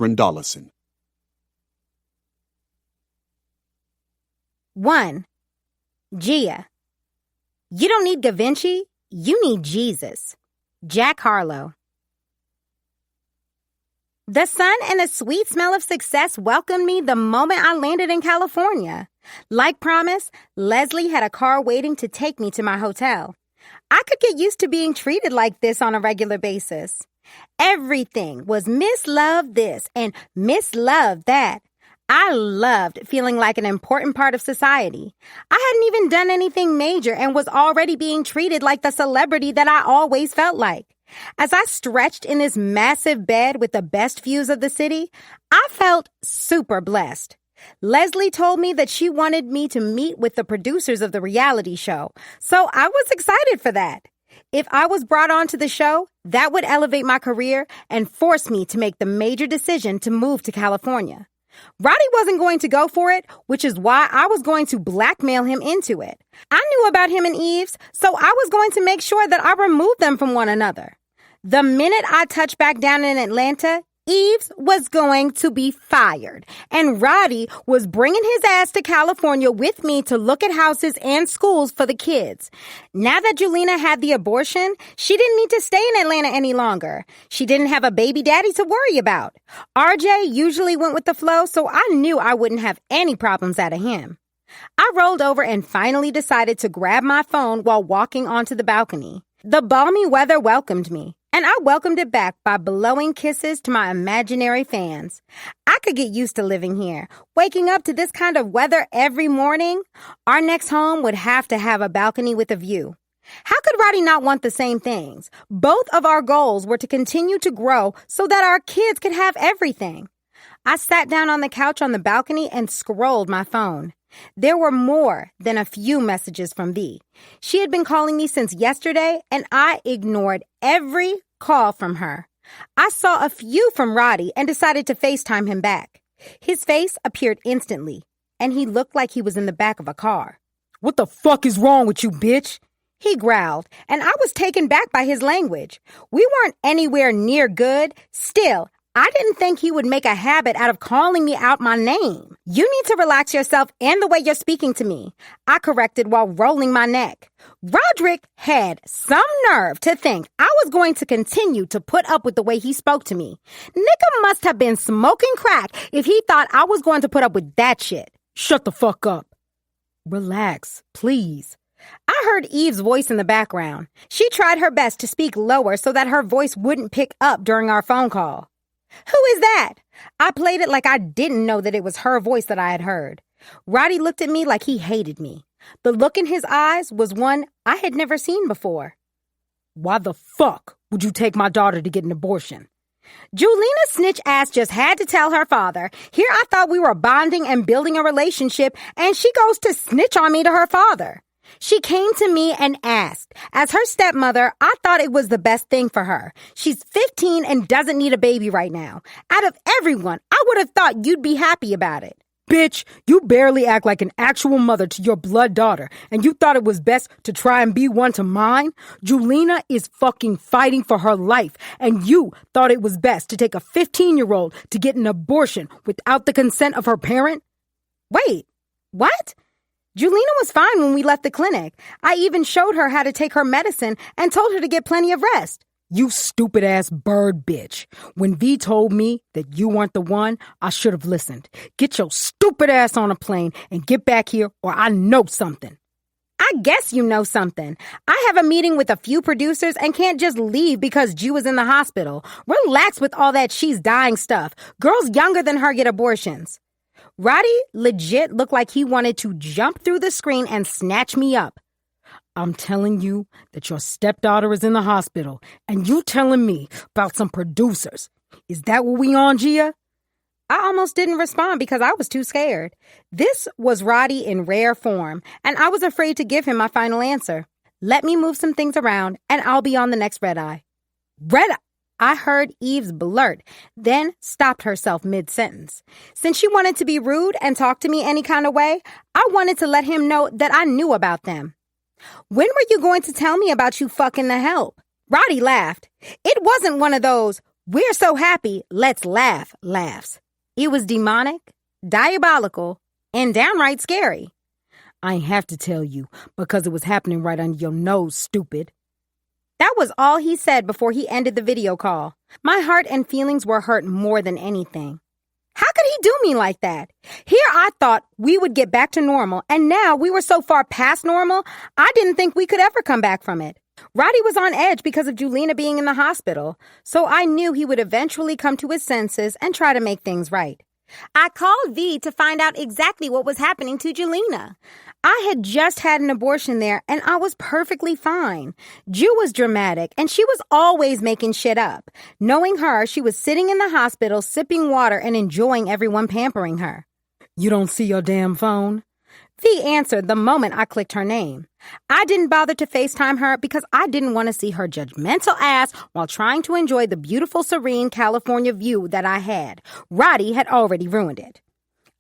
Catherine Dollison. 1. Gia. You don't need Da Vinci, you need Jesus. Jack Harlow. The sun and a sweet smell of success welcomed me the moment I landed in California. Like promised, Leslie had a car waiting to take me to my hotel. I could get used to being treated like this on a regular basis. Everything was Miss Love this and Miss Love that. I loved feeling like an important part of society. I hadn't even done anything major and was already being treated like the celebrity that I always felt like. As I stretched in this massive bed with the best views of the city, I felt super blessed. Leslie told me that she wanted me to meet with the producers of the reality show, so I was excited for that. If I was brought onto the show, that would elevate my career and force me to make the major decision to move to California. Roddy wasn't going to go for it, which is why I was going to blackmail him into it. I knew about him and Eves, so I was going to make sure that I removed them from one another. The minute I touched back down in Atlanta, Eves was going to be fired, and Roddy was bringing his ass to California with me to look at houses and schools for the kids. Now that Julina had the abortion, she didn't need to stay in Atlanta any longer. She didn't have a baby daddy to worry about. RJ usually went with the flow, so I knew I wouldn't have any problems out of him. I rolled over and finally decided to grab my phone while walking onto the balcony. The balmy weather welcomed me, and I welcomed it back by blowing kisses to my imaginary fans. I could get used to living here, waking up to this kind of weather every morning. Our next home would have to have a balcony with a view. How could Roddy not want the same things? Both of our goals were to continue to grow so that our kids could have everything. I sat down on the couch on the balcony and scrolled my phone. There were more than a few messages from V. She had been calling me since yesterday, and I ignored every call from her. I saw a few from Roddy and decided to FaceTime him back. His face appeared instantly, and he looked like he was in the back of a car. "What the fuck is wrong with you, bitch?" he growled, and I was taken back by his language. We weren't anywhere near good. Still, I didn't think he would make a habit out of calling me out my name. "You need to relax yourself and the way you're speaking to me," I corrected while rolling my neck. Roderick had some nerve to think I was going to continue to put up with the way he spoke to me. Nigga must have been smoking crack if he thought I was going to put up with that shit. "Shut the fuck up." "Relax, please." I heard Eve's voice in the background. She tried her best to speak lower so that her voice wouldn't pick up during our phone call. "Who is that?" I played it like I didn't know that it was her voice that I had heard. Roddy looked at me like he hated me. The look in his eyes was one I had never seen before. "Why the fuck would you take my daughter to get an abortion?" Julina's snitch ass just had to tell her father. Here I thought we were bonding and building a relationship, and she goes to snitch on me to her father. She came to me and asked. As her stepmother, I thought it was the best thing for her. She's 15 and doesn't need a baby right now. Out of everyone, I would have thought you'd be happy about it. "Bitch, you barely act like an actual mother to your blood daughter, and you thought it was best to try and be one to mine? Julina is fucking fighting for her life, and you thought it was best to take a 15-year-old to get an abortion without the consent of her parent?" Wait, what? Julina was fine when we left the clinic. I even showed her how to take her medicine and told her to get plenty of rest. "You stupid-ass bird bitch. When V told me that you weren't the one, I should have listened. Get your stupid ass on a plane and get back here or I know something." I guess you know something. I have a meeting with a few producers and can't just leave because Ju is in the hospital. Relax with all that she's dying stuff. Girls younger than her get abortions. Roddy legit looked like he wanted to jump through the screen and snatch me up. "I'm telling you that your stepdaughter is in the hospital, and you telling me about some producers. Is that what we on, Gia?" I almost didn't respond because I was too scared. This was Roddy in rare form, and I was afraid to give him my final answer. "Let me move some things around, and I'll be on the next red eye." Red eye? I heard Eves blurt, then stopped herself mid-sentence. Since she wanted to be rude and talk to me any kind of way, I wanted to let him know that I knew about them. "When were you going to tell me about you fucking the help?" Roddy laughed. It wasn't one of those, "We're so happy, let's laugh," laughs. It was demonic, diabolical, and downright scary. "I ain't have to tell you because it was happening right under your nose, stupid." That was all he said before he ended the video call. My heart and feelings were hurt more than anything. How could he do me like that? Here I thought we would get back to normal, and now we were so far past normal, I didn't think we could ever come back from it. Roddy was on edge because of Julina being in the hospital, so I knew he would eventually come to his senses and try to make things right. I called V to find out exactly what was happening to Julina. I had just had an abortion there, and I was perfectly fine. Ju was dramatic, and she was always making shit up. Knowing her, she was sitting in the hospital, sipping water and enjoying everyone pampering her. "You don't see your damn phone?" V answered the moment I clicked her name. I didn't bother to FaceTime her because I didn't want to see her judgmental ass while trying to enjoy the beautiful, serene California view that I had. Roddy had already ruined it.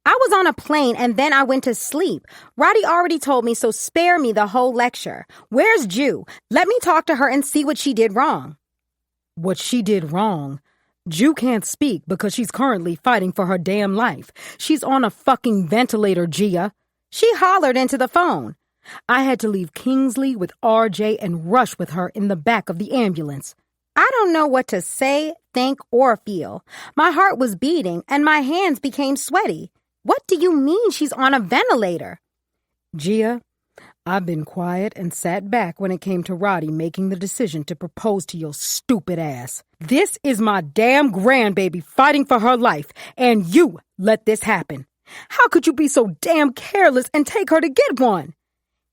I was on a plane and then I went to sleep. Roddy already told me, so spare me the whole lecture. Where's Ju? Let me talk to her and see what she did wrong. What she did wrong? Ju can't speak because she's currently fighting for her damn life. She's on a fucking ventilator, Gia. She hollered into the phone. I had to leave Kingsley with RJ and rush with her in the back of the ambulance. I don't know what to say, think, or feel. My heart was beating and my hands became sweaty. What do you mean she's on a ventilator? Gia, I've been quiet and sat back when it came to Roddy making the decision to propose to your stupid ass. This is my damn grandbaby fighting for her life, and you let this happen. How could you be so damn careless and take her to get one?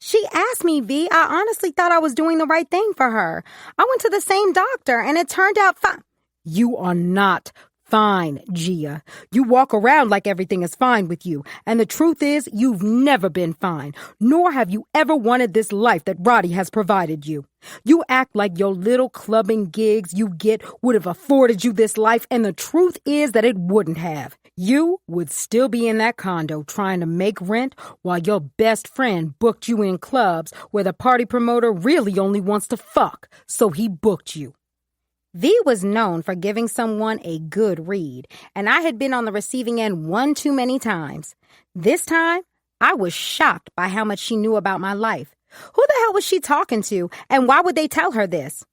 She asked me, V. I honestly thought I was doing the right thing for her. I went to the same doctor, and it turned out fine. You are not fine, Gia. You walk around like everything is fine with you, and the truth is you've never been fine, nor have you ever wanted this life that Roddy has provided you. You act like your little clubbing gigs you get would have afforded you this life, and the truth is that it wouldn't have. You would still be in that condo trying to make rent while your best friend booked you in clubs where the party promoter really only wants to fuck, so he booked you. V was known for giving someone a good read, and I had been on the receiving end one too many times. This time, I was shocked by how much she knew about my life. Who the hell was she talking to, and why would they tell her this?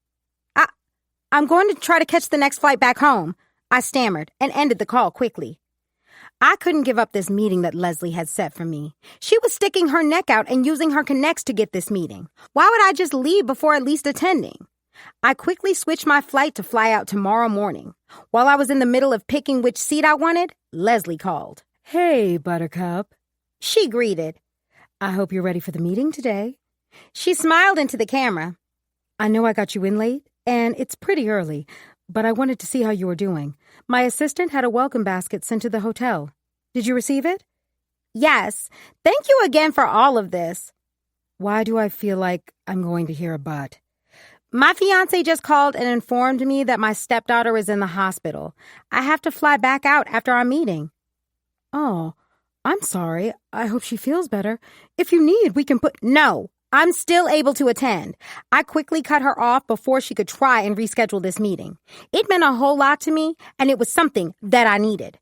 I'm going to try to catch the next flight back home, I stammered and ended the call quickly. I couldn't give up this meeting that Leslie had set for me. She was sticking her neck out and using her connects to get this meeting. Why would I just leave before at least attending? I quickly switched my flight to fly out tomorrow morning. While I was in the middle of picking which seat I wanted, Leslie called. "Hey, Buttercup," she greeted. "I hope you're ready for the meeting today." She smiled into the camera. "I know I got you in late, and it's pretty early, but I wanted to see how you were doing. My assistant had a welcome basket sent to the hotel. Did you receive it?" "Yes. Thank you again for all of this." "Why do I feel like I'm going to hear a but?" "My fiancé just called and informed me that my stepdaughter is in the hospital. I have to fly back out after our meeting." "Oh, I'm sorry. I hope she feels better. If you need, we can put—" "No, I'm still able to attend." I quickly cut her off before she could try and reschedule this meeting. It meant a whole lot to me, and it was something that I needed.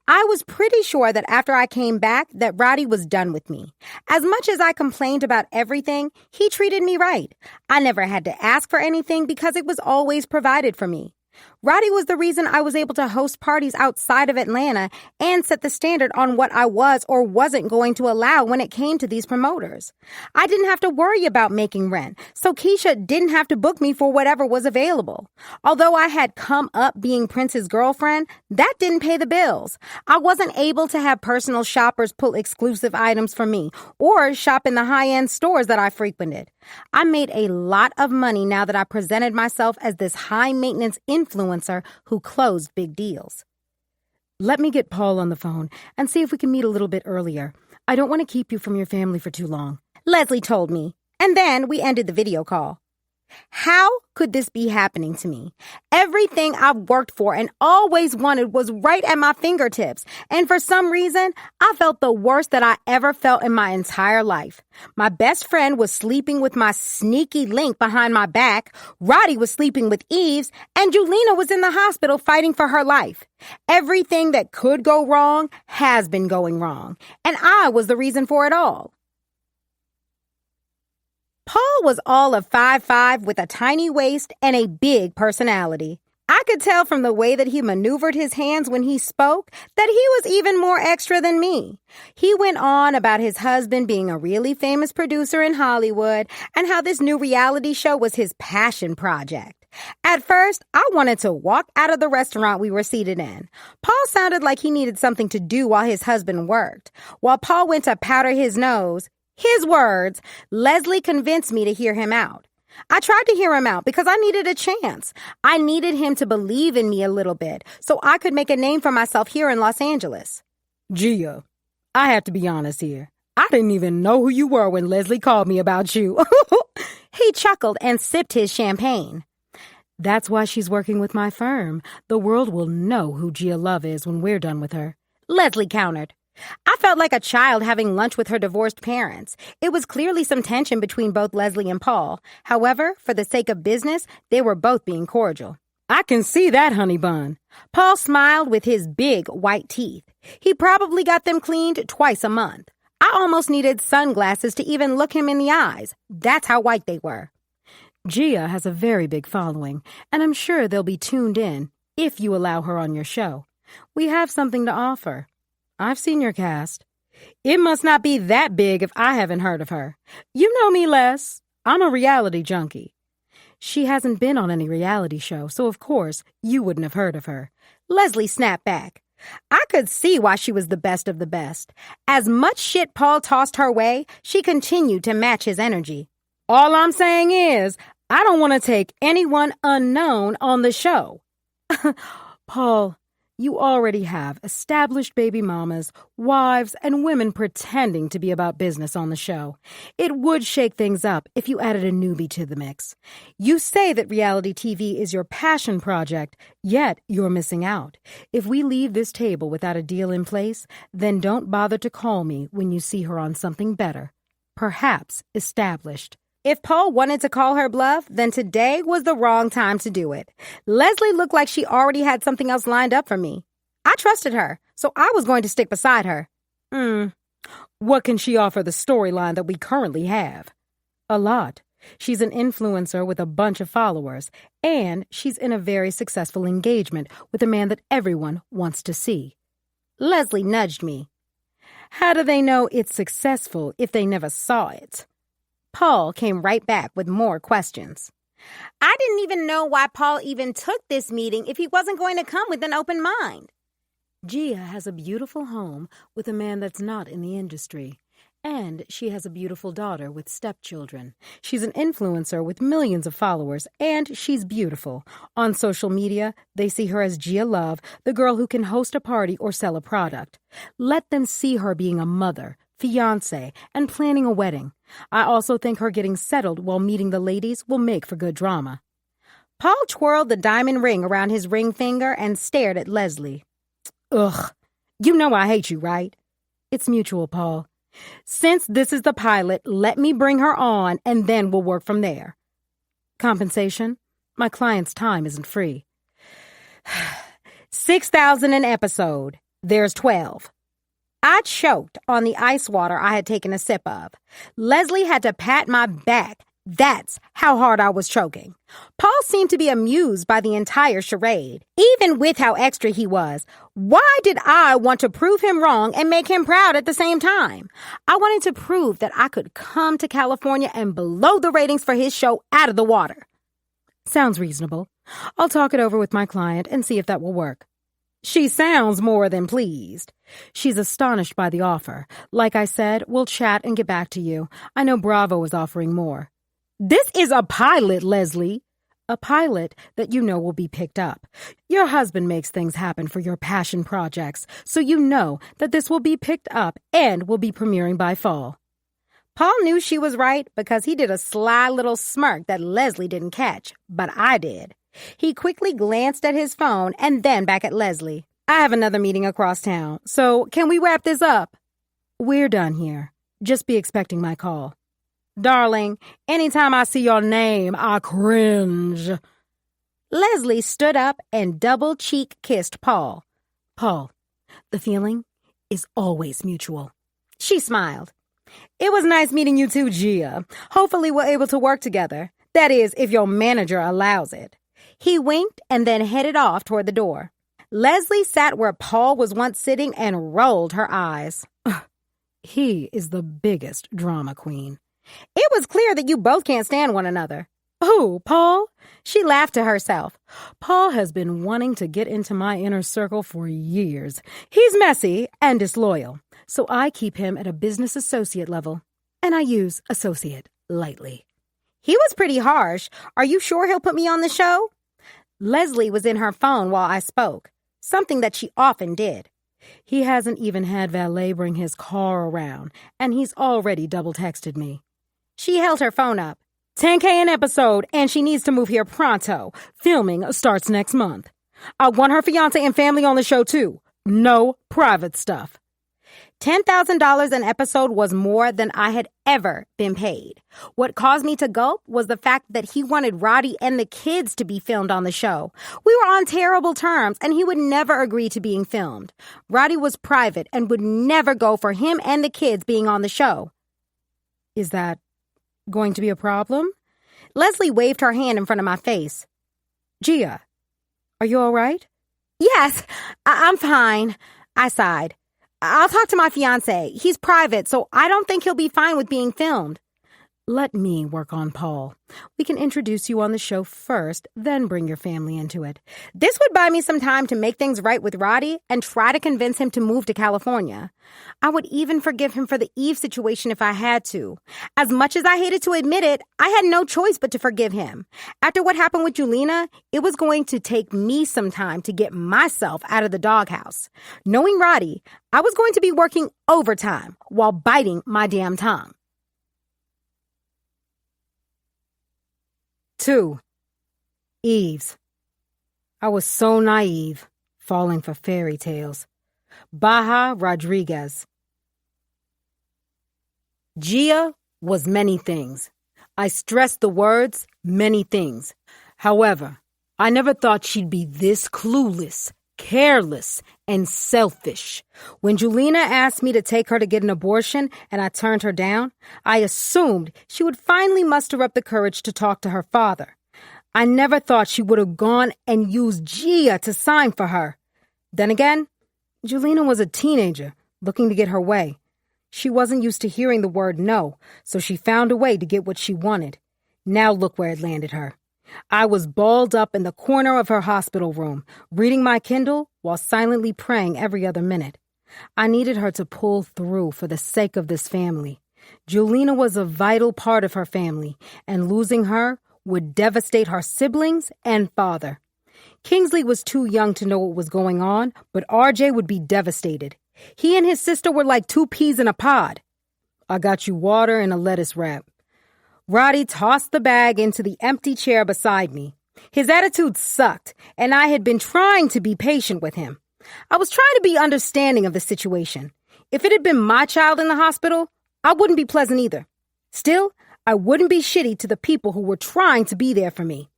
I was pretty sure that after I came back that Roddy was done with me. As much as I complained about everything, he treated me right. I never had to ask for anything because it was always provided for me. Roddy was the reason I was able to host parties outside of Atlanta and set the standard on what I was or wasn't going to allow when it came to these promoters. I didn't have to worry about making rent, so Keisha didn't have to book me for whatever was available. Although I had come up being Prince's girlfriend, that didn't pay the bills. I wasn't able to have personal shoppers pull exclusive items for me or shop in the high-end stores that I frequented. I made a lot of money now that I presented myself as this high-maintenance influencer who closed big deals. "Let me get Paul on the phone and see if we can meet a little bit earlier. I don't want to keep you from your family for too long," Leslie told me, and then we ended the video call. How could this be happening to me? Everything I've worked for and always wanted was right at my fingertips. And for some reason, I felt the worst that I ever felt in my entire life. My best friend was sleeping with my sneaky link behind my back. Roddy was sleeping with Eves. And Julina was in the hospital fighting for her life. Everything that could go wrong has been going wrong. And I was the reason for it all. Paul was all of 5'5" with a tiny waist and a big personality. I could tell from the way that he maneuvered his hands when he spoke that he was even more extra than me. He went on about his husband being a really famous producer in Hollywood and how this new reality show was his passion project. At first, I wanted to walk out of the restaurant we were seated in. Paul sounded like he needed something to do while his husband worked. While Paul went to powder his nose, his words, Leslie convinced me to hear him out. I tried to hear him out because I needed a chance. I needed him to believe in me a little bit so I could make a name for myself here in Los Angeles. Gia, I have to be honest here. I didn't even know who you were when Leslie called me about you. He chuckled and sipped his champagne. That's why she's working with my firm. The world will know who Gia Love is when we're done with her. Leslie countered. I felt like a child having lunch with her divorced parents. It was clearly some tension between both Leslie and Paul. However, for the sake of business, they were both being cordial. I can see that, honey bun. Paul smiled with his big white teeth. He probably got them cleaned twice a month. I almost needed sunglasses to even look him in the eyes. That's how white they were. Gia has a very big following, and I'm sure they'll be tuned in if you allow her on your show. We have something to offer. I've seen your cast. It must not be that big if I haven't heard of her. You know me, Les. I'm a reality junkie. She hasn't been on any reality show, so of course you wouldn't have heard of her. Leslie snapped back. I could see why she was the best of the best. As much shit Paul tossed her way, she continued to match his energy. All I'm saying is, I don't want to take anyone unknown on the show. Paul, you already have established baby mamas, wives, and women pretending to be about business on the show. It would shake things up if you added a newbie to the mix. You say that reality TV is your passion project, yet you're missing out. If we leave this table without a deal in place, then don't bother to call me when you see her on something better, perhaps established. If Paul wanted to call her bluff, then today was the wrong time to do it. Leslie looked like she already had something else lined up for me. I trusted her, so I was going to stick beside her. What can she offer the storyline that we currently have? A lot. She's an influencer with a bunch of followers, and she's in a very successful engagement with a man that everyone wants to see. Leslie nudged me. How do they know it's successful if they never saw it? Paul came right back with more questions. I didn't even know why Paul even took this meeting if he wasn't going to come with an open mind. Gia has a beautiful home with a man that's not in the industry. And she has a beautiful daughter with stepchildren. She's an influencer with millions of followers, and she's beautiful. On social media, they see her as Gia Love, the girl who can host a party or sell a product. Let them see her being a mother, fiancé, and planning a wedding. I also think her getting settled while meeting the ladies will make for good drama. Paul twirled the diamond ring around his ring finger and stared at Leslie. Ugh, you know I hate you, right? It's mutual, Paul. Since this is the pilot, let me bring her on and then we'll work from there. Compensation? My client's time isn't free. $6,000 an episode. There's 12. I choked on the ice water I had taken a sip of. Leslie had to pat my back. That's how hard I was choking. Paul seemed to be amused by the entire charade, even with how extra he was. Why did I want to prove him wrong and make him proud at the same time? I wanted to prove that I could come to California and blow the ratings for his show out of the water. Sounds reasonable. I'll talk it over with my client and see if that will work. She sounds more than pleased. She's astonished by the offer. Like I said, we'll chat and get back to you. I know Bravo is offering more. This is a pilot, Leslie. A pilot that you know will be picked up. Your husband makes things happen for your passion projects, so you know that this will be picked up and will be premiering by fall. Paul knew she was right because he did a sly little smirk that Leslie didn't catch, but I did. He quickly glanced at his phone and then back at Leslie. I have another meeting across town, so can we wrap this up? We're done here. Just be expecting my call. Darling, anytime I see your name, I cringe. Leslie stood up and double-cheek kissed Paul. Paul, the feeling is always mutual. She smiled. It was nice meeting you too, Gia. Hopefully we're able to work together. That is, if your manager allows it. He winked and then headed off toward the door. Leslie sat where Paul was once sitting and rolled her eyes. He is the biggest drama queen. It was clear that you both can't stand one another. Who, Paul? She laughed to herself. Paul has been wanting to get into my inner circle for years. He's messy and disloyal, so I keep him at a business associate level, and I use associate lightly. He was pretty harsh. Are you sure he'll put me on the show? Leslie was in her phone while I spoke, something that she often did. He hasn't even had valet bring his car around, and he's already double-texted me. She held her phone up. $10K an episode, and she needs to move here pronto. Filming starts next month. I want her fiancé and family on the show, too. No private stuff. $10,000 an episode was more than I had ever been paid. What caused me to gulp was the fact that he wanted Roddy and the kids to be filmed on the show. We were on terrible terms, and he would never agree to being filmed. Roddy was private and would never go for him and the kids being on the show. Is that going to be a problem? Leslie waved her hand in front of my face. Gia, are you all right? Yes, I'm fine. I sighed. I'll talk to my fiancé. He's private, so I don't think he'll be fine with being filmed. Let me work on Paul. We can introduce you on the show first, then bring your family into it. This would buy me some time to make things right with Roddy and try to convince him to move to California. I would even forgive him for the Eve situation if I had to. As much as I hated to admit it, I had no choice but to forgive him. After what happened with Julina, it was going to take me some time to get myself out of the doghouse. Knowing Roddy, I was going to be working overtime while biting my damn tongue. 2. Eves. I was so naive, falling for fairy tales. Baja Rodriguez. Gia was many things. I stressed the words, many things. However, I never thought she'd be this clueless, careless, and selfish. When Julina asked me to take her to get an abortion and I turned her down, I assumed she would finally muster up the courage to talk to her father. I never thought she would have gone and used Gia to sign for her. Then again, Julina was a teenager looking to get her way. She wasn't used to hearing the word no, so she found a way to get what she wanted. Now look where it landed her. I was balled up in the corner of her hospital room, reading my Kindle while silently praying every other minute. I needed her to pull through for the sake of this family. Julina was a vital part of her family, and losing her would devastate her siblings and father. Kingsley was too young to know what was going on, but RJ would be devastated. He and his sister were like 2 peas in a pod. I got you water and a lettuce wrap. Roddy tossed the bag into the empty chair beside me. His attitude sucked, and I had been trying to be patient with him. I was trying to be understanding of the situation. If it had been my child in the hospital, I wouldn't be pleasant either. Still, I wouldn't be shitty to the people who were trying to be there for me.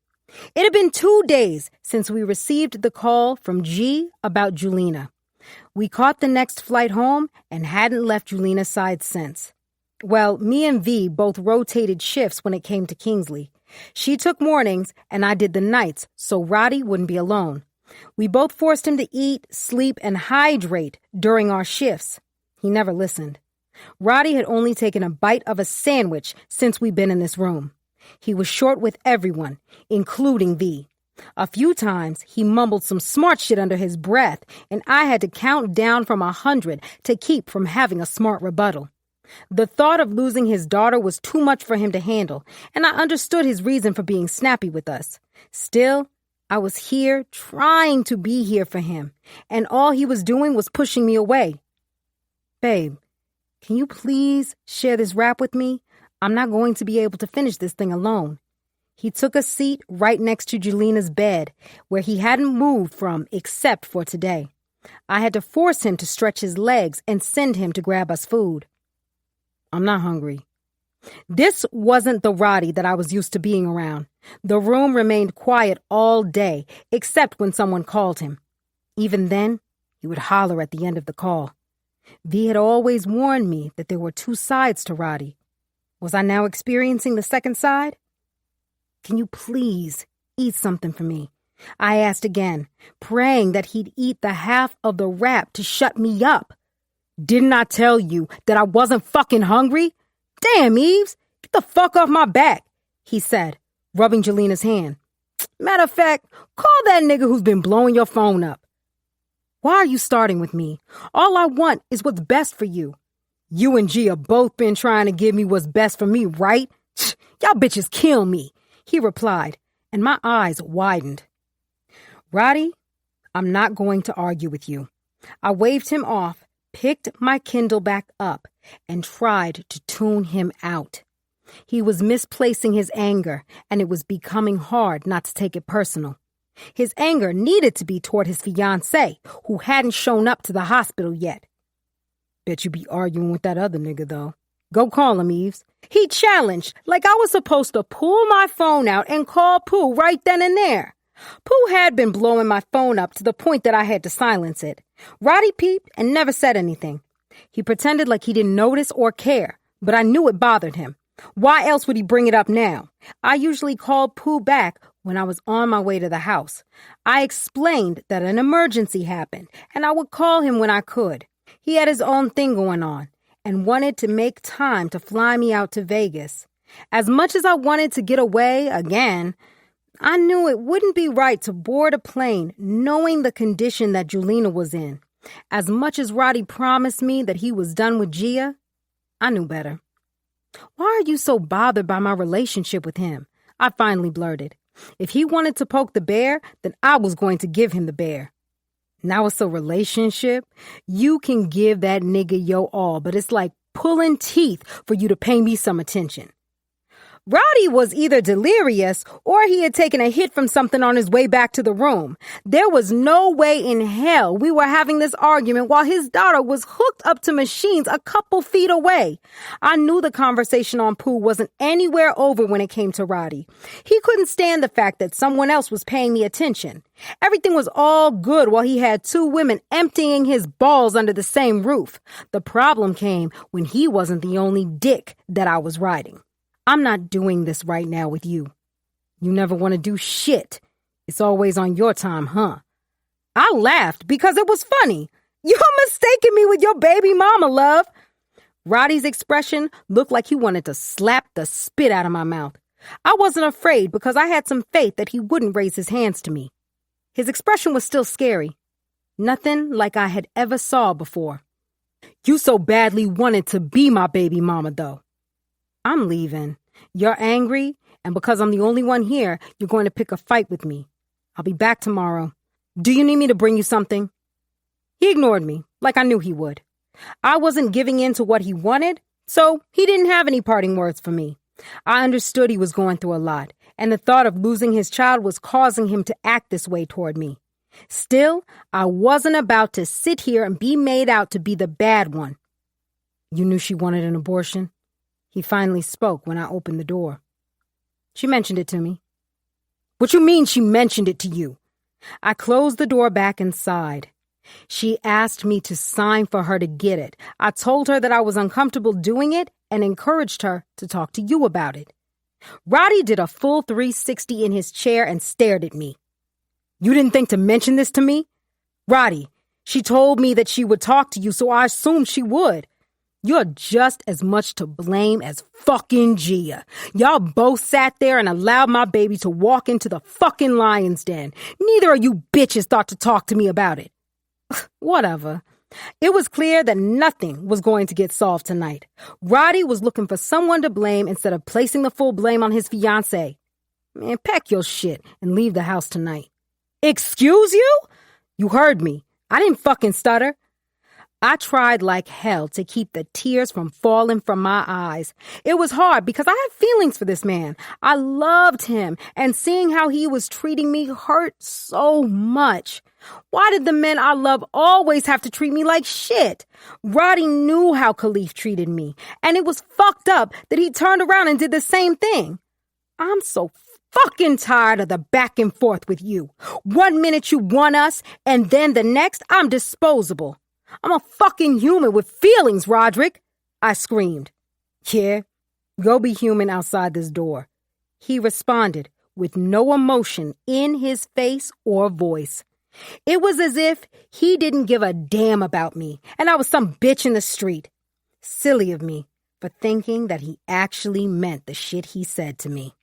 It had been 2 days since we received the call from G about Julina. We caught the next flight home and hadn't left Julina's side since. Well, me and V both rotated shifts when it came to Kingsley. She took mornings and I did the nights so Roddy wouldn't be alone. We both forced him to eat, sleep, and hydrate during our shifts. He never listened. Roddy had only taken a bite of a sandwich since we'd been in this room. He was short with everyone, including V. A few times, he mumbled some smart shit under his breath, and I had to count down from 100 to keep from having a smart rebuttal. The thought of losing his daughter was too much for him to handle, and I understood his reason for being snappy with us. Still, I was here trying to be here for him, and all he was doing was pushing me away. Babe, Can you please share this wrap with me? I'm not going to be able to finish this thing alone. He took a seat right next to Julina's bed, where he hadn't moved from except for today. I had to force him to stretch his legs and send him to grab us food. I'm not hungry. This wasn't the Roddy that I was used to being around. The room remained quiet all day, except when someone called him. Even then, he would holler at the end of the call. V had always warned me that there were two sides to Roddy. Was I now experiencing the second side? Can you please eat something for me? I asked again, praying that he'd eat the half of the wrap to shut me up. Didn't I tell you that I wasn't fucking hungry? Damn, Eves, get the fuck off my back, he said, rubbing Julina's hand. Matter of fact, call that nigga who's been blowing your phone up. Why are you starting with me? All I want is what's best for you. You and Gia both been trying to give me what's best for me, right? Y'all bitches kill me, he replied, and my eyes widened. Roddy, I'm not going to argue with you. I waved him off, picked my Kindle back up, and tried to tune him out. He was misplacing his anger, and it was becoming hard not to take it personal. His anger needed to be toward his fiancée, who hadn't shown up to the hospital yet. Bet you be arguing with that other nigga, though. Go call him, Eves. He challenged, like I was supposed to pull my phone out and call Pooh right then and there. Pooh had been blowing my phone up to the point that I had to silence it. Roddy peeped and never said anything. He pretended like he didn't notice or care, but I knew it bothered him. Why else would he bring it up now? I usually called Pooh back when I was on my way to the house. I explained that an emergency happened, and I would call him when I could. He had his own thing going on, and wanted to make time to fly me out to Vegas. As much as I wanted to get away again, I knew it wouldn't be right to board a plane knowing the condition that Julina was in. As much as Roddy promised me that he was done with Gia, I knew better. Why are you so bothered by my relationship with him? I finally blurted. If he wanted to poke the bear, then I was going to give him the bear. Now it's a relationship. You can give that nigga your all, but it's like pulling teeth for you to pay me some attention. Roddy was either delirious or he had taken a hit from something on his way back to the room. There was no way in hell we were having this argument while his daughter was hooked up to machines a couple feet away. I knew the conversation on Pooh wasn't anywhere over when it came to Roddy. He couldn't stand the fact that someone else was paying me attention. Everything was all good while he had two women emptying his balls under the same roof. The problem came when he wasn't the only dick that I was riding. I'm not doing this right now with you. You never want to do shit. It's always on your time, huh? I laughed because it was funny. You're mistaking me with your baby mama, love. Roddy's expression looked like he wanted to slap the spit out of my mouth. I wasn't afraid because I had some faith that he wouldn't raise his hands to me. His expression was still scary. Nothing like I had ever saw before. You so badly wanted to be my baby mama, though. I'm leaving. You're angry, and because I'm the only one here, you're going to pick a fight with me. I'll be back tomorrow. Do you need me to bring you something? He ignored me, like I knew he would. I wasn't giving in to what he wanted, so he didn't have any parting words for me. I understood he was going through a lot, and the thought of losing his child was causing him to act this way toward me. Still, I wasn't about to sit here and be made out to be the bad one. You knew she wanted an abortion? He finally spoke when I opened the door. She mentioned it to me. What you mean she mentioned it to you? I closed the door back and sighed. She asked me to sign for her to get it. I told her that I was uncomfortable doing it and encouraged her to talk to you about it. Roddy did a full 360 in his chair and stared at me. You didn't think to mention this to me? Roddy, she told me that she would talk to you, so I assumed she would. You're just as much to blame as fucking Gia. Y'all both sat there and allowed my baby to walk into the fucking lion's den. Neither of you bitches thought to talk to me about it. Whatever. It was clear that nothing was going to get solved tonight. Roddy was looking for someone to blame instead of placing the full blame on his fiancée. Man, pack your shit and leave the house tonight. Excuse you? You heard me. I didn't fucking stutter. I tried like hell to keep the tears from falling from my eyes. It was hard because I had feelings for this man. I loved him, and seeing how he was treating me hurt so much. Why did the men I love always have to treat me like shit? Roddy knew how Khalif treated me, and it was fucked up that he turned around and did the same thing. I'm so fucking tired of the back and forth with you. 1 minute you want us, and then the next I'm disposable. I'm a fucking human with feelings, Roderick, I screamed. Yeah, go be human outside this door. He responded with no emotion in his face or voice. It was as if he didn't give a damn about me, and I was some bitch in the street. Silly of me for thinking that he actually meant the shit he said to me.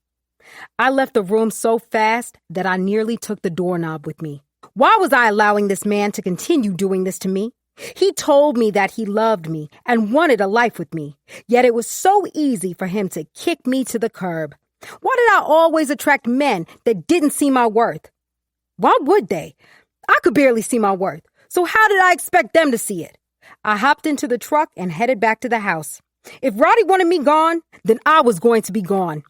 I left the room so fast that I nearly took the doorknob with me. Why was I allowing this man to continue doing this to me? He told me that he loved me and wanted a life with me, yet it was so easy for him to kick me to the curb. Why did I always attract men that didn't see my worth? Why would they? I could barely see my worth, so how did I expect them to see it? I hopped into the truck and headed back to the house. If Roddy wanted me gone, then I was going to be gone.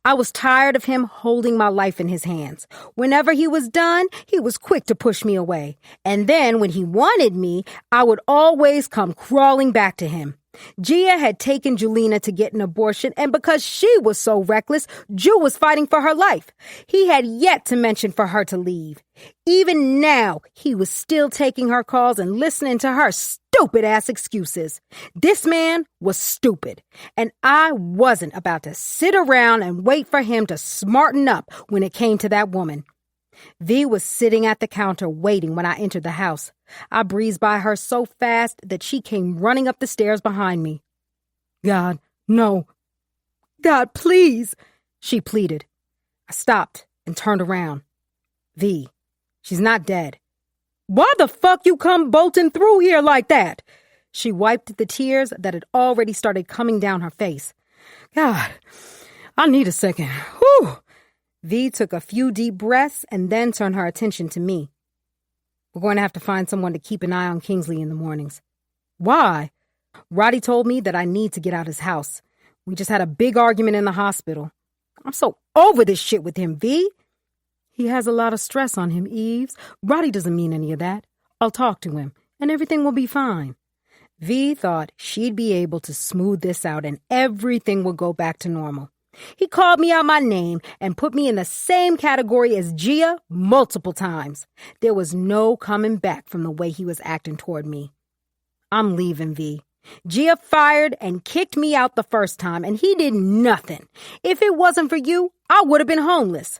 I was tired of him holding my life in his hands. Whenever he was done, he was quick to push me away. And then when he wanted me, I would always come crawling back to him. Gia had taken Julina to get an abortion, and because she was so reckless, Ju was fighting for her life. He had yet to mention for her to leave. Even now, he was still taking her calls and listening to her stupid-ass excuses. This man was stupid, and I wasn't about to sit around and wait for him to smarten up when it came to that woman. V was sitting at the counter waiting when I entered the house. I breezed by her so fast that she came running up the stairs behind me. God, no. God, please, she pleaded. I stopped and turned around. V, she's not dead. Why the fuck you come bolting through here like that? She wiped the tears that had already started coming down her face. God, I need a second. Whew. V took a few deep breaths and then turned her attention to me. We're going to have to find someone to keep an eye on Kingsley in the mornings. Why? Roddy told me that I need to get out his house. We just had a big argument in the hospital. I'm so over this shit with him, V. He has a lot of stress on him, Eves. Roddy doesn't mean any of that. I'll talk to him, and everything will be fine. V thought she'd be able to smooth this out and everything would go back to normal. He called me out my name and put me in the same category as Gia multiple times. There was no coming back from the way he was acting toward me. I'm leaving, V. Gia fired and kicked me out the first time, and he did nothing. If it wasn't for you, I would have been homeless.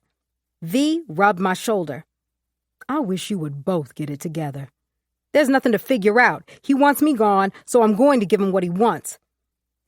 V rubbed my shoulder. I wish you would both get it together. There's nothing to figure out. He wants me gone, so I'm going to give him what he wants.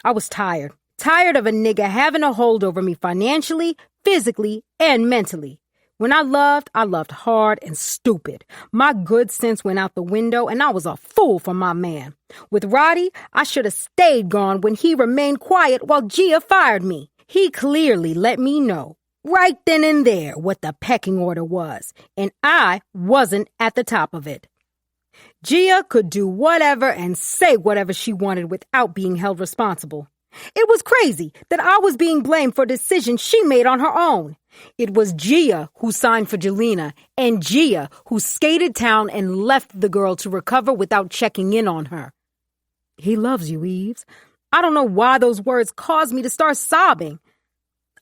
I was tired. Tired of a nigga having a hold over me financially, physically, and mentally. When I loved hard and stupid. My good sense went out the window, and I was a fool for my man. With Roddy, I should have stayed gone when he remained quiet while Gia fired me. He clearly let me know, right then and there, what the pecking order was, and I wasn't at the top of it. Gia could do whatever and say whatever she wanted without being held responsible. It was crazy that I was being blamed for decisions she made on her own. It was Gia who signed for Jelena, and Gia who skated town and left the girl to recover without checking in on her. He loves you, Eves. I don't know why those words caused me to start sobbing.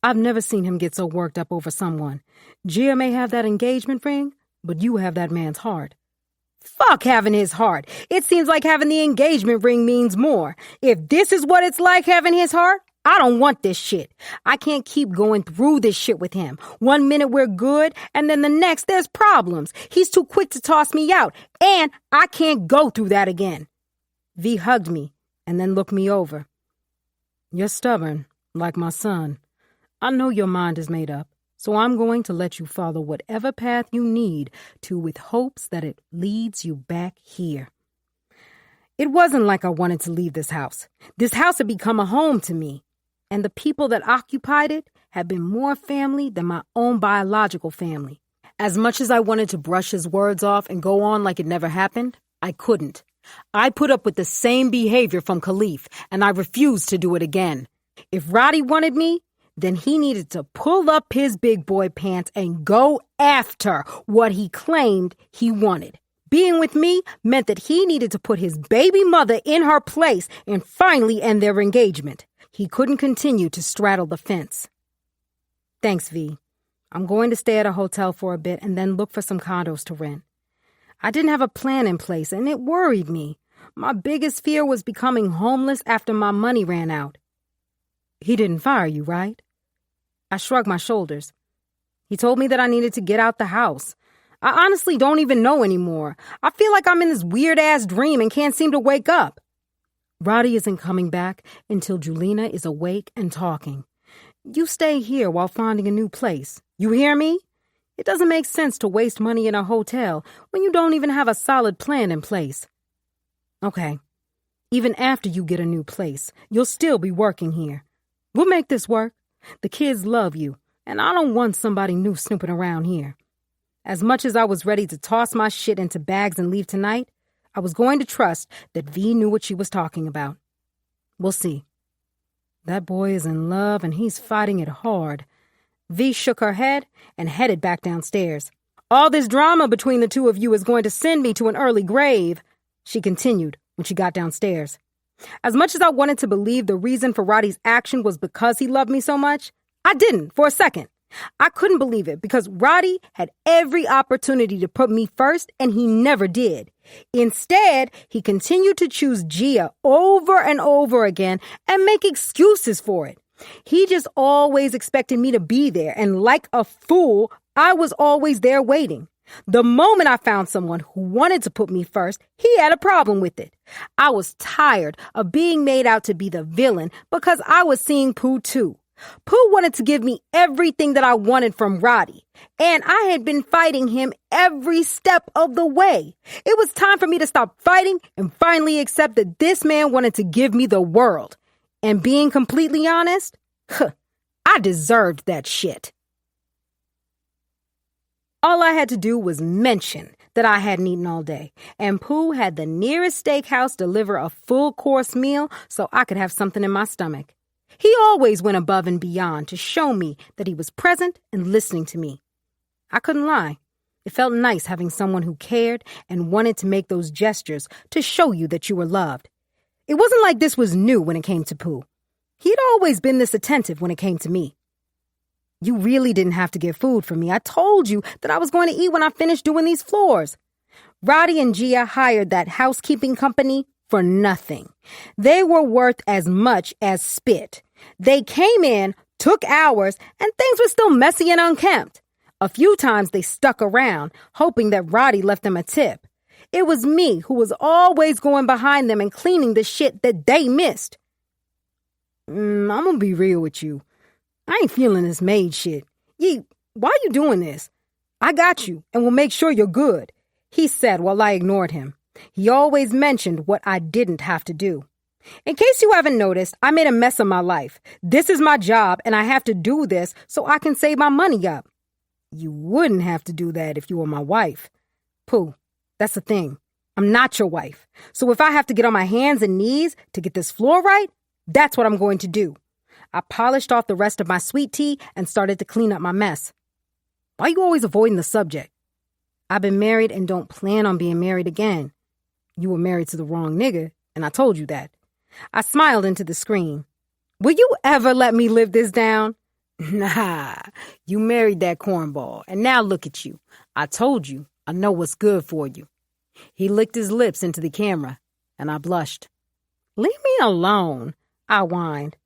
I've never seen him get so worked up over someone. Gia may have that engagement ring, but you have that man's heart. Fuck having his heart. It seems like having the engagement ring means more. If this is what it's like having his heart, I don't want this shit. I can't keep going through this shit with him. 1 minute we're good, and then the next there's problems. He's too quick to toss me out, and I can't go through that again. V hugged me and then looked me over. You're stubborn, like my son. I know your mind is made up. So I'm going to let you follow whatever path you need to with hopes that it leads you back here. It wasn't like I wanted to leave this house. This house had become a home to me, and the people that occupied it had been more family than my own biological family. As much as I wanted to brush his words off and go on like it never happened, I couldn't. I put up with the same behavior from Khalif, and I refused to do it again. If Roddy wanted me, then he needed to pull up his big boy pants and go after what he claimed he wanted. Being with me meant that he needed to put his baby mother in her place and finally end their engagement. He couldn't continue to straddle the fence. Thanks, V. I'm going to stay at a hotel for a bit and then look for some condos to rent. I didn't have a plan in place, and it worried me. My biggest fear was becoming homeless after my money ran out. He didn't fire you, right? I shrugged my shoulders. He told me that I needed to get out the house. I honestly don't even know anymore. I feel like I'm in this weird-ass dream and can't seem to wake up. Roddy isn't coming back until Julina is awake and talking. You stay here while finding a new place. You hear me? It doesn't make sense to waste money in a hotel when you don't even have a solid plan in place. Okay. Even after you get a new place, you'll still be working here. We'll make this work. The kids love you, and I don't want somebody new snooping around here. As much as I was ready to toss my shit into bags and leave tonight, I was going to trust that V knew what she was talking about. We'll see. That boy is in love, and he's fighting it hard. V shook her head and headed back downstairs. All this drama between the two of you is going to send me to an early grave, she continued when she got downstairs. As much as I wanted to believe the reason for Roddy's action was because he loved me so much, I didn't for a second. I couldn't believe it because Roddy had every opportunity to put me first, and he never did. Instead, he continued to choose Gia over and over again and make excuses for it. He just always expected me to be there, and like a fool, I was always there waiting. The moment I found someone who wanted to put me first, he had a problem with it. I was tired of being made out to be the villain because I was seeing Pooh too. Pooh wanted to give me everything that I wanted from Roddy, and I had been fighting him every step of the way. It was time for me to stop fighting and finally accept that this man wanted to give me the world. And being completely honest, I deserved that shit. All I had to do was mention that I hadn't eaten all day, and Pooh had the nearest steakhouse deliver a full-course meal so I could have something in my stomach. He always went above and beyond to show me that he was present and listening to me. I couldn't lie. It felt nice having someone who cared and wanted to make those gestures to show you that you were loved. It wasn't like this was new when it came to Pooh. He'd always been this attentive when it came to me. You really didn't have to get food for me. I told you that I was going to eat when I finished doing these floors. Roddy and Gia hired that housekeeping company for nothing. They were worth as much as spit. They came in, took hours, and things were still messy and unkempt. A few times they stuck around, hoping that Roddy left them a tip. It was me who was always going behind them and cleaning the shit that they missed. I'm gonna be real with you. I ain't feeling this maid shit. Yee, why you doing this? I got you and will make sure you're good, he said while I ignored him. He always mentioned what I didn't have to do. In case you haven't noticed, I made a mess of my life. This is my job and I have to do this so I can save my money up. You wouldn't have to do that if you were my wife. Pooh, that's the thing. I'm not your wife. So if I have to get on my hands and knees to get this floor right, that's what I'm going to do. I polished off the rest of my sweet tea and started to clean up my mess. Why are you always avoiding the subject? I've been married and don't plan on being married again. You were married to the wrong nigga, and I told you that. I smiled into the screen. Will you ever let me live this down? Nah, you married that cornball, and now look at you. I told you, I know what's good for you. He licked his lips into the camera, and I blushed. Leave me alone, I whined.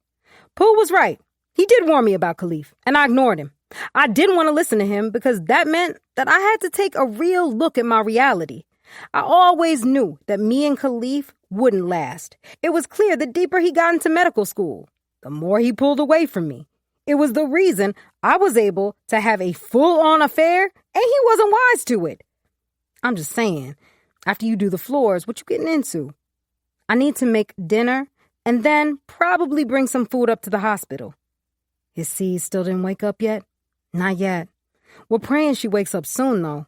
Pooh was right. He did warn me about Khalif, and I ignored him. I didn't want to listen to him because that meant that I had to take a real look at my reality. I always knew that me and Khalif wouldn't last. It was clear the deeper he got into medical school, the more he pulled away from me. It was the reason I was able to have a full-on affair, and he wasn't wise to it. I'm just saying, after you do the floors, what you getting into? I need to make dinner and then probably bring some food up to the hospital. His seed still didn't wake up yet? Not yet. We're praying she wakes up soon, though.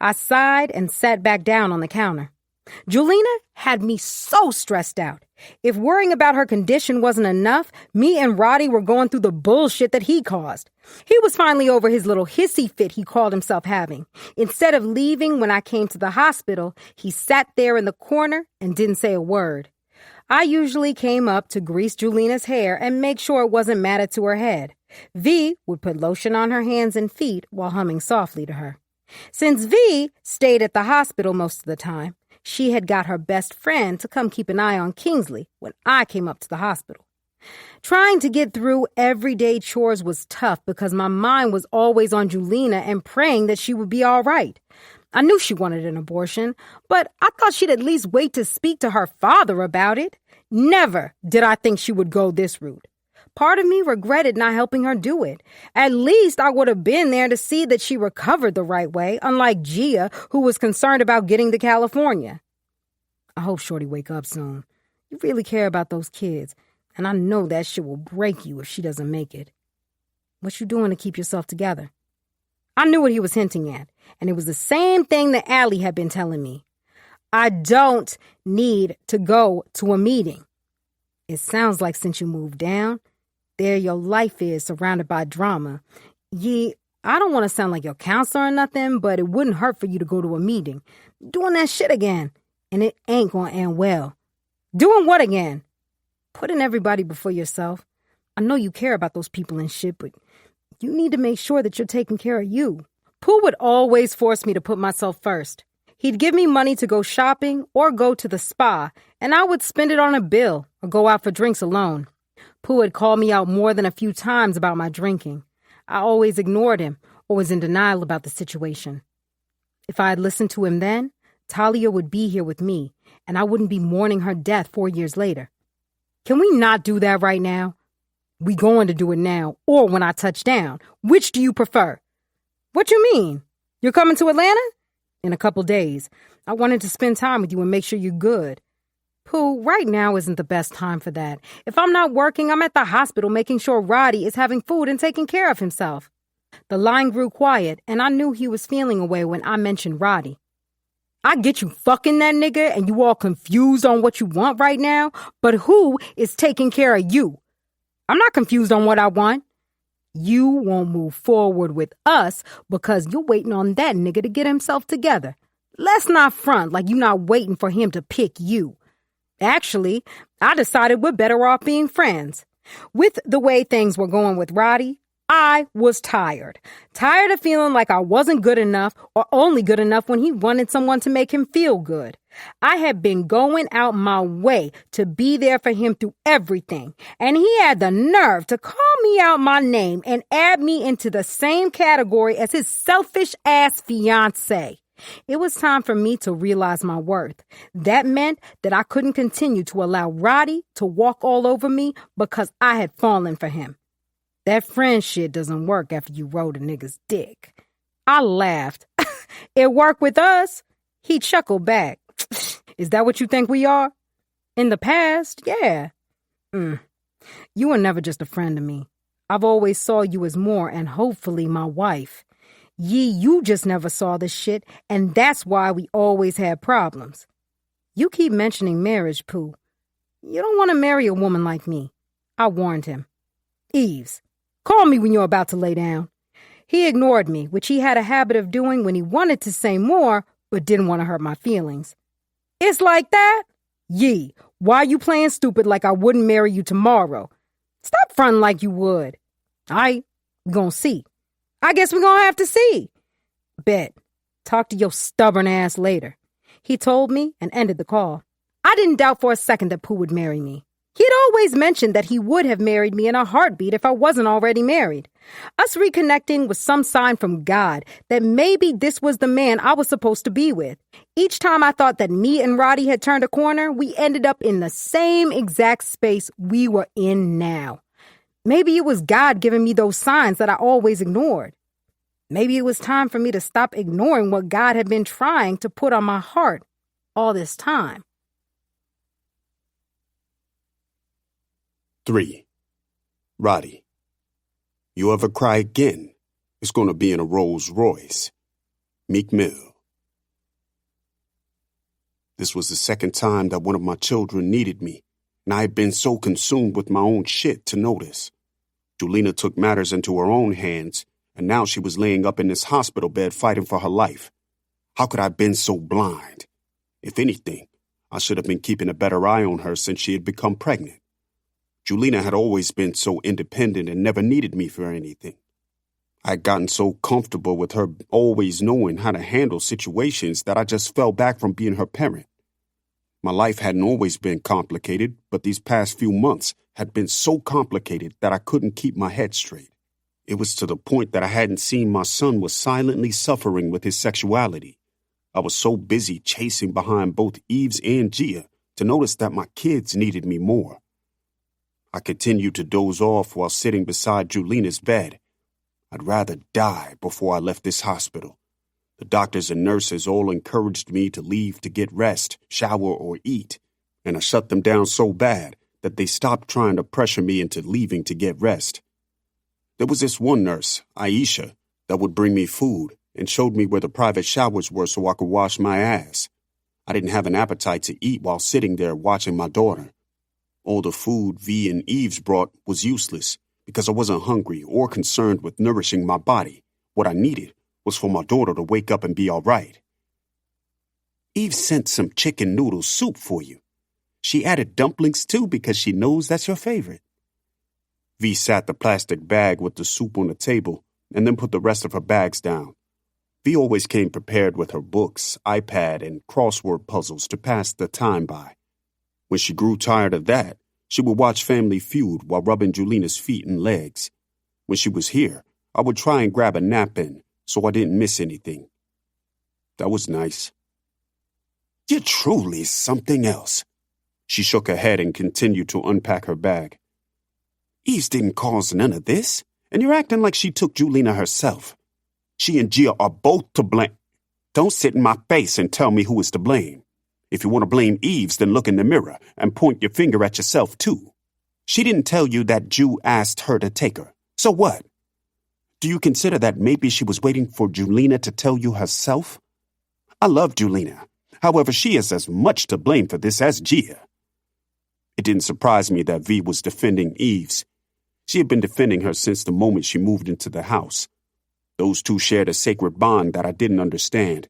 I sighed and sat back down on the counter. Julina had me so stressed out. If worrying about her condition wasn't enough, me and Roddy were going through the bullshit that he caused. He was finally over his little hissy fit he called himself having. Instead of leaving when I came to the hospital, he sat there in the corner and didn't say a word. I usually came up to grease Julina's hair and make sure it wasn't matted to her head. V would put lotion on her hands and feet while humming softly to her. Since V stayed at the hospital most of the time, she had got her best friend to come keep an eye on Kingsley when I came up to the hospital. Trying to get through everyday chores was tough because my mind was always on Julina and praying that she would be all right. I knew she wanted an abortion, but I thought she'd at least wait to speak to her father about it. Never did I think she would go this route. Part of me regretted not helping her do it. At least I would have been there to see that she recovered the right way, unlike Gia, who was concerned about getting to California. I hope Shorty wake up soon. You really care about those kids, and I know that shit will break you if she doesn't make it. What you doing to keep yourself together? I knew what he was hinting at, and it was the same thing that Allie had been telling me. I don't need to go to a meeting. It sounds like since you moved down, there your life is surrounded by drama. Yeah, I don't want to sound like your counselor or nothing, but it wouldn't hurt for you to go to a meeting. Doing that shit again, and it ain't gonna end well. Doing what again? Putting everybody before yourself. I know you care about those people and shit, but you need to make sure that you're taking care of you. Pooh would always force me to put myself first. He'd give me money to go shopping or go to the spa, and I would spend it on a bill or go out for drinks alone. Pooh had called me out more than a few times about my drinking. I always ignored him or was in denial about the situation. If I had listened to him then, Talia would be here with me, and I wouldn't be mourning her death 4 years later. Can we not do that right now? We going to do it now or when I touch down. Which do you prefer? What you mean? You're coming to Atlanta? In a couple days. I wanted to spend time with you and make sure you're good. Pooh, right now isn't the best time for that. If I'm not working, I'm at the hospital making sure Roddy is having food and taking care of himself. The line grew quiet, and I knew he was feeling away when I mentioned Roddy. I get you fucking that nigga and you all confused on what you want right now, but who is taking care of you? I'm not confused on what I want. You won't move forward with us because you're waiting on that nigga to get himself together. Let's not front like you're not waiting for him to pick you. Actually, I decided we're better off being friends. With the way things were going with Roddy, I was tired. Tired of feeling like I wasn't good enough or only good enough when he wanted someone to make him feel good. I had been going out my way to be there for him through everything, and he had the nerve to call me out my name and add me into the same category as his selfish-ass fiancé. It was time for me to realize my worth. That meant that I couldn't continue to allow Roddy to walk all over me because I had fallen for him. That friend shit doesn't work after you rode a nigga's dick. I laughed. It worked with us. He chuckled back. Is that what you think we are? In the past, yeah. You were never just a friend to me. I've always saw you as more and hopefully my wife. You just never saw this shit, and that's why we always had problems. You keep mentioning marriage, Pooh. You don't want to marry a woman like me. I warned him. Eves, call me when you're about to lay down. He ignored me, which he had a habit of doing when he wanted to say more, but didn't want to hurt my feelings. It's like that? Yee, why you playing stupid like I wouldn't marry you tomorrow? Stop fronting like you would. We gonna see. I guess we're gonna have to see. Bet. Talk to your stubborn ass later. He told me and ended the call. I didn't doubt for a second that Pooh would marry me. He'd always mentioned that he would have married me in a heartbeat if I wasn't already married. Us reconnecting was some sign from God that maybe this was the man I was supposed to be with. Each time I thought that me and Roddy had turned a corner, we ended up in the same exact space we were in now. Maybe it was God giving me those signs that I always ignored. Maybe it was time for me to stop ignoring what God had been trying to put on my heart all this time. 3. Roddy, you ever cry again, it's going to be in a Rolls Royce. Meek Mill. This was the second time that one of my children needed me, and I had been so consumed with my own shit to notice. Julina took matters into her own hands, and now she was laying up in this hospital bed fighting for her life. How could I have been so blind? If anything, I should have been keeping a better eye on her since she had become pregnant. Julina had always been so independent and never needed me for anything. I had gotten so comfortable with her always knowing how to handle situations that I just fell back from being her parent. My life hadn't always been complicated, but these past few months had been so complicated that I couldn't keep my head straight. It was to the point that I hadn't seen my son was silently suffering with his sexuality. I was so busy chasing behind both Eves and Gia to notice that my kids needed me more. I continued to doze off while sitting beside Julina's bed. I'd rather die before I left this hospital. The doctors and nurses all encouraged me to leave to get rest, shower, or eat, and I shut them down so bad that they stopped trying to pressure me into leaving to get rest. There was this one nurse, Aisha, that would bring me food and showed me where the private showers were so I could wash my ass. I didn't have an appetite to eat while sitting there watching my daughter. All the food V and Eves brought was useless because I wasn't hungry or concerned with nourishing my body. What I needed was for my daughter to wake up and be all right. Eve sent some chicken noodle soup for you. She added dumplings too because she knows that's your favorite. V sat the plastic bag with the soup on the table and then put the rest of her bags down. V always came prepared with her books, iPad, and crossword puzzles to pass the time by. When she grew tired of that, she would watch Family Feud while rubbing Julina's feet and legs. When she was here, I would try and grab a nap in so I didn't miss anything. That was nice. You're truly something else. She shook her head and continued to unpack her bag. Eves didn't cause none of this, and you're acting like she took Julina herself. She and Gia are both to blame. Don't sit in my face and tell me who is to blame. If you want to blame Eves, then look in the mirror and point your finger at yourself, too. She didn't tell you that Ju asked her to take her. So what? Do you consider that maybe she was waiting for Julina to tell you herself? I love Julina. However, she is as much to blame for this as Gia. It didn't surprise me that V was defending Eves. She had been defending her since the moment she moved into the house. Those two shared a sacred bond that I didn't understand.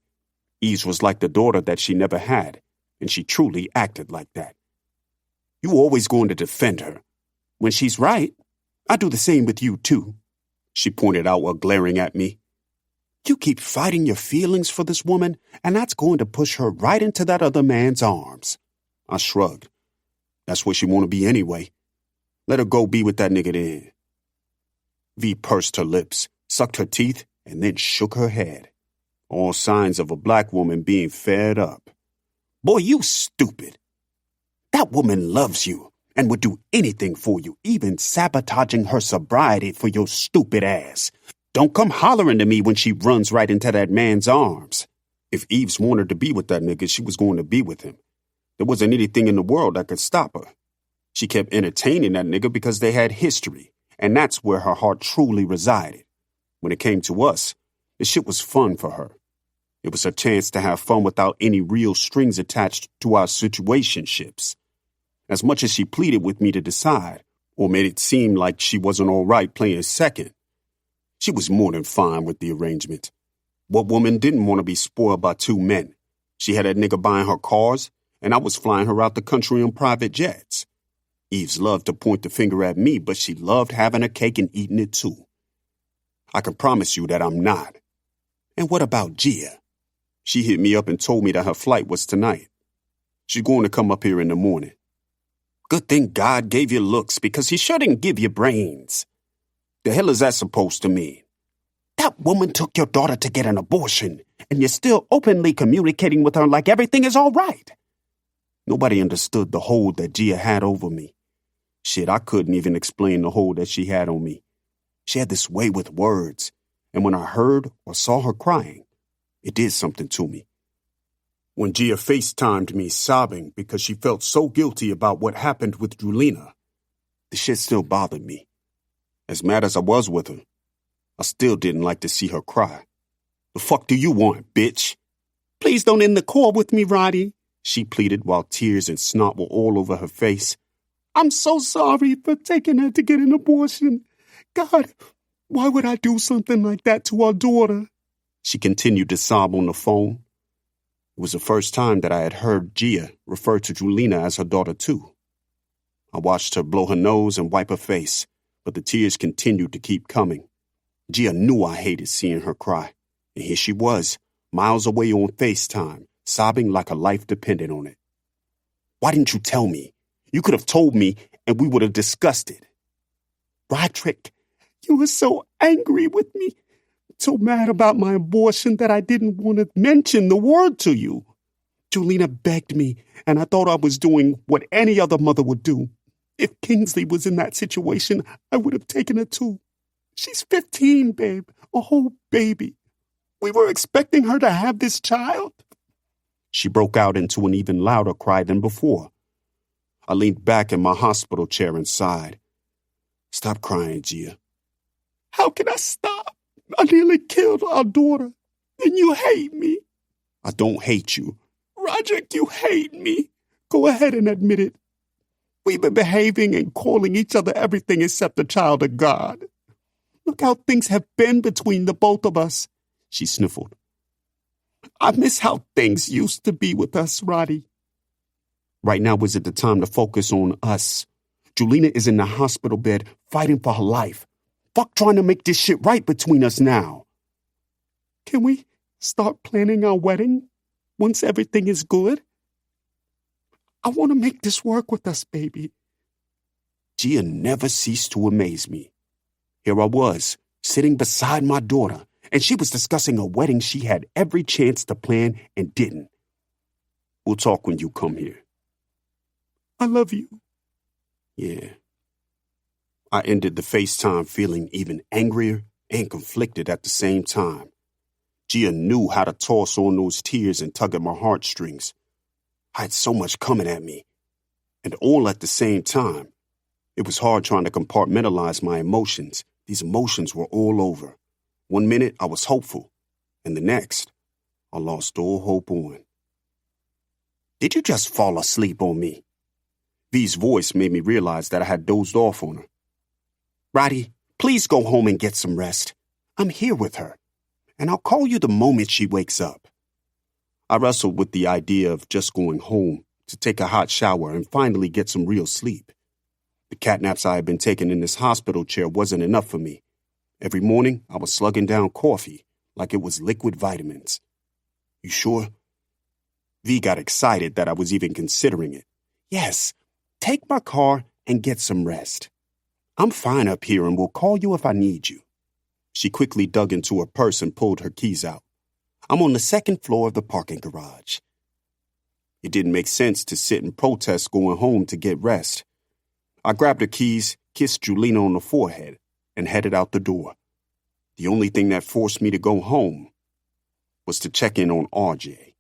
Eves was like the daughter that she never had, and she truly acted like that. You always going to defend her. When she's right, I do the same with you, too, she pointed out while glaring at me. You keep fighting your feelings for this woman, and that's going to push her right into that other man's arms. I shrugged. That's where she want to be anyway. Let her go be with that nigga then. V pursed her lips, sucked her teeth, and then shook her head. All signs of a black woman being fed up. Boy, you stupid. That woman loves you and would do anything for you, even sabotaging her sobriety for your stupid ass. Don't come hollering to me when she runs right into that man's arms. If Eves wanted to be with that nigga, she was going to be with him. There wasn't anything in the world that could stop her. She kept entertaining that nigga because they had history, and that's where her heart truly resided. When it came to us, the shit was fun for her. It was her chance to have fun without any real strings attached to our situationships. As much as she pleaded with me to decide, or made it seem like she wasn't all right playing second, she was more than fine with the arrangement. What woman didn't want to be spoiled by two men? She had that nigga buying her cars, and I was flying her out the country on private jets. Eves loved to point the finger at me, but she loved having a cake and eating it too. I can promise you that I'm not. And what about Gia? She hit me up and told me that her flight was tonight. She's going to come up here in the morning. Good thing God gave you looks, because he sure didn't give you brains. The hell is that supposed to mean? That woman took your daughter to get an abortion, and you're still openly communicating with her like everything is all right. Nobody understood the hold that Gia had over me. Shit, I couldn't even explain the hold that she had on me. She had this way with words, and when I heard or saw her crying, it did something to me. When Gia FaceTimed me sobbing because she felt so guilty about what happened with Julina, the shit still bothered me. As mad as I was with her, I still didn't like to see her cry. The fuck do you want, bitch? Please don't end the call with me, Roddy, she pleaded while tears and snot were all over her face. I'm so sorry for taking her to get an abortion. God, why would I do something like that to our daughter? She continued to sob on the phone. It was the first time that I had heard Gia refer to Julina as her daughter too. I watched her blow her nose and wipe her face, but the tears continued to keep coming. Gia knew I hated seeing her cry, and here she was, miles away on FaceTime, sobbing like her life depended on it. Why didn't you tell me? You could have told me, and we would have discussed it. Roderick, you were so angry with me, so mad about my abortion that I didn't want to mention the word to you. Julina begged me, and I thought I was doing what any other mother would do. If Kingsley was in that situation, I would have taken her too. She's 15, babe, a whole baby. We were expecting her to have this child. She broke out into an even louder cry than before. I leaned back in my hospital chair and sighed. Stop crying, Gia. How can I stop? I nearly killed our daughter, and you hate me. I don't hate you. Roderick, you hate me. Go ahead and admit it. We've been behaving and calling each other everything except a child of God. Look how things have been between the both of us, she sniffled. I miss how things used to be with us, Roddy. Right now isn't the time to focus on us. Julina is in the hospital bed fighting for her life. Fuck trying to make this shit right between us now. Can we start planning our wedding once everything is good? I want to make this work with us, baby. Gia never ceased to amaze me. Here I was, sitting beside my daughter, and she was discussing a wedding she had every chance to plan and didn't. We'll talk when you come here. I love you. Yeah. I ended the FaceTime feeling even angrier and conflicted at the same time. Gia knew how to toss on those tears and tug at my heartstrings. I had so much coming at me, and all at the same time. It was hard trying to compartmentalize my emotions. These emotions were all over. One minute I was hopeful, and the next, I lost all hope on. Did you just fall asleep on me? V's voice made me realize that I had dozed off on her. Roddy, please go home and get some rest. I'm here with her, and I'll call you the moment she wakes up. I wrestled with the idea of just going home to take a hot shower and finally get some real sleep. The catnaps I had been taking in this hospital chair wasn't enough for me. Every morning, I was slugging down coffee like it was liquid vitamins. You sure? V got excited that I was even considering it. Yes, take my car and get some rest. I'm fine up here and will call you if I need you. She quickly dug into her purse and pulled her keys out. I'm on the second floor of the parking garage. It didn't make sense to sit and protest going home to get rest. I grabbed her keys, kissed Julina on the forehead, and headed out the door. The only thing that forced me to go home was to check in on RJ.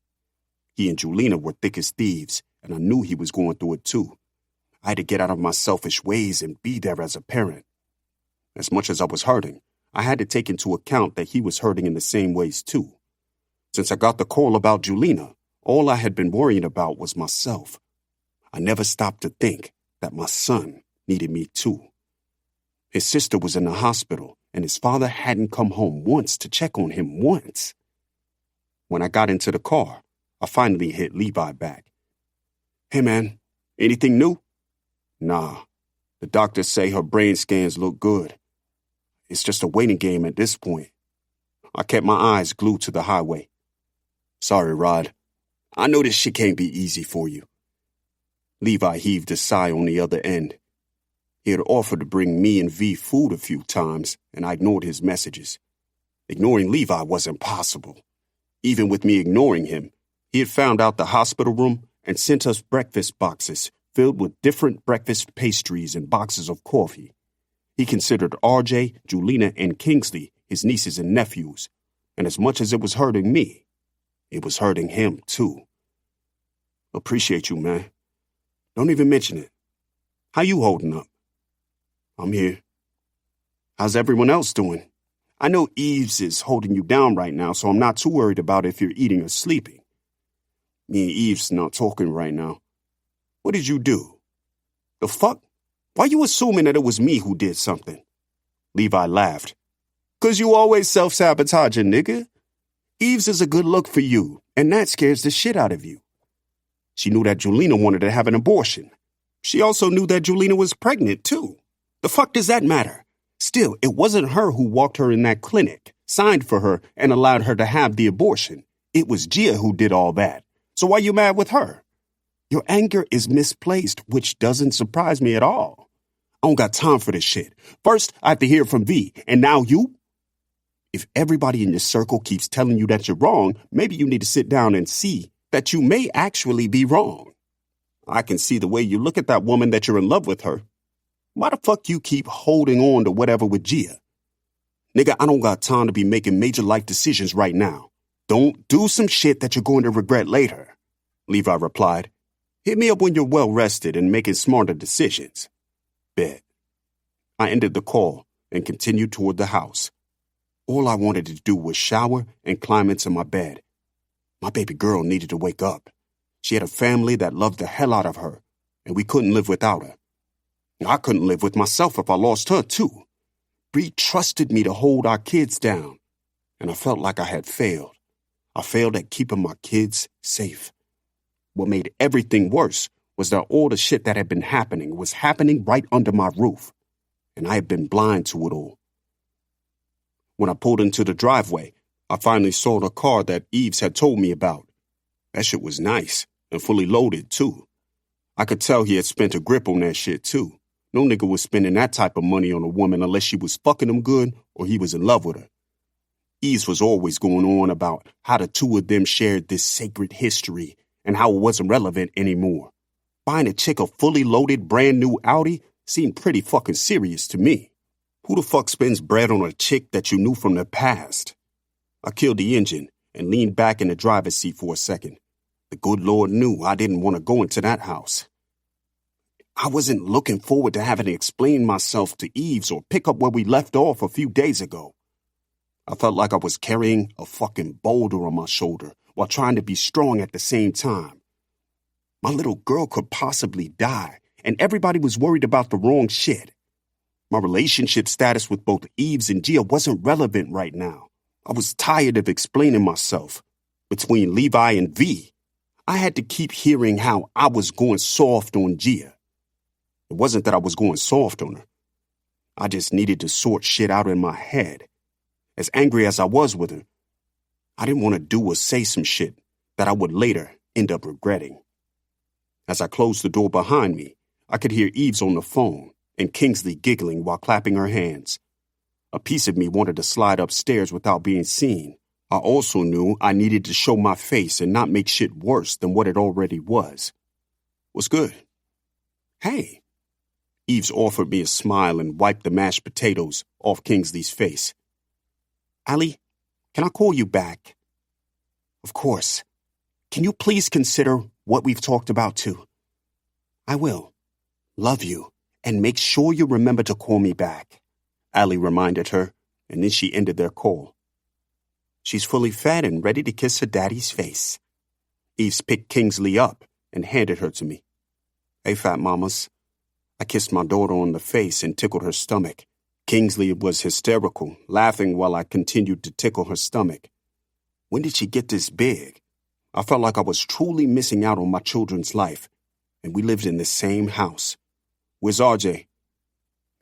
He and Julina were thick as thieves, and I knew he was going through it too. I had to get out of my selfish ways and be there as a parent. As much as I was hurting, I had to take into account that he was hurting in the same ways too. Since I got the call about Julina, all I had been worrying about was myself. I never stopped to think that my son needed me too. His sister was in the hospital, and his father hadn't come home once to check on him once. When I got into the car, I finally hit Levi back. Hey man, anything new? Nah, the doctors say her brain scans look good. It's just a waiting game at this point. I kept my eyes glued to the highway. Sorry, Rod. I know this shit can't be easy for you. Levi heaved a sigh on the other end. He had offered to bring me and V food a few times, and I ignored his messages. Ignoring Levi wasn't possible. Even with me ignoring him, he had found out the hospital room and sent us breakfast boxes filled with different breakfast pastries and boxes of coffee. He considered RJ, Julina, and Kingsley his nieces and nephews, and as much as it was hurting me, it was hurting him too. Appreciate you, man. Don't even mention it. How you holding up? I'm here. How's everyone else doing? I know Eves is holding you down right now, so I'm not too worried about if you're eating or sleeping. Me and Eve's not talking right now. What did you do? The fuck? Why you assuming that it was me who did something? Levi laughed. 'Cause you always self-sabotaging, nigga. Eve's is a good look for you, and that scares the shit out of you. She knew that Julina wanted to have an abortion. She also knew that Julina was pregnant, too. The fuck does that matter? Still, it wasn't her who walked her in that clinic, signed for her, and allowed her to have the abortion. It was Gia who did all that. So why you mad with her? Your anger is misplaced, which doesn't surprise me at all. I don't got time for this shit. First, I have to hear from V, and now you? If everybody in your circle keeps telling you that you're wrong, maybe you need to sit down and see that you may actually be wrong. I can see the way you look at that woman that you're in love with her. Why the fuck you keep holding on to whatever with Gia? Nigga, I don't got time to be making major life decisions right now. Don't do some shit that you're going to regret later. Levi replied. Hit me up when you're well rested and making smarter decisions. Bet. I ended the call and continued toward the house. All I wanted to do was shower and climb into my bed. My baby girl needed to wake up. She had a family that loved the hell out of her, and we couldn't live without her. I couldn't live with myself if I lost her, too. Bree trusted me to hold our kids down, and I felt like I had failed. I failed at keeping my kids safe. What made everything worse was that all the shit that had been happening was happening right under my roof, and I had been blind to it all. When I pulled into the driveway, I finally saw the car that Eves had told me about. That shit was nice and fully loaded, too. I could tell he had spent a grip on that shit, too. No nigga was spending that type of money on a woman unless she was fucking him good or he was in love with her. Eves was always going on about how the two of them shared this sacred history and how it wasn't relevant anymore. Buying a chick a fully loaded brand new Audi seemed pretty fucking serious to me. Who the fuck spends bread on a chick that you knew from the past? I killed the engine and leaned back in the driver's seat for a second. The good Lord knew I didn't want to go into that house. I wasn't looking forward to having to explain myself to Eves or pick up where we left off a few days ago. I felt like I was carrying a fucking boulder on my shoulder while trying to be strong at the same time. My little girl could possibly die, and everybody was worried about the wrong shit. My relationship status with both Eves and Gia wasn't relevant right now. I was tired of explaining myself. Between Levi and V, I had to keep hearing how I was going soft on Gia. It wasn't that I was going soft on her. I just needed to sort shit out in my head. As angry as I was with her, I didn't want to do or say some shit that I would later end up regretting. As I closed the door behind me, I could hear Eves on the phone and Kingsley giggling while clapping her hands. A piece of me wanted to slide upstairs without being seen. I also knew I needed to show my face and not make shit worse than what it already was. What's good? Hey. Eves offered me a smile and wiped the mashed potatoes off Kingsley's face. Allie, can I call you back? Of course. Can you please consider what we've talked about too? I will. Love you. And make sure you remember to call me back, Allie reminded her, and then she ended their call. She's fully fed and ready to kiss her daddy's face. Eves picked Kingsley up and handed her to me. Hey, fat mamas. I kissed my daughter on the face and tickled her stomach. Kingsley was hysterical, laughing while I continued to tickle her stomach. When did she get this big? I felt like I was truly missing out on my children's life, and we lived in the same house. Where's RJ?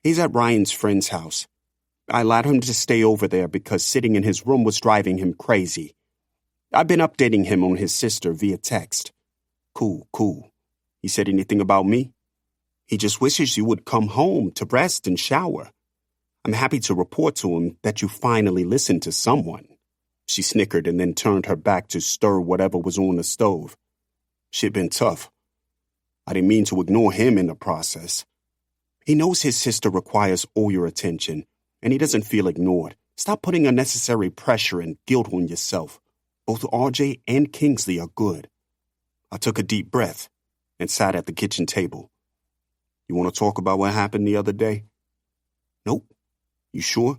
He's at Ryan's friend's house. I allowed him to stay over there because sitting in his room was driving him crazy. I've been updating him on his sister via text. Cool. He said anything about me? He just wishes you would come home to rest and shower. I'm happy to report to him that you finally listened to someone. She snickered and then turned her back to stir whatever was on the stove. Shit been tough. I didn't mean to ignore him in the process. He knows his sister requires all your attention, and he doesn't feel ignored. Stop putting unnecessary pressure and guilt on yourself. Both RJ and Kingsley are good. I took a deep breath and sat at the kitchen table. You want to talk about what happened the other day? Nope. You sure?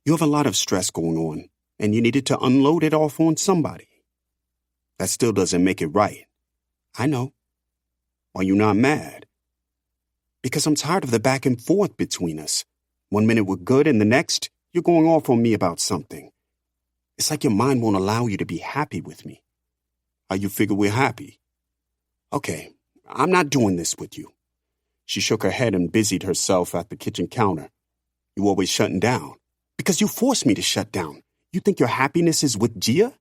You have a lot of stress going on, and you needed to unload it off on somebody. That still doesn't make it right. I know. Are you not mad? Because I'm tired of the back and forth between us. 1 minute we're good and the next, you're going off on me about something. It's like your mind won't allow you to be happy with me. How you figure we're happy? Okay, I'm not doing this with you. She shook her head and busied herself at the kitchen counter. You always shutting down. Because you forced me to shut down. You think your happiness is with Gia?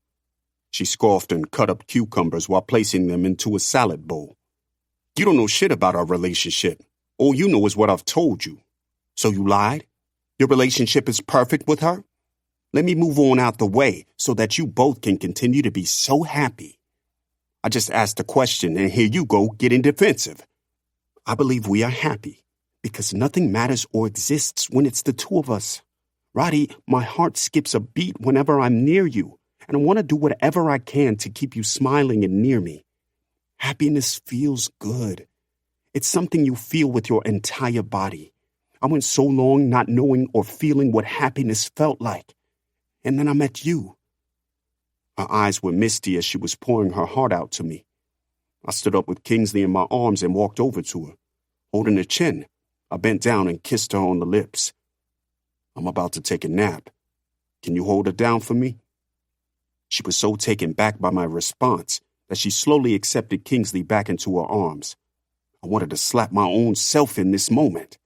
She scoffed and cut up cucumbers while placing them into a salad bowl. You don't know shit about our relationship. All you know is what I've told you. So you lied? Your relationship is perfect with her? Let me move on out the way so that you both can continue to be so happy. I just asked a question and here you go getting defensive. I believe we are happy because nothing matters or exists when it's the two of us. Roddy, my heart skips a beat whenever I'm near you, and I want to do whatever I can to keep you smiling and near me. Happiness feels good. It's something you feel with your entire body. I went so long not knowing or feeling what happiness felt like. And then I met you. Her eyes were misty as she was pouring her heart out to me. I stood up with Kingsley in my arms and walked over to her. Holding her chin, I bent down and kissed her on the lips. I'm about to take a nap. Can you hold her down for me? She was so taken back by my response that she slowly accepted Kingsley back into her arms. I wanted to slap my own self in this moment.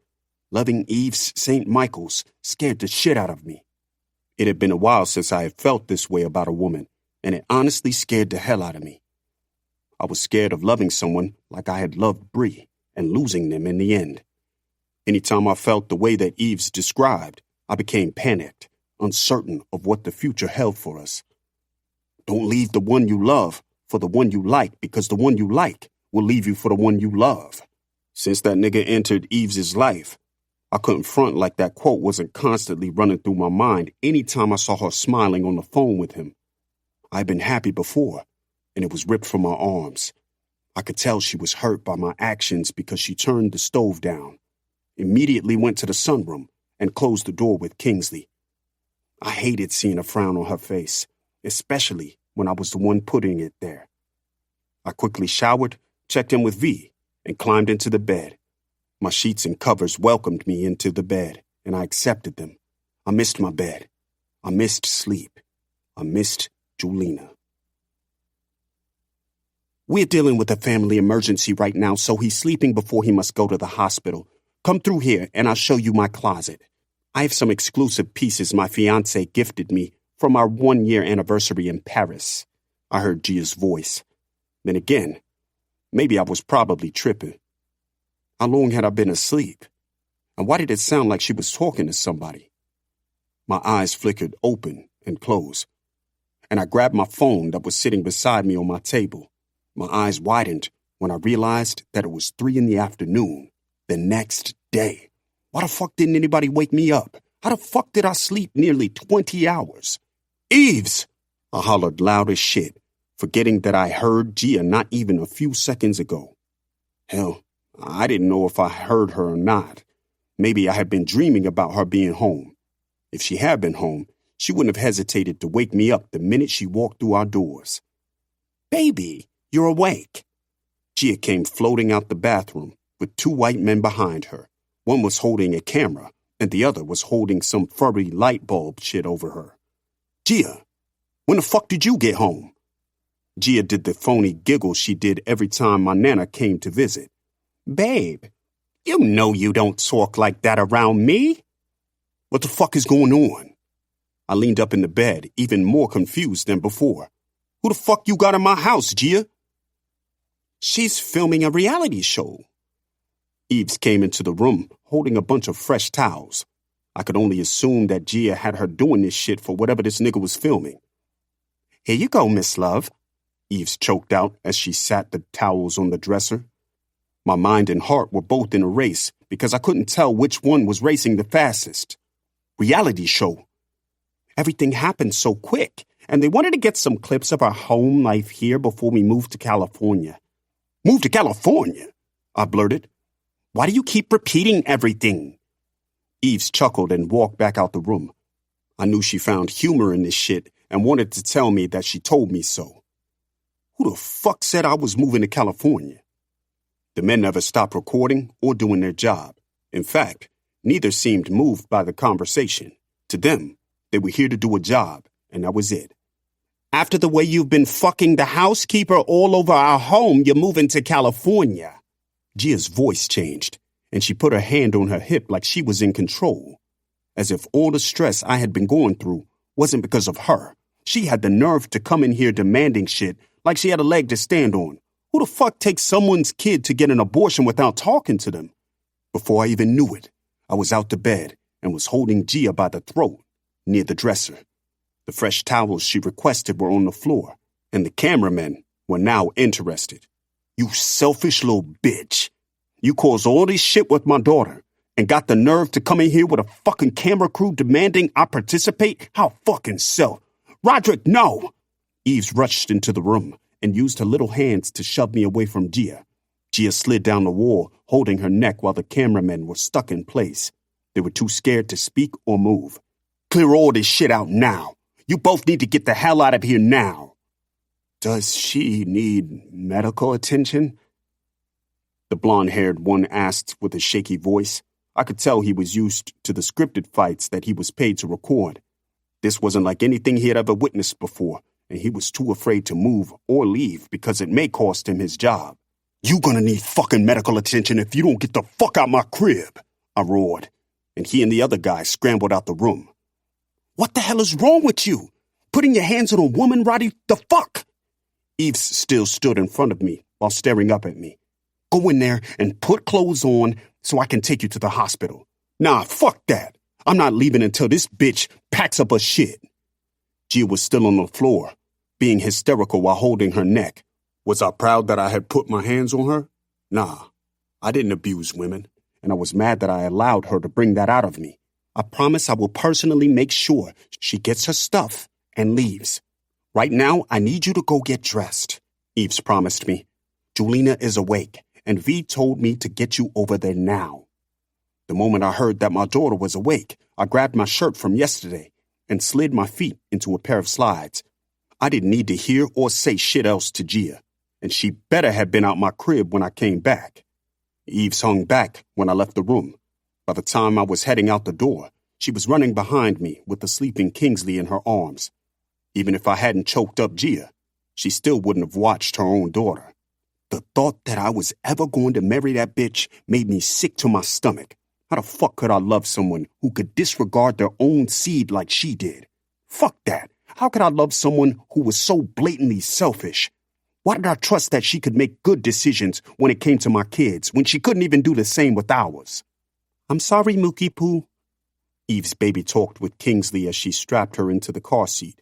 Loving Eve's St. Michael's scared the shit out of me. It had been a while since I had felt this way about a woman, and it honestly scared the hell out of me. I was scared of loving someone like I had loved Bree and losing them in the end. Anytime I felt the way that Eve's described, I became panicked, uncertain of what the future held for us. Don't leave the one you love for the one you like, because the one you like will leave you for the one you love. Since that nigga entered Eve's life, I couldn't front like that quote wasn't constantly running through my mind anytime I saw her smiling on the phone with him. I'd been happy before, and it was ripped from my arms. I could tell she was hurt by my actions because she turned the stove down, immediately went to the sunroom, and closed the door with Kingsley. I hated seeing a frown on her face, especially when I was the one putting it there. I quickly showered, checked in with V, and climbed into the bed. My sheets and covers welcomed me into the bed, and I accepted them. I missed my bed. I missed sleep. I missed Julina. We're dealing with a family emergency right now, so he's sleeping before he must go to the hospital. Come through here, and I'll show you my closet. I have some exclusive pieces my fiancé gifted me from our 1-year anniversary in Paris. I heard Gia's voice. Then again, maybe I was probably tripping. How long had I been asleep? And why did it sound like she was talking to somebody? My eyes flickered open and closed, and I grabbed my phone that was sitting beside me on my table. My eyes widened when I realized that it was 3 p.m, the next day. Why the fuck didn't anybody wake me up? How the fuck did I sleep nearly 20 hours? Eves! I hollered loud as shit, forgetting that I heard Gia not even a few seconds ago. Hell, I didn't know if I heard her or not. Maybe I had been dreaming about her being home. If she had been home, she wouldn't have hesitated to wake me up the minute she walked through our doors. Baby, you're awake. Gia came floating out the bathroom with 2 white men behind her. One was holding a camera, and the other was holding some furry light bulb shit over her. Gia, when the fuck did you get home? Gia did the phony giggle she did every time my Nana came to visit. Babe, you know you don't talk like that around me. What the fuck is going on? I leaned up in the bed, even more confused than before. Who the fuck you got in my house, Gia? She's filming a reality show. Eves came into the room holding a bunch of fresh towels. I could only assume that Gia had her doing this shit for whatever this nigga was filming. Here you go, Miss Love, Eves choked out as she sat the towels on the dresser. My mind and heart were both in a race because I couldn't tell which one was racing the fastest. Reality show. Everything happened so quick, and they wanted to get some clips of our home life here before we moved to California. Move to California? I blurted. Why do you keep repeating everything? Eves chuckled and walked back out the room. I knew she found humor in this shit and wanted to tell me that she told me so. Who the fuck said I was moving to California? The men never stopped recording or doing their job. In fact, neither seemed moved by the conversation. To them, they were here to do a job, and that was it. After the way you've been fucking the housekeeper all over our home, you're moving to California. Gia's voice changed, and she put her hand on her hip like she was in control. As if all the stress I had been going through wasn't because of her. She had the nerve to come in here demanding shit like she had a leg to stand on. Who the fuck takes someone's kid to get an abortion without talking to them? Before I even knew it, I was out to bed and was holding Gia by the throat near the dresser. The fresh towels she requested were on the floor, and the cameramen were now interested. You selfish little bitch. You caused all this shit with my daughter and got the nerve to come in here with a fucking camera crew demanding I participate? How fucking so? Roderick, no! Eves rushed into the room and used her little hands to shove me away from Gia. Gia slid down the wall, holding her neck while the cameramen were stuck in place. They were too scared to speak or move. Clear all this shit out now. You both need to get the hell out of here now. Does she need medical attention? The blonde-haired one asked with a shaky voice. I could tell he was used to the scripted fights that he was paid to record. This wasn't like anything he had ever witnessed before, and he was too afraid to move or leave because it may cost him his job. You gonna need fucking medical attention if you don't get the fuck out my crib, I roared, and he and the other guy scrambled out the room. What the hell is wrong with you? Putting your hands on a woman, Roddy? The fuck? Eves still stood in front of me while staring up at me. Go in there and put clothes on so I can take you to the hospital. Nah, fuck that. I'm not leaving until this bitch packs up her shit. Gia was still on the floor, being hysterical while holding her neck. Was I proud that I had put my hands on her? Nah, I didn't abuse women, and I was mad that I allowed her to bring that out of me. I promise I will personally make sure she gets her stuff and leaves. Right now, I need you to go get dressed, Eves promised me. Julina is awake, and V told me to get you over there now. The moment I heard that my daughter was awake, I grabbed my shirt from yesterday and slid my feet into a pair of slides. I didn't need to hear or say shit else to Gia, and she better have been out my crib when I came back. Eves hung back when I left the room. By the time I was heading out the door, she was running behind me with the sleeping Kingsley in her arms. Even if I hadn't choked up Gia, she still wouldn't have watched her own daughter. The thought that I was ever going to marry that bitch made me sick to my stomach. How the fuck could I love someone who could disregard their own seed like she did? Fuck that. How could I love someone who was so blatantly selfish? Why did I trust that she could make good decisions when it came to my kids, when she couldn't even do the same with ours? I'm sorry, Mookie Poo. Eve's baby talked with Kingsley as she strapped her into the car seat.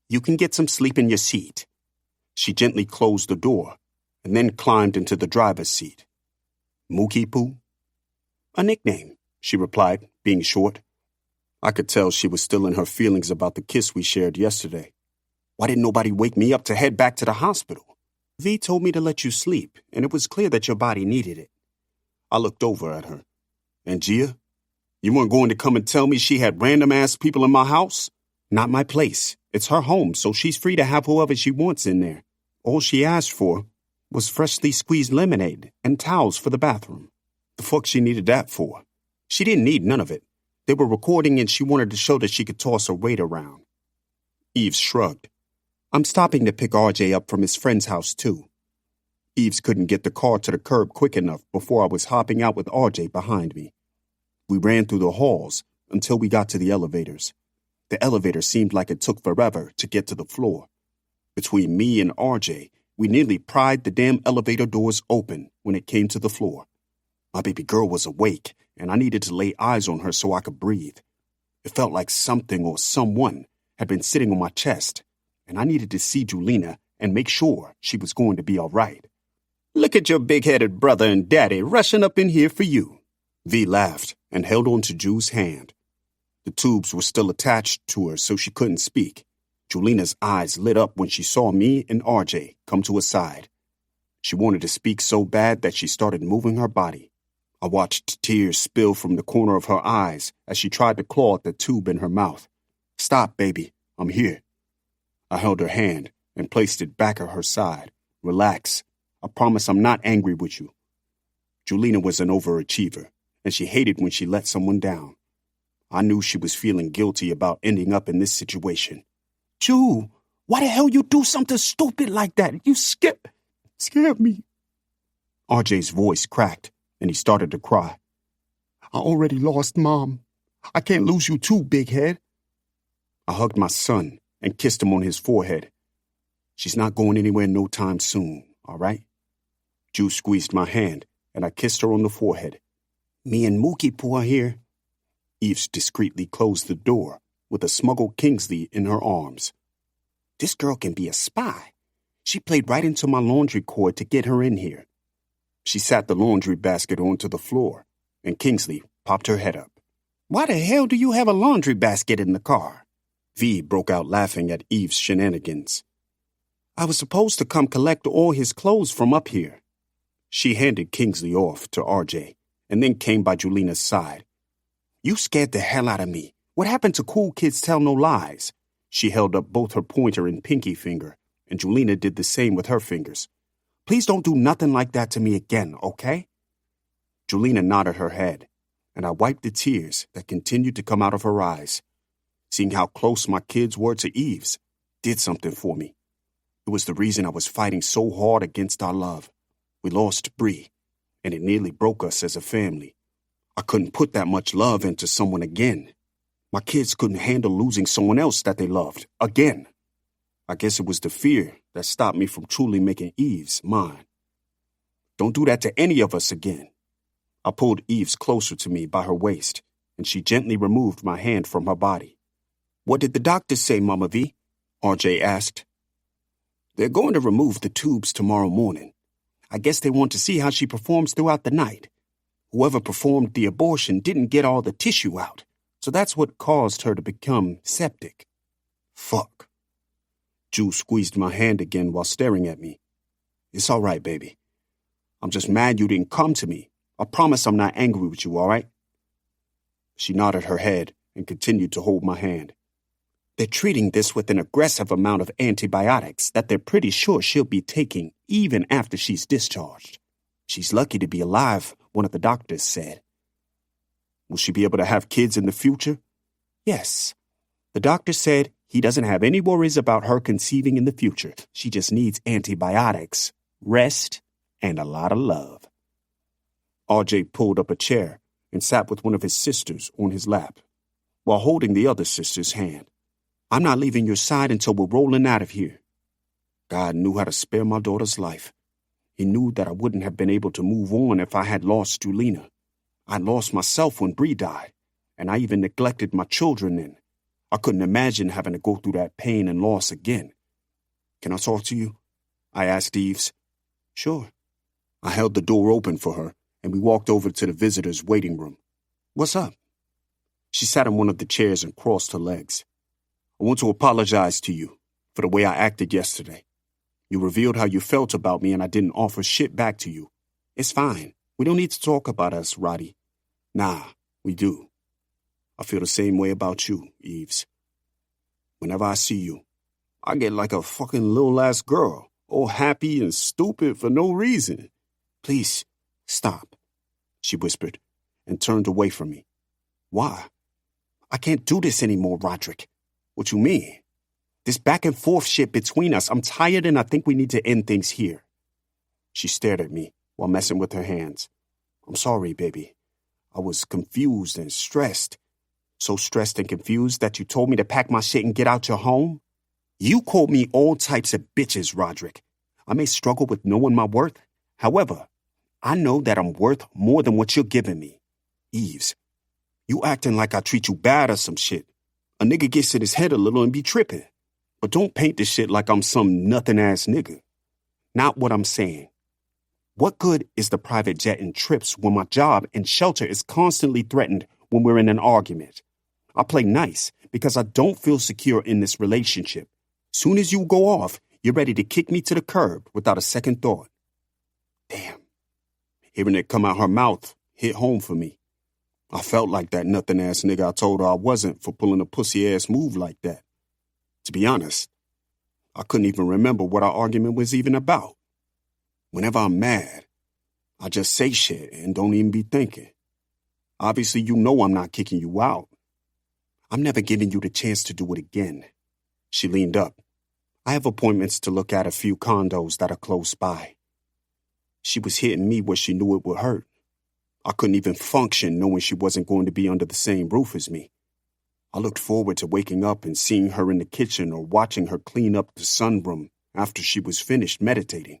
You can get some sleep in your seat. She gently closed the door and then climbed into the driver's seat. Mookie Poo? A nickname, she replied, being short. I could tell she was still in her feelings about the kiss we shared yesterday. Why didn't nobody wake me up to head back to the hospital? V told me to let you sleep, and it was clear that your body needed it. I looked over at her. And Gia? You weren't going to come and tell me she had random-ass people in my house? Not my place. It's her home, so she's free to have whoever she wants in there. All she asked for was freshly squeezed lemonade and towels for the bathroom. The fuck she needed that for? She didn't need none of it. They were recording and she wanted to show that she could toss her weight around. Eves shrugged. I'm stopping to pick RJ up from his friend's house, too. Eves couldn't get the car to the curb quick enough before I was hopping out with RJ behind me. We ran through the halls until we got to the elevators. The elevator seemed like it took forever to get to the floor. Between me and RJ, we nearly pried the damn elevator doors open when it came to the floor. My baby girl was awake, and I needed to lay eyes on her so I could breathe. It felt like something or someone had been sitting on my chest, and I needed to see Julina and make sure she was going to be all right. Look at your big-headed brother and daddy rushing up in here for you. V laughed and held on to Ju's hand. The tubes were still attached to her so she couldn't speak. Julina's eyes lit up when she saw me and RJ come to her side. She wanted to speak so bad that she started moving her body. I watched tears spill from the corner of her eyes as she tried to claw at the tube in her mouth. Stop, baby. I'm here. I held her hand and placed it back at her side, Relax. I promise I'm not angry with you. Julina was an overachiever, and she hated when she let someone down. I knew she was feeling guilty about ending up in this situation. Ju, why the hell you do something stupid like that? You scared me. RJ's voice cracked, and he started to cry. I already lost Mom. I can't lose you too, big head. I hugged my son and kissed him on his forehead. She's not going anywhere no time soon, all right? Ju squeezed my hand, and I kissed her on the forehead. Me and Mookie Poo are here. Eves discreetly closed the door with a smuggled Kingsley in her arms. This girl can be a spy. She played right into my laundry cord to get her in here. She sat the laundry basket onto the floor, and Kingsley popped her head up. Why the hell do you have a laundry basket in the car? V broke out laughing at Eve's shenanigans. I was supposed to come collect all his clothes from up here. She handed Kingsley off to RJ, and then came by Julina's side. You scared the hell out of me. What happened to cool kids tell no lies? She held up both her pointer and pinky finger, and Julina did the same with her fingers. Please don't do nothing like that to me again, okay? Julina nodded her head, and I wiped the tears that continued to come out of her eyes. Seeing how close my kids were to Eve's did something for me. It was the reason I was fighting so hard against our love. We lost Bree, and it nearly broke us as a family. I couldn't put that much love into someone again. My kids couldn't handle losing someone else that they loved, again. I guess it was the fear that stopped me from truly making Eve's mine. Don't do that to any of us again. I pulled Eve's closer to me by her waist, and she gently removed my hand from her body. What did the doctor say, Mama V? RJ asked. They're going to remove the tubes tomorrow morning. I guess they want to see how she performs throughout the night. Whoever performed the abortion didn't get all the tissue out, so that's what caused her to become septic. Fuck. Ju squeezed my hand again while staring at me. It's all right, baby. I'm just mad you didn't come to me. I promise I'm not angry with you, all right? She nodded her head and continued to hold my hand. They're treating this with an aggressive amount of antibiotics that they're pretty sure she'll be taking even after she's discharged. She's lucky to be alive, one of the doctors said. Will she be able to have kids in the future? Yes. The doctor said he doesn't have any worries about her conceiving in the future. She just needs antibiotics, rest, and a lot of love. RJ pulled up a chair and sat with one of his sisters on his lap, while holding the other sister's hand. I'm not leaving your side until we're rolling out of here. God knew how to spare my daughter's life. He knew that I wouldn't have been able to move on if I had lost Julina. I lost myself when Bree died, and I even neglected my children then. I couldn't imagine having to go through that pain and loss again. Can I talk to you? I asked Eves. Sure. I held the door open for her, and we walked over to the visitor's waiting room. What's up? She sat in one of the chairs and crossed her legs. I want to apologize to you for the way I acted yesterday. You revealed how you felt about me and I didn't offer shit back to you. It's fine. We don't need to talk about us, Roddy. Nah, we do. I feel the same way about you, Eves. Whenever I see you, I get like a fucking little ass girl, all happy and stupid for no reason. Please, stop, she whispered and turned away from me. Why? I can't do this anymore, Roderick. What you mean? This back and forth shit between us, I'm tired and I think we need to end things here. She stared at me while messing with her hands. I'm sorry, baby. I was confused and stressed. So stressed and confused that you told me to pack my shit and get out your home? You called me all types of bitches, Roderick. I may struggle with knowing my worth. However, I know that I'm worth more than what you're giving me. Eves, you acting like I treat you bad or some shit. A nigga gets in his head a little and be tripping. But don't paint this shit like I'm some nothing-ass nigga. Not what I'm saying. What good is the private jet and trips when my job and shelter is constantly threatened when we're in an argument? I play nice because I don't feel secure in this relationship. Soon as you go off, you're ready to kick me to the curb without a second thought. Damn. Hearing it come out her mouth hit home for me. I felt like that nothing-ass nigga I told her I wasn't for pulling a pussy-ass move like that. To be honest, I couldn't even remember what our argument was even about. Whenever I'm mad, I just say shit and don't even be thinking. Obviously, you know I'm not kicking you out. I'm never giving you the chance to do it again. She leaned up. I have appointments to look at a few condos that are close by. She was hitting me where she knew it would hurt. I couldn't even function knowing she wasn't going to be under the same roof as me. I looked forward to waking up and seeing her in the kitchen or watching her clean up the sunroom after she was finished meditating.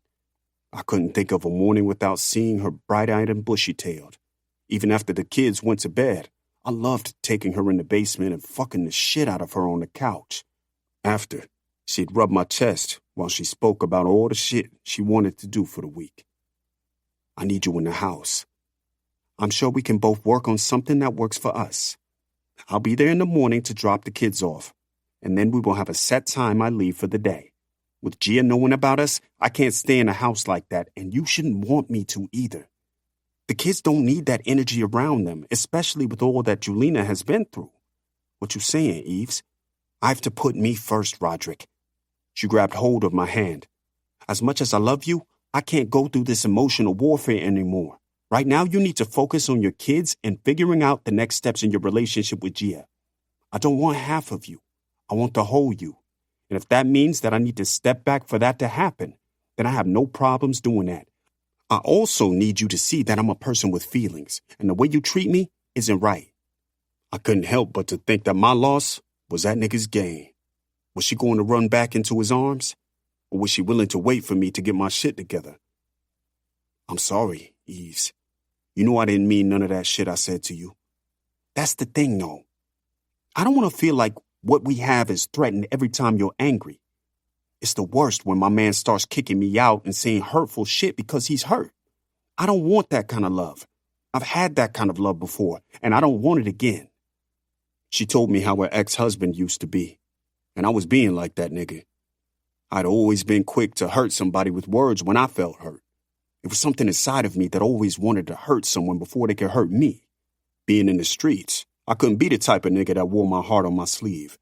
I couldn't think of a morning without seeing her bright-eyed and bushy-tailed. Even after the kids went to bed, I loved taking her in the basement and fucking the shit out of her on the couch. After, she'd rub my chest while she spoke about all the shit she wanted to do for the week. I need you in the house. I'm sure we can both work on something that works for us. I'll be there in the morning to drop the kids off, and then we will have a set time I leave for the day. With Gia knowing about us, I can't stay in a house like that, and you shouldn't want me to either. The kids don't need that energy around them, especially with all that Julina has been through. What you saying, Eves? I have to put me first, Roderick. She grabbed hold of my hand. As much as I love you, I can't go through this emotional warfare anymore. Right now, you need to focus on your kids and figuring out the next steps in your relationship with Gia. I don't want half of you. I want the whole you. And if that means that I need to step back for that to happen, then I have no problems doing that. I also need you to see that I'm a person with feelings, and the way you treat me isn't right. I couldn't help but to think that my loss was that nigga's gain. Was she going to run back into his arms? Or was she willing to wait for me to get my shit together? I'm sorry, Eves. You know I didn't mean none of that shit I said to you. That's the thing, though. I don't want to feel like what we have is threatened every time you're angry. It's the worst when my man starts kicking me out and saying hurtful shit because he's hurt. I don't want that kind of love. I've had that kind of love before, and I don't want it again. She told me how her ex-husband used to be, and I was being like that nigga. I'd always been quick to hurt somebody with words when I felt hurt. It was something inside of me that always wanted to hurt someone before they could hurt me. Being in the streets, I couldn't be the type of nigga that wore my heart on my sleeve.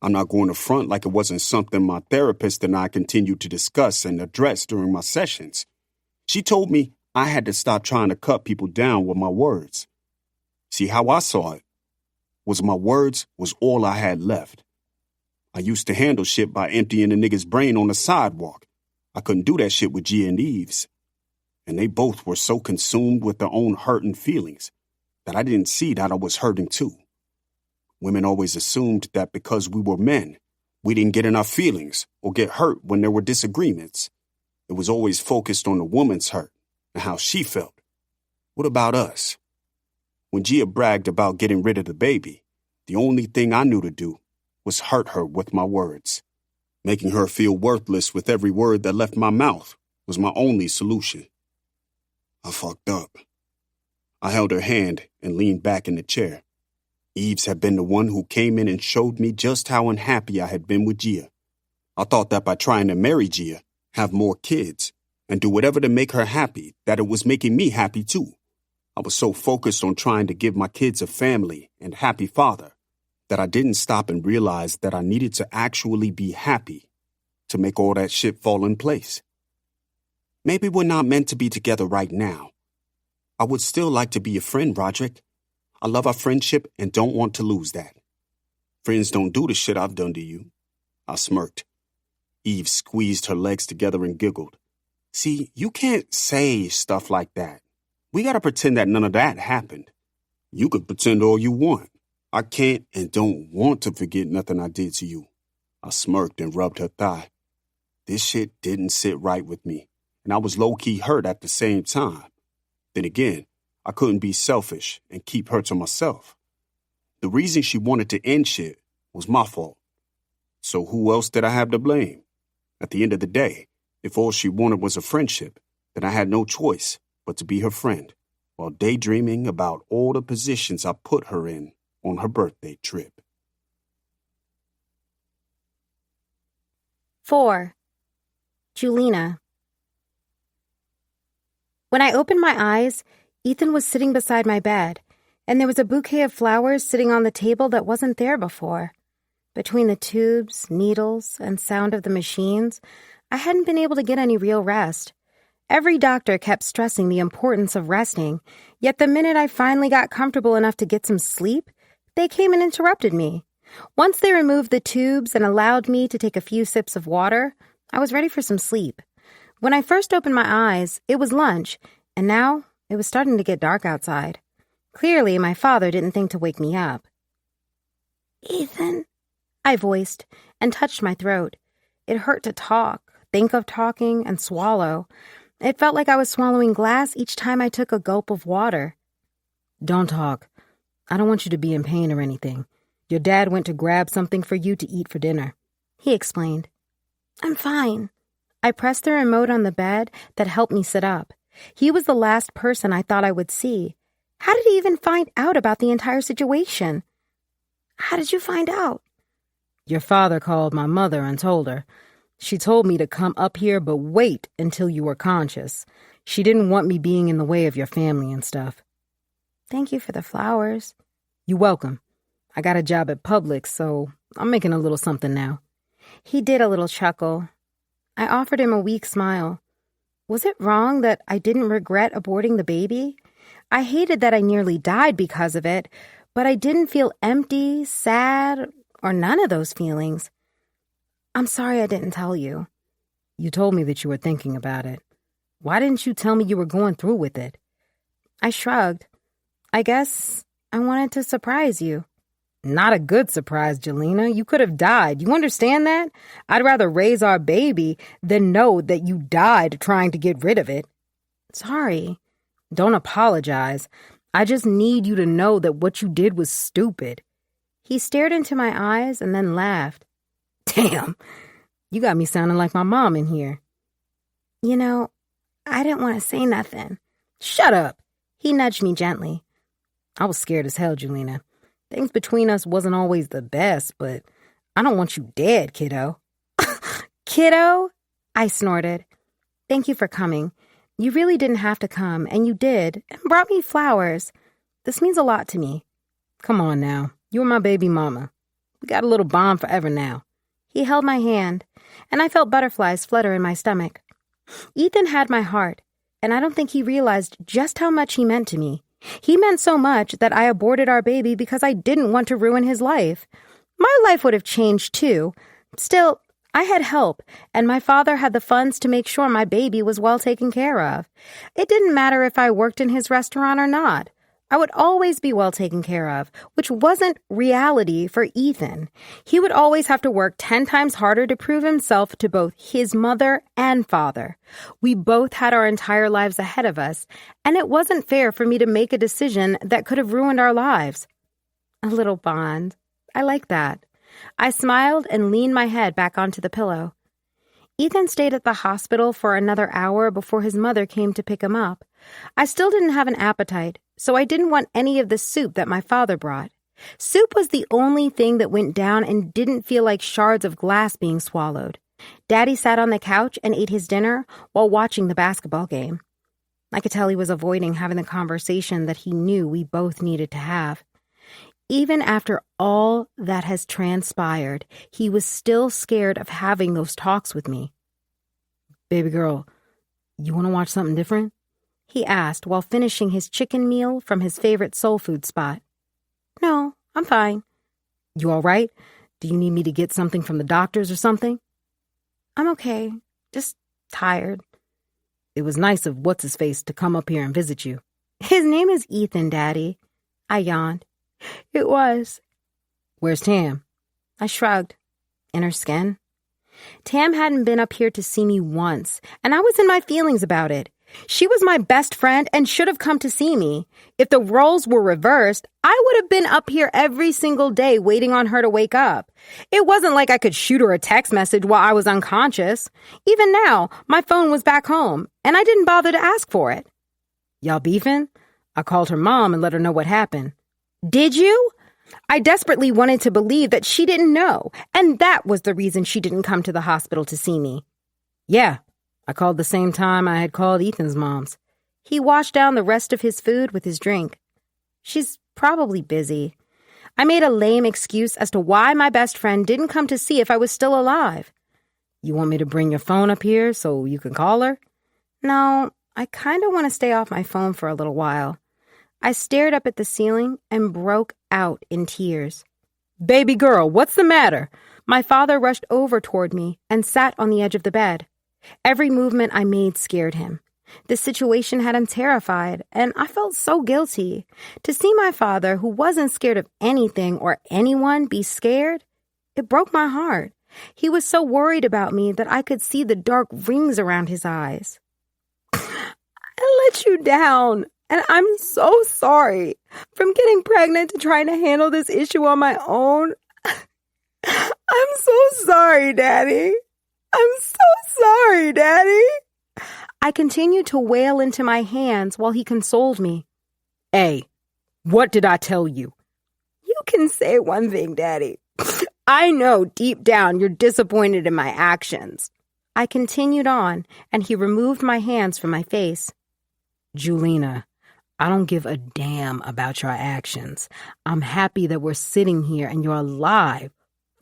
I'm not going to front like it wasn't something my therapist and I continued to discuss and address during my sessions. She told me I had to stop trying to cut people down with my words. See, how I saw it was my words was all I had left. I used to handle shit by emptying a nigga's brain on the sidewalk. I couldn't do that shit with Gia and Eves. And they both were so consumed with their own hurt and feelings that I didn't see that I was hurting too. Women always assumed that because we were men, we didn't get enough feelings or get hurt when there were disagreements. It was always focused on the woman's hurt and how she felt. What about us? When Gia bragged about getting rid of the baby, the only thing I knew to do was hurt her with my words. Making her feel worthless with every word that left my mouth was my only solution. I fucked up. I held her hand and leaned back in the chair. Eves had been the one who came in and showed me just how unhappy I had been with Gia. I thought that by trying to marry Gia, have more kids, and do whatever to make her happy, that it was making me happy too. I was so focused on trying to give my kids a family and happy father that I didn't stop and realize that I needed to actually be happy to make all that shit fall in place. Maybe we're not meant to be together right now. I would still like to be your friend, Roderick. I love our friendship and don't want to lose that. Friends don't do the shit I've done to you. I smirked. Eve squeezed her legs together and giggled. See, you can't say stuff like that. We gotta pretend that none of that happened. You could pretend all you want. I can't and don't want to forget nothing I did to you. I smirked and rubbed her thigh. This shit didn't sit right with me, and I was low-key hurt at the same time. Then again, I couldn't be selfish and keep her to myself. The reason she wanted to end shit was my fault. So who else did I have to blame? At the end of the day, if all she wanted was a friendship, then I had no choice but to be her friend, while daydreaming about all the positions I put her in on her birthday trip. 4. Julina. When I opened my eyes, Ethan was sitting beside my bed, and there was a bouquet of flowers sitting on the table that wasn't there before. Between the tubes, needles, and sound of the machines, I hadn't been able to get any real rest. Every doctor kept stressing the importance of resting, yet the minute I finally got comfortable enough to get some sleep, they came and interrupted me. Once they removed the tubes and allowed me to take a few sips of water, I was ready for some sleep. When I first opened my eyes, it was lunch, and now it was starting to get dark outside. Clearly, my father didn't think to wake me up. "Ethan," I voiced and touched my throat. It hurt to talk, think of talking, and swallow. It felt like I was swallowing glass each time I took a gulp of water. "Don't talk. I don't want you to be in pain or anything. Your dad went to grab something for you to eat for dinner," he explained. "I'm fine." I pressed the remote on the bed that helped me sit up. He was the last person I thought I would see. How did he even find out about the entire situation? "How did you find out?" "Your father called my mother and told her. She told me to come up here but wait until you were conscious. She didn't want me being in the way of your family and stuff." "Thank you for the flowers." "You're welcome. I got a job at Publix, so I'm making a little something now." He did a little chuckle. I offered him a weak smile. Was it wrong that I didn't regret aborting the baby? I hated that I nearly died because of it, but I didn't feel empty, sad, or none of those feelings. "I'm sorry I didn't tell you." "You told me that you were thinking about it. Why didn't you tell me you were going through with it?" I shrugged. "I guess I wanted to surprise you." "Not a good surprise, Jelena. You could have died. You understand that? I'd rather raise our baby than know that you died trying to get rid of it." "Sorry." "Don't apologize. I just need you to know that what you did was stupid." He stared into my eyes and then laughed. "Damn, you got me sounding like my mom in here." "You know, I didn't want to say nothing." "Shut up." He nudged me gently. "I was scared as hell, Jelena. Things between us wasn't always the best, but I don't want you dead, kiddo." "Kiddo?" I snorted. "Thank you for coming. You really didn't have to come, and you did, and brought me flowers. This means a lot to me." "Come on now. You're my baby mama. We got a little bond forever now." He held my hand, and I felt butterflies flutter in my stomach. Ethan had my heart, and I don't think he realized just how much he meant to me. He meant so much that I aborted our baby because I didn't want to ruin his life. My life would have changed too. Still, I had help, and my father had the funds to make sure my baby was well taken care of. It didn't matter if I worked in his restaurant or not. I would always be well taken care of, which wasn't reality for Ethan. He would always have to work 10 times harder to prove himself to both his mother and father. We both had our entire lives ahead of us, and it wasn't fair for me to make a decision that could have ruined our lives. A little bond. I like that. I smiled and leaned my head back onto the pillow. Ethan stayed at the hospital for another hour before his mother came to pick him up. I still didn't have an appetite, so I didn't want any of the soup that my father brought. Soup was the only thing that went down and didn't feel like shards of glass being swallowed. Daddy sat on the couch and ate his dinner while watching the basketball game. I could tell he was avoiding having the conversation that he knew we both needed to have. Even after all that has transpired, he was still scared of having those talks with me. "Baby girl, you want to watch something different?" he asked while finishing his chicken meal from his favorite soul food spot. "No, I'm fine." "You all right? Do you need me to get something from the doctors or something?" "I'm okay. Just tired." "It was nice of What's-His-Face to come up here and visit you." "His name is Ethan, Daddy." I yawned. "It was." "Where's Tam?" I shrugged. "In her skin." Tam hadn't been up here to see me once, and I was in my feelings about it. She was my best friend and should have come to see me. If the roles were reversed, I would have been up here every single day waiting on her to wake up. It wasn't like I could shoot her a text message while I was unconscious. Even now, my phone was back home, and I didn't bother to ask for it. "Y'all beefing?" I called her mom and let her know what happened. "Did you?" I desperately wanted to believe that she didn't know, and that was the reason she didn't come to the hospital to see me. "Yeah, I called the same time I had called Ethan's mom's." He washed down the rest of his food with his drink. "She's probably busy." I made a lame excuse as to why my best friend didn't come to see if I was still alive. "You want me to bring your phone up here so you can call her?" No, I kind of want to stay off my phone for a little while. I stared up at the ceiling and broke out in tears. Baby girl, what's the matter? My father rushed over toward me and sat on the edge of the bed. Every movement I made scared him. The situation had him terrified, and I felt so guilty. To see my father, who wasn't scared of anything or anyone, be scared, it broke my heart. He was so worried about me that I could see the dark rings around his eyes. I let you down, and I'm so sorry. From getting pregnant to trying to handle this issue on my own. I'm so sorry, Daddy. I'm so sorry, Daddy. I continued to wail into my hands while he consoled me. Hey, what did I tell you? You can say one thing, Daddy. I know deep down you're disappointed in my actions. I continued on, and he removed my hands from my face. Julina, I don't give a damn about your actions. I'm happy that we're sitting here and you're alive.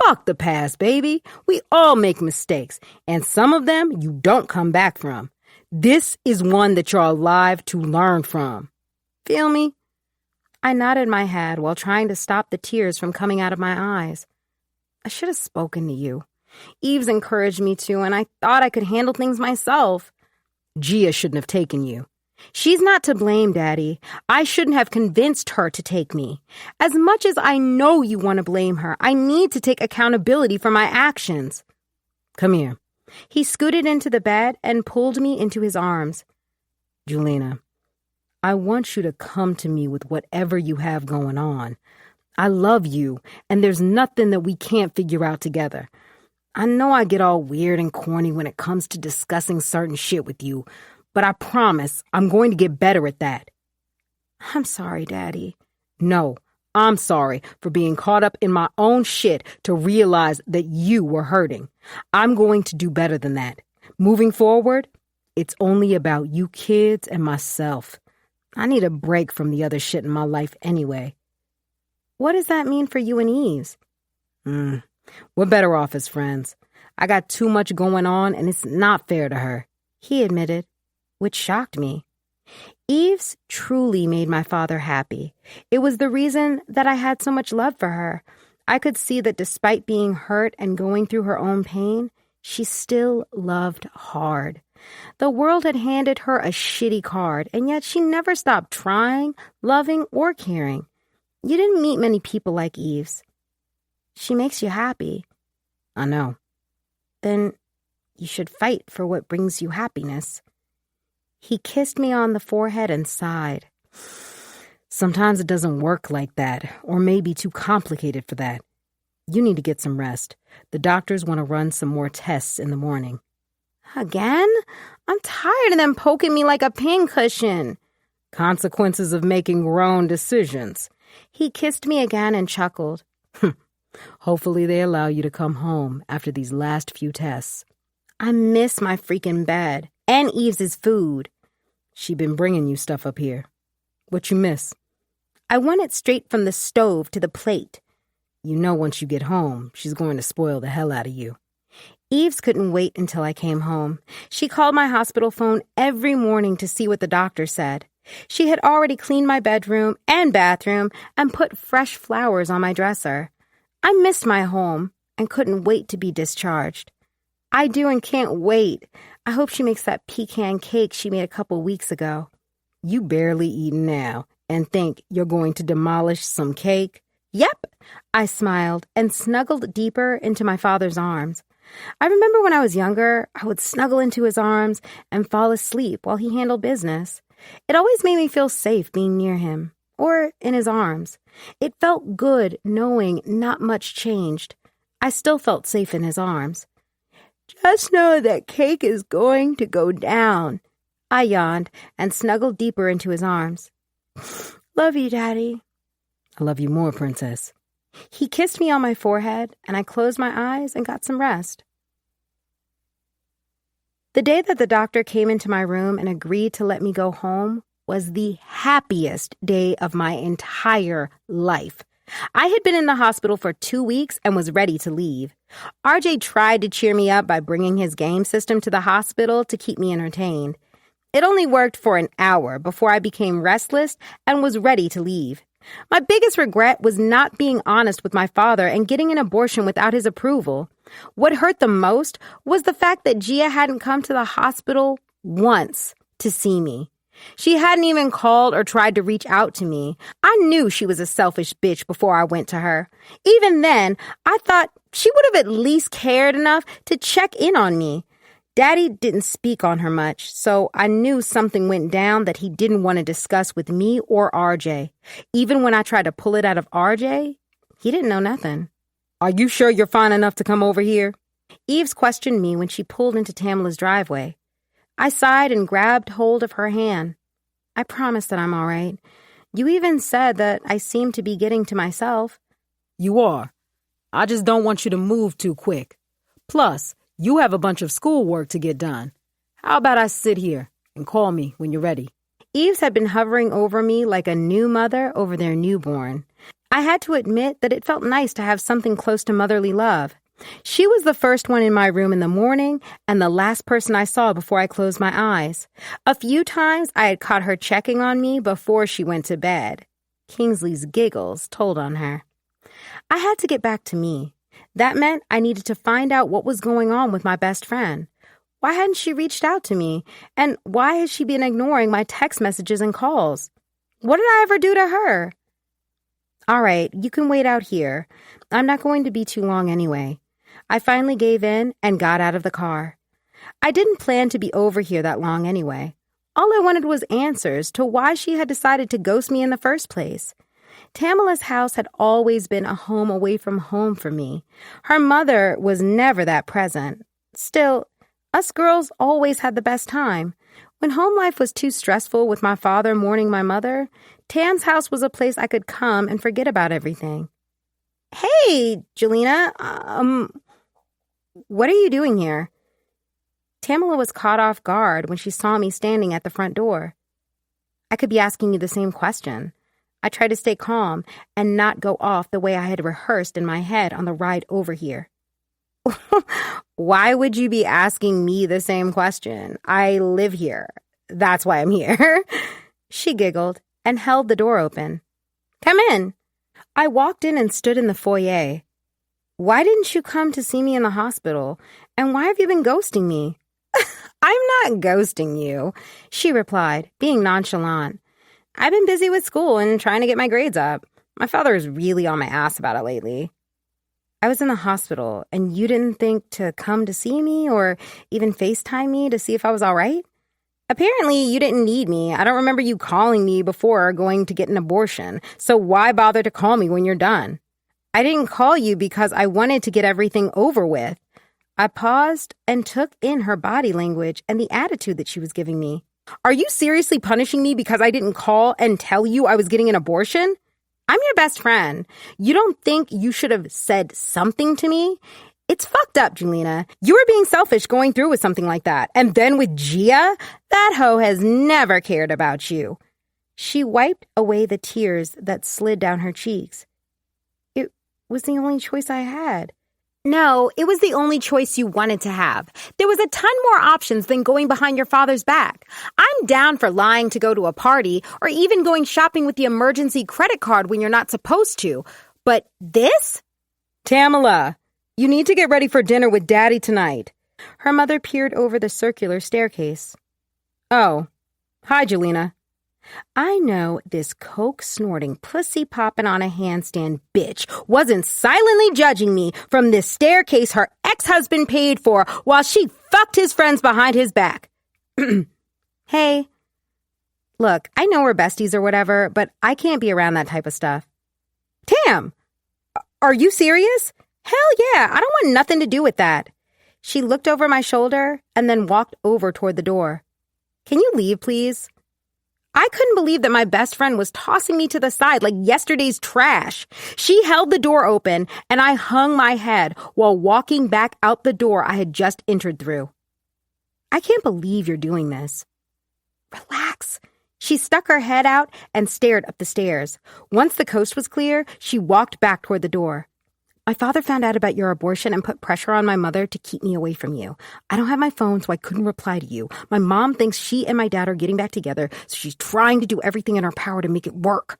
Fuck the past, baby. We all make mistakes, and some of them you don't come back from. This is one that you're alive to learn from. Feel me? I nodded my head while trying to stop the tears from coming out of my eyes. I should have spoken to you. Eves encouraged me to, and I thought I could handle things myself. Gia shouldn't have taken you. She's not to blame, Daddy. I shouldn't have convinced her to take me. As much as I know you want to blame her, I need to take accountability for my actions. Come here. He scooted into the bed and pulled me into his arms. Julina, I want you to come to me with whatever you have going on. I love you, and there's nothing that we can't figure out together. I know I get all weird and corny when it comes to discussing certain shit with you, but I promise I'm going to get better at that. I'm sorry, Daddy. No, I'm sorry for being caught up in my own shit to realize that you were hurting. I'm going to do better than that. Moving forward, it's only about you kids and myself. I need a break from the other shit in my life anyway. What does that mean for you and Eves? We're better off as friends. I got too much going on, and it's not fair to her, he admitted, which shocked me. Eves truly made my father happy. It was the reason that I had so much love for her. I could see that despite being hurt and going through her own pain, she still loved hard. The world had handed her a shitty card, and yet she never stopped trying, loving, or caring. You didn't meet many people like Eves. She makes you happy. I know. Then you should fight for what brings you happiness. He kissed me on the forehead and sighed. Sometimes it doesn't work like that, or may be too complicated for that. You need to get some rest. The doctors want to run some more tests in the morning. Again? I'm tired of them poking me like a pincushion. Consequences of making grown decisions. He kissed me again and chuckled. Hopefully they allow you to come home after these last few tests. I miss my freaking bed and Eves' food. She been bringing you stuff up here. What you miss? I want it straight from the stove to the plate. You know once you get home, she's going to spoil the hell out of you. Eves couldn't wait until I came home. She called my hospital phone every morning to see what the doctor said. She had already cleaned my bedroom and bathroom and put fresh flowers on my dresser. I missed my home and couldn't wait to be discharged. I do and can't wait. I hope she makes that pecan cake she made a couple weeks ago. You barely eat now and think you're going to demolish some cake? Yep, I smiled and snuggled deeper into my father's arms. I remember when I was younger, I would snuggle into his arms and fall asleep while he handled business. It always made me feel safe being near him, or in his arms. It felt good knowing not much changed. I still felt safe in his arms. Just know that cake is going to go down. I yawned and snuggled deeper into his arms. Love you, Daddy. I love you more, Princess. He kissed me on my forehead, and I closed my eyes and got some rest. The day that the doctor came into my room and agreed to let me go home was the happiest day of my entire life. I had been in the hospital for 2 weeks and was ready to leave. RJ tried to cheer me up by bringing his game system to the hospital to keep me entertained. It only worked for an hour before I became restless and was ready to leave. My biggest regret was not being honest with my father and getting an abortion without his approval. What hurt the most was the fact that Gia hadn't come to the hospital once to see me. She hadn't even called or tried to reach out to me. I knew she was a selfish bitch before I went to her. Even then, I thought she would have at least cared enough to check in on me. Daddy didn't speak on her much, so I knew something went down that he didn't want to discuss with me or RJ. Even when I tried to pull it out of RJ, he didn't know nothing. "Are you sure you're fine enough to come over here?" Eves questioned me when she pulled into Tamala's driveway. I sighed and grabbed hold of her hand. "I promise that I'm all right. You even said that I seemed to be getting to myself." You are. I just don't want you to move too quick. Plus, you have a bunch of schoolwork to get done. How about I sit here and call me when you're ready? Eves had been hovering over me like a new mother over their newborn. I had to admit that it felt nice to have something close to motherly love. She was the first one in my room in the morning and the last person I saw before I closed my eyes. A few times I had caught her checking on me before she went to bed. Kingsley's giggles told on her. I had to get back to me. That meant I needed to find out what was going on with my best friend. Why hadn't she reached out to me? And why has she been ignoring my text messages and calls? What did I ever do to her? All right, you can wait out here. I'm not going to be too long anyway. I finally gave in and got out of the car. I didn't plan to be over here that long anyway. All I wanted was answers to why she had decided to ghost me in the first place. Tamala's house had always been a home away from home for me. Her mother was never that present. Still, us girls always had the best time. When home life was too stressful with my father mourning my mother, Tam's house was a place I could come and forget about everything. "Hey, Jelena, what are you doing here?" Tamala was caught off guard when she saw me standing at the front door. "I could be asking you the same question." I tried to stay calm and not go off the way I had rehearsed in my head on the ride over here. "Why would you be asking me the same question? I live here. That's why I'm here." She giggled and held the door open. "Come in." I walked in and stood in the foyer. "Why didn't you come to see me in the hospital? And why have you been ghosting me?" "I'm not ghosting you," she replied, being nonchalant. "I've been busy with school and trying to get my grades up. My father is really on my ass about it lately." "I was in the hospital, and you didn't think to come to see me or even FaceTime me to see if I was all right? Apparently, you didn't need me. I don't remember you calling me before going to get an abortion, so why bother to call me when you're done?" "I didn't call you because I wanted to get everything over with." I paused and took in her body language and the attitude that she was giving me. "Are you seriously punishing me because I didn't call and tell you I was getting an abortion? I'm your best friend. You don't think you should have said something to me? It's fucked up, Jelena. You were being selfish going through with something like that. And then with Gia, that hoe has never cared about you." She wiped away the tears that slid down her cheeks. "It was the only choice I had." "No, it was the only choice you wanted to have. There was a ton more options than going behind your father's back. I'm down for lying to go to a party or even going shopping with the emergency credit card when you're not supposed to. But this?" "Tamala, you need to get ready for dinner with Daddy tonight." Her mother peered over the circular staircase. "Oh, hi, Jelena." I know this coke-snorting, pussy-popping on a handstand bitch wasn't silently judging me from this staircase her ex-husband paid for while she fucked his friends behind his back. "Hey, look, I know we're besties or whatever, but I can't be around that type of stuff." "Tam, are you serious?" "Hell yeah, I don't want nothing to do with that." She looked over my shoulder and then walked over toward the door. "Can you leave, please?" I couldn't believe that my best friend was tossing me to the side like yesterday's trash. She held the door open, and I hung my head while walking back out the door I had just entered through. "I can't believe you're doing this." "Relax." She stuck her head out and stared up the stairs. Once the coast was clear, she walked back toward the door. My father found out about your abortion and put pressure on my mother to keep me away from you. I don't have my phone, so I couldn't reply to you. My mom thinks she and my dad are getting back together, so she's trying to do everything in her power to make it work.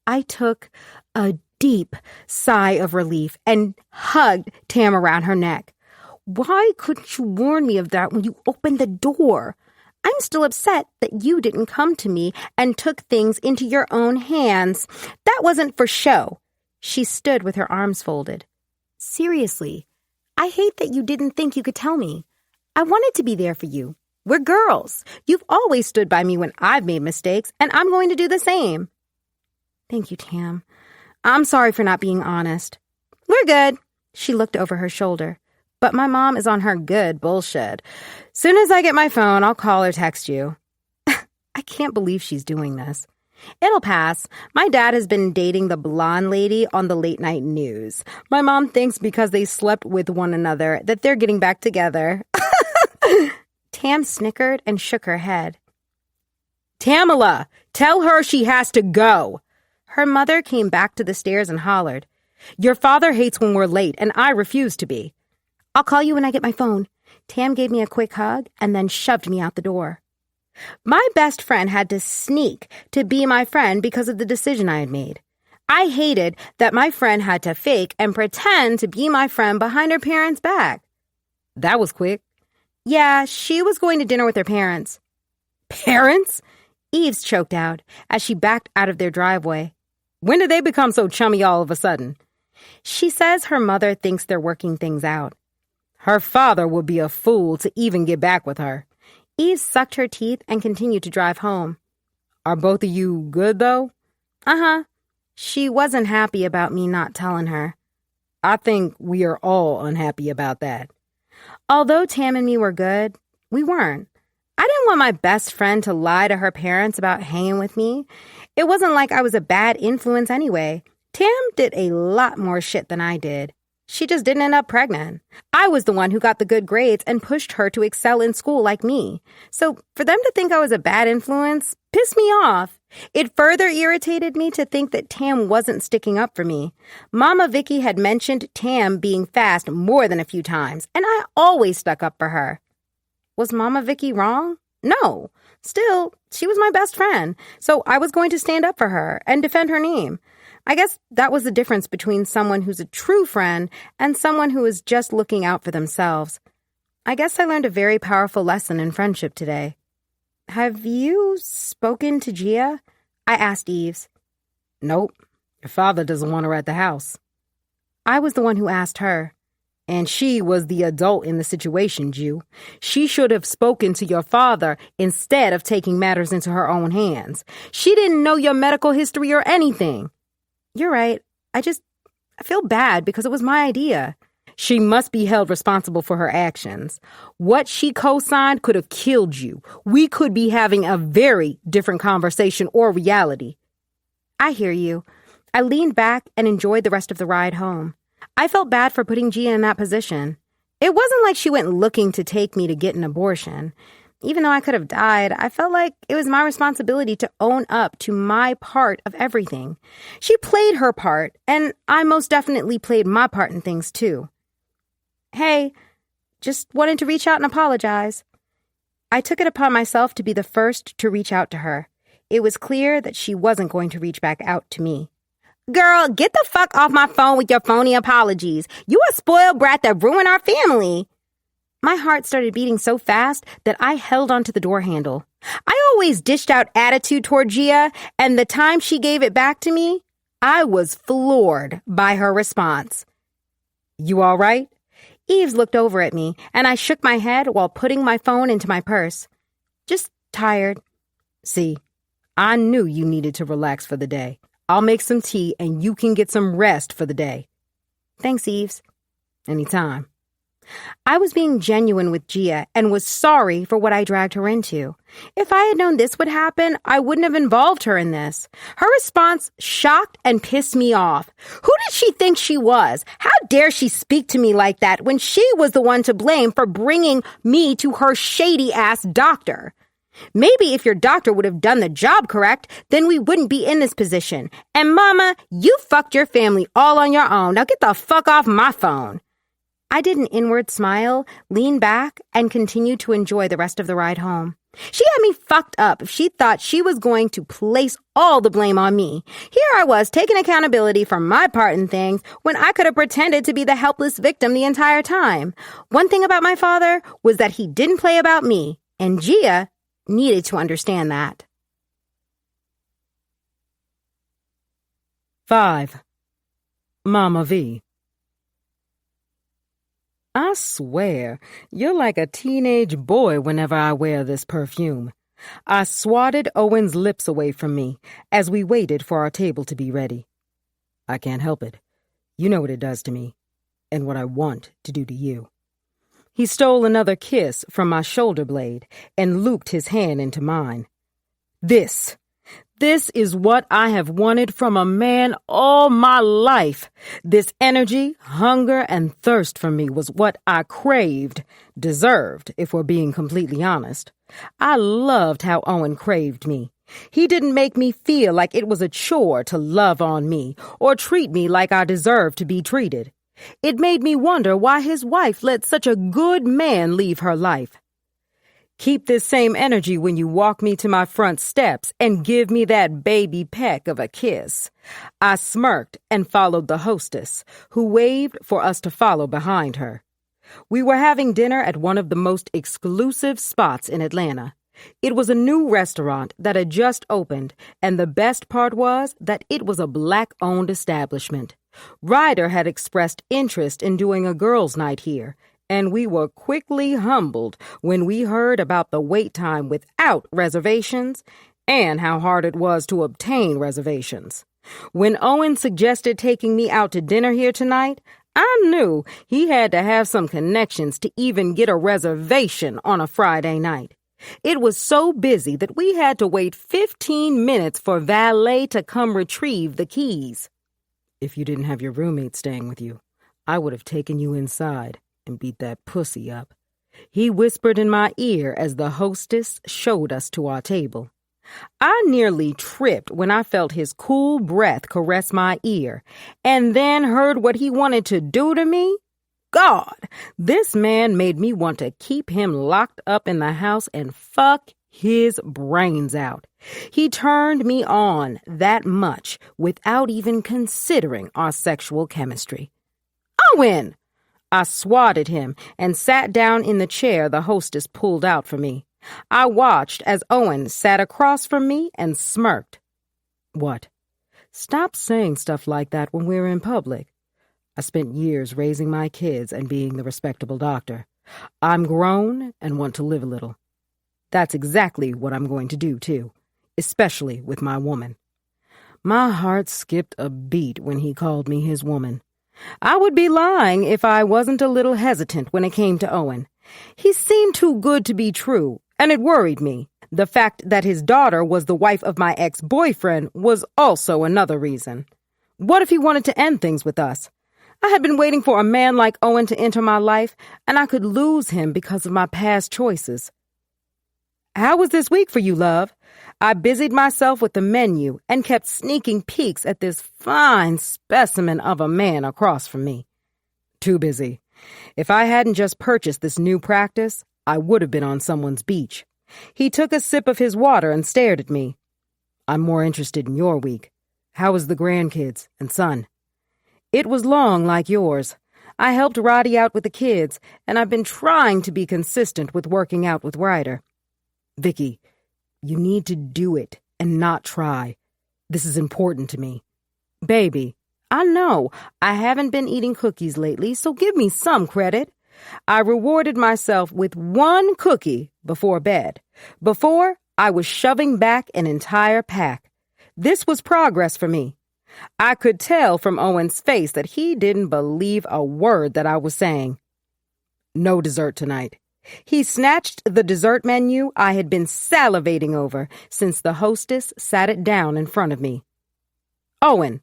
I took a deep sigh of relief and hugged Tam around her neck. Why couldn't you warn me of that when you opened the door? I'm still upset that you didn't come to me and took things into your own hands. That wasn't for show. She stood with her arms folded. Seriously, I hate that you didn't think you could tell me. I wanted to be there for you. We're girls. You've always stood by me when I've made mistakes, and I'm going to do the same. Thank you, Tam. I'm sorry for not being honest. We're good. She looked over her shoulder. But my mom is on her good bullshit. Soon as I get my phone, I'll call or text you. I can't believe she's doing this. It'll pass. My dad has been dating the blonde lady on the late night news. My mom thinks because they slept with one another that they're getting back together. Tam snickered and shook her head. Tamala, tell her she has to go. Her mother came back to the stairs and hollered. Your father hates when we're late, and I refuse to be. I'll call you when I get my phone. Tam gave me a quick hug and then shoved me out the door. My best friend had to sneak to be my friend because of the decision I had made. I hated that my friend had to fake and pretend to be my friend behind her parents' back. That was quick. Yeah, she was going to dinner with her parents. Parents? Eves choked out as she backed out of their driveway. When did they become so chummy all of a sudden? She says her mother thinks they're working things out. Her father would be a fool to even get back with her. Eve sucked her teeth and continued to drive home. Are both of you good, though? Uh-huh. She wasn't happy about me not telling her. I think we are all unhappy about that. Although Tam and me were good, we weren't. I didn't want my best friend to lie to her parents about hanging with me. It wasn't like I was a bad influence anyway. Tam did a lot more shit than I did. She just didn't end up pregnant. I was the one who got the good grades and pushed her to excel in school like me. So for them to think I was a bad influence pissed me off. It further irritated me to think that Tam wasn't sticking up for me. Mama Vicky had mentioned Tam being fast more than a few times, and I always stuck up for her. Was Mama Vicky wrong? No. Still, she was my best friend, so I was going to stand up for her and defend her name. I guess that was the difference between someone who's a true friend and someone who is just looking out for themselves. I guess I learned a very powerful lesson in friendship today. Have you spoken to Gia? I asked Eves. Nope. Your father doesn't want her at the house. I was the one who asked her. And she was the adult in the situation, Jew. She should have spoken to your father instead of taking matters into her own hands. She didn't know your medical history or anything. You're right. I feel bad because it was my idea. She must be held responsible for her actions. What she co-signed could have killed you. We could be having a very different conversation or reality. I hear you. I leaned back and enjoyed the rest of the ride home. I felt bad for putting Gia in that position. It wasn't like she went looking to take me to get an abortion. Even though I could have died, I felt like it was my responsibility to own up to my part of everything. She played her part, and I most definitely played my part in things too. Hey, just wanted to reach out and apologize. I took it upon myself to be the first to reach out to her. It was clear that she wasn't going to reach back out to me. Girl, get the fuck off my phone with your phony apologies. You a spoiled brat that ruined our family. My heart started beating so fast that I held onto the door handle. I always dished out attitude toward Gia, and the time she gave it back to me, I was floored by her response. You all right? Eves looked over at me, and I shook my head while putting my phone into my purse. Just tired. See, I knew you needed to relax for the day. I'll make some tea, and you can get some rest for the day. Thanks, Eves. Anytime. I was being genuine with Gia and was sorry for what I dragged her into. If I had known this would happen, I wouldn't have involved her in this. Her response shocked and pissed me off. Who did she think she was? How dare she speak to me like that when she was the one to blame for bringing me to her shady-ass doctor? Maybe if your doctor would have done the job correct, then we wouldn't be in this position. And Mama, you fucked your family all on your own. Now get the fuck off my phone. I did an inward smile, leaned back, and continued to enjoy the rest of the ride home. She had me fucked up if she thought she was going to place all the blame on me. Here I was taking accountability for my part in things when I could have pretended to be the helpless victim the entire time. One thing about my father was that he didn't play about me, and Gia needed to understand that. 5. Mama V. I swear, you're like a teenage boy whenever I wear this perfume. I swatted Owen's lips away from me as we waited for our table to be ready. I can't help it. You know what it does to me, and what I want to do to you. He stole another kiss from my shoulder blade and looped his hand into mine. This is what I have wanted from a man all my life. This energy, hunger, and thirst for me was what I craved, deserved, if we're being completely honest. I loved how Owen craved me. He didn't make me feel like it was a chore to love on me or treat me like I deserved to be treated. It made me wonder why his wife let such a good man leave her life. Keep this same energy when you walk me to my front steps and give me that baby peck of a kiss. I smirked and followed the hostess, who waved for us to follow behind her. We were having dinner at one of the most exclusive spots in Atlanta. It was a new restaurant that had just opened, and the best part was that it was a Black-owned establishment. Ryder had expressed interest in doing a girls' night here, and we were quickly humbled when we heard about the wait time without reservations and how hard it was to obtain reservations. When Owen suggested taking me out to dinner here tonight, I knew he had to have some connections to even get a reservation on a Friday night. It was so busy that we had to wait 15 minutes for valet to come retrieve the keys. If you didn't have your roommate staying with you, I would have taken you inside and beat that pussy up. He whispered in my ear as the hostess showed us to our table. I nearly tripped when I felt his cool breath caress my ear, and then heard what he wanted to do to me. God, this man made me want to keep him locked up in the house and fuck his brains out. He turned me on that much without even considering our sexual chemistry. Owen! I swatted him and sat down in the chair the hostess pulled out for me. I watched as Owen sat across from me and smirked. What? Stop saying stuff like that when we're in public. I spent years raising my kids and being the respectable doctor. I'm grown and want to live a little. That's exactly what I'm going to do, too, especially with my woman. My heart skipped a beat when he called me his woman. I would be lying if I wasn't a little hesitant when it came to Owen. He seemed too good to be true, and it worried me. The fact that his daughter was the wife of my ex-boyfriend was also another reason. What if he wanted to end things with us? I had been waiting for a man like Owen to enter my life, and I could lose him because of my past choices. How was this week for you, love? I busied myself with the menu and kept sneaking peeks at this fine specimen of a man across from me. Too busy. If I hadn't just purchased this new practice, I would have been on someone's beach. He took a sip of his water and stared at me. I'm more interested in your week. How was the grandkids and son? It was long like yours. I helped Roddy out with the kids, and I've been trying to be consistent with working out with Ryder. Vicky, you need to do it and not try. This is important to me. Baby, I know I haven't been eating cookies lately, so give me some credit. I rewarded myself with one cookie before bed. Before, I was shoving back an entire pack. This was progress for me. I could tell from Owen's face that he didn't believe a word that I was saying. No dessert tonight. He snatched the dessert menu I had been salivating over since the hostess sat it down in front of me. Owen,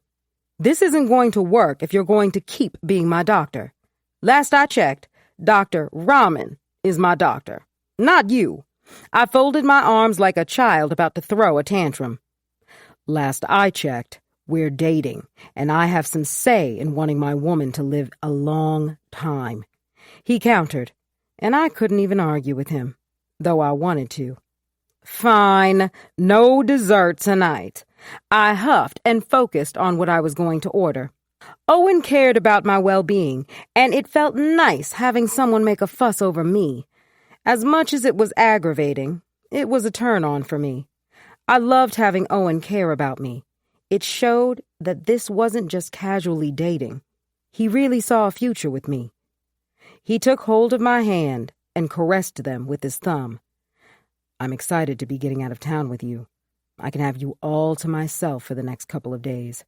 this isn't going to work if you're going to keep being my doctor. Last I checked, Dr. Ramen is my doctor, not you. I folded my arms like a child about to throw a tantrum. Last I checked, we're dating, and I have some say in wanting my woman to live a long time. He countered, and I couldn't even argue with him, though I wanted to. Fine, no dessert tonight. I huffed and focused on what I was going to order. Owen cared about my well-being, and it felt nice having someone make a fuss over me. As much as it was aggravating, it was a turn-on for me. I loved having Owen care about me. It showed that this wasn't just casually dating. He really saw a future with me. He took hold of my hand and caressed them with his thumb. I'm excited to be getting out of town with you. I can have you all to myself for the next couple of days.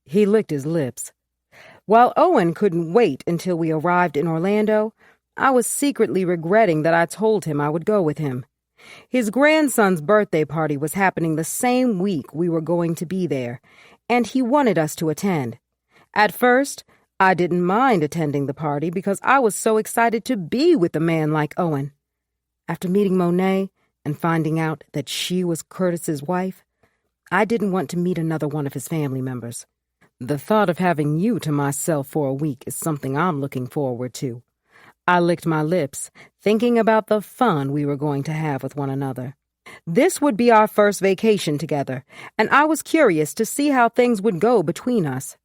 He licked his lips. While Owen couldn't wait until we arrived in Orlando, I was secretly regretting that I told him I would go with him. His grandson's birthday party was happening the same week we were going to be there, and he wanted us to attend. At first, I didn't mind attending the party because I was so excited to be with a man like Owen. After meeting Monet and finding out that she was Curtis's wife, I didn't want to meet another one of his family members. The thought of having you to myself for a week is something I'm looking forward to. I licked my lips, thinking about the fun we were going to have with one another. This would be our first vacation together, and I was curious to see how things would go between us.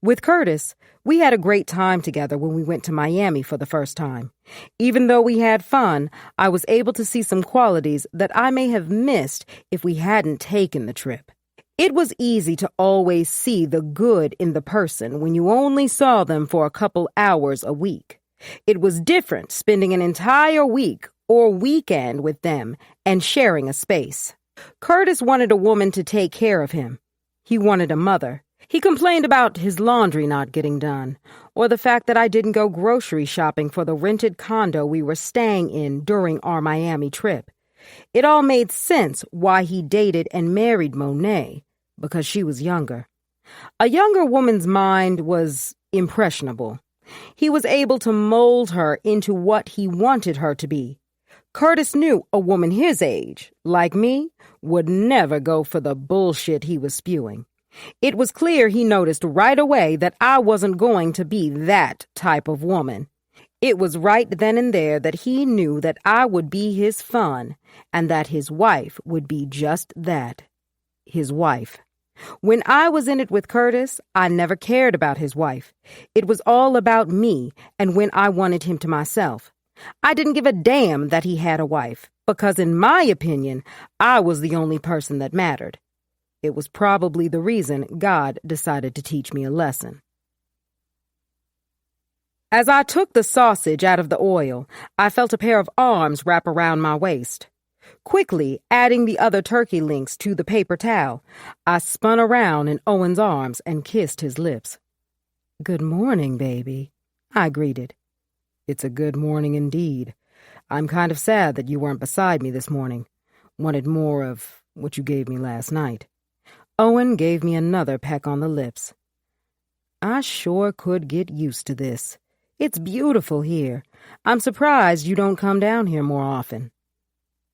With Curtis, we had a great time together when we went to Miami for the first time. Even though we had fun, I was able to see some qualities that I may have missed if we hadn't taken the trip. It was easy to always see the good in the person when you only saw them for a couple hours a week. It was different spending an entire week or weekend with them and sharing a space. Curtis wanted a woman to take care of him. He wanted a mother. He complained about his laundry not getting done, or the fact that I didn't go grocery shopping for the rented condo we were staying in during our Miami trip. It all made sense why he dated and married Monet, because she was younger. A younger woman's mind was impressionable. He was able to mold her into what he wanted her to be. Curtis knew a woman his age, like me, would never go for the bullshit he was spewing. It was clear he noticed right away that I wasn't going to be that type of woman. It was right then and there that he knew that I would be his fun and that his wife would be just that, his wife. When I was in it with Curtis, I never cared about his wife. It was all about me and when I wanted him to myself. I didn't give a damn that he had a wife, because in my opinion, I was the only person that mattered. It was probably the reason God decided to teach me a lesson. As I took the sausage out of the oil, I felt a pair of arms wrap around my waist. Quickly adding the other turkey links to the paper towel, I spun around in Owen's arms and kissed his lips. "Good morning, baby," I greeted. "It's a good morning indeed. I'm kind of sad that you weren't beside me this morning. Wanted more of what you gave me last night." Owen gave me another peck on the lips. "I sure could get used to this. It's beautiful here. I'm surprised you don't come down here more often."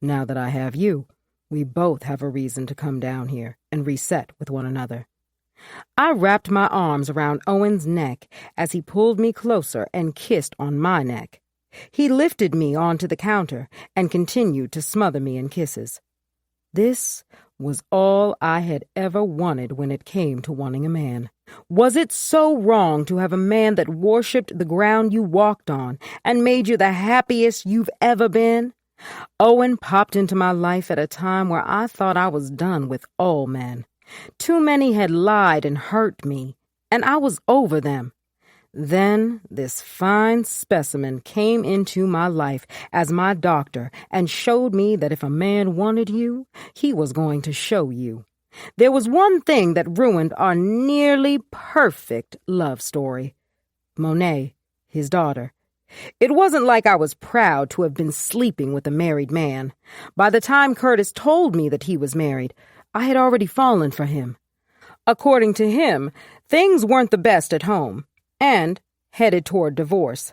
"Now that I have you, we both have a reason to come down here and reset with one another." I wrapped my arms around Owen's neck as he pulled me closer and kissed on my neck. He lifted me onto the counter and continued to smother me in kisses. This was all I had ever wanted when it came to wanting a man. Was it so wrong to have a man that worshipped the ground you walked on and made you the happiest you've ever been? Owen popped into my life at a time where I thought I was done with all men. Too many had lied and hurt me, and I was over them. Then this fine specimen came into my life as my doctor and showed me that if a man wanted you, he was going to show you. There was one thing that ruined our nearly perfect love story. Monet, his daughter. It wasn't like I was proud to have been sleeping with a married man. By the time Curtis told me that he was married, I had already fallen for him. According to him, things weren't the best at home, and headed toward divorce.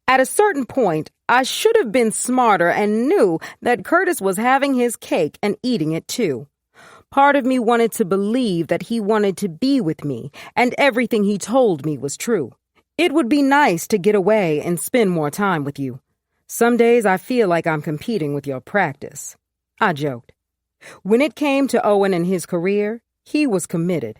At a certain point, I should have been smarter and knew that Curtis was having his cake and eating it too. Part of me wanted to believe that he wanted to be with me and everything he told me was true. It would be nice to get away and spend more time with you. Some days I feel like I'm competing with your practice. I joked. When it came to Owen and his career, he was committed.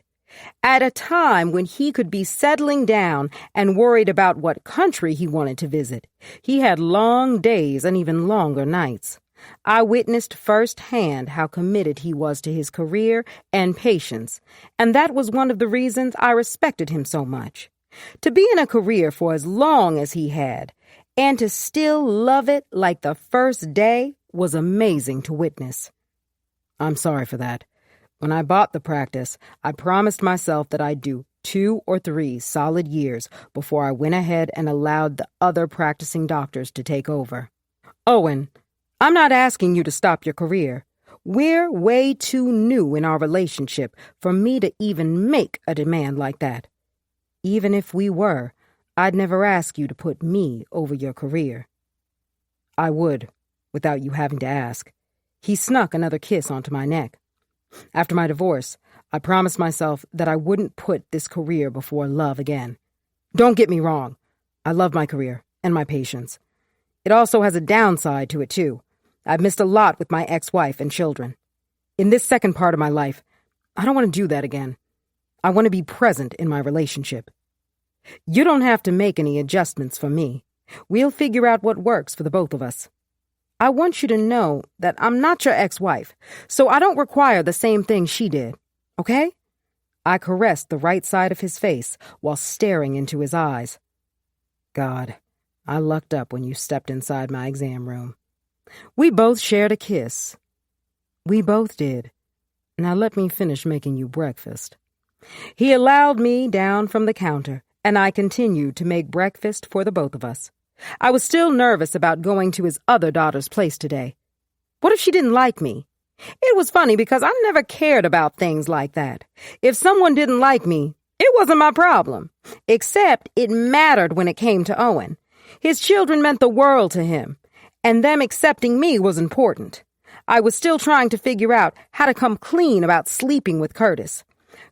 At a time when he could be settling down and worried about what country he wanted to visit, he had long days and even longer nights. I witnessed firsthand how committed he was to his career and patience, and that was one of the reasons I respected him so much. To be in a career for as long as he had, and to still love it like the first day, was amazing to witness. I'm sorry for that. When I bought the practice, I promised myself that I'd do 2 or 3 solid years before I went ahead and allowed the other practicing doctors to take over. Owen, I'm not asking you to stop your career. We're way too new in our relationship for me to even make a demand like that. Even if we were, I'd never ask you to put me over your career. I would, without you having to ask. He snuck another kiss onto my neck. After my divorce, I promised myself that I wouldn't put this career before love again. Don't get me wrong. I love my career and my patients. It also has a downside to it, too. I've missed a lot with my ex-wife and children. In this second part of my life, I don't want to do that again. I want to be present in my relationship. You don't have to make any adjustments for me. We'll figure out what works for the both of us. I want you to know that I'm not your ex-wife, so I don't require the same thing she did, okay? I caressed the right side of his face while staring into his eyes. God, I lucked up when you stepped inside my exam room. We both shared a kiss. We both did. Now let me finish making you breakfast. He allowed me down from the counter, and I continued to make breakfast for the both of us. I was still nervous about going to his other daughter's place today. What if she didn't like me? It was funny because I never cared about things like that. If someone didn't like me, it wasn't my problem. Except it mattered when it came to Owen. His children meant the world to him, and them accepting me was important. I was still trying to figure out how to come clean about sleeping with Curtis.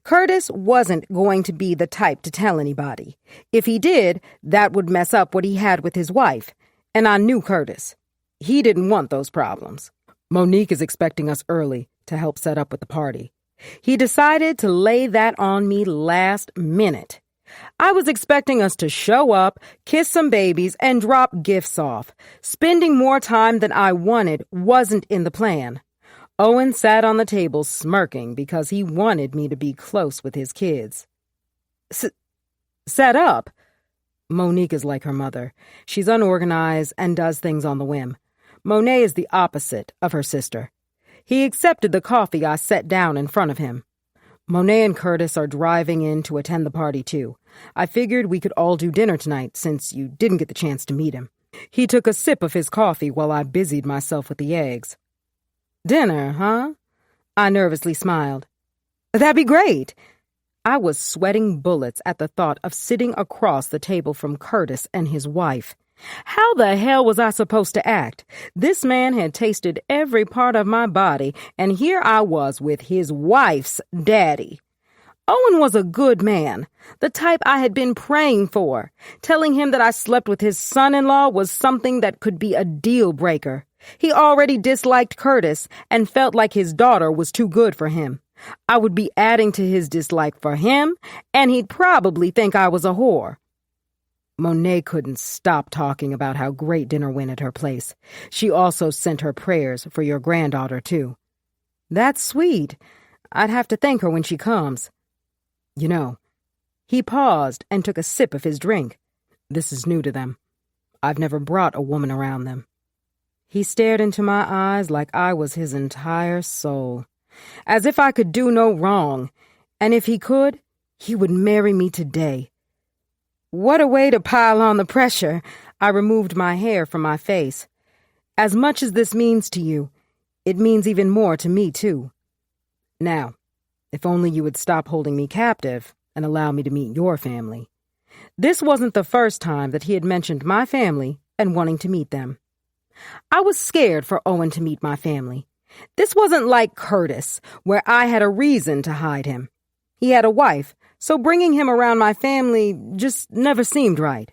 Curtis wasn't going to be the type to tell anybody. If he did, that would mess up what he had with his wife. And I knew Curtis. He didn't want those problems. Monique is expecting us early to help set up with the party. He decided to lay that on me last minute. I was expecting us to show up, kiss some babies, and drop gifts off. Spending more time than I wanted wasn't in the plan. Owen sat on the table smirking because he wanted me to be close with his kids. Set up? Monique is like her mother. She's unorganized and does things on the whim. Monet is the opposite of her sister. He accepted the coffee I set down in front of him. Monet and Curtis are driving in to attend the party, too. I figured we could all do dinner tonight since you didn't get the chance to meet him. He took a sip of his coffee while I busied myself with the eggs. Dinner, huh? I nervously smiled. That'd be great. I was sweating bullets at the thought of sitting across the table from Curtis and his wife. How the hell was I supposed to act? This man had tasted every part of my body, and here I was with his wife's daddy. Owen was a good man, the type I had been praying for. Telling him that I slept with his son-in-law was something that could be a deal breaker. He already disliked Curtis and felt like his daughter was too good for him. I would be adding to his dislike for him, and he'd probably think I was a whore. Monet couldn't stop talking about how great dinner went at her place. She also sent her prayers for your granddaughter, too. That's sweet. I'd have to thank her when she comes. You know, he paused and took a sip of his drink. This is new to them. I've never brought a woman around them. He stared into my eyes like I was his entire soul, as if I could do no wrong, and if he could, he would marry me today. What a way to pile on the pressure. I removed my hair from my face. As much as this means to you, it means even more to me, too. Now, if only you would stop holding me captive and allow me to meet your family. This wasn't the first time that he had mentioned my family and wanting to meet them. I was scared for Owen to meet my family. This wasn't like Curtis, where I had a reason to hide him. He had a wife, so bringing him around my family just never seemed right.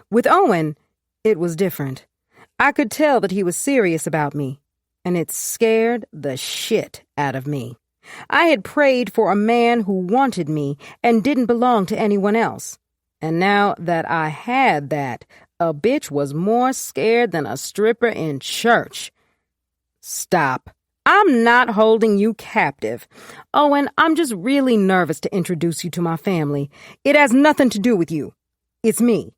With Owen, it was different. I could tell that he was serious about me, and it scared the shit out of me. I had prayed for a man who wanted me and didn't belong to anyone else. And now that I had that, a bitch was more scared than a stripper in church. Stop. I'm not holding you captive. Owen, I'm just really nervous to introduce you to my family. It has nothing to do with you. It's me.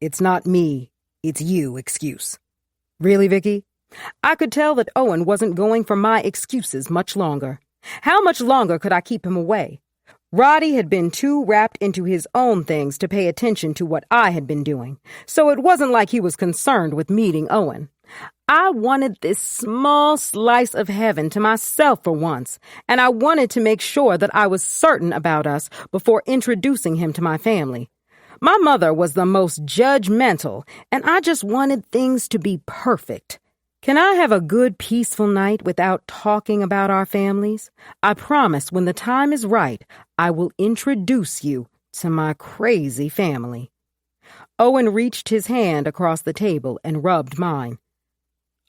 It's not me, it's you excuse. Really, Vicky? I could tell that Owen wasn't going for my excuses much longer. How much longer could I keep him away? Roddy had been too wrapped into his own things to pay attention to what I had been doing, so it wasn't like he was concerned with meeting Owen. I wanted this small slice of heaven to myself for once, and I wanted to make sure that I was certain about us before introducing him to my family. My mother was the most judgmental, and I just wanted things to be perfect. Can I have a good, peaceful night without talking about our families? I promise when the time is right, I will introduce you to my crazy family. Owen reached his hand across the table and rubbed mine.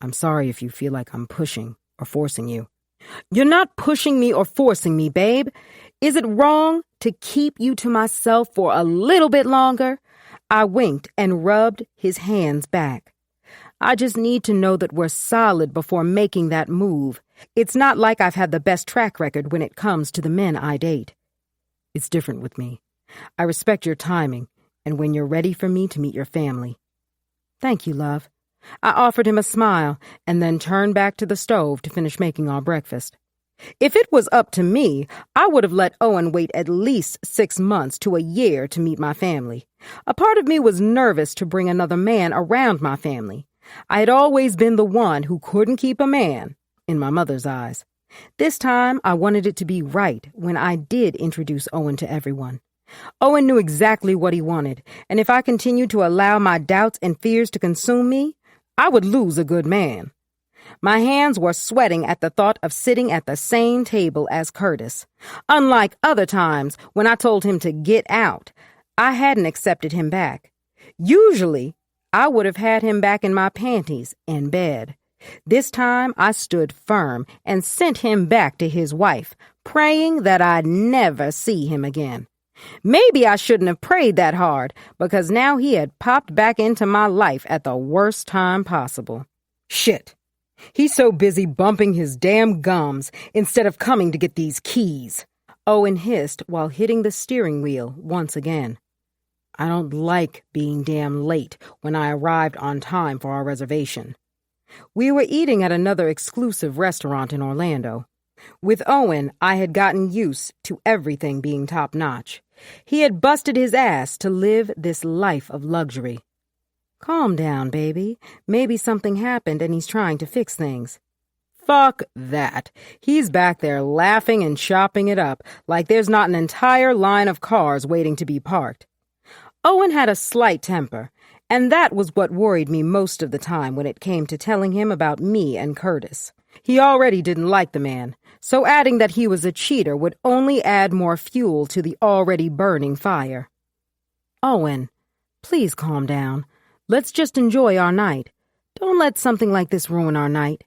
I'm sorry if you feel like I'm pushing or forcing you. You're not pushing me or forcing me, babe. Is it wrong to keep you to myself for a little bit longer? I winked and rubbed his hands back. I just need to know that we're solid before making that move. It's not like I've had the best track record when it comes to the men I date. It's different with me. I respect your timing and when you're ready for me to meet your family. Thank you, love. I offered him a smile and then turned back to the stove to finish making our breakfast. If it was up to me, I would have let Owen wait at least 6 months to a year to meet my family. A part of me was nervous to bring another man around my family. I had always been the one who couldn't keep a man, in my mother's eyes. This time, I wanted it to be right when I did introduce Owen to everyone. Owen knew exactly what he wanted, and if I continued to allow my doubts and fears to consume me, I would lose a good man. My hands were sweating at the thought of sitting at the same table as Curtis. Unlike other times when I told him to get out, I hadn't accepted him back. Usually, I would have had him back in my panties in bed. This time, I stood firm and sent him back to his wife, praying that I'd never see him again. Maybe I shouldn't have prayed that hard, because now he had popped back into my life at the worst time possible. Shit. He's so busy bumping his damn gums instead of coming to get these keys. Owen hissed while hitting the steering wheel once again. I don't like being damn late when I arrived on time for our reservation. We were eating at another exclusive restaurant in Orlando. With Owen, I had gotten used to everything being top-notch. He had busted his ass to live this life of luxury. Calm down, baby. Maybe something happened and he's trying to fix things. Fuck that. He's back there laughing and chopping it up like there's not an entire line of cars waiting to be parked. Owen had a slight temper, and that was what worried me most of the time when it came to telling him about me and Curtis. He already didn't like the man, so adding that he was a cheater would only add more fuel to the already burning fire. Owen, please calm down. Let's just enjoy our night. Don't let something like this ruin our night.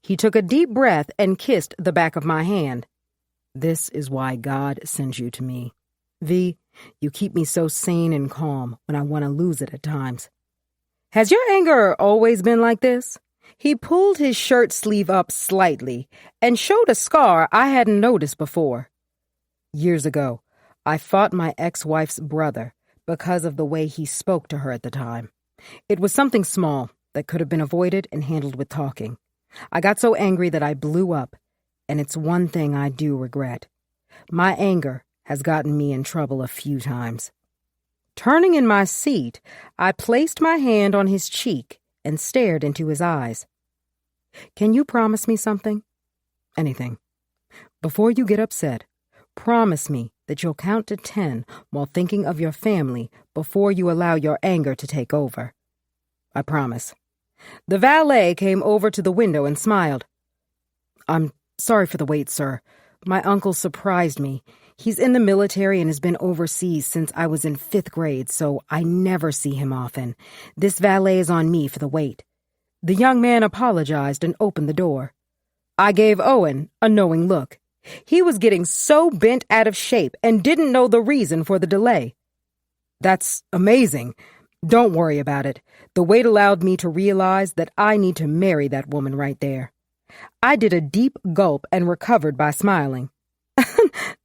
He took a deep breath and kissed the back of my hand. This is why God sends you to me. V, you keep me so sane and calm when I want to lose it at times. Has your anger always been like this? He pulled his shirt sleeve up slightly and showed a scar I hadn't noticed before. Years ago, I fought my ex-wife's brother because of the way he spoke to her at the time. It was something small that could have been avoided and handled with talking. I got so angry that I blew up, and it's one thing I do regret. My anger has gotten me in trouble a few times. Turning in my seat, I placed my hand on his cheek and stared into his eyes. Can you promise me something? Anything. Before you get upset, Promise me that you'll count to 10 while thinking of your family before you allow your anger to take over. I promise. The valet came over to the window and smiled. I'm sorry for the wait, sir. My uncle surprised me. He's in the military and has been overseas since I was in 5th grade, so I never see him often. This valet is on me for the wait. The young man apologized and opened the door. I gave Owen a knowing look. He was getting so bent out of shape and didn't know the reason for the delay. That's amazing. Don't worry about it. The wait allowed me to realize that I need to marry that woman right there. I did a deep gulp and recovered by smiling.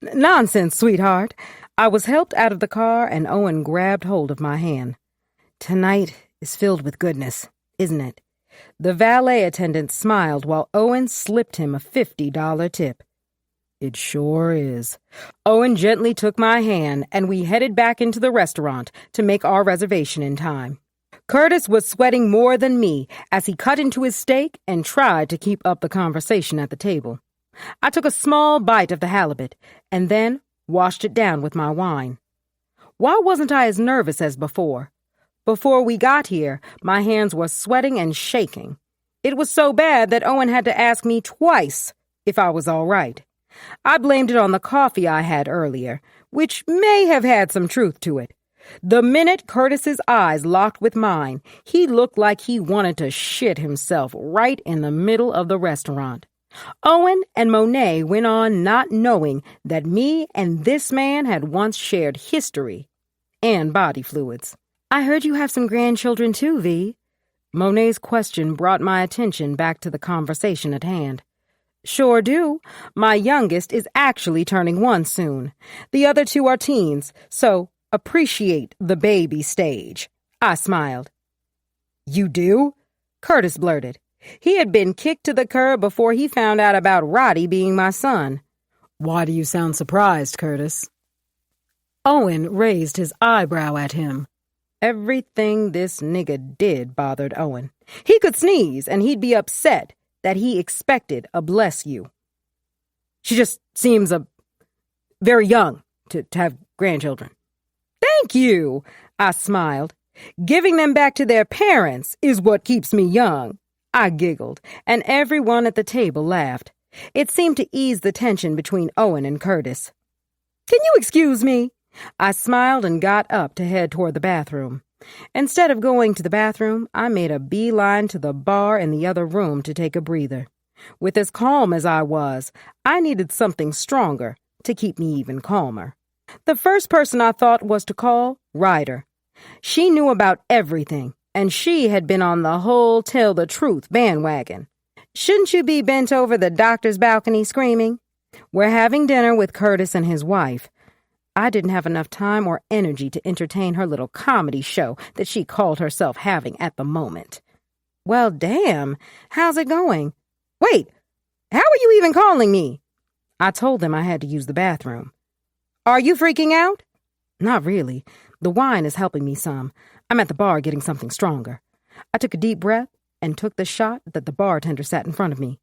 Nonsense, sweetheart. I was helped out of the car and Owen grabbed hold of my hand. Tonight is filled with goodness, isn't it? The valet attendant smiled while Owen slipped him a $50 tip. It sure is. Owen gently took my hand and we headed back into the restaurant to make our reservation in time. Curtis was sweating more than me as he cut into his steak and tried to keep up the conversation at the table. I took a small bite of the halibut and then washed it down with my wine. Why wasn't I as nervous as before? Before we got here, my hands were sweating and shaking. It was so bad that Owen had to ask me twice if I was all right. I blamed it on the coffee I had earlier, which may have had some truth to it. The minute Curtis's eyes locked with mine, he looked like he wanted to shit himself right in the middle of the restaurant. Owen and Monet went on not knowing that me and this man had once shared history and body fluids. I heard you have some grandchildren too, V. Monet's question brought my attention back to the conversation at hand. Sure do. My youngest is actually turning 1 soon. The other 2 are teens, so appreciate the baby stage. I smiled. You do? Curtis blurted. He had been kicked to the curb before he found out about Roddy being my son. Why do you sound surprised, Curtis? Owen raised his eyebrow at him. Everything this nigga did bothered Owen. He could sneeze and he'd be upset that he expected a bless you. She just seems very young to have grandchildren. Thank you, I smiled. Giving them back to their parents is what keeps me young. I giggled, and everyone at the table laughed. It seemed to ease the tension between Owen and Curtis. Can you excuse me? I smiled and got up to head toward the bathroom. Instead of going to the bathroom, I made a beeline to the bar in the other room to take a breather. With as calm as I was, I needed something stronger to keep me even calmer. The first person I thought was to call Ryder. She knew about everything, and she had been on the whole tell the truth bandwagon. Shouldn't you be bent over the doctor's balcony screaming? We're having dinner with Curtis and his wife. I didn't have enough time or energy to entertain her little comedy show that she called herself having at the moment. Well, damn, how's it going? Wait, how are you even calling me? I told them I had to use the bathroom. Are you freaking out? Not really. The wine is helping me some. I'm at the bar getting something stronger. I took a deep breath and took the shot that the bartender sat in front of me.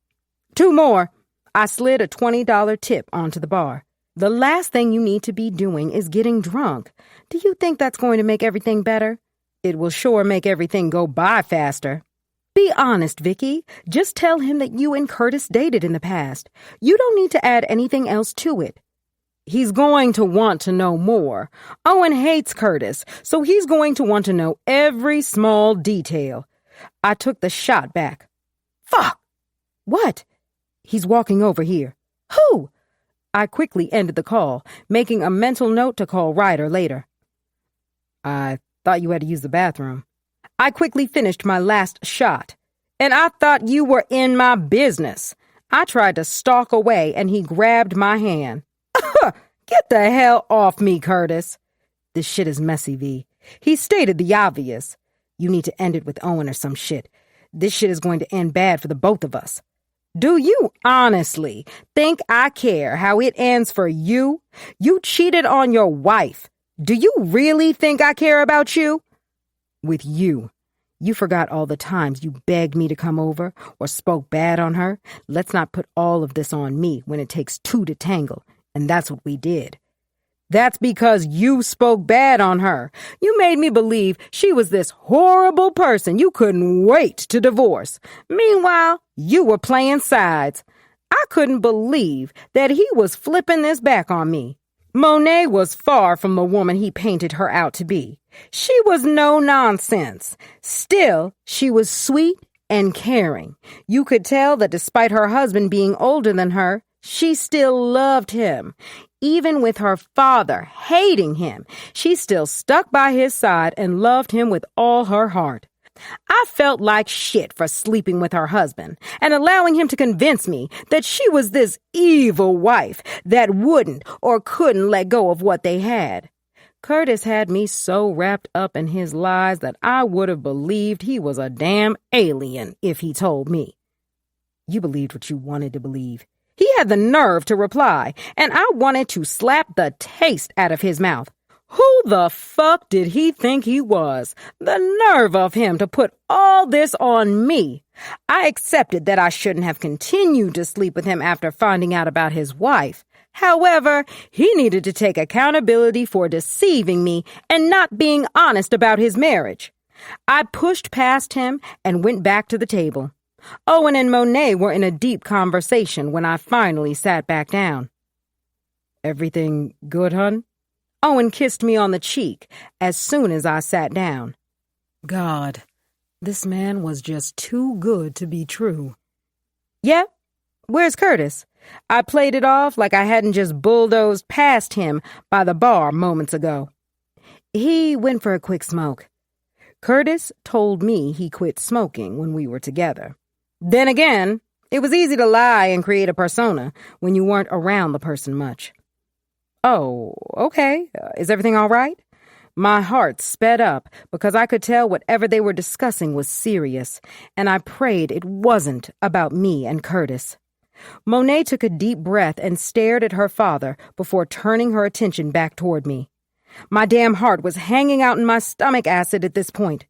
2 more. I slid a $20 tip onto the bar. The last thing you need to be doing is getting drunk. Do you think that's going to make everything better? It will sure make everything go by faster. Be honest, Vicky. Just tell him that you and Curtis dated in the past. You don't need to add anything else to it. He's going to want to know more. Owen hates Curtis, so he's going to want to know every small detail. I took the shot back. Fuck! What? He's walking over here. Who? I quickly ended the call, making a mental note to call Ryder later. I thought you had to use the bathroom. I quickly finished my last shot. And I thought you were in my business. I tried to stalk away, and he grabbed my hand. Get the hell off me, Curtis. This shit is messy, V. He stated the obvious. You need to end it with Owen or some shit. This shit is going to end bad for the both of us. Do you honestly think I care how it ends for you? You cheated on your wife. Do you really think I care about you? With you. You forgot all the times you begged me to come over or spoke bad on her. Let's not put all of this on me when it takes 2 to tangle, and that's what we did. That's because you spoke bad on her. You made me believe she was this horrible person you couldn't wait to divorce. Meanwhile, you were playing sides. I couldn't believe that he was flipping this back on me. Monet was far from the woman he painted her out to be. She was no nonsense. Still, she was sweet and caring. You could tell that despite her husband being older than her, she still loved him. Even with her father hating him, she still stuck by his side and loved him with all her heart. I felt like shit for sleeping with her husband and allowing him to convince me that she was this evil wife that wouldn't or couldn't let go of what they had. Curtis had me so wrapped up in his lies that I would have believed he was a damn alien if he told me. You believed what you wanted to believe. He had the nerve to reply, and I wanted to slap the taste out of his mouth. Who the fuck did he think he was? The nerve of him to put all this on me. I accepted that I shouldn't have continued to sleep with him after finding out about his wife. However, he needed to take accountability for deceiving me and not being honest about his marriage. I pushed past him and went back to the table. Owen and Monet were in a deep conversation when I finally sat back down. Everything good, hun? Owen kissed me on the cheek as soon as I sat down. God, this man was just too good to be true. Yeah? Where's Curtis? I played it off like I hadn't just bulldozed past him by the bar moments ago. He went for a quick smoke. Curtis told me he quit smoking when we were together. Then again, it was easy to lie and create a persona when you weren't around the person much. Oh, okay. Is everything all right? My heart sped up because I could tell whatever they were discussing was serious, and I prayed it wasn't about me and Curtis. Monet took a deep breath and stared at her father before turning her attention back toward me. My damn heart was hanging out in my stomach acid at this point.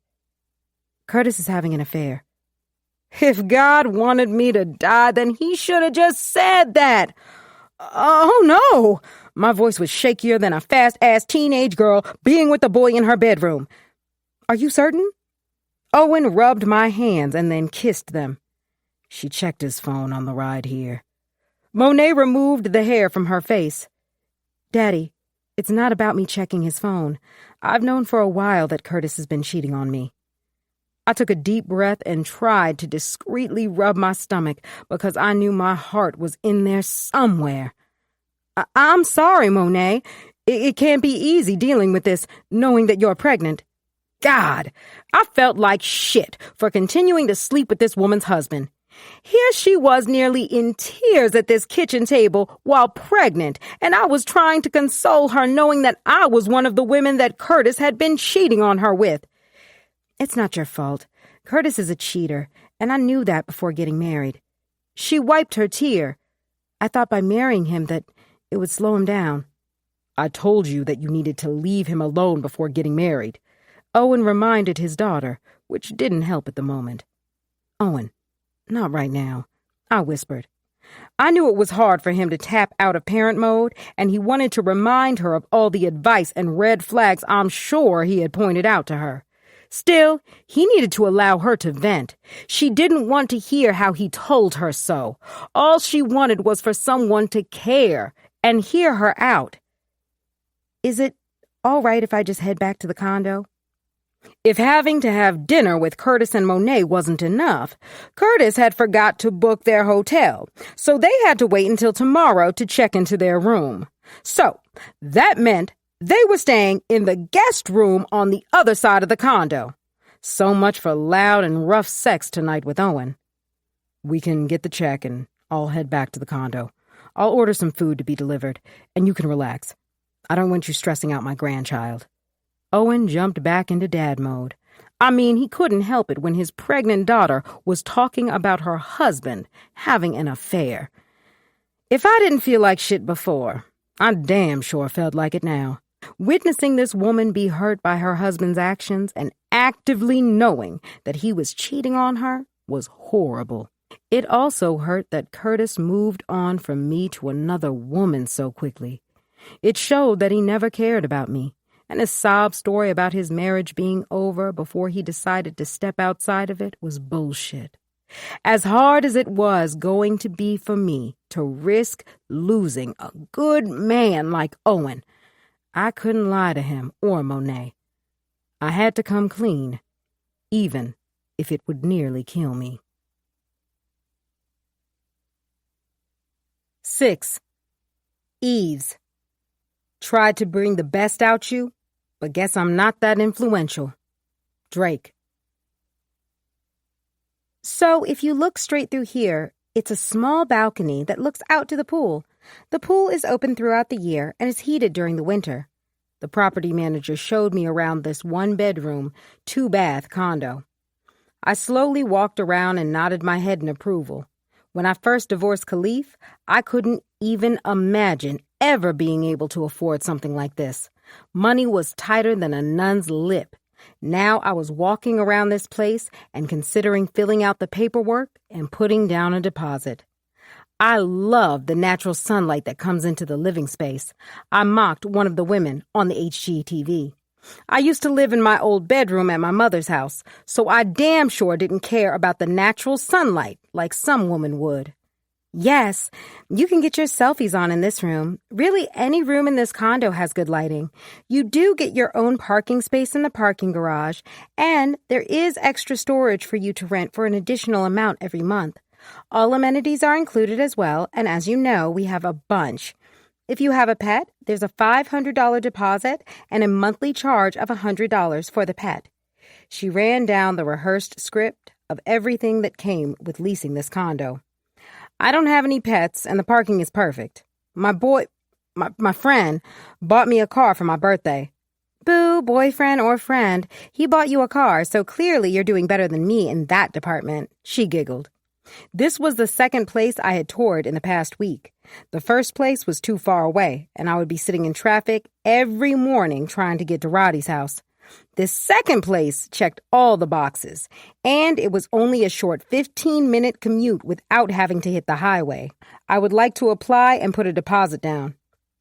Curtis is having an affair. If God wanted me to die, then he should have just said that. Oh, no. My voice was shakier than a fast-ass teenage girl being with a boy in her bedroom. Are you certain? Owen rubbed my hands and then kissed them. She checked his phone on the ride here. Monet removed the hair from her face. Daddy, it's not about me checking his phone. I've known for a while that Curtis has been cheating on me. I took a deep breath and tried to discreetly rub my stomach because I knew my heart was in there somewhere. I'm sorry, Monet. It can't be easy dealing with this, knowing that you're pregnant. God, I felt like shit for continuing to sleep with this woman's husband. Here she was nearly in tears at this kitchen table while pregnant, and I was trying to console her knowing that I was one of the women that Curtis had been cheating on her with. It's not your fault. Curtis is a cheater, and I knew that before getting married. She wiped her tear. I thought by marrying him that it would slow him down. I told you that you needed to leave him alone before getting married. Owen reminded his daughter, which didn't help at the moment. Owen, not right now, I whispered. I knew it was hard for him to tap out of parent mode, and he wanted to remind her of all the advice and red flags I'm sure he had pointed out to her. Still, he needed to allow her to vent. She didn't want to hear how he told her so. All she wanted was for someone to care and hear her out. Is it all right if I just head back to the condo? If having to have dinner with Curtis and Monet wasn't enough, Curtis had forgot to book their hotel, so they had to wait until tomorrow to check into their room. So, that meant they were staying in the guest room on the other side of the condo. So much for loud and rough sex tonight with Owen. We can get the check and I'll head back to the condo. I'll order some food to be delivered, and you can relax. I don't want you stressing out my grandchild. Owen jumped back into dad mode. I mean, he couldn't help it when his pregnant daughter was talking about her husband having an affair. If I didn't feel like shit before, I damn sure felt like it now. Witnessing this woman be hurt by her husband's actions and actively knowing that he was cheating on her was horrible. It also hurt that Curtis moved on from me to another woman so quickly. It showed that he never cared about me, and his sob story about his marriage being over before he decided to step outside of it was bullshit. As hard as it was going to be for me to risk losing a good man like Owen, I couldn't lie to him or Monet. I had to come clean, even if it would nearly kill me. 6. Eves. Tried to bring the best out you, but guess I'm not that influential. Drake. So if you look straight through here, it's a small balcony that looks out to the pool. The pool is open throughout the year and is heated during the winter. The property manager showed me around this 1-bedroom, 2-bath condo. I slowly walked around and nodded my head in approval. When I first divorced Khalif, I couldn't even imagine ever being able to afford something like this. Money was tighter than a nun's lip. Now I was walking around this place and considering filling out the paperwork and putting down a deposit. I love the natural sunlight that comes into the living space. I mocked one of the women on the HGTV. I used to live in my old bedroom at my mother's house, so I damn sure didn't care about the natural sunlight like some woman would. Yes, you can get your selfies on in this room. Really, any room in this condo has good lighting. You do get your own parking space in the parking garage, and there is extra storage for you to rent for an additional amount every month. All amenities are included as well, and as you know, we have a bunch. If you have a pet, there's a $500 deposit and a monthly charge of $100 for the pet. She ran down the rehearsed script of everything that came with leasing this condo. I don't have any pets, and the parking is perfect. My friend, bought me a car for my birthday. Boo, boyfriend or friend, he bought you a car, so clearly you're doing better than me in that department, she giggled. This was the second place I had toured in the past week. The first place was too far away, and I would be sitting in traffic every morning trying to get to Roddy's house. This second place checked all the boxes, and it was only a short 15-minute commute without having to hit the highway. I would like to apply and put a deposit down.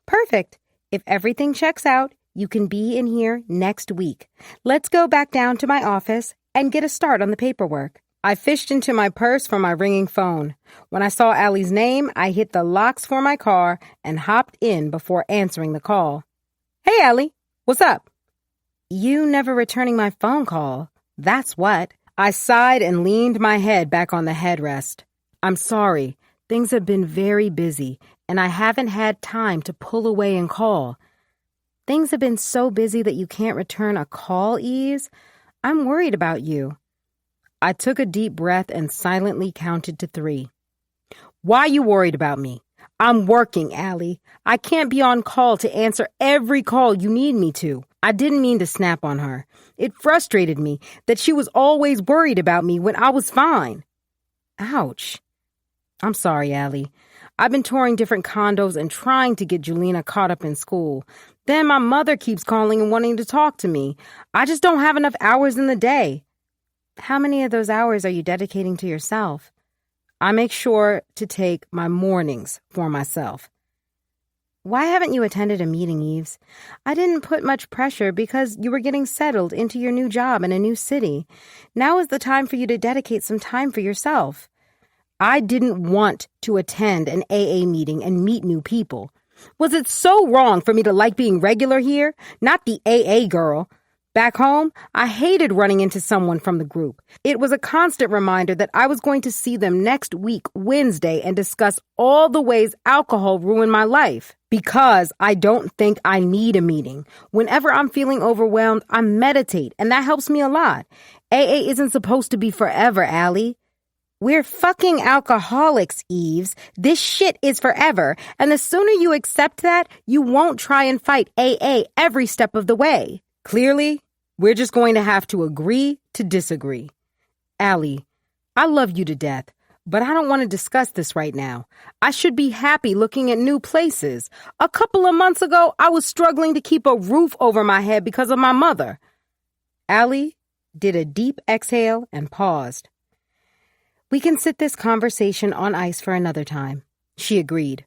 Perfect. If everything checks out, you can be in here next week. Let's go back down to my office and get a start on the paperwork. I fished into my purse for my ringing phone. When I saw Allie's name, I hit the locks for my car and hopped in before answering the call. Hey, Allie, what's up? You never returning my phone call. That's what. I sighed and leaned my head back on the headrest. I'm sorry. Things have been very busy, and I haven't had time to pull away and call. Things have been so busy that you can't return a call, Eves? I'm worried about you. I took a deep breath and silently counted to 3. Why you worried about me? I'm working, Allie. I can't be on call to answer every call you need me to. I didn't mean to snap on her. It frustrated me that she was always worried about me when I was fine. Ouch. I'm sorry, Allie. I've been touring different condos and trying to get Julina caught up in school. Then my mother keeps calling and wanting to talk to me. I just don't have enough hours in the day. How many of those hours are you dedicating to yourself? I make sure to take my mornings for myself. Why haven't you attended a meeting, Eves? I didn't put much pressure because you were getting settled into your new job in a new city. Now is the time for you to dedicate some time for yourself. I didn't want to attend an AA meeting and meet new people. Was it so wrong for me to like being regular here? Not the AA girl. Back home, I hated running into someone from the group. It was a constant reminder that I was going to see them next week, Wednesday, and discuss all the ways alcohol ruined my life. Because I don't think I need a meeting. Whenever I'm feeling overwhelmed, I meditate, and that helps me a lot. AA isn't supposed to be forever, Allie. We're fucking alcoholics, Eves. This shit is forever, and the sooner you accept that, you won't try and fight AA every step of the way. Clearly, we're just going to have to agree to disagree. Allie, I love you to death, but I don't want to discuss this right now. I should be happy looking at new places. A couple of months ago, I was struggling to keep a roof over my head because of my mother. Allie did a deep exhale and paused. We can sit this conversation on ice for another time. She agreed.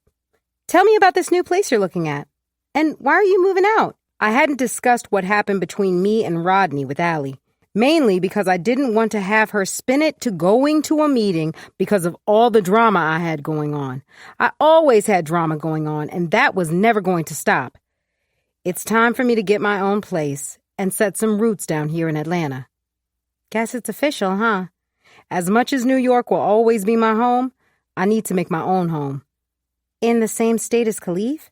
Tell me about this new place you're looking at. And why are you moving out? I hadn't discussed what happened between me and Rodney with Allie, mainly because I didn't want to have her spin it to going to a meeting because of all the drama I had going on. I always had drama going on, and that was never going to stop. It's time for me to get my own place and set some roots down here in Atlanta. Guess it's official, huh? As much as New York will always be my home, I need to make my own home. In the same state as Khalif?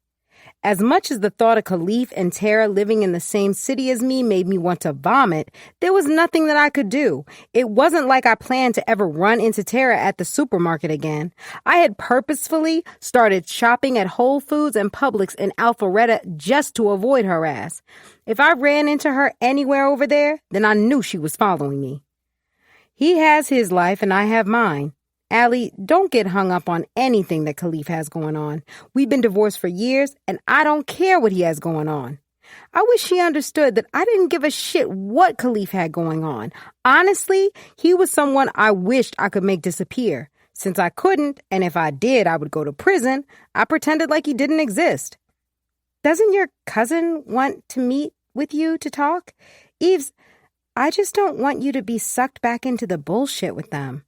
As much as the thought of Khalif and Tara living in the same city as me made me want to vomit, there was nothing that I could do. It wasn't like I planned to ever run into Tara at the supermarket again. I had purposefully started shopping at Whole Foods and Publix in Alpharetta just to avoid her ass. If I ran into her anywhere over there, then I knew she was following me. He has his life and I have mine. Allie, don't get hung up on anything that Khalif has going on. We've been divorced for years, and I don't care what he has going on. I wish he understood that I didn't give a shit what Khalif had going on. Honestly, he was someone I wished I could make disappear. Since I couldn't, and if I did, I would go to prison, I pretended like he didn't exist. Doesn't your cousin want to meet with you to talk? Eves, I just don't want you to be sucked back into the bullshit with them.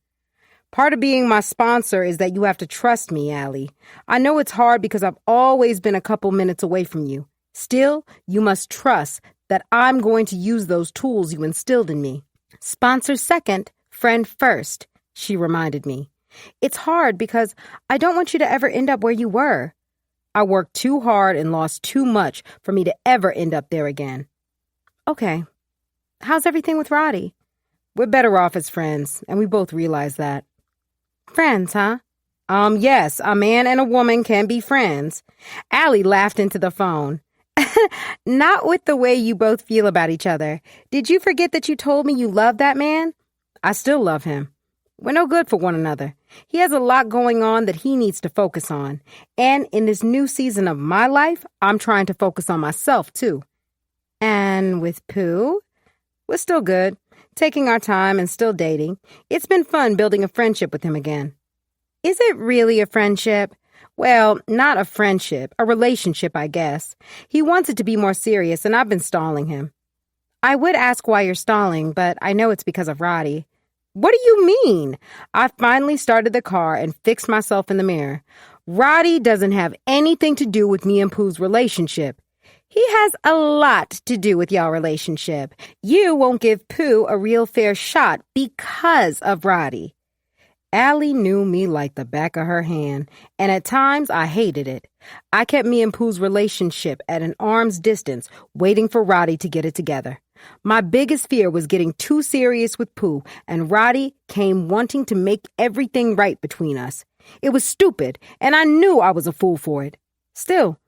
Part of being my sponsor is that you have to trust me, Allie. I know it's hard because I've always been a couple minutes away from you. Still, you must trust that I'm going to use those tools you instilled in me. Sponsor second, friend first, she reminded me. It's hard because I don't want you to ever end up where you were. I worked too hard and lost too much for me to ever end up there again. Okay. How's everything with Roddy? We're better off as friends, and we both realize that. Friends, huh? Yes, a man and a woman can be friends. Allie laughed into the phone. Not with the way you both feel about each other. Did you forget that you told me you loved that man? I still love him. We're no good for one another. He has a lot going on that he needs to focus on. And in this new season of my life, I'm trying to focus on myself, too. And with Pooh? We're still good. Taking our time and still dating. It's been fun building a friendship with him again. Is it really a friendship? Well, not a friendship, a relationship, I guess. He wants it to be more serious, and I've been stalling him. I would ask why you're stalling, but I know it's because of Roddy. What do you mean? I finally started the car and fixed myself in the mirror. Roddy doesn't have anything to do with me and Pooh's relationship. He has a lot to do with y'all relationship. You won't give Pooh a real fair shot because of Roddy. Allie knew me like the back of her hand, and at times I hated it. I kept me and Pooh's relationship at an arm's distance, waiting for Roddy to get it together. My biggest fear was getting too serious with Pooh, and Roddy came wanting to make everything right between us. It was stupid, and I knew I was a fool for it. Still,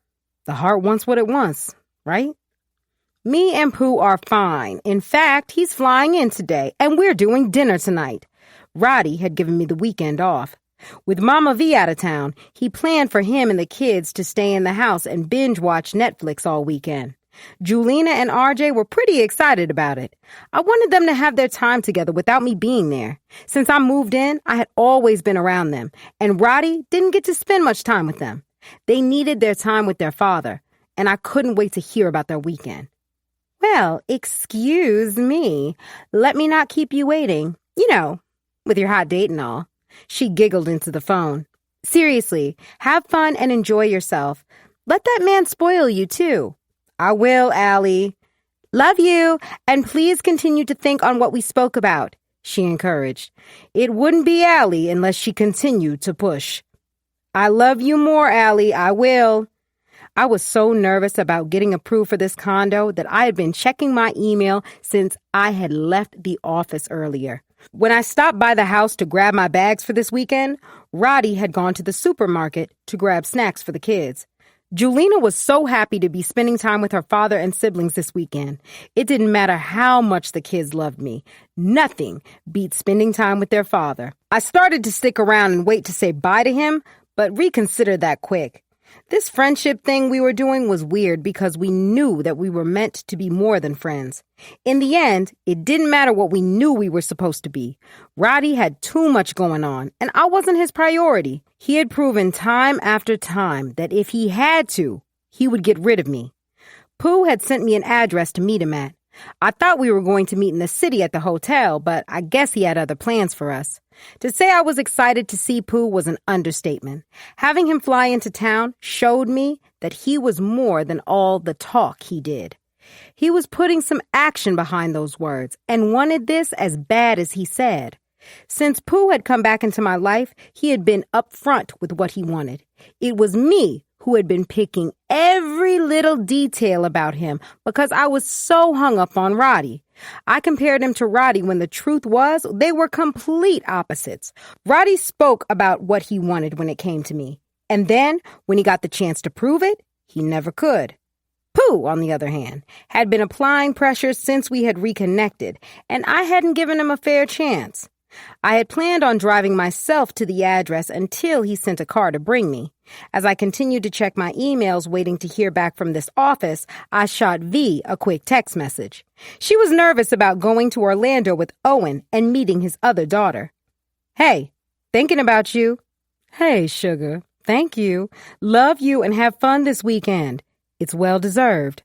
the heart wants what it wants, right? Me and Pooh are fine. In fact, he's flying in today, and we're doing dinner tonight. Roddy had given me the weekend off. With Mama V out of town, he planned for him and the kids to stay in the house and binge watch Netflix all weekend. Julina and RJ were pretty excited about it. I wanted them to have their time together without me being there. Since I moved in, I had always been around them, and Roddy didn't get to spend much time with them. They needed their time with their father, and I couldn't wait to hear about their weekend. Well, excuse me. Let me not keep you waiting. You know, with your hot date and all. She giggled into the phone. Seriously, have fun and enjoy yourself. Let that man spoil you, too. I will, Allie. Love you, and please continue to think on what we spoke about, she encouraged. It wouldn't be Allie unless she continued to push. I love you more, Allie. I will. I was so nervous about getting approved for this condo that I had been checking my email since I had left the office earlier. When I stopped by the house to grab my bags for this weekend, Roddy had gone to the supermarket to grab snacks for the kids. Julina was so happy to be spending time with her father and siblings this weekend. It didn't matter how much the kids loved me. Nothing beat spending time with their father. I started to stick around and wait to say bye to him, but reconsidered that quick. This friendship thing we were doing was weird because we knew that we were meant to be more than friends. In the end, it didn't matter what we knew we were supposed to be. Roddy had too much going on, and I wasn't his priority. He had proven time after time that if he had to, he would get rid of me. Pooh had sent me an address to meet him at. I thought we were going to meet in the city at the hotel, but I guess he had other plans for us. To say I was excited to see Pooh was an understatement. Having him fly into town showed me that he was more than all the talk he did. He was putting some action behind those words and wanted this as bad as he said. Since Pooh had come back into my life, he had been upfront with what he wanted. It was me who had been picking every little detail about him because I was so hung up on Roddy. I compared him to Roddy when the truth was they were complete opposites. Roddy spoke about what he wanted when it came to me. And then, when he got the chance to prove it, he never could. Pooh, on the other hand, had been applying pressure since we had reconnected, and I hadn't given him a fair chance. I had planned on driving myself to the address until he sent a car to bring me. As I continued to check my emails waiting to hear back from this office, I shot V a quick text message. She was nervous about going to Orlando with Owen and meeting his other daughter. Hey, thinking about you. Hey, sugar, thank you. Love you and have fun this weekend. It's well deserved.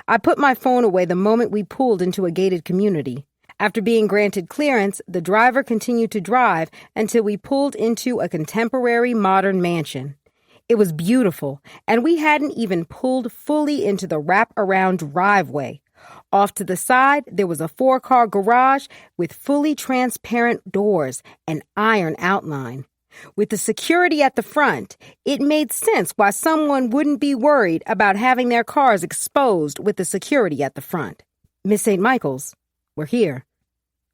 I put my phone away the moment we pulled into a gated community. After being granted clearance, the driver continued to drive until we pulled into a contemporary modern mansion. It was beautiful, and we hadn't even pulled fully into the wrap-around driveway. Off to the side, there was a 4-car garage with fully transparent doors and iron outline. With the security at the front, it made sense why someone wouldn't be worried about having their cars exposed with the security at the front. Miss St. Michael's, we're here.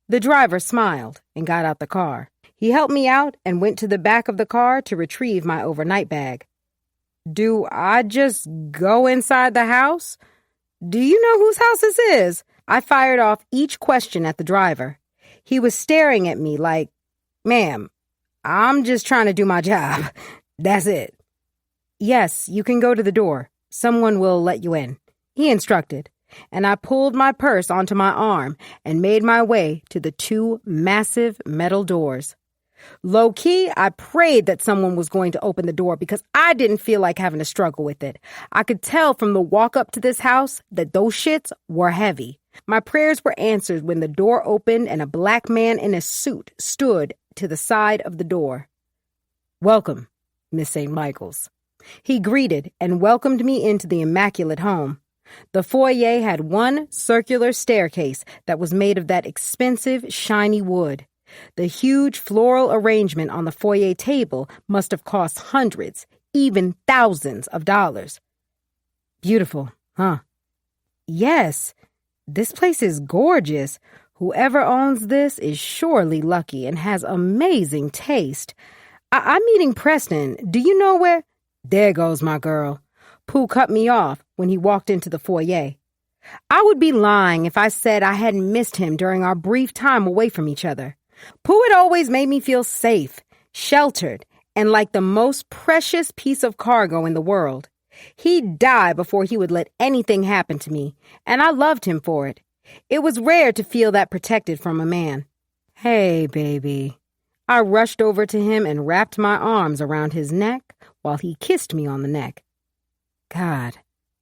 The driver smiled and got out the car. He helped me out and went to the back of the car to retrieve my overnight bag. Do I just go inside the house? Do you know whose house this is? I fired off each question at the driver. He was staring at me like, ma'am, I'm just trying to do my job. That's it. Yes, you can go to the door. Someone will let you in, he instructed. And I pulled my purse onto my arm and made my way to the 2 massive metal doors. Low-key, I prayed that someone was going to open the door because I didn't feel like having to struggle with it. I could tell from the walk up to this house that those shits were heavy. My prayers were answered when the door opened and a black man in a suit stood to the side of the door. Welcome, Miss St. Michael's. He greeted and welcomed me into the immaculate home. The foyer had one circular staircase that was made of that expensive, shiny wood. The huge floral arrangement on the foyer table must have cost hundreds, even thousands of dollars. Beautiful, huh? Yes, this place is gorgeous. Whoever owns this is surely lucky and has amazing taste. I'm meeting Preston. Do you know where? There goes my girl. Pooh cut me off when he walked into the foyer. I would be lying if I said I hadn't missed him during our brief time away from each other. Pooh had always made me feel safe, sheltered, and like the most precious piece of cargo in the world. He'd die before he would let anything happen to me, and I loved him for it. It was rare to feel that protected from a man. Hey, baby. I rushed over to him and wrapped my arms around his neck while he kissed me on the neck. God,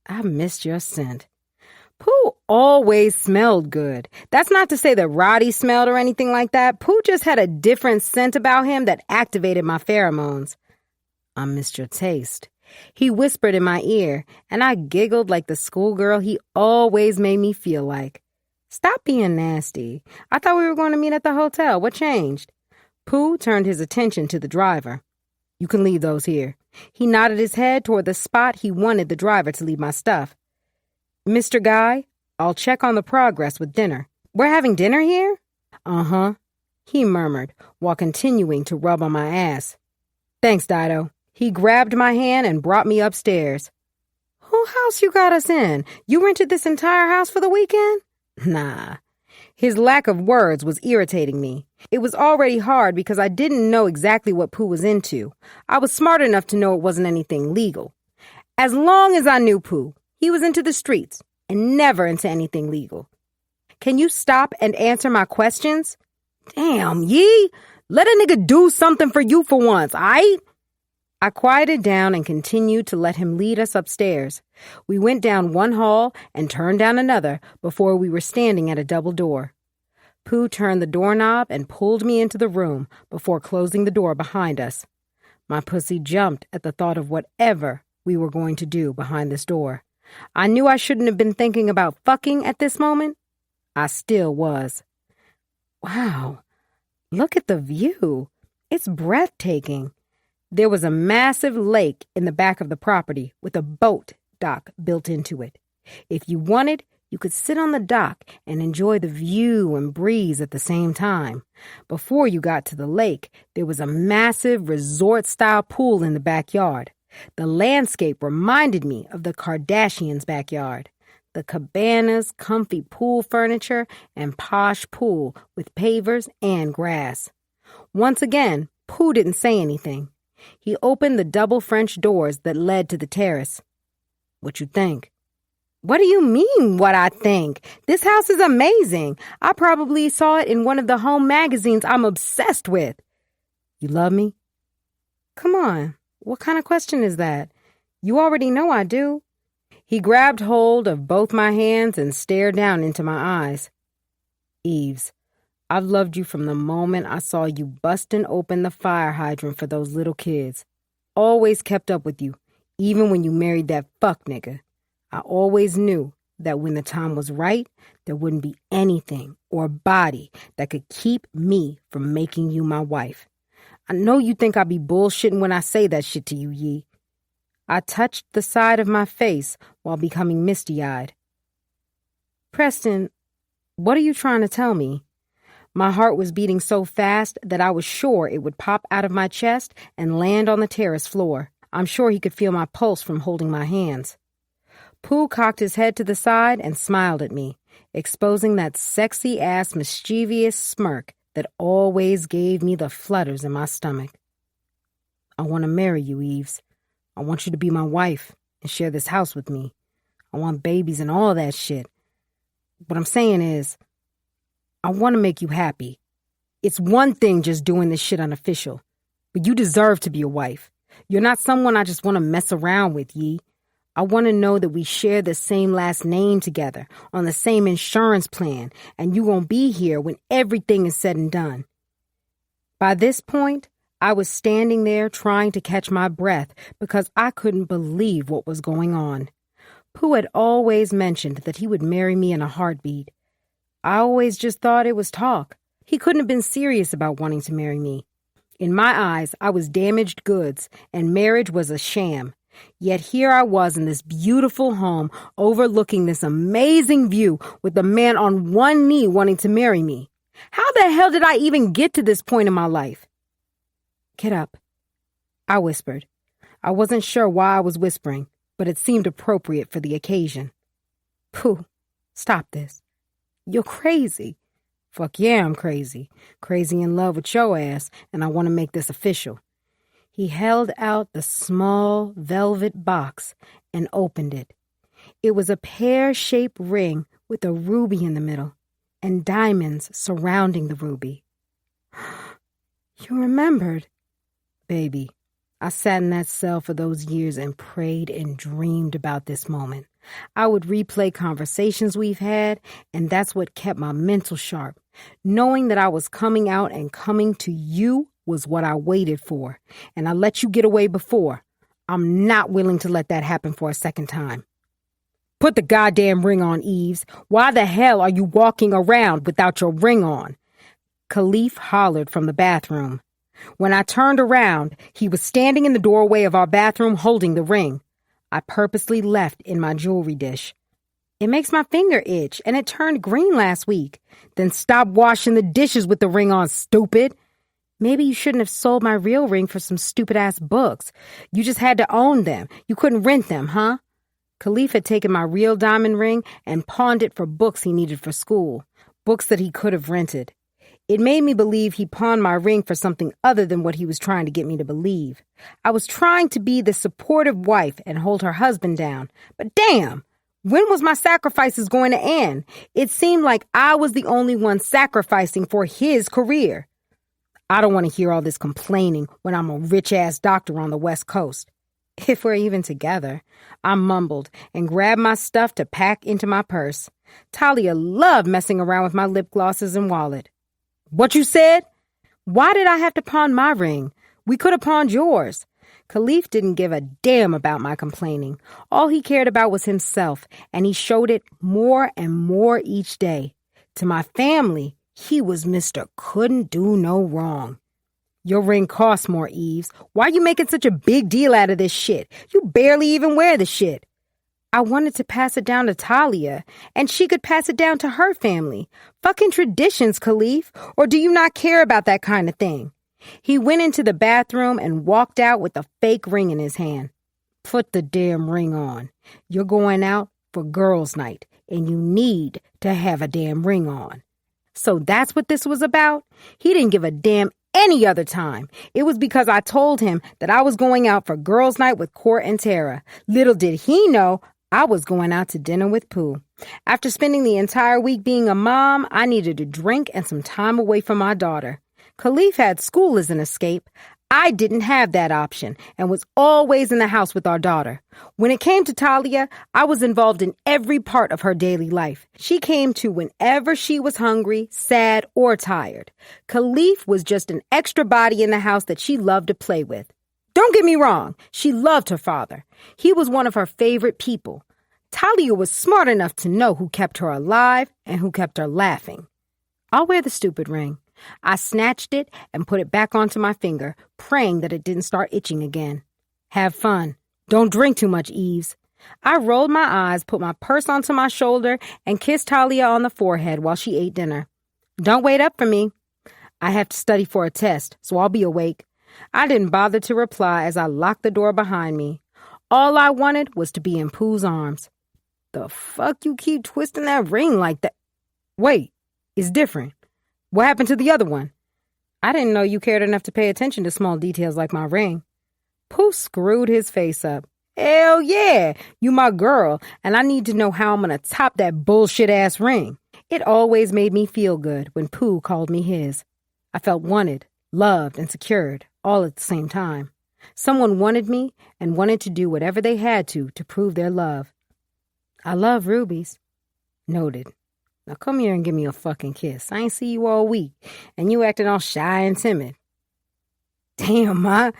I missed your scent. Pooh always smelled good. That's not to say that Roddy smelled or anything like that. Pooh just had a different scent about him that activated my pheromones. I missed your taste. He whispered in my ear, and I giggled like the schoolgirl he always made me feel like. Stop being nasty. I thought we were going to meet at the hotel. What changed? Pooh turned his attention to the driver. You can leave those here. He nodded his head toward the spot he wanted the driver to leave my stuff. Mr. Guy, I'll check on the progress with dinner. We're having dinner here? Uh-huh, he murmured while continuing to rub on my ass. Thanks, Dido. He grabbed my hand and brought me upstairs. Who house you got us in? You rented this entire house for the weekend? Nah. His lack of words was irritating me. It was already hard because I didn't know exactly what Pooh was into. I was smart enough to know it wasn't anything legal. As long as I knew Pooh, he was into the streets and never into anything legal. Can you stop and answer my questions? Damn, Yee. Let a nigga do something for you for once, aight? I quieted down and continued to let him lead us upstairs. We went down one hall and turned down another before we were standing at a double door. Pooh turned the doorknob and pulled me into the room before closing the door behind us. My pussy jumped at the thought of whatever we were going to do behind this door. I knew I shouldn't have been thinking about fucking at this moment. I still was. Wow, look at the view. It's breathtaking. There was a massive lake in the back of the property with a boat dock built into it. If you wanted, you could sit on the dock and enjoy the view and breeze at the same time. Before you got to the lake, there was a massive resort-style pool in the backyard. The landscape reminded me of the Kardashians' backyard. The cabanas, comfy pool furniture, and posh pool with pavers and grass. Once again, Pooh didn't say anything. He opened the double French doors that led to the terrace. What you think? What do you mean, what I think? This house is amazing. I probably saw it in one of the home magazines I'm obsessed with. You love me? Come on. What kind of question is that? You already know I do. He grabbed hold of both my hands and stared down into my eyes. Eves, I've loved you from the moment I saw you busting open the fire hydrant for those little kids. Always kept up with you, even when you married that fuck nigga. I always knew that when the time was right, there wouldn't be anything or body that could keep me from making you my wife. I know you think I be bullshitting when I say that shit to you, Yee. I touched the side of my face while becoming misty-eyed. Preston, what are you trying to tell me? My heart was beating so fast that I was sure it would pop out of my chest and land on the terrace floor. I'm sure he could feel my pulse from holding my hands. Pooh cocked his head to the side and smiled at me, exposing that sexy-ass mischievous smirk that always gave me the flutters in my stomach. I want to marry you, Eves. I want you to be my wife and share this house with me. I want babies and all that shit. What I'm saying is, I want to make you happy. It's one thing just doing this shit unofficial, but you deserve to be a wife. You're not someone I just want to mess around with, Yee. I want to know that we share the same last name together, on the same insurance plan, and you gonna be here when everything is said and done. By this point, I was standing there trying to catch my breath because I couldn't believe what was going on. Pooh had always mentioned that he would marry me in a heartbeat. I always just thought it was talk. He couldn't have been serious about wanting to marry me. In my eyes, I was damaged goods, and marriage was a sham. Yet here I was in this beautiful home overlooking this amazing view with a man on one knee wanting to marry me. How the hell did I even get to this point in my life? Get up, I whispered. I wasn't sure why I was whispering, but it seemed appropriate for the occasion. Pooh, stop this. You're crazy. Fuck yeah, I'm crazy. Crazy in love with your ass, and I want to make this official. He held out the small velvet box and opened it. It was a pear-shaped ring with a ruby in the middle and diamonds surrounding the ruby. You remembered. Baby, I sat in that cell for those years and prayed and dreamed about this moment. I would replay conversations we've had, and that's what kept my mental sharp. Knowing that I was coming out and coming to you was what I waited for, and I let you get away before. I'm not willing to let that happen for a second time. Put the goddamn ring on, Eves. Why the hell are you walking around without your ring on? Khalif hollered from the bathroom. When I turned around, he was standing in the doorway of our bathroom holding the ring. I purposely left in my jewelry dish. It makes my finger itch, and it turned green last week. Then stop washing the dishes with the ring on, stupid. Maybe you shouldn't have sold my real ring for some stupid-ass books. You just had to own them. You couldn't rent them, huh? Khalif had taken my real diamond ring and pawned it for books he needed for school, books that he could have rented. It made me believe he pawned my ring for something other than what he was trying to get me to believe. I was trying to be the supportive wife and hold her husband down. But damn, when was my sacrifices going to end? It seemed like I was the only one sacrificing for his career. I don't want to hear all this complaining when I'm a rich-ass doctor on the West Coast. If we're even together, I mumbled and grabbed my stuff to pack into my purse. Talia loved messing around with my lip glosses and wallet. What you said? Why did I have to pawn my ring? We could have pawned yours. Khalif didn't give a damn about my complaining. All he cared about was himself, and he showed it more and more each day. To my family, he was Mr. Couldn't do no wrong. Your ring costs more, Eves. Why you making such a big deal out of this shit? You barely even wear the shit. I wanted to pass it down to Talia, and she could pass it down to her family. Fucking traditions, Khalif. Or do you not care about that kind of thing? He went into the bathroom and walked out with a fake ring in his hand. Put the damn ring on. You're going out for girls' night, and you need to have a damn ring on. So that's what this was about? He didn't give a damn any other time. It was because I told him that I was going out for girls' night with Court and Tara. Little did he know I was going out to dinner with Pooh. After spending the entire week being a mom, I needed a drink and some time away from my daughter. Khalif had school as an escape. I didn't have that option and was always in the house with our daughter. When it came to Talia, I was involved in every part of her daily life. She came to whenever she was hungry, sad, or tired. Khalif was just an extra body in the house that she loved to play with. Don't get me wrong, she loved her father. He was one of her favorite people. Talia was smart enough to know who kept her alive and who kept her laughing. I'll wear the stupid ring. I snatched it and put it back onto my finger, praying that it didn't start itching again. Have fun. Don't drink too much, Eves. I rolled my eyes, put my purse onto my shoulder, and kissed Talia on the forehead while she ate dinner. Don't wait up for me. I have to study for a test, so I'll be awake. I didn't bother to reply as I locked the door behind me. All I wanted was to be in Pooh's arms. The fuck you keep twisting that ring like that? Wait, it's different. What happened to the other one? I didn't know you cared enough to pay attention to small details like my ring. Pooh screwed his face up. Hell yeah, you my girl, and I need to know how I'm gonna top that bullshit-ass ring. It always made me feel good when Pooh called me his. I felt wanted, loved, and secured, all at the same time. Someone wanted me and wanted to do whatever they had to prove their love. I love rubies. Noted. Now come here and give me a fucking kiss. I ain't see you all week, and you acting all shy and timid. Damn, Ma,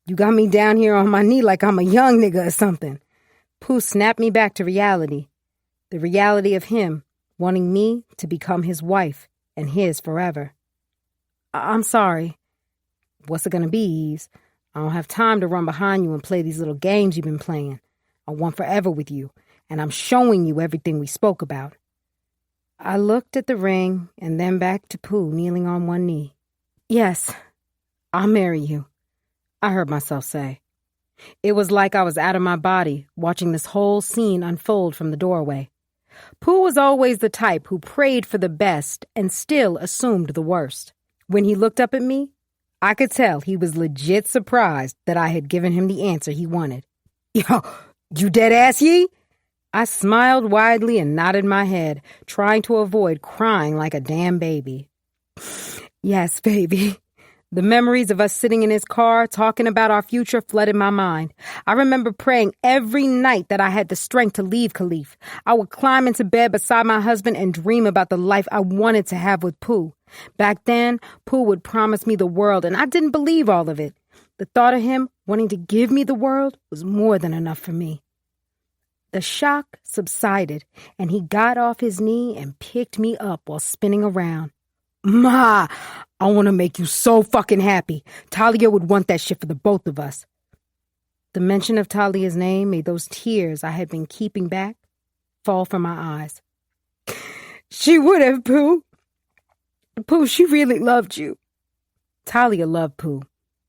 you got me down here on my knee like I'm a young nigga or something. Pooh snapped me back to reality. The reality of him wanting me to become his wife and his forever. I'm sorry. What's it gonna be, Eves? I don't have time to run behind you and play these little games you've been playing. I want forever with you, and I'm showing you everything we spoke about. I looked at the ring and then back to Pooh kneeling on one knee. Yes, I'll marry you, I heard myself say. It was like I was out of my body, watching this whole scene unfold from the doorway. Pooh was always the type who prayed for the best and still assumed the worst. When he looked up at me, I could tell he was legit surprised that I had given him the answer he wanted. Yo, you dead ass ye? I smiled widely and nodded my head, trying to avoid crying like a damn baby. Yes, baby. The memories of us sitting in his car, talking about our future, flooded my mind. I remember praying every night that I had the strength to leave Khalif. I would climb into bed beside my husband and dream about the life I wanted to have with Pooh. Back then, Pooh would promise me the world, and I didn't believe all of it. The thought of him wanting to give me the world was more than enough for me. The shock subsided, and he got off his knee and picked me up while spinning around. Ma, I want to make you so fucking happy. Talia would want that shit for the both of us. The mention of Talia's name made those tears I had been keeping back fall from my eyes. She would have, Pooh. Pooh, she really loved you. Talia loved Pooh.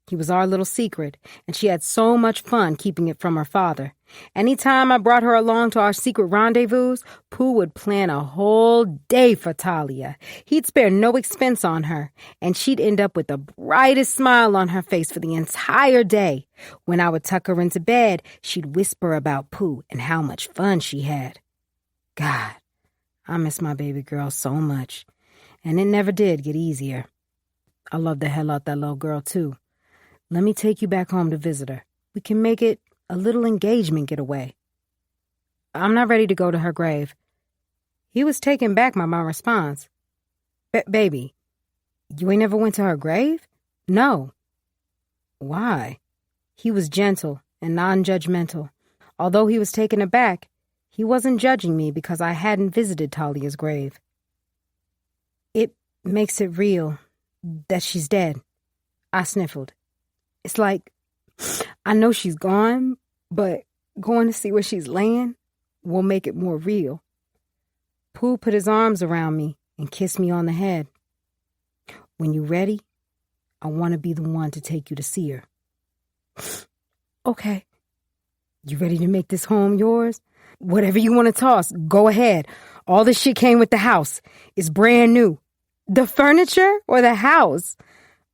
He was our little secret, and she had so much fun keeping it from her father. Anytime I brought her along to our secret rendezvous, Pooh would plan a whole day for Talia. He'd spare no expense on her, and she'd end up with the brightest smile on her face for the entire day. When I would tuck her into bed, she'd whisper about Pooh and how much fun she had. God, I miss my baby girl so much, and it never did get easier. I love the hell out that little girl, too. Let me take you back home to visit her. We can make it a little engagement getaway. I'm not ready to go to her grave. He was taken back by my response. Baby, you ain't never went to her grave? No. Why? He was gentle and non-judgmental. Although he was taken aback, he wasn't judging me because I hadn't visited Talia's grave. It makes it real that she's dead. I sniffled. It's like, I know she's gone, but going to see where she's laying will make it more real. Pooh put his arms around me and kissed me on the head. When you're ready, I want to be the one to take you to see her. Okay. You ready to make this home yours? Whatever you want to toss, go ahead. All the shit came with the house. It's brand new. The furniture or the house?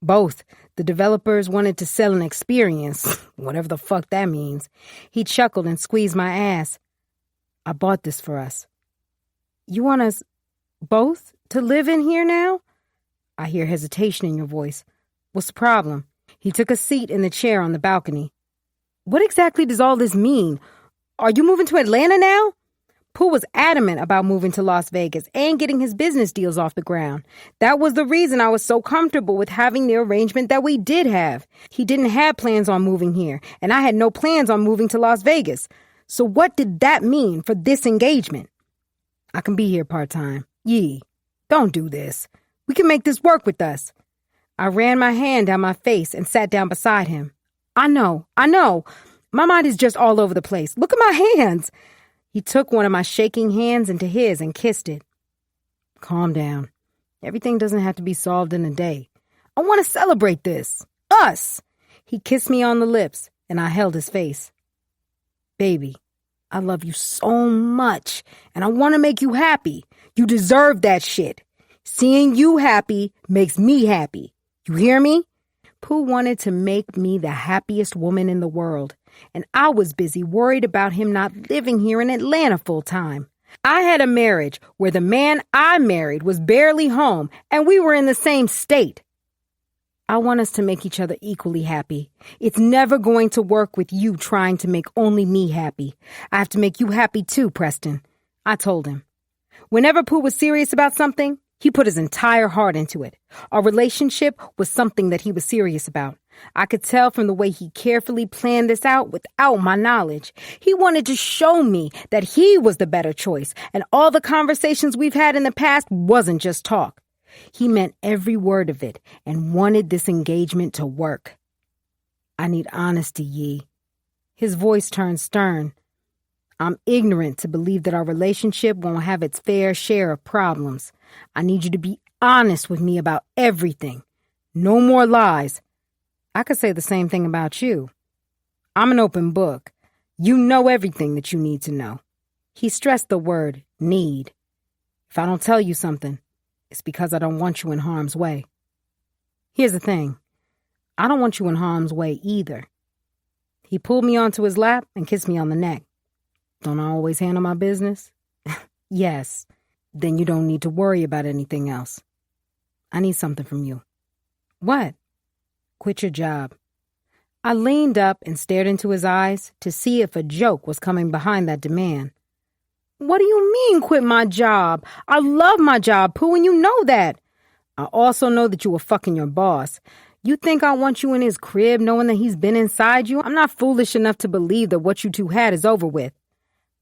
Both. The developers wanted to sell an experience, whatever the fuck that means. He chuckled and squeezed my ass. I bought this for us. You want us both to live in here now? I hear hesitation in your voice. What's the problem? He took a seat in the chair on the balcony. What exactly does all this mean? Are you moving to Atlanta now? Pooh was adamant about moving to Las Vegas and getting his business deals off the ground. That was the reason I was so comfortable with having the arrangement that we did have. He didn't have plans on moving here, and I had no plans on moving to Las Vegas. So what did that mean for this engagement? I can be here part-time. Yee, don't do this. We can make this work with us. I ran my hand down my face and sat down beside him. I know. My mind is just all over the place. Look at my hands. He took one of my shaking hands into his and kissed it. Calm down. Everything doesn't have to be solved in a day. I want to celebrate this. Us. He kissed me on the lips, and I held his face. Baby, I love you so much, and I want to make you happy. You deserve that shit. Seeing you happy makes me happy. You hear me? Pooh wanted to make me the happiest woman in the world, and I was busy worried about him not living here in Atlanta full time. I had a marriage where the man I married was barely home, and we were in the same state. I want us to make each other equally happy. It's never going to work with you trying to make only me happy. I have to make you happy too, Preston. I told him. Whenever Pooh was serious about something, he put his entire heart into it. Our relationship was something that he was serious about. I could tell from the way he carefully planned this out without my knowledge. He wanted to show me that he was the better choice, and all the conversations we've had in the past wasn't just talk. He meant every word of it and wanted this engagement to work. I need honesty, Yee. His voice turned stern. I'm ignorant to believe that our relationship won't have its fair share of problems. I need you to be honest with me about everything. No more lies. I could say the same thing about you. I'm an open book. You know everything that you need to know. He stressed the word need. If I don't tell you something, it's because I don't want you in harm's way. Here's the thing. I don't want you in harm's way either. He pulled me onto his lap and kissed me on the neck. Don't I always handle my business? Yes. Then you don't need to worry about anything else. I need something from you. What? Quit your job. I leaned up and stared into his eyes to see if a joke was coming behind that demand. What do you mean, quit my job? I love my job, Pooh, and you know that. I also know that you were fucking your boss. You think I want you in his crib knowing that he's been inside you? I'm not foolish enough to believe that what you two had is over with.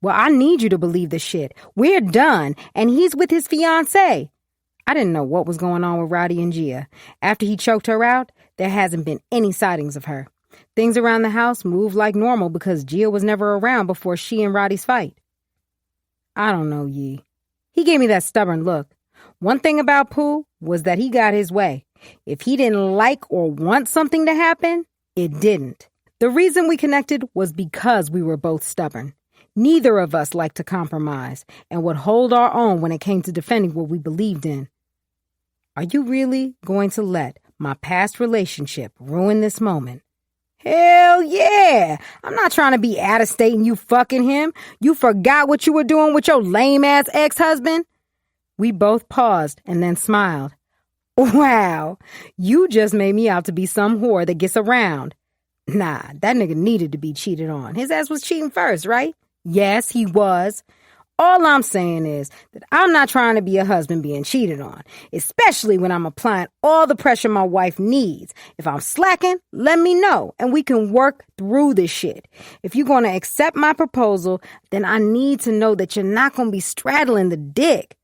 Well, I need you to believe this shit. We're done, and he's with his fiancée. I didn't know what was going on with Roddy and Gia. After he choked her out, there hasn't been any sightings of her. Things around the house moved like normal because Gia was never around before she and Roddy's fight. I don't know, Yee. He gave me that stubborn look. One thing about Pooh was that he got his way. If he didn't like or want something to happen, it didn't. The reason we connected was because we were both stubborn. Neither of us liked to compromise and would hold our own when it came to defending what we believed in. Are you really going to let my past relationship ruin this moment? Hell yeah! I'm not trying to be out of state and you fucking him. You forgot what you were doing with your lame-ass ex-husband? We both paused and then smiled. Wow, you just made me out to be some whore that gets around. Nah, that nigga needed to be cheated on. His ass was cheating first, right? Yes, he was. All I'm saying is that I'm not trying to be a husband being cheated on, especially when I'm applying all the pressure my wife needs. If I'm slacking, let me know, and we can work through this shit. If you're going to accept my proposal, then I need to know that you're not going to be straddling the dick.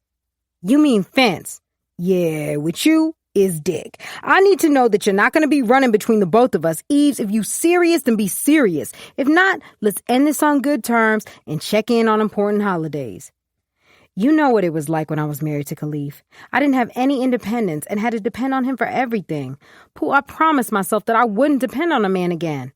You mean fence? Yeah, with you is dick. I need to know that you're not going to be running between the both of us. Eves, if you serious, then be serious. If not, let's end this on good terms and check in on important holidays. You know what it was like when I was married to Khalif. I didn't have any independence and had to depend on him for everything. Pooh, I promised myself that I wouldn't depend on a man again.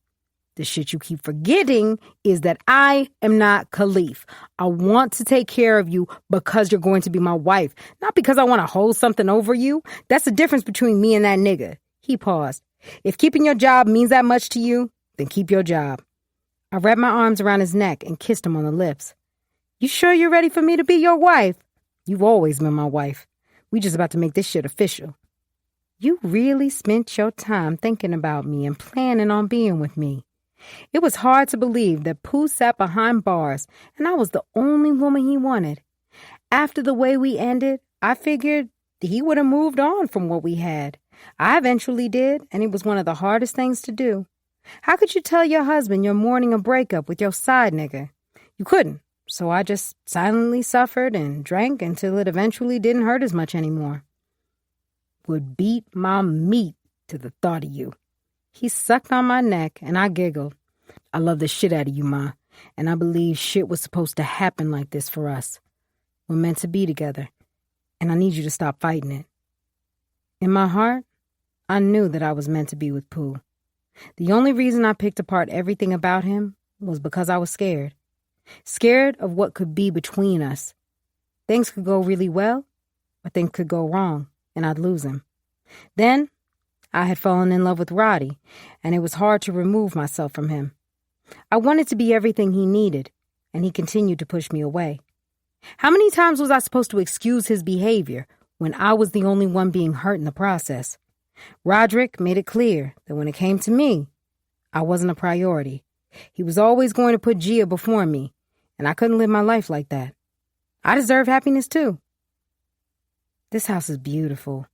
The shit you keep forgetting is that I am not Khalif. I want to take care of you because you're going to be my wife, not because I want to hold something over you. That's the difference between me and that nigga. He paused. If keeping your job means that much to you, then keep your job. I wrapped my arms around his neck and kissed him on the lips. You sure you're ready for me to be your wife? You've always been my wife. We just about to make this shit official. You really spent your time thinking about me and planning on being with me. It was hard to believe that Pooh sat behind bars and I was the only woman he wanted. After the way we ended, I figured he would have moved on from what we had. I eventually did, and it was one of the hardest things to do. How could you tell your husband you're mourning a breakup with your side nigga? You couldn't, so I just silently suffered and drank until it eventually didn't hurt as much anymore. Would beat my meat to the thought of you. He sucked on my neck, and I giggled. I love the shit out of you, Ma, and I believe shit was supposed to happen like this for us. We're meant to be together, and I need you to stop fighting it. In my heart, I knew that I was meant to be with Pooh. The only reason I picked apart everything about him was because I was scared. Scared of what could be between us. Things could go really well, or things could go wrong, and I'd lose him. Then, I had fallen in love with Roddy, and it was hard to remove myself from him. I wanted to be everything he needed, and he continued to push me away. How many times was I supposed to excuse his behavior when I was the only one being hurt in the process? Roderick made it clear that when it came to me, I wasn't a priority. He was always going to put Gia before me, and I couldn't live my life like that. I deserve happiness too. This house is beautiful.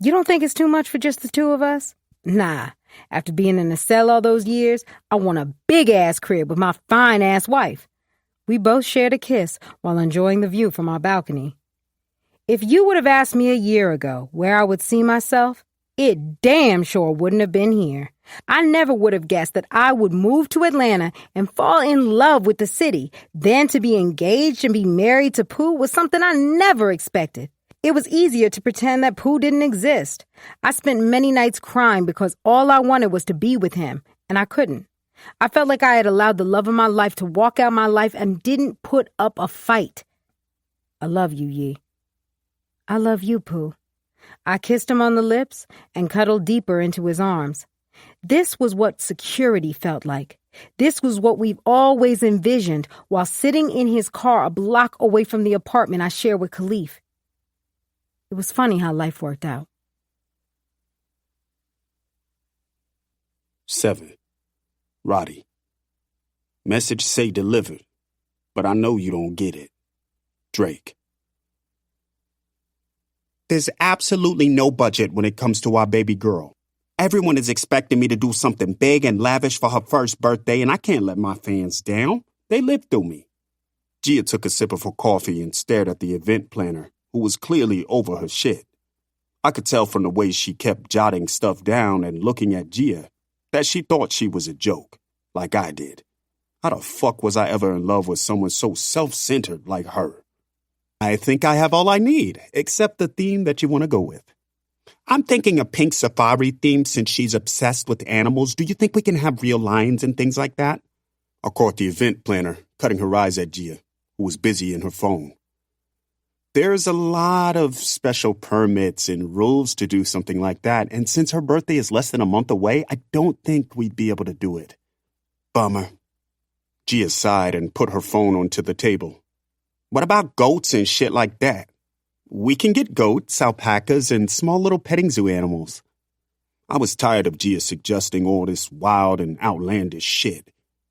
You don't think it's too much for just the two of us? Nah. After being in a cell all those years, I want a big-ass crib with my fine-ass wife. We both shared a kiss while enjoying the view from our balcony. If you would have asked me a year ago where I would see myself, it damn sure wouldn't have been here. I never would have guessed that I would move to Atlanta and fall in love with the city. Then to be engaged and be married to Pooh was something I never expected. It was easier to pretend that Pooh didn't exist. I spent many nights crying because all I wanted was to be with him, and I couldn't. I felt like I had allowed the love of my life to walk out my life and didn't put up a fight. I love you, Yee. I love you, Pooh. I kissed him on the lips and cuddled deeper into his arms. This was what security felt like. This was what we've always envisioned while sitting in his car a block away from the apartment I share with Khalif. It was funny how life worked out. 7. Roddy. Message say delivered, but I know you don't get it. Drake. There's absolutely no budget when it comes to our baby girl. Everyone is expecting me to do something big and lavish for her first birthday, and I can't let my fans down. They live through me. Gia took a sip of her coffee and stared at the event planner, who was clearly over her shit. I could tell from the way she kept jotting stuff down and looking at Gia that she thought she was a joke, like I did. How the fuck was I ever in love with someone so self-centered like her? I think I have all I need, except the theme that you want to go with. I'm thinking a pink safari theme since she's obsessed with animals. Do you think we can have real lions and things like that? I caught the event planner, cutting her eyes at Gia, who was busy in her phone. There's a lot of special permits and rules to do something like that, and since her birthday is less than a month away, I don't think we'd be able to do it. Bummer. Gia sighed and put her phone onto the table. What about goats and shit like that? We can get goats, alpacas, and small little petting zoo animals. I was tired of Gia suggesting all this wild and outlandish shit.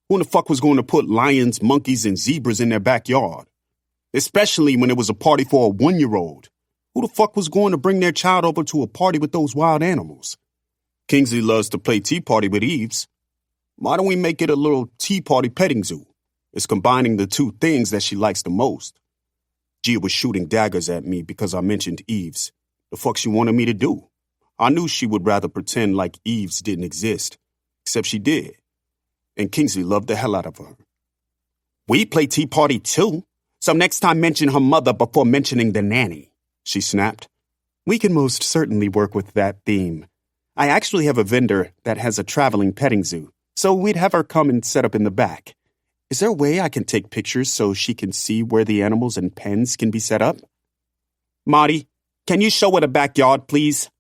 Who in the fuck was going to put lions, monkeys, and zebras in their backyard? Especially when it was a party for a 1-year-old. Who the fuck was going to bring their child over to a party with those wild animals? Kingsley loves to play tea party with Eves. Why don't we make it a little tea party petting zoo? It's combining the two things that she likes the most. Gia was shooting daggers at me because I mentioned Eves. The fuck she wanted me to do? I knew she would rather pretend like Eves didn't exist. Except she did. And Kingsley loved the hell out of her. We play tea party too. So next time mention her mother before mentioning the nanny, she snapped. We can most certainly work with that theme. I actually have a vendor that has a traveling petting zoo, so we'd have her come and set up in the back. Is there a way I can take pictures so she can see where the animals and pens can be set up? Marty, can you show her the backyard, please?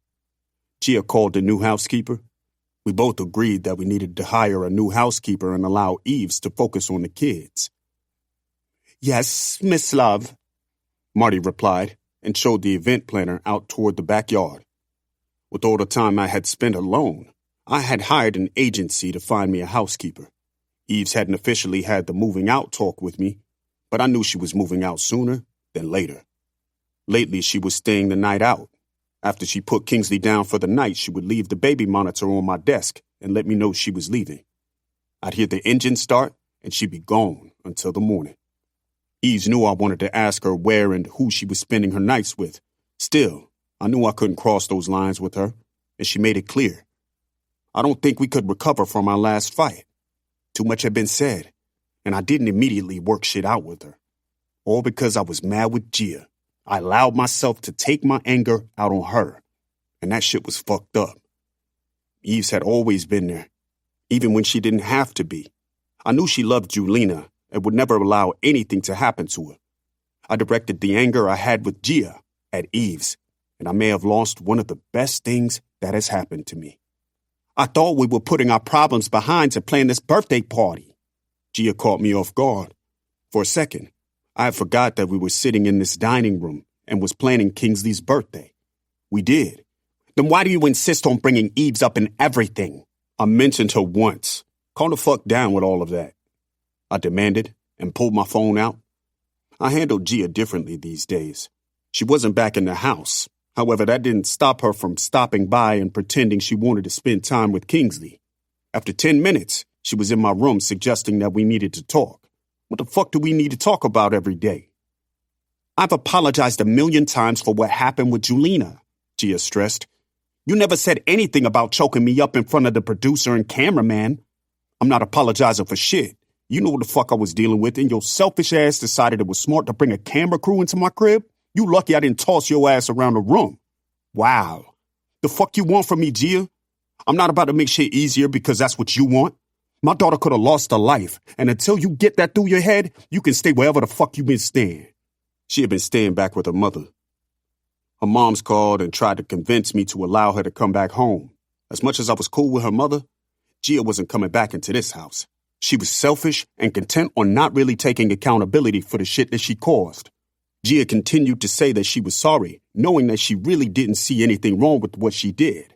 Gia called the new housekeeper. We both agreed that we needed to hire a new housekeeper and allow Eves to focus on the kids. Yes, Miss Love, Marty replied and showed the event planner out toward the backyard. With all the time I had spent alone, I had hired an agency to find me a housekeeper. Eves hadn't officially had the moving out talk with me, but I knew she was moving out sooner than later. Lately, she was staying the night out. After she put Kingsley down for the night, she would leave the baby monitor on my desk and let me know she was leaving. I'd hear the engine start, and she'd be gone until the morning. Eves knew I wanted to ask her where and who she was spending her nights with. Still, I knew I couldn't cross those lines with her, and she made it clear. I don't think we could recover from our last fight. Too much had been said, and I didn't immediately work shit out with her. All because I was mad with Gia. I allowed myself to take my anger out on her, and that shit was fucked up. Eves had always been there, even when she didn't have to be. I knew she loved Julina and would never allow anything to happen to her. I directed the anger I had with Gia at Eves, and I may have lost one of the best things that has happened to me. I thought we were putting our problems behind to plan this birthday party. Gia caught me off guard. For a second, I forgot that we were sitting in this dining room and was planning Kingsley's birthday. We did. Then why do you insist on bringing Eves up in everything? I mentioned her once. Calm the fuck down with all of that, I demanded and pulled my phone out. I handled Gia differently these days. She wasn't back in the house. However, that didn't stop her from stopping by and pretending she wanted to spend time with Kingsley. After 10 minutes, she was in my room suggesting that we needed to talk. What the fuck do we need to talk about every day? I've apologized 1,000,000 times for what happened with Julina, Gia stressed. You never said anything about choking me up in front of the producer and cameraman. I'm not apologizing for shit. You know what the fuck I was dealing with, and your selfish ass decided it was smart to bring a camera crew into my crib? You lucky I didn't toss your ass around the room. Wow. The fuck you want from me, Gia? I'm not about to make shit easier because that's what you want. My daughter could have lost her life, and until you get that through your head, you can stay wherever the fuck you been staying. She had been staying back with her mother. Her mom's called and tried to convince me to allow her to come back home. As much as I was cool with her mother, Gia wasn't coming back into this house. She was selfish and content on not really taking accountability for the shit that she caused. Gia continued to say that she was sorry, knowing that she really didn't see anything wrong with what she did.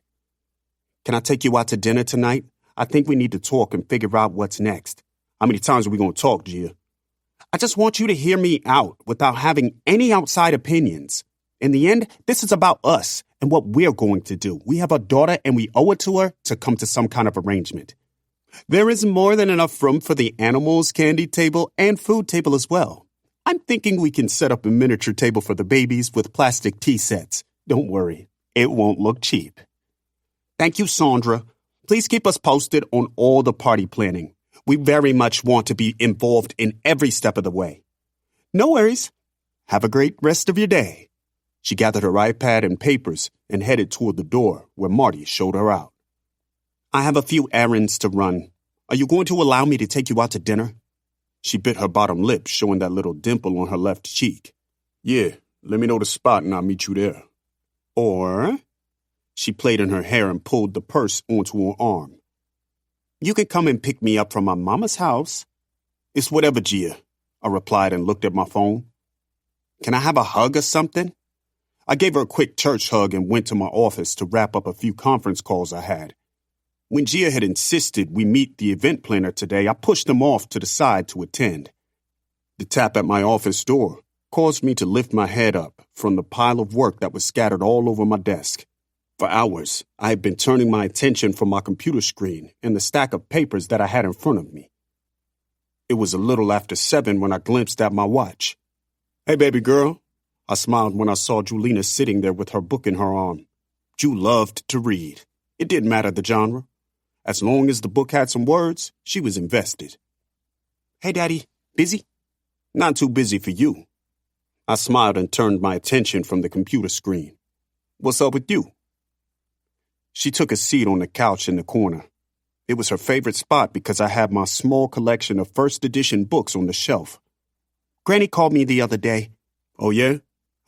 Can I take you out to dinner tonight? I think we need to talk and figure out what's next. How many times are we going to talk, Gia? I just want you to hear me out without having any outside opinions. In the end, this is about us and what we're going to do. We have a daughter and we owe it to her to come to some kind of arrangement. There is more than enough room for the animals, candy table, and food table as well. I'm thinking we can set up a miniature table for the babies with plastic tea sets. Don't worry, it won't look cheap. Thank you, Sandra. Please keep us posted on all the party planning. We very much want to be involved in every step of the way. No worries. Have a great rest of your day. She gathered her iPad and papers and headed toward the door where Marty showed her out. I have a few errands to run. Are you going to allow me to take you out to dinner? She bit her bottom lip, showing that little dimple on her left cheek. Yeah, let me know the spot and I'll meet you there. Or, she played in her hair and pulled the purse onto her arm. You can come and pick me up from my mama's house. It's whatever, Gia, I replied and looked at my phone. Can I have a hug or something? I gave her a quick church hug and went to my office to wrap up a few conference calls I had. When Gia had insisted we meet the event planner today, I pushed them off to the side to attend. The tap at my office door caused me to lift my head up from the pile of work that was scattered all over my desk. For hours, I had been turning my attention from my computer screen and the stack of papers that I had in front of me. It was a little after 7 when I glimpsed at my watch. Hey, baby girl. I smiled when I saw Julina sitting there with her book in her arm. Ju loved to read. It didn't matter the genre. As long as the book had some words, she was invested. Hey, Daddy, busy? Not too busy for you. I smiled and turned my attention from the computer screen. What's up with you? She took a seat on the couch in the corner. It was her favorite spot because I had my small collection of first edition books on the shelf. Granny called me the other day. Oh, yeah?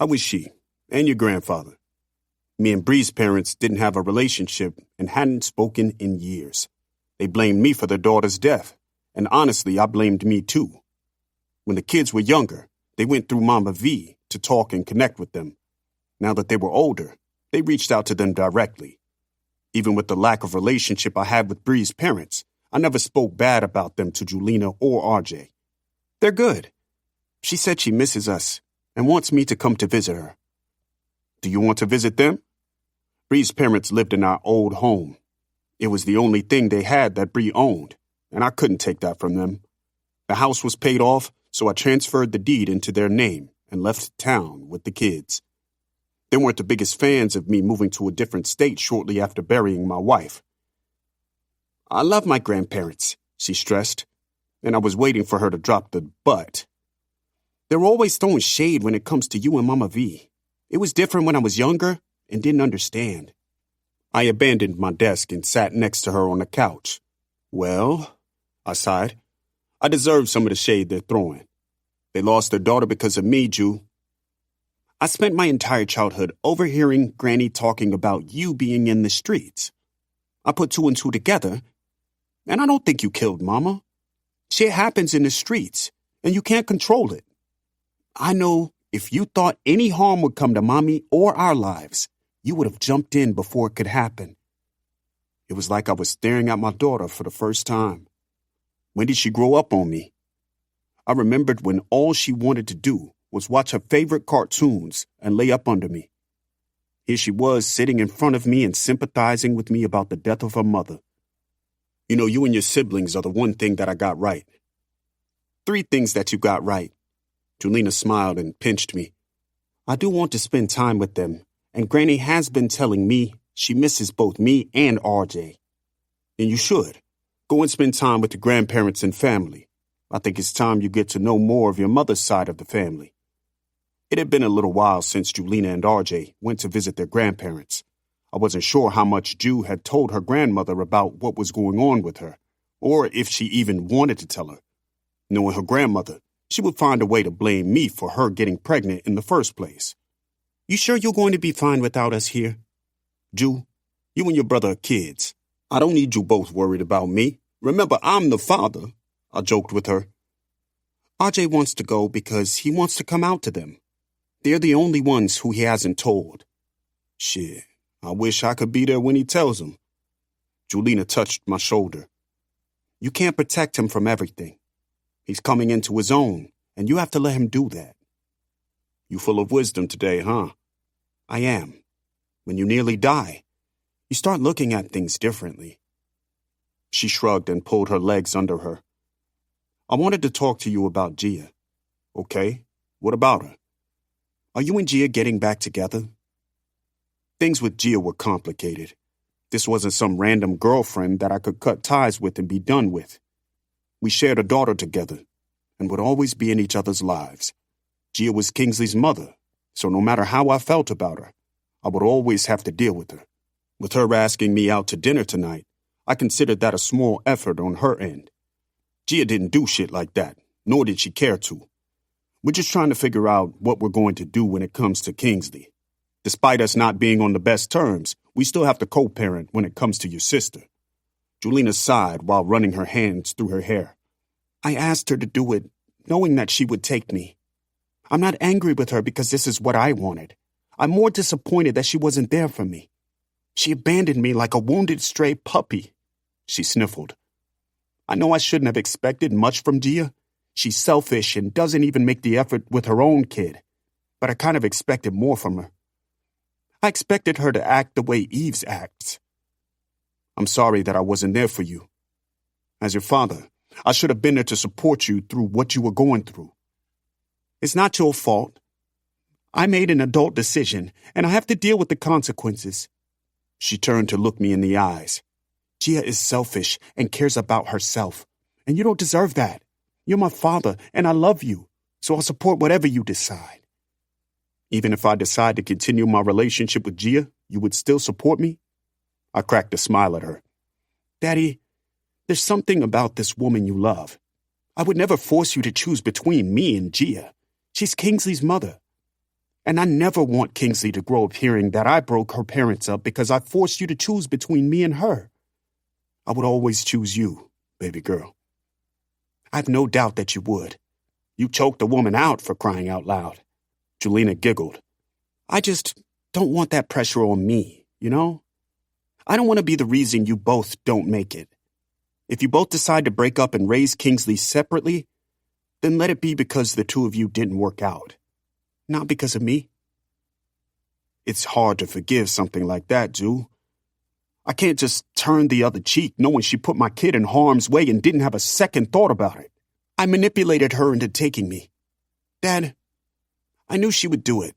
How was she? And your grandfather? Me and Bree's parents didn't have a relationship and hadn't spoken in years. They blamed me for their daughter's death, and honestly, I blamed me too. When the kids were younger, they went through Mama V to talk and connect with them. Now that they were older, they reached out to them directly. Even with the lack of relationship I had with Bree's parents, I never spoke bad about them to Julina or RJ. They're good. She said she misses us and wants me to come to visit her. Do you want to visit them? Bree's parents lived in our old home. It was the only thing they had that Bree owned, and I couldn't take that from them. The house was paid off, so I transferred the deed into their name and left town with the kids. They weren't the biggest fans of me moving to a different state shortly after burying my wife. I love my grandparents, she stressed, and I was waiting for her to drop the but. They're always throwing shade when it comes to you and Mama V. It was different when I was younger and didn't understand. I abandoned my desk and sat next to her on the couch. Well, I sighed, I deserve some of the shade they're throwing. They lost their daughter because of me, Ju. I spent my entire childhood overhearing Granny talking about you being in the streets. I put 2 and 2 together, and I don't think you killed Mama. Shit happens in the streets, and you can't control it. I know if you thought any harm would come to Mommy or our lives, you would have jumped in before it could happen. It was like I was staring at my daughter for the first time. When did she grow up on me? I remembered when all she wanted to do was watch her favorite cartoons and lay up under me. Here she was sitting in front of me and sympathizing with me about the death of her mother. You know, you and your siblings are the one thing that I got right. 3 things that you got right. Julina smiled and pinched me. I do want to spend time with them, and Granny has been telling me she misses both me and RJ. And you should. Go and spend time with your grandparents and family. I think it's time you get to know more of your mother's side of the family. It had been a little while since Julina and RJ went to visit their grandparents. I wasn't sure how much Ju had told her grandmother about what was going on with her, or if she even wanted to tell her. Knowing her grandmother, she would find a way to blame me for her getting pregnant in the first place. You sure you're going to be fine without us here? Ju, you and your brother are kids. I don't need you both worried about me. Remember, I'm the father, I joked with her. RJ wants to go because he wants to come out to them. They're the only ones who he hasn't told. Shit, I wish I could be there when he tells them. Julina touched my shoulder. You can't protect him from everything. He's coming into his own, and you have to let him do that. You full of wisdom today, huh? I am. When you nearly die, you start looking at things differently. She shrugged and pulled her legs under her. I wanted to talk to you about Gia. Okay, what about her? Are you and Gia getting back together? Things with Gia were complicated. This wasn't some random girlfriend that I could cut ties with and be done with. We shared a daughter together and would always be in each other's lives. Gia was Kingsley's mother, so no matter how I felt about her, I would always have to deal with her. With her asking me out to dinner tonight, I considered that a small effort on her end. Gia didn't do shit like that, nor did she care to. We're just trying to figure out what we're going to do when it comes to Kingsley. Despite us not being on the best terms, we still have to co-parent when it comes to your sister. Julina sighed while running her hands through her hair. I asked her to do it, knowing that she would take me. I'm not angry with her because this is what I wanted. I'm more disappointed that she wasn't there for me. She abandoned me like a wounded stray puppy. She sniffled. I know I shouldn't have expected much from Gia. She's selfish and doesn't even make the effort with her own kid. But I kind of expected more from her. I expected her to act the way Eves acts. I'm sorry that I wasn't there for you. As your father, I should have been there to support you through what you were going through. It's not your fault. I made an adult decision, and I have to deal with the consequences. She turned to look me in the eyes. Gia is selfish and cares about herself, and you don't deserve that. You're my father, and I love you, so I'll support whatever you decide. Even if I decide to continue my relationship with Gia, you would still support me? I cracked a smile at her. Daddy, there's something about this woman you love. I would never force you to choose between me and Gia. She's Kingsley's mother. And I never want Kingsley to grow up hearing that I broke her parents up because I forced you to choose between me and her. I would always choose you, baby girl. I've no doubt that you would. You choked a woman out for crying out loud. Julina giggled. I just don't want that pressure on me, you know? I don't want to be the reason you both don't make it. If you both decide to break up and raise Kingsley separately, then let it be because the two of you didn't work out. Not because of me. It's hard to forgive something like that, Jul. I can't just turn the other cheek knowing she put my kid in harm's way and didn't have a second thought about it. I manipulated her into taking me. Dad, I knew she would do it,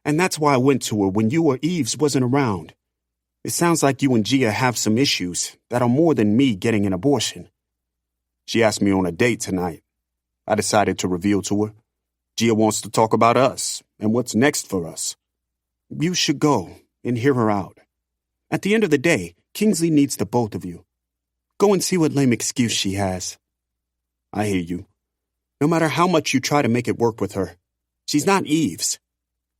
and that's why I went to her when you or Eves wasn't around. It sounds like you and Gia have some issues that are more than me getting an abortion. She asked me on a date tonight. I decided to reveal to her. Gia wants to talk about us and what's next for us. You should go and hear her out. At the end of the day, Kingsley needs the both of you. Go and see what lame excuse she has. I hear you. No matter how much you try to make it work with her, she's not Eves.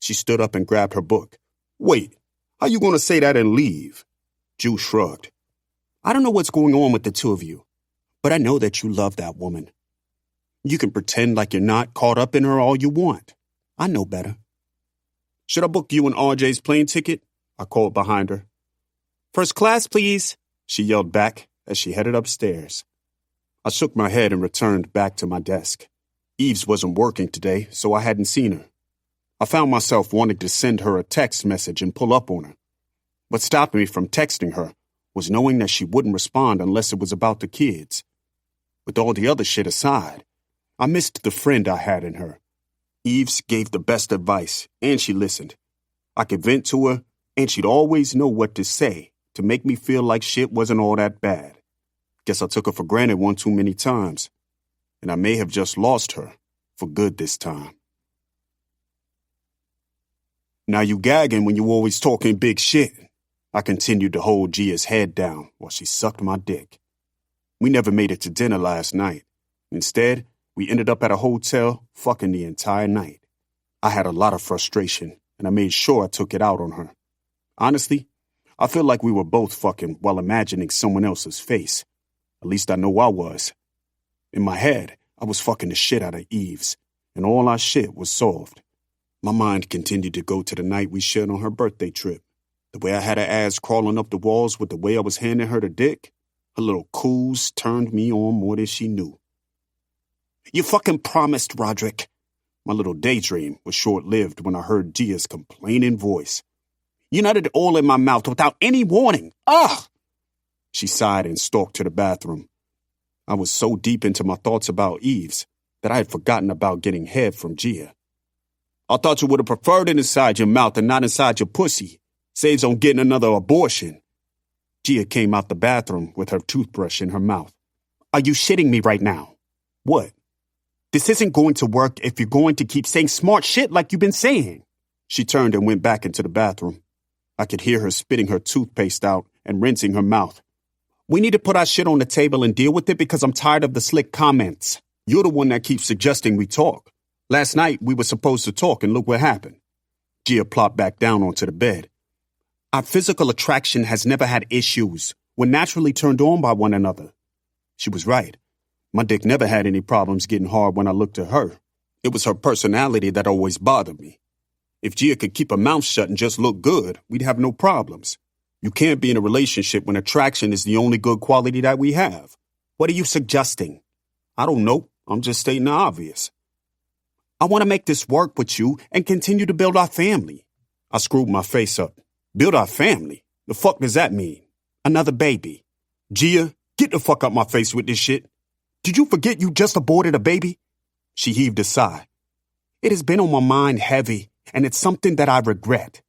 She stood up and grabbed her book. Wait, how you going to say that and leave? Jul shrugged. I don't know what's going on with the two of you, but I know that you love that woman. You can pretend like you're not caught up in her all you want. I know better. Should I book you and RJ's plane ticket? I called behind her. First class, please, she yelled back as she headed upstairs. I shook my head and returned back to my desk. Eves wasn't working today, so I hadn't seen her. I found myself wanting to send her a text message and pull up on her. What stopped me from texting her was knowing that she wouldn't respond unless it was about the kids. With all the other shit aside, I missed the friend I had in her. Eves gave the best advice, and she listened. I could vent to her, and she'd always know what to say to make me feel like shit wasn't all that bad. Guess I took her for granted one too many times, and I may have just lost her for good this time. Now you gagging when you always talking big shit. I continued to hold Gia's head down while she sucked my dick. We never made it to dinner last night. Instead, we ended up at a hotel fucking the entire night. I had a lot of frustration, and I made sure I took it out on her. Honestly, I feel like we were both fucking while imagining someone else's face. At least I know I was. In my head, I was fucking the shit out of Eves, and all our shit was solved. My mind continued to go to the night we shared on her birthday trip. The way I had her ass crawling up the walls with the way I was handing her the dick, her little coos turned me on more than she knew. You fucking promised, Roderick. My little daydream was short-lived when I heard Gia's complaining voice. You nutted it all in my mouth without any warning. Ugh! She sighed and stalked to the bathroom. I was so deep into my thoughts about Eves that I had forgotten about getting head from Gia. I thought you would have preferred it inside your mouth and not inside your pussy. Saves on getting another abortion. Gia came out the bathroom with her toothbrush in her mouth. Are you shitting me right now? What? This isn't going to work if you're going to keep saying smart shit like you've been saying. She turned and went back into the bathroom. I could hear her spitting her toothpaste out and rinsing her mouth. We need to put our shit on the table and deal with it because I'm tired of the slick comments. You're the one that keeps suggesting we talk. Last night, we were supposed to talk, and look what happened. Gia plopped back down onto the bed. Our physical attraction has never had issues. We're naturally turned on by one another. She was right. My dick never had any problems getting hard when I looked at her. It was her personality that always bothered me. If Gia could keep her mouth shut and just look good, we'd have no problems. You can't be in a relationship when attraction is the only good quality that we have. What are you suggesting? I don't know. I'm just stating the obvious. I want to make this work with you and continue to build our family. I screwed my face up. Build our family? The fuck does that mean? Another baby. Gia, get the fuck out my face with this shit. Did you forget you just aborted a baby? She heaved a sigh. It has been on my mind heavy, and it's something that I regret.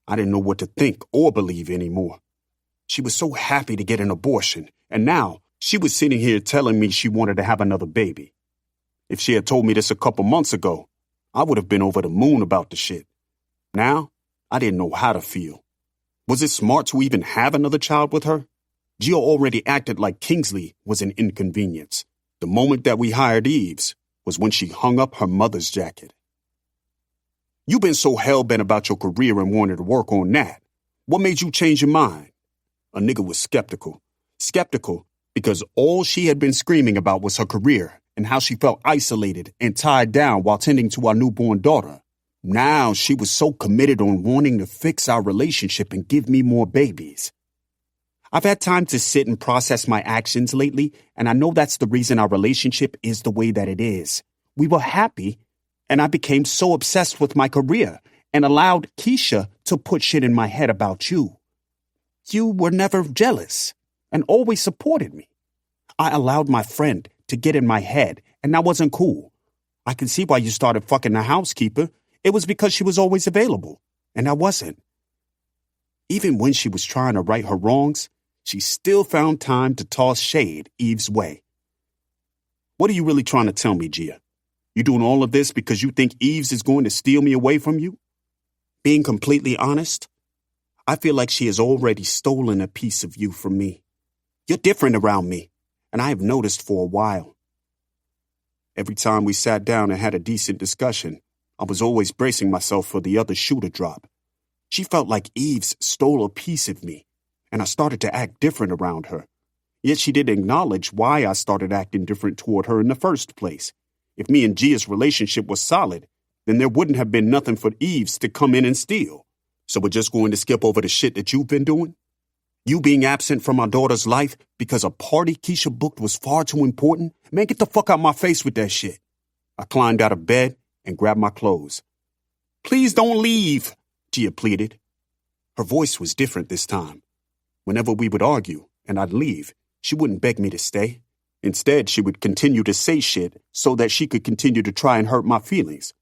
I didn't know what to think or believe anymore. She was so happy to get an abortion, and now she was sitting here telling me she wanted to have another baby. If she had told me this a couple months ago, I would have been over the moon about the shit. Now, I didn't know how to feel. Was it smart to even have another child with her? Gia already acted like Kingsley was an inconvenience. The moment that we hired Eves was when she hung up her mother's jacket. You've been so hell-bent about your career and wanted to work on that. What made you change your mind? A nigga was skeptical. Skeptical because all she had been screaming about was her career and how she felt isolated and tied down while tending to our newborn daughter. Now she was so committed on wanting to fix our relationship and give me more babies. I've had time to sit and process my actions lately, and I know that's the reason our relationship is the way that it is. We were happy, and I became so obsessed with my career and allowed Keisha to put shit in my head about you. You were never jealous and always supported me. I allowed my friend to get in my head, and that wasn't cool. I can see why you started fucking the housekeeper. It was because she was always available, and I wasn't. Even when she was trying to right her wrongs, she still found time to toss shade Eve's way. What are you really trying to tell me, Gia? You doing all of this because you think Eves is going to steal me away from you? Being completely honest, I feel like she has already stolen a piece of you from me. You're different around me, and I have noticed for a while. Every time we sat down and had a decent discussion, I was always bracing myself for the other shoe to drop. She felt like Eves stole a piece of me, and I started to act different around her. Yet she didn't acknowledge why I started acting different toward her in the first place. If me and Gia's relationship was solid, then there wouldn't have been nothing for Eves to come in and steal. So we're just going to skip over the shit that you've been doing? You being absent from our daughter's life because a party Keisha booked was far too important? Man, get the fuck out my face with that shit. I climbed out of bed and grabbed my clothes. Please don't leave, Gia pleaded. Her voice was different this time. Whenever we would argue and I'd leave, she wouldn't beg me to stay. Instead, she would continue to say shit so that she could continue to try and hurt my feelings.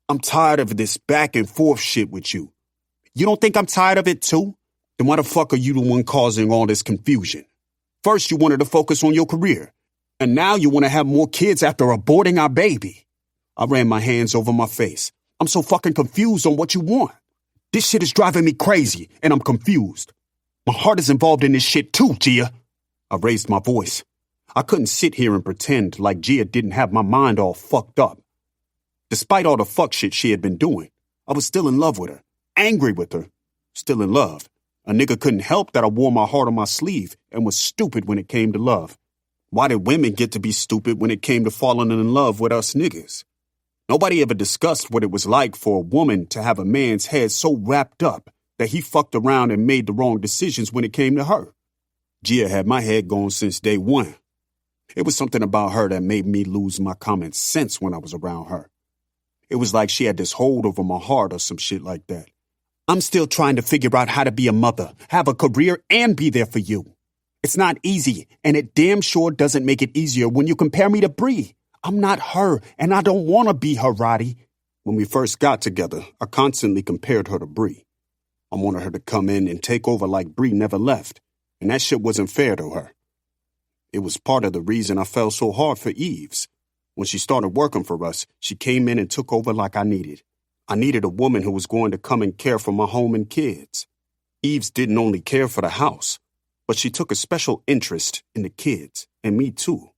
I'm tired of this back and forth shit with you. You don't think I'm tired of it too? Then why the fuck are you the one causing all this confusion? First, you wanted to focus on your career, and now you want to have more kids after aborting our baby. I ran my hands over my face. I'm so fucking confused on what you want. This shit is driving me crazy, and I'm confused. My heart is involved in this shit too, Gia. I raised my voice. I couldn't sit here and pretend like Gia didn't have my mind all fucked up. Despite all the fuck shit she had been doing, I was still in love with her, angry with her, still in love. A nigga couldn't help that I wore my heart on my sleeve and was stupid when it came to love. Why did women get to be stupid when it came to falling in love with us niggas? Nobody ever discussed what it was like for a woman to have a man's head so wrapped up that he fucked around and made the wrong decisions when it came to her. Gia had my head going since day one. It was something about her that made me lose my common sense when I was around her. It was like she had this hold over my heart or some shit like that. I'm still trying to figure out how to be a mother, have a career, and be there for you. It's not easy, and it damn sure doesn't make it easier when you compare me to Bree. I'm not her, and I don't want to be her, Roddy. When we first got together, I constantly compared her to Bree. I wanted her to come in and take over like Bree never left, and that shit wasn't fair to her. It was part of the reason I fell so hard for Eves. When she started working for us, she came in and took over like I needed. I needed a woman who was going to come and care for my home and kids. Eves didn't only care for the house, but she took a special interest in the kids, and me too.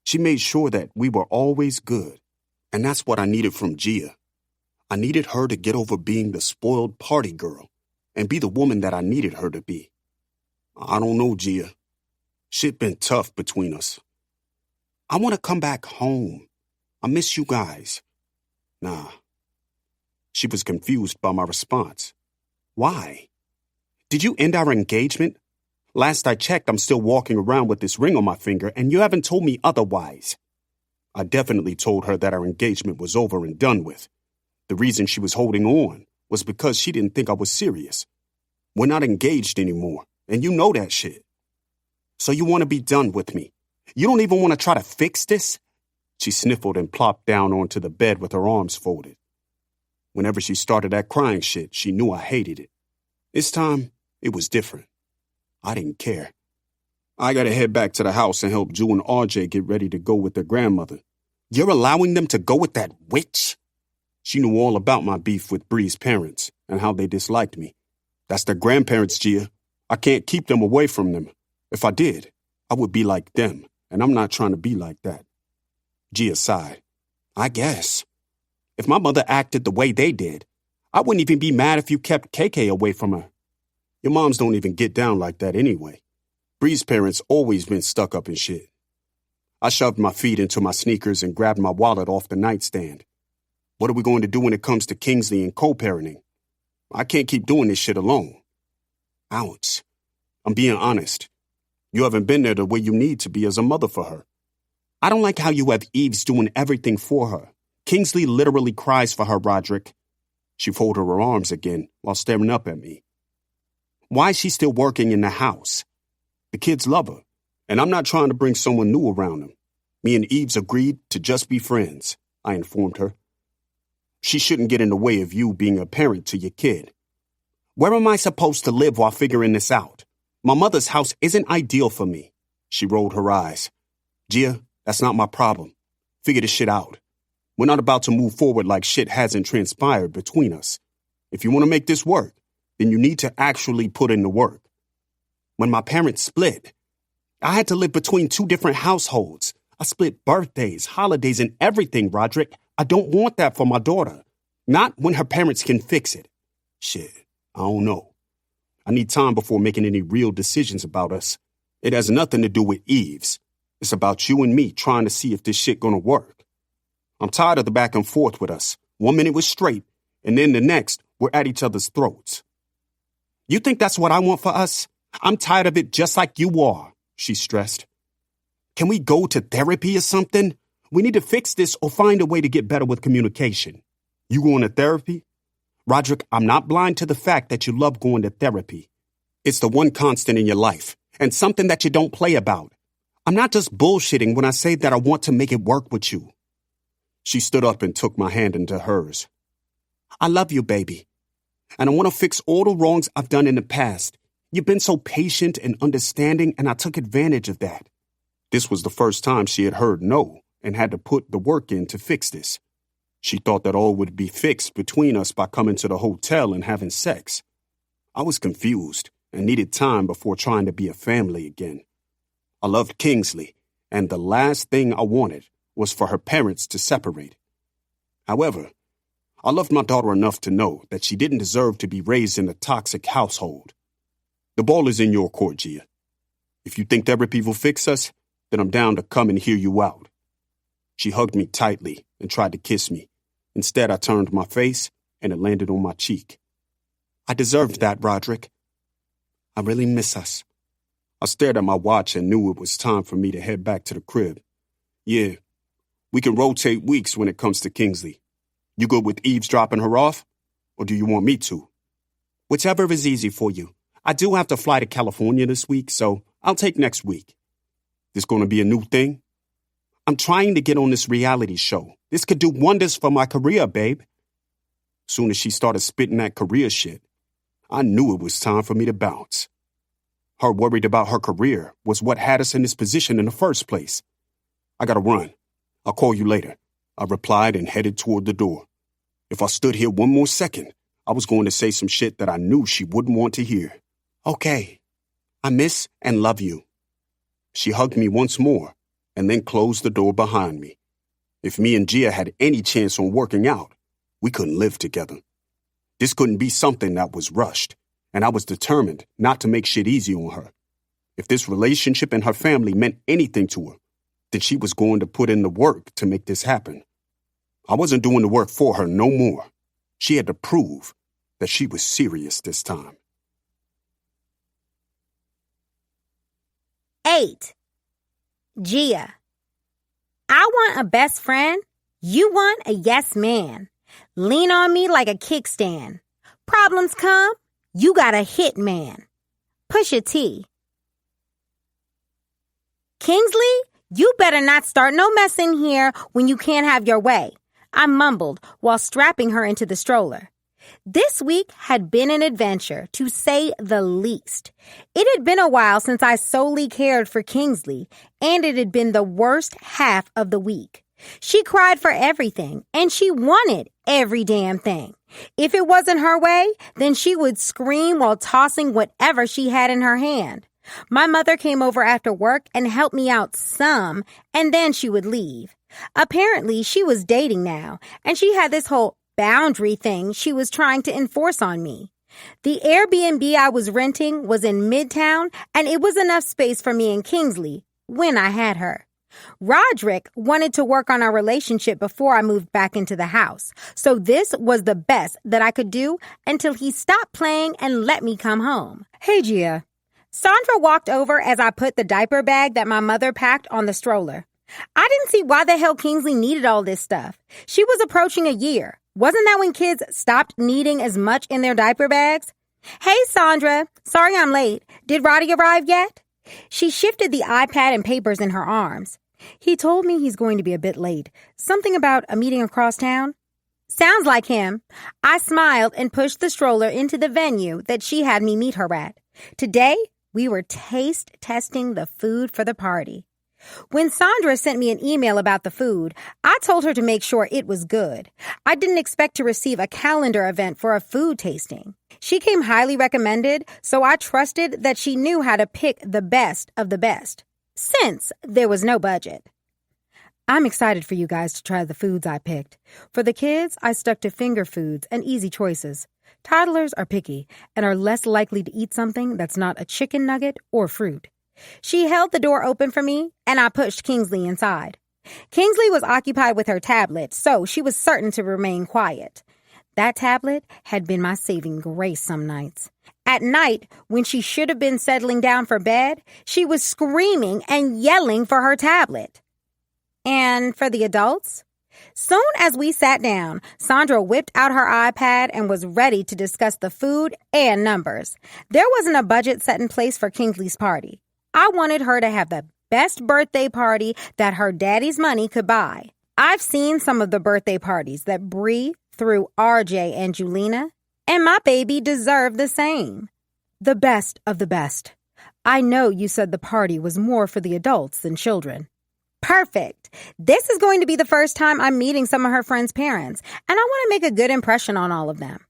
She made sure that we were always good, and that's what I needed from Gia. I needed her to get over being the spoiled party girl and be the woman that I needed her to be. I don't know, Gia. Shit been tough between us. I want to come back home. I miss you guys. Nah. She was confused by my response. Why? Did you end our engagement? Last I checked, I'm still walking around with this ring on my finger, and you haven't told me otherwise. I definitely told her that our engagement was over and done with. The reason she was holding on was because she didn't think I was serious. We're not engaged anymore, and you know that shit. So you want to be done with me? You don't even want to try to fix this? She sniffled and plopped down onto the bed with her arms folded. Whenever she started that crying shit, she knew I hated it. This time, it was different. I didn't care. I gotta head back to the house and help Ju and RJ get ready to go with their grandmother. You're allowing them to go with that witch? She knew all about my beef with Bree's parents and how they disliked me. That's their grandparents, Gia. I can't keep them away from them. If I did, I would be like them, and I'm not trying to be like that. Gia sighed. I guess. If my mother acted the way they did, I wouldn't even be mad if you kept KK away from her. Your moms don't even get down like that anyway. Bree's parents always been stuck up and shit. I shoved my feet into my sneakers and grabbed my wallet off the nightstand. What are we going to do when it comes to Kingsley and co-parenting? I can't keep doing this shit alone. Ouch. I'm being honest. You haven't been there the way you need to be as a mother for her. I don't like how you have Eves doing everything for her. Kingsley literally cries for her, Roderick. She folded her arms again while staring up at me. Why is she still working in the house? The kids love her, and I'm not trying to bring someone new around them. Me and Eves agreed to just be friends, I informed her. She shouldn't get in the way of you being a parent to your kid. Where am I supposed to live while figuring this out? My mother's house isn't ideal for me. She rolled her eyes. Gia, that's not my problem. Figure this shit out. We're not about to move forward like shit hasn't transpired between us. If you want to make this work, then you need to actually put in the work. When my parents split, I had to live between two different households. I split birthdays, holidays, and everything, Roderick. I don't want that for my daughter. Not when her parents can fix it. Shit, I don't know. I need time before making any real decisions about us. It has nothing to do with Eves. It's about you and me trying to see if this shit gonna work. I'm tired of the back and forth with us. 1 minute we're straight, and then the next, we're at each other's throats. You think that's what I want for us? I'm tired of it just like you are, she stressed. Can we go to therapy or something? We need to fix this or find a way to get better with communication. You going to therapy? Roderick, I'm not blind to the fact that you love going to therapy. It's the one constant in your life, and something that you don't play about. I'm not just bullshitting when I say that I want to make it work with you. She stood up and took my hand into hers. I love you, baby. And I want to fix all the wrongs I've done in the past. You've been so patient and understanding, and I took advantage of that. This was the first time she had heard no and had to put the work in to fix this. She thought that all would be fixed between us by coming to the hotel and having sex. I was confused and needed time before trying to be a family again. I loved Kingsley, and the last thing I wanted was for her parents to separate. However, I loved my daughter enough to know that she didn't deserve to be raised in a toxic household. The ball is in your court, Gia. If you think therapy will fix us, then I'm down to come and hear you out. She hugged me tightly and tried to kiss me. Instead, I turned my face and it landed on my cheek. I deserved that, Roderick. I really miss us. I stared at my watch and knew it was time for me to head back to the crib. Yeah, we can rotate weeks when it comes to Kingsley. You good with Eves dropping her off? Or do you want me to? Whichever is easy for you. I do have to fly to California this week, so I'll take next week. This gonna be a new thing? I'm trying to get on this reality show. This could do wonders for my career, babe. Soon as she started spitting that career shit, I knew it was time for me to bounce. Her worried about her career was what had us in this position in the first place. I gotta run. I'll call you later, I replied and headed toward the door. If I stood here one more second, I was going to say some shit that I knew she wouldn't want to hear. Okay, I miss and love you. She hugged me once more and then closed the door behind me. If me and Gia had any chance on working out, we couldn't live together. This couldn't be something that was rushed, and I was determined not to make shit easy on her. If this relationship and her family meant anything to her, then she was going to put in the work to make this happen. I wasn't doing the work for her no more. She had to prove that she was serious this time. 8. Gia. I want a best friend. You want a yes man. Lean on me like a kickstand. Problems come, you got a hit man. Pusha T. Kingsley, you better not start no mess in here when you can't have your way, I mumbled while strapping her into the stroller. This week had been an adventure, to say the least. It had been a while since I solely cared for Kingsley, and it had been the worst half of the week. She cried for everything, and she wanted every damn thing. If it wasn't her way, then she would scream while tossing whatever she had in her hand. My mother came over after work and helped me out some, and then she would leave. Apparently, she was dating now, and she had this whole boundary thing she was trying to enforce on me. The Airbnb I was renting was in Midtown, and it was enough space for me and Kingsley when I had her. Roderick wanted to work on our relationship before I moved back into the house, so this was the best that I could do until he stopped playing and let me come home. Hey, Gia. Sandra walked over as I put the diaper bag that my mother packed on the stroller. I didn't see why the hell Kingsley needed all this stuff. She was approaching a year. Wasn't that when kids stopped needing as much in their diaper bags? Hey, Sandra. Sorry I'm late. Did Roddy arrive yet? She shifted the iPad and papers in her arms. He told me he's going to be a bit late. Something about a meeting across town? Sounds like him. I smiled and pushed the stroller into the venue that she had me meet her at. Today, we were taste testing the food for the party. When Sandra sent me an email about the food, I told her to make sure it was good. I didn't expect to receive a calendar event for a food tasting. She came highly recommended, so I trusted that she knew how to pick the best of the best, since there was no budget. I'm excited for you guys to try the foods I picked. For the kids, I stuck to finger foods and easy choices. Toddlers are picky and are less likely to eat something that's not a chicken nugget or fruit. She held the door open for me, and I pushed Kingsley inside. Kingsley was occupied with her tablet, so she was certain to remain quiet. That tablet had been my saving grace some nights. At night, when she should have been settling down for bed, she was screaming and yelling for her tablet. And for the adults? Soon as we sat down, Sandra whipped out her iPad and was ready to discuss the food and numbers. There wasn't a budget set in place for Kingsley's party. I wanted her to have the best birthday party that her daddy's money could buy. I've seen some of the birthday parties that Bree threw RJ and Julina, and my baby deserved the same. The best of the best. I know you said the party was more for the adults than children. Perfect. This is going to be the first time I'm meeting some of her friends' parents, and I want to make a good impression on all of them.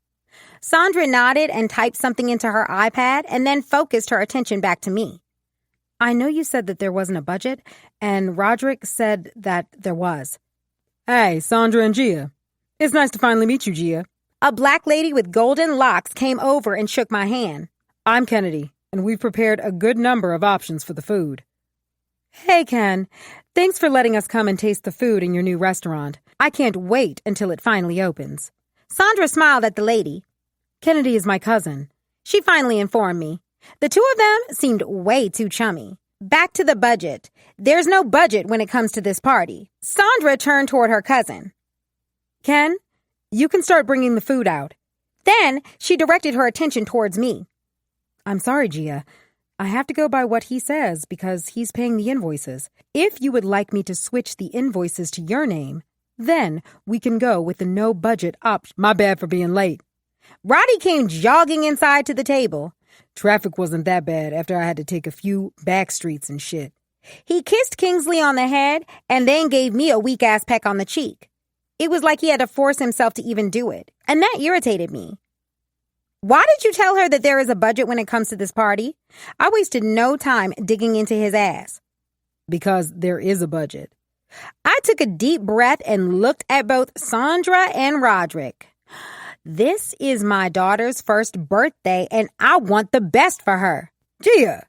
Sandra nodded and typed something into her iPad and then focused her attention back to me. I know you said that there wasn't a budget, and Roderick said that there was. Hey, Sandra and Gia. It's nice to finally meet you, Gia. A black lady with golden locks came over and shook my hand. I'm Kennedy, and we've prepared a good number of options for the food. Hey, Ken. Thanks for letting us come and taste the food in your new restaurant. I can't wait until it finally opens. Sandra smiled at the lady. Kennedy is my cousin. She finally informed me. The two of them seemed way too chummy. Back to the budget. There's no budget when it comes to this party. Sandra turned toward her cousin. Ken, you can start bringing the food out. Then she directed her attention towards me. I'm sorry, Gia. I have to go by what he says because he's paying the invoices. If you would like me to switch the invoices to your name, then we can go with the no budget option. My bad for being late. Roddy came jogging inside to the table. Traffic wasn't that bad after I had to take a few back streets and shit. He kissed Kingsley on the head and then gave me a weak-ass peck on the cheek. It was like he had to force himself to even do it, and that irritated me. Why did you tell her that there is a budget when it comes to this party? I wasted no time digging into his ass. Because there is a budget. I took a deep breath and looked at both Sandra and Roderick. This is my daughter's first birthday, and I want the best for her. Gia,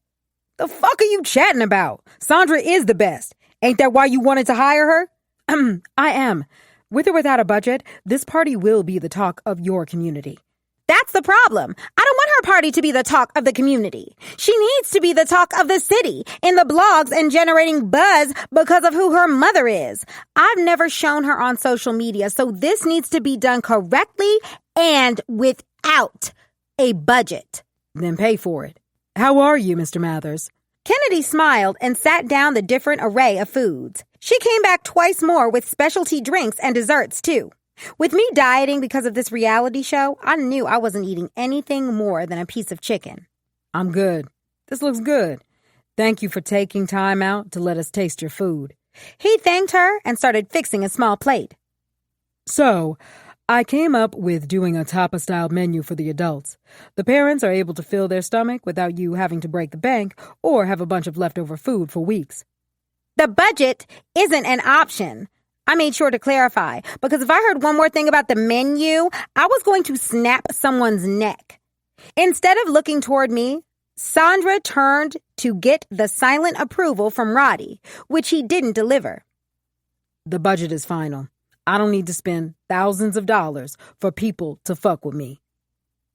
the fuck are you chatting about? Sandra is the best. Ain't that why you wanted to hire her? I am. With or without a budget, this party will be the talk of your community. That's the problem. I don't want her party to be the talk of the community. She needs to be the talk of the city, in the blogs and generating buzz because of who her mother is. I've never shown her on social media, so this needs to be done correctly and without a budget. Then pay for it. How are you, Mr. Mathers? Kennedy smiled and sat down the different array of foods. She came back twice more with specialty drinks and desserts, too. With me dieting because of this reality show, I knew I wasn't eating anything more than a piece of chicken. I'm good. This looks good. Thank you for taking time out to let us taste your food. He thanked her and started fixing a small plate. So, I came up with doing a tapa-style menu for the adults. The parents are able to fill their stomach without you having to break the bank or have a bunch of leftover food for weeks. The budget isn't an option. I made sure to clarify, because if I heard one more thing about the menu, I was going to snap someone's neck. Instead of looking toward me, Sandra turned to get the silent approval from Roddy, which he didn't deliver. The budget is final. I don't need to spend thousands of dollars for people to fuck with me.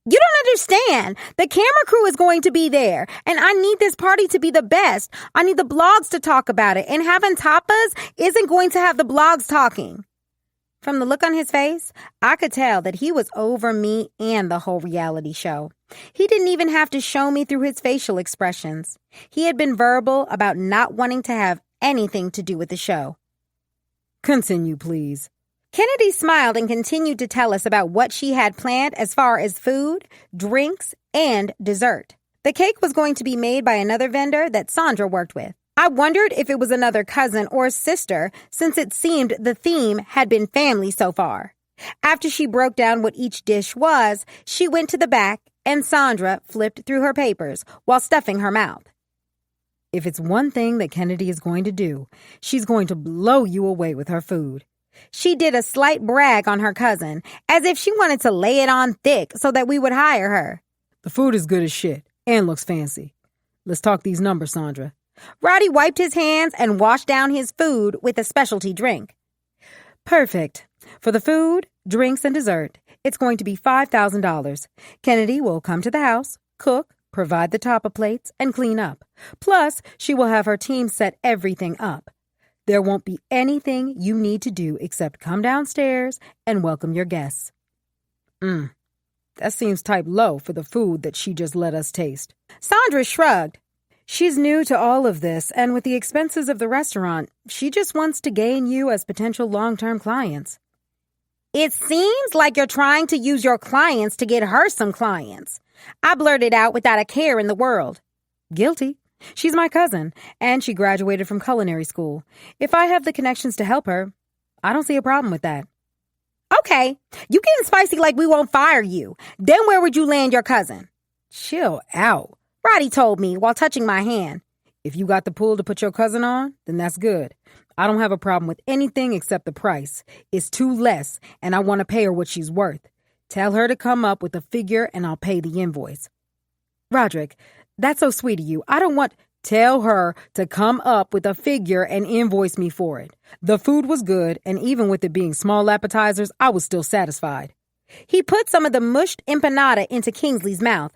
You don't understand. The camera crew is going to be there, and I need this party to be the best. I need the blogs to talk about it, and having tapas isn't going to have the blogs talking. From the look on his face, I could tell that he was over me and the whole reality show. He didn't even have to show me through his facial expressions. He had been verbal about not wanting to have anything to do with the show. Continue, please. Kennedy smiled and continued to tell us about what she had planned as far as food, drinks, and dessert. The cake was going to be made by another vendor that Sandra worked with. I wondered if it was another cousin or sister, since it seemed the theme had been family so far. After she broke down what each dish was, she went to the back and Sandra flipped through her papers while stuffing her mouth. If it's one thing that Kennedy is going to do, she's going to blow you away with her food. She did a slight brag on her cousin, as if she wanted to lay it on thick so that we would hire her. The food is good as shit and looks fancy. Let's talk these numbers, Sandra. Roddy wiped his hands and washed down his food with a specialty drink. Perfect. For the food, drinks, and dessert, it's going to be $5,000. Kennedy will come to the house, cook, provide the tapa plates, and clean up. Plus, she will have her team set everything up. There won't be anything you need to do except come downstairs and welcome your guests. That seems type low for the food that she just let us taste. Sandra shrugged. She's new to all of this, and with the expenses of the restaurant, she just wants to gain you as potential long-term clients. It seems like you're trying to use your clients to get her some clients. I blurted out without a care in the world. Guilty. She's my cousin, and she graduated from culinary school. If I have the connections to help her, I don't see a problem with that. Okay, you getting spicy like we won't fire you. Then where would you land your cousin? Chill out. Roddy told me while touching my hand. If you got the pull to put your cousin on, then that's good. I don't have a problem with anything except the price. It's too less, and I want to pay her what she's worth. Tell her to come up with a figure, and I'll pay the invoice. Roderick, that's so sweet of you. I don't want... Tell her to come up with a figure and invoice me for it. The food was good, and even with it being small appetizers, I was still satisfied. He put some of the mushed empanada into Kingsley's mouth.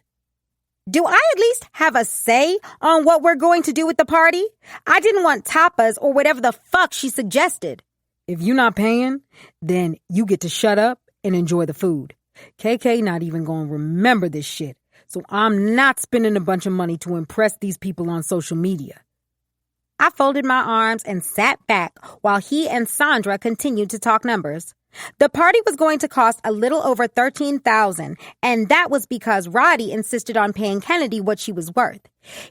Do I at least have a say on what we're going to do with the party? I didn't want tapas or whatever the fuck she suggested. If you're not paying, then you get to shut up and enjoy the food. KK not even going to remember this shit. So I'm not spending a bunch of money to impress these people on social media. I folded my arms and sat back while he and Sandra continued to talk numbers. The party was going to cost a little over $13,000, and that was because Roddy insisted on paying Kennedy what she was worth.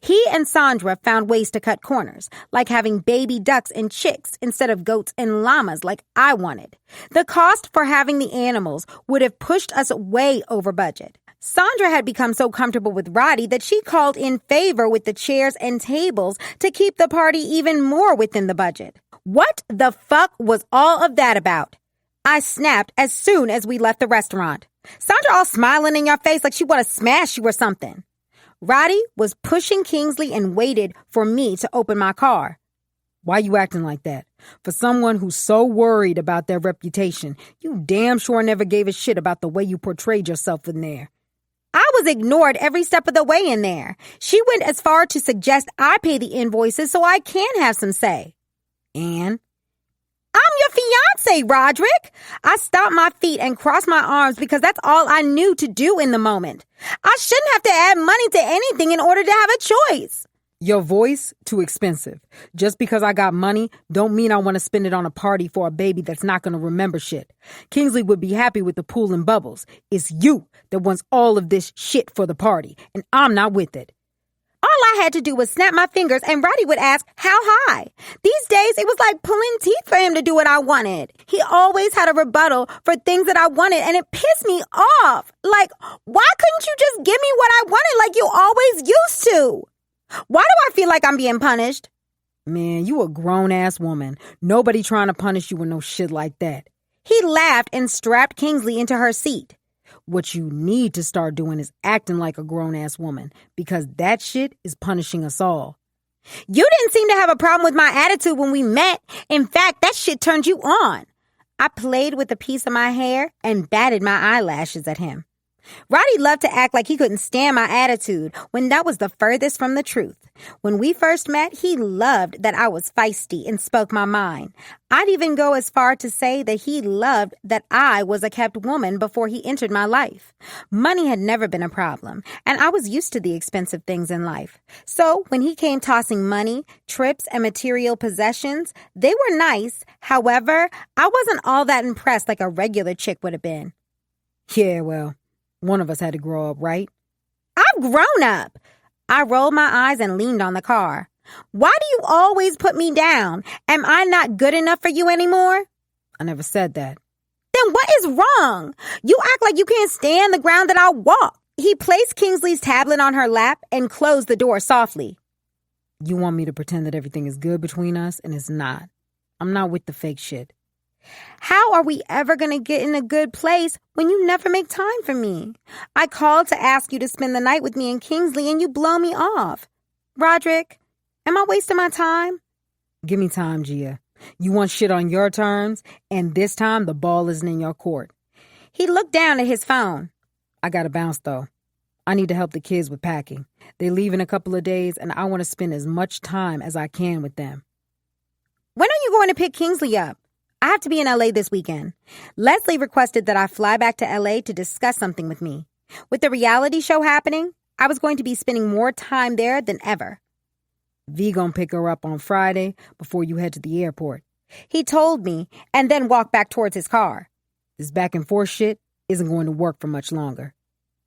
He and Sandra found ways to cut corners, like having baby ducks and chicks instead of goats and llamas like I wanted. The cost for having the animals would have pushed us way over budget. Sandra had become so comfortable with Roddy that she called in favor with the chairs and tables to keep the party even more within the budget. What the fuck was all of that about? I snapped as soon as we left the restaurant. Sandra all smiling in your face like she want to smash you or something. Roddy was pushing Kingsley and waited for me to open my car. Why you acting like that? For someone who's so worried about their reputation, you damn sure never gave a shit about the way you portrayed yourself in there. I was ignored every step of the way in there. She went as far to suggest I pay the invoices so I can have some say. And? I'm your fiance, Roderick. I stomped my feet and crossed my arms because that's all I knew to do in the moment. I shouldn't have to add money to anything in order to have a choice. Your voice, too expensive. Just because I got money don't mean I want to spend it on a party for a baby that's not going to remember shit. Kingsley would be happy with the pool and bubbles. It's you that wants all of this shit for the party, and I'm not with it. All I had to do was snap my fingers and Roddy would ask, how high? These days, it was like pulling teeth for him to do what I wanted. He always had a rebuttal for things that I wanted, and it pissed me off. Like, why couldn't you just give me what I wanted like you always used to? Why do I feel like I'm being punished? Man, you a grown-ass woman. Nobody trying to punish you with no shit like that. He laughed and strapped Kingsley into her seat. What you need to start doing is acting like a grown-ass woman, because that shit is punishing us all. You didn't seem to have a problem with my attitude when we met. In fact, that shit turned you on. I played with a piece of my hair and batted my eyelashes at him. Roddy loved to act like he couldn't stand my attitude when that was the furthest from the truth. When we first met, he loved that I was feisty and spoke my mind. I'd even go as far to say that he loved that I was a kept woman before he entered my life. Money had never been a problem, and I was used to the expensive things in life. So when he came tossing money, trips, and material possessions, they were nice. However, I wasn't all that impressed like a regular chick would have been. Yeah, well, one of us had to grow up, right? I've grown up. I rolled my eyes and leaned on the car. Why do you always put me down? Am I not good enough for you anymore? I never said that. Then what is wrong? You act like you can't stand the ground that I walk. He placed Kingsley's tablet on her lap and closed the door softly. You want me to pretend that everything is good between us, and it's not. I'm not with the fake shit. How are we ever going to get in a good place when you never make time for me? I called to ask you to spend the night with me in Kingsley and you blow me off. Roderick, am I wasting my time? Give me time, Gia. You want shit on your terms, and this time the ball isn't in your court. He looked down at his phone. I gotta bounce, though. I need to help the kids with packing. They leave in a couple of days, and I want to spend as much time as I can with them. When are you going to pick Kingsley up? I have to be in L.A. this weekend. Leslie requested that I fly back to L.A. to discuss something with me. With the reality show happening, I was going to be spending more time there than ever. V gonna pick her up on Friday before you head to the airport. He told me and then walked back towards his car. This back and forth shit isn't going to work for much longer.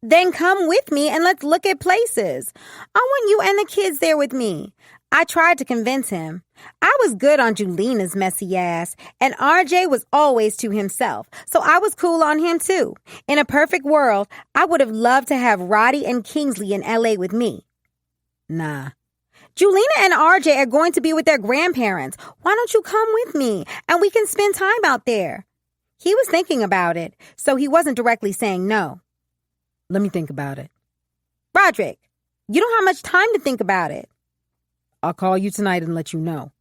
Then come with me and let's look at places. I want you and the kids there with me. I tried to convince him. I was good on Julina's messy ass, and RJ was always to himself, so I was cool on him too. In a perfect world, I would have loved to have Roddy and Kingsley in LA with me. Nah. Julina and RJ are going to be with their grandparents. Why don't you come with me, and we can spend time out there? He was thinking about it, so he wasn't directly saying no. Let me think about it. Roderick, you don't have much time to think about it. I'll call you tonight and let you know.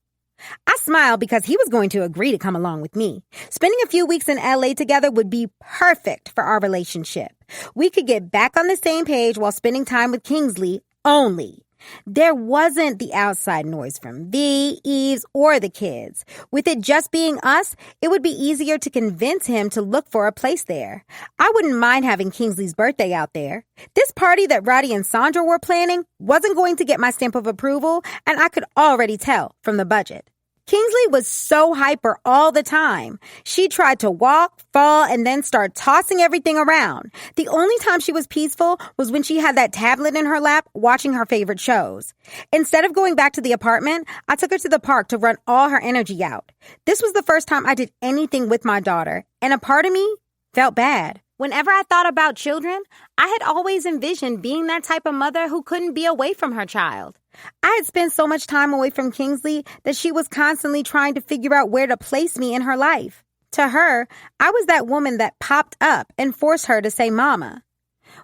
I smiled because he was going to agree to come along with me. Spending a few weeks in LA together would be perfect for our relationship. We could get back on the same page while spending time with Kingsley only. There wasn't the outside noise from V, Eves, or the kids. With it just being us, it would be easier to convince him to look for a place there. I wouldn't mind having Kingsley's birthday out there. This party that Roddy and Sandra were planning wasn't going to get my stamp of approval, and I could already tell from the budget. Kingsley was so hyper all the time. She tried to walk, fall, and then start tossing everything around. The only time she was peaceful was when she had that tablet in her lap watching her favorite shows. Instead of going back to the apartment, I took her to the park to run all her energy out. This was the first time I did anything with my daughter, and a part of me felt bad. Whenever I thought about children, I had always envisioned being that type of mother who couldn't be away from her child. I had spent so much time away from Kingsley that she was constantly trying to figure out where to place me in her life. To her, I was that woman that popped up and forced her to say mama.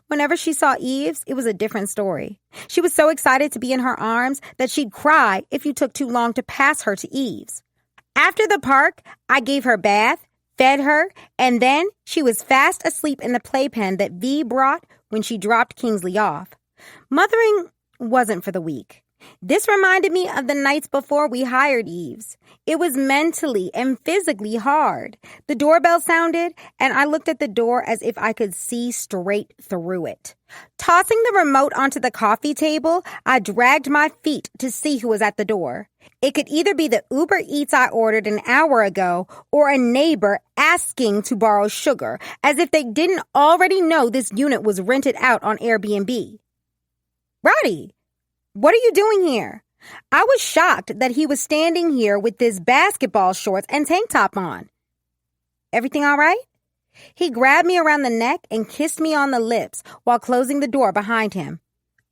Whenever she saw Eves, it was a different story. She was so excited to be in her arms that she'd cry if you took too long to pass her to Eves. After the park, I gave her bath, fed her, and then she was fast asleep in the playpen that V brought when she dropped Kingsley off. Mothering wasn't for the weak. This reminded me of the nights before we hired Eves. It was mentally and physically hard. The doorbell sounded, and I looked at the door as if I could see straight through it. Tossing the remote onto the coffee table, I dragged my feet to see who was at the door. It could either be the Uber Eats I ordered an hour ago or a neighbor asking to borrow sugar, as if they didn't already know this unit was rented out on Airbnb. Roddy, what are you doing here? I was shocked that he was standing here with this basketball shorts and tank top on. Everything all right? He grabbed me around the neck and kissed me on the lips while closing the door behind him.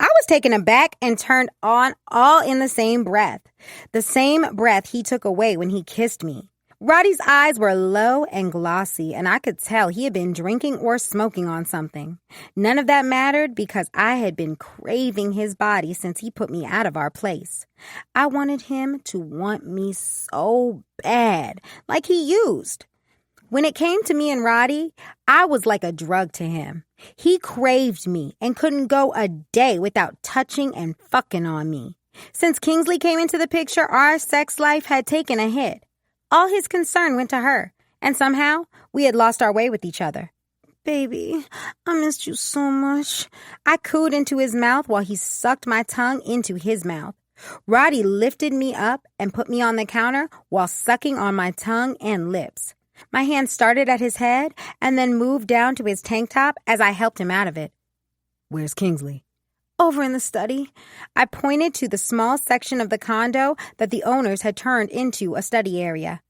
I was taken aback and turned on all in the same breath. The same breath he took away when he kissed me. Roddy's eyes were low and glossy, and I could tell he had been drinking or smoking on something. None of that mattered because I had been craving his body since he put me out of our place. I wanted him to want me so bad, like he used. When it came to me and Roddy, I was like a drug to him. He craved me and couldn't go a day without touching and fucking on me. Since Kingsley came into the picture, our sex life had taken a hit. All his concern went to her, and somehow we had lost our way with each other. Baby, I missed you so much. I cooed into his mouth while he sucked my tongue into his mouth. Roddy lifted me up and put me on the counter while sucking on my tongue and lips. My hand started at his head and then moved down to his tank top as I helped him out of it. Where's Kingsley? Over in the study. I pointed to the small section of the condo that the owners had turned into a study area.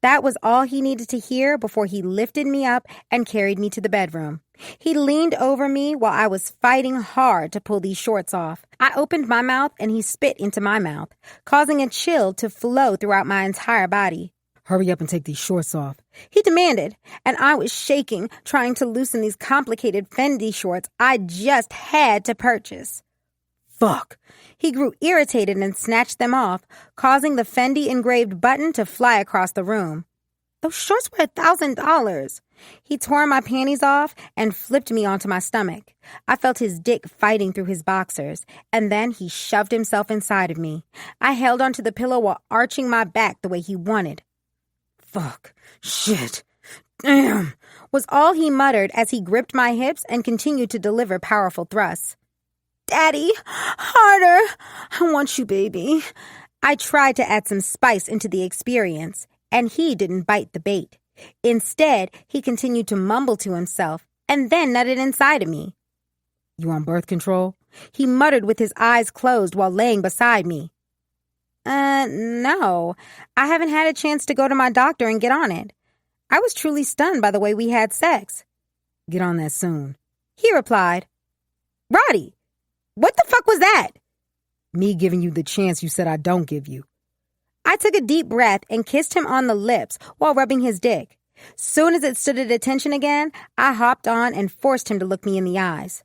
That was all he needed to hear before he lifted me up and carried me to the bedroom. He leaned over me while I was fighting hard to pull these shorts off. I opened my mouth and he spit into my mouth, causing a chill to flow throughout my entire body. Hurry up and take these shorts off, he demanded, and I was shaking, trying to loosen these complicated Fendi shorts I just had to purchase. Fuck. He grew irritated and snatched them off, causing the Fendi engraved button to fly across the room. Those shorts were $1,000. He tore my panties off and flipped me onto my stomach. I felt his dick fighting through his boxers, and then he shoved himself inside of me. I held onto the pillow while arching my back the way he wanted. Fuck. Shit. Damn. Was all he muttered as he gripped my hips and continued to deliver powerful thrusts. Daddy, harder. I want you, baby. I tried to add some spice into the experience, and he didn't bite the bait. Instead, he continued to mumble to himself and then nutted inside of me. You on birth control? He muttered with his eyes closed while laying beside me. No. I haven't had a chance to go to my doctor and get on it. I was truly stunned by the way we had sex. Get on that soon. He replied. Roddy, what the fuck was that? Me giving you the chance you said I don't give you. I took a deep breath and kissed him on the lips while rubbing his dick. Soon as it stood at attention again, I hopped on and forced him to look me in the eyes.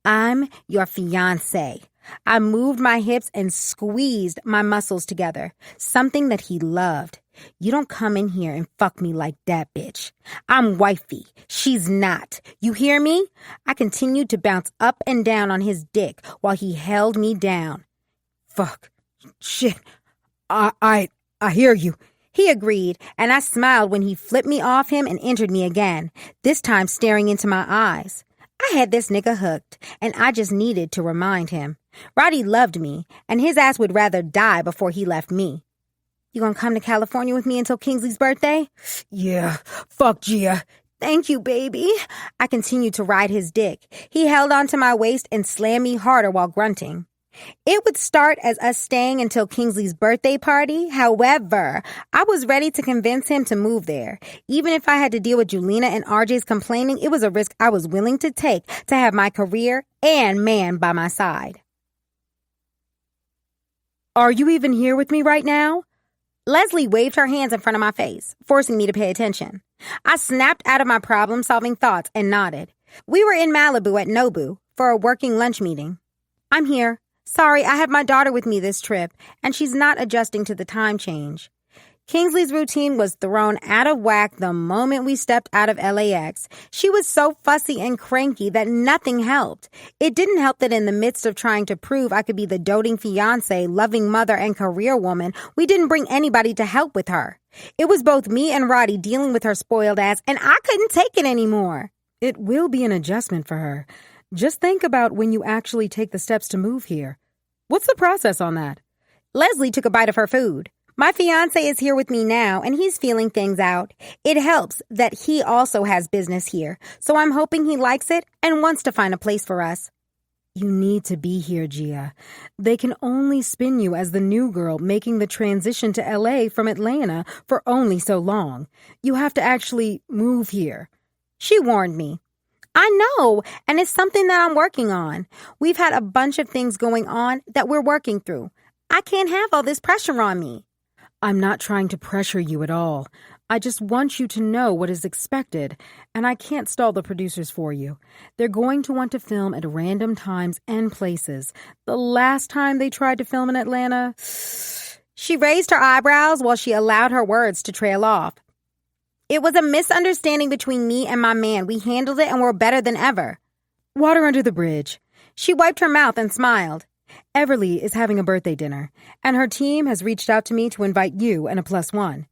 I'm your fiancé. I moved my hips and squeezed my muscles together, something that he loved. You don't come in here and fuck me like that, bitch. I'm wifey. She's not. You hear me? I continued to bounce up and down on his dick while he held me down. Fuck. Shit. I hear you. He agreed, and I smiled when he flipped me off him and entered me again, this time staring into my eyes. I had this nigga hooked, and I just needed to remind him. Roddy loved me, and his ass would rather die before he left me. You gonna come to California with me until Kingsley's birthday? Yeah, fuck Gia. Thank you, baby. I continued to ride his dick. He held onto my waist and slammed me harder while grunting. It would start as us staying until Kingsley's birthday party. However, I was ready to convince him to move there. Even if I had to deal with Julina and RJ's complaining, it was a risk I was willing to take to have my career and man by my side. Are you even here with me right now? Leslie waved her hands in front of my face, forcing me to pay attention. I snapped out of my problem-solving thoughts and nodded. We were in Malibu at Nobu for a working lunch meeting. I'm here. Sorry, I have my daughter with me this trip, and she's not adjusting to the time change. Kingsley's routine was thrown out of whack the moment we stepped out of LAX. She was so fussy and cranky that nothing helped. It didn't help that in the midst of trying to prove I could be the doting fiance, loving mother, and career woman, we didn't bring anybody to help with her. It was both me and Roddy dealing with her spoiled ass, and I couldn't take it anymore. It will be an adjustment for her. Just think about when you actually take the steps to move here. What's the process on that? Leslie took a bite of her food. My fiancé is here with me now, and he's feeling things out. It helps that he also has business here, so I'm hoping he likes it and wants to find a place for us. You need to be here, Gia. They can only spin you as the new girl making the transition to LA from Atlanta for only so long. You have to actually move here. She warned me. I know, and it's something that I'm working on. We've had a bunch of things going on that we're working through. I can't have all this pressure on me. I'm not trying to pressure you at all. I just want you to know what is expected, and I can't stall the producers for you. They're going to want to film at random times and places. The last time they tried to film in Atlanta... She raised her eyebrows while she allowed her words to trail off. It was a misunderstanding between me and my man. We handled it and we're better than ever. Water under the bridge. She wiped her mouth and smiled. Everly is having a birthday dinner, and her team has reached out to me to invite you and a +1.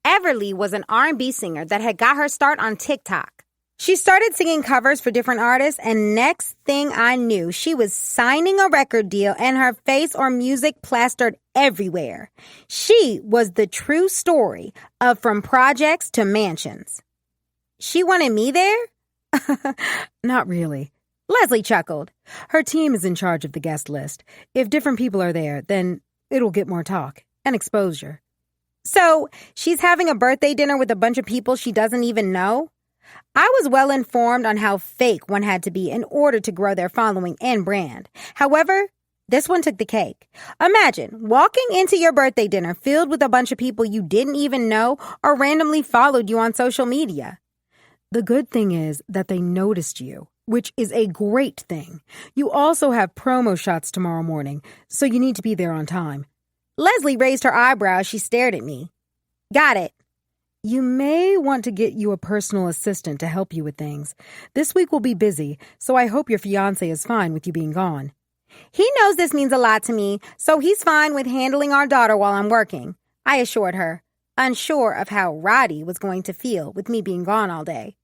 Everly was an R&B singer that had got her start on TikTok. She started singing covers for different artists, and next thing I knew, she was signing a record deal and her face or music plastered everywhere. She was the true story of from projects to mansions. She wanted me there? Not really. Leslie chuckled. Her team is in charge of the guest list. If different people are there, then it'll get more talk and exposure. So, she's having a birthday dinner with a bunch of people she doesn't even know? I was well informed on how fake one had to be in order to grow their following and brand. However, this one took the cake. Imagine walking into your birthday dinner filled with a bunch of people you didn't even know or randomly followed you on social media. The good thing is that they noticed you, which is a great thing. You also have promo shots tomorrow morning, so you need to be there on time. Leslie raised her eyebrows. She stared at me. Got it. You may want to get you a personal assistant to help you with things. This week will be busy, so I hope your fiancé is fine with you being gone. He knows this means a lot to me, so he's fine with handling our daughter while I'm working, I assured her, unsure of how Roddy was going to feel with me being gone all day.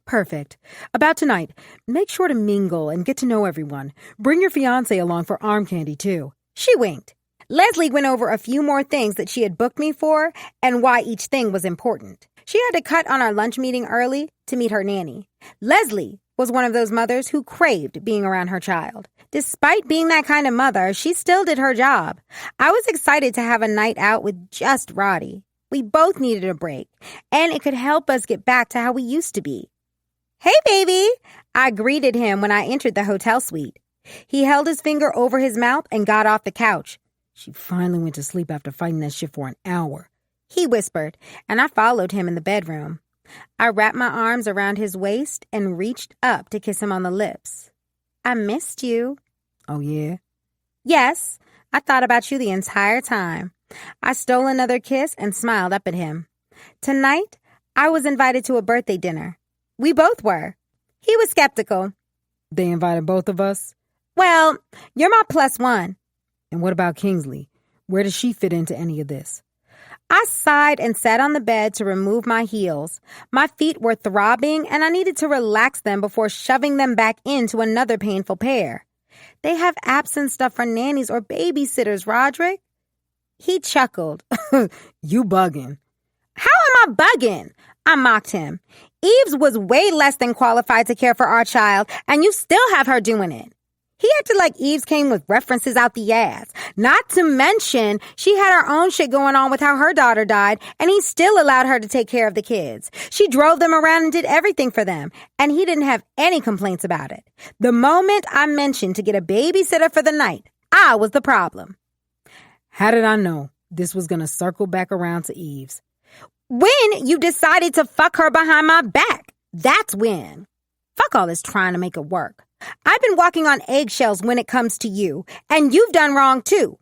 Perfect. About tonight, make sure to mingle and get to know everyone. Bring your fiancé along for arm candy, too. She winked. Leslie went over a few more things that she had booked me for and why each thing was important. She had to cut on our lunch meeting early to meet her nanny. Leslie was one of those mothers who craved being around her child. Despite being that kind of mother, she still did her job. I was excited to have a night out with just Roddy. We both needed a break, and it could help us get back to how we used to be. Hey, baby! I greeted him when I entered the hotel suite. He held his finger over his mouth and got off the couch. She finally went to sleep after fighting that shit for an hour, he whispered, and I followed him in the bedroom. I wrapped my arms around his waist and reached up to kiss him on the lips. I missed you. Oh, yeah? Yes, I thought about you the entire time. I stole another kiss and smiled up at him. Tonight, I was invited to a birthday dinner. We both were. He was skeptical. They invited both of us? Well, you're my +1. And what about Kingsley? Where does she fit into any of this? I sighed and sat on the bed to remove my heels. My feet were throbbing, and I needed to relax them before shoving them back into another painful pair. They have absence stuff for nannies or babysitters, Roderick. He chuckled. You bugging. How am I bugging? I mocked him. Eves was way less than qualified to care for our child, and you still have her doing it. He acted like Eves came with references out the ass. Not to mention, she had her own shit going on with how her daughter died, and he still allowed her to take care of the kids. She drove them around and did everything for them, and he didn't have any complaints about it. The moment I mentioned to get a babysitter for the night, I was the problem. How did I know this was going to circle back around to Eves? When you decided to fuck her behind my back, that's when. Fuck all this trying to make it work. I've been walking on eggshells when it comes to you, and you've done wrong too.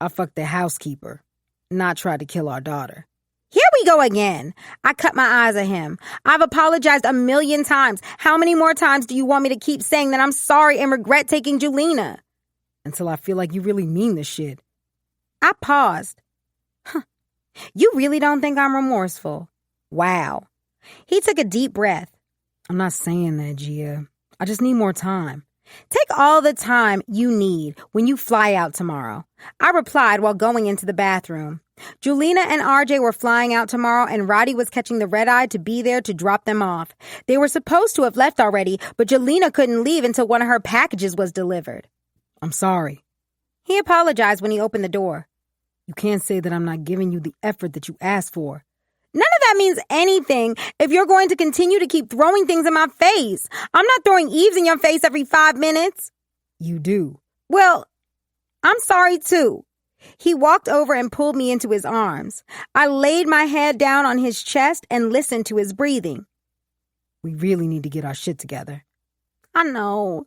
I fucked the housekeeper, not tried to kill our daughter. Here we go again. I cut my eyes at him. I've apologized 1,000,000 times. How many more times do you want me to keep saying that I'm sorry and regret taking Julina? Until I feel like you really mean this shit. I paused. You really don't think I'm remorseful? Wow. He took a deep breath. I'm not saying that, Gia. I just need more time. Take all the time you need when you fly out tomorrow. I replied while going into the bathroom. Julina and RJ were flying out tomorrow, and Roddy was catching the red-eye to be there to drop them off. They were supposed to have left already, but Julina couldn't leave until one of her packages was delivered. I'm sorry. He apologized when he opened the door. You can't say that I'm not giving you the effort that you asked for. None of that means anything if you're going to continue to keep throwing things in my face. I'm not throwing Eves in your face every 5 minutes. You do. Well, I'm sorry too. He walked over and pulled me into his arms. I laid my head down on his chest and listened to his breathing. We really need to get our shit together. I know.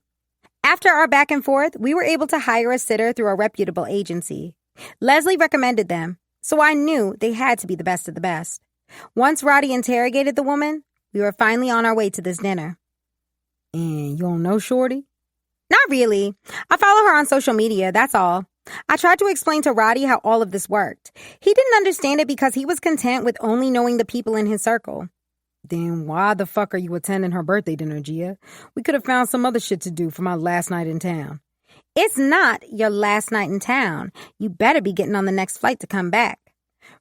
After our back and forth, we were able to hire a sitter through a reputable agency. Leslie recommended them, so I knew they had to be the best of the best. Once Roddy interrogated the woman, we were finally on our way to this dinner. And you don't know Shorty? Not really. I follow her on social media, that's all. I tried to explain to Roddy how all of this worked. He didn't understand it because he was content with only knowing the people in his circle. Then why the fuck are you attending her birthday dinner, Gia? We could have found some other shit to do for my last night in town. It's not your last night in town. You better be getting on the next flight to come back.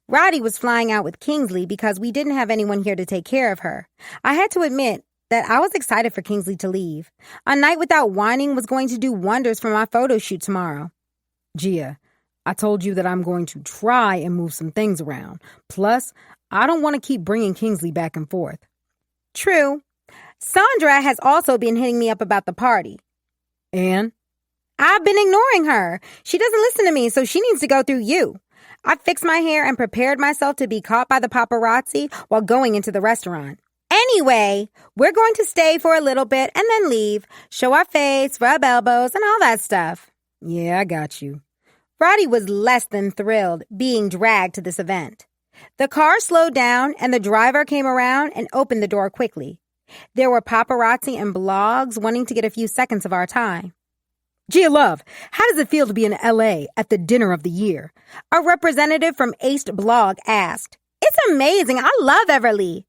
Roddy was flying out with Kingsley because we didn't have anyone here to take care of her. I had to admit that I was excited for Kingsley to leave. A night without whining was going to do wonders for my photo shoot tomorrow. Gia, I told you that I'm going to try and move some things around. Plus, I don't want to keep bringing Kingsley back and forth. True. Sandra has also been hitting me up about the party. And? I've been ignoring her. She doesn't listen to me, so she needs to go through you. I fixed my hair and prepared myself to be caught by the paparazzi while going into the restaurant. Anyway, we're going to stay for a little bit and then leave, show our face, rub elbows, and all that stuff. Yeah, I got you. Roddy was less than thrilled being dragged to this event. The car slowed down and the driver came around and opened the door quickly. There were paparazzi and blogs wanting to get a few seconds of our time. Gia Love, how does it feel to be in L.A. at the dinner of the year? A representative from Aced Blog asked. It's amazing. I love Everly.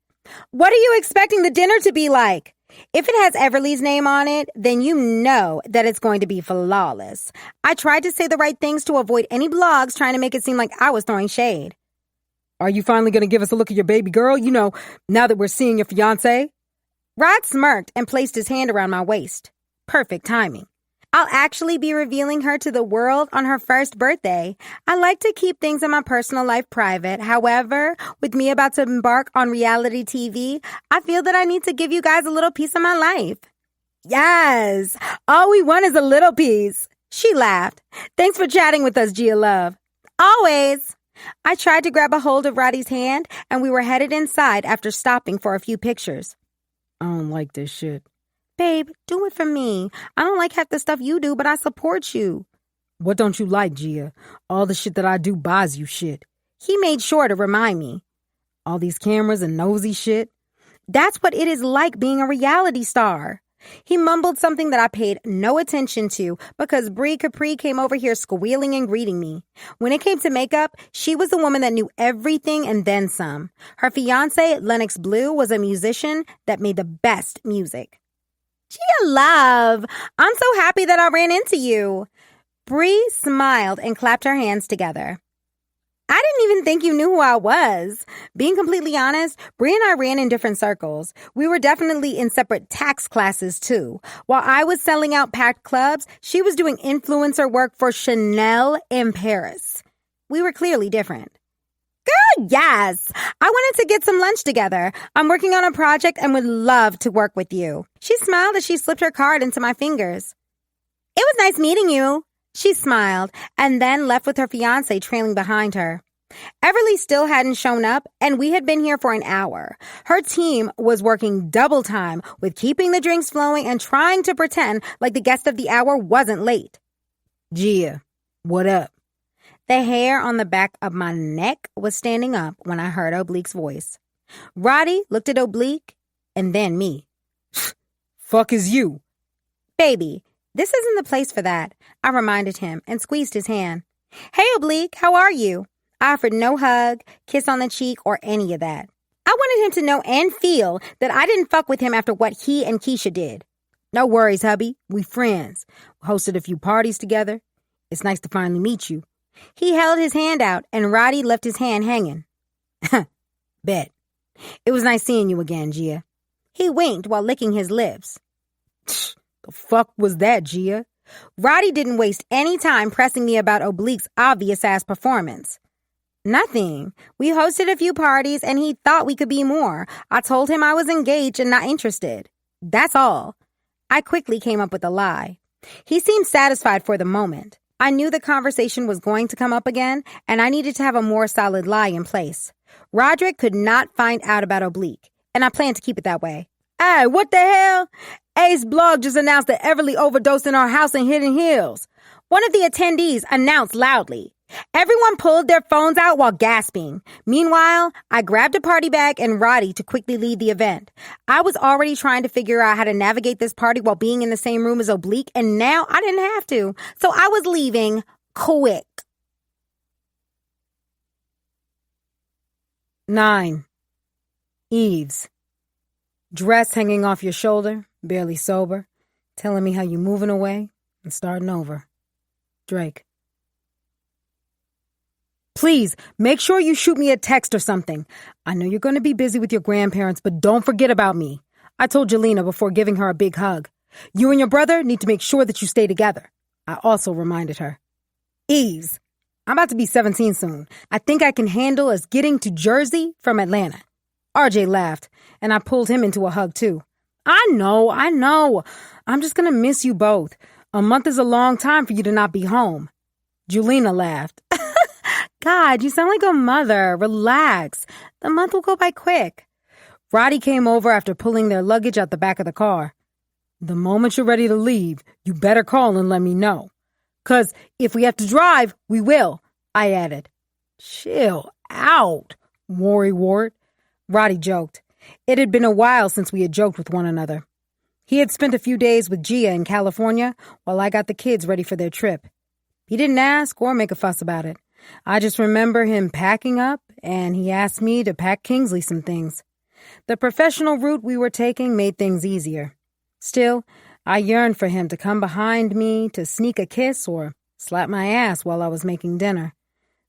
What are you expecting the dinner to be like? If it has Everly's name on it, then you know that it's going to be flawless. I tried to say the right things to avoid any blogs trying to make it seem like I was throwing shade. Are you finally going to give us a look at your baby girl? You know, now that we're seeing your fiancé? Rod smirked and placed his hand around my waist. Perfect timing. I'll actually be revealing her to the world on her first birthday. I like to keep things in my personal life private. However, with me about to embark on reality TV, I feel that I need to give you guys a little piece of my life. Yes, all we want is a little piece. She laughed. Thanks for chatting with us, Gia Love. Always. I tried to grab a hold of Roddy's hand, and we were headed inside after stopping for a few pictures. I don't like this shit. Babe, do it for me. I don't like half the stuff you do, but I support you. What don't you like, Gia? All the shit that I do buys you shit. He made sure to remind me. All these cameras and nosy shit. That's what it is like being a reality star. He mumbled something that I paid no attention to because Bree Capri came over here squealing and greeting me. When it came to makeup, she was the woman that knew everything and then some. Her fiancé, Lennox Blue, was a musician that made the best music. Gia Love, I'm so happy that I ran into you. Bree smiled and clapped her hands together. I didn't even think you knew who I was. Being completely honest, Bree and I ran in different circles. We were definitely in separate tax classes, too. While I was selling out packed clubs, she was doing influencer work for Chanel in Paris. We were clearly different. Girl, yes. I wanted to get some lunch together. I'm working on a project and would love to work with you. She smiled as she slipped her card into my fingers. It was nice meeting you. She smiled and then left with her fiancé trailing behind her. Everly still hadn't shown up, and we had been here for an hour. Her team was working double time with keeping the drinks flowing and trying to pretend like the guest of the hour wasn't late. Gia, what up? The hair on the back of my neck was standing up when I heard Oblique's voice. Roddy looked at Oblique and then me. Fuck is you? Baby, this isn't the place for that, I reminded him and squeezed his hand. Hey, Oblique, how are you? I offered no hug, kiss on the cheek, or any of that. I wanted him to know and feel that I didn't fuck with him after what he and Keisha did. No worries, hubby. We friends. We hosted a few parties together. It's nice to finally meet you. He held his hand out, and Roddy left his hand hanging. Bet. It was nice seeing you again, Gia. He winked while licking his lips. The fuck was that, Gia? Roddy didn't waste any time pressing me about Oblique's obvious-ass performance. Nothing. We hosted a few parties, and he thought we could be more. I told him I was engaged and not interested. That's all. I quickly came up with a lie. He seemed satisfied for the moment. I knew the conversation was going to come up again, and I needed to have a more solid lie in place. Roderick could not find out about Oblique, and I planned to keep it that way. Hey, what the hell? Ace Blog just announced that Everly overdosed in our house in Hidden Hills. One of the attendees announced loudly. Everyone pulled their phones out while gasping. Meanwhile, I grabbed a party bag and Roddy to quickly leave the event. I was already trying to figure out how to navigate this party while being in the same room as Oblique, and now I didn't have to. So I was leaving quick. 9. Eves. Dress hanging off your shoulder, barely sober, telling me how you moving away and starting over. Drake. Please, make sure you shoot me a text or something. I know you're going to be busy with your grandparents, but don't forget about me. I told Jelena before giving her a big hug. You and your brother need to make sure that you stay together. I also reminded her. Eves, I'm about to be 17 soon. I think I can handle us getting to Jersey from Atlanta. RJ laughed, and I pulled him into a hug, too. I know. I'm just going to miss you both. A month is a long time for you to not be home. Julina laughed. God, you sound like a mother. Relax. The month will go by quick. Roddy came over after pulling their luggage out the back of the car. The moment you're ready to leave, you better call and let me know. 'Cause if we have to drive, we will, I added. Chill out, worrywart. Roddy joked. It had been a while since we had joked with one another. He had spent a few days with Gia in California while I got the kids ready for their trip. He didn't ask or make a fuss about it. I just remember him packing up, and he asked me to pack Kingsley some things. The professional route we were taking made things easier. Still, I yearned for him to come behind me to sneak a kiss or slap my ass while I was making dinner.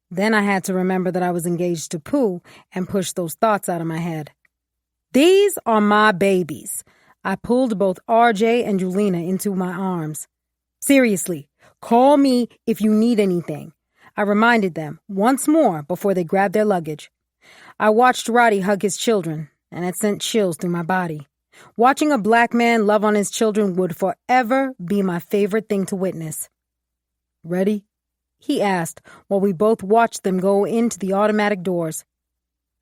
Then I had to remember that I was engaged to Pooh and push those thoughts out of my head. These are my babies. I pulled both RJ and Julina into my arms. Seriously, call me if you need anything. I reminded them once more before they grabbed their luggage. I watched Roddy hug his children, and it sent chills through my body. Watching a black man love on his children would forever be my favorite thing to witness. Ready? He asked while we both watched them go into the automatic doors.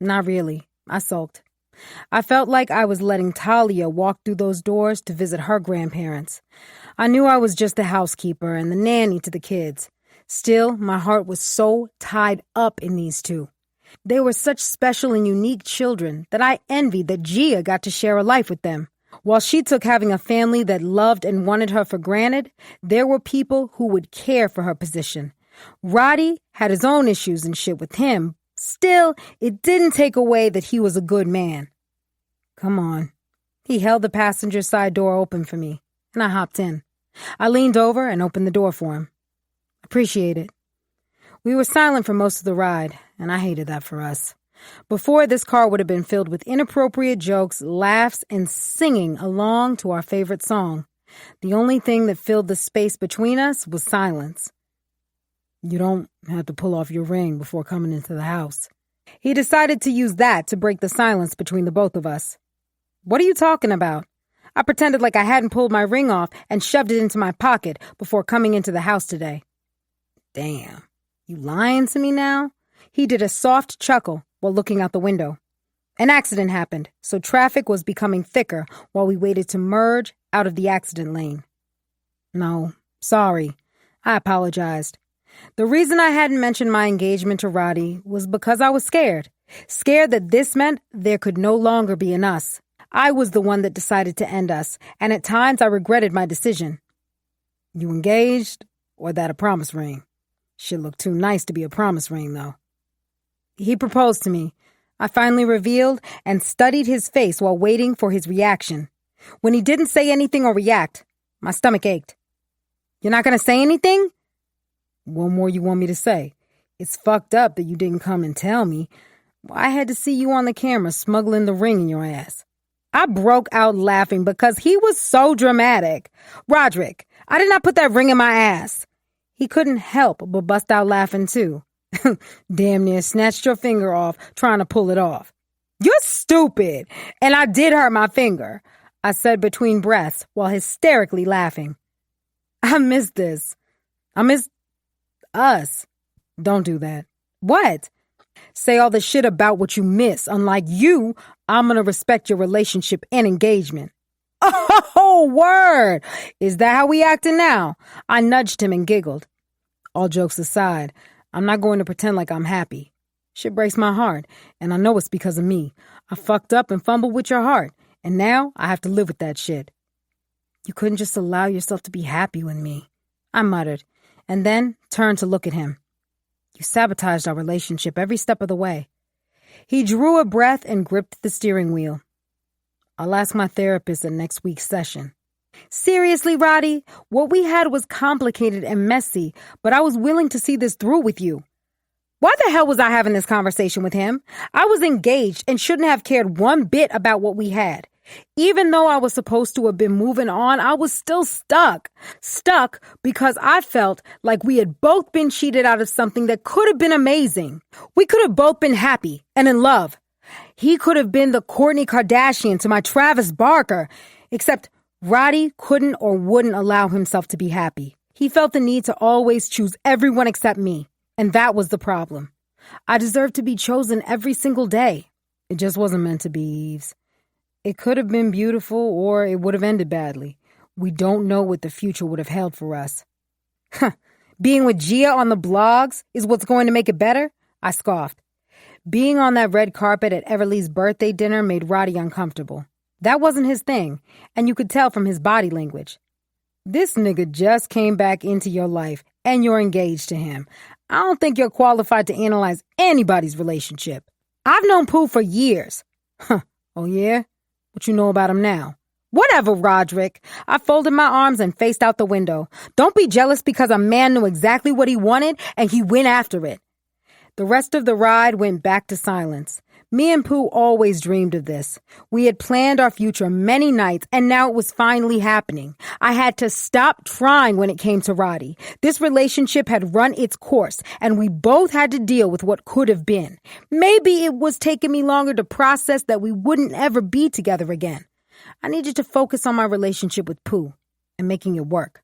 Not really, I sulked. I felt like I was letting Talia walk through those doors to visit her grandparents. I knew I was just the housekeeper and the nanny to the kids. Still, my heart was so tied up in these two. They were such special and unique children that I envied that Gia got to share a life with them. While she took having a family that loved and wanted her for granted, there were people who would care for her position. Roddy had his own issues and shit with him. Still, it didn't take away that he was a good man. Come on. He held the passenger side door open for me, and I hopped in. I leaned over and opened the door for him. Appreciate it. We were silent for most of the ride, and I hated that for us. Before, this car would have been filled with inappropriate jokes, laughs, and singing along to our favorite song. The only thing that filled the space between us was silence. You don't have to pull off your ring before coming into the house. He decided to use that to break the silence between the both of us. What are you talking about? I pretended like I hadn't pulled my ring off and shoved it into my pocket before coming into the house today. Damn, you lying to me now? He did a soft chuckle while looking out the window. An accident happened, so traffic was becoming thicker while we waited to merge out of the accident lane. No, sorry. I apologized. The reason I hadn't mentioned my engagement to Roddy was because I was scared. Scared that this meant there could no longer be an us. I was the one that decided to end us, and at times I regretted my decision. You engaged, or that a promise ring? Shit looked too nice to be a promise ring, though. He proposed to me. I finally revealed and studied his face while waiting for his reaction. When he didn't say anything or react, my stomach ached. You're not going to say anything? What more you want me to say? It's fucked up that you didn't come and tell me. I had to see you on the camera smuggling the ring in your ass. I broke out laughing because he was so dramatic. Roderick, I did not put that ring in my ass. He couldn't help but bust out laughing too. Damn near snatched your finger off trying to pull it off. You're stupid, and I did hurt my finger, I said between breaths while hysterically laughing. I miss this. I miss us. Don't do that. What? Say all the shit about what you miss. Unlike you, I'm gonna respect your relationship and engagement. Oh, word! Is that how we acting now? I nudged him and giggled. All jokes aside, I'm not going to pretend like I'm happy. Shit breaks my heart, and I know it's because of me. I fucked up and fumbled with your heart, and now I have to live with that shit. You couldn't just allow yourself to be happy with me, I muttered, and then turned to look at him. You sabotaged our relationship every step of the way. He drew a breath and gripped the steering wheel. I'll ask my therapist at next week's session. Seriously, Roddy, what we had was complicated and messy, but I was willing to see this through with you. Why the hell was I having this conversation with him? I was engaged and shouldn't have cared one bit about what we had. Even though I was supposed to have been moving on, I was still stuck. Stuck because I felt like we had both been cheated out of something that could have been amazing. We could have both been happy and in love. He could have been the Kourtney Kardashian to my Travis Barker, except Roddy couldn't or wouldn't allow himself to be happy. He felt the need to always choose everyone except me, and that was the problem. I deserved to be chosen every single day. It just wasn't meant to be, Eves. It could have been beautiful, or it would have ended badly. We don't know what the future would have held for us. Being with Gia on the blogs is what's going to make it better? I scoffed. Being on that red carpet at Everly's birthday dinner made Roddy uncomfortable. That wasn't his thing, and you could tell from his body language. This nigga just came back into your life, and you're engaged to him. I don't think you're qualified to analyze anybody's relationship. I've known Pooh for years. Oh yeah? What you know about him now? Whatever, Roderick. I folded my arms and faced out the window. Don't be jealous because a man knew exactly what he wanted and he went after it. The rest of the ride went back to silence. Me and Pooh always dreamed of this. We had planned our future many nights, and now it was finally happening. I had to stop trying when it came to Roddy. This relationship had run its course, and we both had to deal with what could have been. Maybe it was taking me longer to process that we wouldn't ever be together again. I needed to focus on my relationship with Pooh and making it work.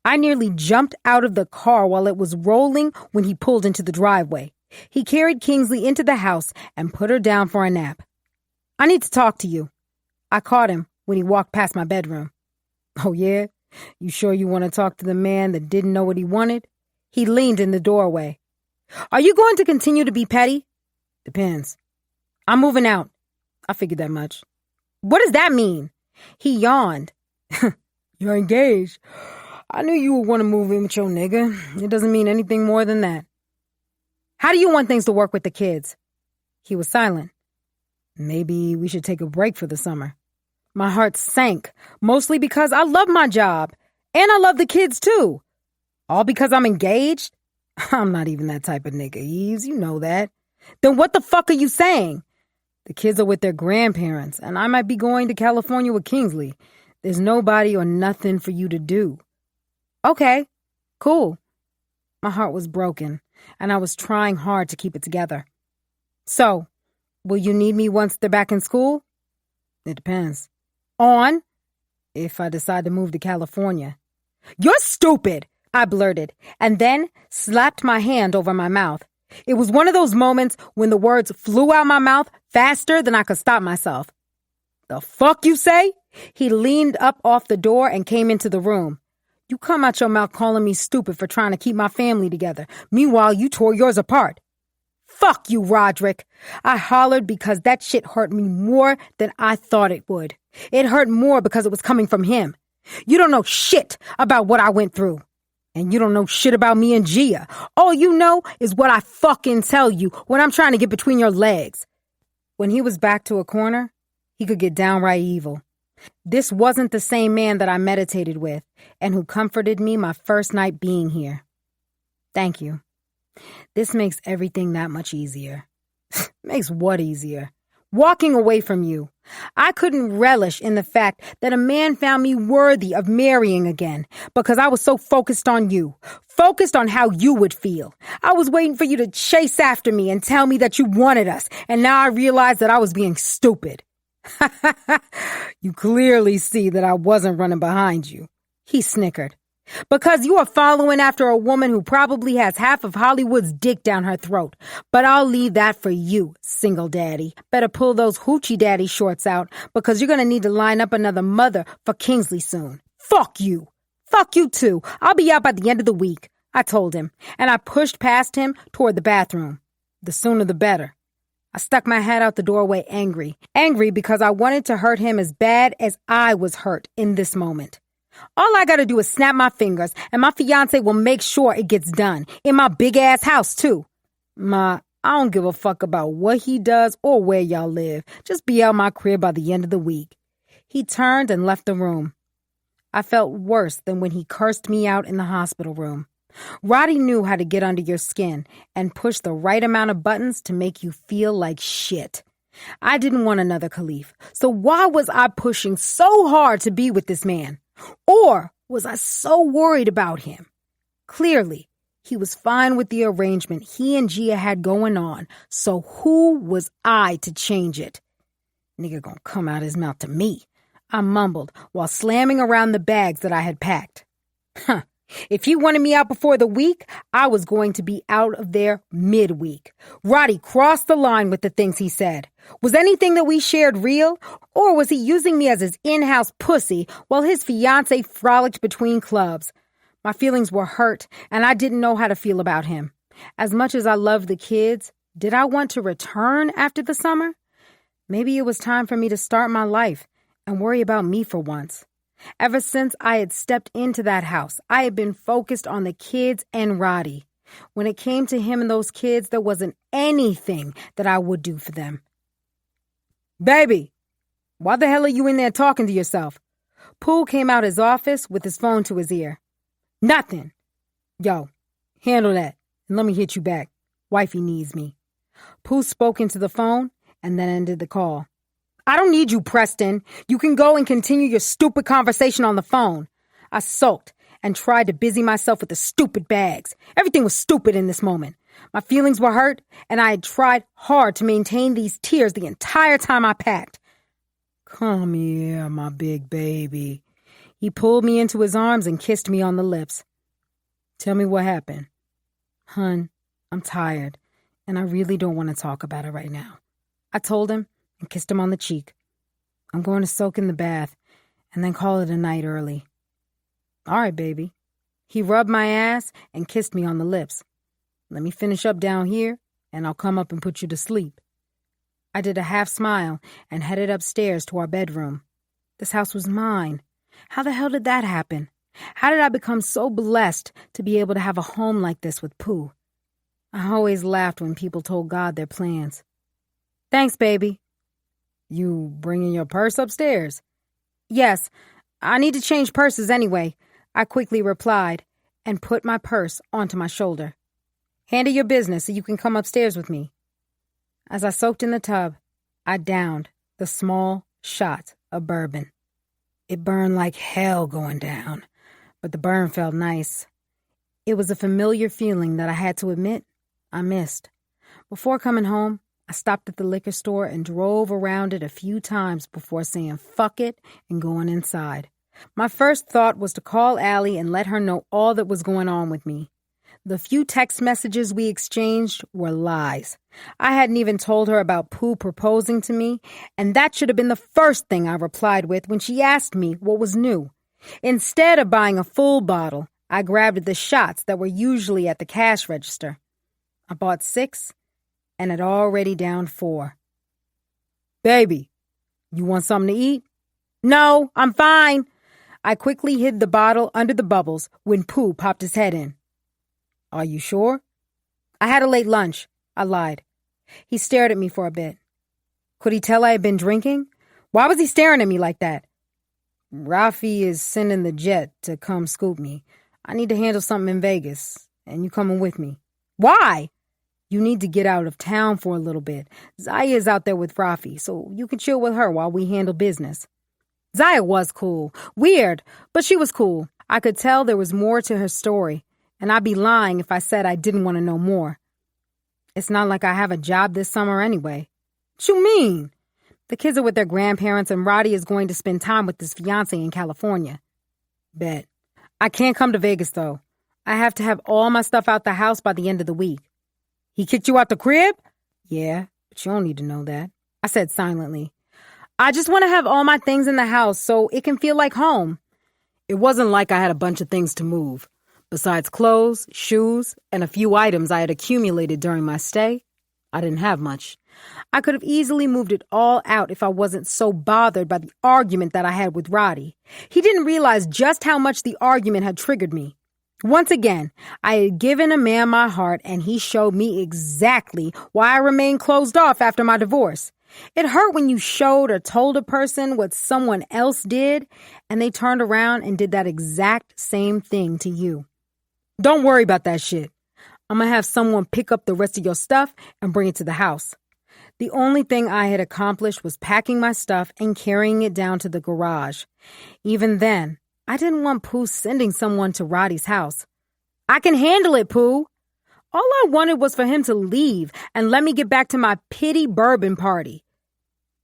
I nearly jumped out of the car while it was rolling when he pulled into the driveway. He carried Kingsley into the house and put her down for a nap. I need to talk to you. I caught him when he walked past my bedroom. Oh, yeah? You sure you want to talk to the man that didn't know what he wanted? He leaned in the doorway. Are you going to continue to be petty? Depends. I'm moving out. I figured that much. What does that mean? He yawned. You're engaged. I knew you would want to move in with your nigga. It doesn't mean anything more than that. How do you want things to work with the kids? He was silent. Maybe we should take a break for the summer. My heart sank, mostly because I love my job, and I love the kids too. All because I'm engaged? I'm not even that type of nigga, Eves. You know that. Then what the fuck are you saying? The kids are with their grandparents, and I might be going to California with Kingsley. There's nobody or nothing for you to do. Okay, cool. My heart was broken, and I was trying hard to keep it together. So, will you need me once they're back in school? It depends. On? If I decide to move to California. You're stupid, I blurted, and then slapped my hand over my mouth. It was one of those moments when the words flew out my mouth faster than I could stop myself. The fuck you say? He leaned up off the door and came into the room. You come out your mouth calling me stupid for trying to keep my family together. Meanwhile, you tore yours apart. Fuck you, Roderick. I hollered because that shit hurt me more than I thought it would. It hurt more because it was coming from him. You don't know shit about what I went through. And you don't know shit about me and Gia. All you know is what I fucking tell you when I'm trying to get between your legs. When he was backed to a corner, he could get downright evil. This wasn't the same man that I meditated with and who comforted me my first night being here. Thank you. This makes everything that much easier. Makes what easier? Walking away from you. I couldn't relish in the fact that a man found me worthy of marrying again because I was so focused on you, focused on how you would feel. I was waiting for you to chase after me and tell me that you wanted us, and now I realized that I was being stupid. You clearly see that I wasn't running behind you. He snickered. Because you are following after a woman who probably has half of Hollywood's dick down her throat. But I'll leave that for you, single daddy. Better pull those hoochie daddy shorts out because you're going to need to line up another mother for Kingsley soon. Fuck you. Fuck you too. I'll be out by the end of the week, I told him, and I pushed past him toward the bathroom. The sooner the better. I stuck my head out the doorway angry. Angry because I wanted to hurt him as bad as I was hurt in this moment. All I gotta do is snap my fingers, and my fiancé will make sure it gets done. In my big-ass house, too. Ma, I don't give a fuck about what he does or where y'all live. Just be out my crib by the end of the week. He turned and left the room. I felt worse than when he cursed me out in the hospital room. Roddy knew how to get under your skin and push the right amount of buttons to make you feel like shit. I didn't want another Khalif, so why was I pushing so hard to be with this man? Or was I so worried about him? Clearly, he was fine with the arrangement he and Gia had going on, so who was I to change it? Nigga gonna come out his mouth to me, I mumbled while slamming around the bags that I had packed. Huh. If he wanted me out before the week, I was going to be out of there midweek. Roddy crossed the line with the things he said. Was anything that we shared real? Or was he using me as his in-house pussy while his fiancée frolicked between clubs? My feelings were hurt, and I didn't know how to feel about him. As much as I loved the kids, did I want to return after the summer? Maybe it was time for me to start my life and worry about me for once. Ever since I had stepped into that house, I had been focused on the kids and Roddy. When it came to him and those kids, there wasn't anything that I would do for them. Baby, why the hell are you in there talking to yourself? Pooh came out his office with his phone to his ear. Nothing. Yo, handle that and let me hit you back. Wifey needs me. Pooh spoke into the phone and then ended the call. I don't need you, Preston. You can go and continue your stupid conversation on the phone. I sulked and tried to busy myself with the stupid bags. Everything was stupid in this moment. My feelings were hurt, and I had tried hard to maintain these tears the entire time I packed. Come here, my big baby. He pulled me into his arms and kissed me on the lips. Tell me what happened. Hun, I'm tired, and I really don't want to talk about it right now. I told him and kissed him on the cheek. I'm going to soak in the bath and then call it a night early. All right, baby. He rubbed my ass and kissed me on the lips. Let me finish up down here and I'll come up and put you to sleep. I did a half smile and headed upstairs to our bedroom. This house was mine. How the hell did that happen? How did I become so blessed to be able to have a home like this with Pooh? I always laughed when people told God their plans. Thanks, baby. You bringing your purse upstairs? Yes, I need to change purses anyway, I quickly replied and put my purse onto my shoulder. Handle your business so you can come upstairs with me. As I soaked in the tub, I downed the small shot of bourbon. It burned like hell going down, but the burn felt nice. It was a familiar feeling that I had to admit I missed. Before coming home, I stopped at the liquor store and drove around it a few times before saying fuck it and going inside. My first thought was to call Allie and let her know all that was going on with me. The few text messages we exchanged were lies. I hadn't even told her about Pooh proposing to me, and that should have been the first thing I replied with when she asked me what was new. Instead of buying a full bottle, I grabbed the shots that were usually at the cash register. I bought 6 and had already downed 4. Baby, you want something to eat? No, I'm fine. I quickly hid the bottle under the bubbles when Pooh popped his head in. Are you sure? I had a late lunch. I lied. He stared at me for a bit. Could he tell I had been drinking? Why was he staring at me like that? Rafi is sending the jet to come scoop me. I need to handle something in Vegas, and you coming with me. Why? You need to get out of town for a little bit. Zaya is out there with Rafi, so you can chill with her while we handle business. Zaya was cool. Weird, but she was cool. I could tell there was more to her story, and I'd be lying if I said I didn't want to know more. It's not like I have a job this summer anyway. What you mean? The kids are with their grandparents, and Roddy is going to spend time with his fiancé in California. Bet. I can't come to Vegas, though. I have to have all my stuff out the house by the end of the week. He kicked you out the crib? Yeah, but you don't need to know that. I said silently. I just want to have all my things in the house so it can feel like home. It wasn't like I had a bunch of things to move. Besides clothes, shoes, and a few items I had accumulated during my stay, I didn't have much. I could have easily moved it all out if I wasn't so bothered by the argument that I had with Roddy. He didn't realize just how much the argument had triggered me. Once again, I had given a man my heart, and he showed me exactly why I remained closed off after my divorce. It hurt when you showed or told a person what someone else did, and they turned around and did that exact same thing to you. Don't worry about that shit. I'm gonna have someone pick up the rest of your stuff and bring it to the house. The only thing I had accomplished was packing my stuff and carrying it down to the garage. Even then, I didn't want Pooh sending someone to Roddy's house. I can handle it, Pooh. All I wanted was for him to leave and let me get back to my pity bourbon party.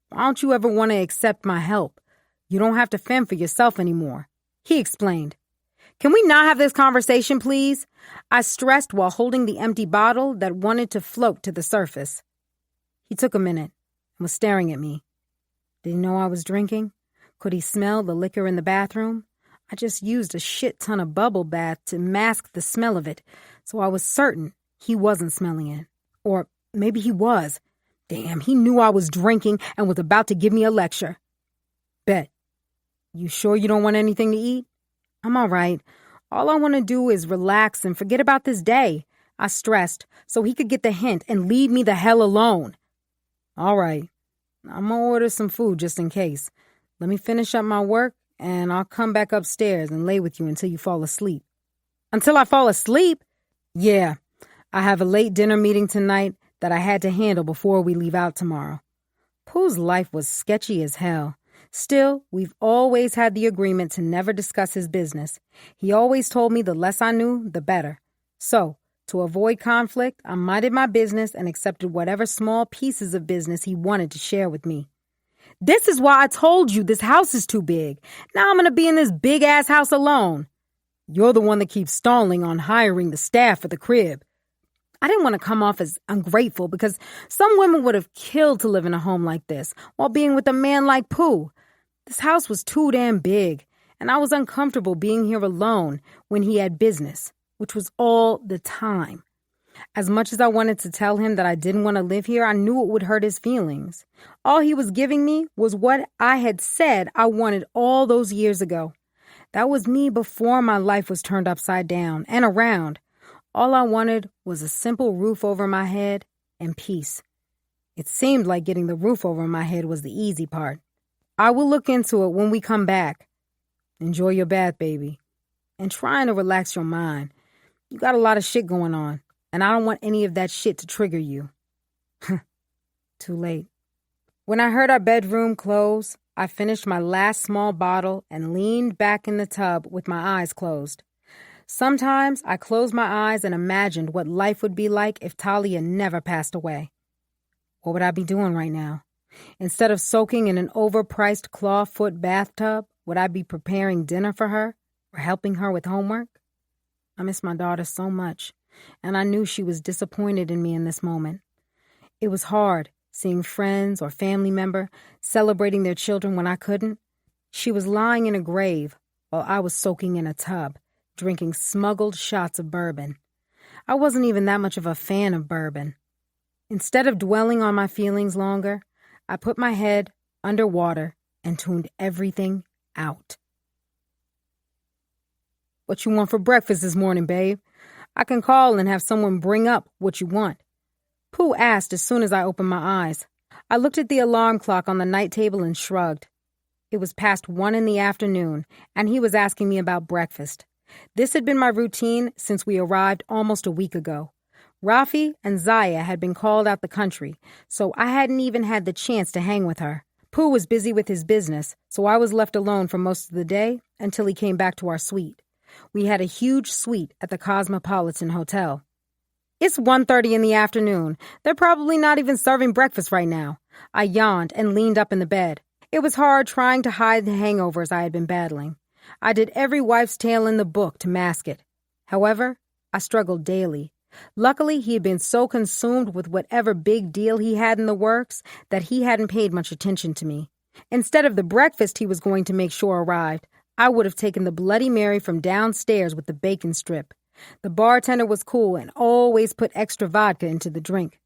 Why don't you ever want to accept my help? You don't have to fend for yourself anymore, he explained. Can we not have this conversation, please? I stressed while holding the empty bottle that wanted to float to the surface. He took a minute and was staring at me. Did he know I was drinking? Could he smell the liquor in the bathroom? I just used a shit ton of bubble bath to mask the smell of it, so I was certain he wasn't smelling it. Or maybe he was. Damn, he knew I was drinking and was about to give me a lecture. Bet. You sure you don't want anything to eat? I'm all right. All I want to do is relax and forget about this day, I stressed, so he could get the hint and leave me the hell alone. All right. I'm going to order some food just in case. Let me finish up my work, and I'll come back upstairs and lay with you until you fall asleep. Until I fall asleep? Yeah. I have a late dinner meeting tonight that I had to handle before we leave out tomorrow. Pooh's life was sketchy as hell. Still, we've always had the agreement to never discuss his business. He always told me the less I knew, the better. So, to avoid conflict, I minded my business and accepted whatever small pieces of business he wanted to share with me. This is why I told you this house is too big. Now I'm going to be in this big-ass house alone. You're the one that keeps stalling on hiring the staff for the crib. I didn't want to come off as ungrateful because some women would have killed to live in a home like this while being with a man like Pooh. This house was too damn big, and I was uncomfortable being here alone when he had business, which was all the time. As much as I wanted to tell him that I didn't want to live here, I knew it would hurt his feelings. All he was giving me was what I had said I wanted all those years ago. That was me before my life was turned upside down and around. All I wanted was a simple roof over my head and peace. It seemed like getting the roof over my head was the easy part. I will look into it when we come back. Enjoy your bath, baby. And trying to relax your mind. You got a lot of shit going on. and I don't want any of that shit to trigger you. Too late. When I heard our bedroom close, I finished my last small bottle and leaned back in the tub with my eyes closed. Sometimes I closed my eyes and imagined what life would be like if Talia never passed away. What would I be doing right now? Instead of soaking in an overpriced clawfoot bathtub, would I be preparing dinner for her or helping her with homework? I miss my daughter so much, and I knew she was disappointed in me in this moment. It was hard seeing friends or family member celebrating their children when I couldn't. She was lying in a grave while I was soaking in a tub, drinking smuggled shots of bourbon. I wasn't even that much of a fan of bourbon. Instead of dwelling on my feelings longer, I put my head under water and tuned everything out. What you want for breakfast this morning, babe? I can call and have someone bring up what you want. Pooh asked as soon as I opened my eyes. I looked at the alarm clock on the night table and shrugged. It was past 1 in the afternoon, and he was asking me about breakfast. This had been my routine since we arrived almost a week ago. Rafi and Zaya had been called out the country, so I hadn't even had the chance to hang with her. Pooh was busy with his business, so I was left alone for most of the day until he came back to our suite. We had a huge suite at the Cosmopolitan Hotel. It's 1:30 in the afternoon. They're probably not even serving breakfast right now. I yawned and leaned up in the bed. It was hard trying to hide the hangovers I had been battling. I did every wife's tale in the book to mask it. However, I struggled daily. Luckily, he had been so consumed with whatever big deal he had in the works that he hadn't paid much attention to me. Instead of the breakfast he was going to make sure arrived, I would have taken the Bloody Mary from downstairs with the bacon strip. The bartender was cool and always put extra vodka into the drink.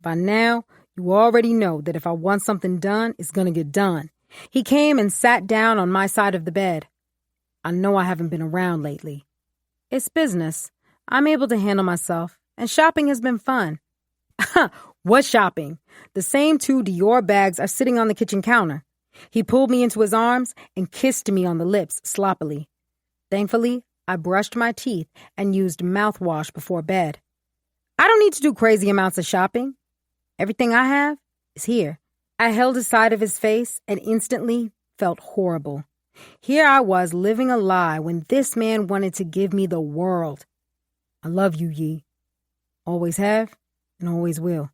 By now, you already know that if I want something done, it's going to get done. He came and sat down on my side of the bed. I know I haven't been around lately. It's business. I'm able to handle myself, and shopping has been fun. What shopping? The same 2 Dior bags are sitting on the kitchen counter. He pulled me into his arms and kissed me on the lips sloppily. Thankfully, I brushed my teeth and used mouthwash before bed. I don't need to do crazy amounts of shopping. Everything I have is here. I held a side of his face and instantly felt horrible. Here I was living a lie when this man wanted to give me the world. I love you, Yi. Always have and always will.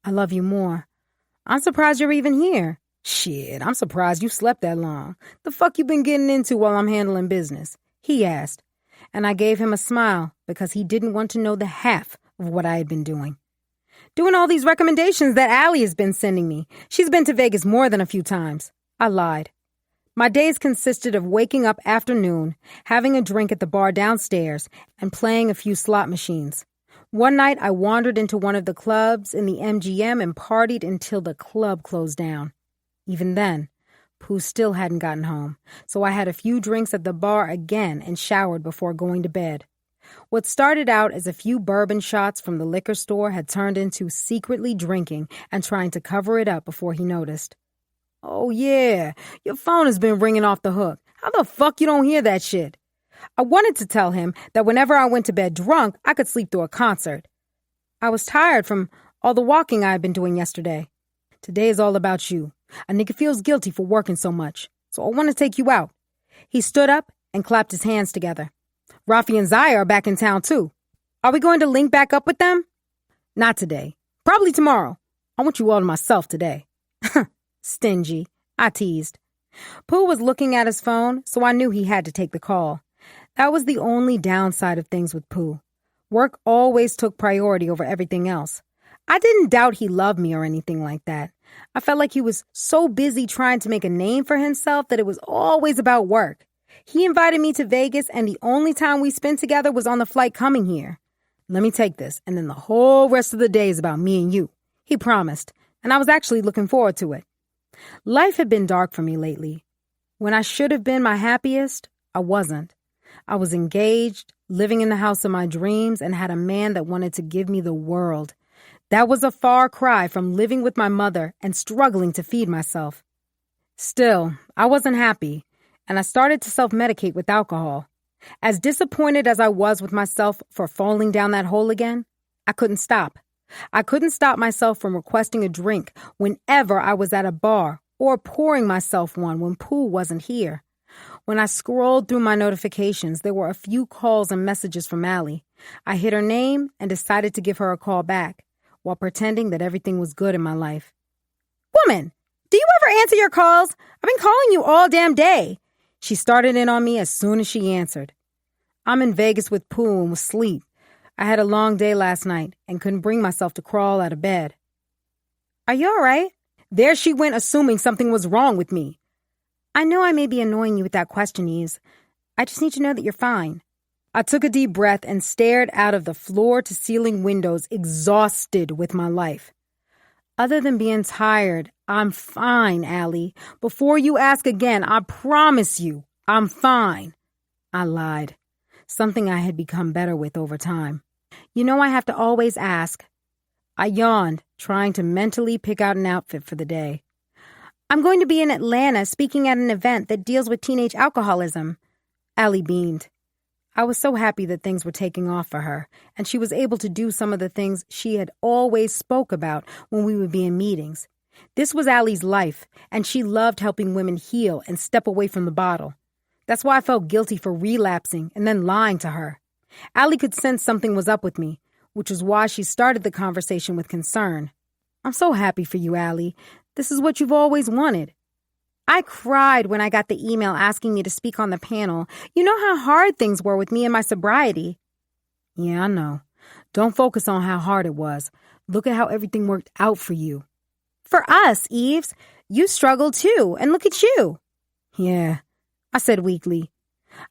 I love you more. I'm surprised you're even here. Shit, I'm surprised you slept that long. The fuck you been getting into while I'm handling business? He asked, and I gave him a smile because he didn't want to know the half of what I had been doing. Doing all these recommendations that Allie has been sending me. She's been to Vegas more than a few times. I lied. My days consisted of waking up after noon, having a drink at the bar downstairs, and playing a few slot machines. One night I wandered into one of the clubs in the MGM and partied until the club closed down. Even then, Pooh still hadn't gotten home, so I had a few drinks at the bar again and showered before going to bed. What started out as a few bourbon shots from the liquor store had turned into secretly drinking and trying to cover it up before he noticed. Oh yeah, your phone has been ringing off the hook. How the fuck you don't hear that shit? I wanted to tell him that whenever I went to bed drunk, I could sleep through a concert. I was tired from all the walking I had been doing yesterday. Today is all about you. A nigga feels guilty for working so much, so I want to take you out. He stood up and clapped his hands together. Rafi and Zaya are back in town too. Are we going to link back up with them? Not today. Probably tomorrow. I want you all to myself today. Stingy, I teased. Pooh was looking at his phone, so I knew he had to take the call. That was the only downside of things with Pooh. Work always took priority over everything else. I didn't doubt he loved me or anything like that. I felt like he was so busy trying to make a name for himself that it was always about work. He invited me to Vegas, and the only time we spent together was on the flight coming here. Let me take this, and then the whole rest of the day is about me and you. He promised, and I was actually looking forward to it. Life had been dark for me lately. When I should have been my happiest, I wasn't. I was engaged, living in the house of my dreams, and had a man that wanted to give me the world. That was a far cry from living with my mother and struggling to feed myself. Still, I wasn't happy, and I started to self-medicate with alcohol. As disappointed as I was with myself for falling down that hole again, I couldn't stop. I couldn't stop myself from requesting a drink whenever I was at a bar or pouring myself one when Pooh wasn't here. When I scrolled through my notifications, there were a few calls and messages from Allie. I hit her name and decided to give her a call back, while pretending that everything was good in my life. "Woman, do you ever answer your calls? I've been calling you all damn day." She started in on me as soon as she answered. "I'm in Vegas with Pooh and was asleep. I had a long day last night and couldn't bring myself to crawl out of bed." "Are you all right?" There she went, assuming something was wrong with me. "I know I may be annoying you with that question, Eves. I just need to know that you're fine." I took a deep breath and stared out of the floor-to-ceiling windows, exhausted with my life. "Other than being tired, I'm fine, Allie. Before you ask again, I promise you, I'm fine." I lied, something I had become better with over time. "You know I have to always ask." I yawned, trying to mentally pick out an outfit for the day. "I'm going to be in Atlanta speaking at an event that deals with teenage alcoholism." Allie beamed. I was so happy that things were taking off for her, and she was able to do some of the things she had always spoke about when we would be in meetings. This was Allie's life, and she loved helping women heal and step away from the bottle. That's why I felt guilty for relapsing and then lying to her. Allie could sense something was up with me, which was why she started the conversation with concern. "I'm so happy for you, Allie. This is what you've always wanted." "I cried when I got the email asking me to speak on the panel. You know how hard things were with me and my sobriety." "Yeah, I know. Don't focus on how hard it was. Look at how everything worked out for you." "For us, Eves. You struggled too, and look at you." "Yeah," I said weakly.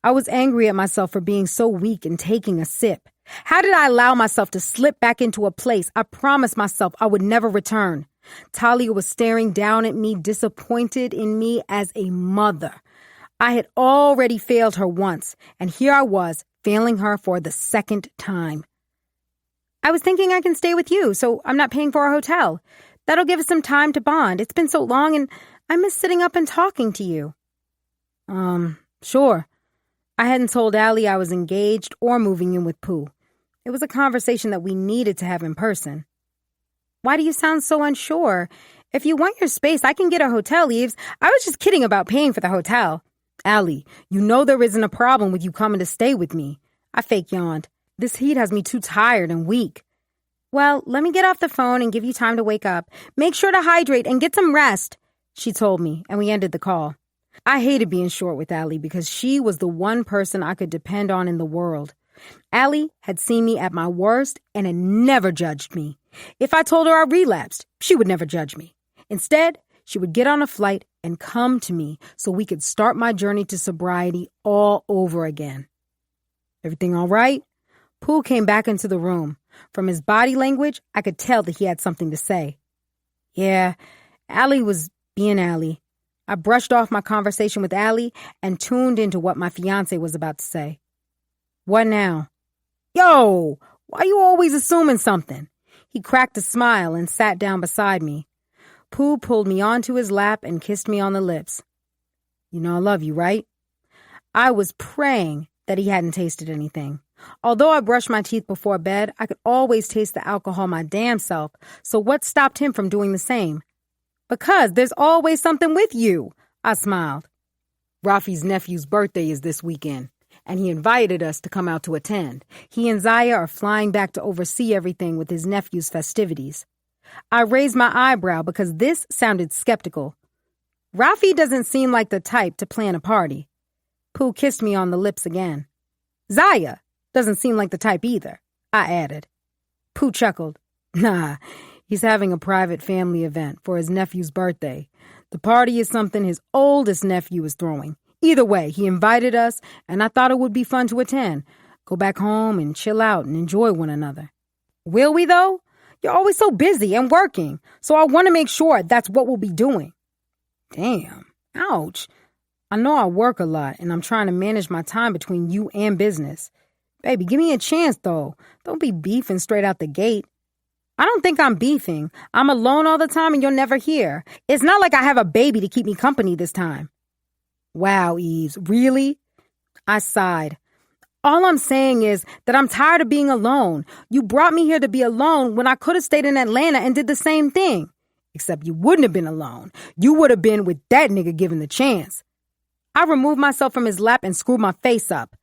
I was angry at myself for being so weak and taking a sip. How did I allow myself to slip back into a place I promised myself I would never return? Talia was staring down at me, disappointed in me as a mother. I had already failed her once, and here I was, failing her for the second time. "I was thinking I can stay with you, so I'm not paying for a hotel. That'll give us some time to bond. It's been so long, and I miss sitting up and talking to you." Sure. I hadn't told Allie I was engaged or moving in with Pooh. It was a conversation that we needed to have in person. "Why do you sound so unsure? If you want your space, I can get a hotel, Eves. I was just kidding about paying for the hotel." "Allie, you know there isn't a problem with you coming to stay with me." I fake yawned. "This heat has me too tired and weak." "Well, let me get off the phone and give you time to wake up. Make sure to hydrate and get some rest," she told me, and we ended the call. I hated being short with Allie because she was the one person I could depend on in the world. Allie had seen me at my worst and had never judged me. If I told her I relapsed, she would never judge me. Instead, she would get on a flight and come to me so we could start my journey to sobriety all over again. "Everything all right?" Pooh came back into the room. From his body language, I could tell that he had something to say. "Yeah, Allie was being Allie." I brushed off my conversation with Allie and tuned into what my fiancé was about to say. "What now?" "Yo, why you always assuming something?" He cracked a smile and sat down beside me. Pooh pulled me onto his lap and kissed me on the lips. "You know I love you, right?" I was praying that he hadn't tasted anything. Although I brushed my teeth before bed, I could always taste the alcohol my damn self, so what stopped him from doing the same? "Because there's always something with you," I smiled. "Rafi's nephew's birthday is this weekend, and he invited us to come out to attend. He and Zaya are flying back to oversee everything with his nephew's festivities." I raised my eyebrow because this sounded skeptical. "Rafi doesn't seem like the type to plan a party." Pooh kissed me on the lips again. "Zaya doesn't seem like the type either," I added. Pooh chuckled. "Nah, he's having a private family event for his nephew's birthday. The party is something his oldest nephew is throwing. Either way, he invited us, and I thought it would be fun to attend. Go back home and chill out and enjoy one another." "Will we, though? You're always so busy and working, so I want to make sure that's what we'll be doing." "Damn. Ouch. I know I work a lot, and I'm trying to manage my time between you and business. Baby, give me a chance, though. Don't be beefing straight out the gate." "I don't think I'm beefing. I'm alone all the time and you're never here. It's not like I have a baby to keep me company this time." "Wow, Eves, really?" I sighed. All I'm saying is that I'm tired of being alone. You brought me here to be alone when I could have stayed in Atlanta and did the same thing. Except you wouldn't have been alone. You would have been with that nigga given the chance. I removed myself from his lap and screwed my face up.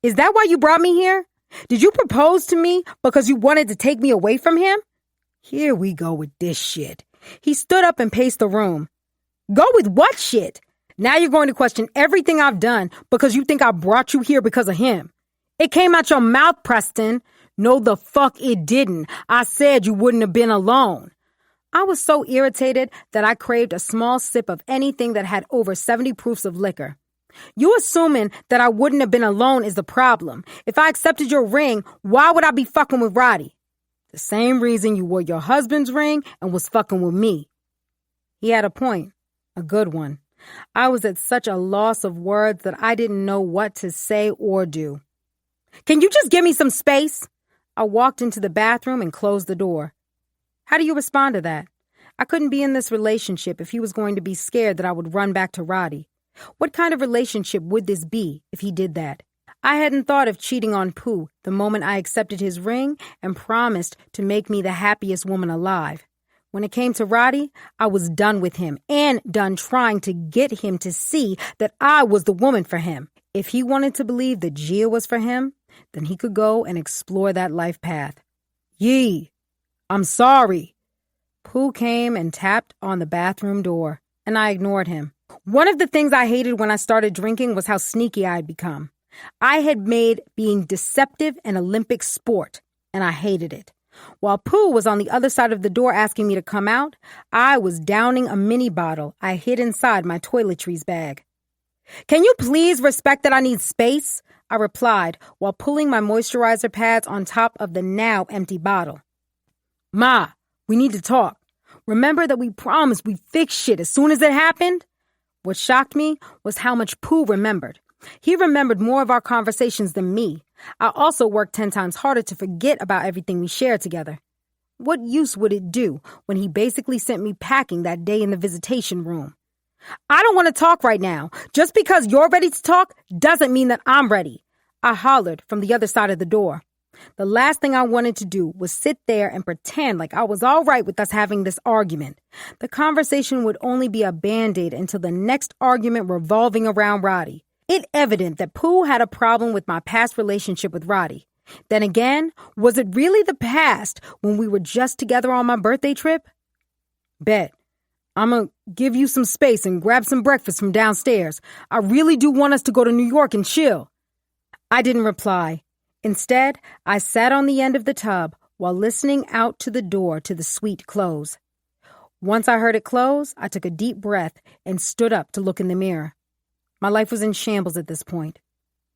Is that why you brought me here? Did you propose to me because you wanted to take me away from him? Here we go with this shit. He stood up and paced the room. Go with what shit? Now you're going to question everything I've done because you think I brought you here because of him. It came out your mouth, Preston. No, the fuck it didn't. I said you wouldn't have been alone. I was so irritated that I craved a small sip of anything that had over 70 proofs of liquor. You assuming that I wouldn't have been alone is the problem. If I accepted your ring, why would I be fucking with Roddy? The same reason you wore your husband's ring and was fucking with me. He had a point. A good one. I was at such a loss of words that I didn't know what to say or do. Can you just give me some space? I walked into the bathroom and closed the door. How do you respond to that? I couldn't be in this relationship if he was going to be scared that I would run back to Roddy. What kind of relationship would this be if he did that? I hadn't thought of cheating on Pooh the moment I accepted his ring and promised to make me the happiest woman alive. When it came to Roddy, I was done with him and done trying to get him to see that I was the woman for him. If he wanted to believe that Gia was for him, then he could go and explore that life path. Yee, I'm sorry. Pooh came and tapped on the bathroom door, and I ignored him. One of the things I hated when I started drinking was how sneaky I had become. I had made being deceptive an Olympic sport, and I hated it. While Pooh was on the other side of the door asking me to come out, I was downing a mini bottle I hid inside my toiletries bag. Can you please respect that I need space? I replied while pulling my moisturizer pads on top of the now empty bottle. Ma, we need to talk. Remember that we promised we'd fix shit as soon as it happened? What shocked me was how much Pooh remembered. He remembered more of our conversations than me. I also worked 10 times harder to forget about everything we shared together. What use would it do when he basically sent me packing that day in the visitation room? I don't want to talk right now. Just because you're ready to talk doesn't mean that I'm ready. I hollered from the other side of the door. The last thing I wanted to do was sit there and pretend like I was all right with us having this argument. The conversation would only be a band-aid until the next argument revolving around Roddy. It evident that Pooh had a problem with my past relationship with Roddy. Then again, was it really the past when we were just together on my birthday trip? Bet. I'ma give you some space and grab some breakfast from downstairs. I really do want us to go to New York and chill. I didn't reply. Instead, I sat on the end of the tub while listening out to the door to the suite close. Once I heard it close, I took a deep breath and stood up to look in the mirror. My life was in shambles at this point.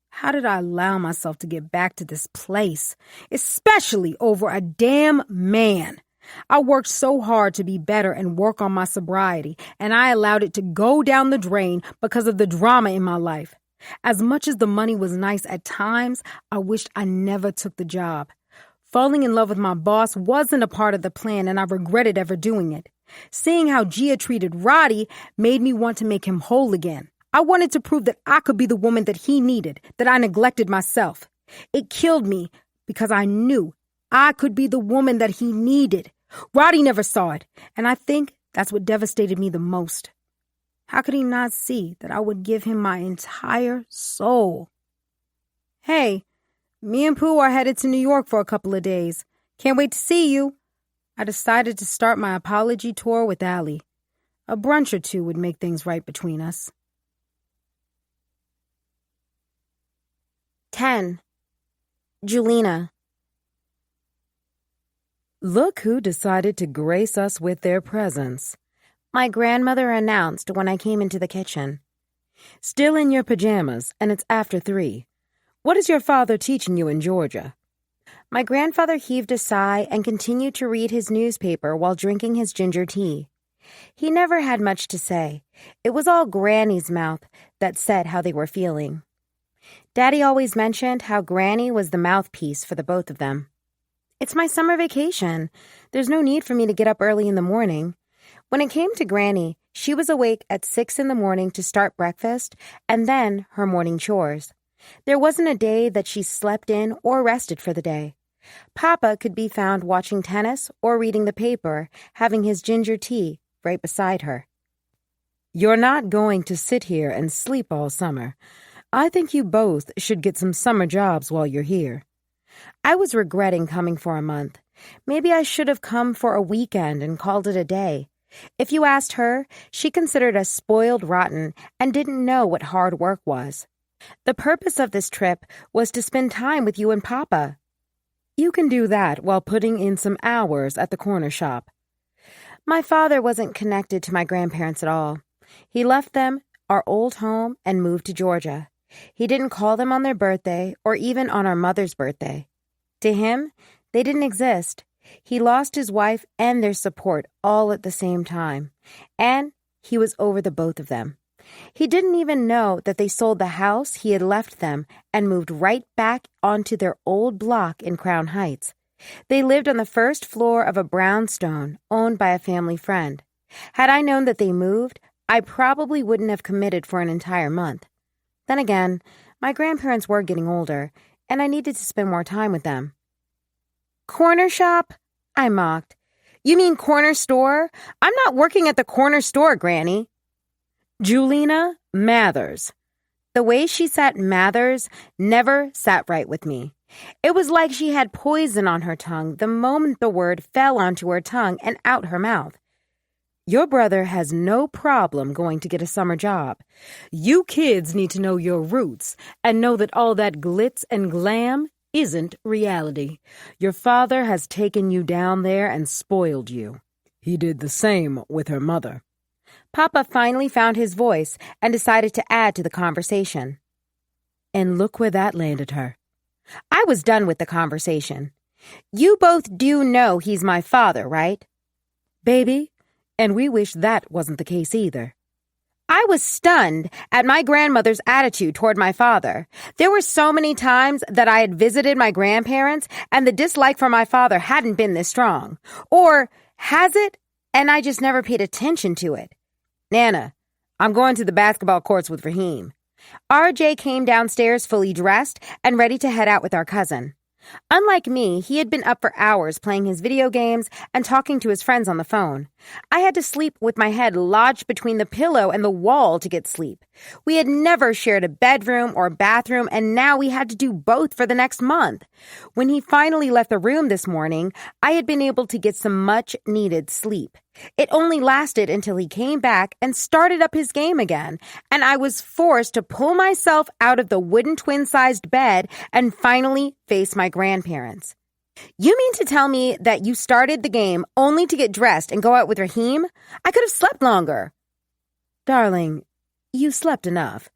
How did I allow myself to get back to this place, especially over a damn man? I worked so hard to be better and work on my sobriety, and I allowed it to go down the drain because of the drama in my life. As much as the money was nice at times, I wished I never took the job. Falling in love with my boss wasn't a part of the plan, and I regretted ever doing it. Seeing how Gia treated Roddy made me want to make him whole again. I wanted to prove that I could be the woman that he needed, that I neglected myself. It killed me because I knew I could be the woman that he needed. Roddy never saw it, and I think that's what devastated me the most. How could he not see that I would give him my entire soul? Hey, me and Pooh are headed to New York for a couple of days. Can't wait to see you. I decided to start my apology tour with Allie. A brunch or two would make things right between us. 10. Julina. Look who decided to grace us with their presence, My grandmother announced when I came into the kitchen. Still in your pajamas, and it's after 3. What is your father teaching you in Georgia? My grandfather heaved a sigh and continued to read his newspaper while drinking his ginger tea. He never had much to say. It was all Granny's mouth that said how they were feeling. Daddy always mentioned how Granny was the mouthpiece for the both of them. It's my summer vacation. There's no need for me to get up early in the morning. When it came to Granny, she was awake at 6 in the morning to start breakfast and then her morning chores. There wasn't a day that she slept in or rested for the day. Papa could be found watching tennis or reading the paper, having his ginger tea right beside her. You're not going to sit here and sleep all summer. I think you both should get some summer jobs while you're here. I was regretting coming for a month. Maybe I should have come for a weekend and called it a day. If you asked her, she considered us spoiled rotten and didn't know what hard work was. The purpose of this trip was to spend time with you and Papa. You can do that while putting in some hours at the corner shop. My father wasn't connected to my grandparents at all. He left them, our old home, and moved to Georgia. He didn't call them on their birthday or even on our mother's birthday. To him, they didn't exist. He lost his wife and their support all at the same time, and he was over the both of them. He didn't even know that they sold the house he had left them and moved right back onto their old block in Crown Heights. They lived on the first floor of a brownstone owned by a family friend. Had I known that they moved, I probably wouldn't have committed for an entire month. Then again, my grandparents were getting older, and I needed to spend more time with them. Corner shop? I mocked. You mean corner store? I'm not working at the corner store, Granny. Julina Mathers. The way she said Mathers never sat right with me. It was like she had poison on her tongue the moment the word fell onto her tongue and out her mouth. Your brother has no problem going to get a summer job. You kids need to know your roots and know that all that glitz and glam isn't reality. Your father has taken you down there and spoiled you. He did the same with her mother. Papa finally found his voice and decided to add to the conversation. And look where that landed her. I was done with the conversation. You both do know he's my father, right? Baby, and we wish that wasn't the case either. I was stunned at my grandmother's attitude toward my father. There were so many times that I had visited my grandparents and the dislike for my father hadn't been this strong. Or has it? And I just never paid attention to it. Nana, I'm going to the basketball courts with Raheem. RJ came downstairs fully dressed and ready to head out with our cousin. Unlike me, he had been up for hours playing his video games and talking to his friends on the phone. I had to sleep with my head lodged between the pillow and the wall to get sleep. We had never shared a bedroom or bathroom, and now we had to do both for the next month. When he finally left the room this morning, I had been able to get some much-needed sleep. It only lasted until he came back and started up his game again, and I was forced to pull myself out of the wooden twin-sized bed and finally face my grandparents. You mean to tell me that you started the game only to get dressed and go out with Raheem? I could have slept longer. Darling, you slept enough,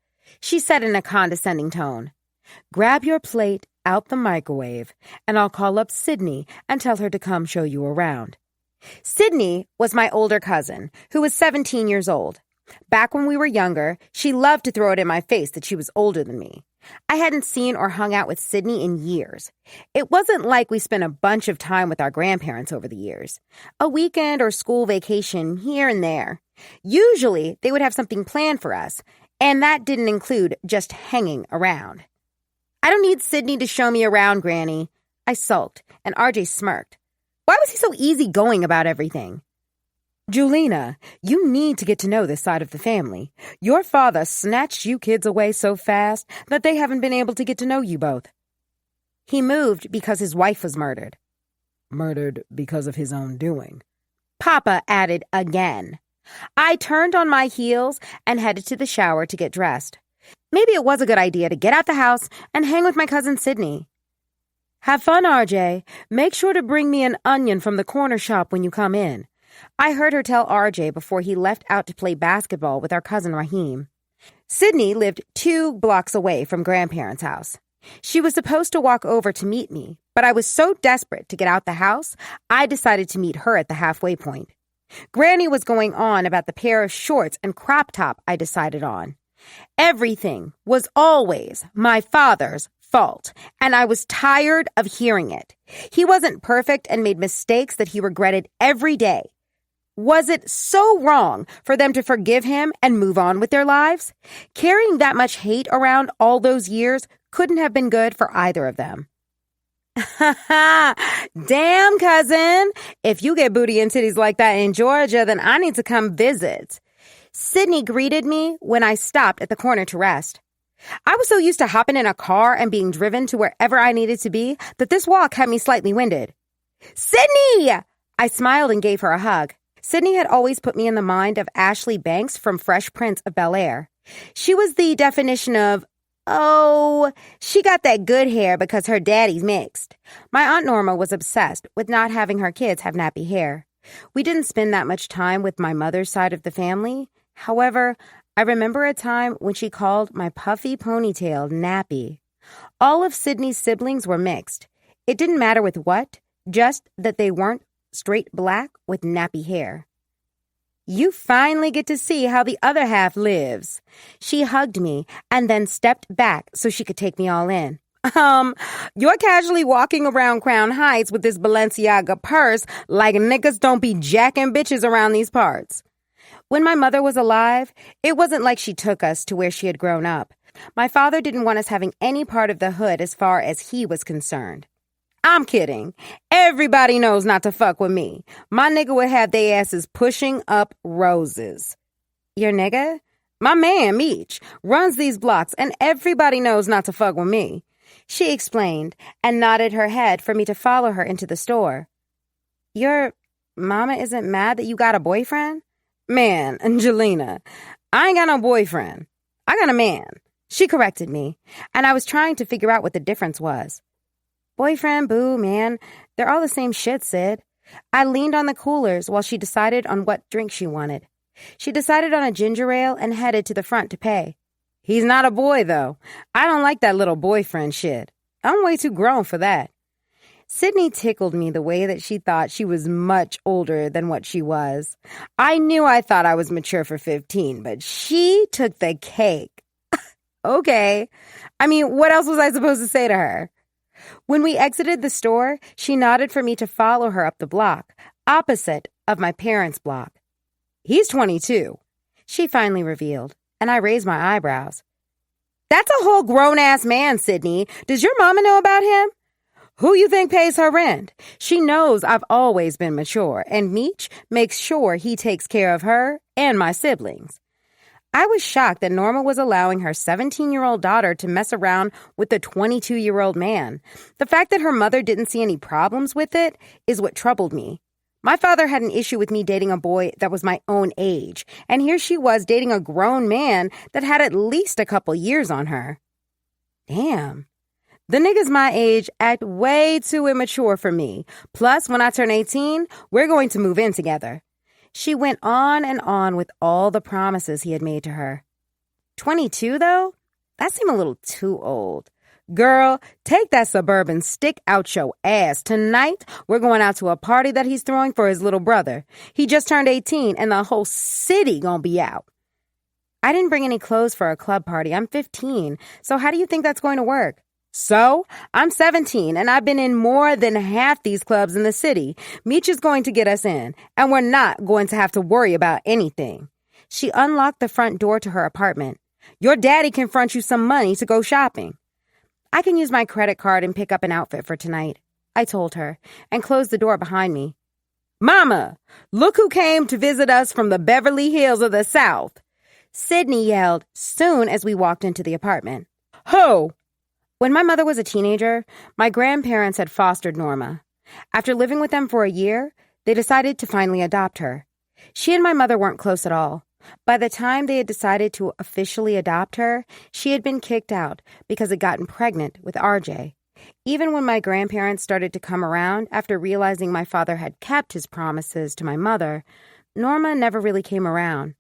she said in a condescending tone. Grab your plate out the microwave, and I'll call up Sydney and tell her to come show you around. Sydney was my older cousin, who was 17 years old. Back when we were younger, she loved to throw it in my face that she was older than me. I hadn't seen or hung out with Sydney in years. It wasn't like we spent a bunch of time with our grandparents over the years. A weekend or school vacation here and there. Usually, they would have something planned for us, and that didn't include just hanging around. I don't need Sydney to show me around, Granny. I sulked, and RJ smirked. Why was he so easygoing about everything? Julina, you need to get to know this side of the family. Your father snatched you kids away so fast that they haven't been able to get to know you both. He moved because his wife was murdered. Murdered because of his own doing. Papa added again. I turned on my heels and headed to the shower to get dressed. Maybe it was a good idea to get out the house and hang with my cousin Sydney. Have fun, RJ. Make sure to bring me an onion from the corner shop when you come in. I heard her tell RJ before he left out to play basketball with our cousin Raheem. Sydney lived 2 blocks away from grandparents' house. She was supposed to walk over to meet me, but I was so desperate to get out the house, I decided to meet her at the halfway point. Granny was going on about the pair of shorts and crop top I decided on. Everything was always my father's fault, and I was tired of hearing it. He wasn't perfect and made mistakes that he regretted every day. Was it so wrong for them to forgive him and move on with their lives? Carrying that much hate around all those years Couldn't have been good for either of them. Damn, cousin. If you get booty and titties like that in Georgia, then I need to come visit. Sydney greeted me when I stopped at the corner to rest. I was so used to hopping in a car and being driven to wherever I needed to be that this walk had me slightly winded. Sydney! I smiled and gave her a hug. Sydney had always put me in the mind of Ashley Banks from Fresh Prince of Bel-Air. She was the definition of, oh, she got that good hair because her daddy's mixed. My Aunt Norma was obsessed with not having her kids have nappy hair. We didn't spend that much time with my mother's side of the family. However, I remember a time when she called my puffy ponytail nappy. All of Sydney's siblings were mixed. It didn't matter with what, just that they weren't straight black with nappy hair. You finally get to see how the other half lives. She hugged me and then stepped back so she could take me all in. You're casually walking around Crown Heights with this Balenciaga purse like niggas don't be jacking bitches around these parts. When my mother was alive, it wasn't like she took us to where she had grown up. My father didn't want us having any part of the hood as far as he was concerned. I'm kidding. Everybody knows not to fuck with me. My nigga would have they asses pushing up roses. Your nigga? My man, Meech, runs these blocks and everybody knows not to fuck with me. She explained and nodded her head for me to follow her into the store. Your mama isn't mad that you got a boyfriend? Man, Angelina, I ain't got no boyfriend. I got a man. She corrected me, and I was trying to figure out what the difference was. Boyfriend, boo, man, they're all the same shit, Sid. I leaned on the coolers while she decided on what drink she wanted. She decided on a ginger ale and headed to the front to pay. He's not a boy, though. I don't like that little boyfriend shit. I'm way too grown for that. Sydney tickled me the way that she thought she was much older than what she was. I knew I thought I was mature for 15, but she took the cake. Okay. I mean, what else was I supposed to say to her? When we exited the store, she nodded for me to follow her up the block, opposite of my parents' block. He's 22, she finally revealed, and I raised my eyebrows. That's a whole grown-ass man, Sydney. Does your mama know about him? Who you think pays her rent? She knows I've always been mature, and Meech makes sure he takes care of her and my siblings. I was shocked that Norma was allowing her 17-year-old daughter to mess around with a 22-year-old man. The fact that her mother didn't see any problems with it is what troubled me. My father had an issue with me dating a boy that was my own age, and here she was dating a grown man that had at least a couple years on her. Damn. The niggas my age act way too immature for me. Plus, when I turn 18, we're going to move in together. She went on and on with all the promises he had made to her. 22, though? That seemed a little too old. Girl, take that suburban stick out your ass. Tonight, we're going out to a party that he's throwing for his little brother. He just turned 18, and the whole city gonna be out. I didn't bring any clothes for a club party. I'm 15, so how do you think that's going to work? So, I'm 17, and I've been in more than half these clubs in the city. Meech is going to get us in, and we're not going to have to worry about anything. She unlocked the front door to her apartment. Your daddy can front you some money to go shopping. I can use my credit card and pick up an outfit for tonight, I told her, and closed the door behind me. Mama, look who came to visit us from the Beverly Hills of the South, Sydney yelled soon as we walked into the apartment. Ho! When my mother was a teenager, my grandparents had fostered Norma. After living with them for a year, they decided to finally adopt her. She and my mother weren't close at all. By the time they had decided to officially adopt her, she had been kicked out because had gotten pregnant with RJ. Even when my grandparents started to come around after realizing my father had kept his promises to my mother, Norma never really came around.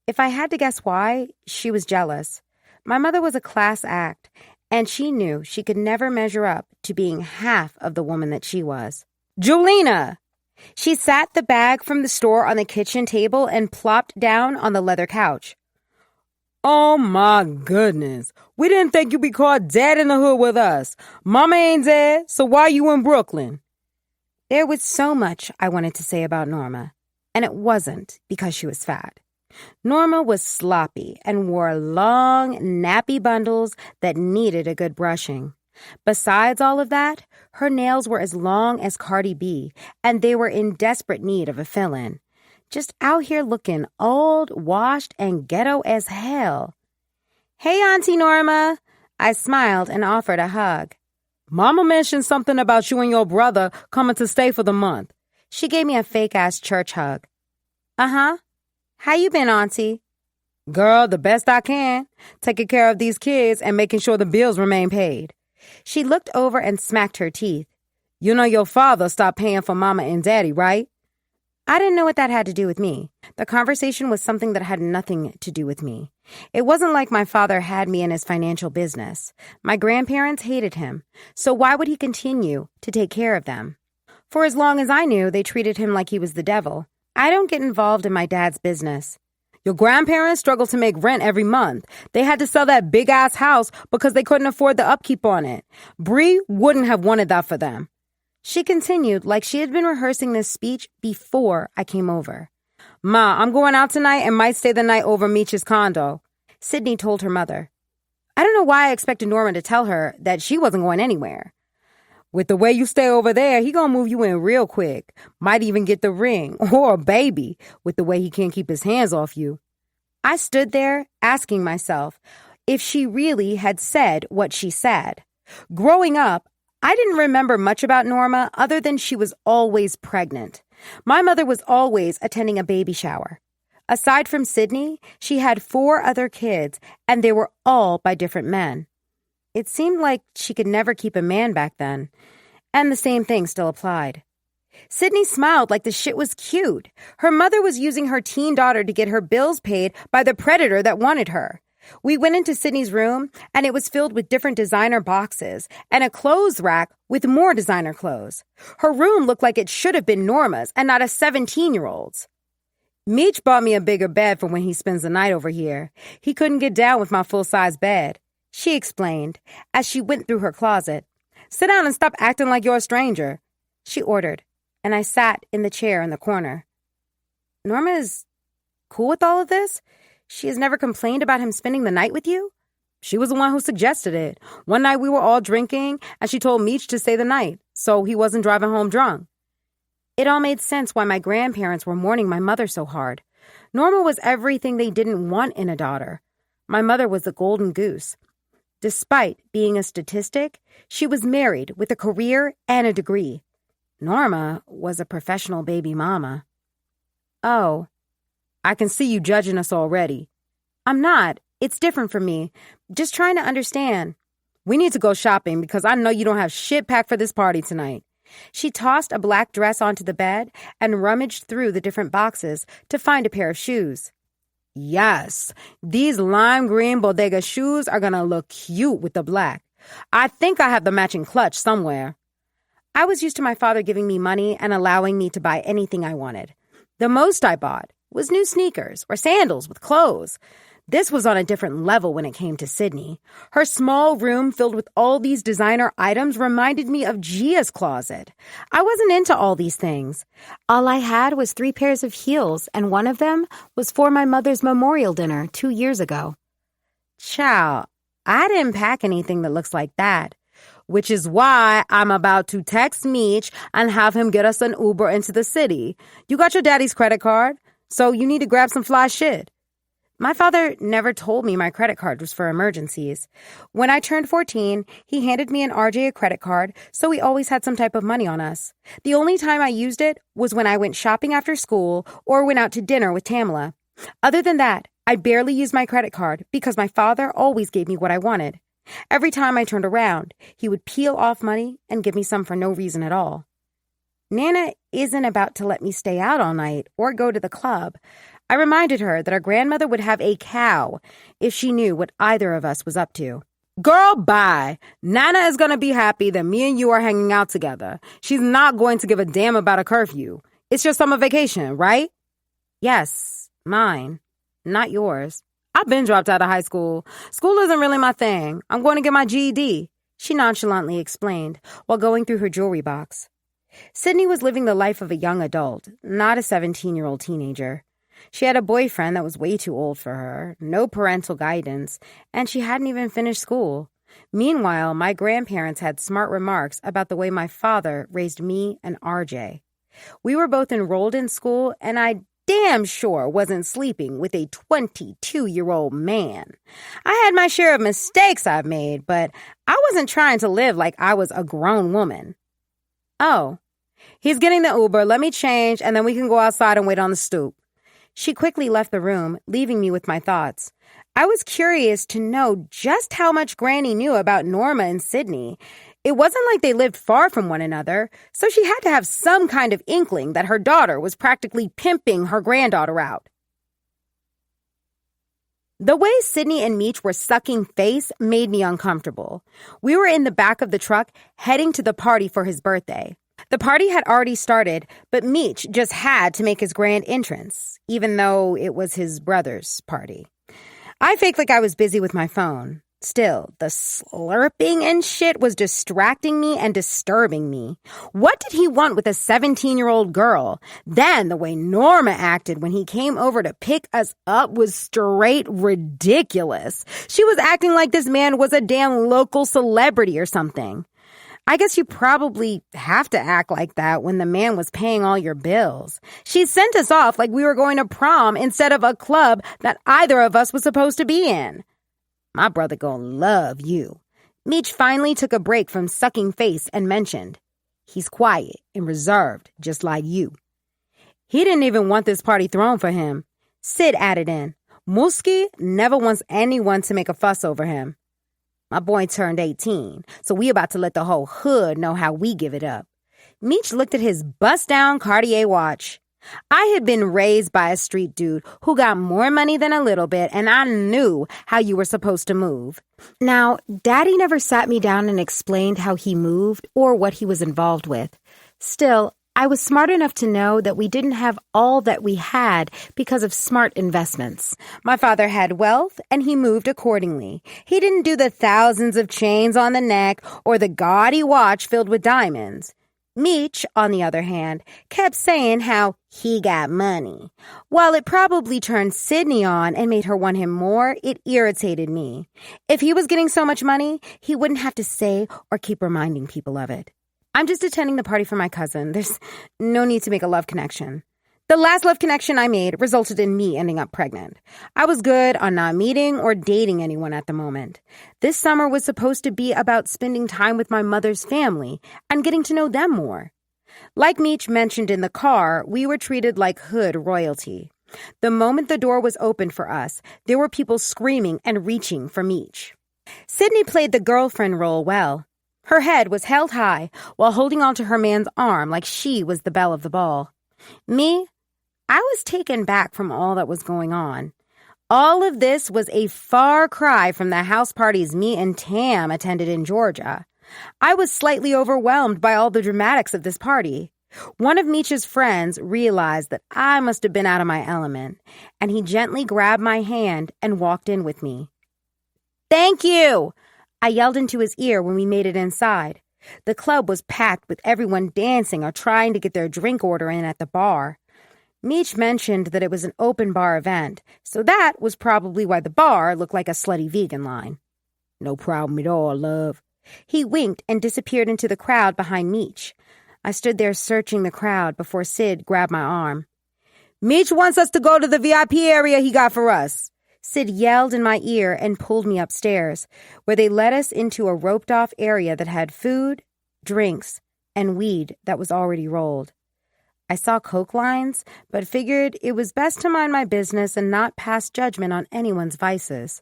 If I had to guess why, she was jealous. My mother was a class act, and she knew she could never measure up to being half of the woman that she was. Julina! She sat the bag from the store on the kitchen table and plopped down on the leather couch. Oh my goodness. We didn't think you'd be caught dead in the hood with us. Mama ain't dead, so why you in Brooklyn? There was so much I wanted to say about Norma, and it wasn't because she was fat. Norma was sloppy and wore long, nappy bundles that needed a good brushing. Besides all of that, her nails were as long as Cardi B, and they were in desperate need of a fill-in. Just out here looking old, washed, and ghetto as hell. "Hey, Auntie Norma." I smiled and offered a hug. Mama mentioned something about you and your brother coming to stay for the month. She gave me a fake-ass church hug. "Uh-huh. How you been, Auntie?" "Girl, the best I can. Taking care of these kids and making sure the bills remain paid." She looked over and smacked her teeth. "You know your father stopped paying for Mama and Daddy, right?" I didn't know what that had to do with me. The conversation was something that had nothing to do with me. It wasn't like my father had me in his financial business. My grandparents hated him, so why would he continue to take care of them? For as long as I knew, they treated him like he was the devil. I don't get involved in my dad's business. Your grandparents struggled to make rent every month. They had to sell that big-ass house because they couldn't afford the upkeep on it. Bree wouldn't have wanted that for them. She continued like she had been rehearsing this speech before I came over. "Ma, I'm going out tonight and might stay the night over Meech's condo," Sydney told her mother. I don't know why I expected Norma to tell her that she wasn't going anywhere. "With the way you stay over there, he gonna move you in real quick. Might even get the ring or a baby with the way he can't keep his hands off you." I stood there asking myself if she really had said what she said. Growing up, I didn't remember much about Norma other than she was always pregnant. My mother was always attending a baby shower. Aside from Sydney, she had 4 other kids, and they were all by different men. It seemed like she could never keep a man back then, and the same thing still applied. Sydney smiled like the shit was cute. Her mother was using her teen daughter to get her bills paid by the predator that wanted her. We went into Sydney's room, and it was filled with different designer boxes and a clothes rack with more designer clothes. Her room looked like it should have been Norma's and not a 17-year-old's. "Meech bought me a bigger bed for when he spends the night over here. He couldn't get down with my full-size bed," she explained as she went through her closet. "Sit down and stop acting like you're a stranger," she ordered, and I sat in the chair in the corner. Norma is cool with all of this? She has never complained about him spending the night with you? She was the one who suggested it. One night we were all drinking, and she told Meech to stay the night, so he wasn't driving home drunk. It all made sense why my grandparents were mourning my mother so hard. Norma was everything they didn't want in a daughter. My mother was the golden goose. Despite being a statistic, she was married with a career and a degree. Norma was a professional baby mama. "Oh, I can see you judging us already." "I'm not. It's different for me. Just trying to understand." "We need to go shopping because I know you don't have shit packed for this party tonight." She tossed a black dress onto the bed and rummaged through the different boxes to find a pair of shoes. "Yes, these lime green bodega shoes are gonna look cute with the black. I think I have the matching clutch somewhere." I was used to my father giving me money and allowing me to buy anything I wanted. The most I bought was new sneakers or sandals with clothes. This was on a different level when it came to Sydney. Her small room filled with all these designer items reminded me of Gia's closet. I wasn't into all these things. All I had was 3 pairs of heels, and one of them was for my mother's memorial dinner 2 years ago. Child, I didn't pack anything that looks like that. Which is why I'm about to text Meech and have him get us an Uber into the city. You got your daddy's credit card, so you need to grab some fly shit. My father never told me my credit card was for emergencies. When I turned 14, he handed me and RJ a credit card, so we always had some type of money on us. The only time I used it was when I went shopping after school or went out to dinner with Tamala. Other than that, I barely used my credit card because my father always gave me what I wanted. Every time I turned around, he would peel off money and give me some for no reason at all. Nana isn't about to let me stay out all night or go to the club. I reminded her that our grandmother would have a cow if she knew what either of us was up to. Girl, bye. Nana is going to be happy that me and you are hanging out together. She's not going to give a damn about a curfew. It's your summer vacation, right? Yes, mine, not yours. I've been dropped out of high school. School isn't really my thing. I'm going to get my GED, she nonchalantly explained while going through her jewelry box. Sydney was living the life of a young adult, not a 17-year-old teenager. She had a boyfriend that was way too old for her, no parental guidance, and she hadn't even finished school. Meanwhile, my grandparents had smart remarks about the way my father raised me and RJ. We were both enrolled in school, and I damn sure wasn't sleeping with a 22-year-old man. I had my share of mistakes I've made, but I wasn't trying to live like I was a grown woman. Oh, he's getting the Uber. Let me change, and then we can go outside and wait on the stoop. She quickly left the room, leaving me with my thoughts. I was curious to know just how much Granny knew about Norma and Sydney. It wasn't like they lived far from one another, so she had to have some kind of inkling that her daughter was practically pimping her granddaughter out. The way Sydney and Meech were sucking face made me uncomfortable. We were in the back of the truck, heading to the party for his birthday. The party had already started, but Meech just had to make his grand entrance, even though it was his brother's party. I faked like I was busy with my phone. Still, the slurping and shit was distracting me and disturbing me. What did he want with a 17-year-old girl? Then the way Norma acted when he came over to pick us up was straight ridiculous. She was acting like this man was a damn local celebrity or something. I guess you probably have to act like that when the man was paying all your bills. She sent us off like we were going to prom instead of a club that either of us was supposed to be in. My brother gonna love you. Meech finally took a break from sucking face and mentioned, he's quiet and reserved, just like you. He didn't even want this party thrown for him. Sid added in, Mooski never wants anyone to make a fuss over him. My boy turned 18, so we about to let the whole hood know how we give it up. Meech looked at his bust-down Cartier watch. I had been raised by a street dude who got more money than a little bit, and I knew how you were supposed to move. Now, Daddy never sat me down and explained how he moved or what he was involved with. Still, I was smart enough to know that we didn't have all that we had because of smart investments. My father had wealth, and he moved accordingly. He didn't do the thousands of chains on the neck or the gaudy watch filled with diamonds. Meech, on the other hand, kept saying how he got money. While it probably turned Sydney on and made her want him more, it irritated me. If he was getting so much money, he wouldn't have to say or keep reminding people of it. I'm just attending the party for my cousin. There's no need to make a love connection. The last love connection I made resulted in me ending up pregnant. I was good on not meeting or dating anyone at the moment. This summer was supposed to be about spending time with my mother's family and getting to know them more. Like Meech mentioned in the car, we were treated like hood royalty. The moment the door was opened for us, there were people screaming and reaching for Meech. Sydney played the girlfriend role well. Her head was held high while holding onto her man's arm like she was the belle of the ball. Me? I was taken back from all that was going on. All of this was a far cry from the house parties me and Tam attended in Georgia. I was slightly overwhelmed by all the dramatics of this party. One of Meech's friends realized that I must have been out of my element, and he gently grabbed my hand and walked in with me. "Thank you!" I yelled into his ear when we made it inside. The club was packed with everyone dancing or trying to get their drink order in at the bar. Meech mentioned that it was an open bar event, so that was probably why the bar looked like a slutty vegan line. "No problem at all, love." He winked and disappeared into the crowd behind Meech. I stood there searching the crowd before Sid grabbed my arm. "Meech wants us to go to the VIP area he got for us." Sid yelled in my ear and pulled me upstairs, where they led us into a roped-off area that had food, drinks, and weed that was already rolled. I saw coke lines, but figured it was best to mind my business and not pass judgment on anyone's vices.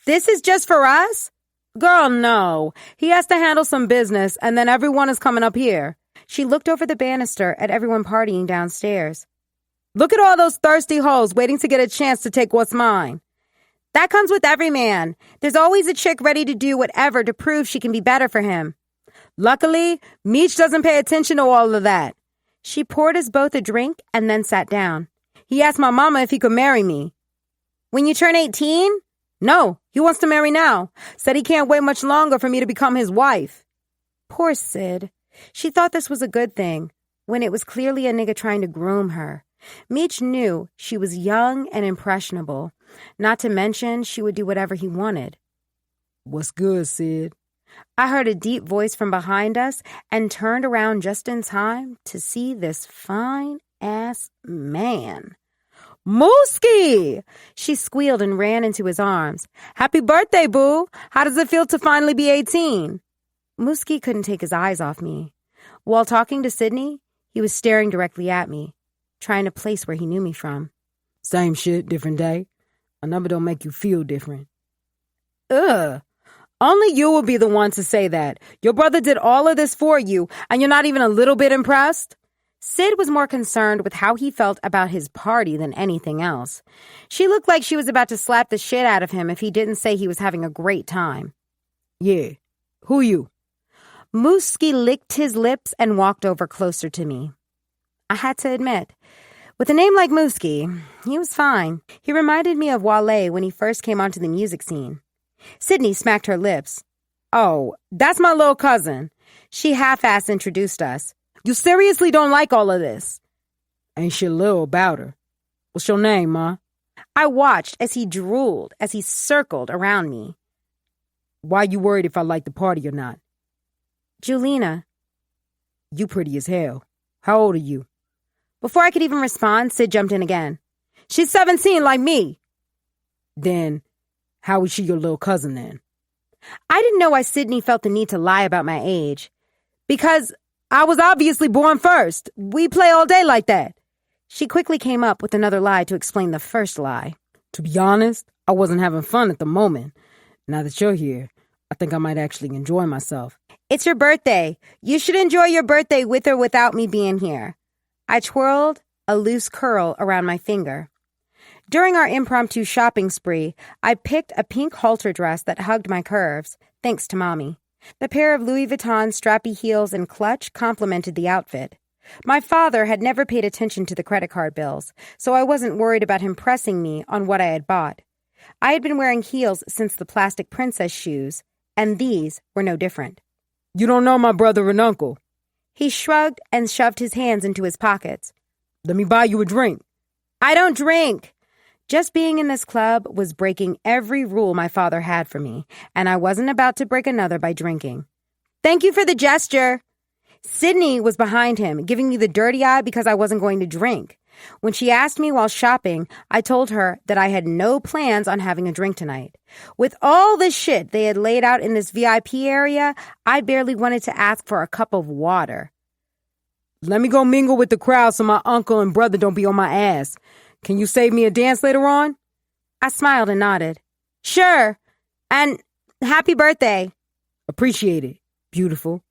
"This is just for us?" "Girl, no. He has to handle some business, and then everyone is coming up here." She looked over the banister at everyone partying downstairs. "Look at all those thirsty hoes waiting to get a chance to take what's mine." "That comes with every man. There's always a chick ready to do whatever to prove she can be better for him." "Luckily, Meech doesn't pay attention to all of that." She poured us both a drink and then sat down. "He asked my mama if he could marry me." "When you turn 18? "No, he wants to marry now. Said he can't wait much longer for me to become his wife." Poor Sid. She thought this was a good thing, when it was clearly a nigga trying to groom her. Meech knew she was young and impressionable. Not to mention, she would do whatever he wanted. What's good, Sid? I heard a deep voice from behind us and turned around just in time to see this fine-ass man. Mooski! She squealed and ran into his arms. Happy birthday, boo! How does it feel to finally be 18? Mooski couldn't take his eyes off me. While talking to Sydney, he was staring directly at me, trying to place where he knew me from. Same shit, different day. A number don't make you feel different. Ugh. Only you will be the one to say that. Your brother did all of this for you, and you're not even a little bit impressed? Sid was more concerned with how he felt about his party than anything else. She looked like she was about to slap the shit out of him if he didn't say he was having a great time. Yeah. Who you? Mooski licked his lips and walked over closer to me. I had to admit, with a name like Mooski, he was fine. He reminded me of Wale when he first came onto the music scene. Sydney smacked her lips. Oh, that's my little cousin. She half-assed introduced us. You seriously don't like all of this? Ain't shit little about her. What's your name, Ma? I watched as he drooled, as he circled around me. Why you worried if I like the party or not? Julina. You pretty as hell. How old are you? Before I could even respond, Sid jumped in again. She's 17 like me. Then, how is she your little cousin then? I didn't know why Sydney felt the need to lie about my age. Because I was obviously born first. We play all day like that. She quickly came up with another lie to explain the first lie. To be honest, I wasn't having fun at the moment. Now that you're here, I think I might actually enjoy myself. It's your birthday. You should enjoy your birthday with or without me being here. I twirled a loose curl around my finger. During our impromptu shopping spree, I picked a pink halter dress that hugged my curves, thanks to Mommy. The pair of Louis Vuitton strappy heels and clutch complemented the outfit. My father had never paid attention to the credit card bills, so I wasn't worried about him pressing me on what I had bought. I had been wearing heels since the plastic princess shoes, and these were no different. You don't know my brother and uncle. He shrugged and shoved his hands into his pockets. Let me buy you a drink. I don't drink. Just being in this club was breaking every rule my father had for me, and I wasn't about to break another by drinking. Thank you for the gesture. Sydney was behind him, giving me the dirty eye because I wasn't going to drink. When she asked me while shopping, I told her that I had no plans on having a drink tonight. With all the shit they had laid out in this VIP area, I barely wanted to ask for a cup of water. Let me go mingle with the crowd so my uncle and brother don't be on my ass. Can you save me a dance later on? I smiled and nodded. Sure. And happy birthday. Appreciate it. Beautiful.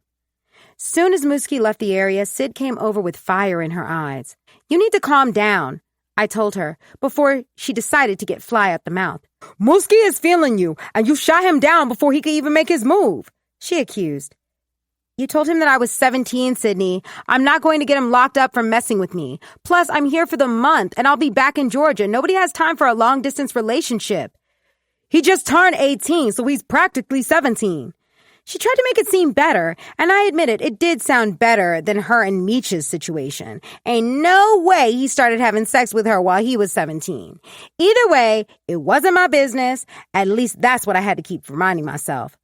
Soon as Mooski left the area, Sid came over with fire in her eyes. You need to calm down, I told her, before she decided to get fly at the mouth. Mooski is feeling you, and you shot him down before he could even make his move, she accused. You told him that I was 17, Sydney. I'm not going to get him locked up for messing with me. Plus, I'm here for the month, and I'll be back in Georgia. Nobody has time for a long-distance relationship. He just turned 18, so he's practically 17. She tried to make it seem better, and I admit it did sound better than her and Meech's situation. Ain't no way he started having sex with her while he was 17. Either way, it wasn't my business. At least that's what I had to keep reminding myself.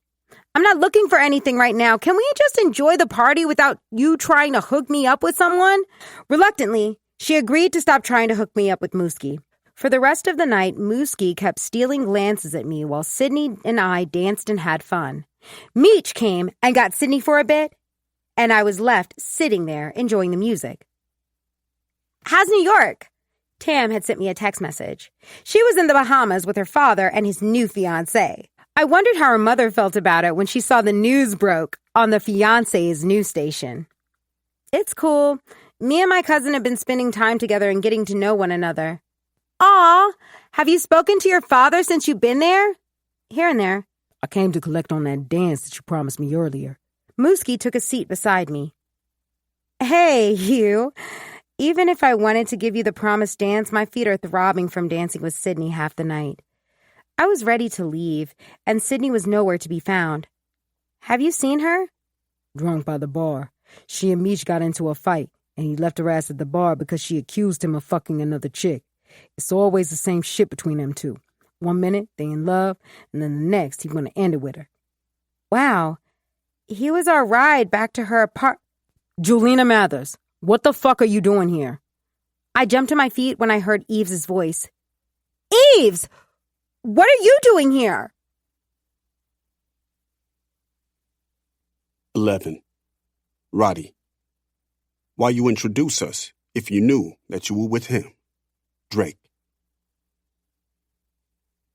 I'm not looking for anything right now. Can we just enjoy the party without you trying to hook me up with someone? Reluctantly, she agreed to stop trying to hook me up with Mooski. For the rest of the night, Mooski kept stealing glances at me while Sydney and I danced and had fun. Meech came and got Sydney for a bit, and I was left sitting there enjoying the music. How's New York? Tam had sent me a text message. She was in the Bahamas with her father and his new fiancé. I wondered how her mother felt about it when she saw the news broke on the fiancé's news station. It's cool. Me and my cousin have been spending time together and getting to know one another. Aw, have you spoken to your father since you've been there? Here and there. I came to collect on that dance that you promised me earlier. Mooski took a seat beside me. Hey, you. Even if I wanted to give you the promised dance, my feet are throbbing from dancing with Sydney half the night. I was ready to leave, and Sydney was nowhere to be found. Have you seen her? Drunk by the bar. She and Meech got into a fight. and he left her ass at the bar because she accused him of fucking another chick. It's always the same shit between them two. 1 minute, they in love, and then the next, he want to end it with her. Wow. He was our ride back to her apartment. Julina Mathers, what the fuck are you doing here? I jumped to my feet when I heard Eves' voice. Eves! What are you doing here? 11. Roddy. Why you introduce us if you knew that you were with him? Drake.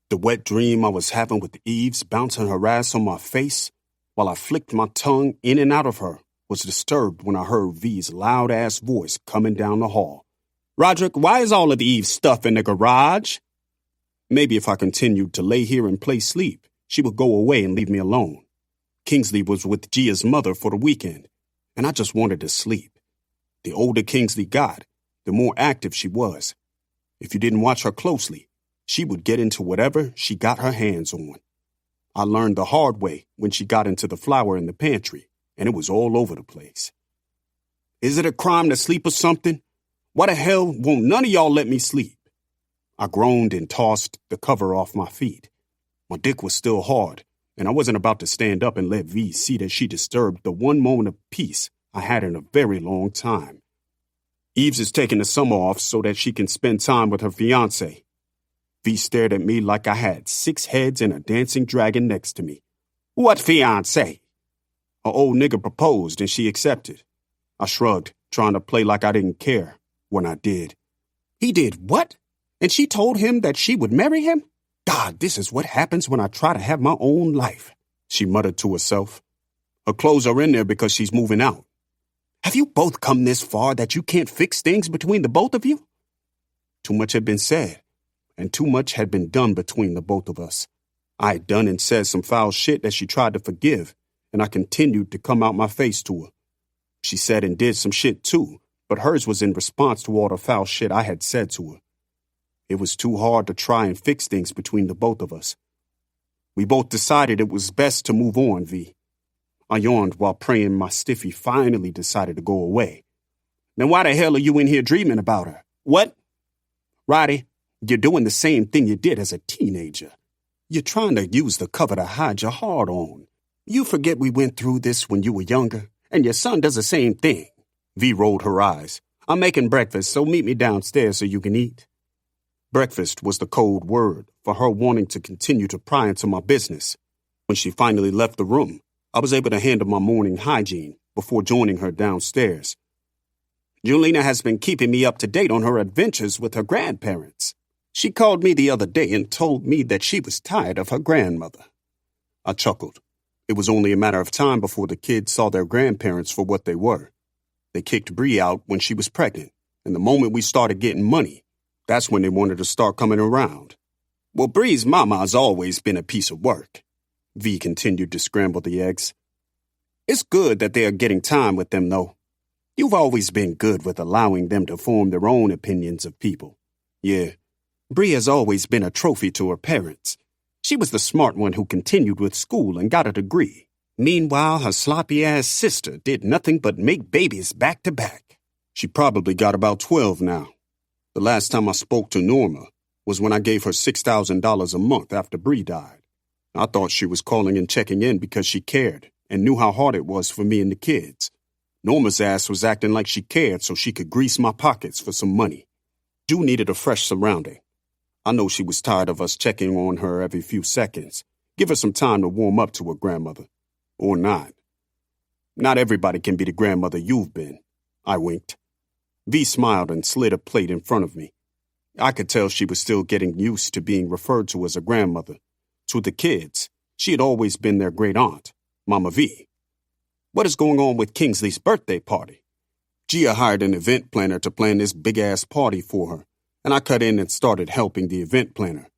The wet dream I was having with Eves bouncing her ass on my face while I flicked my tongue in and out of her was disturbed when I heard V's loud-ass voice coming down the hall. Roderick, why is all of Eve's stuff in the garage? Maybe if I continued to lay here and play sleep, she would go away and leave me alone. Kingsley was with Gia's mother for the weekend, and I just wanted to sleep. The older Kingsley got, the more active she was. If you didn't watch her closely, she would get into whatever she got her hands on. I learned the hard way when she got into the flour in the pantry, and it was all over the place. Is it a crime to sleep or something? Why the hell won't none of y'all let me sleep? I groaned and tossed the cover off my feet. My dick was still hard, and I wasn't about to stand up and let V see that she disturbed the one moment of peace I had in a very long time. Eves is taking the summer off so that she can spend time with her fiancé. V stared at me like I had 6 heads and a dancing dragon next to me. What fiancé? Her old nigga proposed and she accepted. I shrugged, trying to play like I didn't care, when I did. He did what? And she told him that she would marry him? God, this is what happens when I try to have my own life, she muttered to herself. Her clothes are in there because she's moving out. Have you both come this far that you can't fix things between the both of you? Too much had been said, and too much had been done between the both of us. I had done and said some foul shit that she tried to forgive, and I continued to come out my face to her. She said and did some shit too, but hers was in response to all the foul shit I had said to her. It was too hard to try and fix things between the both of us. We both decided it was best to move on, V. I yawned while praying my stiffy finally decided to go away. Then why the hell are you in here dreaming about her? What? Roddy, you're doing the same thing you did as a teenager. You're trying to use the cover to hide your heart on. You forget we went through this when you were younger, and your son does the same thing. V rolled her eyes. I'm making breakfast, so meet me downstairs so you can eat. Breakfast was the code word for her wanting to continue to pry into my business. When she finally left the room, I was able to handle my morning hygiene before joining her downstairs. Julina has been keeping me up to date on her adventures with her grandparents. She called me the other day and told me that she was tired of her grandmother. I chuckled. It was only a matter of time before the kids saw their grandparents for what they were. They kicked Bree out when she was pregnant, and the moment we started getting money, that's when they wanted to start coming around. Well, Bree's mama has always been a piece of work. V continued to scramble the eggs. It's good that they are getting time with them, though. You've always been good with allowing them to form their own opinions of people. Yeah, Bree has always been a trophy to her parents. She was the smart one who continued with school and got a degree. Meanwhile, her sloppy-ass sister did nothing but make babies back to back. She probably got about 12 now. The last time I spoke to Norma was when I gave her $6,000 a month after Bree died. I thought she was calling and checking in because she cared and knew how hard it was for me and the kids. Norma's ass was acting like she cared so she could grease my pockets for some money. Ju needed a fresh surrounding. I know she was tired of us checking on her every few seconds. Give her some time to warm up to her grandmother. Or not. Not everybody can be the grandmother you've been. I winked. V smiled and slid a plate in front of me. I could tell she was still getting used to being referred to as a grandmother. To the kids, she had always been their great aunt, Mama V. What is going on with Kingsley's birthday party? Gia hired an event planner to plan this big-ass party for her, and I cut in and started helping the event planner.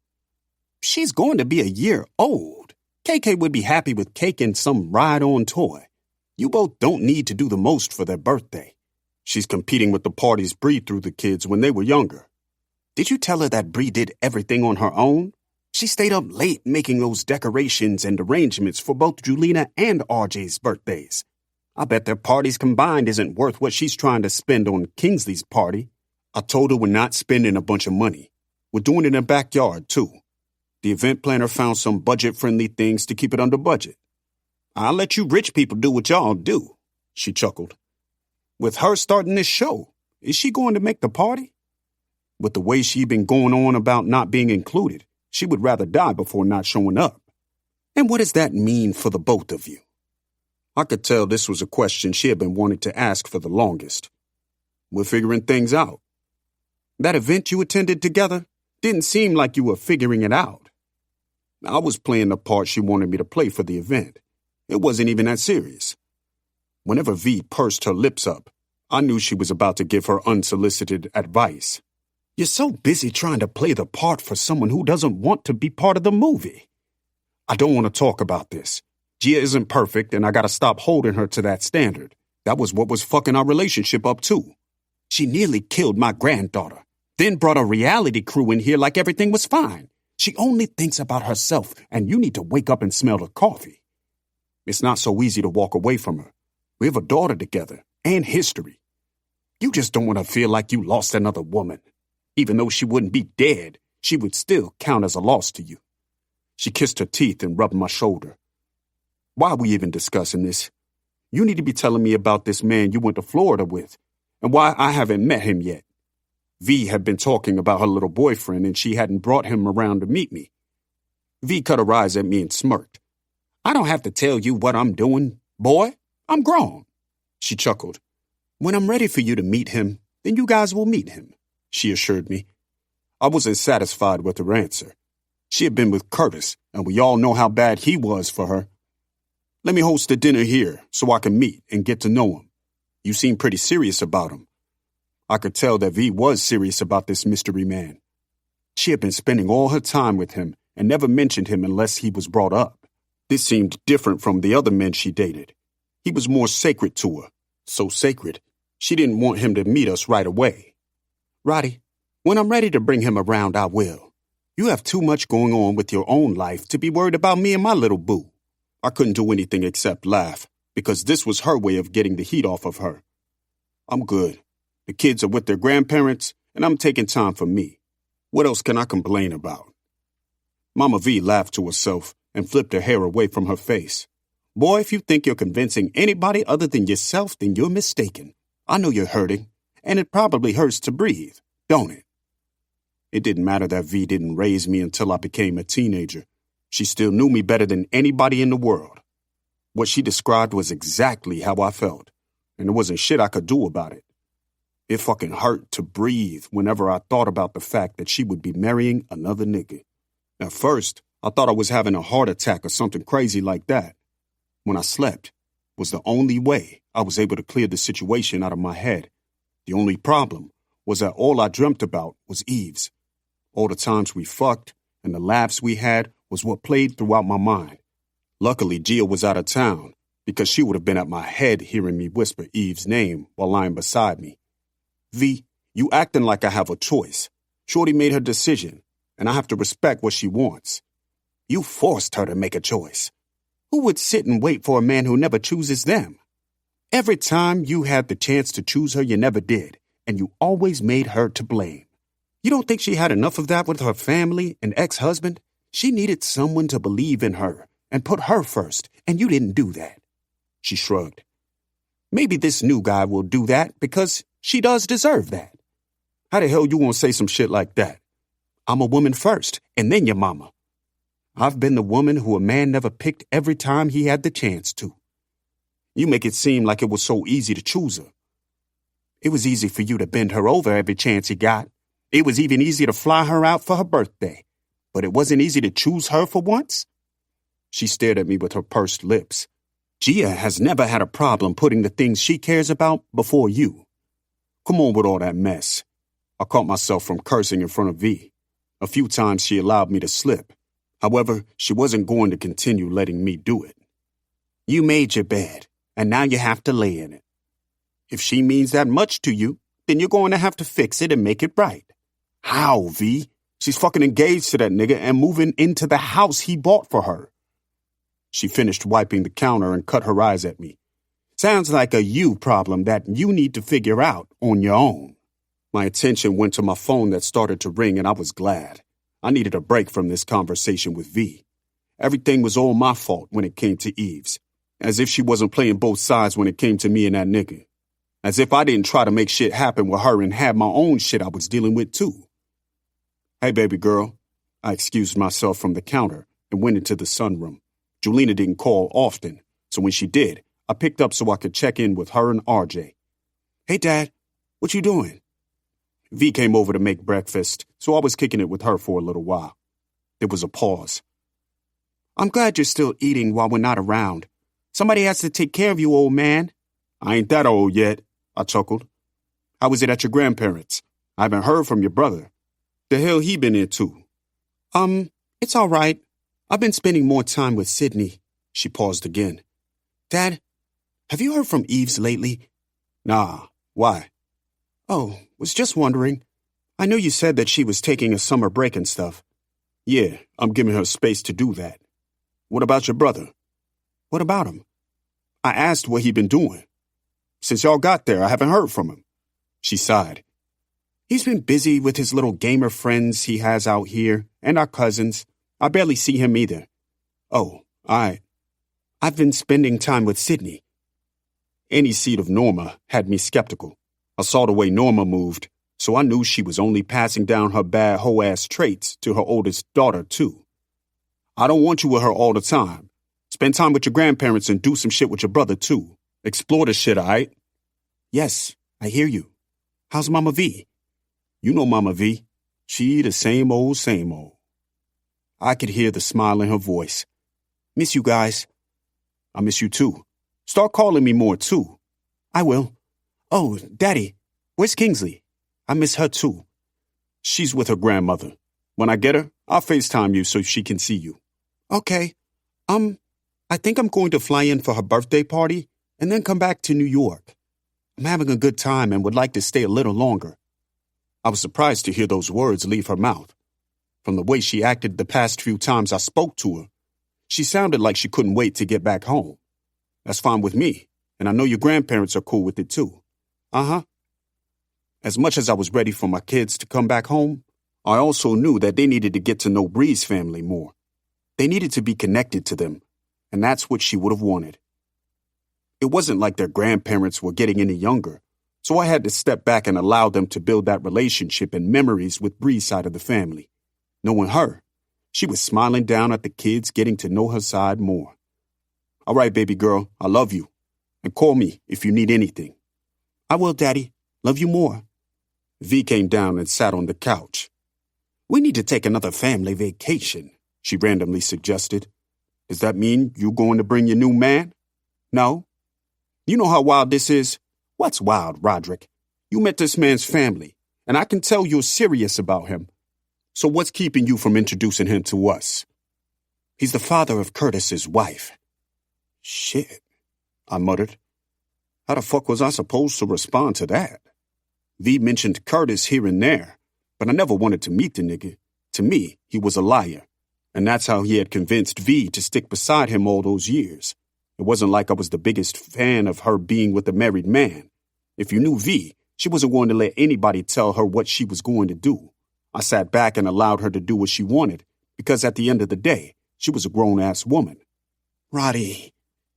She's going to be a year old. KK would be happy with cake and some ride-on toy. You both don't need to do the most for their birthday. She's competing with the parties Bree threw the kids when they were younger. Did you tell her that Bree did everything on her own? She stayed up late making those decorations and arrangements for both Julina and RJ's birthdays. I bet their parties combined isn't worth what she's trying to spend on Kingsley's party. I told her we're not spending a bunch of money. We're doing it in the backyard, too. The event planner found some budget-friendly things to keep it under budget. I'll let you rich people do what y'all do, she chuckled. With her starting this show, is she going to make the party? With the way she'd been going on about not being included, she would rather die before not showing up. And what does that mean for the both of you? I could tell this was a question she had been wanting to ask for the longest. We're figuring things out. That event you attended together didn't seem like you were figuring it out. I was playing the part she wanted me to play for the event. It wasn't even that serious. Whenever V pursed her lips up, I knew she was about to give her unsolicited advice. You're so busy trying to play the part for someone who doesn't want to be part of the movie. I don't want to talk about this. Gia isn't perfect, and I gotta stop holding her to that standard. That was what was fucking our relationship up, too. She nearly killed my granddaughter, then brought a reality crew in here like everything was fine. She only thinks about herself, and you need to wake up and smell the coffee. It's not so easy to walk away from her. We have a daughter together, and history. You just don't want to feel like you lost another woman. Even though she wouldn't be dead, she would still count as a loss to you. She kissed her teeth and rubbed my shoulder. Why are we even discussing this? You need to be telling me about this man you went to Florida with, and why I haven't met him yet. V had been talking about her little boyfriend, and she hadn't brought him around to meet me. V cut her eyes at me and smirked. I don't have to tell you what I'm doing, boy. I'm grown. She chuckled. When I'm ready for you to meet him, then you guys will meet him, she assured me. I wasn't satisfied with her answer. She had been with Curtis, and we all know how bad he was for her. Let me host a dinner here so I can meet and get to know him. You seem pretty serious about him. I could tell that V was serious about this mystery man. She had been spending all her time with him and never mentioned him unless he was brought up. This seemed different from the other men she dated. He was more sacred to her. So sacred, she didn't want him to meet us right away. Roddy, when I'm ready to bring him around, I will. You have too much going on with your own life to be worried about me and my little boo. I couldn't do anything except laugh, because this was her way of getting the heat off of her. I'm good. The kids are with their grandparents, and I'm taking time for me. What else can I complain about? Mama V laughed to herself and flipped her hair away from her face. Boy, if you think you're convincing anybody other than yourself, then you're mistaken. I know you're hurting, and it probably hurts to breathe, don't it? It didn't matter that V didn't raise me until I became a teenager. She still knew me better than anybody in the world. What she described was exactly how I felt, and there wasn't shit I could do about it. It fucking hurt to breathe whenever I thought about the fact that she would be marrying another nigga. At first, I thought I was having a heart attack or something crazy like that. When I slept, was the only way I was able to clear the situation out of my head. The only problem was that all I dreamt about was Eve's. All the times we fucked and the laughs we had was what played throughout my mind. Luckily, Gia was out of town, because she would have been at my head hearing me whisper Eve's name while lying beside me. V, you acting like I have a choice. Shorty made her decision, and I have to respect what she wants. You forced her to make a choice. Who would sit and wait for a man who never chooses them? Every time you had the chance to choose her, you never did, and you always made her to blame. You don't think she had enough of that with her family and ex-husband? She needed someone to believe in her and put her first, and you didn't do that. She shrugged. Maybe this new guy will do that because she does deserve that. How the hell you gonna say some shit like that? I'm a woman first, and then your mama. I've been the woman who a man never picked every time he had the chance to. You make it seem like it was so easy to choose her. It was easy for you to bend her over every chance you got. It was even easy to fly her out for her birthday. But it wasn't easy to choose her for once? She stared at me with her pursed lips. Gia has never had a problem putting the things she cares about before you. Come on with all that mess. I caught myself from cursing in front of V. A few times she allowed me to slip. However, she wasn't going to continue letting me do it. You made your bed, and now you have to lay in it. If she means that much to you, then you're going to have to fix it and make it right. How, V? She's fucking engaged to that nigga and moving into the house he bought for her. She finished wiping the counter and cut her eyes at me. Sounds like a you problem that you need to figure out on your own. My attention went to my phone that started to ring, and I was glad. I needed a break from this conversation with V. Everything was all my fault when it came to Eves. As if she wasn't playing both sides when it came to me and that nigga. As if I didn't try to make shit happen with her and have my own shit I was dealing with too. Hey, baby girl. I excused myself from the counter and went into the sunroom. Julina didn't call often, so when she did, I picked up so I could check in with her and RJ. Hey, Dad, what you doing? V came over to make breakfast, so I was kicking it with her for a little while. There was a pause. I'm glad you're still eating while we're not around. Somebody has to take care of you, old man. I ain't that old yet, I chuckled. How was it at your grandparents'? I haven't heard from your brother. The hell he been into? It's all right. I've been spending more time with Sydney. She paused again. Dad, have you heard from Eves lately? Nah, why? Oh, was just wondering. I know you said that she was taking a summer break and stuff. Yeah, I'm giving her space to do that. What about your brother? What about him? I asked what he'd been doing. Since y'all got there, I haven't heard from him. She sighed. He's been busy with his little gamer friends he has out here, and our cousins. I barely see him either. Oh, I've been spending time with Sydney. Any seed of Norma had me skeptical. I saw the way Norma moved, so I knew she was only passing down her bad hoe-ass traits to her oldest daughter, too. I don't want you with her all the time. Spend time with your grandparents and do some shit with your brother, too. Explore the shit, all right? Yes, I hear you. How's Mama V? You know Mama V. She the same old, same old. I could hear the smile in her voice. Miss you guys. I miss you, too. Start calling me more, too. I will. Oh, Daddy, where's Kingsley? I miss her, too. She's with her grandmother. When I get her, I'll FaceTime you so she can see you. Okay. I think I'm going to fly in for her birthday party and then come back to New York. I'm having a good time and would like to stay a little longer. I was surprised to hear those words leave her mouth. From the way she acted the past few times I spoke to her, she sounded like she couldn't wait to get back home. That's fine with me, and I know your grandparents are cool with it too. Uh-huh. As much as I was ready for my kids to come back home, I also knew that they needed to get to know Bree's family more. They needed to be connected to them, and that's what she would have wanted. It wasn't like their grandparents were getting any younger, so I had to step back and allow them to build that relationship and memories with Bree's side of the family. Knowing her, she was smiling down at the kids getting to know her side more. All right, baby girl, I love you. And call me if you need anything. I will, Daddy. Love you more. V came down and sat on the couch. We need to take another family vacation, she randomly suggested. Does that mean you going to bring your new man? No. You know how wild this is? What's wild, Roderick? You met this man's family, and I can tell you're serious about him. So what's keeping you from introducing him to us? He's the father of Curtis's wife. Shit, I muttered. How the fuck was I supposed to respond to that? V mentioned Curtis here and there, but I never wanted to meet the nigga. To me, he was a liar. And that's how he had convinced V to stick beside him all those years. It wasn't like I was the biggest fan of her being with a married man. If you knew V, she wasn't going to let anybody tell her what she was going to do. I sat back and allowed her to do what she wanted, because at the end of the day, she was a grown-ass woman. Roddy,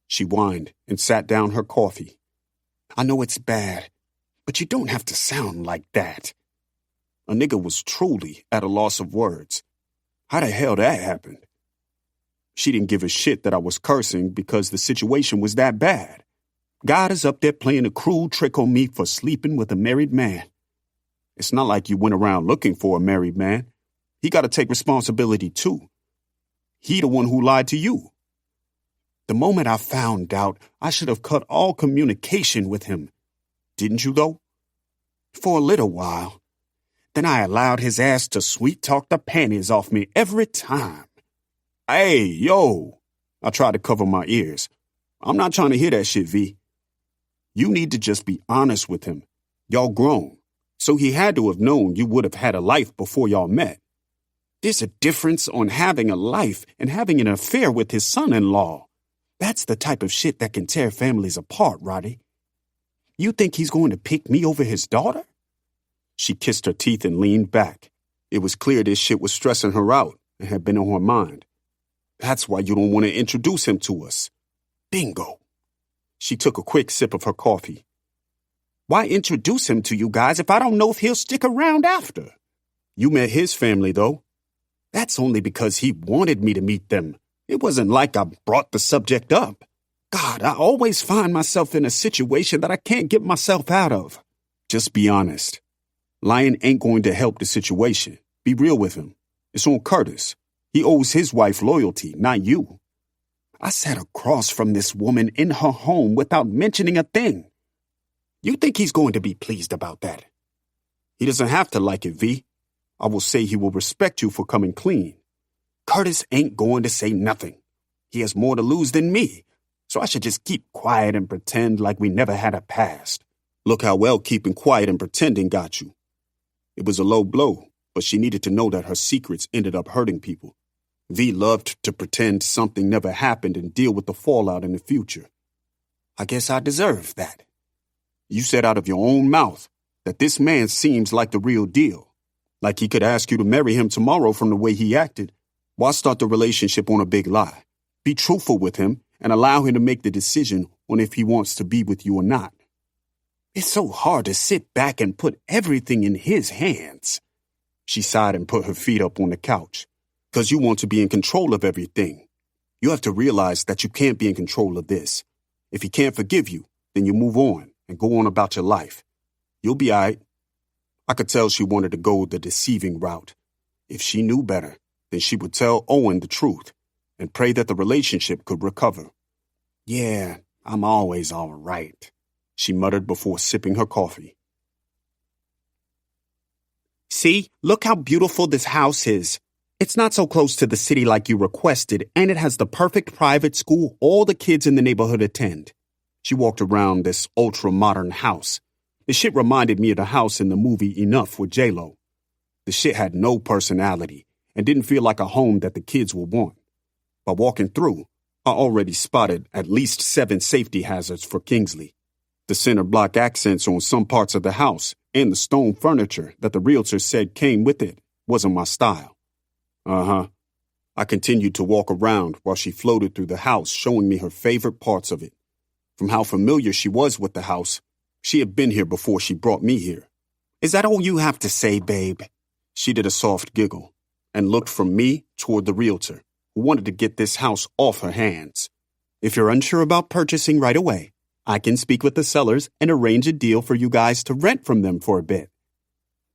she whined and sat down her coffee. I know it's bad, but you don't have to sound like that. A nigga was truly at a loss of words. How the hell that happened? She didn't give a shit that I was cursing because the situation was that bad. God is up there playing a cruel trick on me for sleeping with a married man. It's not like you went around looking for a married man. He got to take responsibility too. He the one who lied to you. The moment I found out, I should have cut all communication with him. Didn't you, though? For a little while. Then I allowed his ass to sweet-talk the panties off me every time. Hey, yo! I tried to cover my ears. I'm not trying to hear that shit, V. You need to just be honest with him. Y'all grown. So he had to have known you would have had a life before y'all met. There's a difference on having a life and having an affair with his son-in-law. That's the type of shit that can tear families apart, Roddy. You think he's going to pick me over his daughter? She kissed her teeth and leaned back. It was clear this shit was stressing her out and had been on her mind. That's why you don't want to introduce him to us. Bingo. She took a quick sip of her coffee. Why introduce him to you guys if I don't know if he'll stick around after? You met his family, though. That's only because he wanted me to meet them. It wasn't like I brought the subject up. God, I always find myself in a situation that I can't get myself out of. Just be honest. Lying ain't going to help the situation. Be real with him. It's on Curtis. He owes his wife loyalty, not you. I sat across from this woman in her home without mentioning a thing. You think he's going to be pleased about that? He doesn't have to like it, V. I will say he will respect you for coming clean. Curtis ain't going to say nothing. He has more to lose than me, so I should just keep quiet and pretend like we never had a past. Look how well keeping quiet and pretending got you. It was a low blow, but she needed to know that her secrets ended up hurting people. V loved to pretend something never happened and deal with the fallout in the future. I guess I deserve that. You said out of your own mouth that this man seems like the real deal. Like he could ask you to marry him tomorrow from the way he acted. Why start the relationship on a big lie? Be truthful with him and allow him to make the decision on if he wants to be with you or not. It's so hard to sit back and put everything in his hands. She sighed and put her feet up on the couch. Because you want to be in control of everything. You have to realize that you can't be in control of this. If he can't forgive you, then you move on and go on about your life. You'll be all right. I could tell she wanted to go the deceiving route. If she knew better, then she would tell Owen the truth and pray that the relationship could recover. Yeah, I'm always all right, she muttered before sipping her coffee. See, look how beautiful this house is. It's not so close to the city like you requested, and it has the perfect private school all the kids in the neighborhood attend. She walked around this ultra-modern house. The shit reminded me of the house in the movie Enough with J-Lo. The shit had no personality and didn't feel like a home that the kids would want. By walking through, I already spotted at least 7 safety hazards for Kingsley. The center block accents on some parts of the house and the stone furniture that the realtor said came with it wasn't my style. I continued to walk around while she floated through the house, showing me her favorite parts of it. From how familiar she was with the house, she had been here before she brought me here. Is that all you have to say, babe? She did a soft giggle and looked from me toward the realtor, who wanted to get this house off her hands. If you're unsure about purchasing right away, I can speak with the sellers and arrange a deal for you guys to rent from them for a bit.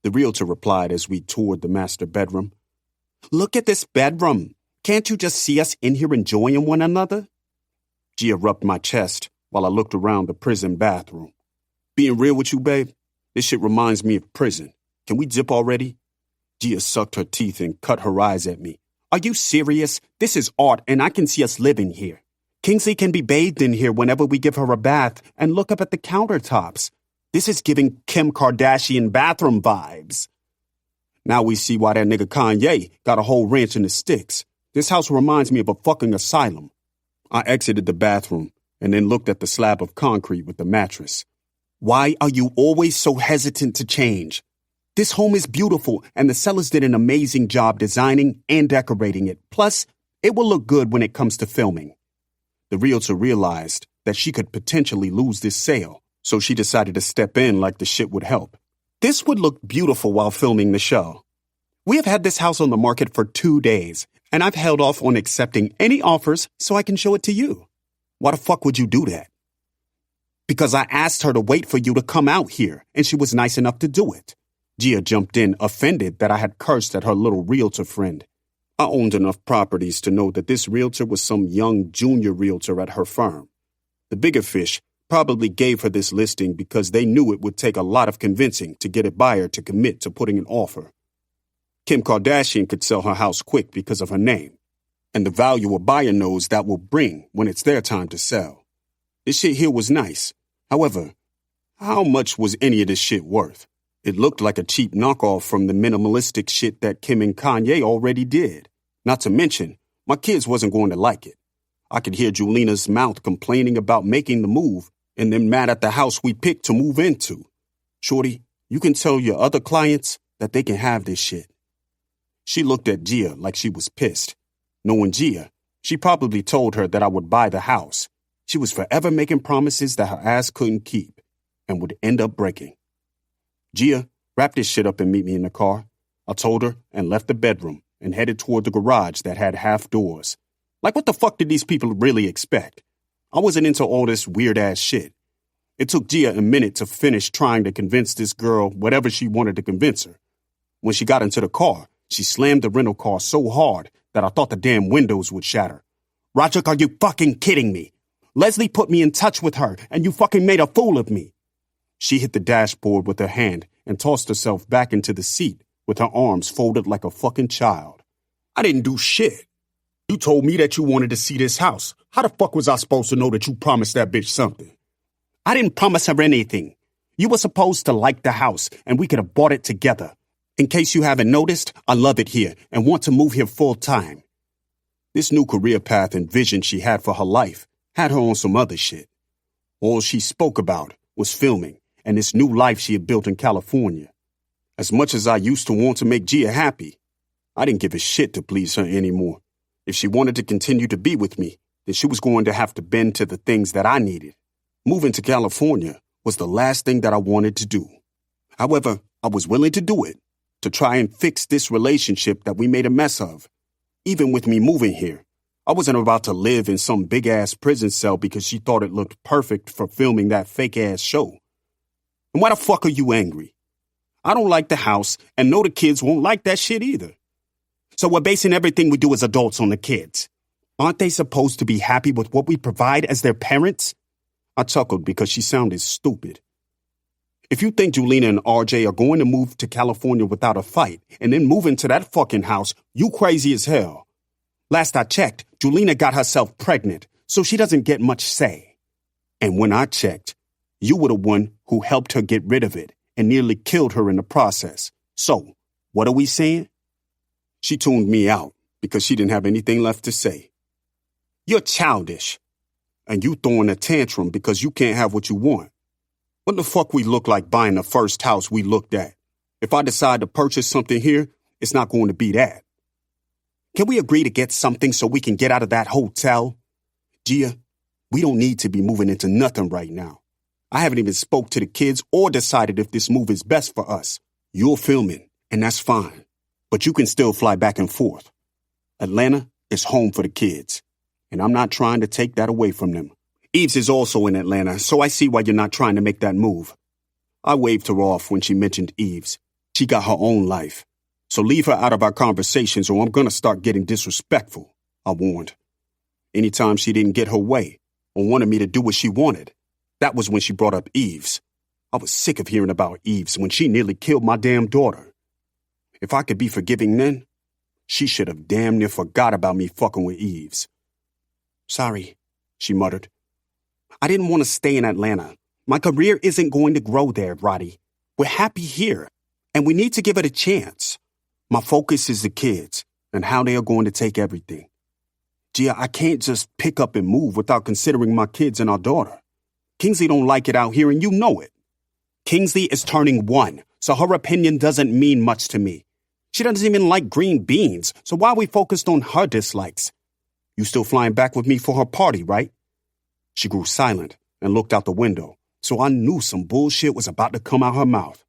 The realtor replied as we toured the master bedroom. Look at this bedroom. Can't you just see us in here enjoying one another? Gia rubbed my chest while I looked around the prison bathroom. Being real with you, babe, this shit reminds me of prison. Can we dip already? Gia sucked her teeth and cut her eyes at me. Are you serious? This is art and I can see us living here. Kingsley can be bathed in here whenever we give her a bath and look up at the countertops. This is giving Kim Kardashian bathroom vibes. Now we see why that nigga Kanye got a whole ranch in the sticks. This house reminds me of a fucking asylum. I exited the bathroom and then looked at the slab of concrete with the mattress. Why are you always so hesitant to change? This home is beautiful and the sellers did an amazing job designing and decorating it. Plus, it will look good when it comes to filming. The realtor realized that she could potentially lose this sale, so she decided to step in like the shit would help. This would look beautiful while filming the show. We have had this house on the market for 2 days, and I've held off on accepting any offers so I can show it to you. Why the fuck would you do that? Because I asked her to wait for you to come out here, and she was nice enough to do it. Gia jumped in, offended that I had cursed at her little realtor friend. I owned enough properties to know that this realtor was some young junior realtor at her firm. The bigger fish probably gave her this listing because they knew it would take a lot of convincing to get a buyer to commit to putting an offer. Kim Kardashian could sell her house quick because of her name, and the value a buyer knows that will bring when it's their time to sell. This shit here was nice. However, how much was any of this shit worth? It looked like a cheap knockoff from the minimalistic shit that Kim and Kanye already did. Not to mention, my kids wasn't going to like it. I could hear Julina's mouth complaining about making the move and then mad at the house we picked to move into. Shorty, you can tell your other clients that they can have this shit. She looked at Gia like she was pissed. Knowing Gia, she probably told her that I would buy the house. She was forever making promises that her ass couldn't keep and would end up breaking. Gia, wrap this shit up and meet me in the car. I told her and left the bedroom and headed toward the garage that had half doors. Like, what the fuck did these people really expect? I wasn't into all this weird-ass shit. It took Gia a minute to finish trying to convince this girl whatever she wanted to convince her. When she got into the car, she slammed the rental car so hard that I thought the damn windows would shatter. Roderick, are you fucking kidding me? Leslie put me in touch with her, and you fucking made a fool of me. She hit the dashboard with her hand and tossed herself back into the seat with her arms folded like a fucking child. I didn't do shit. You told me that you wanted to see this house. How the fuck was I supposed to know that you promised that bitch something? I didn't promise her anything. You were supposed to like the house, and we could have bought it together. In case you haven't noticed, I love it here and want to move here full time. This new career path and vision she had for her life had her on some other shit. All she spoke about was filming and this new life she had built in California. As much as I used to want to make Gia happy, I didn't give a shit to please her anymore. If she wanted to continue to be with me, then she was going to have to bend to the things that I needed. Moving to California was the last thing that I wanted to do. However, I was willing to do it, to try and fix this relationship that we made a mess of. Even with me moving here, I wasn't about to live in some big-ass prison cell because she thought it looked perfect for filming that fake-ass show. And why the fuck are you angry? I don't like the house, and know the kids won't like that shit either. So we're basing everything we do as adults on the kids. Aren't they supposed to be happy with what we provide as their parents? I chuckled because she sounded stupid. If you think Julina and RJ are going to move to California without a fight and then move into that fucking house, you crazy as hell. Last I checked, Julina got herself pregnant, so she doesn't get much say. And when I checked, you were the one who helped her get rid of it and nearly killed her in the process. So, what are we saying? She tuned me out because she didn't have anything left to say. You're childish. And you throwing a tantrum because you can't have what you want. What the fuck we look like buying the first house we looked at? If I decide to purchase something here, it's not going to be that. Can we agree to get something so we can get out of that hotel? Gia, we don't need to be moving into nothing right now. I haven't even spoke to the kids or decided if this move is best for us. You're filming, and that's fine. But you can still fly back and forth. Atlanta is home for the kids, and I'm not trying to take that away from them. Eves is also in Atlanta, so I see why you're not trying to make that move. I waved her off when she mentioned Eves. She got her own life. So leave her out of our conversations or I'm going to start getting disrespectful, I warned. Anytime she didn't get her way or wanted me to do what she wanted, that was when she brought up Eves. I was sick of hearing about Eves when she nearly killed my damn daughter. If I could be forgiving then, she should have damn near forgot about me fucking with Eves. Sorry, she muttered. I didn't want to stay in Atlanta. My career isn't going to grow there, Roddy. We're happy here, and we need to give it a chance. My focus is the kids and how they are going to take everything. Gia, I can't just pick up and move without considering my kids and our daughter. Kingsley don't like it out here, and you know it. Kingsley is turning 1, so her opinion doesn't mean much to me. She doesn't even like green beans, so why are we focused on her dislikes? You still flying back with me for her party, right? She grew silent and looked out the window, so I knew some bullshit was about to come out her mouth.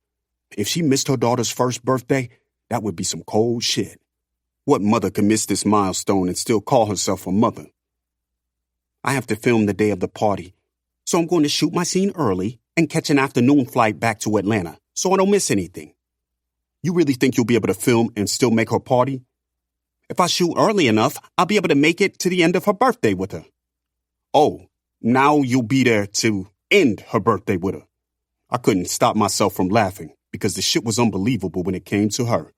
If she missed her daughter's first birthday, that would be some cold shit. What mother can miss this milestone and still call herself a mother? I have to film the day of the party, so I'm going to shoot my scene early and catch an afternoon flight back to Atlanta, so I don't miss anything. You really think you'll be able to film and still make her party? If I shoot early enough, I'll be able to make it to the end of her birthday with her. Oh, now you'll be there to end her birthday with her. I couldn't stop myself from laughing because the shit was unbelievable when it came to her.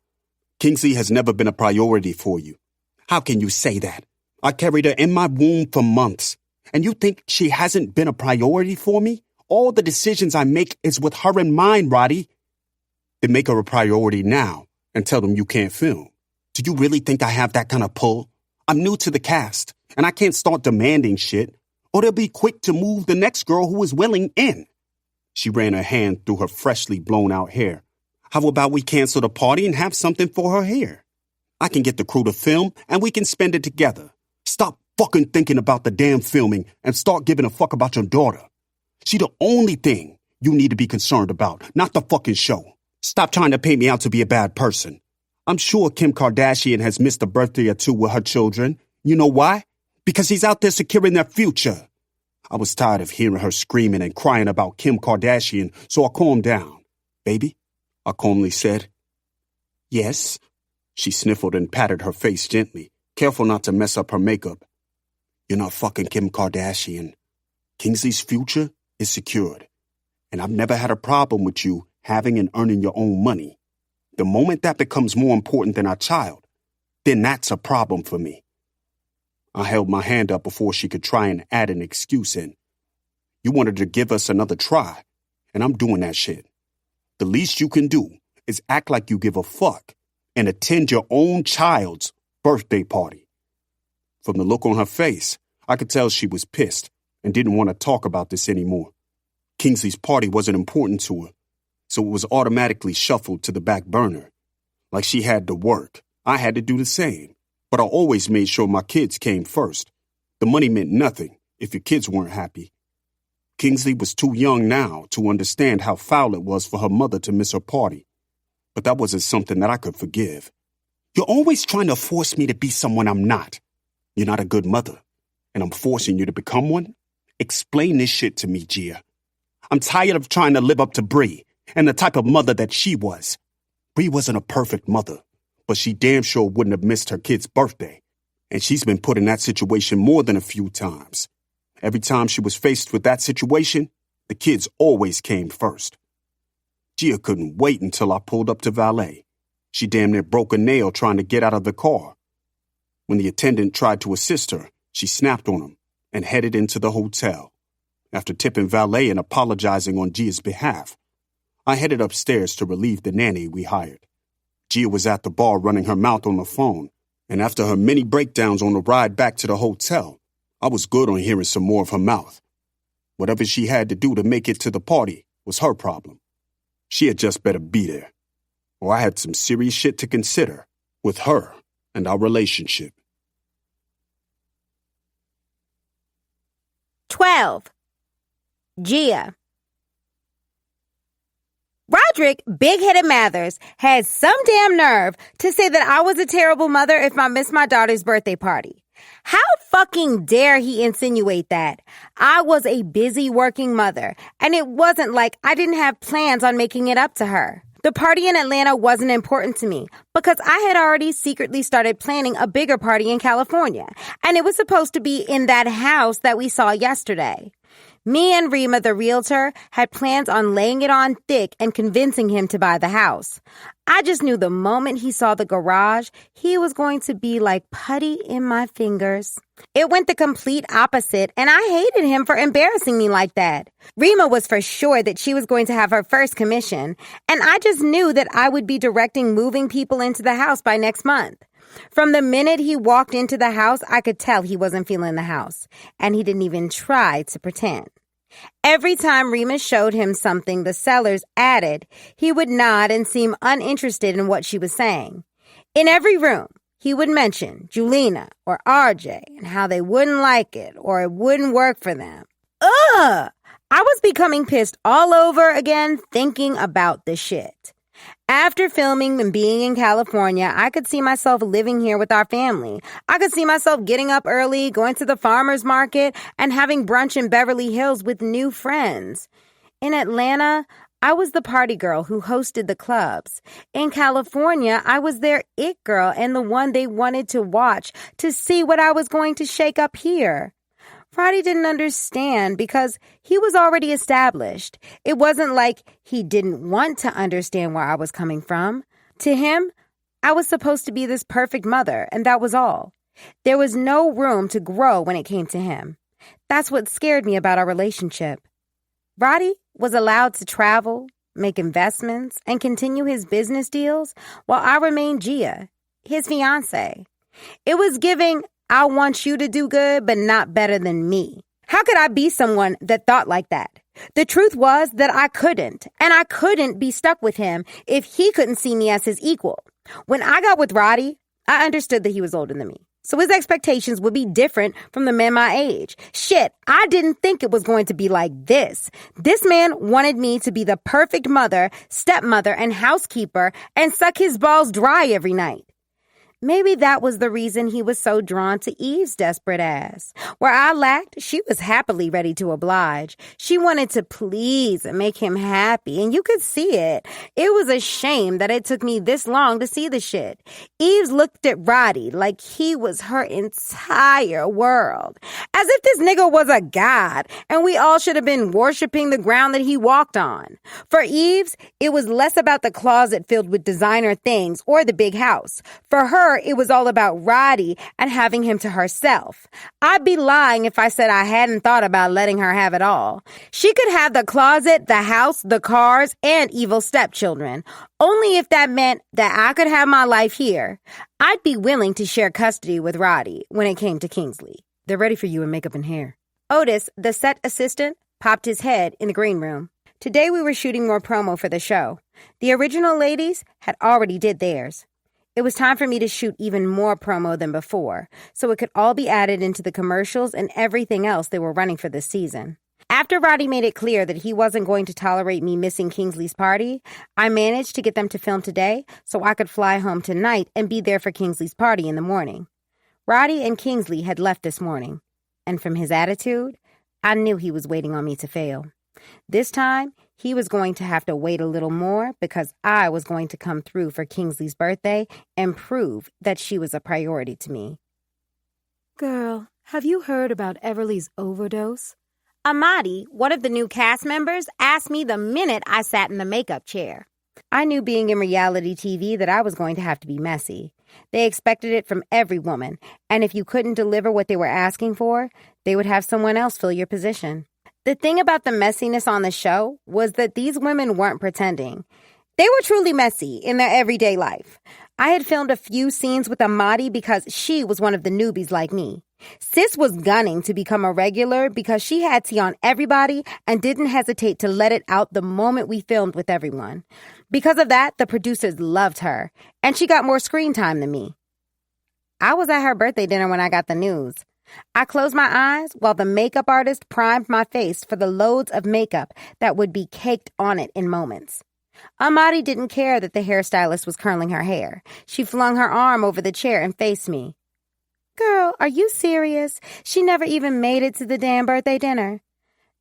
Kingsley has never been a priority for you. How can you say that? I carried her in my womb for months, and you think she hasn't been a priority for me? All the decisions I make is with her in mind, Roddy. Then make her a priority now and tell them you can't film. Do you really think I have that kind of pull? I'm new to the cast, And I can't start demanding shit, or they'll be quick to move the next girl who is willing in. She ran her hand through her freshly blown out hair. How about we cancel the party and have something for her here? I can get the crew to film and we can spend it together. Stop fucking thinking about the damn filming and start giving a fuck about your daughter. She the only thing you need to be concerned about, not the fucking show. Stop trying to paint me out to be a bad person. I'm sure Kim Kardashian has missed a birthday or two with her children. You know why? Because he's out there securing their future. I was tired of hearing her screaming and crying about Kim Kardashian, so I calmed down. Baby, I calmly said. Yes. She sniffled and patted her face gently, careful not to mess up her makeup. You're not fucking Kim Kardashian. Kingsley's future is secured. And I've never had a problem with you having and earning your own money. The moment that becomes more important than our child, then that's a problem for me. I held my hand up before she could try and add an excuse in. You wanted to give us another try, and I'm doing that shit. The least you can do is act like you give a fuck and attend your own child's birthday party. From the look on her face, I could tell she was pissed and didn't want to talk about this anymore. Kingsley's party wasn't important to her, so it was automatically shuffled to the back burner. Like she had to work, I had to do the same. But I always made sure my kids came first. The money meant nothing if your kids weren't happy. Kingsley was too young now to understand how foul it was for her mother to miss her party. But that wasn't something that I could forgive. You're always trying to force me to be someone I'm not. You're not a good mother, and I'm forcing you to become one? Explain this shit to me, Gia. I'm tired of trying to live up to Bree and the type of mother that she was. Bree wasn't a perfect mother, but she damn sure wouldn't have missed her kid's birthday. And she's been put in that situation more than a few times. Every time she was faced with that situation, the kids always came first. Gia couldn't wait until I pulled up to valet. She damn near broke a nail trying to get out of the car. When the attendant tried to assist her, she snapped on him and headed into the hotel. After tipping valet and apologizing on Gia's behalf, I headed upstairs to relieve the nanny we hired. Gia was at the bar running her mouth on the phone, and after her many breakdowns on the ride back to the hotel, I was good on hearing some more of her mouth. Whatever she had to do to make it to the party was her problem. She had just better be there, or I had some serious shit to consider with her and our relationship. 12. Gia. Roderick Big-Headed Mathers had some damn nerve to say that I was a terrible mother if I missed my daughter's birthday party. How fucking dare he insinuate that? I was a busy working mother, and it wasn't like I didn't have plans on making it up to her. The party in Atlanta wasn't important to me because I had already secretly started planning a bigger party in California, and it was supposed to be in that house that we saw yesterday. Me and Rima, the realtor, had plans on laying it on thick and convincing him to buy the house. I just knew the moment he saw the garage, he was going to be like putty in my fingers. It went the complete opposite, and I hated him for embarrassing me like that. Rima was for sure that she was going to have her first commission, and I just knew that I would be directing moving people into the house by next month. From the minute he walked into the house, I could tell he wasn't feeling the house, and he didn't even try to pretend. Every time Rima showed him something the sellers added, he would nod and seem uninterested in what she was saying. In every room, he would mention Julina or RJ and how they wouldn't like it or it wouldn't work for them. Ugh! I was becoming pissed all over again thinking about the shit. After filming and being in California, I could see myself living here with our family. I could see myself getting up early, going to the farmer's market, and having brunch in Beverly Hills with new friends. In Atlanta, I was the party girl who hosted the clubs. In California, I was their it girl and the one they wanted to watch to see what I was going to shake up here. Roddy didn't understand because he was already established. It wasn't like he didn't want to understand where I was coming from. To him, I was supposed to be this perfect mother, and that was all. There was no room to grow when it came to him. That's what scared me about our relationship. Roddy was allowed to travel, make investments, and continue his business deals while I remained Gia, his fiancée. It was giving, I want you to do good, but not better than me. How could I be someone that thought like that? The truth was that I couldn't, and I couldn't be stuck with him if he couldn't see me as his equal. When I got with Roddy, I understood that he was older than me, so his expectations would be different from the men my age. Shit, I didn't think it was going to be like this. This man wanted me to be the perfect mother, stepmother, and housekeeper and suck his balls dry every night. Maybe that was the reason he was so drawn to Eve's desperate ass. Where I lacked, she was happily ready to oblige. She wanted to please and make him happy, and you could see it. It was a shame that it took me this long to see the shit. Eve looked at Roddy like he was her entire world, as if this nigga was a god, and we all should have been worshiping the ground that he walked on. For Eve's, it was less about the closet filled with designer things or the big house. For her, it was all about Roddy and having him to herself. I'd be lying if I said I hadn't thought about letting her have it all. She could have the closet, the house, the cars, and evil stepchildren. Only if that meant that I could have my life here. I'd be willing to share custody with Roddy when it came to Kingsley. They're ready for you in makeup and hair. Otis, the set assistant, popped his head in the green room. Today we were shooting more promo for the show. The original ladies had already did theirs. It was time for me to shoot even more promo than before, so it could all be added into the commercials and everything else they were running for this season. After Roddy made it clear that he wasn't going to tolerate me missing Kingsley's party, I managed to get them to film today so I could fly home tonight and be there for Kingsley's party in the morning. Roddy and Kingsley had left this morning, and from his attitude, I knew he was waiting on me to fail. This time, he was going to have to wait a little more because I was going to come through for Kingsley's birthday and prove that she was a priority to me. Girl, have you heard about Everly's overdose? Amadi, one of the new cast members, asked me the minute I sat in the makeup chair. I knew being in reality TV that I was going to have to be messy. They expected it from every woman, and if you couldn't deliver what they were asking for, they would have someone else fill your position. The thing about the messiness on the show was that these women weren't pretending. They were truly messy in their everyday life. I had filmed a few scenes with Amadi because she was one of the newbies like me. Sis was gunning to become a regular because she had tea on everybody and didn't hesitate to let it out the moment we filmed with everyone. Because of that, the producers loved her, and she got more screen time than me. I was at her birthday dinner when I got the news. I closed my eyes while the makeup artist primed my face for the loads of makeup that would be caked on it in moments. Amadi didn't care that the hairstylist was curling her hair. She flung her arm over the chair and faced me. Girl, are you serious? She never even made it to the damn birthday dinner.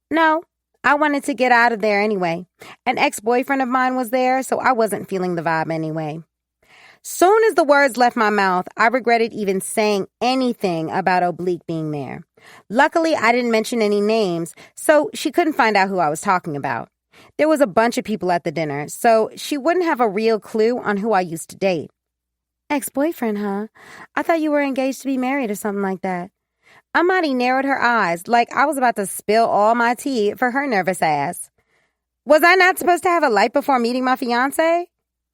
No, I wanted to get out of there anyway. An ex-boyfriend of mine was there, so I wasn't feeling the vibe anyway. Soon as the words left my mouth, I regretted even saying anything about Oblique being there. Luckily, I didn't mention any names, so she couldn't find out who I was talking about. There was a bunch of people at the dinner, so she wouldn't have a real clue on who I used to date. Ex-boyfriend, huh? I thought you were engaged to be married or something like that. Amadi narrowed her eyes like I was about to spill all my tea for her nervous ass. Was I not supposed to have a life before meeting my fiancé?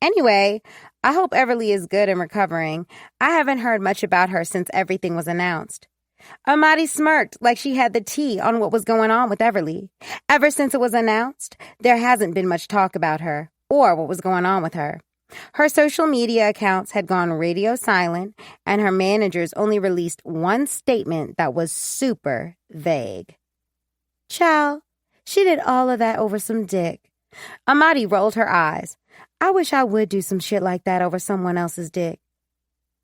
Anyway, I hope Everly is good and recovering. I haven't heard much about her since everything was announced. Amadi smirked like she had the tea on what was going on with Everly. Ever since it was announced, there hasn't been much talk about her or what was going on with her. Her social media accounts had gone radio silent, and her managers only released one statement that was super vague. Child, she did all of that over some dick. Amadi rolled her eyes. I wish I would do some shit like that over someone else's dick.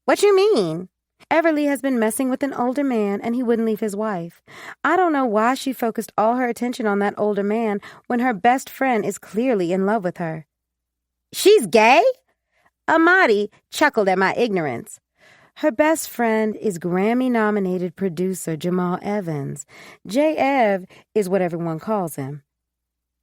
What you mean? Everly has been messing with an older man and he wouldn't leave his wife. I don't know why she focused all her attention on that older man when her best friend is clearly in love with her. She's gay? Amadi chuckled at my ignorance. Her best friend is Grammy-nominated producer Jamal Evans. J-Ev is what everyone calls him.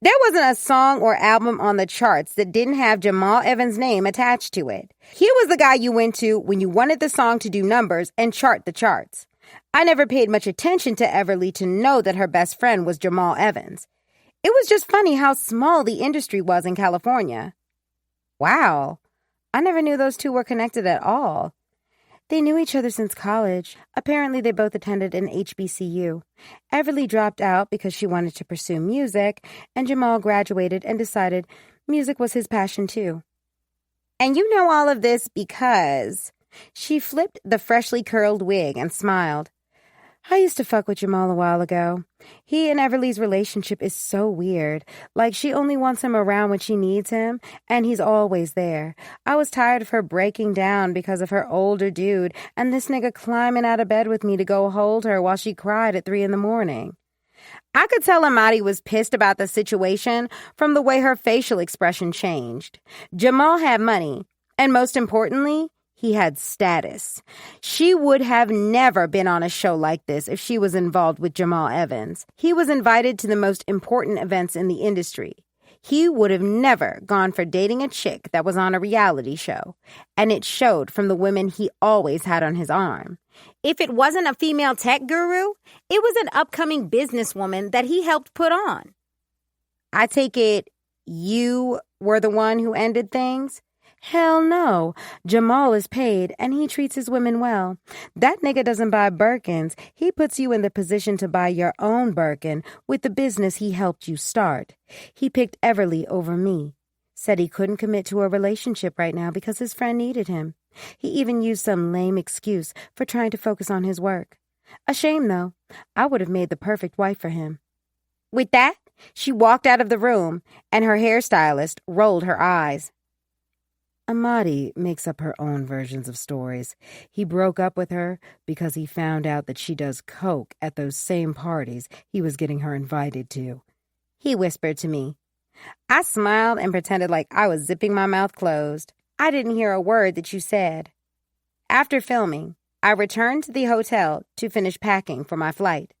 There wasn't a song or album on the charts that didn't have Jamal Evans' name attached to it. He was the guy you went to when you wanted the song to do numbers and chart the charts. I never paid much attention to Everly to know that her best friend was Jamal Evans. It was just funny how small the industry was in California. Wow, I never knew those two were connected at all. They knew each other since college. Apparently, they both attended an HBCU. Everly dropped out because she wanted to pursue music, and Jamal graduated and decided music was his passion too. And you know all of this because... She flipped the freshly curled wig and smiled. I used to fuck with Jamal a while ago. He and Everly's relationship is so weird. Like, she only wants him around when she needs him, and he's always there. I was tired of her breaking down because of her older dude, and this nigga climbing out of bed with me to go hold her while she cried at 3 a.m. I could tell Amadi was pissed about the situation from the way her facial expression changed. Jamal had money, and most importantly, he had status. She would have never been on a show like this if she was involved with Jamal Evans. He was invited to the most important events in the industry. He would have never gone for dating a chick that was on a reality show, and it showed from the women he always had on his arm. If it wasn't a female tech guru, it was an upcoming businesswoman that he helped put on. I take it you were the one who ended things? Hell no. Jamal is paid, and he treats his women well. That nigga doesn't buy Birkins. He puts you in the position to buy your own Birkin with the business he helped you start. He picked Everly over me. Said he couldn't commit to a relationship right now because his friend needed him. He even used some lame excuse for trying to focus on his work. A shame, though. I would have made the perfect wife for him. With that, she walked out of the room, and her hairstylist rolled her eyes. Amadi makes up her own versions of stories. He broke up with her because he found out that she does coke at those same parties he was getting her invited to. He whispered to me. I smiled and pretended like I was zipping my mouth closed. I didn't hear a word that you said. After filming, I returned to the hotel to finish packing for my flight.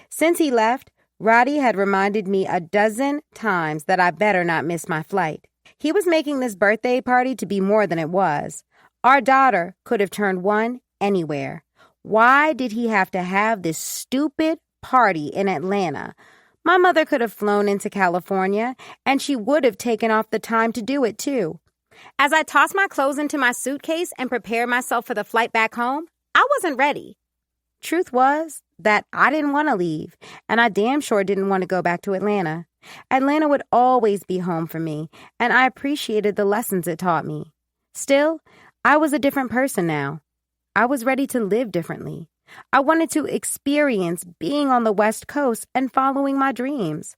Since he left, Roddy had reminded me a dozen times that I better not miss my flight. He was making this birthday party to be more than it was. Our daughter could have turned one anywhere. Why did he have to have this stupid party in Atlanta? My mother could have flown into California, and she would have taken off the time to do it, too. As I tossed my clothes into my suitcase and prepared myself for the flight back home, I wasn't ready. Truth was that I didn't want to leave, and I damn sure didn't want to go back to Atlanta. Atlanta would always be home for me, and I appreciated the lessons it taught me. Still, I was a different person now. I was ready to live differently. I wanted to experience being on the West Coast and following my dreams.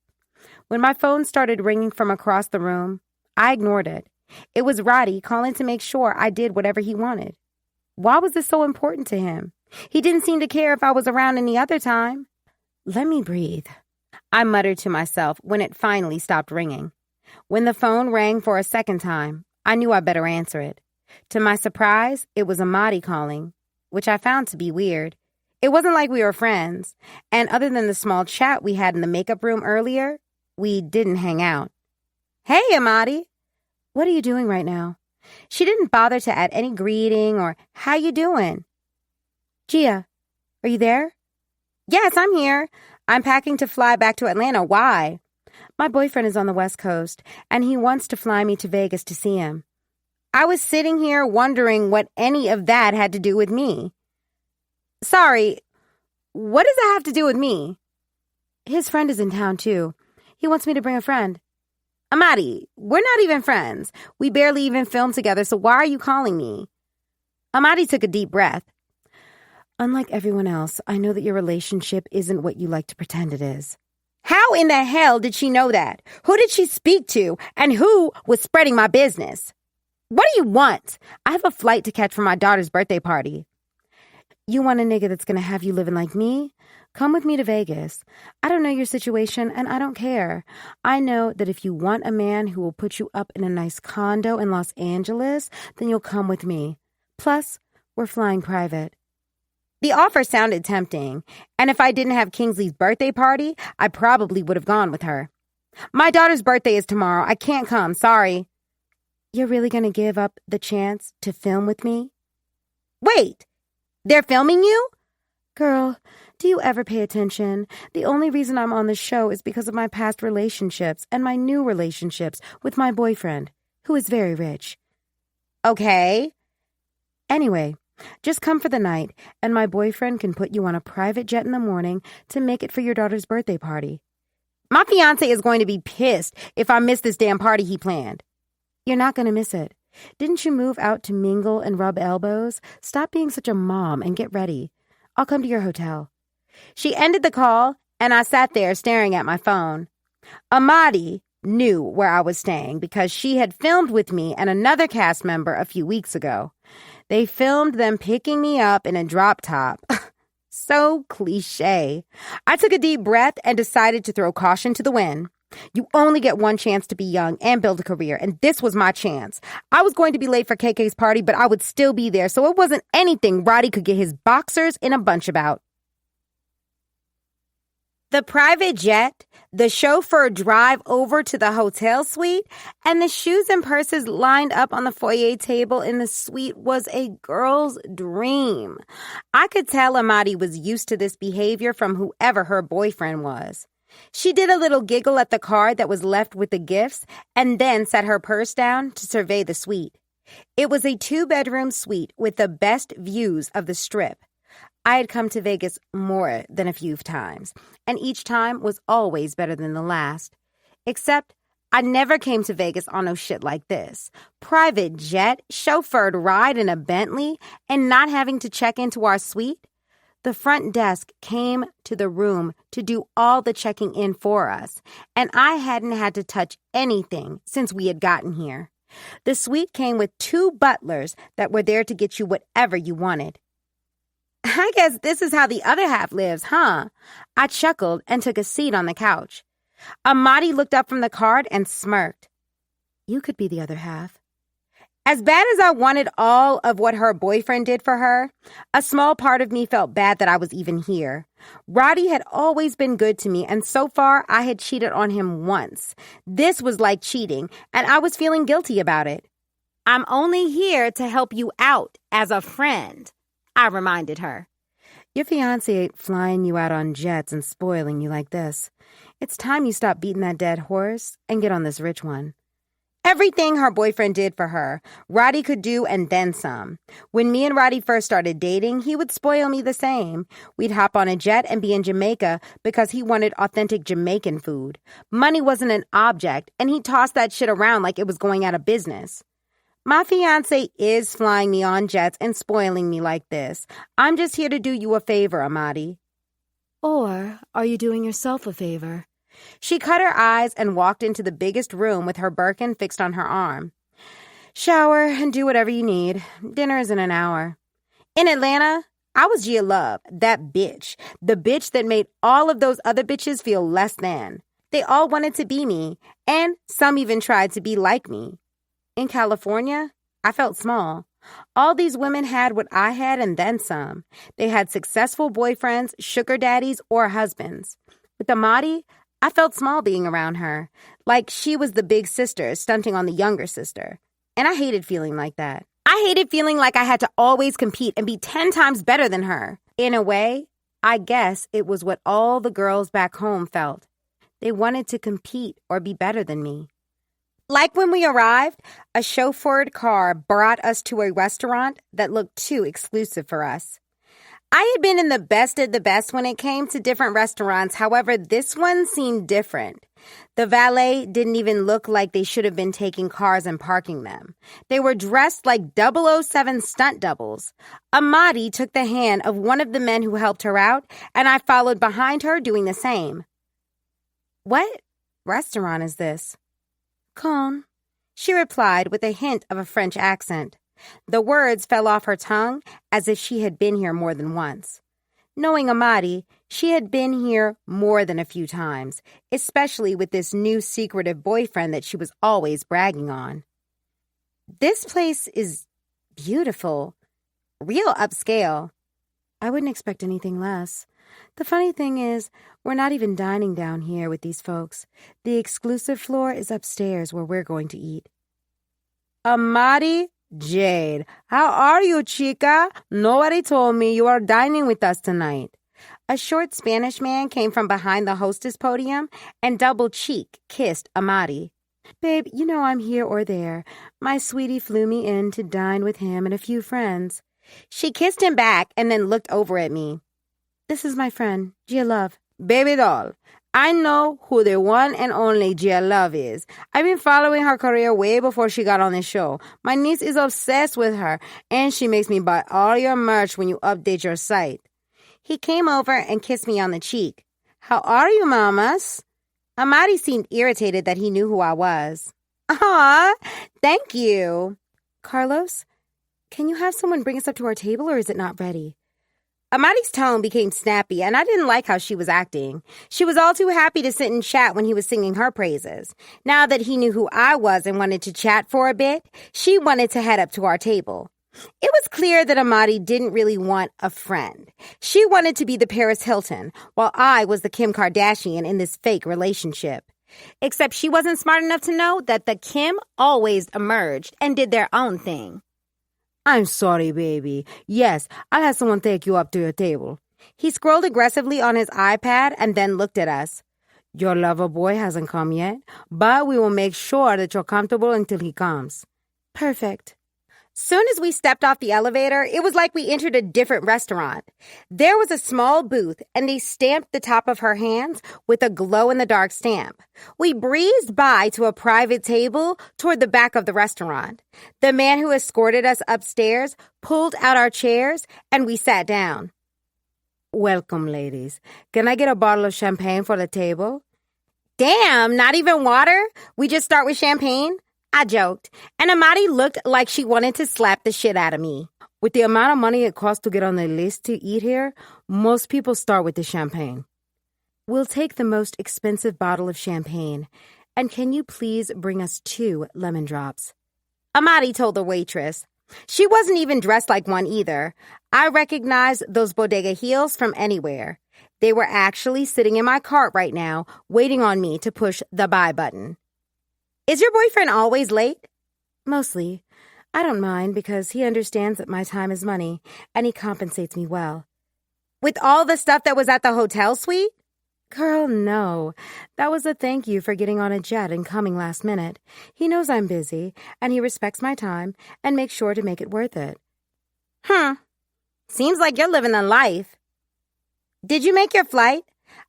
When my phone started ringing from across the room, I ignored it. It was Roddy calling to make sure I did whatever he wanted. Why was this so important to him? He didn't seem to care if I was around any other time. Let me breathe, I muttered to myself when it finally stopped ringing. When the phone rang for a second time, I knew I better answer it. To my surprise, it was Amadi calling, which I found to be weird. It wasn't like we were friends, and other than the small chat we had in the makeup room earlier, we didn't hang out. Hey, Amadi. What are you doing right now? She didn't bother to add any greeting or, how you doing? Gia, are you there? Yes, I'm here. I'm packing to fly back to Atlanta. Why? My boyfriend is on the West Coast, and he wants to fly me to Vegas to see him. I was sitting here wondering what any of that had to do with me. Sorry, what does that have to do with me? His friend is in town, too. He wants me to bring a friend. Amadi, we're not even friends. We barely even filmed together, so why are you calling me? Amadi took a deep breath. Unlike everyone else, I know that your relationship isn't what you like to pretend it is. How in the hell did she know that? Who did she speak to? And who was spreading my business? What do you want? I have a flight to catch for my daughter's birthday party. You want a nigga that's gonna have you living like me? Come with me to Vegas. I don't know your situation, and I don't care. I know that if you want a man who will put you up in a nice condo in Los Angeles, then you'll come with me. Plus, we're flying private. The offer sounded tempting, and if I didn't have Kingsley's birthday party, I probably would have gone with her. My daughter's birthday is tomorrow. I can't come. Sorry. You're really gonna give up the chance to film with me? Wait, they're filming you? Girl, do you ever pay attention? The only reason I'm on the show is because of my past relationships and my new relationships with my boyfriend, who is very rich. Okay. Anyway, Just come for the night, and my boyfriend can put you on a private jet in the morning to make it for your daughter's birthday party. My fiancé is going to be pissed if I miss this damn party he planned. You're not going to miss it. Didn't you move out to mingle and rub elbows? Stop being such a mom and get ready. I'll come to your hotel. She ended the call, and I sat there staring at my phone. Amadi knew where I was staying because she had filmed with me and another cast member a few weeks ago. They filmed them picking me up in a drop top. So cliche. I took a deep breath and decided to throw caution to the wind. You only get one chance to be young and build a career, and this was my chance. I was going to be late for KK's party, but I would still be there, so it wasn't anything Roddy could get his boxers in a bunch about. The private jet, the chauffeur drive over to the hotel suite, and the shoes and purses lined up on the foyer table in the suite was a girl's dream. I could tell Amadi was used to this behavior from whoever her boyfriend was. She did a little giggle at the card that was left with the gifts and then set her purse down to survey the suite. It was a 2-bedroom suite with the best views of the Strip. I had come to Vegas more than a few times, and each time was always better than the last. Except I never came to Vegas on no shit like this. Private jet, chauffeured ride in a Bentley, and not having to check into our suite. The front desk came to the room to do all the checking in for us, and I hadn't had to touch anything since we had gotten here. The suite came with 2 butlers that were there to get you whatever you wanted. I guess this is how the other half lives, huh? I chuckled and took a seat on the couch. Amadi looked up from the card and smirked. You could be the other half. As bad as I wanted all of what her boyfriend did for her, a small part of me felt bad that I was even here. Roddy had always been good to me, and so far I had cheated on him once. This was like cheating, and I was feeling guilty about it. I'm only here to help you out as a friend, I reminded her. Your fiancé ain't flying you out on jets and spoiling you like this. It's time you stop beating that dead horse and get on this rich one. Everything her boyfriend did for her, Roddy could do and then some. When me and Roddy first started dating, he would spoil me the same. We'd hop on a jet and be in Jamaica because he wanted authentic Jamaican food. Money wasn't an object, and he tossed that shit around like it was going out of business. My fiancé is flying me on jets and spoiling me like this. I'm just here to do you a favor, Amadi. Or are you doing yourself a favor? She cut her eyes and walked into the biggest room with her Birkin fixed on her arm. Shower and do whatever you need. Dinner is in an hour. In Atlanta, I was Gia Love, that bitch. The bitch that made all of those other bitches feel less than. They all wanted to be me, and some even tried to be like me. In California, I felt small. All these women had what I had and then some. They had successful boyfriends, sugar daddies, or husbands. With Amadi, I felt small being around her, like she was the big sister stunting on the younger sister. And I hated feeling like that. I hated feeling like I had to always compete and be 10 times better than her. In a way, I guess it was what all the girls back home felt. They wanted to compete or be better than me. Like when we arrived, a chauffeured car brought us to a restaurant that looked too exclusive for us. I had been in the best of the best when it came to different restaurants. However, this one seemed different. The valet didn't even look like they should have been taking cars and parking them. They were dressed like 007 stunt doubles. Amadi took the hand of one of the men who helped her out, and I followed behind her doing the same. What restaurant is this? Con, she replied with a hint of a French accent. The words fell off her tongue as if she had been here more than once. Knowing Amadi, she had been here more than a few times, especially with this new secretive boyfriend that she was always bragging on. This place is beautiful, real upscale. I wouldn't expect anything less. The funny thing is, we're not even dining down here with these folks. The exclusive floor is upstairs where we're going to eat. Amadi Jade, how are you, chica? Nobody told me you are dining with us tonight. A short Spanish man came from behind the hostess podium and double-cheek kissed Amadi. Babe, you know I'm here or there. My sweetie flew me in to dine with him and a few friends. She kissed him back and then looked over at me. This is my friend, Gia Love. Baby doll, I know who the one and only Gia Love is. I've been following her career way before she got on this show. My niece is obsessed with her, and she makes me buy all your merch when you update your site. He came over and kissed me on the cheek. How are you, mamas? Amadi seemed irritated that he knew who I was. Aw, thank you. Carlos, can you have someone bring us up to our table, or is it not ready? Amadi's tone became snappy, and I didn't like how she was acting. She was all too happy to sit and chat when he was singing her praises. Now that he knew who I was and wanted to chat for a bit, she wanted to head up to our table. It was clear that Amadi didn't really want a friend. She wanted to be the Paris Hilton, while I was the Kim Kardashian in this fake relationship. Except she wasn't smart enough to know that the Kim always emerged and did their own thing. I'm sorry, baby. Yes, I'll have someone take you up to your table. He scrolled aggressively on his iPad and then looked at us. Your lover boy hasn't come yet, but we will make sure that you're comfortable until he comes. Perfect. Soon as we stepped off the elevator, it was like we entered a different restaurant. There was a small booth, and they stamped the top of her hands with a glow-in-the-dark stamp. We breezed by to a private table toward the back of the restaurant. The man who escorted us upstairs pulled out our chairs, and we sat down. Welcome, ladies. Can I get a bottle of champagne for the table? Damn, not even water? We just start with champagne? I joked, and Amadi looked like she wanted to slap the shit out of me. With the amount of money it costs to get on the list to eat here, most people start with the champagne. We'll take the most expensive bottle of champagne. And can you please bring us 2 lemon drops? Amadi told the waitress. She wasn't even dressed like one either. I recognized those bodega heels from anywhere. They were actually sitting in my cart right now, waiting on me to push the buy button. Is your boyfriend always late? Mostly. I don't mind because he understands that my time is money, and he compensates me well. With all the stuff that was at the hotel suite? Girl, no. That was a thank you for getting on a jet and coming last minute. He knows I'm busy, and he respects my time and makes sure to make it worth it. Seems like you're living the life. Did you make your flight?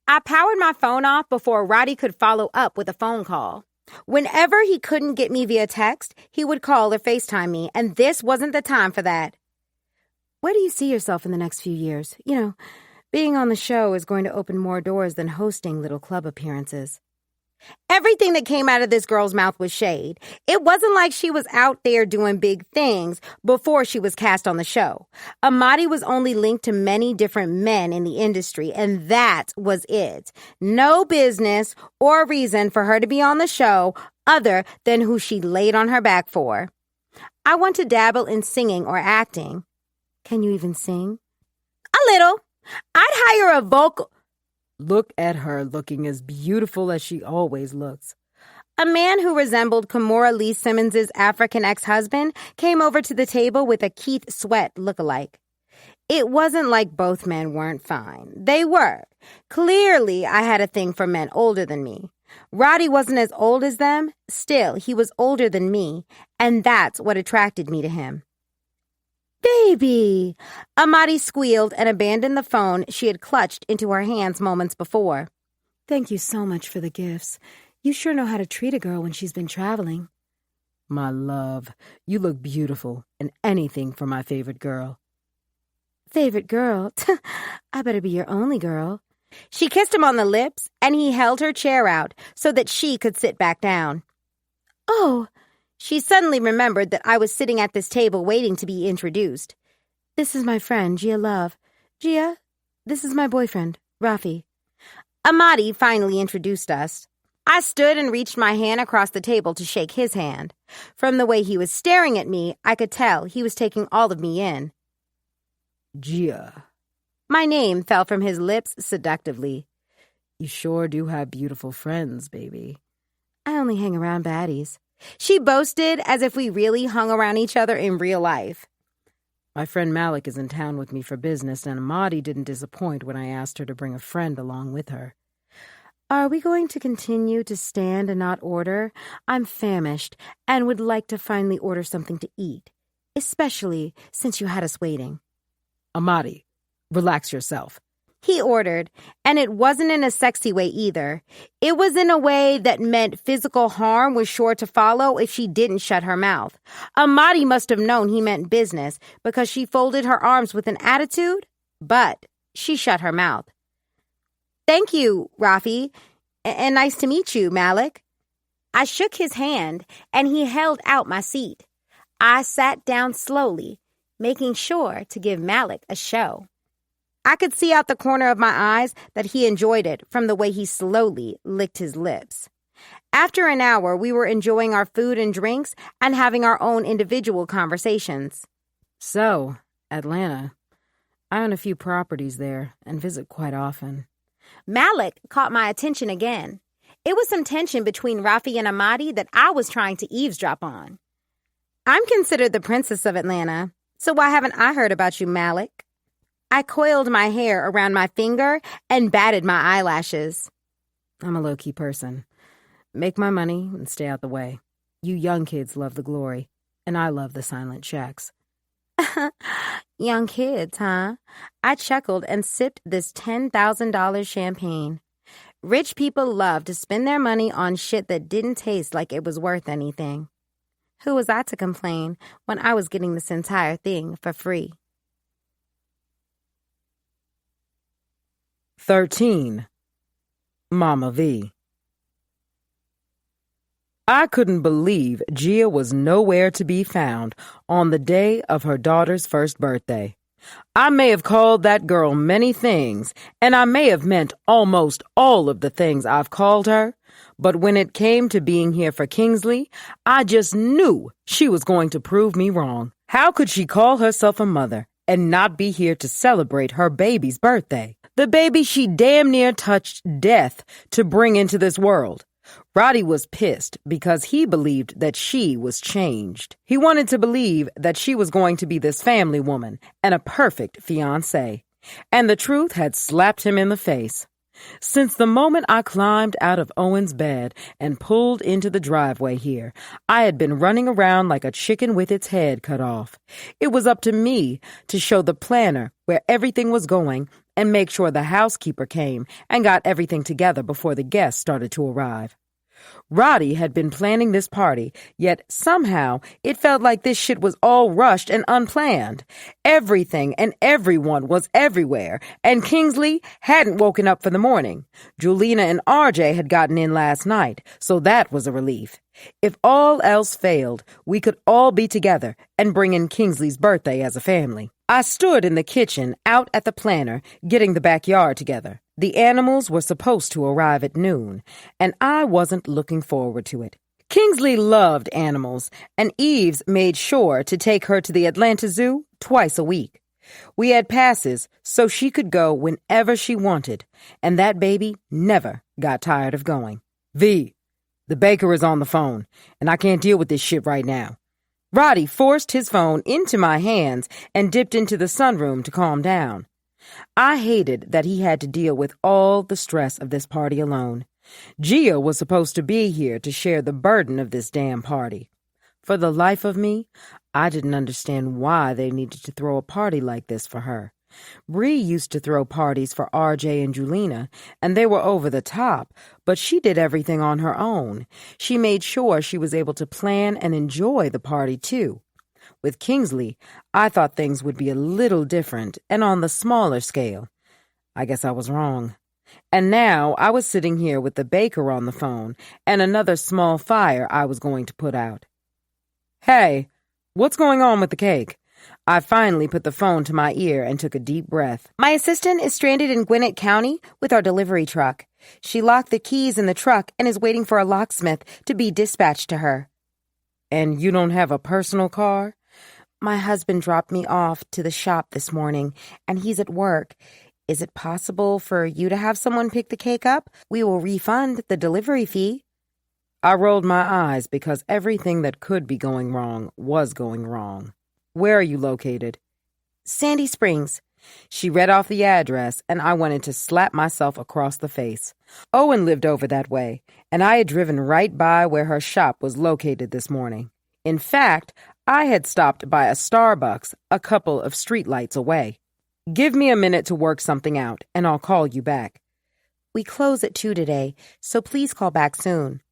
I powered my phone off before Roddy could follow up with a phone call. Whenever he couldn't get me via text, he would call or FaceTime me, and this wasn't the time for that. Where do you see yourself in the next few years? You know, being on the show is going to open more doors than hosting little club appearances. Everything that came out of this girl's mouth was shade. It wasn't like she was out there doing big things before she was cast on the show. Amadi was only linked to many different men in the industry, and that was it. No business or reason for her to be on the show other than who she laid on her back for. I want to dabble in singing or acting. Can you even sing? A little. I'd hire a vocal... Look at her looking as beautiful as she always looks. A man who resembled Kimora Lee Simmons' African ex-husband came over to the table with a Keith Sweat look-alike. It wasn't like both men weren't fine. They were. Clearly, I had a thing for men older than me. Roddy wasn't as old as them. Still, he was older than me, and that's what attracted me to him. Baby! Amadi squealed and abandoned the phone she had clutched into her hands moments before. Thank you so much for the gifts. You sure know how to treat a girl when she's been traveling. My love, you look beautiful, and anything for my favorite girl. Favorite girl? I better be your only girl. She kissed him on the lips, and he held her chair out so that she could sit back down. Oh! She suddenly remembered that I was sitting at this table waiting to be introduced. This is my friend, Gia Love. Gia, this is my boyfriend, Rafi. Amadi finally introduced us. I stood and reached my hand across the table to shake his hand. From the way he was staring at me, I could tell he was taking all of me in. Gia. My name fell from his lips seductively. You sure do have beautiful friends, baby. I only hang around baddies. She boasted as if we really hung around each other in real life. My friend Malik is in town with me for business, and Amadi didn't disappoint when I asked her to bring a friend along with her. Are we going to continue to stand and not order? I'm famished and would like to finally order something to eat. especially since you had us waiting. Amadi, relax yourself. He ordered, and it wasn't in a sexy way either. It was in a way that meant physical harm was sure to follow if she didn't shut her mouth. Amadi must have known he meant business because she folded her arms with an attitude, but she shut her mouth. Thank you, Rafi, and nice to meet you, Malik. I shook his hand, and he held out my seat. I sat down slowly, making sure to give Malik a show. I could see out the corner of my eyes that he enjoyed it from the way he slowly licked his lips. After an hour, we were enjoying our food and drinks and having our own individual conversations. So, Atlanta. I own a few properties there and visit quite often. Malik caught my attention again. It was some tension between Rafi and Amadi that I was trying to eavesdrop on. I'm considered the princess of Atlanta, so why haven't I heard about you, Malik? I coiled my hair around my finger and batted my eyelashes. I'm a low-key person. Make my money and stay out the way. You young kids love the glory, and I love the silent checks. Young kids, huh? I chuckled and sipped this $10,000 champagne. Rich people love to spend their money on shit that didn't taste like it was worth anything. Who was I to complain when I was getting this entire thing for free? 13. Mama V. I couldn't believe Gia was nowhere to be found on the day of her daughter's first birthday. I may have called that girl many things, and I may have meant almost all of the things I've called her, but when it came to being here for Kingsley, I just knew she was going to prove me wrong. How could she call herself a mother and not be here to celebrate her baby's birthday? The baby she damn near touched death to bring into this world. Roddy was pissed because he believed that she was changed. He wanted to believe that she was going to be this family woman and a perfect fiancée. And the truth had slapped him in the face. Since the moment I climbed out of Owen's bed and pulled into the driveway here, I had been running around like a chicken with its head cut off. It was up to me to show the planner where everything was going and make sure the housekeeper came and got everything together before the guests started to arrive. Roddy had been planning this party, yet somehow it felt like this shit was all rushed and unplanned. Everything and everyone was everywhere, and Kingsley hadn't woken up for the morning. Julina and RJ had gotten in last night, so that was a relief. If all else failed, we could all be together and bring in Kingsley's birthday as a family. I stood in the kitchen out at the planter, getting the backyard together. The animals were supposed to arrive at noon, and I wasn't looking forward to it. Kingsley loved animals, and Eves made sure to take her to the Atlanta Zoo twice a week. We had passes so she could go whenever she wanted, and that baby never got tired of going. V, the baker is on the phone, and I can't deal with this shit right now. Roddy forced his phone into my hands and dipped into the sunroom to calm down. I hated that he had to deal with all the stress of this party alone. Gia was supposed to be here to share the burden of this damn party. For the life of me, I didn't understand why they needed to throw a party like this for her. Bree used to throw parties for RJ and Julina, and they were over the top, but she did everything on her own. She made sure she was able to plan and enjoy the party, too. With Kingsley, I thought things would be a little different and on the smaller scale. I guess I was wrong. And now I was sitting here with the baker on the phone and another small fire I was going to put out. Hey, what's going on with the cake? I finally put the phone to my ear and took a deep breath. My assistant is stranded in Gwinnett County with our delivery truck. She locked the keys in the truck and is waiting for a locksmith to be dispatched to her. And you don't have a personal car? My husband dropped me off to the shop this morning, and he's at work. Is it possible for you to have someone pick the cake up? We will refund the delivery fee. I rolled my eyes because everything that could be going wrong was going wrong. Where are you located? Sandy Springs. She read off the address, and I wanted to slap myself across the face. Owen lived over that way, and I had driven right by where her shop was located this morning. In fact, I had stopped by a Starbucks a couple of streetlights away. Give me a minute to work something out, and I'll call you back. We close at 2 today, so please call back soon.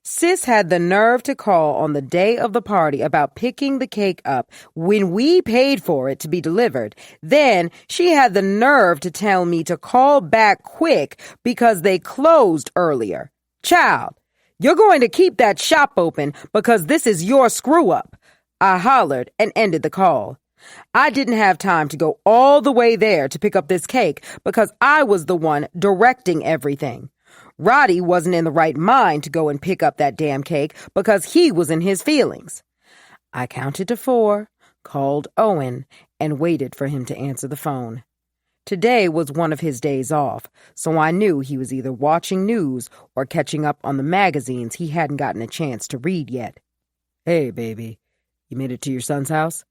Sis had the nerve to call on the day of the party about picking the cake up when we paid for it to be delivered. Then she had the nerve to tell me to call back quick because they closed earlier. Child, you're going to keep that shop open because this is your screw-up. I hollered and ended the call. I didn't have time to go all the way there to pick up this cake because I was the one directing everything. Roddy wasn't in the right mind to go and pick up that damn cake because he was in his feelings. I counted to 4, called Owen, and waited for him to answer the phone. Today was one of his days off, so I knew he was either watching news or catching up on the magazines he hadn't gotten a chance to read yet. Hey, baby, you made it to your son's house?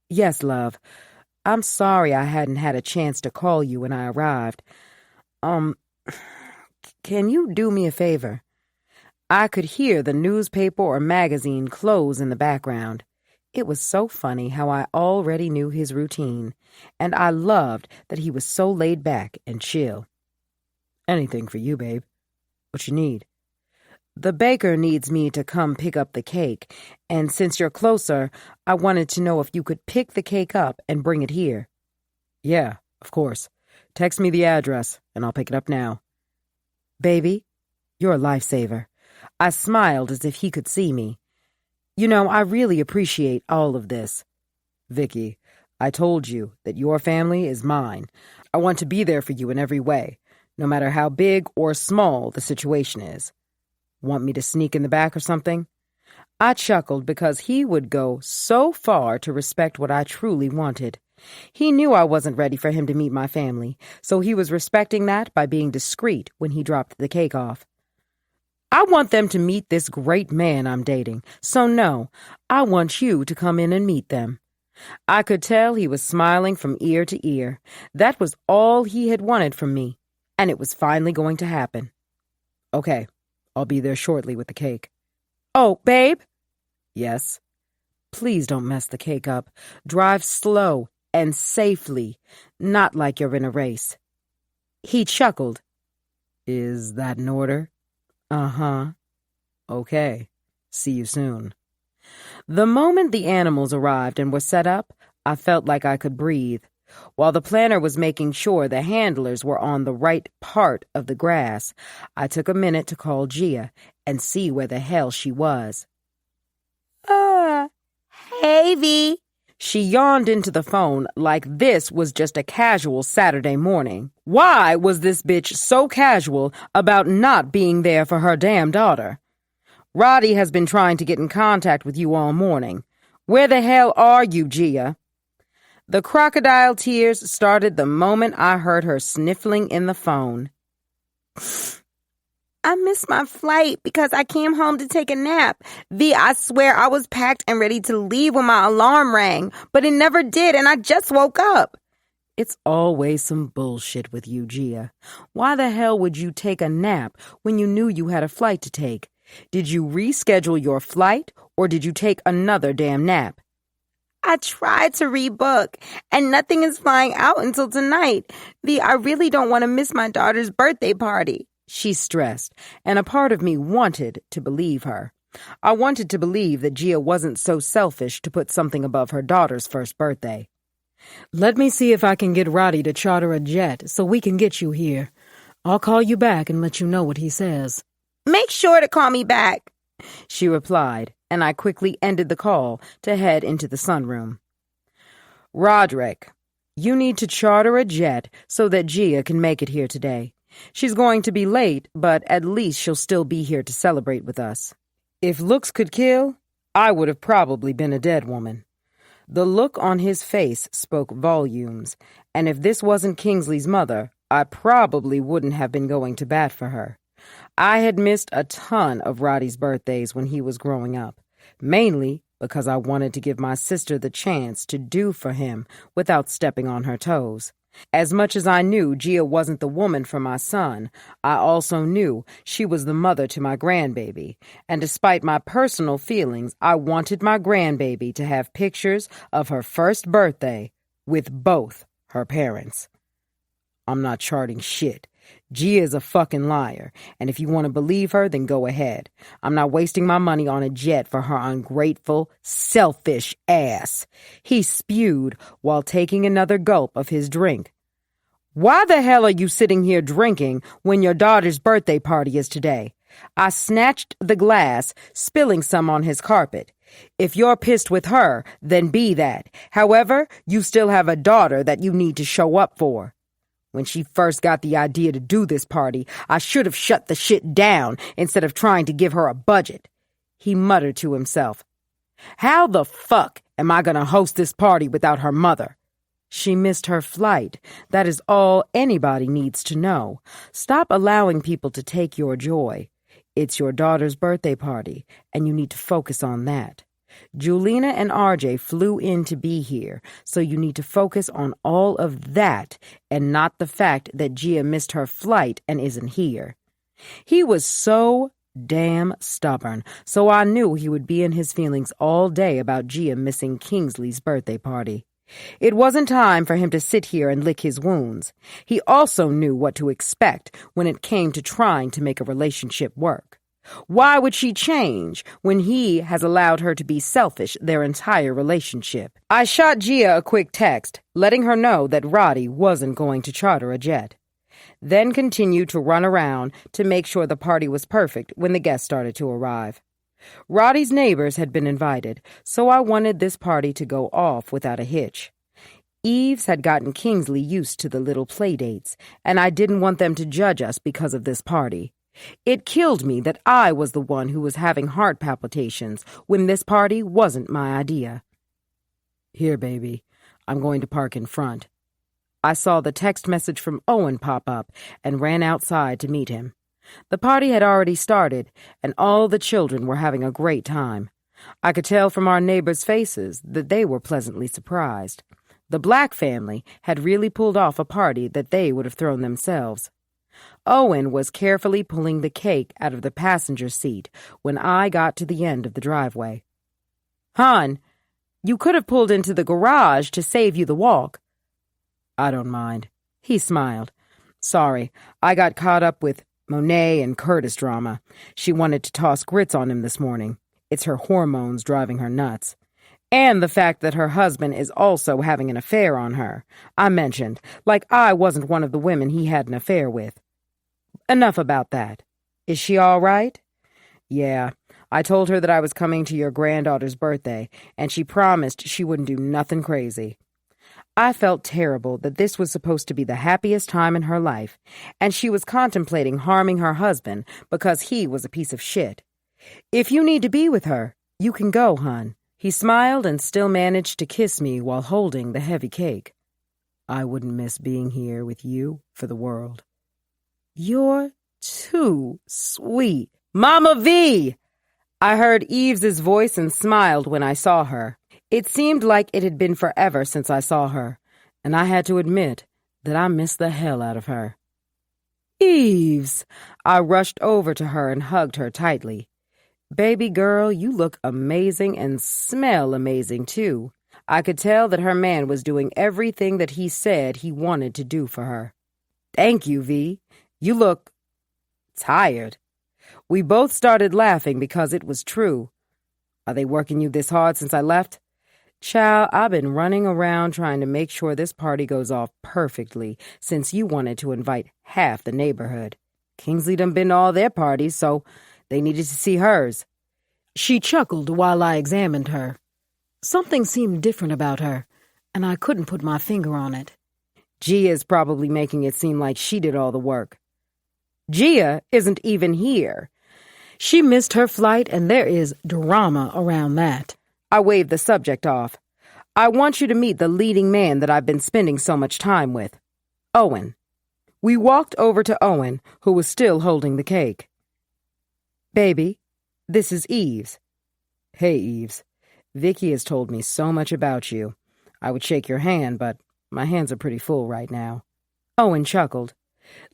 Yes, love. I'm sorry I hadn't had a chance to call you when I arrived. Can you do me a favor? I could hear the newspaper or magazine close in the background. It was so funny how I already knew his routine, and I loved that he was so laid back and chill. Anything for you, babe. What you need? The baker needs me to come pick up the cake, and since you're closer, I wanted to know if you could pick the cake up and bring it here. Yeah, of course. Text me the address, and I'll pick it up now. Baby, you're a lifesaver. I smiled as if he could see me. You know, I really appreciate all of this. Vicky, I told you that your family is mine. I want to be there for you in every way, no matter how big or small the situation is. Want me to sneak in the back or something? I chuckled because he would go so far to respect what I truly wanted. He knew I wasn't ready for him to meet my family, so he was respecting that by being discreet when he dropped the cake off. I want them to meet this great man I'm dating, so no, I want you to come in and meet them. I could tell he was smiling from ear to ear. That was all he had wanted from me, and it was finally going to happen. Okay, I'll be there shortly with the cake. Oh, babe? Yes? Please don't mess the cake up. Drive slow and safely, not like you're in a race. He chuckled. Is that an order? Uh-huh. Okay. See you soon. The moment the animals arrived and were set up, I felt like I could breathe. While the planner was making sure the handlers were on the right part of the grass, I took a minute to call Gia and see where the hell she was. Hey, V. She yawned into the phone like this was just a casual Saturday morning. Why was this bitch so casual about not being there for her damn daughter? Roddy has been trying to get in contact with you all morning. Where the hell are you, Gia? The crocodile tears started the moment I heard her sniffling in the phone. I missed my flight because I came home to take a nap. V, I swear I was packed and ready to leave when my alarm rang, but it never did, and I just woke up. It's always some bullshit with you, Gia. Why the hell would you take a nap when you knew you had a flight to take? Did you reschedule your flight, or did you take another damn nap? I tried to rebook, and nothing is flying out until tonight. V, I really don't want to miss my daughter's birthday party. She stressed, and a part of me wanted to believe her. I wanted to believe that Gia wasn't so selfish to put something above her daughter's first birthday. Let me see if I can get Roddy to charter a jet so we can get you here. I'll call you back and let you know what he says. Make sure to call me back, she replied, and I quickly ended the call to head into the sunroom. Roderick, you need to charter a jet so that Gia can make it here today. She's going to be late, but at least she'll still be here to celebrate with us. If looks could kill, I would have probably been a dead woman. The look on his face spoke volumes, and if this wasn't Kingsley's mother, I probably wouldn't have been going to bat for her. I had missed a ton of Roddy's birthdays when he was growing up, mainly because I wanted to give my sister the chance to do for him without stepping on her toes. As much as I knew Gia wasn't the woman for my son, I also knew she was the mother to my grandbaby, and despite my personal feelings, I wanted my grandbaby to have pictures of her first birthday with both her parents. I'm not charting shit. Gia is a fucking liar, and if you want to believe her, then go ahead. I'm not wasting my money on a jet for her ungrateful, selfish ass. He spewed while taking another gulp of his drink. Why the hell are you sitting here drinking when your daughter's birthday party is today? I snatched the glass, spilling some on his carpet. If you're pissed with her, then be that. However, you still have a daughter that you need to show up for. When she first got the idea to do this party, I should have shut the shit down instead of trying to give her a budget. He muttered to himself. How the fuck am I gonna host this party without her mother? She missed her flight. That is all anybody needs to know. Stop allowing people to take your joy. It's your daughter's birthday party, and you need to focus on that. Julina and RJ flew in to be here, so you need to focus on all of that and not the fact that Gia missed her flight and isn't here. He was so damn stubborn, so I knew he would be in his feelings all day about Gia missing Kingsley's birthday party. It wasn't time for him to sit here and lick his wounds. He also knew what to expect when it came to trying to make a relationship work. Why would she change when he has allowed her to be selfish their entire relationship? I shot Gia a quick text, letting her know that Roddy wasn't going to charter a jet. Then continued to run around to make sure the party was perfect when the guests started to arrive. Roddy's neighbors had been invited, so I wanted this party to go off without a hitch. Eves had gotten Kingsley used to the little playdates, and I didn't want them to judge us because of this party. It killed me that I was the one who was having heart palpitations when this party wasn't my idea. Here, baby, I'm going to park in front. I saw the text message from Owen pop up and ran outside to meet him. The party had already started, and all the children were having a great time. I could tell from our neighbors' faces that they were pleasantly surprised. The Black family had really pulled off a party that they would have thrown themselves. Owen was carefully pulling the cake out of the passenger seat when I got to the end of the driveway. Hon, you could have pulled into the garage to save you the walk. I don't mind. He smiled. Sorry, I got caught up with Monet and Curtis drama. She wanted to toss grits on him this morning. It's her hormones driving her nuts. And the fact that her husband is also having an affair on her. I mentioned, like I wasn't one of the women he had an affair with. Enough about that. Is she all right? Yeah. I told her that I was coming to your granddaughter's birthday, and she promised she wouldn't do nothing crazy. I felt terrible that this was supposed to be the happiest time in her life, and she was contemplating harming her husband because he was a piece of shit. If you need to be with her, you can go, hon. He smiled and still managed to kiss me while holding the heavy cake. I wouldn't miss being here with you for the world. You're too sweet. Mama V! I heard Eves's voice and smiled when I saw her. It seemed like it had been forever since I saw her, and I had to admit that I missed the hell out of her. Eves! I rushed over to her and hugged her tightly. Baby girl, you look amazing and smell amazing, too. I could tell that her man was doing everything that he said he wanted to do for her. Thank you, V. You look tired. We both started laughing because it was true. Are they working you this hard since I left? Child, I've been running around trying to make sure this party goes off perfectly since you wanted to invite half the neighborhood. Kingsley done been to all their parties, so they needed to see hers. She chuckled while I examined her. Something seemed different about her, and I couldn't put my finger on it. Gia's probably making it seem like she did all the work. Gia isn't even here. She missed her flight, and there is drama around that. I waved the subject off. I want you to meet the leading man that I've been spending so much time with, Owen. We walked over to Owen, who was still holding the cake. Baby, this is Eves. Hey, Eves. Vicky has told me so much about you. I would shake your hand, but My hands are pretty full right now. Owen chuckled.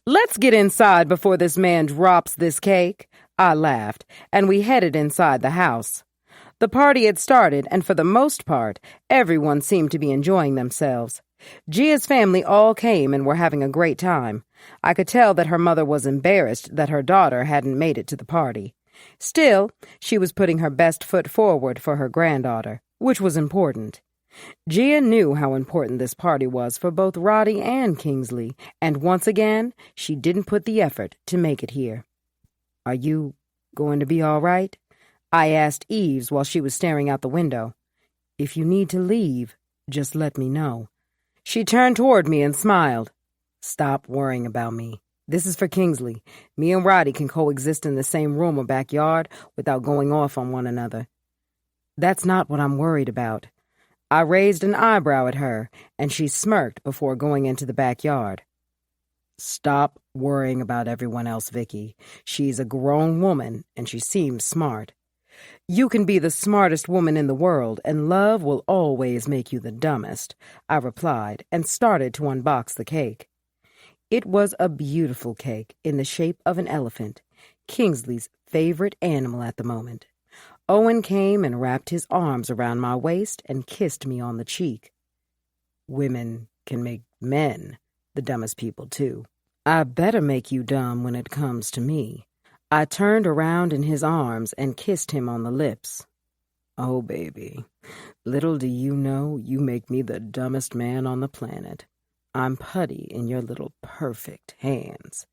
Let's get inside before this man drops this cake. I laughed, and we headed inside the house. The party had started, and for the most part, everyone seemed to be enjoying themselves. Gia's family all came and were having a great time. I could tell that her mother was embarrassed that her daughter hadn't made it to the party. Still, she was putting her best foot forward for her granddaughter, which was important. Gia knew how important this party was for both Roddy and Kingsley, and once again, she didn't put the effort to make it here. Are you going to be all right? I asked Eves while she was staring out the window. If you need to leave, just let me know. She turned toward me and smiled. Stop worrying about me. This is for Kingsley. Me and Roddy can coexist in the same room or backyard without going off on one another. That's not what I'm worried about. I raised an eyebrow at her, and she smirked before going into the backyard. Stop worrying about everyone else, Vicky. She's a grown woman, and she seems smart. You can be the smartest woman in the world, and love will always make you the dumbest, I replied, and started to unbox the cake. It was a beautiful cake in the shape of an elephant, Kingsley's favorite animal at the moment. Owen came and wrapped his arms around my waist and kissed me on the cheek. Women can make men the dumbest people, too. I better make you dumb when it comes to me. I turned around in his arms and kissed him on the lips. Oh, baby, little do you know you make me the dumbest man on the planet. I'm putty in your little perfect hands.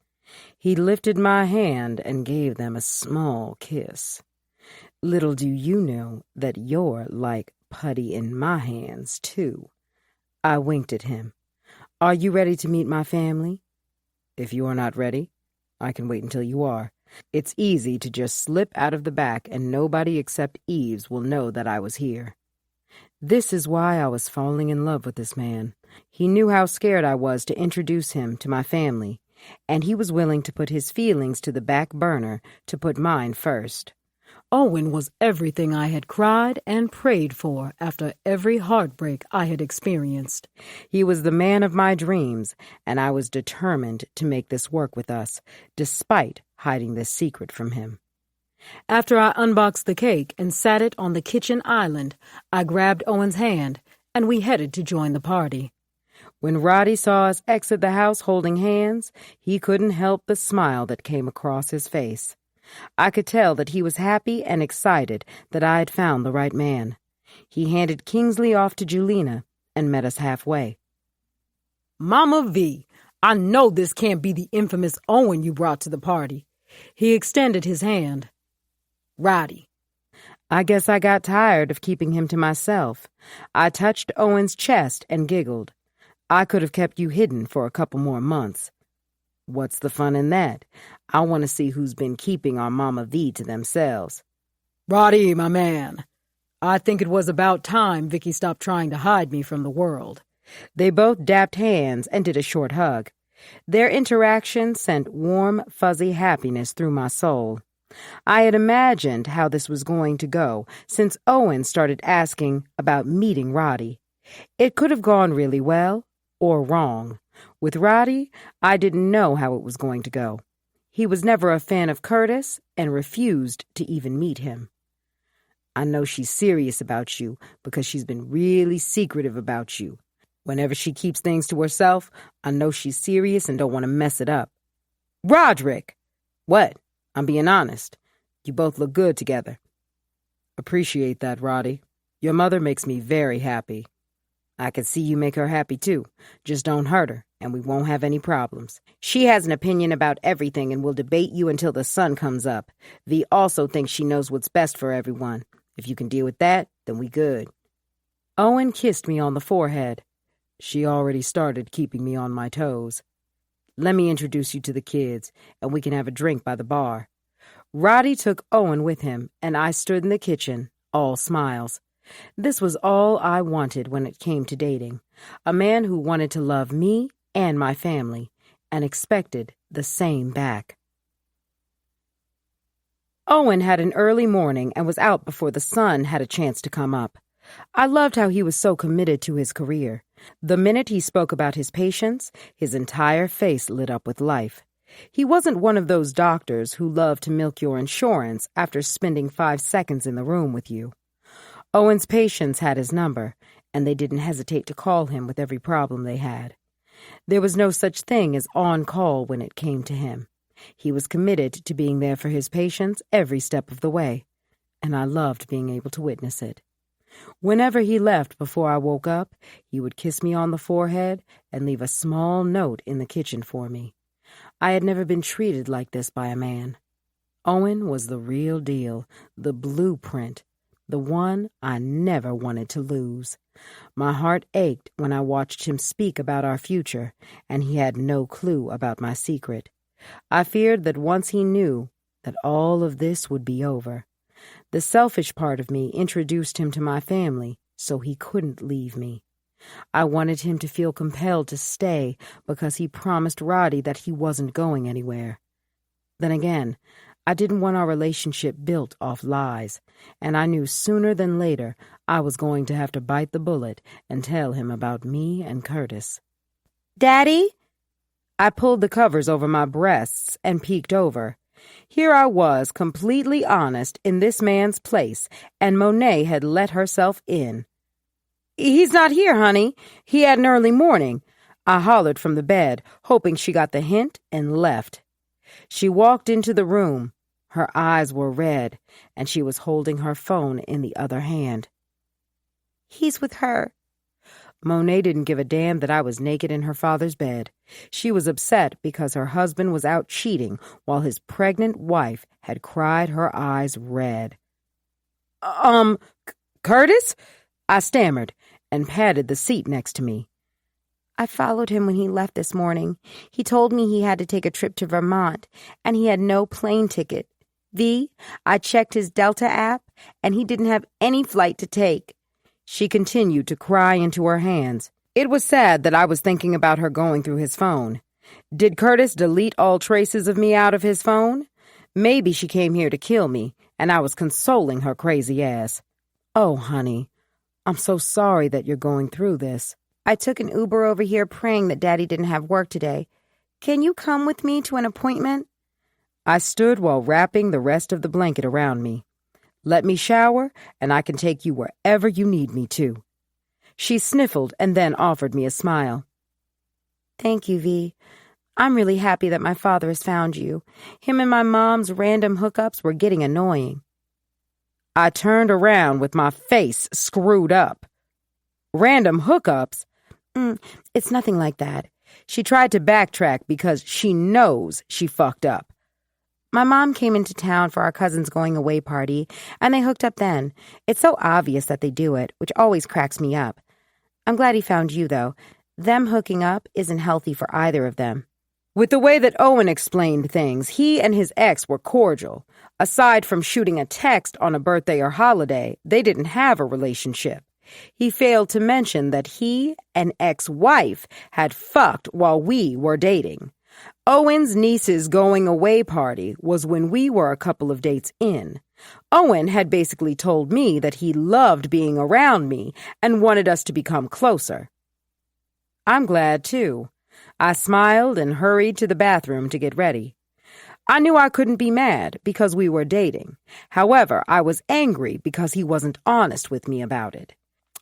He lifted my hand and gave them a small kiss. Little do you know that you're like putty in my hands, too. I winked at him. Are you ready to meet my family? If you are not ready, I can wait until you are. It's easy to just slip out of the back and nobody except Eves will know that I was here. This is why I was falling in love with this man. He knew how scared I was to introduce him to my family, and he was willing to put his feelings to the back burner to put mine first. Owen was everything I had cried and prayed for after every heartbreak I had experienced. He was the man of my dreams, and I was determined to make this work with us, despite hiding this secret from him. After I unboxed the cake and sat it on the kitchen island, I grabbed Owen's hand, and we headed to join the party. When Roddy saw us exit the house holding hands, he couldn't help the smile that came across his face. I could tell that he was happy and excited that I had found the right man. He handed Kingsley off to Julina and met us halfway. Mama V, I know this can't be the infamous Owen you brought to the party. He extended his hand. Roddy. I guess I got tired of keeping him to myself. I touched Owen's chest and giggled. I could have kept you hidden for a couple more months. What's the fun in that? I want to see who's been keeping our Mama V to themselves. Roddy, my man. I think it was about time Vicky stopped trying to hide me from the world. They both dapped hands and did a short hug. Their interaction sent warm, fuzzy happiness through my soul. I had imagined how this was going to go since Owen started asking about meeting Roddy. It could have gone really well or wrong. With Roddy, I didn't know how it was going to go. He was never a fan of Curtis and refused to even meet him. I know she's serious about you because she's been really secretive about you. Whenever she keeps things to herself, I know she's serious and don't want to mess it up. Roderick! What? I'm being honest. You both look good together. Appreciate that, Roddy. Your mother makes me very happy. I can see you make her happy, too. Just don't hurt her, and we won't have any problems. She has an opinion about everything and will debate you until the sun comes up. V also thinks she knows what's best for everyone. If you can deal with that, then we good. Owen kissed me on the forehead. She already started keeping me on my toes. Let me introduce you to the kids, and we can have a drink by the bar. Roddy took Owen with him, and I stood in the kitchen, all smiles. This was all I wanted when it came to dating. A man who wanted to love me and my family, and expected the same back. Owen had an early morning and was out before the sun had a chance to come up. I loved how he was so committed to his career. The minute he spoke about his patients, his entire face lit up with life. He wasn't one of those doctors who love to milk your insurance after spending 5 seconds in the room with you. Owen's patients had his number, and they didn't hesitate to call him with every problem they had. There was no such thing as on-call when it came to him. He was committed to being there for his patients every step of the way, and I loved being able to witness it. Whenever he left before I woke up, he would kiss me on the forehead and leave a small note in the kitchen for me. I had never been treated like this by a man. Owen was the real deal, the blueprint, the one I never wanted to lose. My heart ached when I watched him speak about our future, and he had no clue about my secret. I feared that once he knew, that all of this would be over. The selfish part of me introduced him to my family, so he couldn't leave me. I wanted him to feel compelled to stay because he promised Roddy that he wasn't going anywhere. Then again, I didn't want our relationship built off lies, and I knew sooner than later I was going to have to bite the bullet and tell him about me and Curtis. "Daddy?" I pulled the covers over my breasts and peeked over. Here I was, completely honest, in this man's place, and Monet had let herself in. "He's not here, honey. He had an early morning," I hollered from the bed, hoping she got the hint and left. She walked into the room. Her eyes were red, and she was holding her phone in the other hand. "He's with her." Monet didn't give a damn that I was naked in her father's bed. She was upset because her husband was out cheating while his pregnant wife had cried her eyes red. Curtis?" I stammered and patted the seat next to me. "I followed him when he left this morning. He told me he had to take a trip to Vermont, and he had no plane ticket. V, I checked his Delta app, and he didn't have any flight to take." She continued to cry into her hands. It was sad that I was thinking about her going through his phone. Did Curtis delete all traces of me out of his phone? Maybe she came here to kill me, and I was consoling her crazy ass. "Oh, honey, I'm so sorry that you're going through this. I took an Uber over here praying that Daddy didn't have work today. Can you come with me to an appointment?" I stood while wrapping the rest of the blanket around me. "Let me shower, and I can take you wherever you need me to." She sniffled and then offered me a smile. "Thank you, V. I'm really happy that my father has found you. Him and my mom's random hookups were getting annoying." I turned around with my face screwed up. "Random hookups?" It's nothing like that." She tried to backtrack because she knows she fucked up. "My mom came into town for our cousin's going-away party, and they hooked up then. It's so obvious that they do it, which always cracks me up. I'm glad he found you, though. Them hooking up isn't healthy for either of them." With the way that Owen explained things, he and his ex were cordial. Aside from shooting a text on a birthday or holiday, they didn't have a relationship. He failed to mention that he and ex-wife had fucked while we were dating. Owen's niece's going-away party was when we were a couple of dates in. Owen had basically told me that he loved being around me and wanted us to become closer. I'm glad, too. I smiled and hurried to the bathroom to get ready. I knew I couldn't be mad because we were dating. However, I was angry because he wasn't honest with me about it.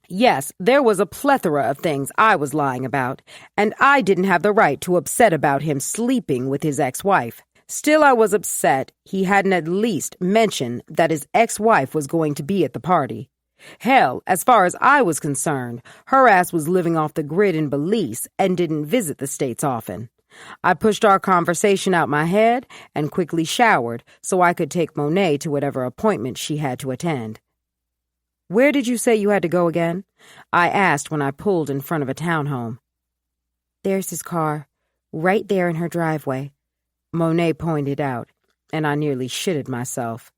Yes, there was a plethora of things I was lying about, and I didn't have the right to upset about him sleeping with his ex-wife. Still, I was upset he hadn't at least mentioned that his ex-wife was going to be at the party. Hell, as far as I was concerned, her ass was living off the grid in Belize and didn't visit the States often. I pushed our conversation out my head and quickly showered so I could take Monet to whatever appointment she had to attend. "Where did you say you had to go again?" I asked when I pulled in front of a townhome. "There's his car, right there in her driveway," Monet pointed out, and I nearly shitted myself.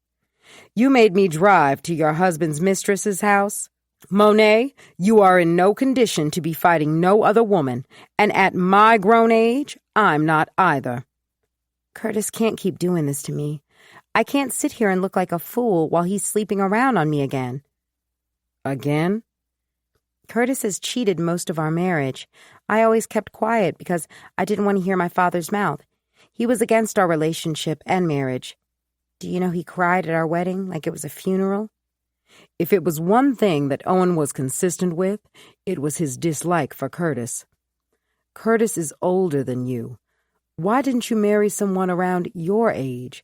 "You made me drive to your husband's mistress's house? Monet, you are in no condition to be fighting no other woman, and at my grown age, I'm not either." "Curtis can't keep doing this to me. I can't sit here and look like a fool while he's sleeping around on me again." Again? Curtis has cheated most of our marriage. I always kept quiet because I didn't want to hear my father's mouth. He was against our relationship and marriage. Do you know he cried at our wedding like it was a funeral? If it was one thing that Owen was consistent with, it was his dislike for Curtis. Curtis is older than you. Why didn't you marry someone around your age?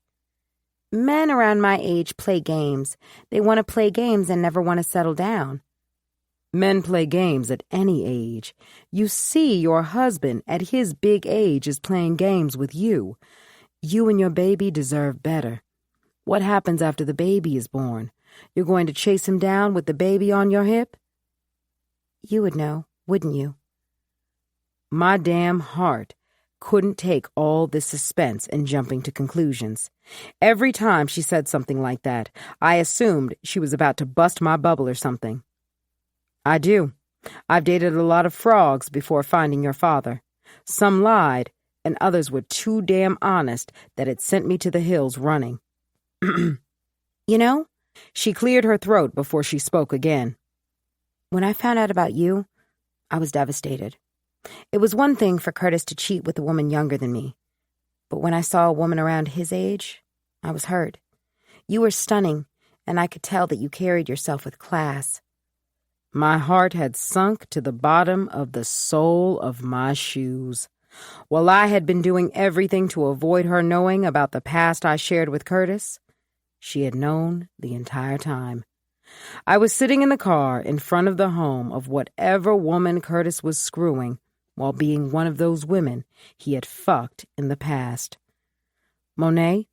Men around my age play games. They want to play games and never want to settle down. Men play games at any age. You see, your husband at his big age is playing games with you. You and your baby deserve better. What happens after the baby is born? You're going to chase him down with the baby on your hip? You would know, wouldn't you? My damn heart couldn't take all this suspense and jumping to conclusions. Every time she said something like that, I assumed she was about to bust my bubble or something. I do. I've dated a lot of frogs before finding your father. Some lied, and others were too damn honest that it sent me to the hills running. You know, she cleared her throat before she spoke again. When I found out about you, I was devastated. It was one thing for Curtis to cheat with a woman younger than me, but when I saw a woman around his age, I was hurt. You were stunning, and I could tell that you carried yourself with class. My heart had sunk to the bottom of the sole of my shoes. While I had been doing everything to avoid her knowing about the past I shared with Curtis, she had known the entire time. I was sitting in the car in front of the home of whatever woman Curtis was screwing while being one of those women he had fucked in the past. Monet,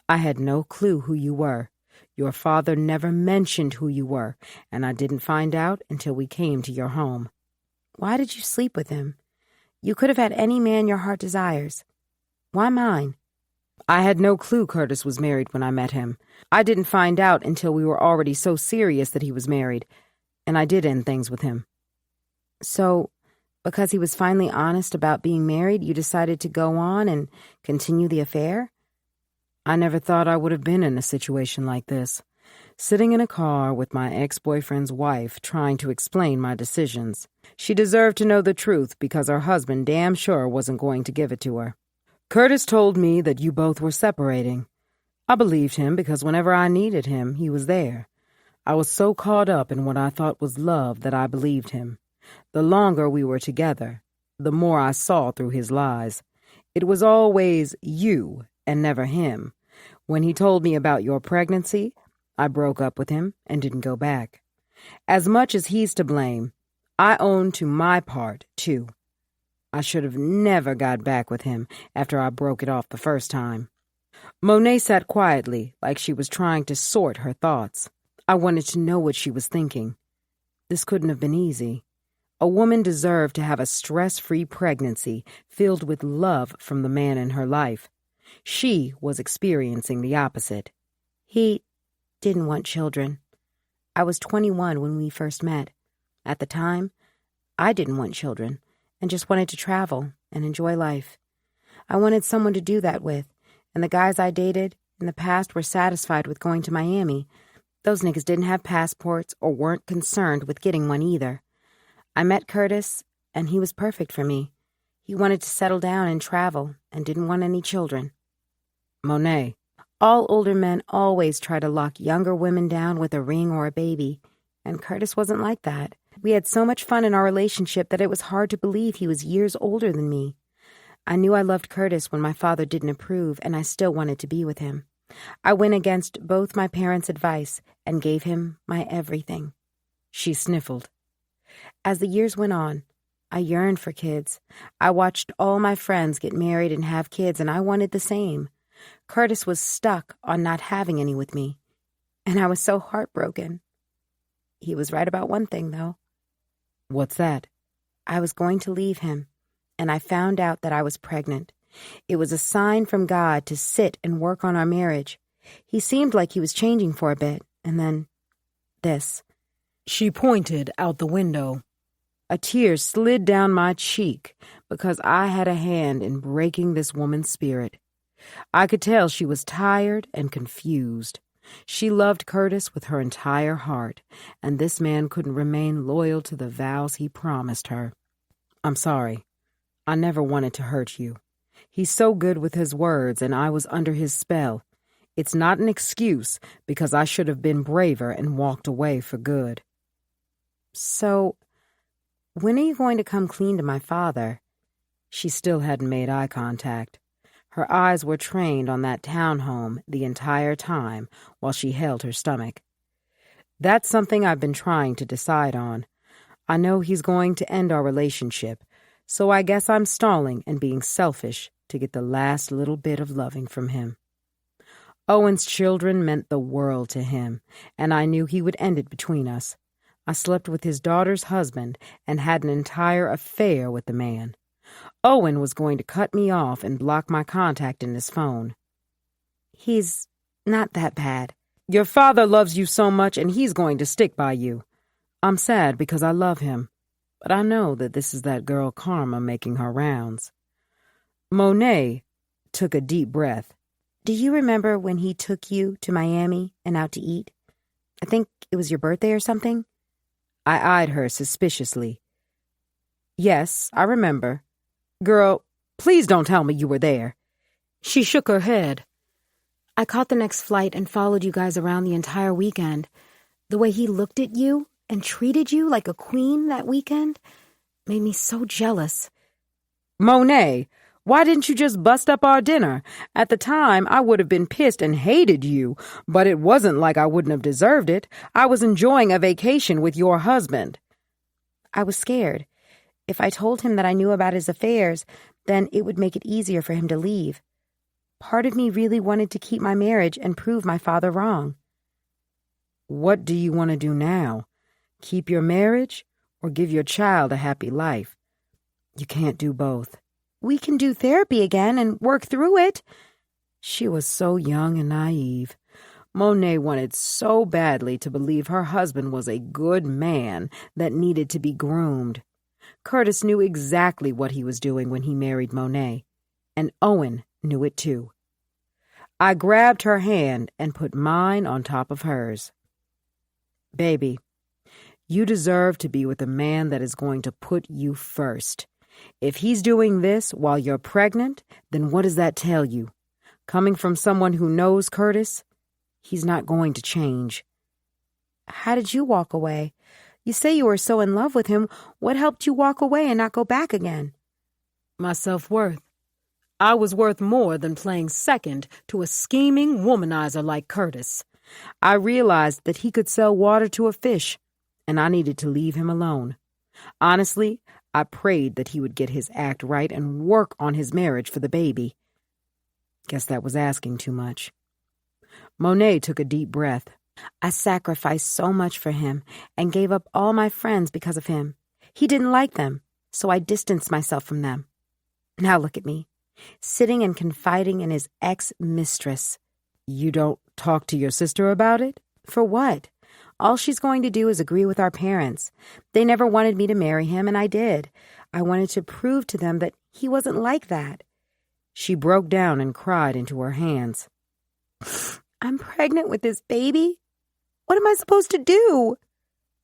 I had no clue who you were. Your father never mentioned who you were, and I didn't find out until we came to your home. Why did you sleep with him? You could have had any man your heart desires. Why mine? I had no clue Curtis was married when I met him. I didn't find out until we were already so serious that he was married, and I did end things with him. So, because he was finally honest about being married, you decided to go on and continue the affair? I never thought I would have been in a situation like this, sitting in a car with my ex-boyfriend's wife trying to explain my decisions. She deserved to know the truth because her husband damn sure wasn't going to give it to her. Curtis told me that you both were separating. I believed him because whenever I needed him, he was there. I was so caught up in what I thought was love that I believed him. The longer we were together, the more I saw through his lies. It was always you and never him. When he told me about your pregnancy, I broke up with him and didn't go back. As much as he's to blame, I own to my part, too. I should have never got back with him after I broke it off the first time. Monet sat quietly, like she was trying to sort her thoughts. I wanted to know what she was thinking. This couldn't have been easy. A woman deserved to have a stress-free pregnancy filled with love from the man in her life. She was experiencing the opposite. He didn't want children. I was 21 when we first met. At the time, I didn't want children and just wanted to travel and enjoy life. I wanted someone to do that with, and the guys I dated in the past were satisfied with going to Miami. Those niggas didn't have passports or weren't concerned with getting one either. I met Curtis, and he was perfect for me. He wanted to settle down and travel and didn't want any children. Monet, all older men always try to lock younger women down with a ring or a baby, and Curtis wasn't like that. We had so much fun in our relationship that it was hard to believe he was years older than me. I knew I loved Curtis when my father didn't approve, and I still wanted to be with him. I went against both my parents' advice and gave him my everything. She sniffled. As the years went on, I yearned for kids. I watched all my friends get married and have kids, and I wanted the same. Curtis was stuck on not having any with me, and I was so heartbroken. He was right about one thing, though. What's that? I was going to leave him, and I found out that I was pregnant. It was a sign from God to sit and work on our marriage. He seemed like he was changing for a bit, and then this. She pointed out the window. A tear slid down my cheek because I had a hand in breaking this woman's spirit. I could tell she was tired and confused. She loved Curtis with her entire heart, and this man couldn't remain loyal to the vows he promised her. I'm sorry. I never wanted to hurt you. He's so good with his words, and I was under his spell. It's not an excuse, because I should have been braver and walked away for good. So, when are you going to come clean to my father? She still hadn't made eye contact. Her eyes were trained on that townhome the entire time while she held her stomach. That's something I've been trying to decide on. I know he's going to end our relationship, so I guess I'm stalling and being selfish to get the last little bit of loving from him. Owen's children meant the world to him, and I knew he would end it between us. I slept with his daughter's husband and had an entire affair with the man. Owen was going to cut me off and block my contact in his phone. He's not that bad. Your father loves you so much, and he's going to stick by you. I'm sad because I love him, but I know that this is that girl Karma making her rounds. Monet took a deep breath. Do you remember when he took you to Miami and out to eat? I think it was your birthday or something. I eyed her suspiciously. Yes, I remember. Girl, please don't tell me you were there. She shook her head. I caught the next flight and followed you guys around the entire weekend. The way he looked at you and treated you like a queen that weekend made me so jealous. Monet, why didn't you just bust up our dinner? At the time, I would have been pissed and hated you, but it wasn't like I wouldn't have deserved it. I was enjoying a vacation with your husband. I was scared. If I told him that I knew about his affairs, then it would make it easier for him to leave. Part of me really wanted to keep my marriage and prove my father wrong. What do you want to do now? Keep your marriage or give your child a happy life? You can't do both. We can do therapy again and work through it. She was so young and naive. Monet wanted so badly to believe her husband was a good man that needed to be groomed. Curtis knew exactly what he was doing when he married Monet, and Owen knew it too. I grabbed her hand and put mine on top of hers. Baby, you deserve to be with a man that is going to put you first. If he's doing this while you're pregnant, then what does that tell you? Coming from someone who knows Curtis, he's not going to change. How did you walk away? You say you were so in love with him. What helped you walk away and not go back again? My self-worth. I was worth more than playing second to a scheming womanizer like Curtis. I realized that he could sell water to a fish, and I needed to leave him alone. Honestly, I prayed that he would get his act right and work on his marriage for the baby. Guess that was asking too much. Monet took a deep breath. I sacrificed so much for him and gave up all my friends because of him. He didn't like them, so I distanced myself from them. Now look at me, sitting and confiding in his ex-mistress. You don't talk to your sister about it? For what? All she's going to do is agree with our parents. They never wanted me to marry him, and I did. I wanted to prove to them that he wasn't like that. She broke down and cried into her hands. I'm pregnant with this baby. What am I supposed to do?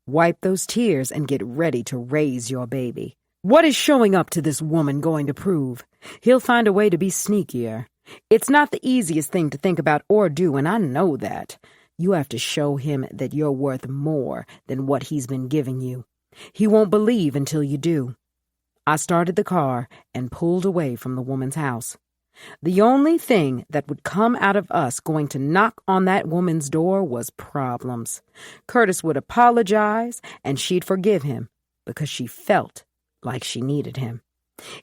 Wipe those tears and get ready to raise your baby. What is showing up to this woman going to prove? He'll find a way to be sneakier. It's not the easiest thing to think about or do, and I know that. You have to show him that you're worth more than what he's been giving you. He won't believe until you do. I started the car and pulled away from the woman's house. The only thing that would come out of us going to knock on that woman's door was problems. Curtis would apologize, and she'd forgive him because she felt like she needed him.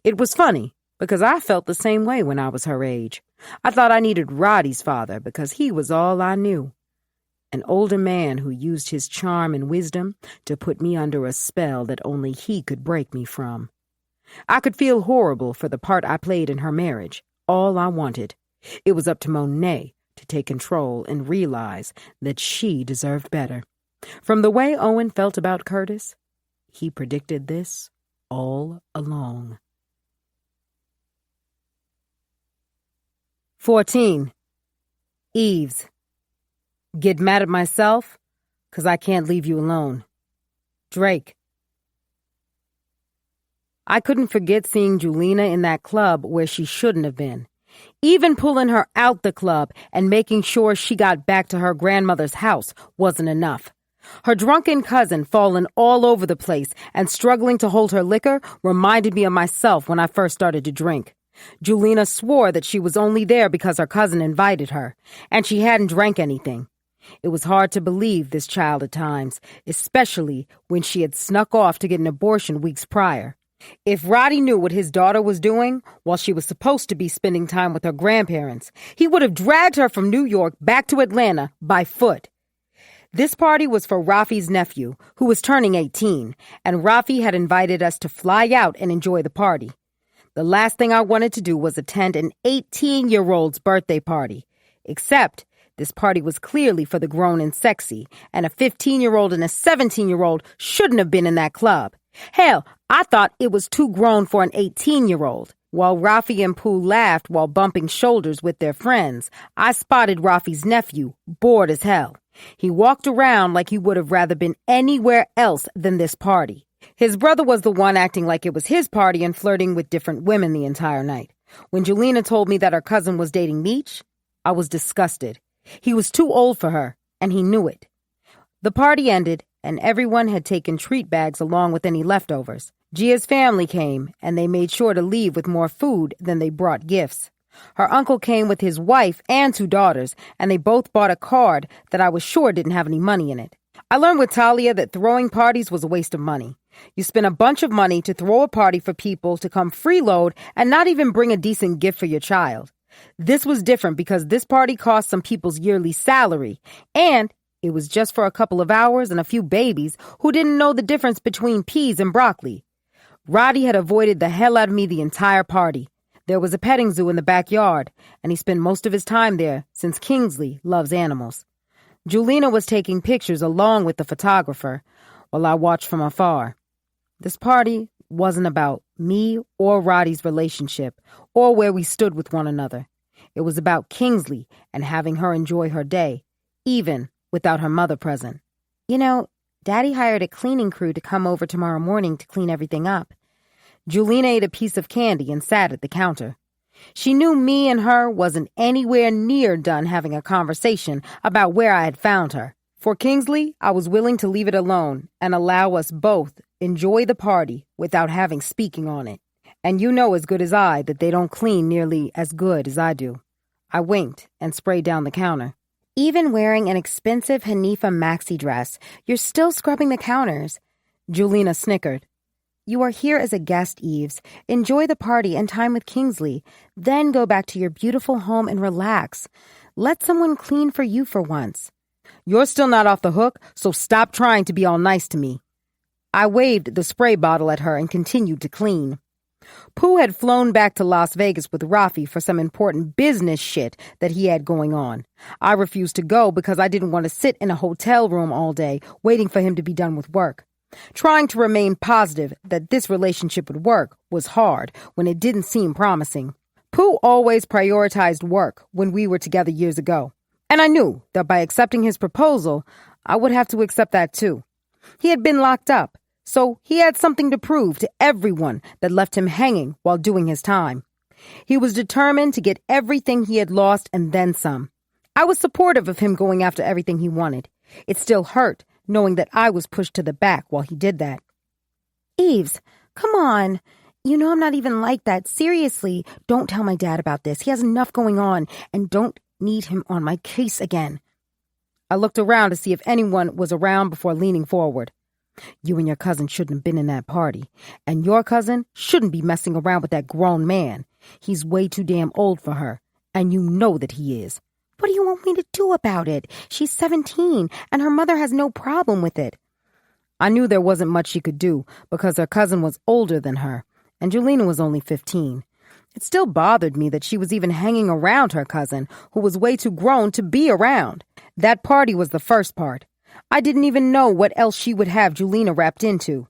It was funny because I felt the same way when I was her age. I thought I needed Roddy's father because he was all I knew. An older man who used his charm and wisdom to put me under a spell that only he could break me from. I could feel horrible for the part I played in her marriage. All I wanted. It was up to Monet to take control and realize that she deserved better. From the way Owen felt about Curtis, he predicted this all along. 14. Eves. Get mad at myself? 'Cause I can't leave you alone. Drake. I couldn't forget seeing Julina in that club where she shouldn't have been. Even pulling her out the club and making sure she got back to her grandmother's house wasn't enough. Her drunken cousin falling all over the place and struggling to hold her liquor reminded me of myself when I first started to drink. Julina swore that she was only there because her cousin invited her, and she hadn't drank anything. It was hard to believe this child at times, especially when she had snuck off to get an abortion weeks prior. If Roddy knew what his daughter was doing while she was supposed to be spending time with her grandparents, he would have dragged her from New York back to Atlanta by foot. This party was for Rafi's nephew, who was turning 18, and Rafi had invited us to fly out and enjoy the party. The last thing I wanted to do was attend an 18-year-old's birthday party, except this party was clearly for the grown and sexy, and a 15-year-old and a 17-year-old shouldn't have been in that club. Hell, I thought it was too grown for an 18-year-old. While Rafi and Pooh laughed while bumping shoulders with their friends, I spotted Rafi's nephew, bored as hell. He walked around like he would have rather been anywhere else than this party. His brother was the one acting like it was his party and flirting with different women the entire night. When Julina told me that her cousin was dating Meech, I was disgusted. He was too old for her, and he knew it. The party ended, and everyone had taken treat bags along with any leftovers. Gia's family came, and they made sure to leave with more food than they brought gifts. Her uncle came with his wife and 2 daughters, and they both bought a card that I was sure didn't have any money in it. I learned with Talia that throwing parties was a waste of money. You spend a bunch of money to throw a party for people to come freeload and not even bring a decent gift for your child. This was different because this party cost some people's yearly salary, and it was just for a couple of hours and a few babies who didn't know the difference between peas and broccoli. Roddy had avoided the hell out of me the entire party. There was a petting zoo in the backyard, and he spent most of his time there since Kingsley loves animals. Julina was taking pictures along with the photographer while I watched from afar. This party wasn't about me or Roddy's relationship or where we stood with one another. It was about Kingsley and having her enjoy her day, even without her mother present. You know, Daddy hired a cleaning crew to come over tomorrow morning to clean everything up. Julina ate a piece of candy and sat at the counter. She knew me and her wasn't anywhere near done having a conversation about where I had found her. For Kingsley, I was willing to leave it alone and allow us both enjoy the party without having speaking on it. And you know as good as I that they don't clean nearly as good as I do. I winked and sprayed down the counter. Even wearing an expensive Hanifa maxi dress, you're still scrubbing the counters. Julina snickered. You are here as a guest, Eves. Enjoy the party and time with Kingsley. Then go back to your beautiful home and relax. Let someone clean for you for once. You're still not off the hook, so stop trying to be all nice to me. I waved the spray bottle at her and continued to clean. Pooh had flown back to Las Vegas with Rafi for some important business shit that he had going on. I refused to go because I didn't want to sit in a hotel room all day waiting for him to be done with work. Trying to remain positive that this relationship would work was hard when it didn't seem promising. Pooh always prioritized work when we were together years ago, and I knew that by accepting his proposal, I would have to accept that too. He had been locked up, so he had something to prove to everyone that left him hanging while doing his time. He was determined to get everything he had lost and then some. I was supportive of him going after everything he wanted. It still hurt knowing that I was pushed to the back while he did that. Eves, come on. You know I'm not even like that. Seriously, don't tell my dad about this. He has enough going on, and don't need him on my case again. I looked around to see if anyone was around before leaning forward. You and your cousin shouldn't have been in that party, and your cousin shouldn't be messing around with that grown man. He's way too damn old for her, and you know that he is. What do you want me to do about it? She's 17, and her mother has no problem with it. I knew there wasn't much she could do because her cousin was older than her, and Julina was only 15. It still bothered me that she was even hanging around her cousin, who was way too grown to be around. That party was the first part. I didn't even know what else she would have Julina wrapped into.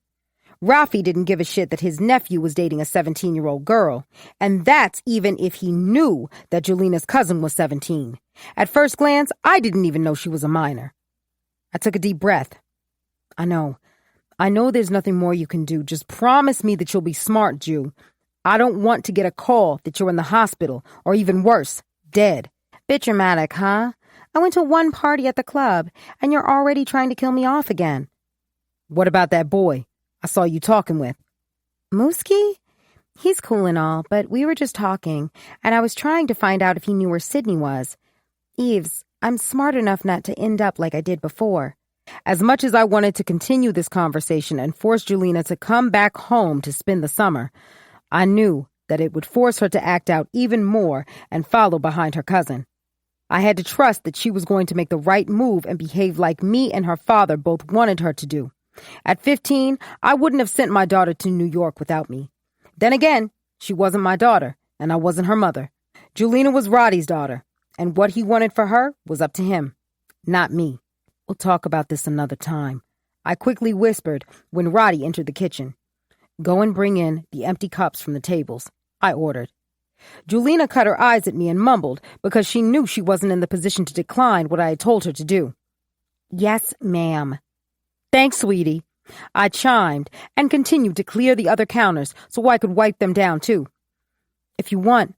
Rafi didn't give a shit that his nephew was dating a 17-year-old girl, and that's even if he knew that Julina's cousin was 17. At first glance, I didn't even know she was a minor. I took a deep breath. I know there's nothing more you can do. Just promise me that you'll be smart, Jew. I don't want to get a call that you're in the hospital, or even worse, dead. Bit dramatic, huh? I went to one party at the club, and you're already trying to kill me off again. What about that boy I saw you talking with? Mooski? He's cool and all, but we were just talking, and I was trying to find out if he knew where Sydney was. Eves, I'm smart enough not to end up like I did before. As much as I wanted to continue this conversation and force Julina to come back home to spend the summer, I knew that it would force her to act out even more and follow behind her cousin. I had to trust that she was going to make the right move and behave like me and her father both wanted her to do. At 15, I wouldn't have sent my daughter to New York without me. Then again, she wasn't my daughter, and I wasn't her mother. Julina was Roddy's daughter, and what he wanted for her was up to him, not me. We'll talk about this another time, I quickly whispered when Roddy entered the kitchen. Go and bring in the empty cups from the tables, I ordered. Julina cut her eyes at me and mumbled because she knew she wasn't in the position to decline what I had told her to do. Yes, ma'am. Thanks, sweetie. I chimed and continued to clear the other counters so I could wipe them down, too. If you want,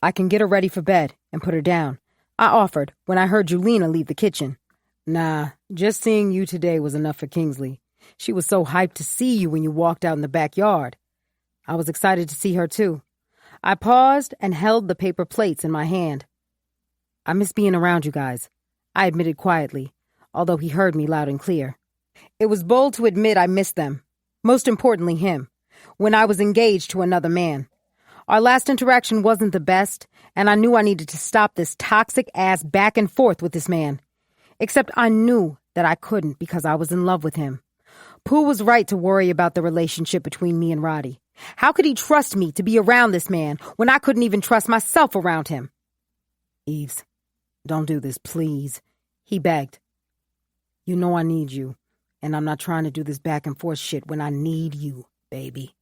I can get her ready for bed and put her down, I offered when I heard Julina leave the kitchen. Nah, just seeing you today was enough for Kingsley. She was so hyped to see you when you walked out in the backyard. I was excited to see her, too. I paused and held the paper plates in my hand. I miss being around you guys, I admitted quietly, although he heard me loud and clear. It was bold to admit I missed them, most importantly him, when I was engaged to another man. Our last interaction wasn't the best, and I knew I needed to stop this toxic-ass back and forth with this man. Except I knew that I couldn't because I was in love with him. Pooh was right to worry about the relationship between me and Roddy. How could he trust me to be around this man when I couldn't even trust myself around him? Eves, don't do this, please, he begged. You know I need you, and I'm not trying to do this back and forth shit when I need you, baby.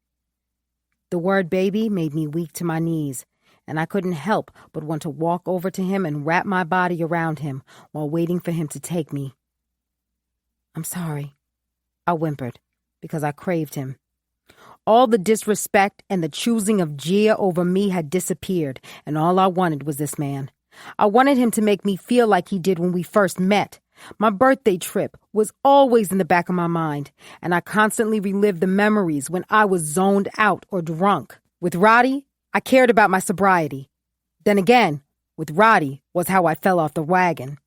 The word baby made me weak to my knees, and I couldn't help but want to walk over to him and wrap my body around him while waiting for him to take me. I'm sorry, I whimpered, because I craved him. All the disrespect and the choosing of Gia over me had disappeared, and all I wanted was this man. I wanted him to make me feel like he did when we first met. My birthday trip was always in the back of my mind, and I constantly relived the memories when I was zoned out or drunk. With Roddy, I cared about my sobriety. Then again, with Roddy was how I fell off the wagon.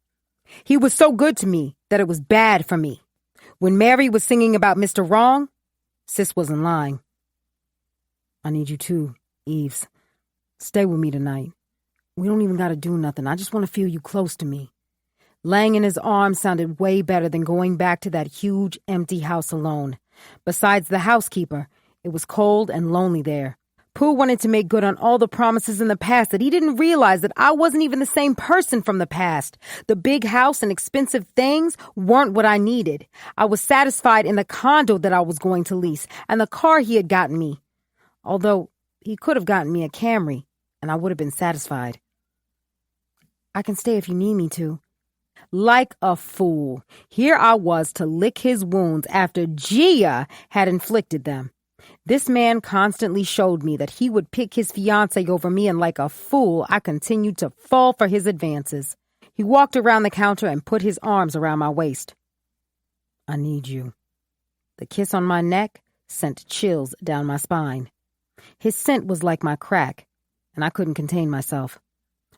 He was so good to me that it was bad for me. When Mary was singing about Mr. Wrong, Sis wasn't lying. I need you too, Eves. Stay with me tonight. We don't even gotta do nothing. I just want to feel you close to me. Laying in his arms sounded way better than going back to that huge, empty house alone. Besides the housekeeper, it was cold and lonely there. Pooh wanted to make good on all the promises in the past that he didn't realize that I wasn't even the same person from the past. The big house and expensive things weren't what I needed. I was satisfied in the condo that I was going to lease and the car he had gotten me. Although he could have gotten me a Camry, and I would have been satisfied. I can stay if you need me to. Like a fool, here I was to lick his wounds after Gia had inflicted them. This man constantly showed me that he would pick his fiancée over me, and like a fool, I continued to fall for his advances. He walked around the counter and put his arms around my waist. I need you. The kiss on my neck sent chills down my spine. His scent was like my crack, and I couldn't contain myself.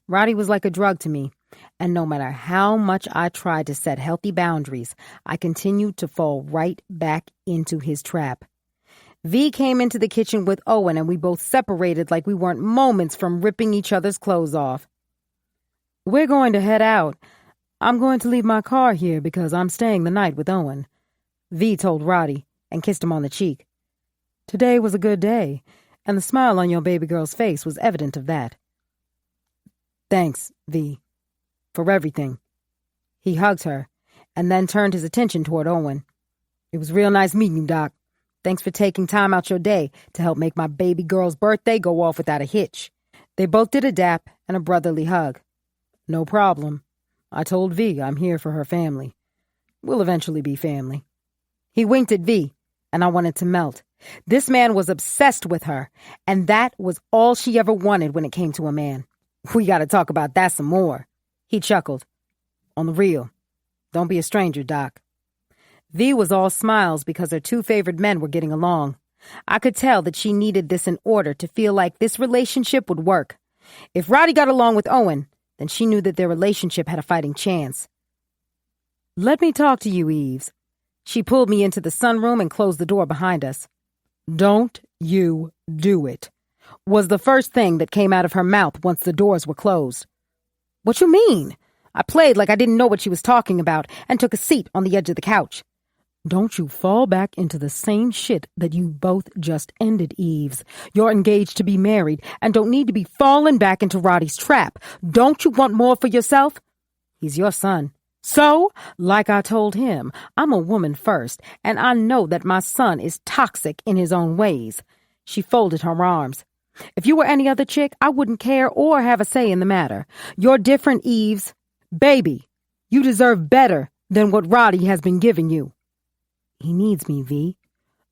Roddy was like a drug to me, and no matter how much I tried to set healthy boundaries, I continued to fall right back into his trap. V came into the kitchen with Owen, and we both separated like we weren't moments from ripping each other's clothes off. We're going to head out. I'm going to leave my car here because I'm staying the night with Owen, V told Roddy and kissed him on the cheek. Today was a good day, and the smile on your baby girl's face was evident of that. Thanks, V, for everything. He hugged her and then turned his attention toward Owen. It was real nice meeting you, Doc. Thanks for taking time out your day to help make my baby girl's birthday go off without a hitch. They both did a dap and a brotherly hug. No problem. I told V I'm here for her family. We'll eventually be family. He winked at V, and I wanted to melt. This man was obsessed with her, and that was all she ever wanted when it came to a man. We gotta talk about that some more. He chuckled. On the real. Don't be a stranger, Doc. V was all smiles because her two favorite men were getting along. I could tell that she needed this in order to feel like this relationship would work. If Roddy got along with Owen, then she knew that their relationship had a fighting chance. Let me talk to you, Eves. She pulled me into the sunroom and closed the door behind us. Don't you do it, was the first thing that came out of her mouth once the doors were closed. What you mean? I played like I didn't know what she was talking about and took a seat on the edge of the couch. Don't you fall back into the same shit that you both just ended, Eves. You're engaged to be married and don't need to be falling back into Roddy's trap. Don't you want more for yourself? He's your son. So, like I told him, I'm a woman first, and I know that my son is toxic in his own ways. She folded her arms. If you were any other chick, I wouldn't care or have a say in the matter. You're different, Eves. Baby, you deserve better than what Roddy has been giving you. He needs me, V.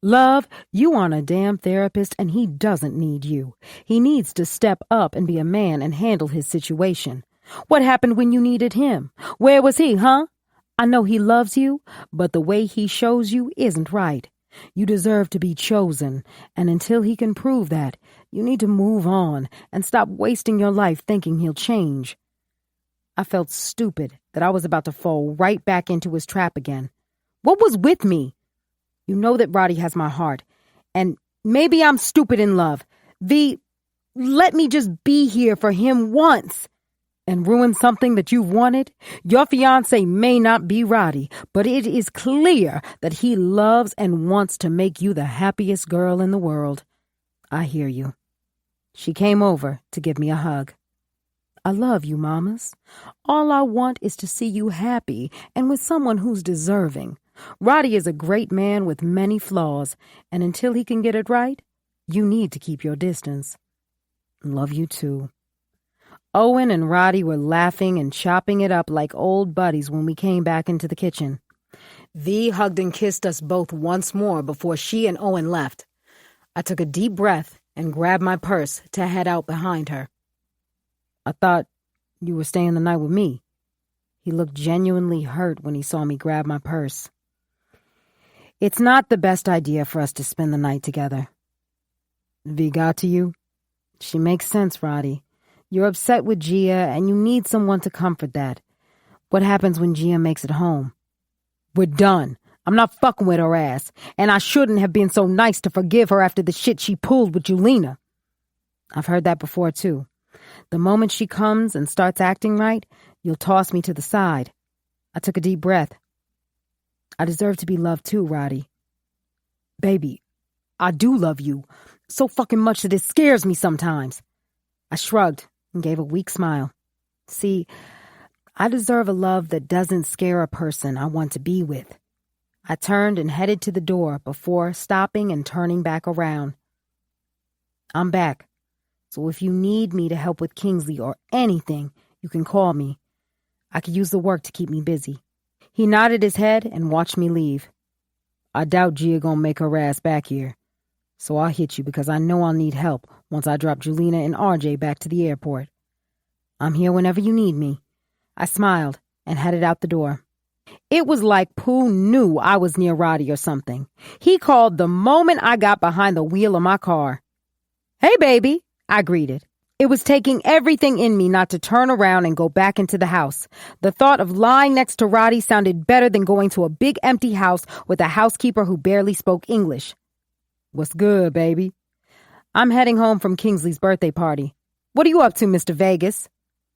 Love, you aren't a damn therapist and he doesn't need you. He needs to step up and be a man and handle his situation. What happened when you needed him? Where was he, huh? I know he loves you, but the way he shows you isn't right. You deserve to be chosen, and until he can prove that, you need to move on and stop wasting your life thinking he'll change. I felt stupid that I was about to fall right back into his trap again. What was with me? You know that Roddy has my heart, and maybe I'm stupid in love. V, let me just be here for him once. And ruin something that you've wanted? Your fiancé may not be Roddy, but it is clear that he loves and wants to make you the happiest girl in the world. I hear you. She came over to give me a hug. I love you, mamas. All I want is to see you happy and with someone who's deserving. Roddy is a great man with many flaws, and until he can get it right, you need to keep your distance. Love you too. Owen and Roddy were laughing and chopping it up like old buddies when we came back into the kitchen. V hugged and kissed us both once more before she and Owen left. I took a deep breath and grabbed my purse to head out behind her. I thought you were staying the night with me. He looked genuinely hurt when he saw me grab my purse. It's not the best idea for us to spend the night together. V got to you? She makes sense, Roddy. You're upset with Gia, and you need someone to comfort that. What happens when Gia makes it home? We're done. I'm not fucking with her ass, and I shouldn't have been so nice to forgive her after the shit she pulled with Julina. I've heard that before, too. The moment she comes and starts acting right, you'll toss me to the side. I took a deep breath. I deserve to be loved too, Roddy. Baby, I do love you, so fucking much that it scares me sometimes. I shrugged and gave a weak smile. See, I deserve a love that doesn't scare a person I want to be with. I turned and headed to the door before stopping and turning back around. I'm back, so if you need me to help with Kingsley or anything, you can call me. I could use the work to keep me busy. He nodded his head and watched me leave. I doubt Gia gonna make her ass back here, so I'll hit you because I know I'll need help once I drop Julina and RJ back to the airport. I'm here whenever you need me. I smiled and headed out the door. It was like Pooh knew I was near Roddy or something. He called the moment I got behind the wheel of my car. Hey, baby, I greeted. It was taking everything in me not to turn around and go back into the house. The thought of lying next to Roddy sounded better than going to a big empty house with a housekeeper who barely spoke English. What's good, baby? I'm heading home from Kingsley's birthday party. What are you up to, Mr. Vegas?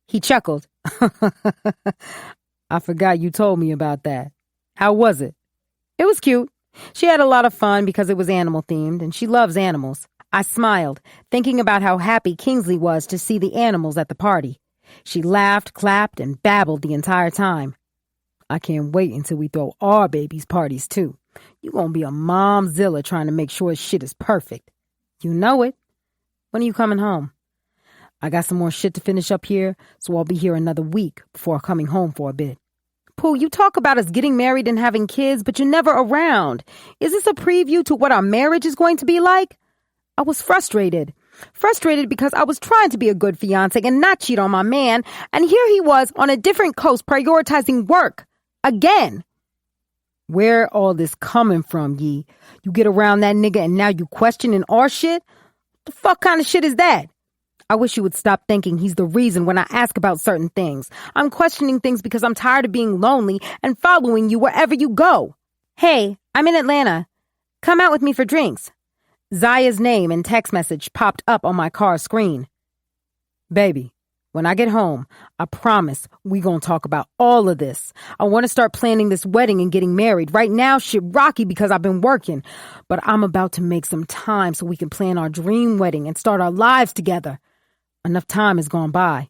He chuckled. I forgot you told me about that. How was it? It was cute. She had a lot of fun because it was animal-themed, and she loves animals. I smiled, thinking about how happy Kingsley was to see the animals at the party. She laughed, clapped, and babbled the entire time. I can't wait until we throw our babies' parties, too. You gonna be a momzilla trying to make sure shit is perfect. You know it. When are you coming home? I got some more shit to finish up here, so I'll be here another week before coming home for a bit. Pooh, you talk about us getting married and having kids, but you're never around. Is this a preview to what our marriage is going to be like? I was frustrated. Frustrated because I was trying to be a good fiance and not cheat on my man, and here he was on a different coast prioritizing work. Again. Where all this coming from, Yee? You get around that nigga and now you questioning our shit? The fuck kind of shit is that? I wish you would stop thinking he's the reason when I ask about certain things. I'm questioning things because I'm tired of being lonely and following you wherever you go. Hey, I'm in Atlanta. Come out with me for drinks. Zaya's name and text message popped up on my car screen. Baby, when I get home, I promise we gonna talk about all of this. I want to start planning this wedding and getting married. Right now, shit rocky because I've been working. But I'm about to make some time so we can plan our dream wedding and start our lives together. Enough time has gone by.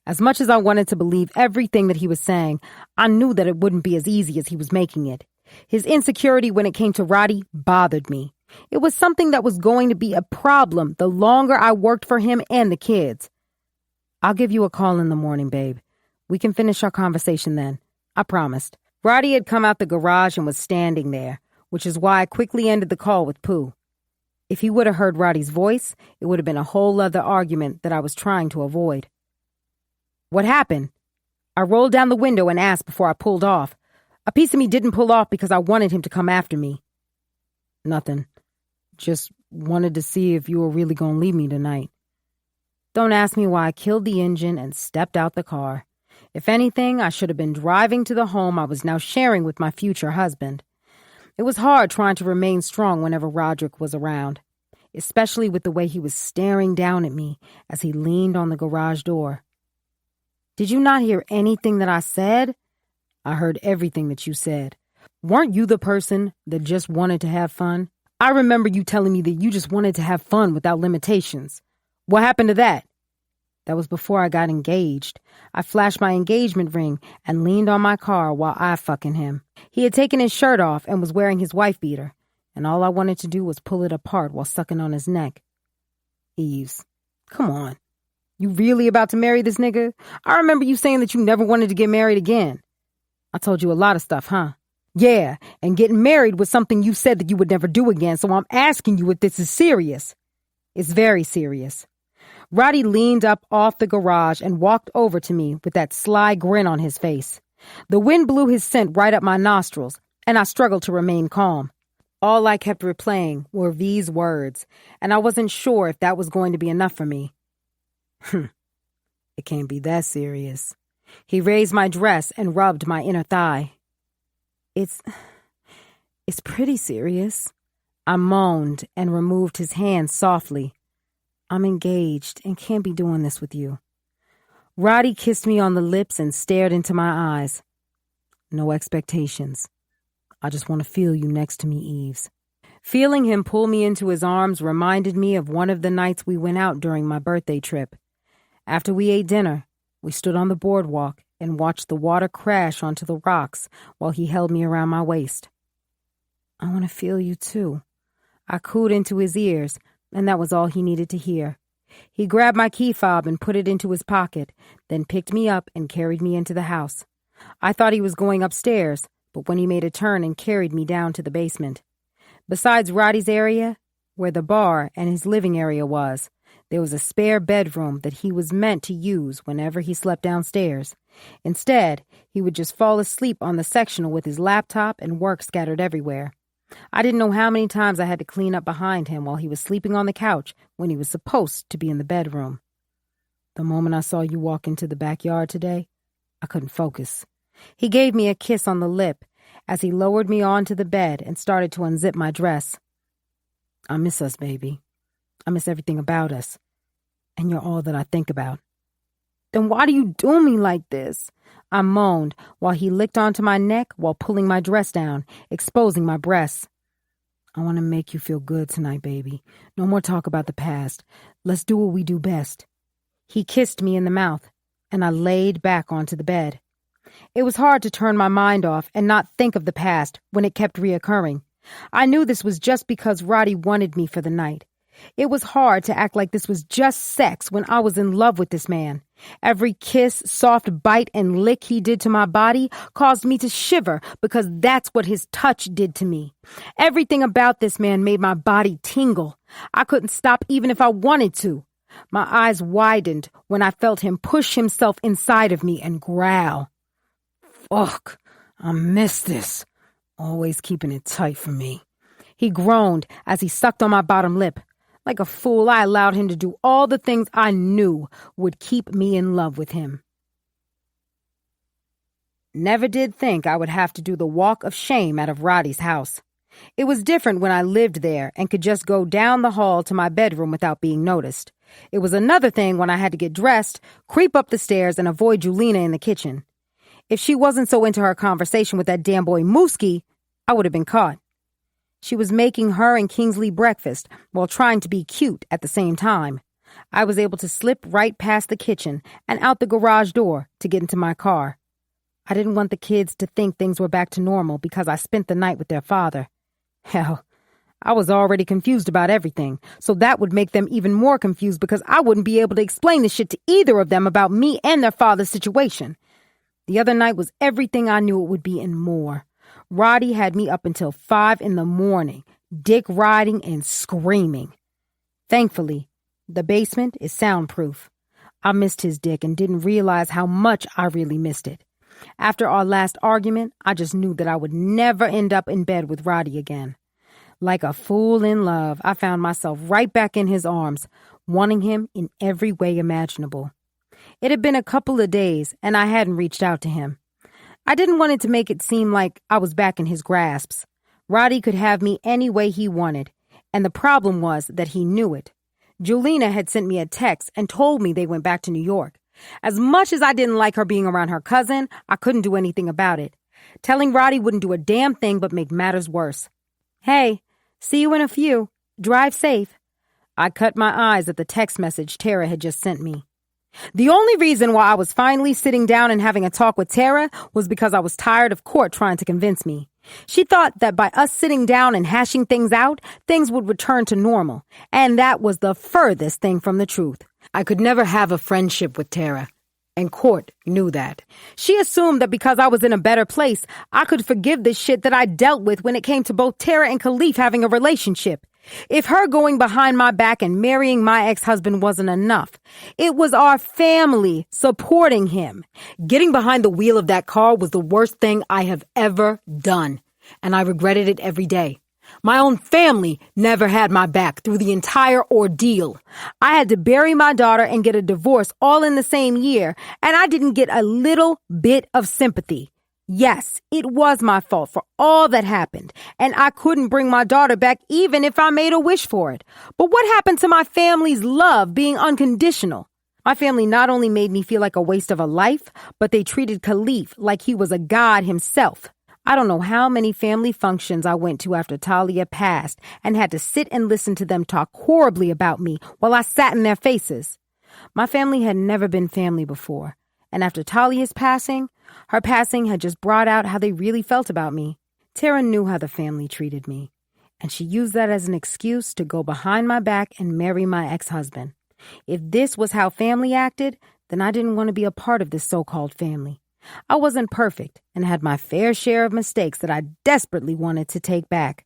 As much as I wanted to believe everything that he was saying, I knew that it wouldn't be as easy as he was making it. His insecurity when it came to Roddy bothered me. It was something that was going to be a problem the longer I worked for him and the kids. I'll give you a call in the morning, babe. We can finish our conversation then. I promised. Roddy had come out the garage and was standing there, which is why I quickly ended the call with Pooh. If he would have heard Roddy's voice, it would have been a whole other argument that I was trying to avoid. What happened? I rolled down the window and asked before I pulled off. A piece of me didn't pull off because I wanted him to come after me. Nothing. Just wanted to see if you were really going to leave me tonight. Don't ask me why I killed the engine and stepped out the car. If anything, I should have been driving to the home I was now sharing with my future husband. It was hard trying to remain strong whenever Roderick was around, especially with the way he was staring down at me as he leaned on the garage door. Did you not hear anything that I said? I heard everything that you said. Weren't you the person that just wanted to have fun? I remember you telling me that you just wanted to have fun without limitations. What happened to that? That was before I got engaged. I flashed my engagement ring and leaned on my car while I fucking him. He had taken his shirt off and was wearing his wife beater, and all I wanted to do was pull it apart while sucking on his neck. Eves, come on. You really about to marry this nigga? I remember you saying that you never wanted to get married again. I told you a lot of stuff, huh? Yeah, and getting married was something you said that you would never do again, so I'm asking you if this is serious. It's very serious. Roddy leaned up off the garage and walked over to me with that sly grin on his face. The wind blew his scent right up my nostrils, and I struggled to remain calm. All I kept replaying were V's words, and I wasn't sure if that was going to be enough for me. It can't be that serious. He raised my dress and rubbed my inner thigh. It's pretty serious. I moaned and removed his hand softly. I'm engaged and can't be doing this with you. Roddy kissed me on the lips and stared into my eyes. No expectations. I just want to feel you next to me, Eves. Feeling him pull me into his arms reminded me of one of the nights we went out during my birthday trip. After we ate dinner, we stood on the boardwalk and watched the water crash onto the rocks while he held me around my waist. I want to feel you too. I cooed into his ears, and that was all he needed to hear. He grabbed my key fob and put it into his pocket, then picked me up and carried me into the house. I thought he was going upstairs, but when he made a turn and carried me down to the basement. Besides Roddy's area, where the bar and his living area was, there was a spare bedroom that he was meant to use whenever he slept downstairs. Instead, he would just fall asleep on the sectional with his laptop and work scattered everywhere. I didn't know how many times I had to clean up behind him while he was sleeping on the couch when he was supposed to be in the bedroom. The moment I saw you walk into the backyard today, I couldn't focus. He gave me a kiss on the lip as he lowered me onto the bed and started to unzip my dress. I miss us, baby. I miss everything about us. And you're all that I think about. Then why do you do me like this? I moaned while he licked onto my neck while pulling my dress down, exposing my breasts. I want to make you feel good tonight, baby. No more talk about the past. Let's do what we do best. He kissed me in the mouth, and I laid back onto the bed. It was hard to turn my mind off and not think of the past when it kept reoccurring. I knew this was just because Roddy wanted me for the night. It was hard to act like this was just sex when I was in love with this man. Every kiss, soft bite, and lick he did to my body caused me to shiver because that's what his touch did to me. Everything about this man made my body tingle. I couldn't stop even if I wanted to. My eyes widened when I felt him push himself inside of me and growl. Fuck, I miss this. Always keeping it tight for me. He groaned as he sucked on my bottom lip. Like a fool, I allowed him to do all the things I knew would keep me in love with him. Never did think I would have to do the walk of shame out of Roddy's house. It was different when I lived there and could just go down the hall to my bedroom without being noticed. It was another thing when I had to get dressed, creep up the stairs, and avoid Julina in the kitchen. If she wasn't so into her conversation with that damn boy Mooski, I would have been caught. She was making her and Kingsley breakfast while trying to be cute at the same time. I was able to slip right past the kitchen and out the garage door to get into my car. I didn't want the kids to think things were back to normal because I spent the night with their father. Hell, I was already confused about everything, so that would make them even more confused because I wouldn't be able to explain the shit to either of them about me and their father's situation. The other night was everything I knew it would be and more. Roddy had me up until 5 a.m, dick riding and screaming. Thankfully, the basement is soundproof. I missed his dick and didn't realize how much I really missed it. After our last argument, I just knew that I would never end up in bed with Roddy again. Like a fool in love, I found myself right back in his arms, wanting him in every way imaginable. It had been a couple of days, and I hadn't reached out to him. I didn't want it to make it seem like I was back in his grasps. Roddy could have me any way he wanted, and the problem was that he knew it. Julina had sent me a text and told me they went back to New York. As much as I didn't like her being around her cousin, I couldn't do anything about it. Telling Roddy wouldn't do a damn thing but make matters worse. Hey, see you in a few. Drive safe. I cut my eyes at the text message Tara had just sent me. The only reason why I was finally sitting down and having a talk with Tara was because I was tired of Court trying to convince me. She thought that by us sitting down and hashing things out, things would return to normal, and that was the furthest thing from the truth. I could never have a friendship with Tara, and Court knew that. She assumed that because I was in a better place, I could forgive the shit that I dealt with when it came to both Tara and Khalif having a relationship. If her going behind my back and marrying my ex-husband wasn't enough, it was our family supporting him. Getting behind the wheel of that car was the worst thing I have ever done, and I regretted it every day. My own family never had my back through the entire ordeal. I had to bury my daughter and get a divorce all in the same year, and I didn't get a little bit of sympathy. Yes, it was my fault for all that happened, and I couldn't bring my daughter back even if I made a wish for it. But what happened to my family's love being unconditional? My family not only made me feel like a waste of a life, but they treated Khalif like he was a god himself. I don't know how many family functions I went to after Talia passed and had to sit and listen to them talk horribly about me while I sat in their faces. My family had never been family before, and after Talia's passing, her passing had just brought out how they really felt about me. Tara knew how the family treated me, and she used that as an excuse to go behind my back and marry my ex-husband. If this was how family acted, then I didn't want to be a part of this so-called family. I wasn't perfect and had my fair share of mistakes that I desperately wanted to take back.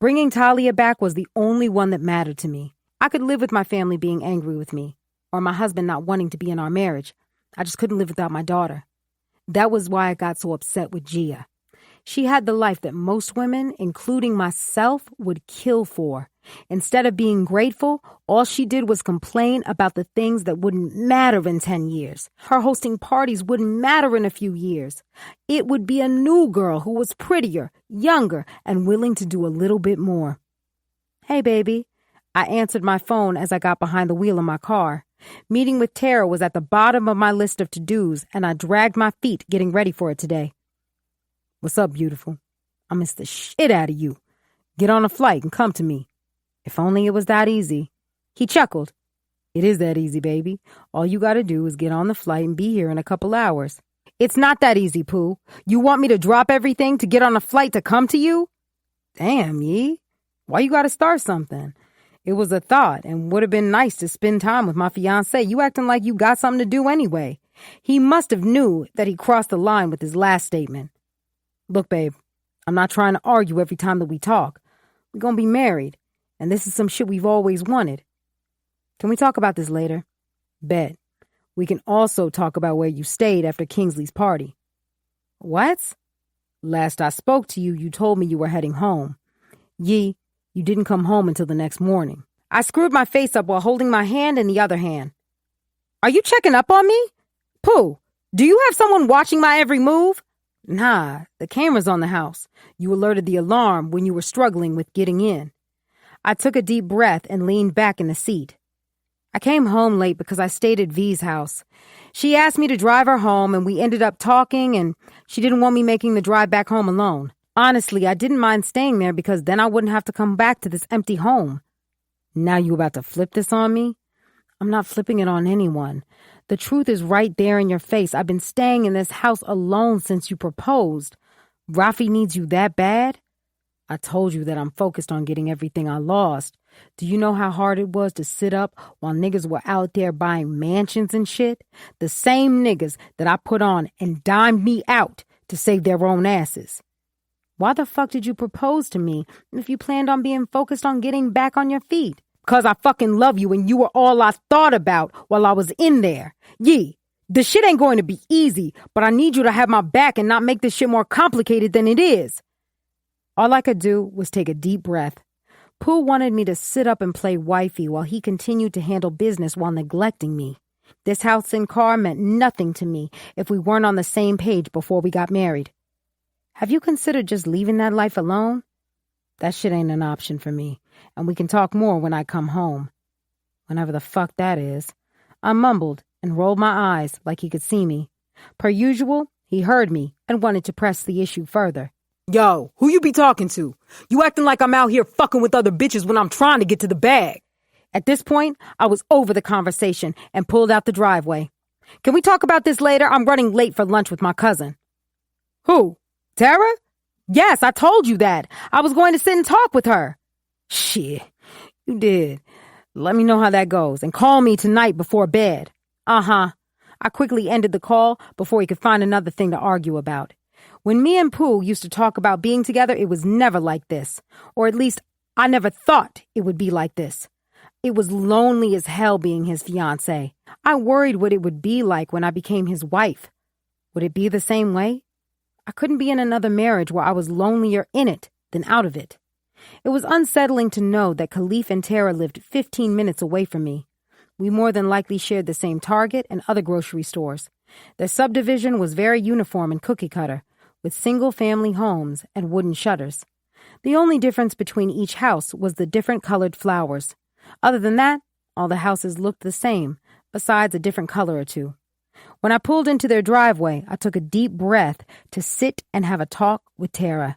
Bringing Talia back was the only one that mattered to me. I could live with my family being angry with me, or my husband not wanting to be in our marriage. I just couldn't live without my daughter. That was why I got so upset with Gia. She had the life that most women, including myself, would kill for. Instead of being grateful, all she did was complain about the things that wouldn't matter in 10 years. Her hosting parties wouldn't matter in a few years. It would be a new girl who was prettier, younger, and willing to do a little bit more. Hey, baby. I answered my phone as I got behind the wheel of my car. Meeting with Tara was at the bottom of my list of to-dos, and I dragged my feet getting ready for it today. What's up, beautiful? I miss the shit out of you. Get on a flight and come to me. If only it was that easy. He chuckled. It is that easy, baby. All you gotta do is get on the flight and be here in a couple hours. It's not that easy, Pooh. You want me to drop everything to get on a flight to come to you? Damn, Yee. Why you gotta start something? It was a thought and would have been nice to spend time with my fiancé. You acting like you got something to do anyway. He must have knew that he crossed the line with his last statement. Look, babe, I'm not trying to argue every time that we talk. We're gonna be married, and this is some shit we've always wanted. Can we talk about this later? Bet. We can also talk about where you stayed after Kingsley's party. What? Last I spoke to you, you told me you were heading home. You didn't come home until the next morning. I screwed my face up while holding my hand in the other hand. Are you checking up on me? Pooh, do you have someone watching my every move? Nah, the camera's on the house. You alerted the alarm when you were struggling with getting in. I took a deep breath and leaned back in the seat. I came home late because I stayed at V's house. She asked me to drive her home, and we ended up talking, and she didn't want me making the drive back home alone. Honestly, I didn't mind staying there because then I wouldn't have to come back to this empty home. Now you about to flip this on me? I'm not flipping it on anyone. The truth is right there in your face. I've been staying in this house alone since you proposed. Rafi needs you that bad? I told you that I'm focused on getting everything I lost. Do you know how hard it was to sit up while niggas were out there buying mansions and shit? The same niggas that I put on and dimed me out to save their own asses. Why the fuck did you propose to me if you planned on being focused on getting back on your feet? Because I fucking love you and you were all I thought about while I was in there. The shit ain't going to be easy, but I need you to have my back and not make this shit more complicated than it is. All I could do was take a deep breath. Pooh wanted me to sit up and play wifey while he continued to handle business while neglecting me. This house and car meant nothing to me if we weren't on the same page before we got married. Have you considered just leaving that life alone? That shit ain't an option for me, and we can talk more when I come home. Whenever the fuck that is. I mumbled and rolled my eyes like he could see me. Per usual, he heard me and wanted to press the issue further. Yo, who you be talking to? You acting like I'm out here fucking with other bitches when I'm trying to get to the bag. At this point, I was over the conversation and pulled out the driveway. Can we talk about this later? I'm running late for lunch with my cousin. Who? Tara? Yes, I told you that. I was going to sit and talk with her. Shit, you did. Let me know how that goes and call me tonight before bed. Uh-huh. I quickly ended the call before he could find another thing to argue about. When me and Pooh used to talk about being together, it was never like this. Or at least, I never thought it would be like this. It was lonely as hell being his fiancé. I worried what it would be like when I became his wife. Would it be the same way? I couldn't be in another marriage where I was lonelier in it than out of it. It was unsettling to know that Khalif and Tara lived 15 minutes away from me. We more than likely shared the same Target and other grocery stores. Their subdivision was very uniform and cookie-cutter, with single-family homes and wooden shutters. The only difference between each house was the different colored flowers. Other than that, all the houses looked the same, besides a different color or two. When I pulled into their driveway, I took a deep breath to sit and have a talk with Tara.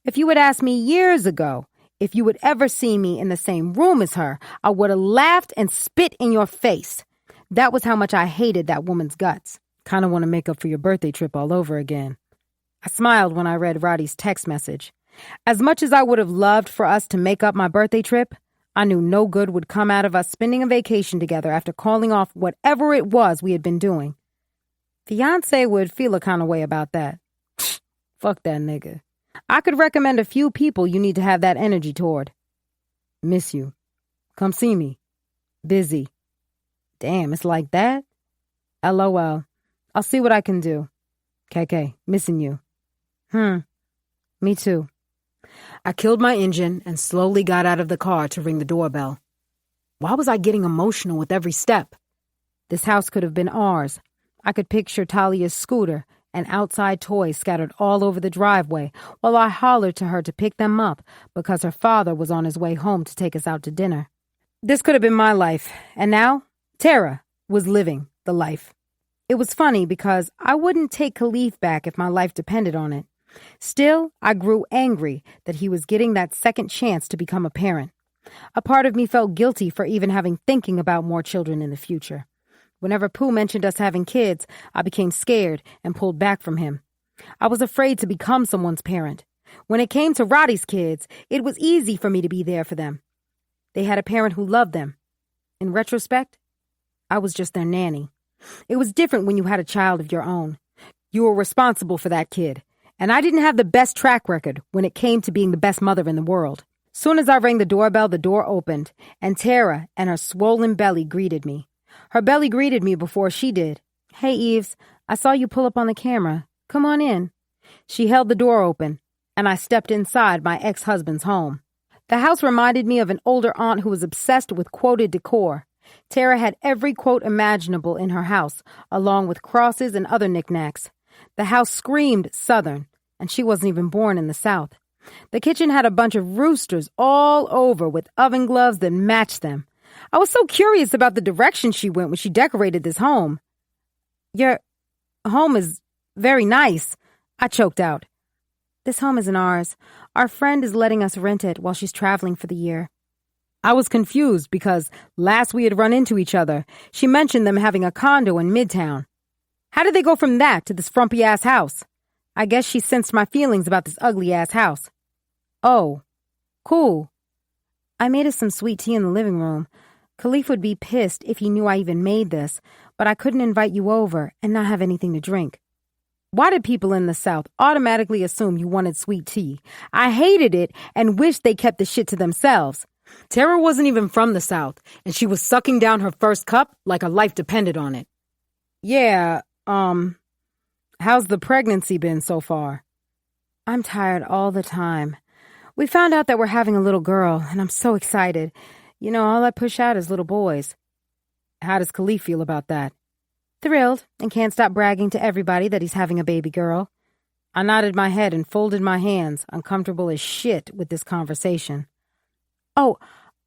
If you had asked me years ago if you would ever see me in the same room as her, I would have laughed and spit in your face. That was how much I hated that woman's guts. Kind of want to make up for your birthday trip all over again. I smiled when I read Roddy's text message. As much as I would have loved for us to make up my birthday trip, I knew no good would come out of us spending a vacation together after calling off whatever it was we had been doing. Fiancé would feel a kind of way about that. Fuck that nigga. I could recommend a few people you need to have that energy toward. Miss you. Come see me. Busy. Damn, it's like that? LOL. I'll see what I can do. KK, missing you. Me too. I killed my engine and slowly got out of the car to ring the doorbell. Why was I getting emotional with every step? This house could have been ours. I could picture Talia's scooter and outside toys scattered all over the driveway while I hollered to her to pick them up because her father was on his way home to take us out to dinner. This could have been my life, and now Tara was living the life. It was funny because I wouldn't take Khalif back if my life depended on it. Still, I grew angry that he was getting that second chance to become a parent. A part of me felt guilty for even having thinking about more children in the future. Whenever Pooh mentioned us having kids, I became scared and pulled back from him. I was afraid to become someone's parent. When it came to Roddy's kids, it was easy for me to be there for them. They had a parent who loved them. In retrospect, I was just their nanny. It was different when you had a child of your own. You were responsible for that kid, and I didn't have the best track record when it came to being the best mother in the world. Soon as I rang the doorbell, the door opened, and Tara and her swollen belly greeted me. Her belly greeted me before she did. "Hey, Eves, I saw you pull up on the camera. Come on in." She held the door open, and I stepped inside my ex-husband's home. The house reminded me of an older aunt who was obsessed with quoted decor. Tara had every quote imaginable in her house, along with crosses and other knickknacks. The house screamed Southern, and she wasn't even born in the South. The kitchen had a bunch of roosters all over with oven gloves that matched them. I was so curious about the direction she went when she decorated this home. "Your home is very nice," I choked out. "This home isn't ours. Our friend is letting us rent it while she's traveling for the year." I was confused because last we had run into each other, she mentioned them having a condo in Midtown. How did they go from that to this frumpy-ass house? I guess she sensed my feelings about this ugly-ass house. "Oh, cool. I made us some sweet tea in the living room. Khalif would be pissed if he knew I even made this, but I couldn't invite you over and not have anything to drink." Why did people in the South automatically assume you wanted sweet tea? I hated it and wished they kept the shit to themselves. Tara wasn't even from the South, and she was sucking down her first cup like her life depended on it. "Yeah, how's the pregnancy been so far?" "I'm tired all the time. We found out that we're having a little girl, and I'm so excited. You know, all I push out is little boys." "How does Khalif feel about that?" "Thrilled, and can't stop bragging to everybody that he's having a baby girl." I nodded my head and folded my hands, uncomfortable as shit with this conversation. "Oh,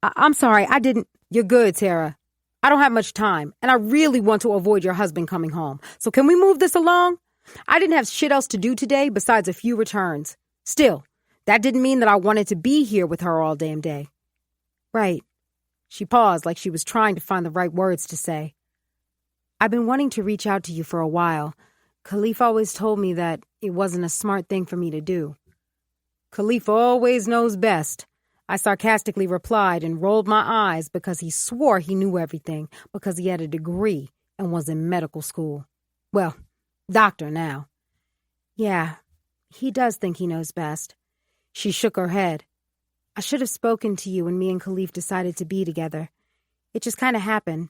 I'm sorry, I didn't—" "You're good, Tara. I don't have much time, and I really want to avoid your husband coming home. So can we move this along? I didn't have shit else to do today besides a few returns. Still, that didn't mean that I wanted to be here with her all damn day." "Right." She paused like she was trying to find the right words to say. "I've been wanting to reach out to you for a while. Khalif always told me that it wasn't a smart thing for me to do." "Khalif always knows best," I sarcastically replied and rolled my eyes because he swore he knew everything because he had a degree and was in medical school. Well, doctor now. "Yeah, he does think he knows best." She shook her head. "I should have spoken to you when me and Khalif decided to be together. It just kind of happened,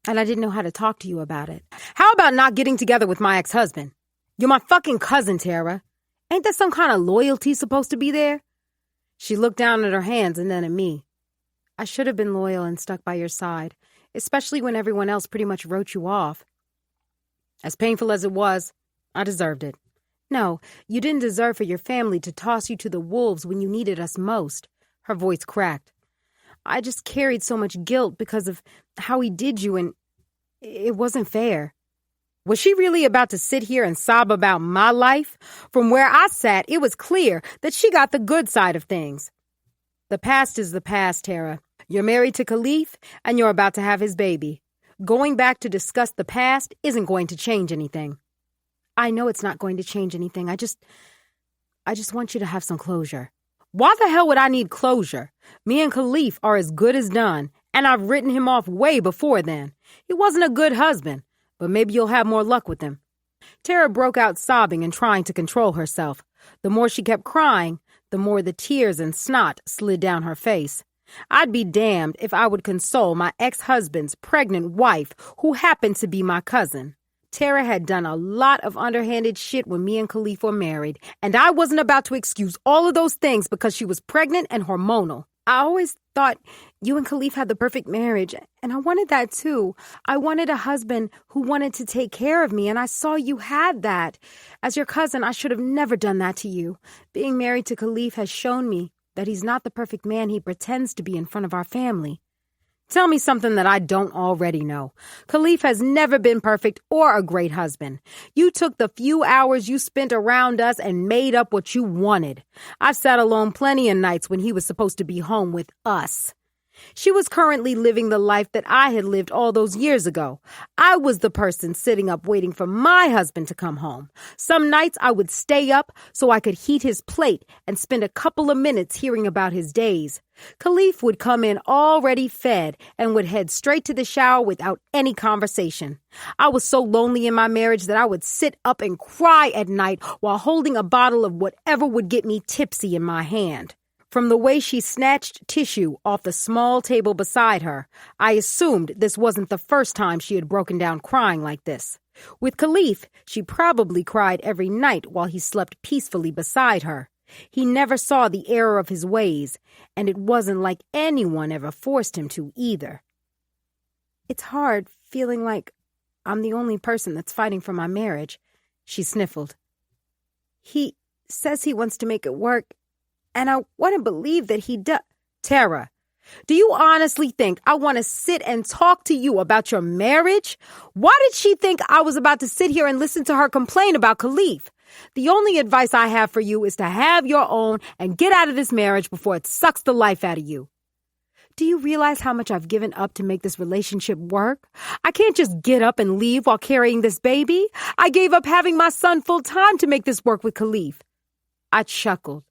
and I didn't know how to talk to you about it." "How about not getting together with my ex-husband? You're my fucking cousin, Tara. Ain't there some kind of loyalty supposed to be there?" She looked down at her hands and then at me. "I should have been loyal and stuck by your side, especially when everyone else pretty much wrote you off." As painful as it was, I deserved it. "No, you didn't deserve for your family to toss you to the wolves when you needed us most." Her voice cracked. "I just carried so much guilt because of how he did you, and it wasn't fair." Was she really about to sit here and sob about my life? From where I sat, it was clear that she got the good side of things. "The past is the past, Tara. You're married to Khalif, and you're about to have his baby. Going back to discuss the past isn't going to change anything." "I know it's not going to change anything. I just want you to have some closure." "Why the hell would I need closure? Me and Khalif are as good as done, and I've written him off way before then. He wasn't a good husband, but maybe you'll have more luck with him." Tara broke out sobbing and trying to control herself. The more she kept crying, the more the tears and snot slid down her face. I'd be damned if I would console my ex-husband's pregnant wife who happened to be my cousin. Tara had done a lot of underhanded shit when me and Khalif were married, and I wasn't about to excuse all of those things because she was pregnant and hormonal. I always thought you and Khalif had the perfect marriage, and I wanted that too. I wanted a husband who wanted to take care of me, and I saw you had that. As your cousin, I should have never done that to you. Being married to Khalif has shown me that he's not the perfect man he pretends to be in front of our family. Tell me something that I don't already know. Khalif has never been perfect or a great husband. You took the few hours you spent around us and made up what you wanted. I've sat alone plenty of nights when he was supposed to be home with us. She was currently living the life that I had lived all those years ago. I was the person sitting up waiting for my husband to come home. Some nights I would stay up so I could heat his plate and spend a couple of minutes hearing about his days. Khalif would come in already fed and would head straight to the shower without any conversation. I was so lonely in my marriage that I would sit up and cry at night while holding a bottle of whatever would get me tipsy in my hand. From the way she snatched tissue off the small table beside her, I assumed this wasn't the first time she had broken down crying like this. With Khalif, she probably cried every night while he slept peacefully beside her. He never saw the error of his ways, and it wasn't like anyone ever forced him to either. It's hard feeling like I'm the only person that's fighting for my marriage, she sniffled. He says he wants to make it work, and I want to believe that he does. Tara, do you honestly think I want to sit and talk to you about your marriage? Why did she think I was about to sit here and listen to her complain about Khalif? The only advice I have for you is to have your own and get out of this marriage before it sucks the life out of you. Do you realize how much I've given up to make this relationship work? I can't just get up and leave while carrying this baby. I gave up having my son full time to make this work with Khalif. I chuckled.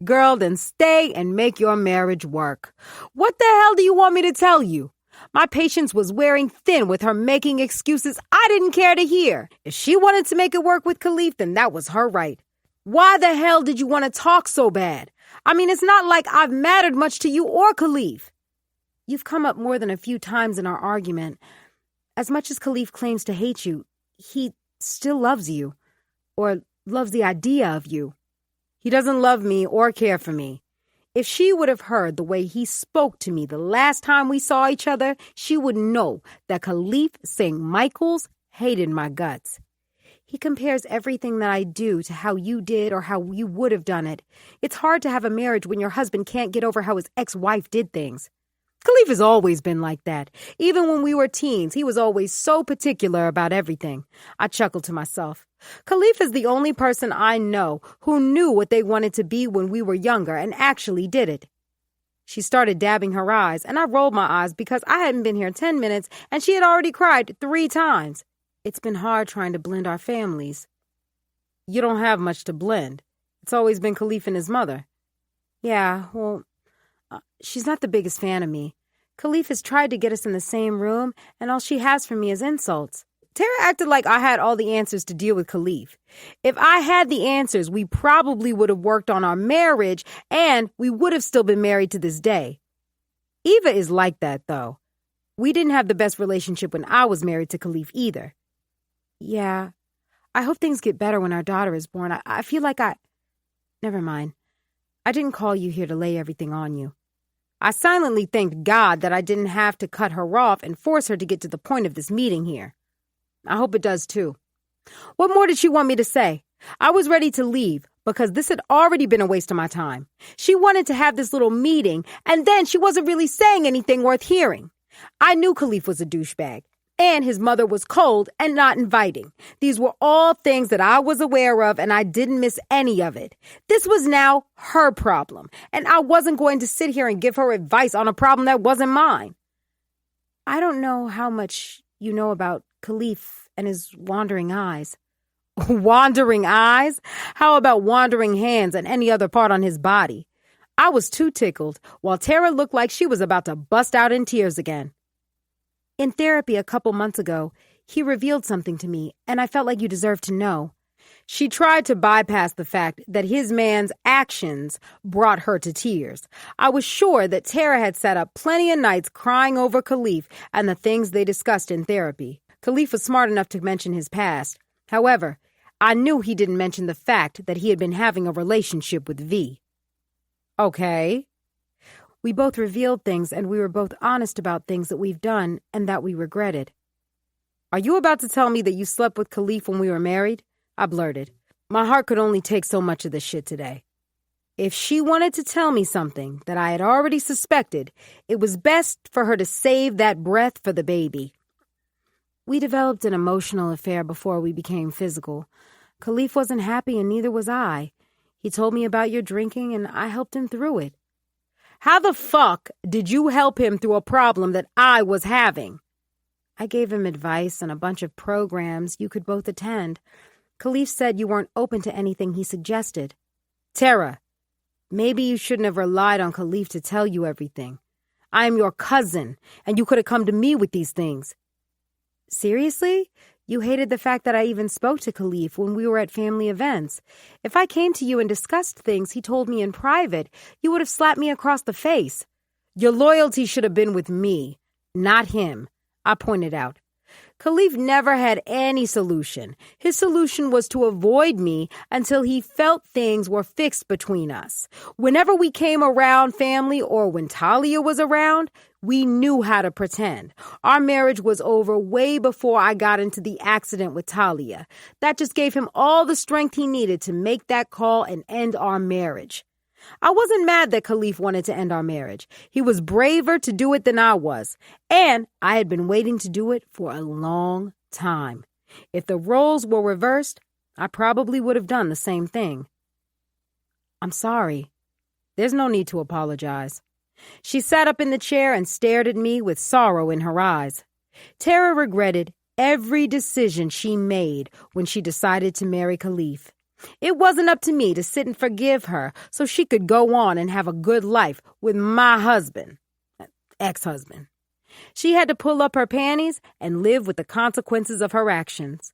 Girl, then stay and make your marriage work. What the hell do you want me to tell you? My patience was wearing thin with her making excuses I didn't care to hear. If she wanted to make it work with Khalif, then that was her right. Why the hell did you want to talk so bad? I mean, it's not like I've mattered much to you or Khalif. You've come up more than a few times in our argument. As much as Khalif claims to hate you, he still loves you, or loves the idea of you. He doesn't love me or care for me. If she would have heard the way he spoke to me the last time we saw each other, she would know that Khalif St. Michael's hated my guts. He compares everything that I do to how you did or how you would have done it. It's hard to have a marriage when your husband can't get over how his ex-wife did things. Khalif has always been like that. Even when we were teens, he was always so particular about everything. I chuckled to myself. Khalif is the only person I know who knew what they wanted to be when we were younger and actually did it. She started dabbing her eyes, and I rolled my eyes because I hadn't been here 10 minutes and she had already cried 3 times. It's been hard trying to blend our families. You don't have much to blend. It's always been Khalif and his mother. Yeah, well, she's not the biggest fan of me. Khalif has tried to get us in the same room, and all she has for me is insults. Tara acted like I had all the answers to deal with Khalif. If I had the answers, we probably would have worked on our marriage, and we would have still been married to this day. Eva is like that, though. We didn't have the best relationship when I was married to Khalif either. Yeah, I hope things get better when our daughter is born. I feel like Never mind. I didn't call you here to lay everything on you. I silently thanked God that I didn't have to cut her off and force her to get to the point of this meeting here. I hope it does too. What more did she want me to say? I was ready to leave because this had already been a waste of my time. She wanted to have this little meeting, and then she wasn't really saying anything worth hearing. I knew Khalif was a douchebag, and his mother was cold and not inviting. These were all things that I was aware of, and I didn't miss any of it. This was now her problem, and I wasn't going to sit here and give her advice on a problem that wasn't mine. I don't know how much you know about Khalif and his wandering eyes. Wandering eyes? How about wandering hands and any other part on his body? I was too tickled, while Tara looked like she was about to bust out in tears again. In therapy a couple months ago, he revealed something to me, and I felt like you deserved to know. She tried to bypass the fact that his man's actions brought her to tears. I was sure that Tara had sat up plenty of nights crying over Khalif and the things they discussed in therapy. Khalif was smart enough to mention his past. However, I knew he didn't mention the fact that he had been having a relationship with V. Okay. We both revealed things, and we were both honest about things that we've done and that we regretted. Are you about to tell me that you slept with Khalif when we were married? I blurted. My heart could only take so much of this shit today. If she wanted to tell me something that I had already suspected, it was best for her to save that breath for the baby. We developed an emotional affair before we became physical. Khalif wasn't happy, and neither was I. He told me about your drinking, and I helped him through it. How the fuck did you help him through a problem that I was having? I gave him advice on a bunch of programs you could both attend. Khalif said you weren't open to anything he suggested. Tara, maybe you shouldn't have relied on Khalif to tell you everything. I am your cousin, and you could have come to me with these things. Seriously? You hated the fact that I even spoke to Khalif when we were at family events. If I came to you and discussed things he told me in private, you would have slapped me across the face. Your loyalty should have been with me, not him, I pointed out. Khalif never had any solution. His solution was to avoid me until he felt things were fixed between us. Whenever we came around family or when Talia was around, we knew how to pretend. Our marriage was over way before I got into the accident with Talia. That just gave him all the strength he needed to make that call and end our marriage. I wasn't mad that Khalif wanted to end our marriage. He was braver to do it than I was, and I had been waiting to do it for a long time. If the roles were reversed, I probably would have done the same thing. I'm sorry. There's no need to apologize. She sat up in the chair and stared at me with sorrow in her eyes. Tara regretted every decision she made when she decided to marry Khalif. It wasn't up to me to sit and forgive her so she could go on and have a good life with my husband, ex-husband. She had to pull up her panties and live with the consequences of her actions.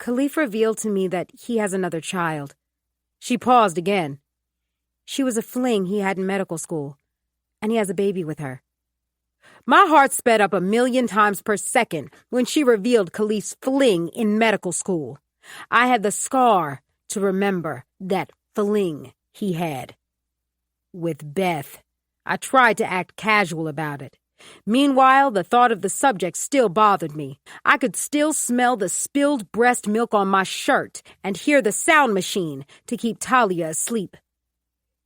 Khalif revealed to me that he has another child. She paused again. She was a fling he had in medical school, and he has a baby with her. My heart sped up 1,000,000 times per second when she revealed Khalif's fling in medical school. I had the scar to remember that fling he had. With Beth, I tried to act casual about it. Meanwhile, the thought of the subject still bothered me. I could still smell the spilled breast milk on my shirt and hear the sound machine to keep Talia asleep.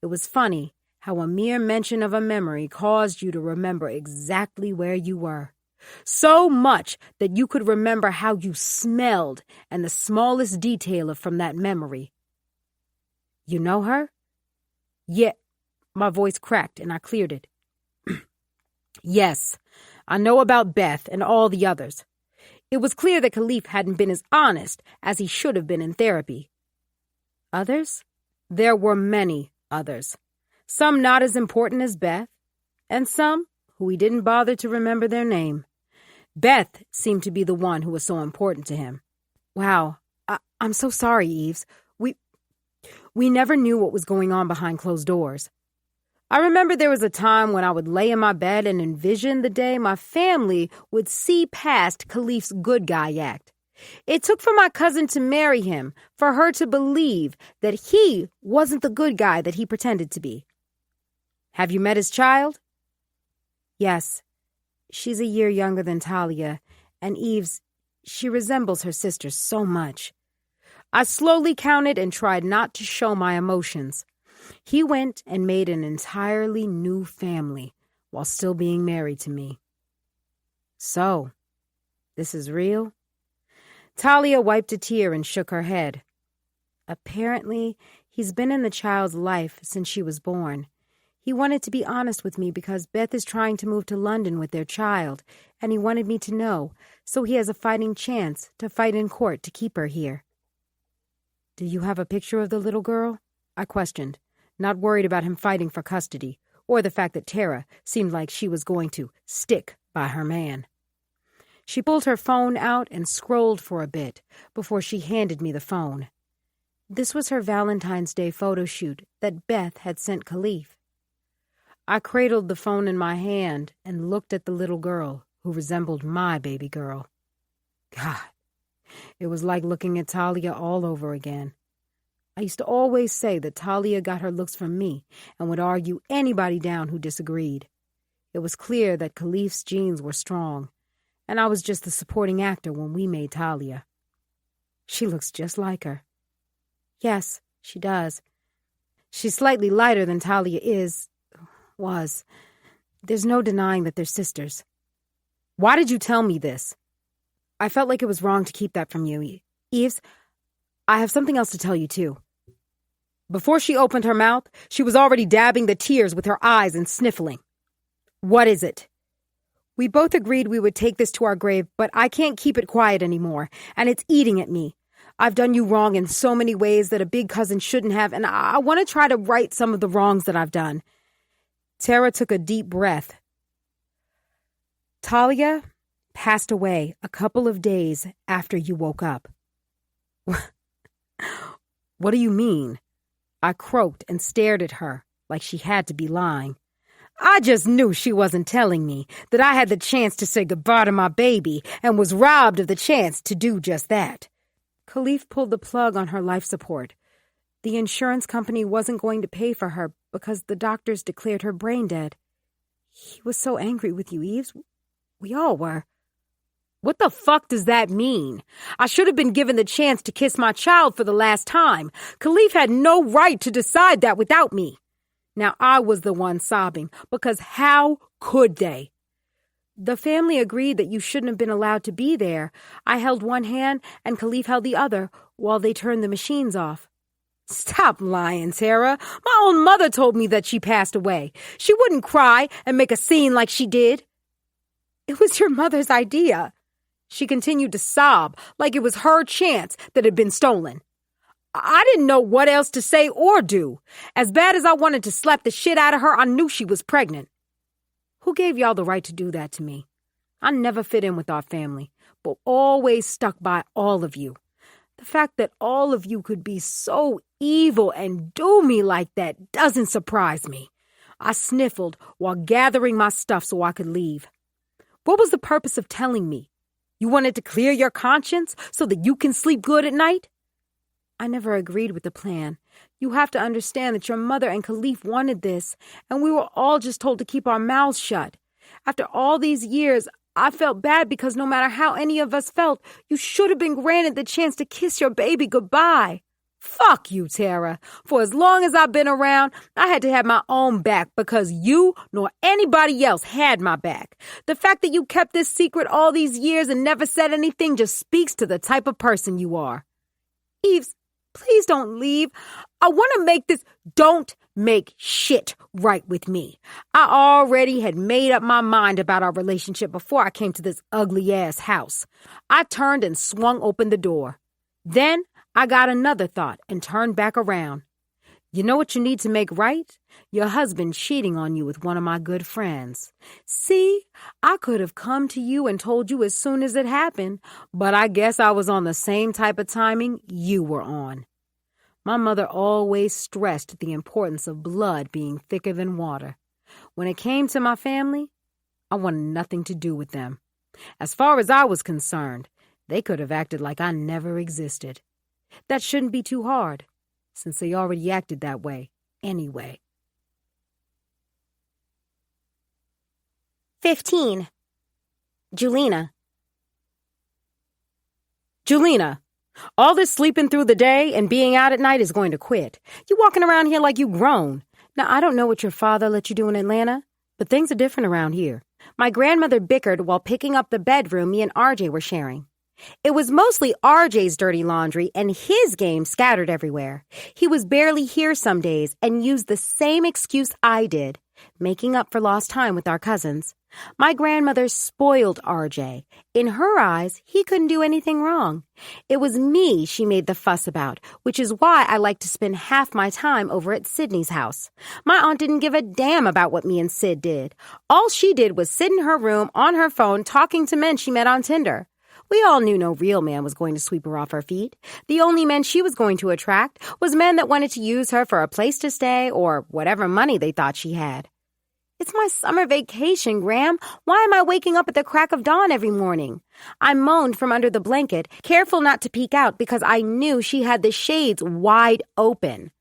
It was funny how a mere mention of a memory caused you to remember exactly where you were. So much that you could remember how you smelled and the smallest detail from that memory. You know her? Yeah, my voice cracked and I cleared it. Yes, I know about Beth and all the others. It was clear that Khalif hadn't been as honest as he should have been in therapy. Others? There were many others. Some not as important as Beth, and some who he didn't bother to remember their name. Beth seemed to be the one who was so important to him. Wow, I'm so sorry, Eves. We never knew what was going on behind closed doors. I remember there was a time when I would lay in my bed and envision the day my family would see past Khalif's good guy act. It took for my cousin to marry him for her to believe that he wasn't the good guy that he pretended to be. Have you met his child? Yes. She's a year younger than Talia, and Eves, she resembles her sister so much. I slowly counted and tried not to show my emotions. He went and made an entirely new family while still being married to me. So, this is real? Talia wiped a tear and shook her head. Apparently, he's been in the child's life since she was born. He wanted to be honest with me because Beth is trying to move to London with their child, and he wanted me to know, so he has a fighting chance to fight in court to keep her here. Do you have a picture of the little girl? I questioned, not worried about him fighting for custody, or the fact that Tara seemed like she was going to stick by her man. She pulled her phone out and scrolled for a bit before she handed me the phone. This was her Valentine's Day photo shoot that Beth had sent Khalif. I cradled the phone in my hand and looked at the little girl who resembled my baby girl. God, it was like looking at Talia all over again. I used to always say that Talia got her looks from me and would argue anybody down who disagreed. It was clear that Khalif's genes were strong, and I was just the supporting actor when we made Talia. She looks just like her. Yes, she does. She's slightly lighter than Talia was. There's no denying that they're sisters. Why did you tell me this? I felt like it was wrong to keep that from you. Eves, I have something else to tell you, too. Before she opened her mouth, she was already dabbing the tears with her eyes and sniffling. What is it? We both agreed we would take this to our grave, but I can't keep it quiet anymore, and it's eating at me. I've done you wrong in so many ways that a big cousin shouldn't have, and I want to try to right some of the wrongs that I've done. Tara took a deep breath. Talia passed away a couple of days after you woke up. What do you mean? I croaked and stared at her like she had to be lying. I just knew she wasn't telling me that I had the chance to say goodbye to my baby and was robbed of the chance to do just that. Khalif pulled the plug on her life support. The insurance company wasn't going to pay for her because the doctors declared her brain dead. He was so angry with you, Eves. We all were. What the fuck does that mean? I should have been given the chance to kiss my child for the last time. Khalif had no right to decide that without me. Now I was the one sobbing, because how could they? The family agreed that you shouldn't have been allowed to be there. I held one hand and Khalif held the other while they turned the machines off. Stop lying, Tara. My own mother told me that she passed away. She wouldn't cry and make a scene like she did. It was your mother's idea. She continued to sob like it was her chance that had been stolen. I didn't know what else to say or do. As bad as I wanted to slap the shit out of her, I knew she was pregnant. Who gave y'all the right to do that to me? I never fit in with our family, but always stuck by all of you. The fact that all of you could be so evil and do me like that doesn't surprise me. I sniffled while gathering my stuff so I could leave. What was the purpose of telling me? You wanted to clear your conscience so that you can sleep good at night? I never agreed with the plan. You have to understand that your mother and Khalif wanted this, and we were all just told to keep our mouths shut. After all these years, I felt bad because no matter how any of us felt, you should have been granted the chance to kiss your baby goodbye. Fuck you, Tara. For as long as I've been around, I had to have my own back because you nor anybody else had my back. The fact that you kept this secret all these years and never said anything just speaks to the type of person you are. Eves, please don't leave. I want to make this don't make shit right with me. I already had made up my mind about our relationship before I came to this ugly-ass house. I turned and swung open the door. Then I got another thought and turned back around. You know what you need to make right? Your husband cheating on you with one of my good friends. See, I could have come to you and told you as soon as it happened, but I guess I was on the same type of timing you were on. My mother always stressed the importance of blood being thicker than water. When it came to my family, I wanted nothing to do with them. As far as I was concerned, they could have acted like I never existed. That shouldn't be too hard, since they already acted that way anyway. 15. Julina. Julina, all this sleeping through the day and being out at night is going to quit. You walking around here like you grown. Now, I don't know what your father let you do in Atlanta, but things are different around here. My grandmother bickered while picking up the bedroom me and RJ were sharing. It was mostly RJ's dirty laundry and his game scattered everywhere. He was barely here some days and used the same excuse I did, making up for lost time with our cousins. My grandmother spoiled RJ. In her eyes, he couldn't do anything wrong. It was me she made the fuss about, which is why I like to spend half my time over at Sydney's house. My aunt didn't give a damn about what me and Sid did. All she did was sit in her room on her phone talking to men she met on Tinder. We all knew no real man was going to sweep her off her feet. The only men she was going to attract was men that wanted to use her for a place to stay or whatever money they thought she had. It's my summer vacation, Graham. Why am I waking up at the crack of dawn every morning? I moaned from under the blanket, careful not to peek out because I knew she had the shades wide open.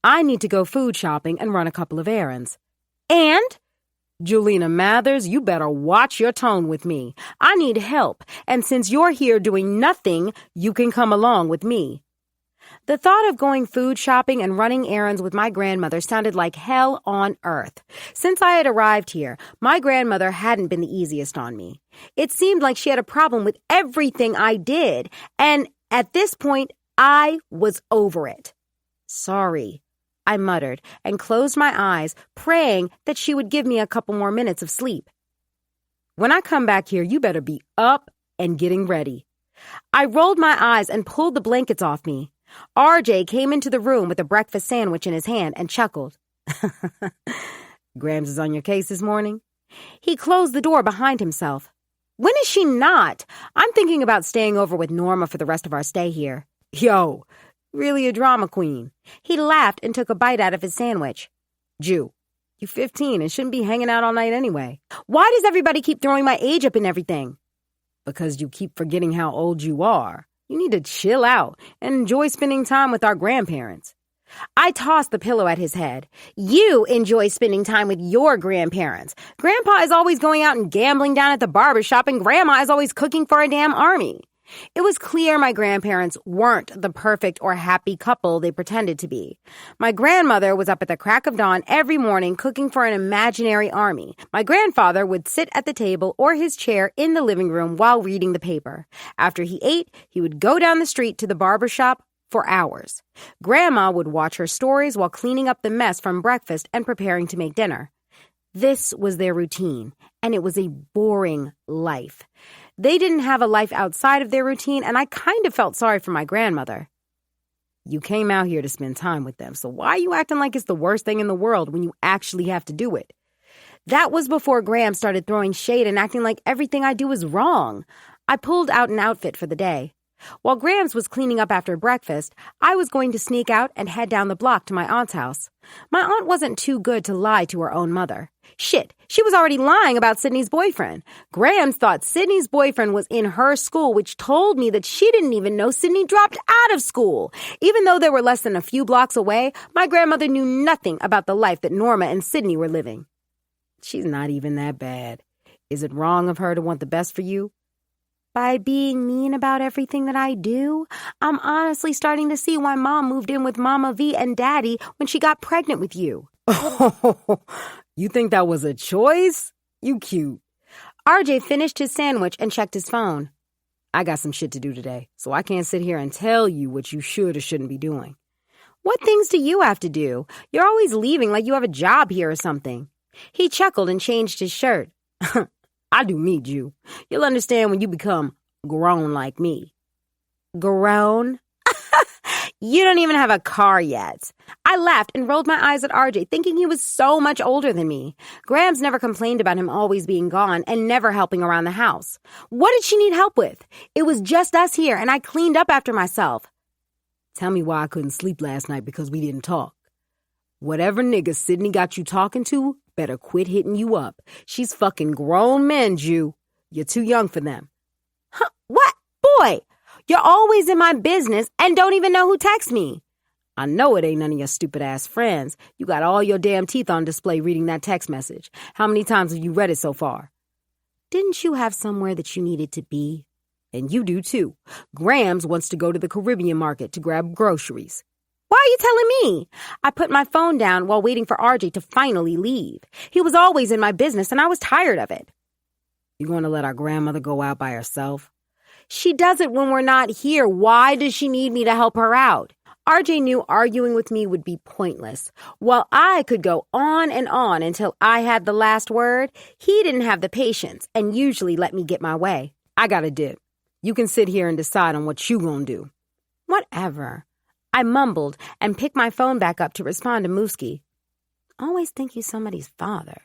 I need to go food shopping and run a couple of errands. And Julina Mathers, you better watch your tone with me. I need help, and since you're here doing nothing, you can come along with me. The thought of going food shopping and running errands with my grandmother sounded like hell on earth. Since I had arrived here, my grandmother hadn't been the easiest on me. It seemed like she had a problem with everything I did, and at this point, I was over it. Sorry, I muttered and closed my eyes, praying that she would give me a couple more minutes of sleep. When I come back here, you better be up and getting ready. I rolled my eyes and pulled the blankets off me. RJ came into the room with a breakfast sandwich in his hand and chuckled. Grams is on your case this morning? He closed the door behind himself. When is she not? I'm thinking about staying over with Norma for the rest of our stay here. Yo, really a drama queen. He laughed and took a bite out of his sandwich. Jew, you 15 and shouldn't be hanging out all night anyway. Why does everybody keep throwing my age up and everything? Because you keep forgetting how old you are. You need to chill out and enjoy spending time with our grandparents. I tossed the pillow at his head. You enjoy spending time with your grandparents. Grandpa is always going out and gambling down at the barbershop, and Grandma is always cooking for a damn army. It was clear my grandparents weren't the perfect or happy couple they pretended to be. My grandmother was up at the crack of dawn every morning cooking for an imaginary army. My grandfather would sit at the table or his chair in the living room while reading the paper. After he ate, he would go down the street to the barbershop for hours. Grandma would watch her stories while cleaning up the mess from breakfast and preparing to make dinner. This was their routine, and it was a boring life. They didn't have a life outside of their routine, and I kind of felt sorry for my grandmother. You came out here to spend time with them, so why are you acting like it's the worst thing in the world when you actually have to do it? That was before Graham started throwing shade and acting like everything I do is wrong. I pulled out an outfit for the day. While Grams was cleaning up after breakfast, I was going to sneak out and head down the block to my aunt's house. My aunt wasn't too good to lie to her own mother. Shit, she was already lying about Sydney's boyfriend. Grams thought Sydney's boyfriend was in her school, which told me that she didn't even know Sydney dropped out of school. Even though they were less than a few blocks away, my grandmother knew nothing about the life that Norma and Sydney were living. She's not even that bad. Is it wrong of her to want the best for you? By being mean about everything that I do, I'm honestly starting to see why Mom moved in with Mama V and Daddy when she got pregnant with you. Oh, you think that was a choice? You cute. RJ finished his sandwich and checked his phone. I got some shit to do today, so I can't sit here and tell you what you should or shouldn't be doing. What things do you have to do? You're always leaving like you have a job here or something. He chuckled and changed his shirt. I do me, Jew. You'll understand when you become grown like me. Grown? You don't even have a car yet. I laughed and rolled my eyes at RJ, thinking he was so much older than me. Grams never complained about him always being gone and never helping around the house. What did she need help with? It was just us here, and I cleaned up after myself. Tell me why I couldn't sleep last night because we didn't talk. Whatever nigga Sydney got you talking to better quit hitting you up. She's fucking grown men, Jew. You're too young for them. Huh? What? Boy, you're always in my business and don't even know who texts me. I know it ain't none of your stupid-ass friends. You got all your damn teeth on display reading that text message. How many times have you read it so far? Didn't you have somewhere that you needed to be? And you do, too. Grams wants to go to the Caribbean market to grab groceries. Why are you telling me? I put my phone down while waiting for RJ to finally leave. He was always in my business, and I was tired of it. You going to let our grandmother go out by herself? She does it when we're not here. Why does she need me to help her out? RJ knew arguing with me would be pointless. While I could go on and on until I had the last word, he didn't have the patience and usually let me get my way. I got a dip. You can sit here and decide on what you gonna do. Whatever. I mumbled and picked my phone back up to respond to Mooski. Always think you somebody's father.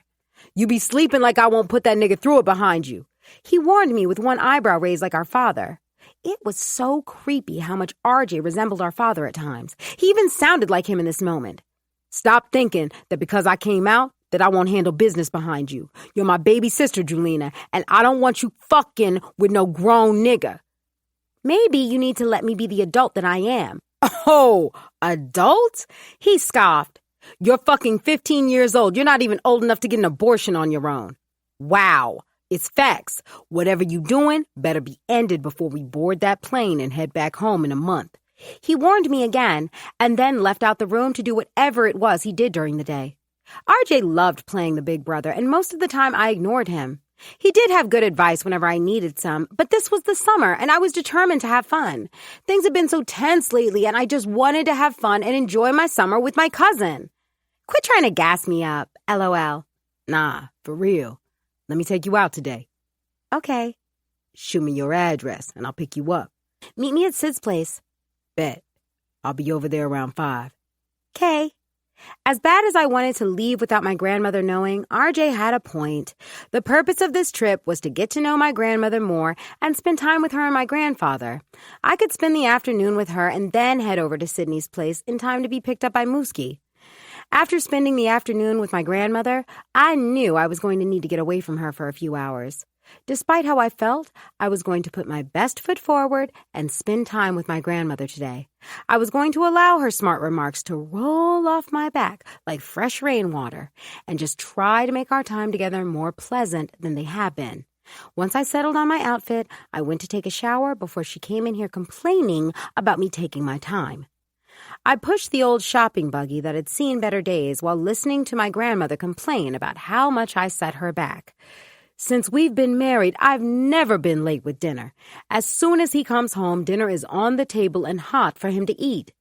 You be sleeping like I won't put that nigga through it behind you. He warned me with one eyebrow raised like our father. It was so creepy how much RJ resembled our father at times. He even sounded like him in this moment. Stop thinking that because I came out that I won't handle business behind you. You're my baby sister, Julina, and I don't want you fucking with no grown nigga. Maybe you need to let me be the adult that I am. Oh, adult? He scoffed. You're fucking 15 years old. You're not even old enough to get an abortion on your own. Wow. It's facts. Whatever you doing better be ended before we board that plane and head back home in a month. He warned me again and then left out the room to do whatever it was he did during the day. RJ loved playing the big brother, and most of the time I ignored him. He did have good advice whenever I needed some, but this was the summer and I was determined to have fun. Things have been so tense lately and I just wanted to have fun and enjoy my summer with my cousin. Quit trying to gas me up, LOL. Nah, for real. Let me take you out today. Okay. Shoot me your address and I'll pick you up. Meet me at Sid's place. Bet. I'll be over there around 5. Okay. As bad as I wanted to leave without my grandmother knowing, RJ had a point. The purpose of this trip was to get to know my grandmother more and spend time with her and my grandfather. I could spend the afternoon with her and then head over to Sydney's place in time to be picked up by Mooski. After spending the afternoon with my grandmother, I knew I was going to need to get away from her for a few hours. Despite how I felt, I was going to put my best foot forward and spend time with my grandmother today. I was going to allow her smart remarks to roll off my back like fresh rainwater and just try to make our time together more pleasant than they have been. Once I settled on my outfit, I went to take a shower before she came in here complaining about me taking my time. I pushed the old shopping buggy that had seen better days while listening to my grandmother complain about how much I set her back. Since we've been married, I've never been late with dinner. As soon as he comes home, dinner is on the table and hot for him to eat.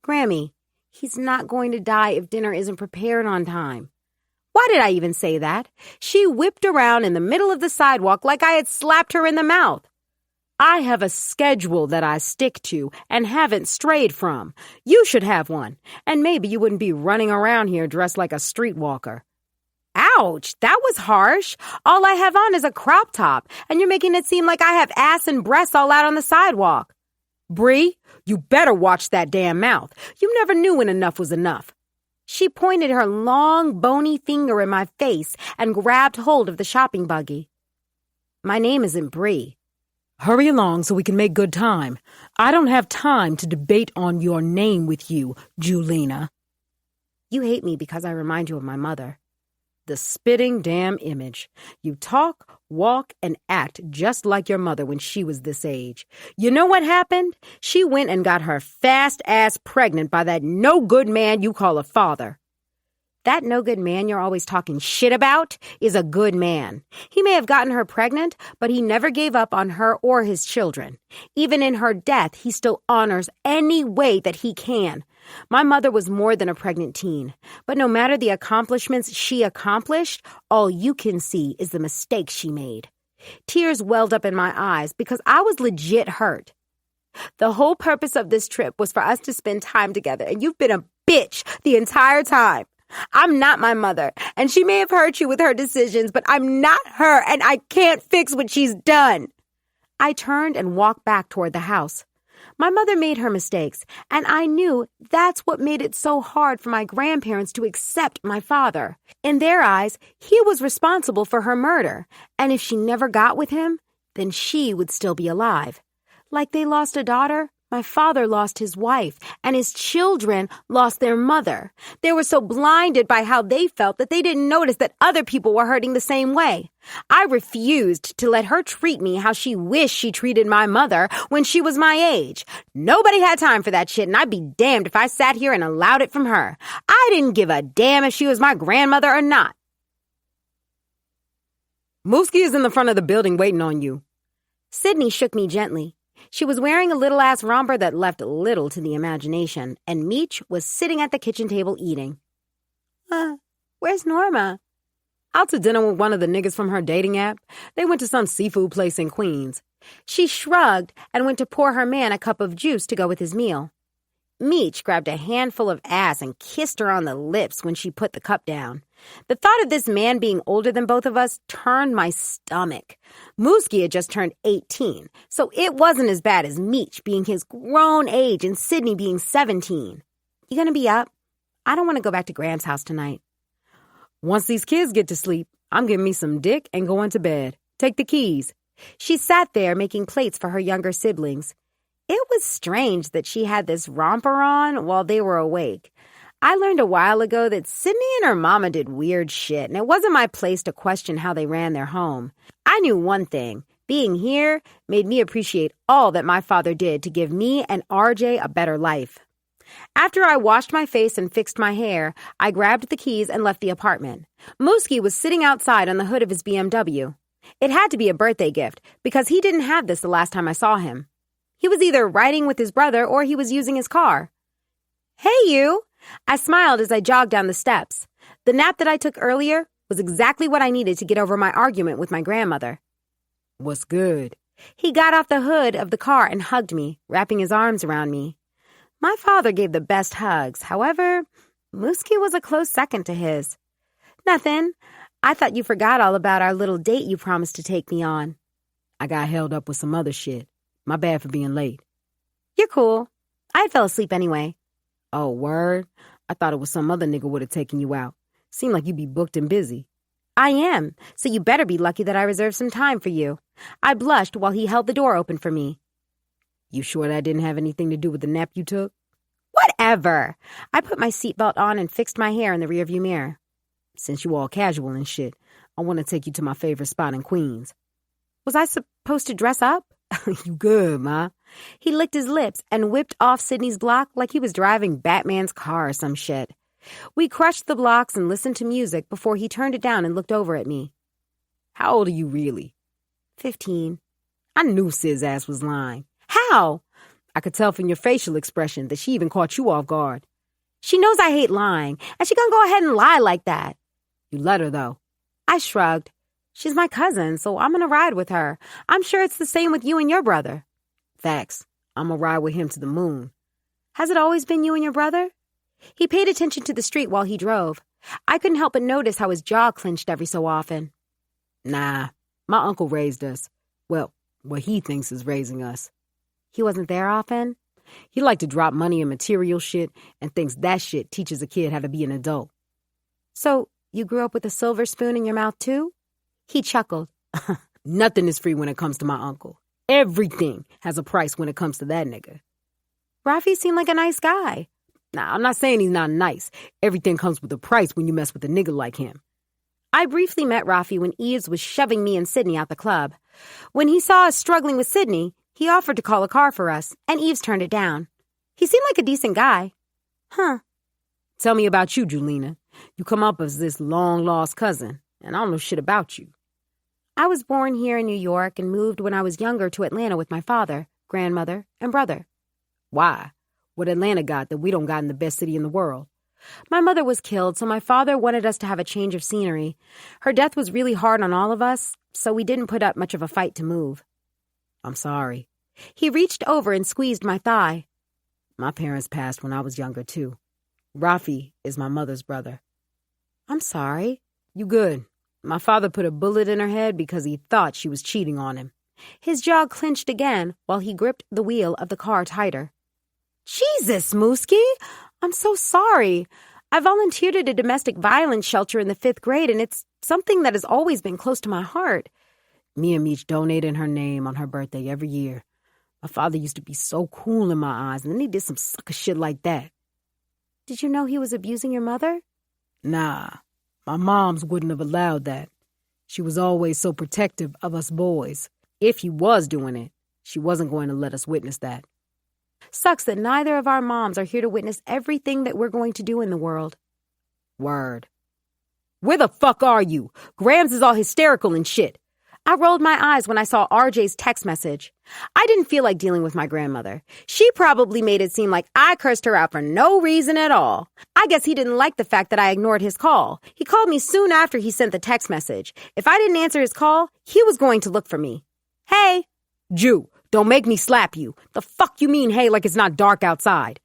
Grammy, he's not going to die if dinner isn't prepared on time. Why did I even say that? She whipped around in the middle of the sidewalk like I had slapped her in the mouth. I have a schedule that I stick to and haven't strayed from. You should have one, and maybe you wouldn't be running around here dressed like a streetwalker. Ouch, that was harsh. All I have on is a crop top, and you're making it seem like I have ass and breasts all out on the sidewalk. Bree, you better watch that damn mouth. You never knew when enough was enough. She pointed her long, bony finger in my face and grabbed hold of the shopping buggy. My name isn't Bree. Hurry along so we can make good time. I don't have time to debate on your name with you, Julina. You hate me because I remind you of my mother. The spitting damn image. You talk, walk, and act just like your mother when she was this age. You know what happened? She went and got her fast ass pregnant by that no-good man you call a father. That no-good man you're always talking shit about is a good man. He may have gotten her pregnant, but he never gave up on her or his children. Even in her death, he still honors any way that he can. My mother was more than a pregnant teen, but no matter the accomplishments she accomplished, all you can see is the mistakes she made. Tears welled up in my eyes because I was legit hurt. The whole purpose of this trip was for us to spend time together, and you've been a bitch the entire time. I'm not my mother, and she may have hurt you with her decisions, but I'm not her, and I can't fix what she's done. I turned and walked back toward the house. My mother made her mistakes, and I knew that's what made it so hard for my grandparents to accept my father. In their eyes, he was responsible for her murder, and if she never got with him, then she would still be alive. Like they lost a daughter, my father lost his wife, and his children lost their mother. They were so blinded by how they felt that they didn't notice that other people were hurting the same way. I refused to let her treat me how she wished she treated my mother when she was my age. Nobody had time for that shit, and I'd be damned if I sat here and allowed it from her. I didn't give a damn if she was my grandmother or not. Mooski is in the front of the building waiting on you. Sydney shook me gently. She was wearing a little-ass romper that left little to the imagination, and Meech was sitting at the kitchen table eating. Where's Norma? Out to dinner with one of the niggas from her dating app. They went to some seafood place in Queens. She shrugged and went to pour her man a cup of juice to go with his meal. Meech grabbed a handful of ass and kissed her on the lips when she put the cup down. The thought of this man being older than both of us turned my stomach. Mooski had just turned 18, so it wasn't as bad as Meech being his grown age and Sydney being 17. You gonna be up? I don't want to go back to Graham's house tonight. Once these kids get to sleep, I'm giving me some dick and going to bed. Take the keys. She sat there making plates for her younger siblings. It was strange that she had this romper on while they were awake. I learned a while ago that Sydney and her mama did weird shit, and it wasn't my place to question how they ran their home. I knew one thing. Being here made me appreciate all that my father did to give me and RJ a better life. After I washed my face and fixed my hair, I grabbed the keys and left the apartment. Mooski was sitting outside on the hood of his BMW. It had to be a birthday gift because he didn't have this the last time I saw him. He was either riding with his brother or he was using his car. Hey, you! I smiled as I jogged down the steps. The nap that I took earlier was exactly what I needed to get over my argument with my grandmother. What's good? He got off the hood of the car and hugged me, wrapping his arms around me. My father gave the best hugs. However, Mooski was a close second to his. Nothing. I thought you forgot all about our little date you promised to take me on. I got held up with some other shit. My bad for being late. You're cool. I fell asleep anyway. Oh, word? I thought it was some other nigga would have taken you out. Seemed like you'd be booked and busy. I am, so you better be lucky that I reserved some time for you. I blushed while he held the door open for me. You sure that didn't have anything to do with the nap you took? Whatever. I put my seatbelt on and fixed my hair in the rearview mirror. Since you all casual and shit, I want to take you to my favorite spot in Queens. Was I supposed to dress up? You good, Ma. He licked his lips and whipped off Sydney's block like he was driving Batman's car or some shit. We crushed the blocks and listened to music before he turned it down and looked over at me. How old are you really? 15. I knew Sid's ass was lying. How? I could tell from your facial expression that she even caught you off guard. She knows I hate lying, and she gonna go ahead and lie like that. You let her, though. I shrugged. She's my cousin, so I'm gonna ride with her. I'm sure it's the same with you and your brother. Facts. I'm gonna ride with him to the moon. Has it always been you and your brother? He paid attention to the street while he drove. I couldn't help but notice how his jaw clenched every so often. Nah, my uncle raised us. Well, what he thinks is raising us. He wasn't there often? He liked to drop money and material shit and thinks that shit teaches a kid how to be an adult. So, you grew up with a silver spoon in your mouth too? He chuckled. Nothing is free when it comes to my uncle. Everything has a price when it comes to that nigga. Rafi seemed like a nice guy. Nah, I'm not saying he's not nice. Everything comes with a price when you mess with a nigga like him. I briefly met Rafi when Eves was shoving me and Sydney out the club. When he saw us struggling with Sydney, he offered to call a car for us, and Eves turned it down. He seemed like a decent guy. Huh. Tell me about you, Julina. You come up as this long-lost cousin, and I don't know shit about you. I was born here in New York and moved when I was younger to Atlanta with my father, grandmother, and brother. Why? What Atlanta got that we don't got in the best city in the world? My mother was killed, so my father wanted us to have a change of scenery. Her death was really hard on all of us, so we didn't put up much of a fight to move. I'm sorry. He reached over and squeezed my thigh. My parents passed when I was younger, too. Rafi is my mother's brother. I'm sorry. You good. My father put a bullet in her head because he thought she was cheating on him. His jaw clenched again while he gripped the wheel of the car tighter. Jesus, Mooski! I'm so sorry. I volunteered at a domestic violence shelter in the 5th grade, and it's something that has always been close to my heart. Me and Meech donate in her name on her birthday every year. My father used to be so cool in my eyes, and then he did some sucker shit like that. Did you know he was abusing your mother? Nah, my moms wouldn't have allowed that. She was always so protective of us boys. If he was doing it, she wasn't going to let us witness that. Sucks that neither of our moms are here to witness everything that we're going to do in the world. Word. Where the fuck are you? Grams is all hysterical and shit. I rolled my eyes when I saw RJ's text message. I didn't feel like dealing with my grandmother. She probably made it seem like I cursed her out for no reason at all. I guess he didn't like the fact that I ignored his call. He called me soon after he sent the text message. If I didn't answer his call, he was going to look for me. Hey. Jew, don't make me slap you. The fuck you mean, hey, like it's not dark outside?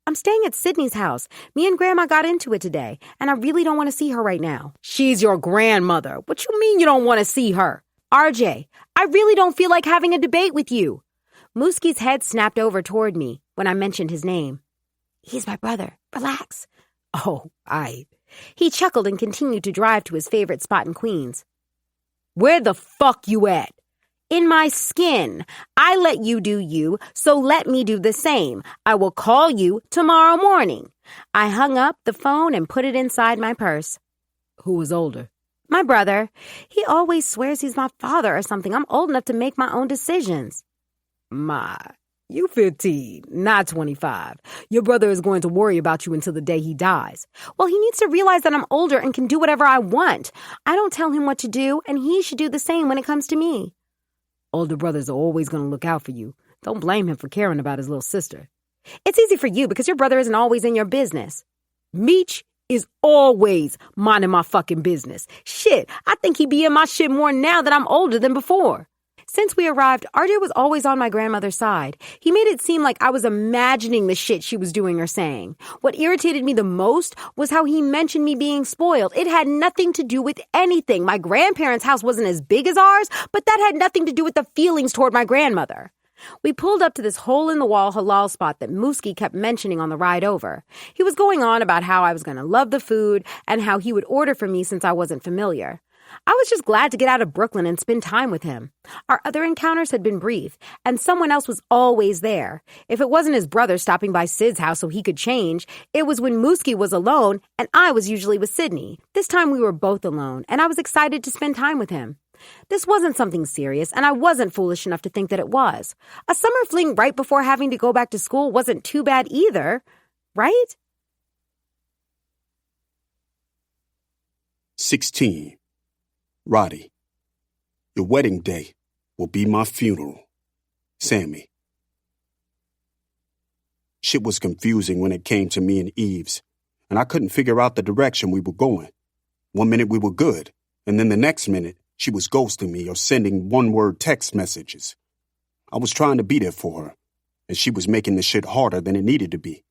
I'm staying at Sydney's house. Me and Grandma got into it today, and I really don't want to see her right now. She's your grandmother. What you mean you don't want to see her? RJ, I really don't feel like having a debate with you. Mooski's head snapped over toward me when I mentioned his name. He's my brother. Relax. Oh, aight. He chuckled and continued to drive to his favorite spot in Queens. Where the fuck you at? In my skin. I let you do you, so let me do the same. I will call you tomorrow morning. I hung up the phone and put it inside my purse. Who was older? My brother. He always swears he's my father or something. I'm old enough to make my own decisions. My, You 15, not 25. Your brother is going to worry about you until the day he dies. Well, he needs to realize that I'm older and can do whatever I want. I don't tell him what to do, and he should do the same when it comes to me. Older brothers are always going to look out for you. Don't blame him for caring about his little sister. It's easy for you because your brother isn't always in your business. Meech is always minding my fucking business. Shit, I think he be in my shit more now that I'm older than before. Since we arrived, RJ was always on my grandmother's side. He made it seem like I was imagining the shit she was doing or saying. What irritated me the most was how he mentioned me being spoiled. It had nothing to do with anything. My grandparents' house wasn't as big as ours, but that had nothing to do with the feelings toward my grandmother. We pulled up to this hole-in-the-wall halal spot that Mooski kept mentioning on the ride over. He was going on about how I was going to love the food and how he would order for me since I wasn't familiar. I was just glad to get out of Brooklyn and spend time with him. Our other encounters had been brief, and someone else was always there. If it wasn't his brother stopping by Sid's house so he could change, it was when Mooski was alone and I was usually with Sydney. This time we were both alone, and I was excited to spend time with him. This wasn't something serious, and I wasn't foolish enough to think that it was. A summer fling right before having to go back to school wasn't too bad either, right? 16. Roddy, your wedding day will be my funeral. Sammy. Shit was confusing when it came to me and Eves, and I couldn't figure out the direction we were going. One minute we were good, and then the next minute she was ghosting me or sending one-word text messages. I was trying to be there for her, and she was making the shit harder than it needed to be.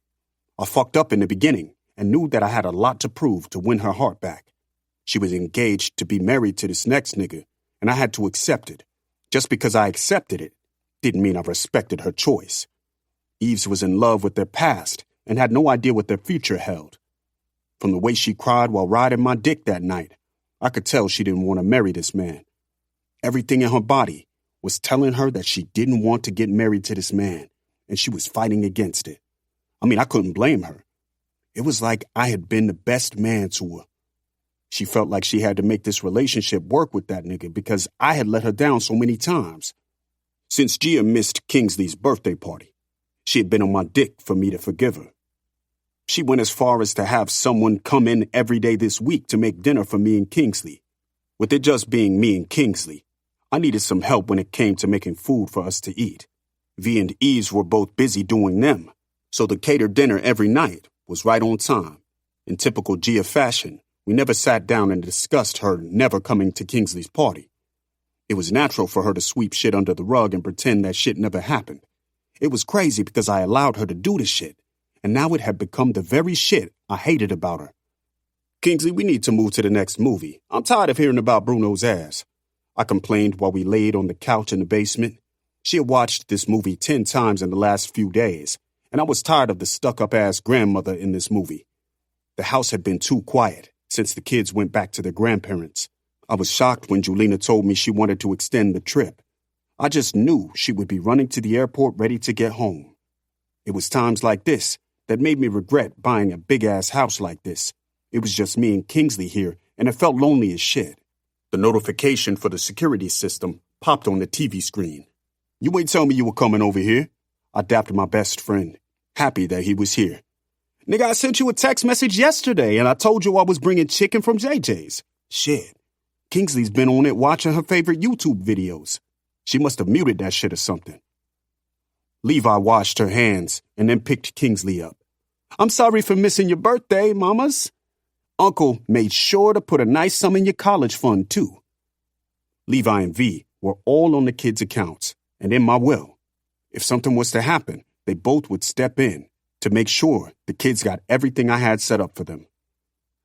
I fucked up in the beginning and knew that I had a lot to prove to win her heart back. She was engaged to be married to this next nigga, and I had to accept it. Just because I accepted it didn't mean I respected her choice. Eves was in love with their past and had no idea what their future held. From the way she cried while riding my dick that night, I could tell she didn't want to marry this man. Everything in her body was telling her that she didn't want to get married to this man, and she was fighting against it. I couldn't blame her. It was like I had been the best man to her. She felt like she had to make this relationship work with that nigga because I had let her down so many times. Since Gia missed Kingsley's birthday party, she had been on my dick for me to forgive her. She went as far as to have someone come in every day this week to make dinner for me and Kingsley. With it just being me and Kingsley, I needed some help when it came to making food for us to eat. V and Eves were both busy doing them, so the catered dinner every night was right on time. In typical Gia fashion, we never sat down and discussed her never coming to Kingsley's party. It was natural for her to sweep shit under the rug and pretend that shit never happened. It was crazy because I allowed her to do the shit, and now it had become the very shit I hated about her. Kingsley, we need to move to the next movie. I'm tired of hearing about Bruno's ass. I complained while we laid on the couch in the basement. She had watched this movie 10 times in the last few days, and I was tired of the stuck-up-ass grandmother in this movie. The house had been too quiet since the kids went back to their grandparents. I was shocked when Julina told me she wanted to extend the trip. I just knew she would be running to the airport ready to get home. It was times like this that made me regret buying a big-ass house like this. It was just me and Kingsley here, and it felt lonely as shit. The notification for the security system popped on the TV screen. You ain't tell me you were coming over here. I dapped my best friend, happy that he was here. Nigga, I sent you a text message yesterday, and I told you I was bringing chicken from JJ's. Shit. Kingsley's been on it watching her favorite YouTube videos. She must have muted that shit or something. Levi washed her hands and then picked Kingsley up. I'm sorry for missing your birthday, mamas. Uncle made sure to put a nice sum in your college fund, too. Levi and V were all on the kids' accounts and in my will. If something was to happen, they both would step in to make sure the kids got everything I had set up for them.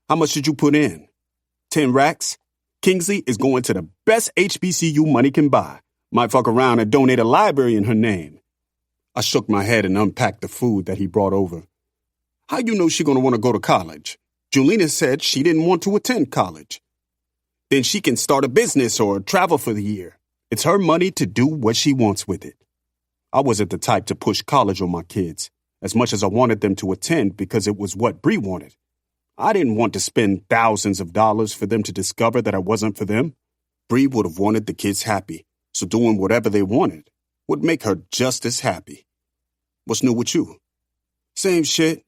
How much did you put in? 10 racks? Kingsley is going to the best HBCU money can buy. Might fuck around and donate a library in her name. I shook my head and unpacked the food that he brought over. How you know she gonna want to go to college? Julina said she didn't want to attend college. Then she can start a business or travel for the year. It's her money to do what she wants with it. I wasn't the type to push college on my kids, as much as I wanted them to attend because it was what Bree wanted. I didn't want to spend thousands of dollars for them to discover that I wasn't for them. Bree would have wanted the kids happy, so doing whatever they wanted would make her just as happy. What's new with you? Same shit.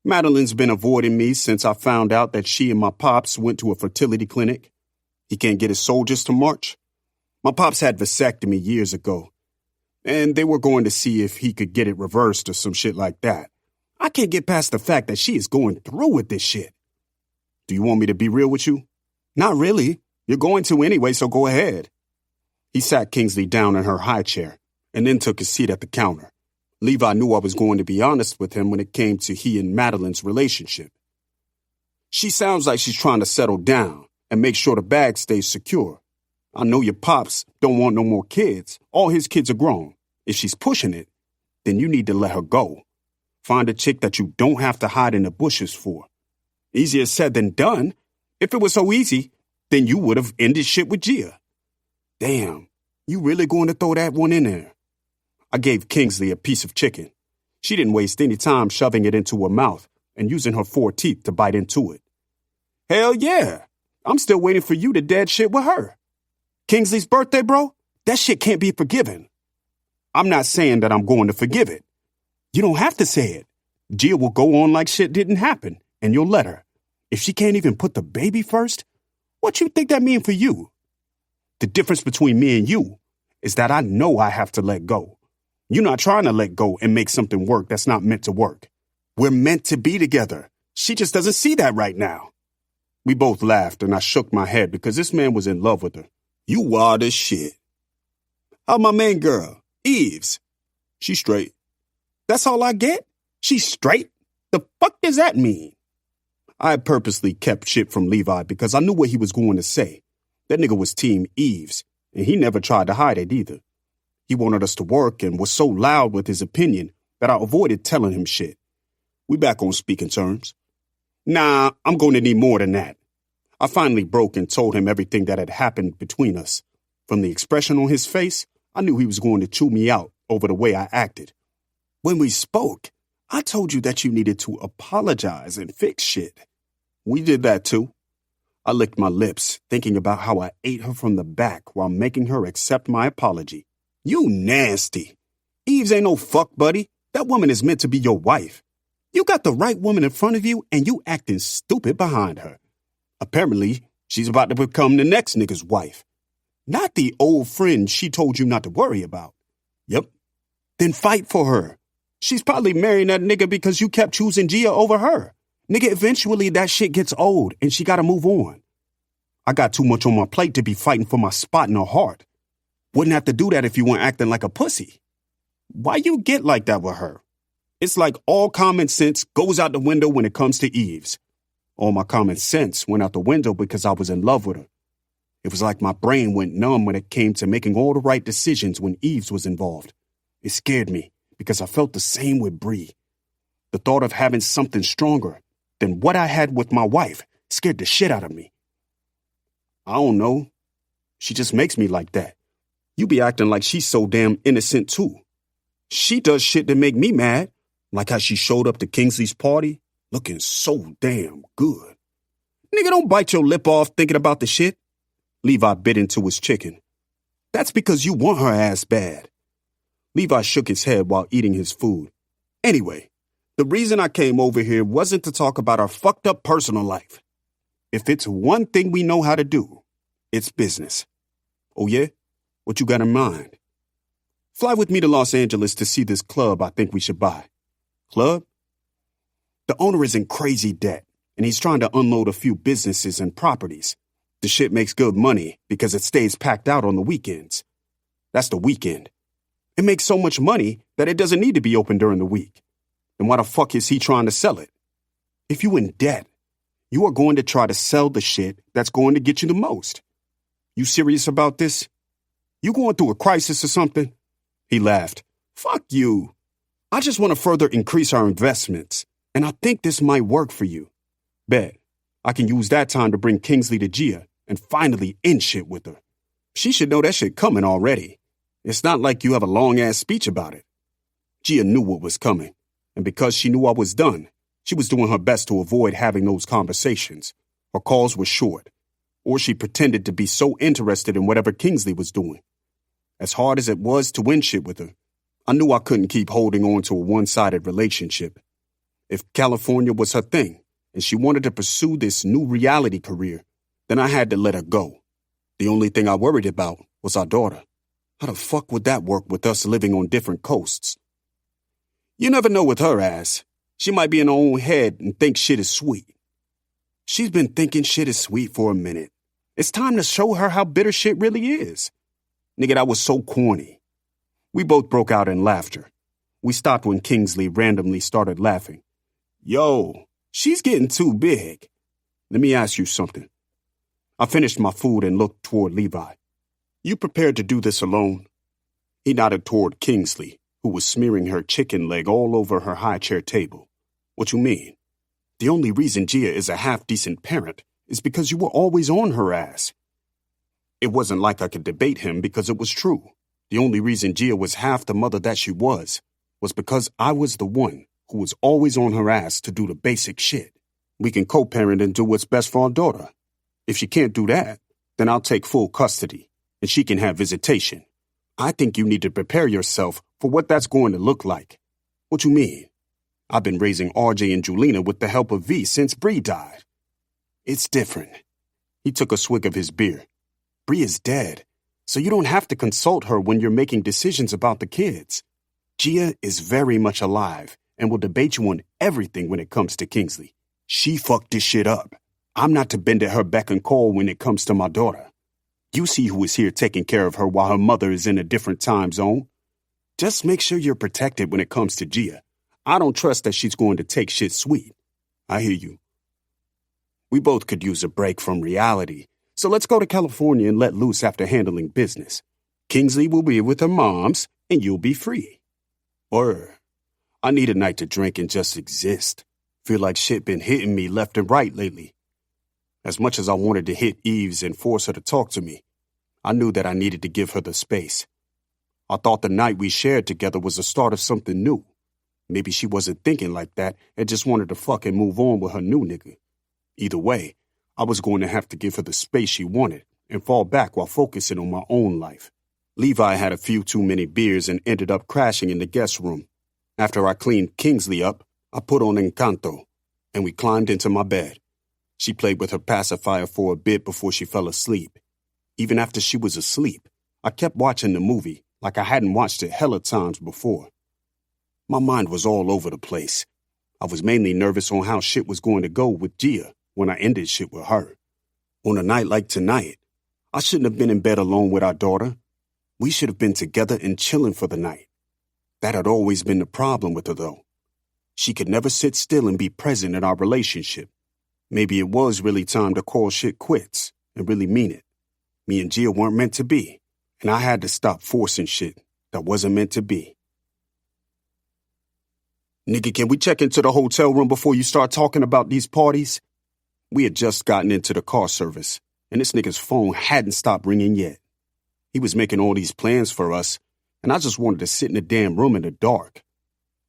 Madeline's been avoiding me since I found out that she and my pops went to a fertility clinic. He can't get his soldiers to march. My pops had vasectomy years ago, and they were going to see if he could get it reversed or some shit like that. I can't get past the fact that she is going through with this shit. Do you want me to be real with you? Not really. You're going to anyway, so go ahead. He sat Kingsley down in her high chair and then took his seat at the counter. Levi knew I was going to be honest with him when it came to he and Madeline's relationship. She sounds like she's trying to settle down and make sure the bag stays secure. I know your pops don't want no more kids. All his kids are grown. If she's pushing it, then you need to let her go. Find a chick that you don't have to hide in the bushes for. Easier said than done. If it was so easy, then you would have ended shit with Gia. Damn, you really going to throw that one in there? I gave Kingsley a piece of chicken. She didn't waste any time shoving it into her mouth and using her 4 teeth to bite into it. Hell yeah, I'm still waiting for you to dead shit with her. Kingsley's birthday, bro? That shit can't be forgiven. I'm not saying that I'm going to forgive it. You don't have to say it. Gia will go on like shit didn't happen, and you'll let her. If she can't even put the baby first, what you think that mean for you? The difference between me and you is that I know I have to let go. You're not trying to let go and make something work that's not meant to work. We're meant to be together. She just doesn't see that right now. We both laughed, and I shook my head because this man was in love with her. You wild as shit. How my main girl, Eves? She's straight. That's all I get? She's straight? The fuck does that mean? I purposely kept shit from Levi because I knew what he was going to say. That nigga was Team Eves, and he never tried to hide it either. He wanted us to work and was so loud with his opinion that I avoided telling him shit. We back on speaking terms. Nah, I'm going to need more than that. I finally broke and told him everything that had happened between us. From the expression on his face, I knew he was going to chew me out over the way I acted. When we spoke, I told you that you needed to apologize and fix shit. We did that too. I licked my lips, thinking about how I ate her from the back while making her accept my apology. You nasty. Eves ain't no fuck buddy. That woman is meant to be your wife. You got the right woman in front of you and you acting stupid behind her. Apparently, she's about to become the next nigga's wife. Not the old friend she told you not to worry about. Yep. Then fight for her. She's probably marrying that nigga because you kept choosing Gia over her. Nigga, eventually that shit gets old and she gotta move on. I got too much on my plate to be fighting for my spot in her heart. Wouldn't have to do that if you weren't acting like a pussy. Why you get like that with her? It's like all common sense goes out the window when it comes to Eves. All my common sense went out the window because I was in love with her. It was like my brain went numb when it came to making all the right decisions when Eves was involved. It scared me because I felt the same with Bree. The thought of having something stronger than what I had with my wife scared the shit out of me. I don't know. She just makes me like that. You be acting like she's so damn innocent too. She does shit that make me mad, like how she showed up to Kingsley's party looking so damn good. Nigga, don't bite your lip off thinking about the shit. Levi bit into his chicken. That's because you want her ass bad. Levi shook his head while eating his food. Anyway, the reason I came over here wasn't to talk about our fucked up personal life. If it's one thing we know how to do, it's business. Oh yeah? What you got in mind? Fly with me to Los Angeles to see this club I think we should buy. Club? The owner is in crazy debt, and he's trying to unload a few businesses and properties. The shit makes good money because it stays packed out on the weekends. That's the weekend. It makes so much money that it doesn't need to be open during the week. Then why the fuck is he trying to sell it? If you in debt, you are going to try to sell the shit that's going to get you the most. You serious about this? You going through a crisis or something? He laughed. Fuck you. I just want to further increase our investments, and I think this might work for you. Bet. I can use that time to bring Kingsley to Gia and finally end shit with her. She should know that shit coming already. It's not like you have a long-ass speech about it. Gia knew what was coming, and because she knew I was done, she was doing her best to avoid having those conversations. Her calls were short, or she pretended to be so interested in whatever Kingsley was doing. As hard as it was to win shit with her, I knew I couldn't keep holding on to a one-sided relationship. If California was her thing, and she wanted to pursue this new reality career, then I had to let her go. The only thing I worried about was our daughter. How the fuck would that work with us living on different coasts? You never know with her ass. She might be in her own head and think shit is sweet. She's been thinking shit is sweet for a minute. It's time to show her how bitter shit really is. Nigga, that was so corny. We both broke out in laughter. We stopped when Kingsley randomly started laughing. Yo, she's getting too big. Let me ask you something. I finished my food and looked toward Levi. You prepared to do this alone? He nodded toward Kingsley, who was smearing her chicken leg all over her high-chair table. What you mean? The only reason Gia is a half-decent parent is because you were always on her ass. It wasn't like I could debate him because it was true. The only reason Gia was half the mother that she was because I was the one who was always on her ass to do the basic shit. We can co-parent and do what's best for our daughter. If she can't do that, then I'll take full custody, and she can have visitation. I think you need to prepare yourself for what that's going to look like. What you mean? I've been raising RJ and Julina with the help of V since Bree died. It's different. He took a swig of his beer. Bree is dead, so you don't have to consult her when you're making decisions about the kids. Gia is very much alive and will debate you on everything when it comes to Kingsley. She fucked this shit up. I'm not to bend at her beck and call when it comes to my daughter. You see who is here taking care of her while her mother is in a different time zone. Just make sure you're protected when it comes to Gia. I don't trust that she's going to take shit sweet. I hear you. We both could use a break from reality, so let's go to California and let loose after handling business. Kingsley will be with her moms, and you'll be free. Or, I need a night to drink and just exist. Feel like shit been hitting me left and right lately. As much as I wanted to hit Eves and force her to talk to me, I knew that I needed to give her the space. I thought the night we shared together was the start of something new. Maybe she wasn't thinking like that and just wanted to fucking move on with her new nigga. Either way, I was going to have to give her the space she wanted and fall back while focusing on my own life. Levi had a few too many beers and ended up crashing in the guest room. After I cleaned Kingsley up, I put on Encanto, and we climbed into my bed. She played with her pacifier for a bit before she fell asleep. Even after she was asleep, I kept watching the movie like I hadn't watched it hella times before. My mind was all over the place. I was mainly nervous on how shit was going to go with Gia when I ended shit with her. On a night like tonight, I shouldn't have been in bed alone with our daughter. We should have been together and chilling for the night. That had always been the problem with her, though. She could never sit still and be present in our relationship. Maybe it was really time to call shit quits and really mean it. Me and Gia weren't meant to be, and I had to stop forcing shit that wasn't meant to be. Nigga, can we check into the hotel room before you start talking about these parties? We had just gotten into the car service, and this nigga's phone hadn't stopped ringing yet. He was making all these plans for us, and I just wanted to sit in the damn room in the dark.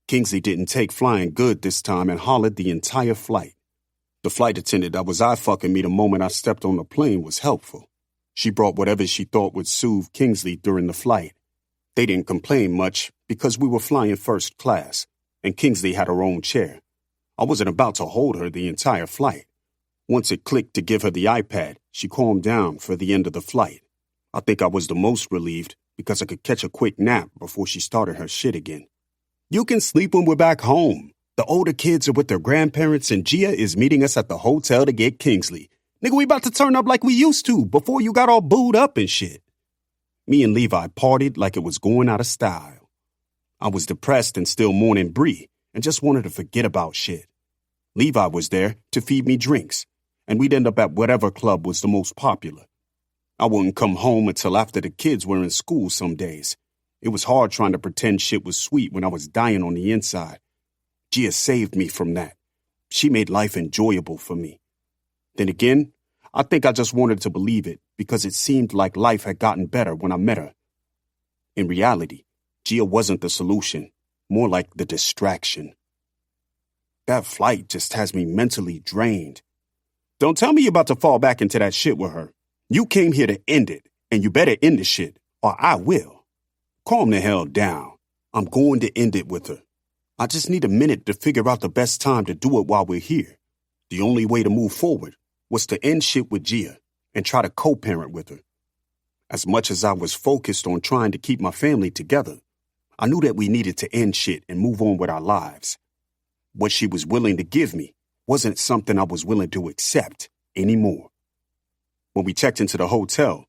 Kingsley didn't take flying good this time and hollered the entire flight. The flight attendant that was eye-fucking me the moment I stepped on the plane was helpful. She brought whatever she thought would soothe Kingsley during the flight. They didn't complain much because we were flying first class, and Kingsley had her own chair. I wasn't about to hold her the entire flight. Once it clicked to give her the iPad, she calmed down for the end of the flight. I think I was the most relieved because I could catch a quick nap before she started her shit again. You can sleep when we're back home. The older kids are with their grandparents and Gia is meeting us at the hotel to get Kingsley. Nigga, we about to turn up like we used to before you got all booed up and shit. Me and Levi partied like it was going out of style. I was depressed and still mourning Bree and just wanted to forget about shit. Levi was there to feed me drinks, and we'd end up at whatever club was the most popular. I wouldn't come home until after the kids were in school some days. It was hard trying to pretend shit was sweet when I was dying on the inside. Gia saved me from that. She made life enjoyable for me. Then again, I think I just wanted to believe it because it seemed like life had gotten better when I met her. In reality, Gia wasn't the solution, more like the distraction. That flight just has me mentally drained. Don't tell me you're about to fall back into that shit with her. You came here to end it, and you better end the shit, or I will. Calm the hell down. I'm going to end it with her. I just need a minute to figure out the best time to do it while we're here. The only way to move forward was to end shit with Gia and try to co-parent with her. As much as I was focused on trying to keep my family together, I knew that we needed to end shit and move on with our lives. What she was willing to give me wasn't something I was willing to accept anymore. When we checked into the hotel,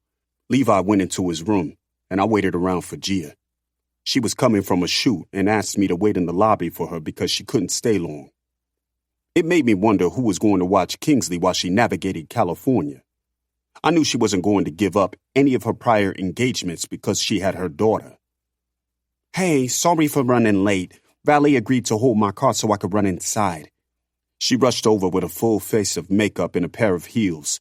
Levi went into his room and I waited around for Gia. She was coming from a shoot and asked me to wait in the lobby for her because she couldn't stay long. It made me wonder who was going to watch Kingsley while she navigated California. I knew she wasn't going to give up any of her prior engagements because she had her daughter. Hey, sorry for running late. Valet agreed to hold my car so I could run inside. She rushed over with a full face of makeup and a pair of heels.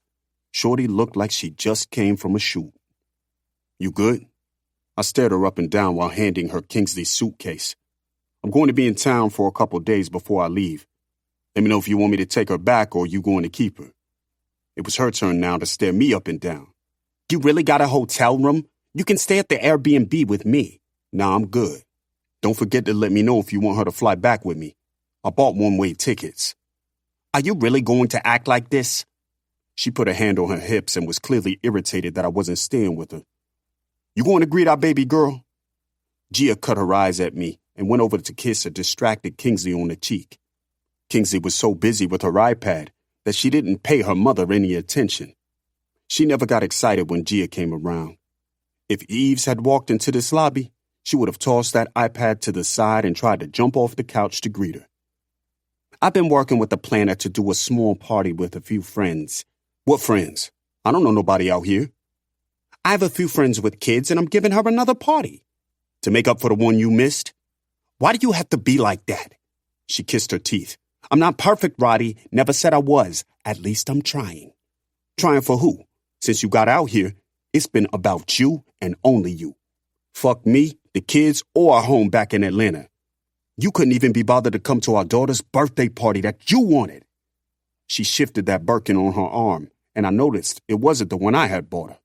Shorty looked like she just came from a shoot. You good? I stared her up and down while handing her Kingsley's suitcase. I'm going to be in town for a couple days before I leave. Let me know if you want me to take her back or you going to keep her. It was her turn now to stare me up and down. You really got a hotel room? You can stay at the Airbnb with me. Nah, I'm good. Don't forget to let me know if you want her to fly back with me. I bought one-way tickets. Are you really going to act like this? She put a hand on her hips and was clearly irritated that I wasn't staying with her. You going to greet our baby girl? Gia cut her eyes at me and went over to kiss a distracted Kingsley on the cheek. Kingsley was so busy with her iPad that she didn't pay her mother any attention. She never got excited when Gia came around. If Eves had walked into this lobby, she would have tossed that iPad to the side and tried to jump off the couch to greet her. I've been working with a planner to do a small party with a few friends. What friends? I don't know nobody out here. I have a few friends with kids and I'm giving her another party. To make up for the one you missed? Why do you have to be like that? She kissed her teeth. I'm not perfect, Roddy. Never said I was. At least I'm trying. Trying for who? Since you got out here, it's been about you and only you. Fuck me, the kids, or our home back in Atlanta. You couldn't even be bothered to come to our daughter's birthday party that you wanted. She shifted that Birkin on her arm, and I noticed it wasn't the one I had bought her.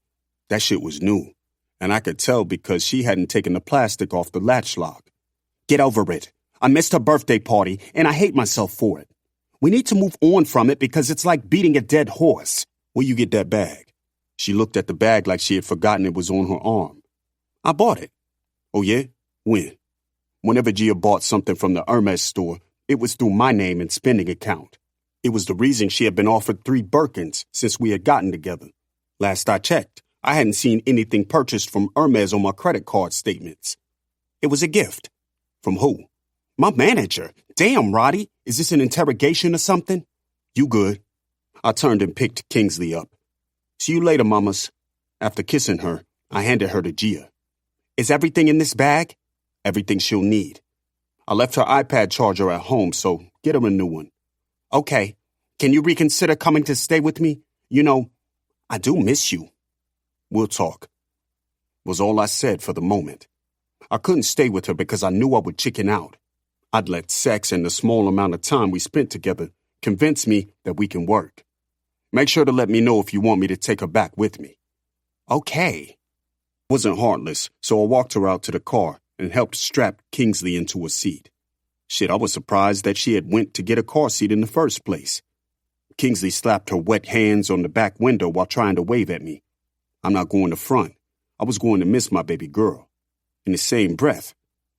That shit was new, and I could tell because she hadn't taken the plastic off the latch lock. Get over it. I missed her birthday party, and I hate myself for it. We need to move on from it because it's like beating a dead horse. Where you get that bag? She looked at the bag like she had forgotten it was on her arm. I bought it. Oh, yeah? When? Whenever Gia bought something from the Hermes store, it was through my name and spending account. It was the reason she had been offered 3 Birkins since we had gotten together. Last I checked, I hadn't seen anything purchased from Hermes on my credit card statements. It was a gift. From who? My manager. Damn, Roddy. Is this an interrogation or something? You good. I turned and picked Kingsley up. See you later, mamas. After kissing her, I handed her to Gia. Is everything in this bag? Everything she'll need. I left her iPad charger at home, so get her a new one. Okay. Can you reconsider coming to stay with me? You know, I do miss you. We'll talk. Was all I said for the moment. I couldn't stay with her because I knew I would chicken out. I'd let sex and the small amount of time we spent together convince me that we can work. Make sure to let me know if you want me to take her back with me. Okay. Wasn't heartless, so I walked her out to the car and helped strap Kingsley into a seat. Shit, I was surprised that she had went to get a car seat in the first place. Kingsley slapped her wet hands on the back window while trying to wave at me. I'm not going to front. I was going to miss my baby girl. In the same breath,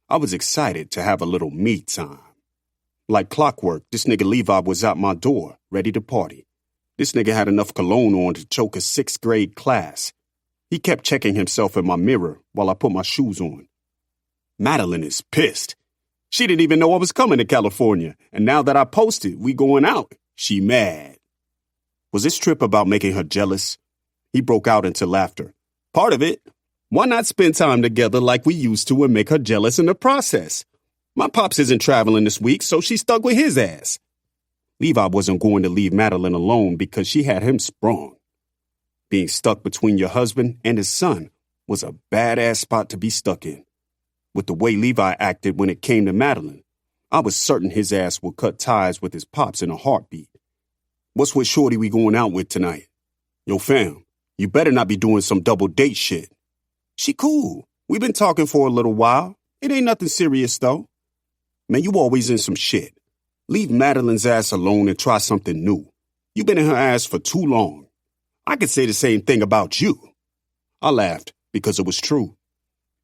I was excited to have a little me time. Like clockwork, this nigga Levi was out my door, ready to party. This nigga had enough cologne on to choke a 6th grade class. He kept checking himself in my mirror while I put my shoes on. Madeline is pissed. She didn't even know I was coming to California, and now that I posted we going out, she mad. Was this trip about making her jealous? He broke out into laughter. Part of it. Why not spend time together like we used to and make her jealous in the process? My pops isn't traveling this week, so she stuck with his ass. Levi wasn't going to leave Madeline alone because she had him sprung. Being stuck between your husband and his son was a badass spot to be stuck in. With the way Levi acted when it came to Madeline, I was certain his ass would cut ties with his pops in a heartbeat. What's with Shorty we going out with tonight? Yo, fam, you better not be doing some double date shit. She cool. We've been talking for a little while. It ain't nothing serious, though. Man, you always in some shit. Leave Madeline's ass alone and try something new. You been in her ass for too long. I could say the same thing about you. I laughed because it was true.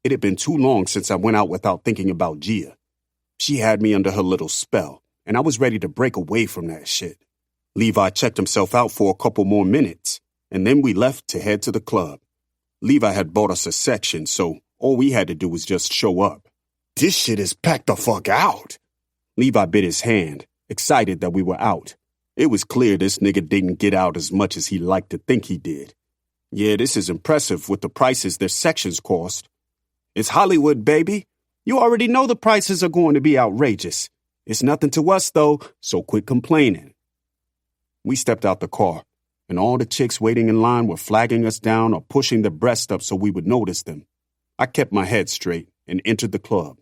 It had been too long since I went out without thinking about Gia. She had me under her little spell, and I was ready to break away from that shit. Levi checked himself out for a couple more minutes, and then we left to head to the club. Levi had bought us a section, so all we had to do was just show up. This shit is packed the fuck out. Levi bit his hand, excited that we were out. It was clear this nigga didn't get out as much as he liked to think he did. Yeah, this is impressive with the prices their sections cost. It's Hollywood, baby. You already know the prices are going to be outrageous. It's nothing to us, though, so quit complaining. We stepped out the car, and all the chicks waiting in line were flagging us down or pushing their breasts up so we would notice them. I kept my head straight and entered the club.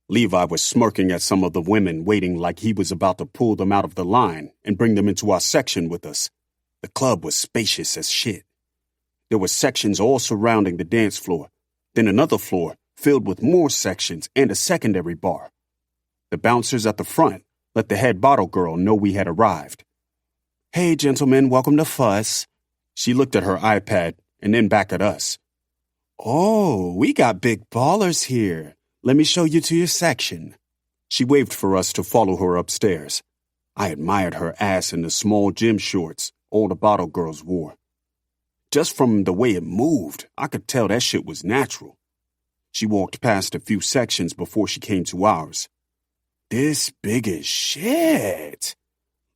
Levi was smirking at some of the women waiting like he was about to pull them out of the line and bring them into our section with us. The club was spacious as shit. There were sections all surrounding the dance floor, then another floor filled with more sections and a secondary bar. The bouncers at the front let the head bottle girl know we had arrived. Hey, gentlemen, welcome to Fuss. She looked at her iPad and then back at us. Oh, we got big ballers here. Let me show you to your section. She waved for us to follow her upstairs. I admired her ass in the small gym shorts all the bottle girls wore. Just from the way it moved, I could tell that shit was natural. She walked past a few sections before she came to ours. This big as shit.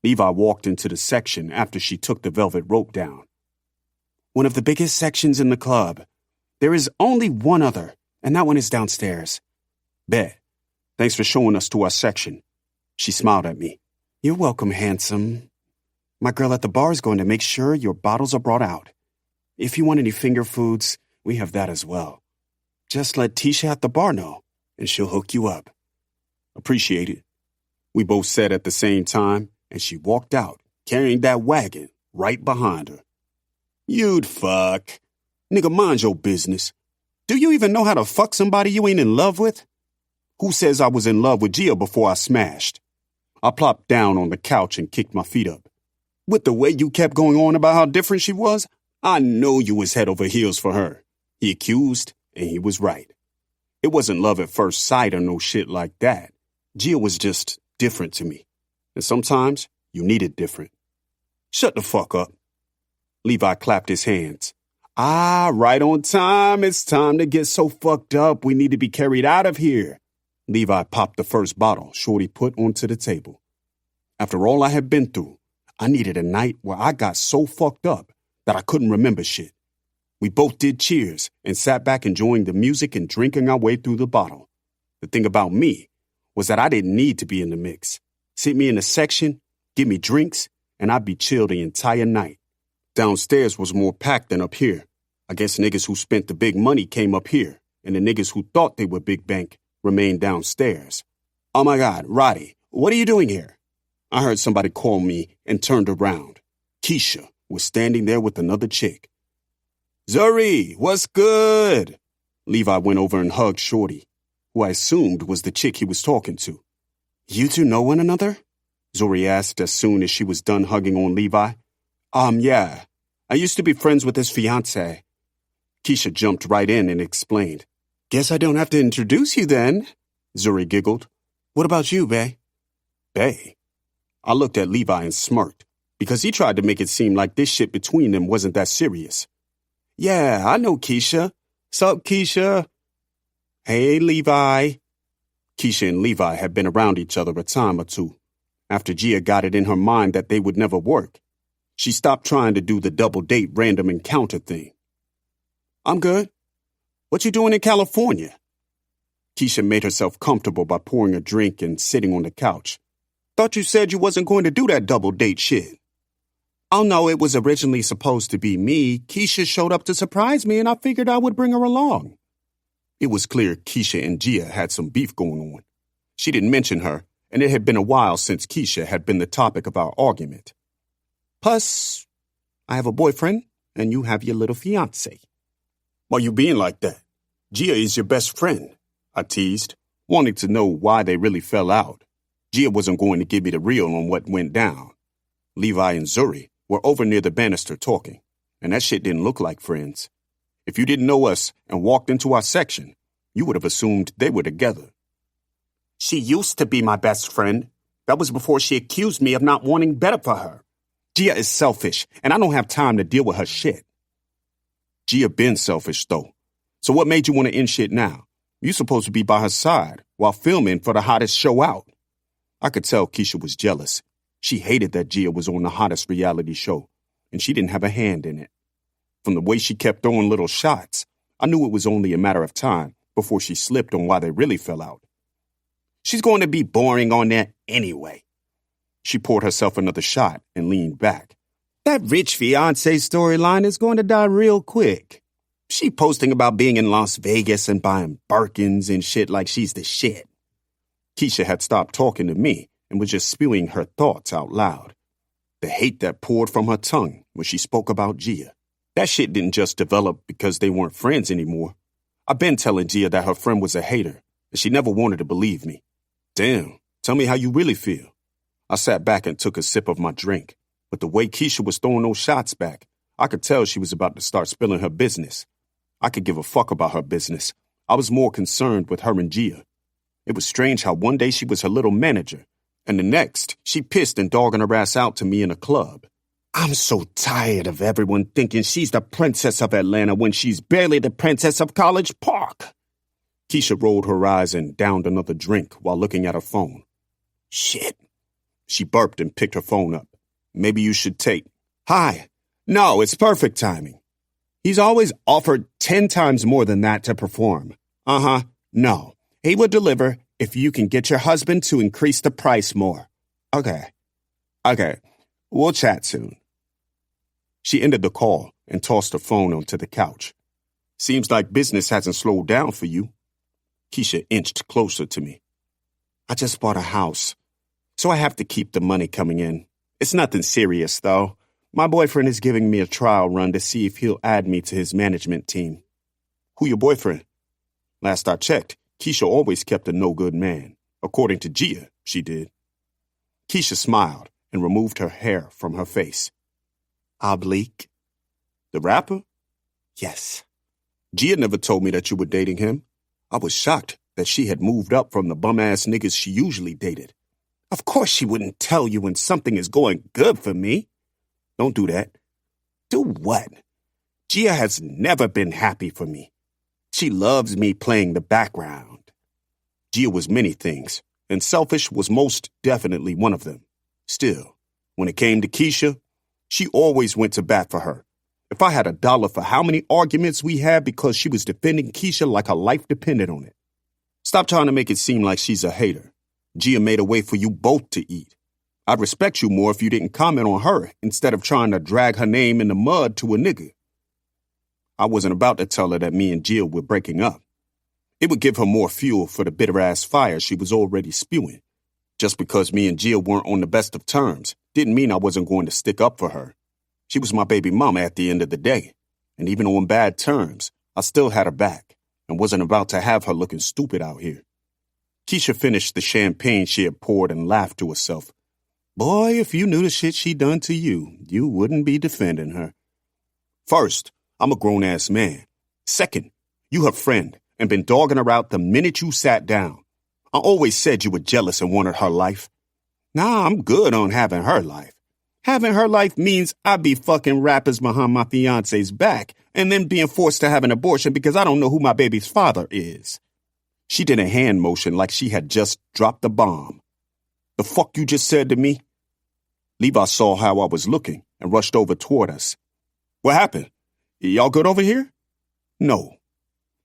Levi walked into the section after she took the velvet rope down. One of the biggest sections in the club. There is only one other, and that one is downstairs. Bet. Thanks for showing us to our section. She smiled at me. You're welcome, handsome. My girl at the bar is going to make sure your bottles are brought out. If you want any finger foods, we have that as well. Just let Tisha at the bar know, and she'll hook you up. Appreciate it. We both said at the same time, and she walked out, carrying that wagon right behind her. You'd fuck. Nigga, mind your business. Do you even know how to fuck somebody you ain't in love with? Who says I was in love with Gia before I smashed? I plopped down on the couch and kicked my feet up. With the way you kept going on about how different she was, I know you was head over heels for her. He accused, and he was right. It wasn't love at first sight or no shit like that. Gia was just different to me. And sometimes you need it different. Shut the fuck up. Levi clapped his hands. Right on time. It's time to get so fucked up we need to be carried out of here. Levi popped the first bottle Shorty put onto the table. After all I had been through, I needed a night where I got so fucked up that I couldn't remember shit. We both did cheers and sat back enjoying the music and drinking our way through the bottle. The thing about me was that I didn't need to be in the mix. Sit me in a section, give me drinks, and I'd be chill the entire night. Downstairs was more packed than up here. I guess niggas who spent the big money came up here, and the niggas who thought they were big bank remained downstairs. Oh my God, Roddy, what are you doing here? I heard somebody call me and turned around. Keisha was standing there with another chick. Zuri, what's good? Levi went over and hugged Shorty, who I assumed was the chick he was talking to. You two know one another? Zuri asked as soon as she was done hugging on Levi. Yeah. I used to be friends with his fiancé. Keisha jumped right in and explained. Guess I don't have to introduce you then, Zuri giggled. What about you, Bae? Bae? I looked at Levi and smirked, because he tried to make it seem like this shit between them wasn't that serious. Yeah, I know Keisha. Sup, Keisha? Hey, Levi. Keisha and Levi had been around each other a time or two. After Gia got it in her mind that they would never work, she stopped trying to do the double-date random encounter thing. I'm good. What you doing in California? Keisha made herself comfortable by pouring a drink and sitting on the couch. Thought you said you wasn't going to do that double-date shit. Oh no, it was originally supposed to be me. Keisha showed up to surprise me and I figured I would bring her along. It was clear Keisha and Gia had some beef going on. She didn't mention her, and it had been a while since Keisha had been the topic of our argument. Plus, I have a boyfriend, and you have your little fiancé. Why you being like that? Gia is your best friend, I teased. wanting to know why they really fell out. Gia wasn't going to give me the real on what went down. Levi and Zuri were over near the banister talking, and that shit didn't look like friends. If you didn't know us and walked into our section, you would have assumed they were together. She used to be my best friend. That was before she accused me of not wanting better for her. Gia is selfish, and I don't have time to deal with her shit. Gia been selfish, though. So what made you want to end shit now? You supposed to be by her side while filming for the hottest show out. I could tell Keisha was jealous. She hated that Gia was on the hottest reality show, and she didn't have a hand in it. From the way she kept throwing little shots, I knew it was only a matter of time before she slipped on why they really fell out. She's going to be boring on there anyway. She poured herself another shot and leaned back. That rich fiancé storyline is going to die real quick. She posting about being in Las Vegas and buying Birkins and shit like she's the shit. Keisha had stopped talking to me and was just spewing her thoughts out loud. The hate that poured from her tongue when she spoke about Gia. That shit didn't just develop because they weren't friends anymore. I've been telling Gia that her friend was a hater, and she never wanted to believe me. Damn, tell me how you really feel. I sat back and took a sip of my drink, but the way Keisha was throwing those shots back, I could tell she was about to start spilling her business. I could give a fuck about her business. I was more concerned with her and Gia. It was strange how one day she was her little manager, and the next, she pissed and dogging her ass out to me in a club. I'm so tired of everyone thinking she's the princess of Atlanta when she's barely the princess of College Park. Keisha rolled her eyes and downed another drink while looking at her phone. Shit. She burped and picked her phone up. Maybe you should take... Hi. No, it's perfect timing. He's always offered 10 times more than that to perform. Uh-huh. No. He will deliver if you can get your husband to increase the price more. Okay. We'll chat soon. She ended the call and tossed her phone onto the couch. Seems like business hasn't slowed down for you. Keisha inched closer to me. I just bought a house, so I have to keep the money coming in. It's nothing serious, though. My boyfriend is giving me a trial run to see if he'll add me to his management team. Who your boyfriend? Last I checked, Keisha always kept a no-good man. According to Gia, she did. Keisha smiled and removed her hair from her face. Oblique? The rapper? Yes. Gia never told me that you were dating him. I was shocked that she had moved up from the bum-ass niggas she usually dated. Of course she wouldn't tell you when something is going good for me. Don't do that. Do what? Gia has never been happy for me. She loves me playing the background. Gia was many things, and selfish was most definitely one of them. Still, when it came to Keisha, she always went to bat for her. If I had $1 for how many arguments we had because she was defending Keisha like her life depended on it. Stop trying to make it seem like she's a hater. Gia made a way for you both to eat. I'd respect you more if you didn't comment on her instead of trying to drag her name in the mud to a nigga. I wasn't about to tell her that me and Jill were breaking up. It would give her more fuel for the bitter-ass fire she was already spewing. Just because me and Jill weren't on the best of terms didn't mean I wasn't going to stick up for her. She was my baby mama at the end of the day, and even on bad terms, I still had her back and wasn't about to have her looking stupid out here. Keisha finished the champagne she had poured and laughed to herself. Boy, if you knew the shit she done to you, you wouldn't be defending her. First, I'm a grown-ass man. Second, you her friend and been dogging her out the minute you sat down. I always said you were jealous and wanted her life. Nah, I'm good on having her life. Having her life means I'd be fucking rappers behind my fiance's back and then being forced to have an abortion because I don't know who my baby's father is. She did a hand motion like she had just dropped the bomb. The fuck you just said to me? Levi saw how I was looking and rushed over toward us. What happened? Y'all good over here? No.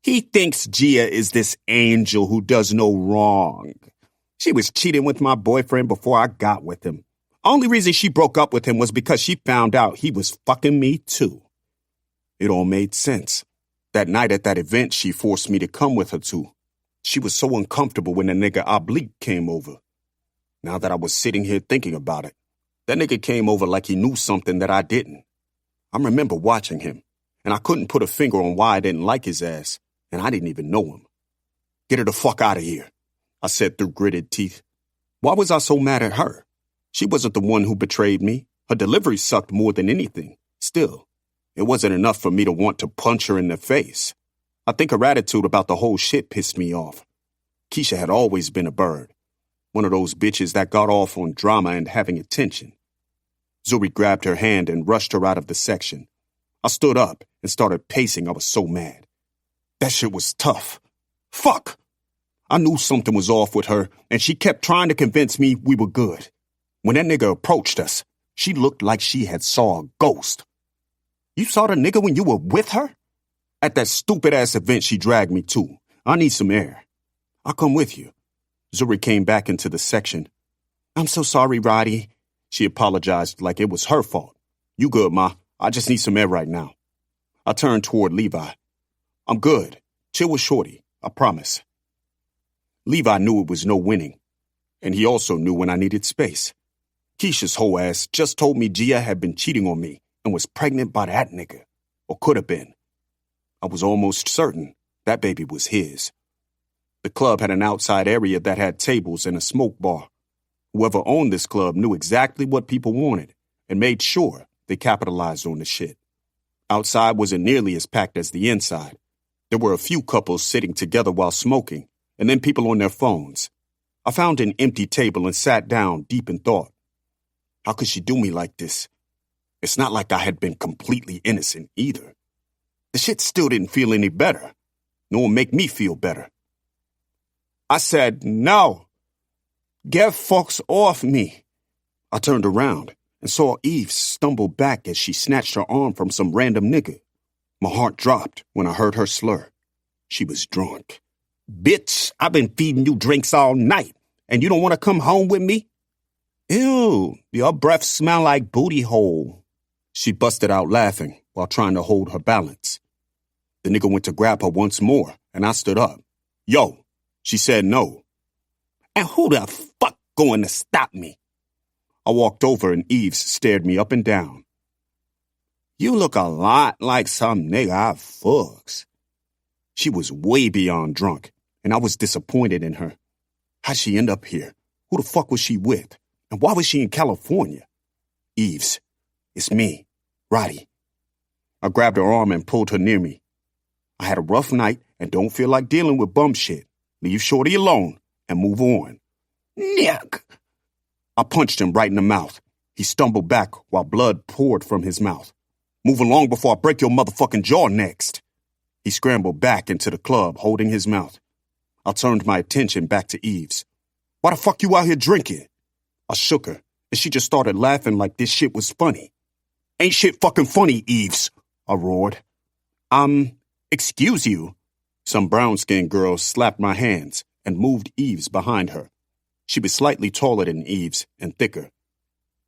He thinks Gia is this angel who does no wrong. She was cheating with my boyfriend before I got with him. Only reason she broke up with him was because she found out he was fucking me too. It all made sense. That night at that event she forced me to come with her to. She was so uncomfortable when the nigga Oblique came over. Now that I was sitting here thinking about it, that nigga came over like he knew something that I didn't. I remember watching him, and I couldn't put a finger on why I didn't like his ass, and I didn't even know him. Get her the fuck out of here. I said through gritted teeth. Why was I so mad at her? She wasn't the one who betrayed me. Her delivery sucked more than anything. Still, it wasn't enough for me to want to punch her in the face. I think her attitude about the whole shit pissed me off. Keisha had always been a bird. One of those bitches that got off on drama and having attention. Zuri grabbed her hand and rushed her out of the section. I stood up and started pacing. I was so mad. That shit was tough. Fuck! I knew something was off with her, and she kept trying to convince me we were good. When that nigga approached us, she looked like she had saw a ghost. You saw the nigga when you were with her? At that stupid-ass event she dragged me to. I need some air. I'll come with you. Zuri came back into the section. I'm so sorry, Roddy. She apologized like it was her fault. You good, Ma? I just need some air right now. I turned toward Levi. I'm good. Chill with Shorty. I promise. Levi knew it was no winning, and he also knew when I needed space. Keisha's whole ass just told me Gia had been cheating on me and was pregnant by that nigga, or could have been. I was almost certain that baby was his. The club had an outside area that had tables and a smoke bar. Whoever owned this club knew exactly what people wanted and made sure they capitalized on the shit. Outside wasn't nearly as packed as the inside. There were a few couples sitting together while smoking, and then people on their phones. I found an empty table and sat down deep in thought. How could she do me like this? It's not like I had been completely innocent either. The shit still didn't feel any better, nor make me feel better. I said, no. Get folks off me. I turned around and saw Eve stumble back as she snatched her arm from some random nigga. My heart dropped when I heard her slur. She was drunk. Bitch, I've been feeding you drinks all night, and you don't want to come home with me? Ew, your breath smell like booty hole. She busted out laughing while trying to hold her balance. The nigga went to grab her once more, and I stood up. Yo, she said no. And who the fuck going to stop me? I walked over and Eves stared me up and down. You look a lot like some nigga I fucks. She was way beyond drunk, and I was disappointed in her. How'd she end up here? Who the fuck was she with? And why was she in California? Eves, it's me, Roddy. I grabbed her arm and pulled her near me. I had a rough night and don't feel like dealing with bum shit. Leave Shorty alone and move on. Nick! I punched him right in the mouth. He stumbled back while blood poured from his mouth. Move along before I break your motherfucking jaw next. He scrambled back into the club, holding his mouth. I turned my attention back to Eves. Why the fuck you out here drinking? I shook her, and she just started laughing like this shit was funny. Ain't shit fucking funny, Eves, I roared. Excuse you. Some brown-skinned girl slapped my hands and moved Eves behind her. She was slightly taller than Eves and thicker.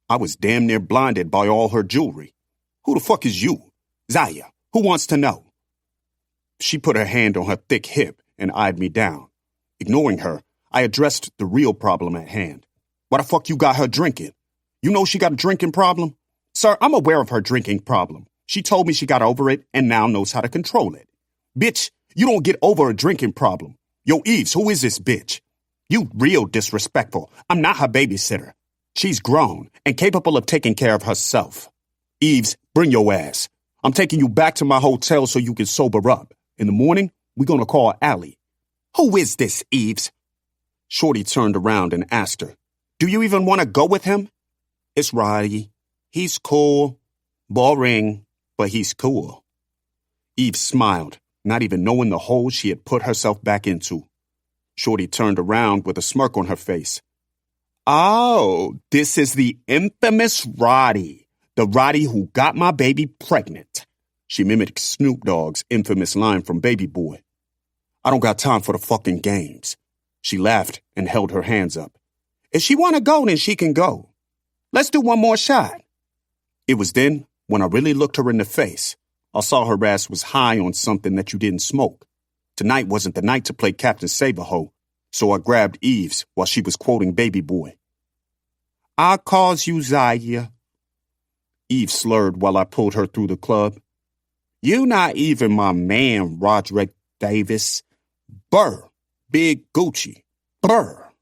I was damn near blinded by all her jewelry. Who the fuck is you? Zaya, who wants to know? She put her hand on her thick hip and eyed me down. Ignoring her, I addressed the real problem at hand. Why the fuck you got her drinking? You know she got a drinking problem? Sir, I'm aware of her drinking problem. She told me she got over it and now knows how to control it. Bitch, you don't get over a drinking problem. Yo, Eves, who is this bitch? You real disrespectful. I'm not her babysitter. She's grown and capable of taking care of herself. Eves, bring your ass. I'm taking you back to my hotel so you can sober up. In the morning, we're gonna call Allie. Who is this, Eves? Shorty turned around and asked her, do you even want to go with him? It's Roddy. He's cool. Boring, but he's cool. Eve smiled, not even knowing the hole she had put herself back into. Shorty turned around with a smirk on her face. Oh, this is the infamous Roddy. The Roddy who got my baby pregnant. She mimicked Snoop Dogg's infamous line from Baby Boy. I don't got time for the fucking games. She laughed and held her hands up. If she want to go, then she can go. Let's do one more shot. It was then, when I really looked her in the face, I saw her ass was high on something that you didn't smoke. Tonight wasn't the night to play Captain Save-A-Ho, so I grabbed Eves while she was quoting Baby Boy. I calls you Zaya. Eve slurred while I pulled her through the club. You not even my man, Roderick Davis. Burr, Big Gucci. Brr!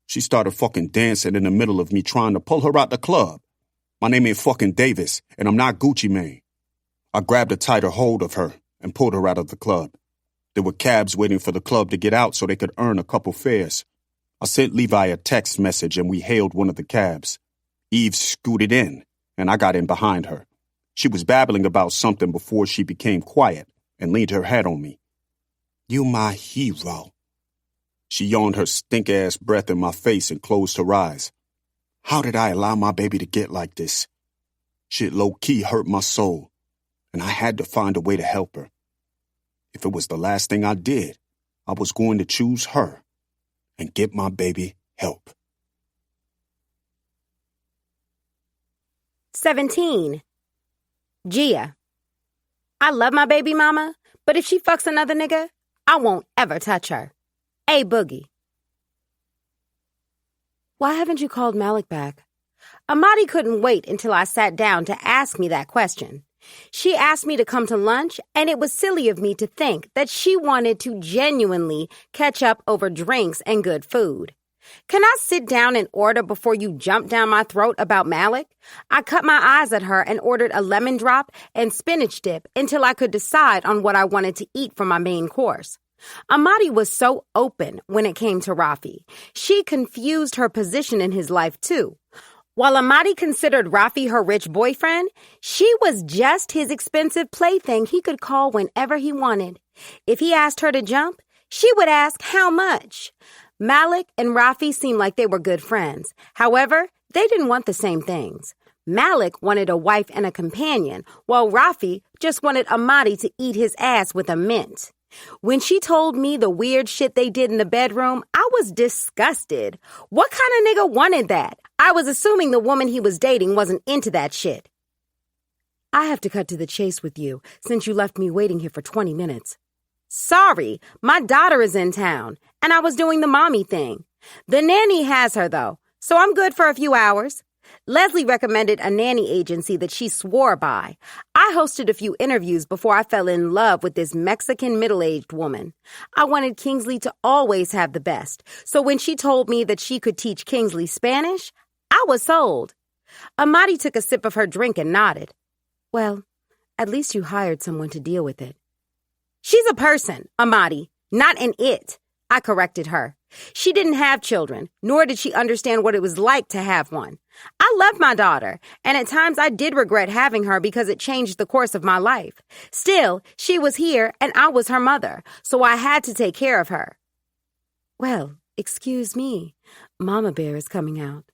She started fucking dancing in the middle of me trying to pull her out the club. My name ain't fucking Davis, and I'm not Gucci Mane. I grabbed a tighter hold of her and pulled her out of the club. There were cabs waiting for the club to get out so they could earn a couple fares. I sent Levi a text message and we hailed one of the cabs. Eve scooted in, and I got in behind her. She was babbling about something before she became quiet and leaned her head on me. You my hero. She yawned her stink-ass breath in my face and closed her eyes. How did I allow my baby to get like this? Shit low-key hurt my soul, and I had to find a way to help her. If it was the last thing I did, I was going to choose her and get my baby help. 17. Gia. I love my baby mama, but if she fucks another nigga, I won't ever touch her. A Boogie. Why haven't you called Malik back? Amadi couldn't wait until I sat down to ask me that question. She asked me to come to lunch, and it was silly of me to think that she wanted to genuinely catch up over drinks and good food. Can I sit down and order before you jump down my throat about Malik? I cut my eyes at her and ordered a lemon drop and spinach dip until I could decide on what I wanted to eat for my main course. Amadi was so open when it came to Rafi. She confused her position in his life, too. While Amadi considered Rafi her rich boyfriend, she was just his expensive plaything he could call whenever he wanted. If he asked her to jump, she would ask how much. Malik and Rafi seemed like they were good friends. However, they didn't want the same things. Malik wanted a wife and a companion, while Rafi just wanted Amadi to eat his ass with a mint. When she told me the weird shit they did in the bedroom, I was disgusted. What kind of nigga wanted that? I was assuming the woman he was dating wasn't into that shit. I have to cut to the chase with you, since you left me waiting here for 20 minutes. Sorry, my daughter is in town, and I was doing the mommy thing. The nanny has her, though, so I'm good for a few hours. Leslie recommended a nanny agency that she swore by. I hosted a few interviews before I fell in love with this Mexican middle-aged woman. I wanted Kingsley to always have the best, so when she told me that she could teach Kingsley Spanish, I was sold. Amadi took a sip of her drink and nodded. Well, at least you hired someone to deal with it. She's a person, Amadi, not an it, I corrected her. She didn't have children, nor did she understand what it was like to have one. I loved my daughter, and at times I did regret having her because it changed the course of my life. Still, she was here, and I was her mother, so I had to take care of her. Well, excuse me. Mama Bear is coming out.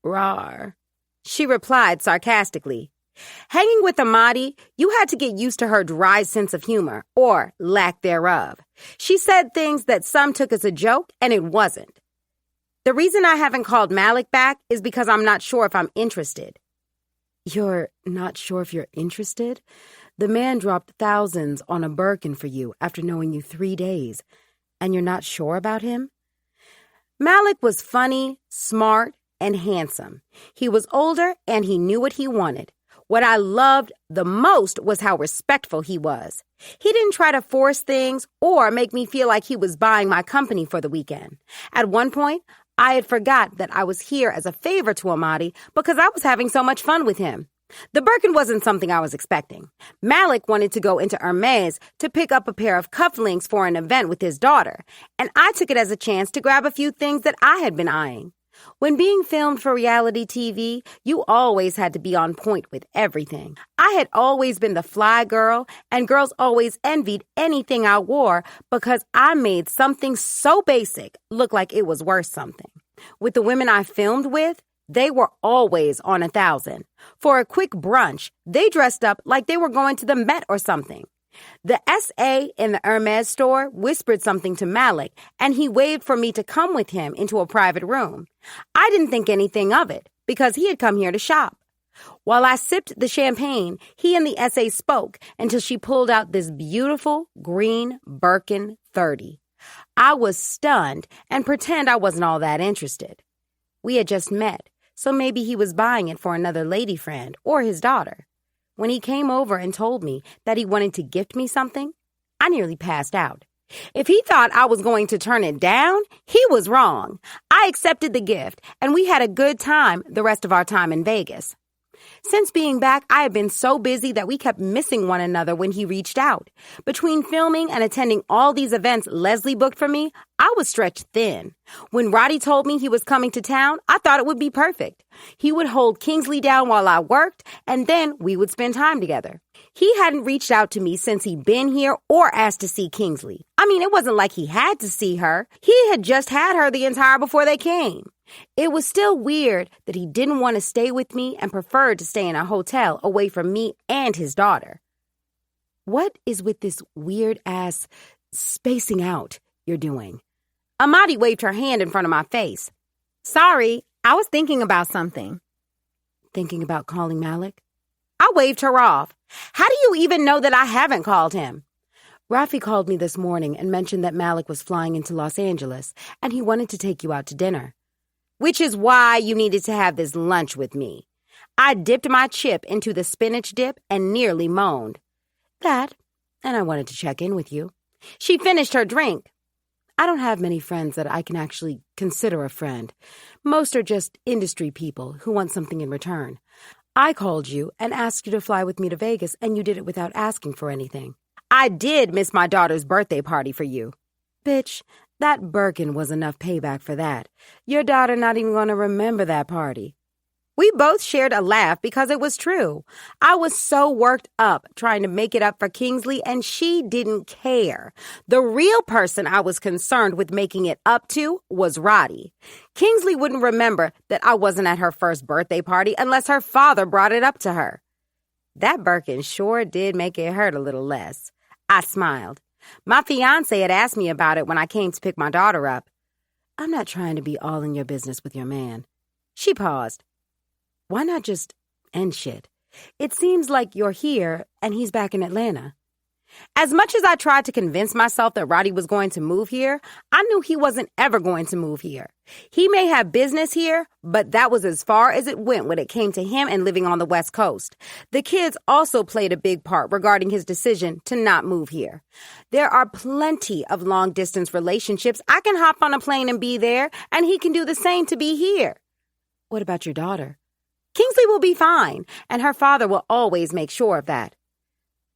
Rawr. She replied sarcastically. Hanging with Amadi, you had to get used to her dry sense of humor, or lack thereof. She said things that some took as a joke, and it wasn't. The reason I haven't called Malik back is because I'm not sure if I'm interested. You're not sure if you're interested? The man dropped thousands on a Birkin for you after knowing you 3 days, and you're not sure about him? Malik was funny, smart, and handsome. He was older, and he knew what he wanted. What I loved the most was how respectful he was. He didn't try to force things or make me feel like he was buying my company for the weekend. At one point, I had forgot that I was here as a favor to Amadi because I was having so much fun with him. The Birkin wasn't something I was expecting. Malik wanted to go into Hermes to pick up a pair of cufflinks for an event with his daughter, and I took it as a chance to grab a few things that I had been eyeing. When being filmed for reality TV, you always had to be on point with everything. I had always been the fly girl, and girls always envied anything I wore because I made something so basic look like it was worth something. With the women I filmed with, they were always on 1,000. For a quick brunch, they dressed up like they were going to the Met or something. The SA in the Hermes store whispered something to Malik, and he waved for me to come with him into a private room. I didn't think anything of it, because he had come here to shop. While I sipped the champagne, he and the SA spoke until she pulled out this beautiful green Birkin 30. I was stunned and pretend I wasn't all that interested. We had just met, so maybe he was buying it for another lady friend or his daughter. When he came over and told me that he wanted to gift me something, I nearly passed out. If he thought I was going to turn it down, he was wrong. I accepted the gift, and we had a good time the rest of our time in Vegas. Since being back, I have been so busy that we kept missing one another when he reached out. Between filming and attending all these events Leslie booked for me, I was stretched thin. When Roddy told me he was coming to town, I thought it would be perfect. He would hold Kingsley down while I worked, and then we would spend time together. He hadn't reached out to me since he'd been here or asked to see Kingsley. I mean, it wasn't like he had to see her. He had just had her the entire before they came. It was still weird that he didn't want to stay with me and preferred to stay in a hotel away from me and his daughter. What is with this weird-ass spacing out you're doing? Amadi waved her hand in front of my face. Sorry, I was thinking about something. Thinking about calling Malik? I waved her off. How do you even know that I haven't called him? Rafi called me this morning and mentioned that Malik was flying into Los Angeles and he wanted to take you out to dinner. Which is why you needed to have this lunch with me. I dipped my chip into the spinach dip and nearly moaned. That, and I wanted to check in with you. She finished her drink. I don't have many friends that I can actually consider a friend. Most are just industry people who want something in return. I called you and asked you to fly with me to Vegas, and you did it without asking for anything. I did miss my daughter's birthday party for you. Bitch, that Birkin was enough payback for that. Your daughter not even going to remember that party. We both shared a laugh because it was true. I was so worked up trying to make it up for Kingsley, and she didn't care. The real person I was concerned with making it up to was Roddy. Kingsley wouldn't remember that I wasn't at her first birthday party unless her father brought it up to her. That Birkin sure did make it hurt a little less. I smiled. My fiancé had asked me about it when I came to pick my daughter up. I'm not trying to be all in your business with your man. She paused. Why not just end shit? It seems like you're here and he's back in Atlanta. As much as I tried to convince myself that Roddy was going to move here, I knew he wasn't ever going to move here. He may have business here, but that was as far as it went when it came to him and living on the West Coast. The kids also played a big part regarding his decision to not move here. There are plenty of long-distance relationships. I can hop on a plane and be there, and he can do the same to be here. What about your daughter? Kingsley will be fine, and her father will always make sure of that.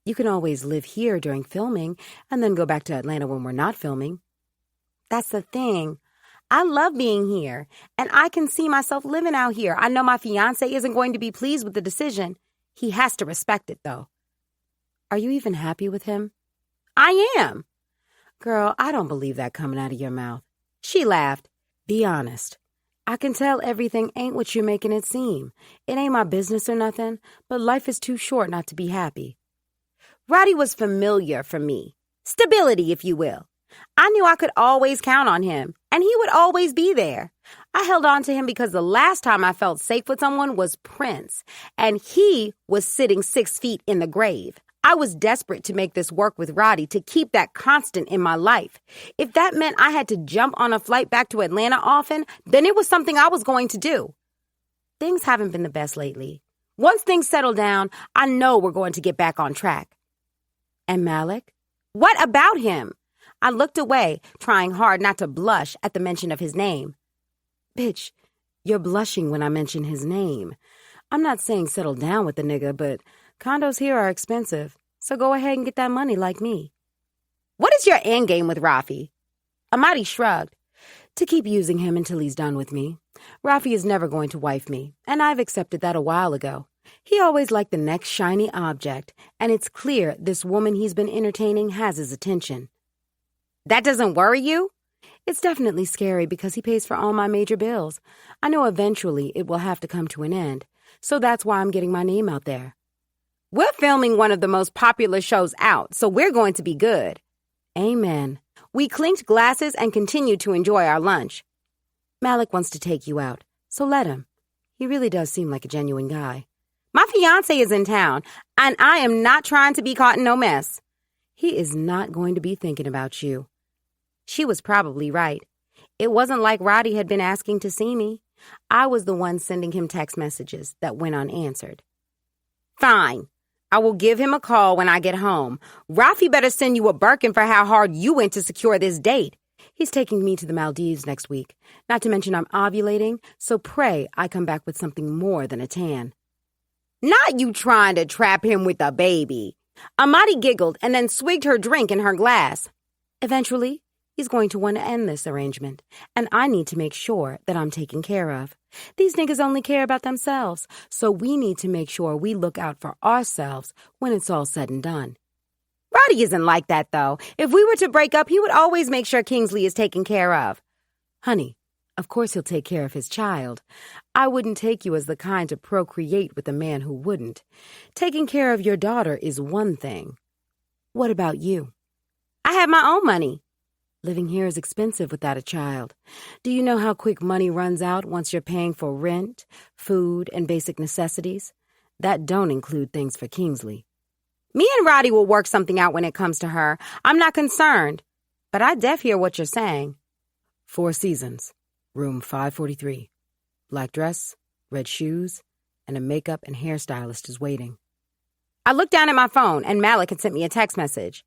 You can always live here during filming and then go back to Atlanta when we're not filming. That's the thing. I love being here, and I can see myself living out here. I know my fiancé isn't going to be pleased with the decision. He has to respect it, though. Are you even happy with him? I am. Girl, I don't believe that coming out of your mouth. She laughed. Be honest. I can tell everything ain't what you're making it seem. It ain't my business or nothing, but life is too short not to be happy. Roddy was familiar for me. Stability, if you will. I knew I could always count on him, and he would always be there. I held on to him because the last time I felt safe with someone was Prince, and he was sitting 6 feet in the grave. I was desperate to make this work with Roddy to keep that constant in my life. If that meant I had to jump on a flight back to Atlanta often, then it was something I was going to do. Things haven't been the best lately. Once things settle down, I know we're going to get back on track. And Malik? What about him? I looked away, trying hard not to blush at the mention of his name. Bitch, you're blushing when I mention his name. I'm not saying settle down with the nigga, but condos here are expensive, so go ahead and get that money like me. What is your end game with Rafi? Amadi shrugged. To keep using him until he's done with me. Rafi is never going to wife me, and I've accepted that a while ago. He always liked the next shiny object, and it's clear this woman he's been entertaining has his attention. That doesn't worry you? It's definitely scary because he pays for all my major bills. I know eventually it will have to come to an end, so that's why I'm getting my name out there. We're filming one of the most popular shows out, so we're going to be good. Amen. We clinked glasses and continued to enjoy our lunch. Malik wants to take you out, so let him. He really does seem like a genuine guy. My fiancé is in town, and I am not trying to be caught in no mess. He is not going to be thinking about you. She was probably right. It wasn't like Roddy had been asking to see me. I was the one sending him text messages that went unanswered. Fine. I will give him a call when I get home. Rafi better send you a Birkin for how hard you went to secure this date. He's taking me to the Maldives next week. Not to mention I'm ovulating, so pray I come back with something more than a tan. Not you trying to trap him with a baby. Amadi giggled and then swigged her drink in her glass. Eventually, he's going to want to end this arrangement, and I need to make sure that I'm taken care of. These niggas only care about themselves, so we need to make sure we look out for ourselves when it's all said and done. Roddy isn't like that, though. If we were to break up, he would always make sure Kingsley is taken care of. Honey, of course he'll take care of his child. I wouldn't take you as the kind to procreate with a man who wouldn't. Taking care of your daughter is one thing. What about you? I have my own money. Living here is expensive without a child. Do you know how quick money runs out once you're paying for rent, food, and basic necessities? That don't include things for Kingsley. Me and Roddy will work something out when it comes to her. I'm not concerned. But I def hear what you're saying. 4 Seasons, room 543. Black dress, red shoes, and a makeup and hairstylist is waiting. I looked down at my phone, and Malik had sent me a text message.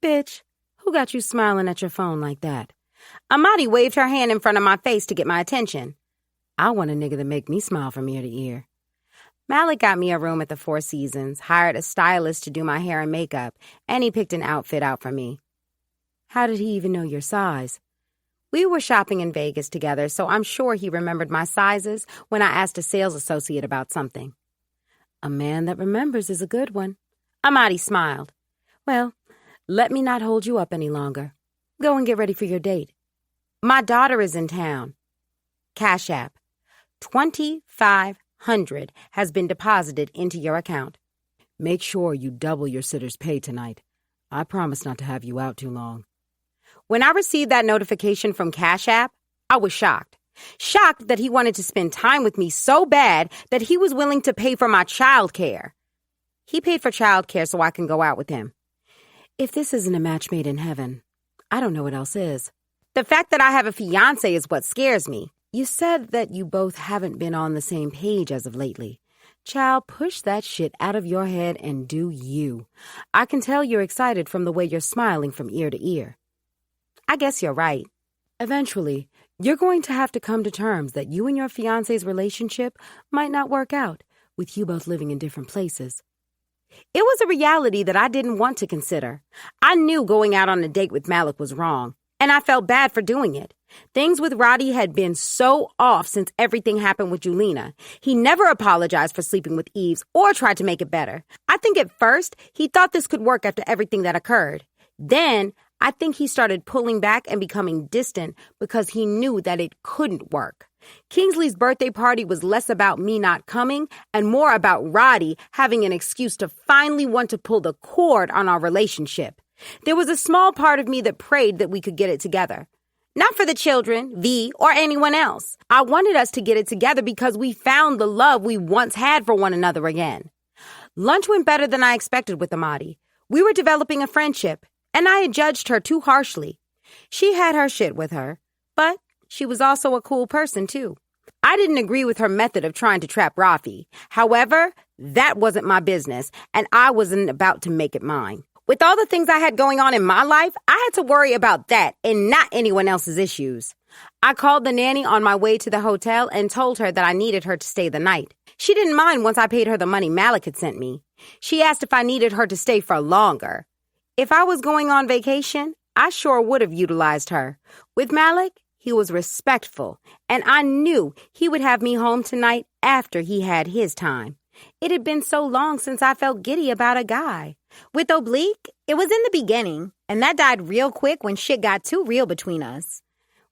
Bitch, who got you smiling at your phone like that? Amadi waved her hand in front of my face to get my attention. I want a nigga to make me smile from ear to ear. Malik got me a room at the 4 Seasons, hired a stylist to do my hair and makeup, and he picked an outfit out for me. How did he even know your size? We were shopping in Vegas together, so I'm sure he remembered my sizes when I asked a sales associate about something. A man that remembers is a good one. Amadi smiled. Well, let me not hold you up any longer. Go and get ready for your date. My daughter is in town. Cash App. $2,500 has been deposited into your account. Make sure you double your sitter's pay tonight. I promise not to have you out too long. When I received that notification from Cash App, I was shocked. Shocked that he wanted to spend time with me so bad that he was willing to pay for my child care. He paid for child care so I can go out with him. If this isn't a match made in heaven, I don't know what else is. The fact that I have a fiancé is what scares me. You said that you both haven't been on the same page as of lately. Child, push that shit out of your head and do you. I can tell you're excited from the way you're smiling from ear to ear. I guess you're right. Eventually, you're going to have to come to terms that you and your fiancé's relationship might not work out, with you both living in different places. It was a reality that I didn't want to consider. I knew going out on a date with Malik was wrong, and I felt bad for doing it. Things with Roddy had been so off since everything happened with Julina. He never apologized for sleeping with Eves or tried to make it better. I think at first he thought this could work after everything that occurred. Then I think he started pulling back and becoming distant because he knew that it couldn't work. Kingsley's birthday party was less about me not coming and more about Roddy having an excuse to finally want to pull the cord on our relationship. There was a small part of me that prayed that we could get it together. Not for the children, V, or anyone else. I wanted us to get it together because we found the love we once had for one another again. Lunch went better than I expected with Amadi. We were developing a friendship, and I had judged her too harshly. She had her shit with her, but she was also a cool person, too. I didn't agree with her method of trying to trap Rafi. However, that wasn't my business, and I wasn't about to make it mine. With all the things I had going on in my life, I had to worry about that and not anyone else's issues. I called the nanny on my way to the hotel and told her that I needed her to stay the night. She didn't mind once I paid her the money Malik had sent me. She asked if I needed her to stay for longer. If I was going on vacation, I sure would have utilized her. With Malik, he was respectful, and I knew he would have me home tonight after he had his time. It had been so long since I felt giddy about a guy. With Oblique, it was in the beginning, and that died real quick when shit got too real between us.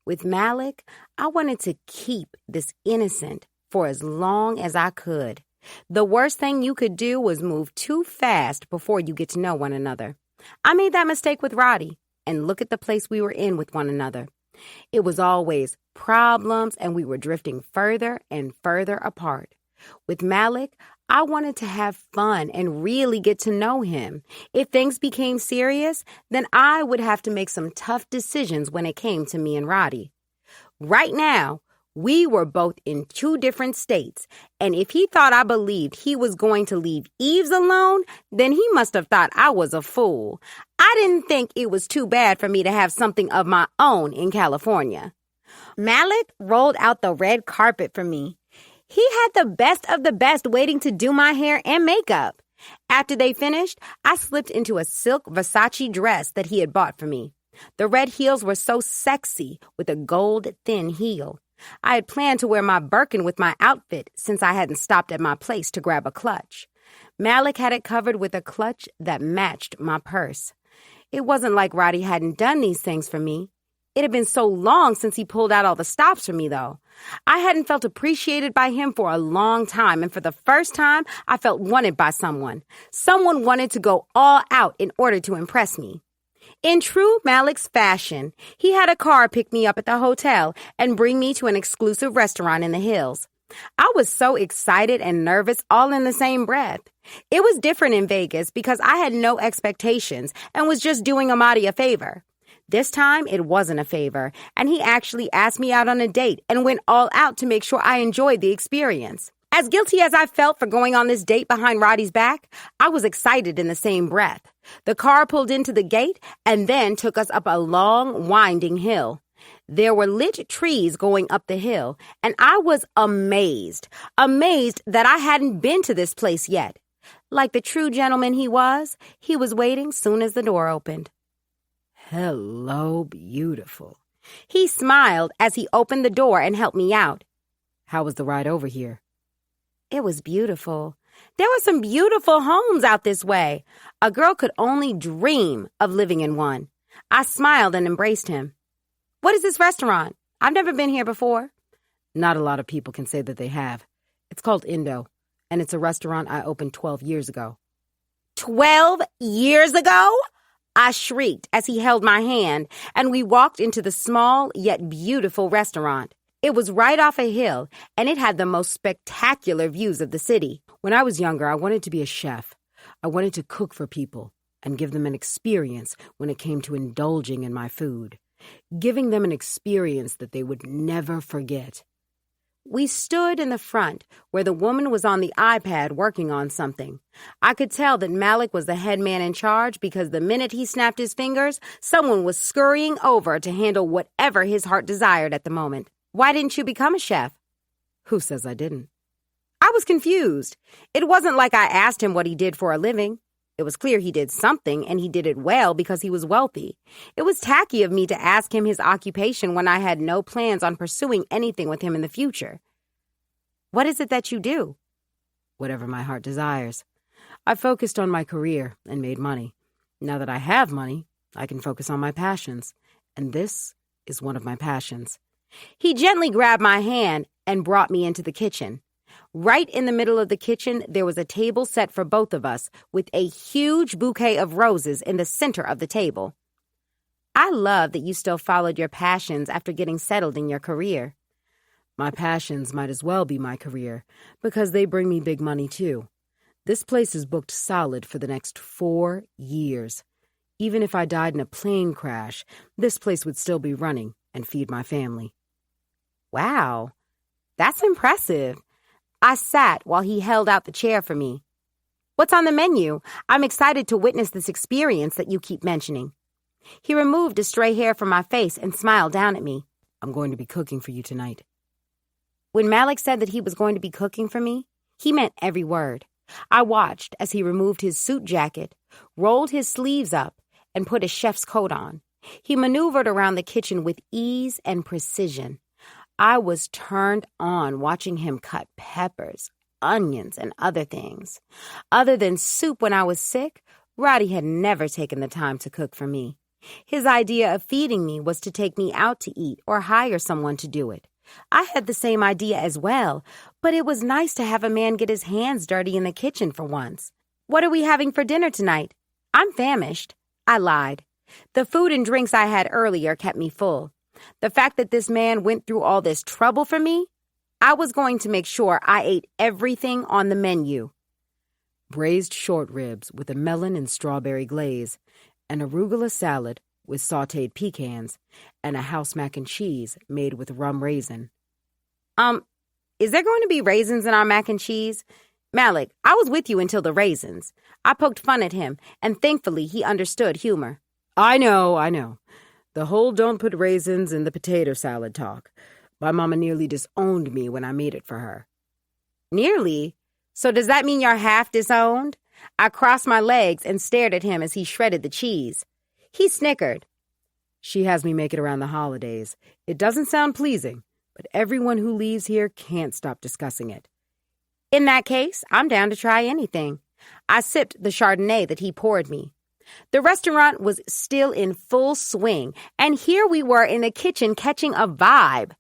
With Malik, I wanted to keep this innocent for as long as I could. The worst thing you could do was move too fast before you get to know one another. I made that mistake with Roddy, and look at the place we were in with one another. It was always problems, and we were drifting further and further apart. With Malik, I wanted to have fun and really get to know him. If things became serious, then I would have to make some tough decisions when it came to me and Roddy. Right now, We were both in 2 different states, and if he thought I believed he was going to leave Eves alone, then he must have thought I was a fool. I didn't think it was too bad for me to have something of my own in California. Malik rolled out the red carpet for me. He had the best of the best waiting to do my hair and makeup. After they finished, I slipped into a silk Versace dress that he had bought for me. The red heels were so sexy with a gold thin heel. I had planned to wear my Birkin with my outfit since I hadn't stopped at my place to grab a clutch. Malik had it covered with a clutch that matched my purse. It wasn't like Roddy hadn't done these things for me. It had been so long since he pulled out all the stops for me, though. I hadn't felt appreciated by him for a long time, and for the first time, I felt wanted by someone. Someone wanted to go all out in order to impress me. In true Malik's fashion, he had a car pick me up at the hotel and bring me to an exclusive restaurant in the hills. I was so excited and nervous all in the same breath. It was different in Vegas because I had no expectations and was just doing Amadi a favor. This time, it wasn't a favor, and he actually asked me out on a date and went all out to make sure I enjoyed the experience. As guilty as I felt for going on this date behind Roddy's back, I was excited in the same breath. The car pulled into the gate and then took us up a long, winding hill. There were lit trees going up the hill, and I was amazed that I hadn't been to this place yet. Like the true gentleman he was waiting soon as the door opened. Hello, beautiful. He smiled as he opened the door and helped me out. How was the ride over here? It was beautiful. There were some beautiful homes out this way. A girl could only dream of living in one. I smiled and embraced him. What is this restaurant? I've never been here before. Not a lot of people can say that they have. It's called Indo, and it's a restaurant I opened 12 years ago. 12 years ago? I shrieked as he held my hand, and we walked into the small yet beautiful restaurant. It was right off a hill, and it had the most spectacular views of the city. When I was younger, I wanted to be a chef. I wanted to cook for people and give them an experience when it came to indulging in my food, giving them an experience that they would never forget. We stood in the front where the woman was on the iPad working on something. I could tell that Malik was the head man in charge because the minute he snapped his fingers, someone was scurrying over to handle whatever his heart desired at the moment. Why didn't you become a chef? Who says I didn't? I was confused. It wasn't like I asked him what he did for a living. It was clear he did something, and he did it well because he was wealthy. It was tacky of me to ask him his occupation when I had no plans on pursuing anything with him in the future. What is it that you do? Whatever my heart desires. I focused on my career and made money. Now that I have money, I can focus on my passions, and this is one of my passions. He gently grabbed my hand and brought me into the kitchen. Right in the middle of the kitchen, there was a table set for both of us with a huge bouquet of roses in the center of the table. I love that you still followed your passions after getting settled in your career. My passions might as well be my career because they bring me big money too. This place is booked solid for the next 4 years. Even if I died in a plane crash, this place would still be running and feed my family. Wow, that's impressive. I sat while he held out the chair for me. What's on the menu? I'm excited to witness this experience that you keep mentioning. He removed a stray hair from my face and smiled down at me. I'm going to be cooking for you tonight. When Malik said that he was going to be cooking for me, he meant every word. I watched as he removed his suit jacket, rolled his sleeves up, and put a chef's coat on. He maneuvered around the kitchen with ease and precision. I was turned on watching him cut peppers, onions, and other things. Other than soup when I was sick, Roddy had never taken the time to cook for me. His idea of feeding me was to take me out to eat or hire someone to do it. I had the same idea as well, but it was nice to have a man get his hands dirty in the kitchen for once. What are we having for dinner tonight? I'm famished. I lied. The food and drinks I had earlier kept me full. The fact that this man went through all this trouble for me, I was going to make sure I ate everything on the menu. Braised short ribs with a melon and strawberry glaze, an arugula salad with sautéed pecans, and a house mac and cheese made with rum raisin. Is there going to be raisins in our mac and cheese? Malik, I was with you until the raisins. I poked fun at him, and thankfully he understood humor. I know. The whole don't put raisins in the potato salad talk. My mama nearly disowned me when I made it for her. Nearly? So does that mean you're half disowned? I crossed my legs and stared at him as he shredded the cheese. He snickered. She has me make it around the holidays. It doesn't sound pleasing, but everyone who leaves here can't stop discussing it. In that case, I'm down to try anything. I sipped the Chardonnay that he poured me. The restaurant was still in full swing, and here we were in the kitchen catching a vibe.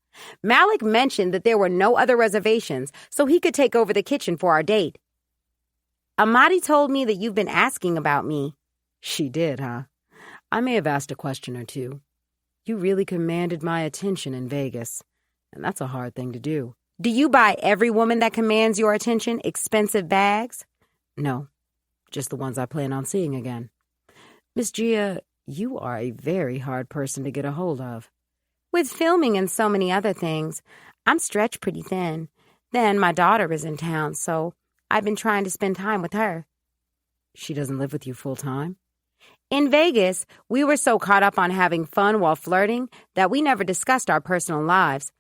Malik mentioned that there were no other reservations, so he could take over the kitchen for our date. Amadi told me that you've been asking about me. She did, huh? I may have asked a question or two. You really commanded my attention in Vegas, and that's a hard thing to do. Do you buy every woman that commands your attention expensive bags? No, just the ones I plan on seeing again. Miss Gia, you are a very hard person to get a hold of. With filming and so many other things, I'm stretched pretty thin. Then my daughter is in town, so I've been trying to spend time with her. She doesn't live with you full time? In Vegas, we were so caught up on having fun while flirting that we never discussed our personal lives.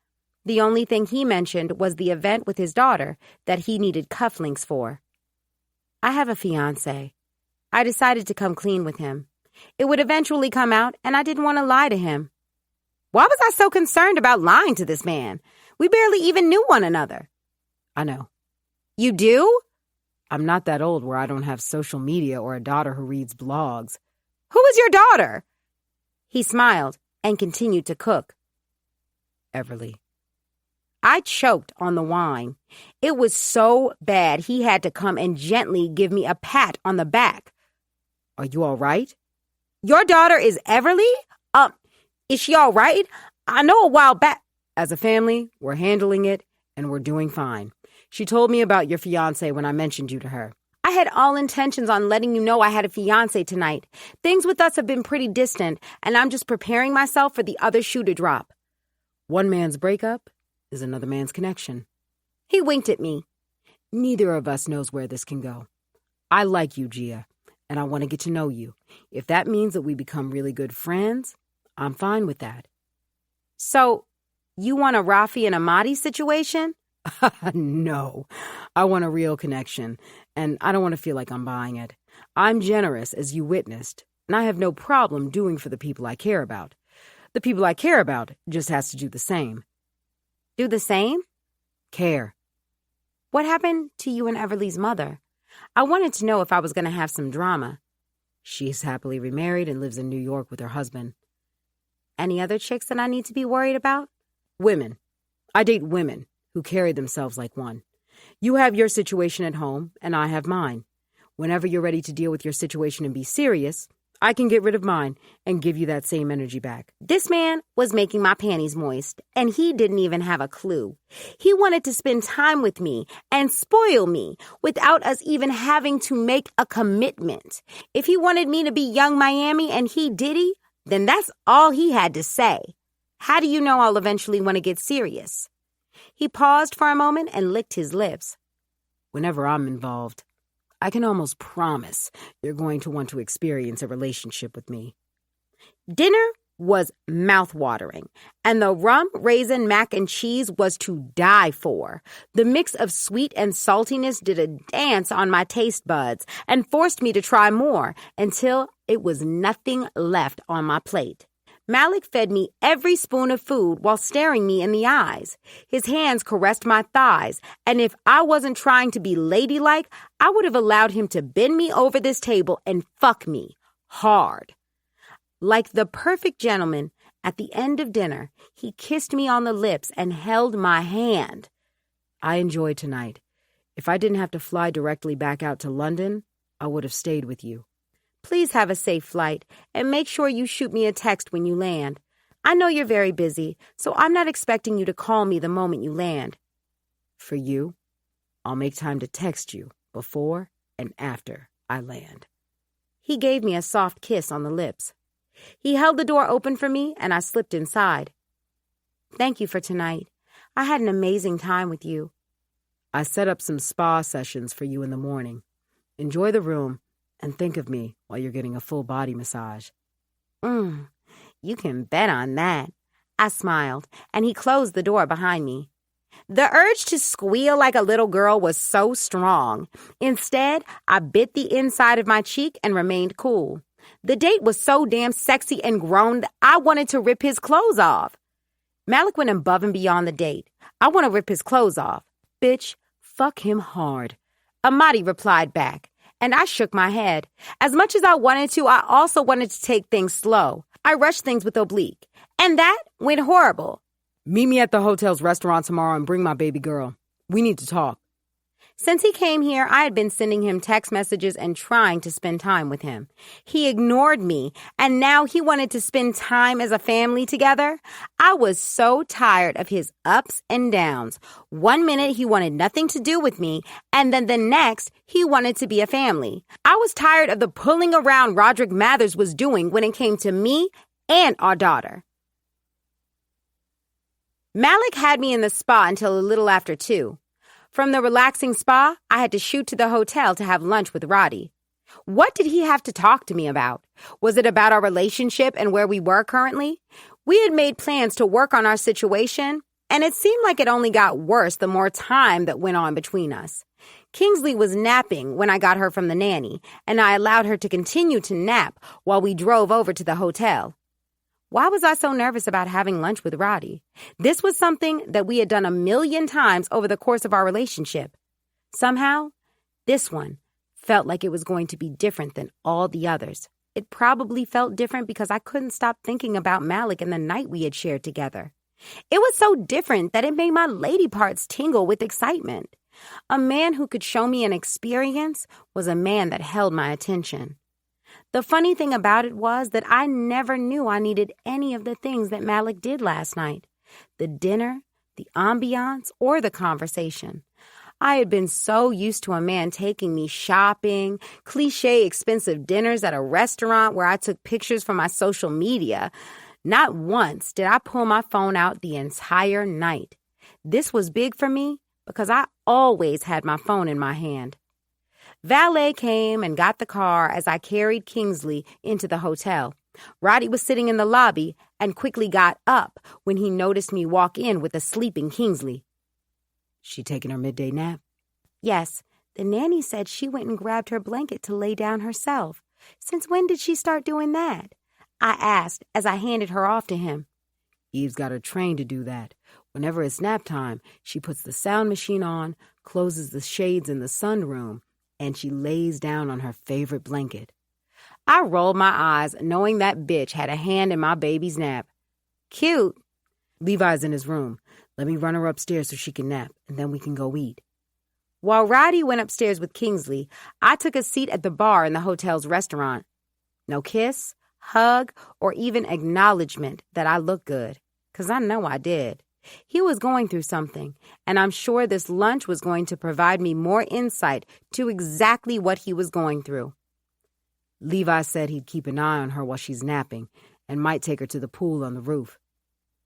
The only thing he mentioned was the event with his daughter that he needed cufflinks for. I have a fiancé. I decided to come clean with him. It would eventually come out, and I didn't want to lie to him. Why was I so concerned about lying to this man? We barely even knew one another. I know. You do? I'm not that old where I don't have social media or a daughter who reads blogs. Who is your daughter? He smiled and continued to cook. Everly. I choked on the wine. It was so bad he had to come and gently give me a pat on the back. Are you all right? Your daughter is Everly? Is she all right? I know a while back. As a family, we're handling it, and we're doing fine. She told me about your fiancé when I mentioned you to her. I had all intentions on letting you know I had a fiancé tonight. Things with us have been pretty distant, and I'm just preparing myself for the other shoe to drop. One man's breakup is another man's connection. He winked at me. Neither of us knows where this can go. I like you, Gia, and I want to get to know you. If that means that we become really good friends, I'm fine with that. So, you want a Rafi and Amadi situation? No, I want a real connection, and I don't want to feel like I'm buying it. I'm generous, as you witnessed, and I have no problem doing for the people I care about. The people I care about just has to do the same. Do the same? Care. What happened to you and Everly's mother? I wanted to know if I was going to have some drama. She's happily remarried and lives in New York with her husband. Any other chicks that I need to be worried about? Women. I date women who carry themselves like one. You have your situation at home, and I have mine. Whenever you're ready to deal with your situation and be serious, I can get rid of mine and give you that same energy back. This man was making my panties moist, and he didn't even have a clue. He wanted to spend time with me and spoil me without us even having to make a commitment. If he wanted me to be Young Miami and he Diddy, then that's all he had to say. How do you know I'll eventually want to get serious? He paused for a moment and licked his lips. Whenever I'm involved, I can almost promise you're going to want to experience a relationship with me. Dinner was mouth-watering, and the rum raisin mac and cheese was to die for. The mix of sweet and saltiness did a dance on my taste buds and forced me to try more until it was nothing left on my plate. Malik fed me every spoon of food while staring me in the eyes. His hands caressed my thighs, and if I wasn't trying to be ladylike, I would have allowed him to bend me over this table and fuck me hard. Like the perfect gentleman, at the end of dinner, he kissed me on the lips and held my hand. I enjoyed tonight. If I didn't have to fly directly back out to London, I would have stayed with you. Please have a safe flight, and make sure you shoot me a text when you land. I know you're very busy, so I'm not expecting you to call me the moment you land. For you, I'll make time to text you before and after I land. He gave me a soft kiss on the lips. He held the door open for me, and I slipped inside. Thank you for tonight. I had an amazing time with you. I set up some spa sessions for you in the morning. Enjoy the room and think of me while you're getting a full body massage. You can bet on that. I smiled, and he closed the door behind me. The urge to squeal like a little girl was so strong. Instead, I bit the inside of my cheek and remained cool. The date was so damn sexy and grown that I wanted to rip his clothes off. Malik went above and beyond the date. I want to rip his clothes off. Bitch, fuck him hard. Amadi replied back, and I shook my head. As much as I wanted to, I also wanted to take things slow. I rushed things with oblique, and that went horrible. Meet me at the hotel's restaurant tomorrow and bring my baby girl. We need to talk. Since he came here, I had been sending him text messages and trying to spend time with him. He ignored me, and now he wanted to spend time as a family together. I was so tired of his ups and downs. 1 minute he wanted nothing to do with me, and then the next he wanted to be a family. I was tired of the pulling around Roderick Mathers was doing when it came to me and our daughter. Malik had me in the spa until a little after 2. From the relaxing spa, I had to shoot to the hotel to have lunch with Roddy. What did he have to talk to me about? Was it about our relationship and where we were currently? We had made plans to work on our situation, and it seemed like it only got worse the more time that went on between us. Kingsley was napping when I got her from the nanny, and I allowed her to continue to nap while we drove over to the hotel. Why was I so nervous about having lunch with Roddy? This was something that we had done 1,000,000 times over the course of our relationship. Somehow, this one felt like it was going to be different than all the others. It probably felt different because I couldn't stop thinking about Malik and the night we had shared together. It was so different that it made my lady parts tingle with excitement. A man who could show me an experience was a man that held my attention. The funny thing about it was that I never knew I needed any of the things that Malik did last night. The dinner, the ambiance, or the conversation. I had been so used to a man taking me shopping, cliche expensive dinners at a restaurant where I took pictures for my social media. Not once did I pull my phone out the entire night. This was big for me because I always had my phone in my hand. Valet came and got the car as I carried Kingsley into the hotel. Roddy was sitting in the lobby and quickly got up when he noticed me walk in with a sleeping Kingsley. She taking her midday nap? Yes, the nanny said she went and grabbed her blanket to lay down herself. Since when did she start doing that? I asked as I handed her off to him. Eve's got her trained to do that. Whenever it's nap time, she puts the sound machine on, closes the shades in the sunroom, and she lays down on her favorite blanket. I rolled my eyes, knowing that bitch had a hand in my baby's nap. Cute. Levi's in his room. Let me run her upstairs so she can nap, and then we can go eat. While Roddy went upstairs with Kingsley, I took a seat at the bar in the hotel's restaurant. No kiss, hug, or even acknowledgement that I looked good, 'cause I know I did. He was going through something, and I'm sure this lunch was going to provide me more insight to exactly what he was going through. Levi said he'd keep an eye on her while she's napping and might take her to the pool on the roof.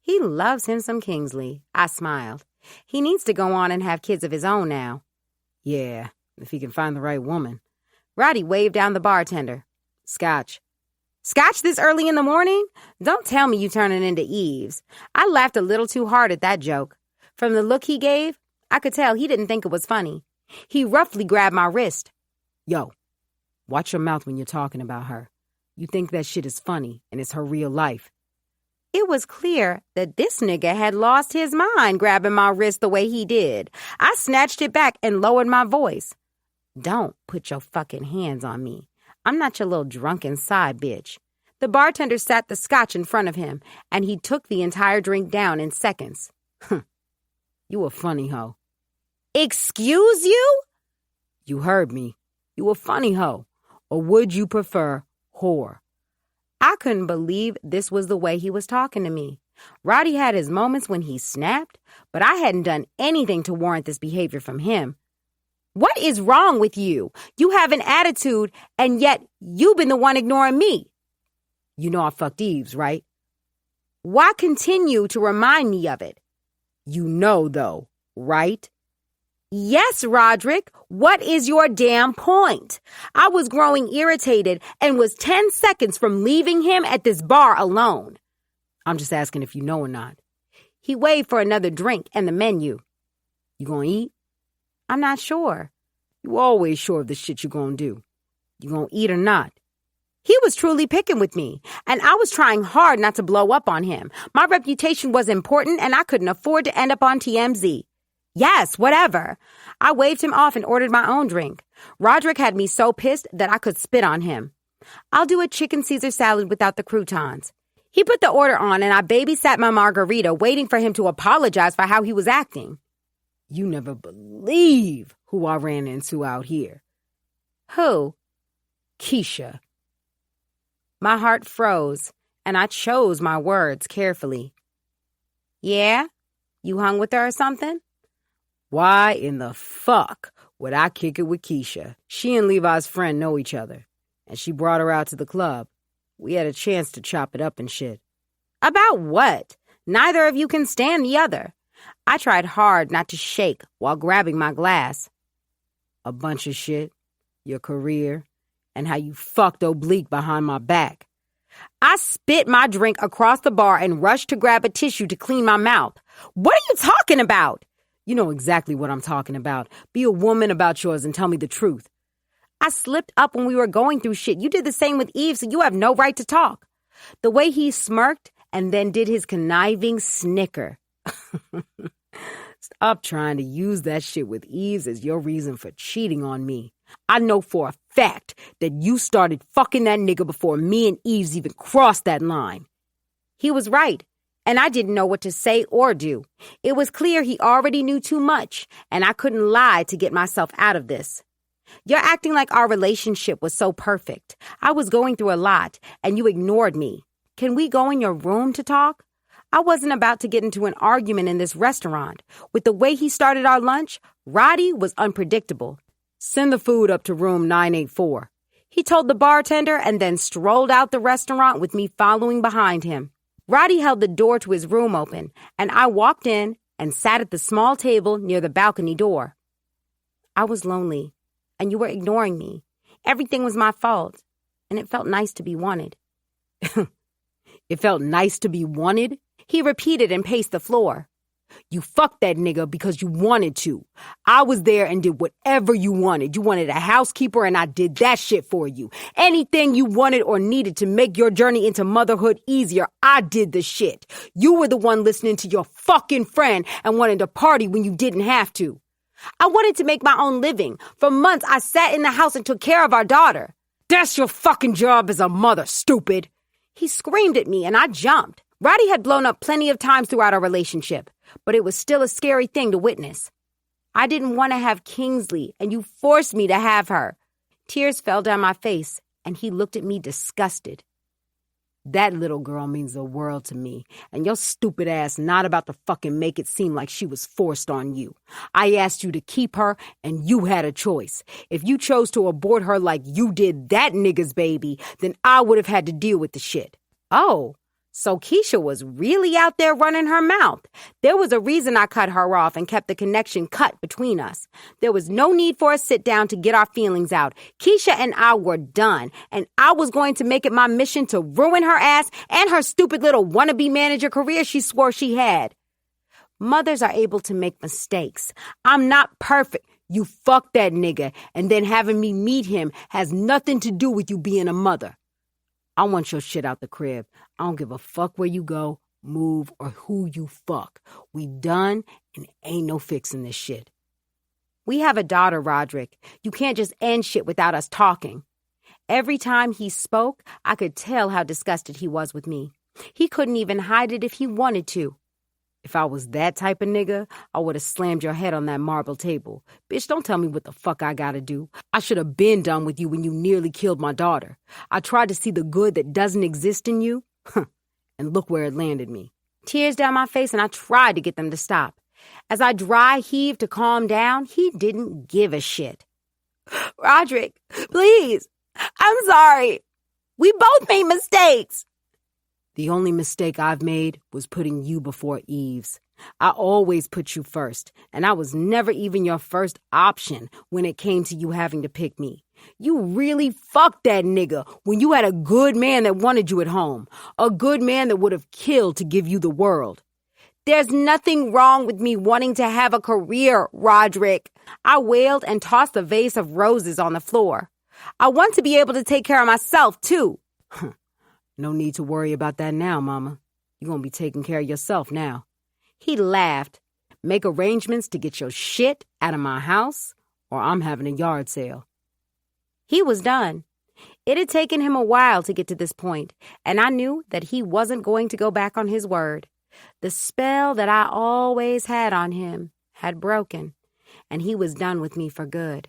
He loves him some Kingsley. I smiled. He needs to go on and have kids of his own now. Yeah, if he can find the right woman. Roddy waved down the bartender. Scotch. Scotch this early in the morning? Don't tell me you turning into Eves. I laughed a little too hard at that joke. From the look he gave, I could tell he didn't think it was funny. He roughly grabbed my wrist. Yo, watch your mouth when you're talking about her. You think that shit is funny, and it's her real life. It was clear that this nigga had lost his mind grabbing my wrist the way he did. I snatched it back and lowered my voice. Don't put your fucking hands on me. I'm not your little drunken side bitch. The bartender sat the scotch in front of him, and he took the entire drink down in seconds. You a funny hoe. Excuse you? You heard me. You a funny hoe. Or would you prefer whore? I couldn't believe this was the way he was talking to me. Roddy had his moments when he snapped, but I hadn't done anything to warrant this behavior from him. What is wrong with you? You have an attitude, and yet you've been the one ignoring me. You know I fucked Eves, right? Why continue to remind me of it? You know, though, right? Yes, Roderick. What is your damn point? I was growing irritated and was 10 seconds from leaving him at this bar alone. I'm just asking if you know or not. He waved for another drink and the menu. You gonna eat? I'm not sure. You always sure of the shit you gonna do. You gonna eat or not? He was truly picking with me, and I was trying hard not to blow up on him. My reputation was important, and I couldn't afford to end up on TMZ. Yes, whatever. I waved him off and ordered my own drink. Roderick had me so pissed that I could spit on him. I'll do a chicken Caesar salad without the croutons. He put the order on, and I babysat my margarita, waiting for him to apologize for how he was acting. You never believe who I ran into out here. Who? Keisha. My heart froze, and I chose my words carefully. Yeah? You hung with her or something? Why in the fuck would I kick it with Keisha? She and Levi's friend know each other, and she brought her out to the club. We had a chance to chop it up and shit. About what? Neither of you can stand the other. I tried hard not to shake while grabbing my glass. A bunch of shit, your career, and how you fucked Oblique behind my back. I spit my drink across the bar and rushed to grab a tissue to clean my mouth. What are you talking about? You know exactly what I'm talking about. Be a woman about yours and tell me the truth. I slipped up when we were going through shit. You did the same with Eve, so you have no right to talk. The way he smirked and then did his conniving snicker. Stop trying to use that shit with Eve as your reason for cheating on me. I know for a fact that you started fucking that nigga before me and Eve's even crossed that line. He was right, and I didn't know what to say or do. It was clear he already knew too much, and I couldn't lie to get myself out of this. You're acting like our relationship was so perfect. I was going through a lot, and you ignored me. Can we go in your room to talk? I wasn't about to get into an argument in this restaurant. With the way he started our lunch, Roddy was unpredictable. Send the food up to room 984. He told the bartender and then strolled out the restaurant with me following behind him. Roddy held the door to his room open, and I walked in and sat at the small table near the balcony door. I was lonely, and you were ignoring me. Everything was my fault, and it felt nice to be wanted. It felt nice to be wanted? He repeated and paced the floor. You fucked that nigga because you wanted to. I was there and did whatever you wanted. You wanted a housekeeper and I did that shit for you. Anything you wanted or needed to make your journey into motherhood easier, I did the shit. You were the one listening to your fucking friend and wanted to party when you didn't have to. I wanted to make my own living. For months, I sat in the house and took care of our daughter. That's your fucking job as a mother, stupid. He screamed at me and I jumped. Roddy had blown up plenty of times throughout our relationship, but it was still a scary thing to witness. I didn't want to have Kingsley, and you forced me to have her. Tears fell down my face, and he looked at me disgusted. That little girl means the world to me, and your stupid ass not about to fucking make it seem like she was forced on you. I asked you to keep her, and you had a choice. If you chose to abort her like you did that nigga's baby, then I would have had to deal with the shit. Oh. So Keisha was really out there running her mouth. There was a reason I cut her off and kept the connection cut between us. There was no need for a sit down to get our feelings out. Keisha and I were done, and I was going to make it my mission to ruin her ass and her stupid little wannabe manager career she swore she had. Mothers are able to make mistakes. I'm not perfect. You fucked that nigga, and then having me meet him has nothing to do with you being a mother. I want your shit out the crib. I don't give a fuck where you go, move, or who you fuck. We done, and ain't no fixing this shit. We have a daughter, Roderick. You can't just end shit without us talking. Every time he spoke, I could tell how disgusted he was with me. He couldn't even hide it if he wanted to. If I was that type of nigga, I would have slammed your head on that marble table. Bitch, don't tell me what the fuck I gotta do. I should have been done with you when you nearly killed my daughter. I tried to see the good that doesn't exist in you, and look where it landed me. Tears down my face, and I tried to get them to stop. As I dry heaved to calm down, he didn't give a shit. Roderick, please, I'm sorry. We both made mistakes. The only mistake I've made was putting you before Eve's. I always put you first, and I was never even your first option when it came to you having to pick me. You really fucked that nigga when you had a good man that wanted you at home, a good man that would have killed to give you the world. There's nothing wrong with me wanting to have a career, Roderick. I wailed and tossed a vase of roses on the floor. I want to be able to take care of myself, too. No need to worry about that now, Mama. You're going to be taking care of yourself now. He laughed. Make arrangements to get your shit out of my house, or I'm having a yard sale. He was done. It had taken him a while to get to this point, and I knew that he wasn't going to go back on his word. The spell that I always had on him had broken, and he was done with me for good.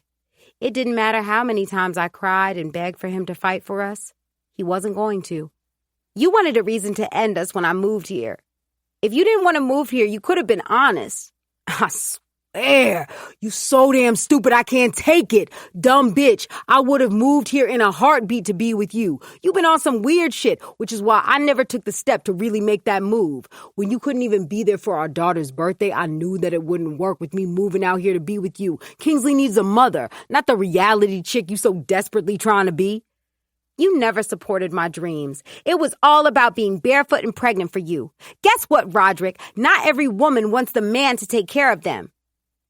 It didn't matter how many times I cried and begged for him to fight for us. He wasn't going to. You wanted a reason to end us when I moved here. If you didn't want to move here, you could have been honest. I swear, you so damn stupid I can't take it. Dumb bitch, I would have moved here in a heartbeat to be with you. You've been on some weird shit, which is why I never took the step to really make that move. When you couldn't even be there for our daughter's birthday, I knew that it wouldn't work with me moving out here to be with you. Kingsley needs a mother, not the reality chick you so desperately trying to be. You never supported my dreams. It was all about being barefoot and pregnant for you. Guess what, Roderick? Not every woman wants the man to take care of them.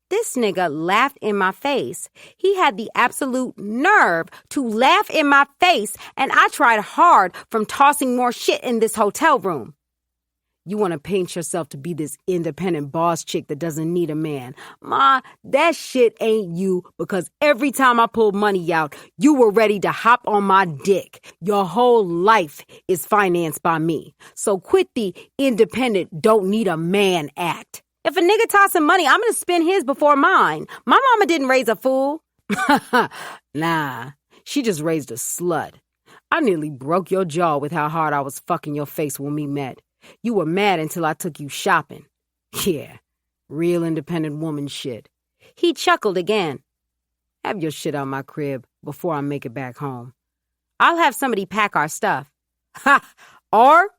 This nigga laughed in my face. He had the absolute nerve to laugh in my face, and I tried hard from tossing more shit in this hotel room. You want to paint yourself to be this independent boss chick that doesn't need a man. Ma, that shit ain't you, because every time I pulled money out, you were ready to hop on my dick. Your whole life is financed by me. So quit the independent don't need a man act. If a nigga tossing money, I'm going to spend his before mine. My mama didn't raise a fool. Nah, she just raised a slut. I nearly broke your jaw with how hard I was fucking your face when we met. You were mad until I took you shopping. Yeah, real independent woman shit. He chuckled again. Have your shit out my crib before I make it back home. I'll have somebody pack our stuff. Ha! Or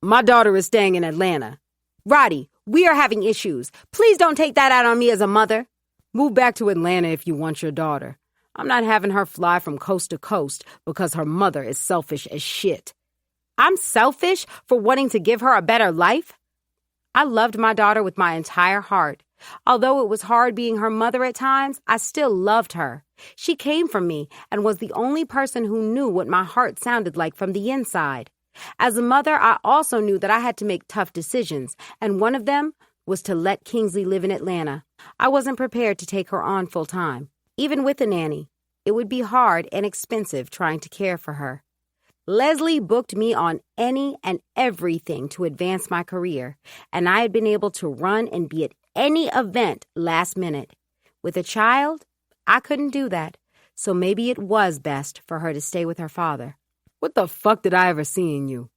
my daughter is staying in Atlanta. Roddy, we are having issues. Please don't take that out on me as a mother. Move back to Atlanta if you want your daughter. I'm not having her fly from coast to coast because her mother is selfish as shit. I'm selfish for wanting to give her a better life? I loved my daughter with my entire heart. Although it was hard being her mother at times, I still loved her. She came from me and was the only person who knew what my heart sounded like from the inside. As a mother, I also knew that I had to make tough decisions, and one of them was to let Kingsley live in Atlanta. I wasn't prepared to take her on full time. Even with a nanny, it would be hard and expensive trying to care for her. Leslie booked me on any and everything to advance my career, and I had been able to run and be at any event last minute. With a child, I couldn't do that, so maybe it was best for her to stay with her father. What the fuck did I ever see in you?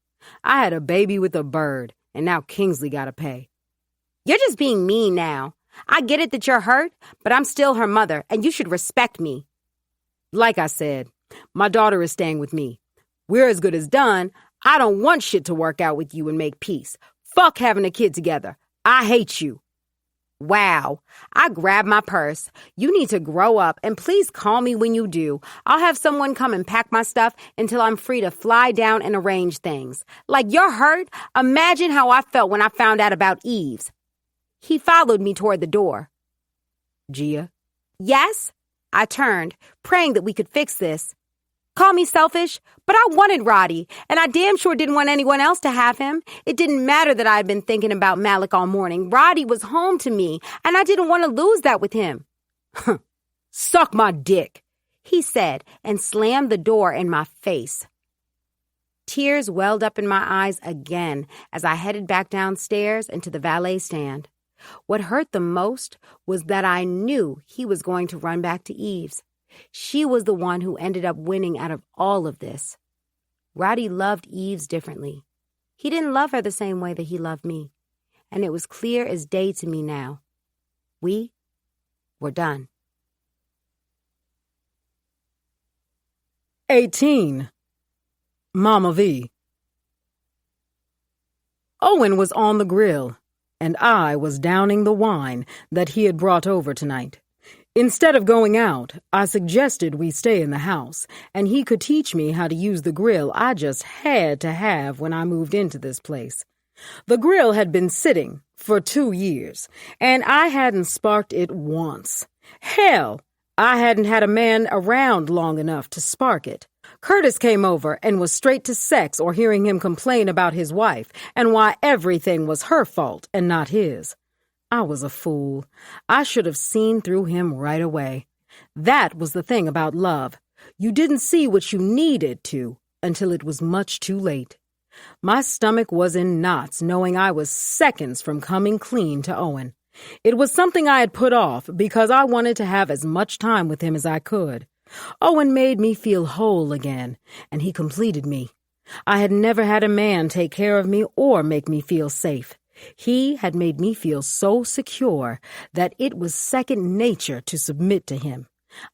I had a baby with a bird, and now Kingsley gotta pay. You're just being mean now. I get it that you're hurt, but I'm still her mother, and you should respect me. Like I said, my daughter is staying with me. We're as good as done. I don't want shit to work out with you and make peace. Fuck having a kid together. I hate you. Wow. I grabbed my purse. You need to grow up, and please call me when you do. I'll have someone come and pack my stuff until I'm free to fly down and arrange things. Like you're hurt? Imagine how I felt when I found out about Eve's. He followed me toward the door. Gia? Yes? I turned, praying that we could fix this. Call me selfish, but I wanted Roddy, and I damn sure didn't want anyone else to have him. It didn't matter that I had been thinking about Malik all morning. Roddy was home to me, and I didn't want to lose that with him. Suck my dick, he said, and slammed the door in my face. Tears welled up in my eyes again as I headed back downstairs into the valet stand. What hurt the most was that I knew he was going to run back to Eve's. She was the one who ended up winning out of all of this. Roddy loved Eve's differently. He didn't love her the same way that he loved me, and it was clear as day to me now. We were done. 18. Mama V. Owen was on the grill, and I was downing the wine that he had brought over tonight. Instead of going out, I suggested we stay in the house, and he could teach me how to use the grill I just had to have when I moved into this place. The grill had been sitting for 2 years, and I hadn't sparked it once. Hell, I hadn't had a man around long enough to spark it. Curtis came over and was straight to sex or hearing him complain about his wife and why everything was her fault and not his. I was a fool. I should have seen through him right away. That was the thing about love. You didn't see what you needed to until it was much too late. My stomach was in knots knowing I was seconds from coming clean to Owen. It was something I had put off because I wanted to have as much time with him as I could. Owen made me feel whole again, and he completed me. I had never had a man take care of me or make me feel safe. He had made me feel so secure that it was second nature to submit to him.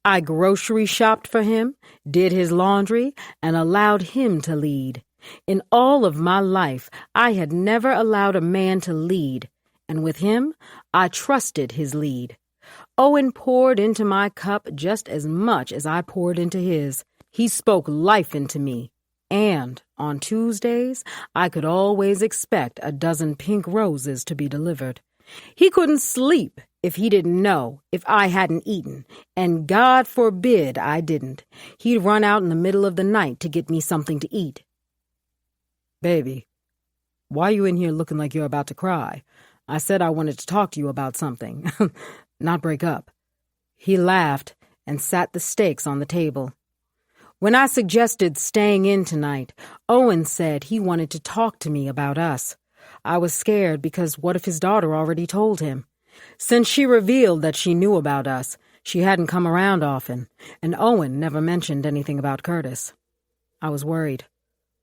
I grocery shopped for him, did his laundry, and allowed him to lead. In all of my life, I had never allowed a man to lead, and with him, I trusted his lead. Owen poured into my cup just as much as I poured into his. He spoke life into me, and on Tuesdays, I could always expect a dozen pink roses to be delivered. He couldn't sleep if he didn't know if I hadn't eaten, and God forbid I didn't. He'd run out in the middle of the night to get me something to eat. Baby, why are you in here looking like you're about to cry? I said I wanted to talk to you about something, not break up. He laughed and sat the steaks on the table. When I suggested staying in tonight, Owen said he wanted to talk to me about us. I was scared because what if his daughter already told him? Since she revealed that she knew about us, she hadn't come around often, and Owen never mentioned anything about Curtis. I was worried.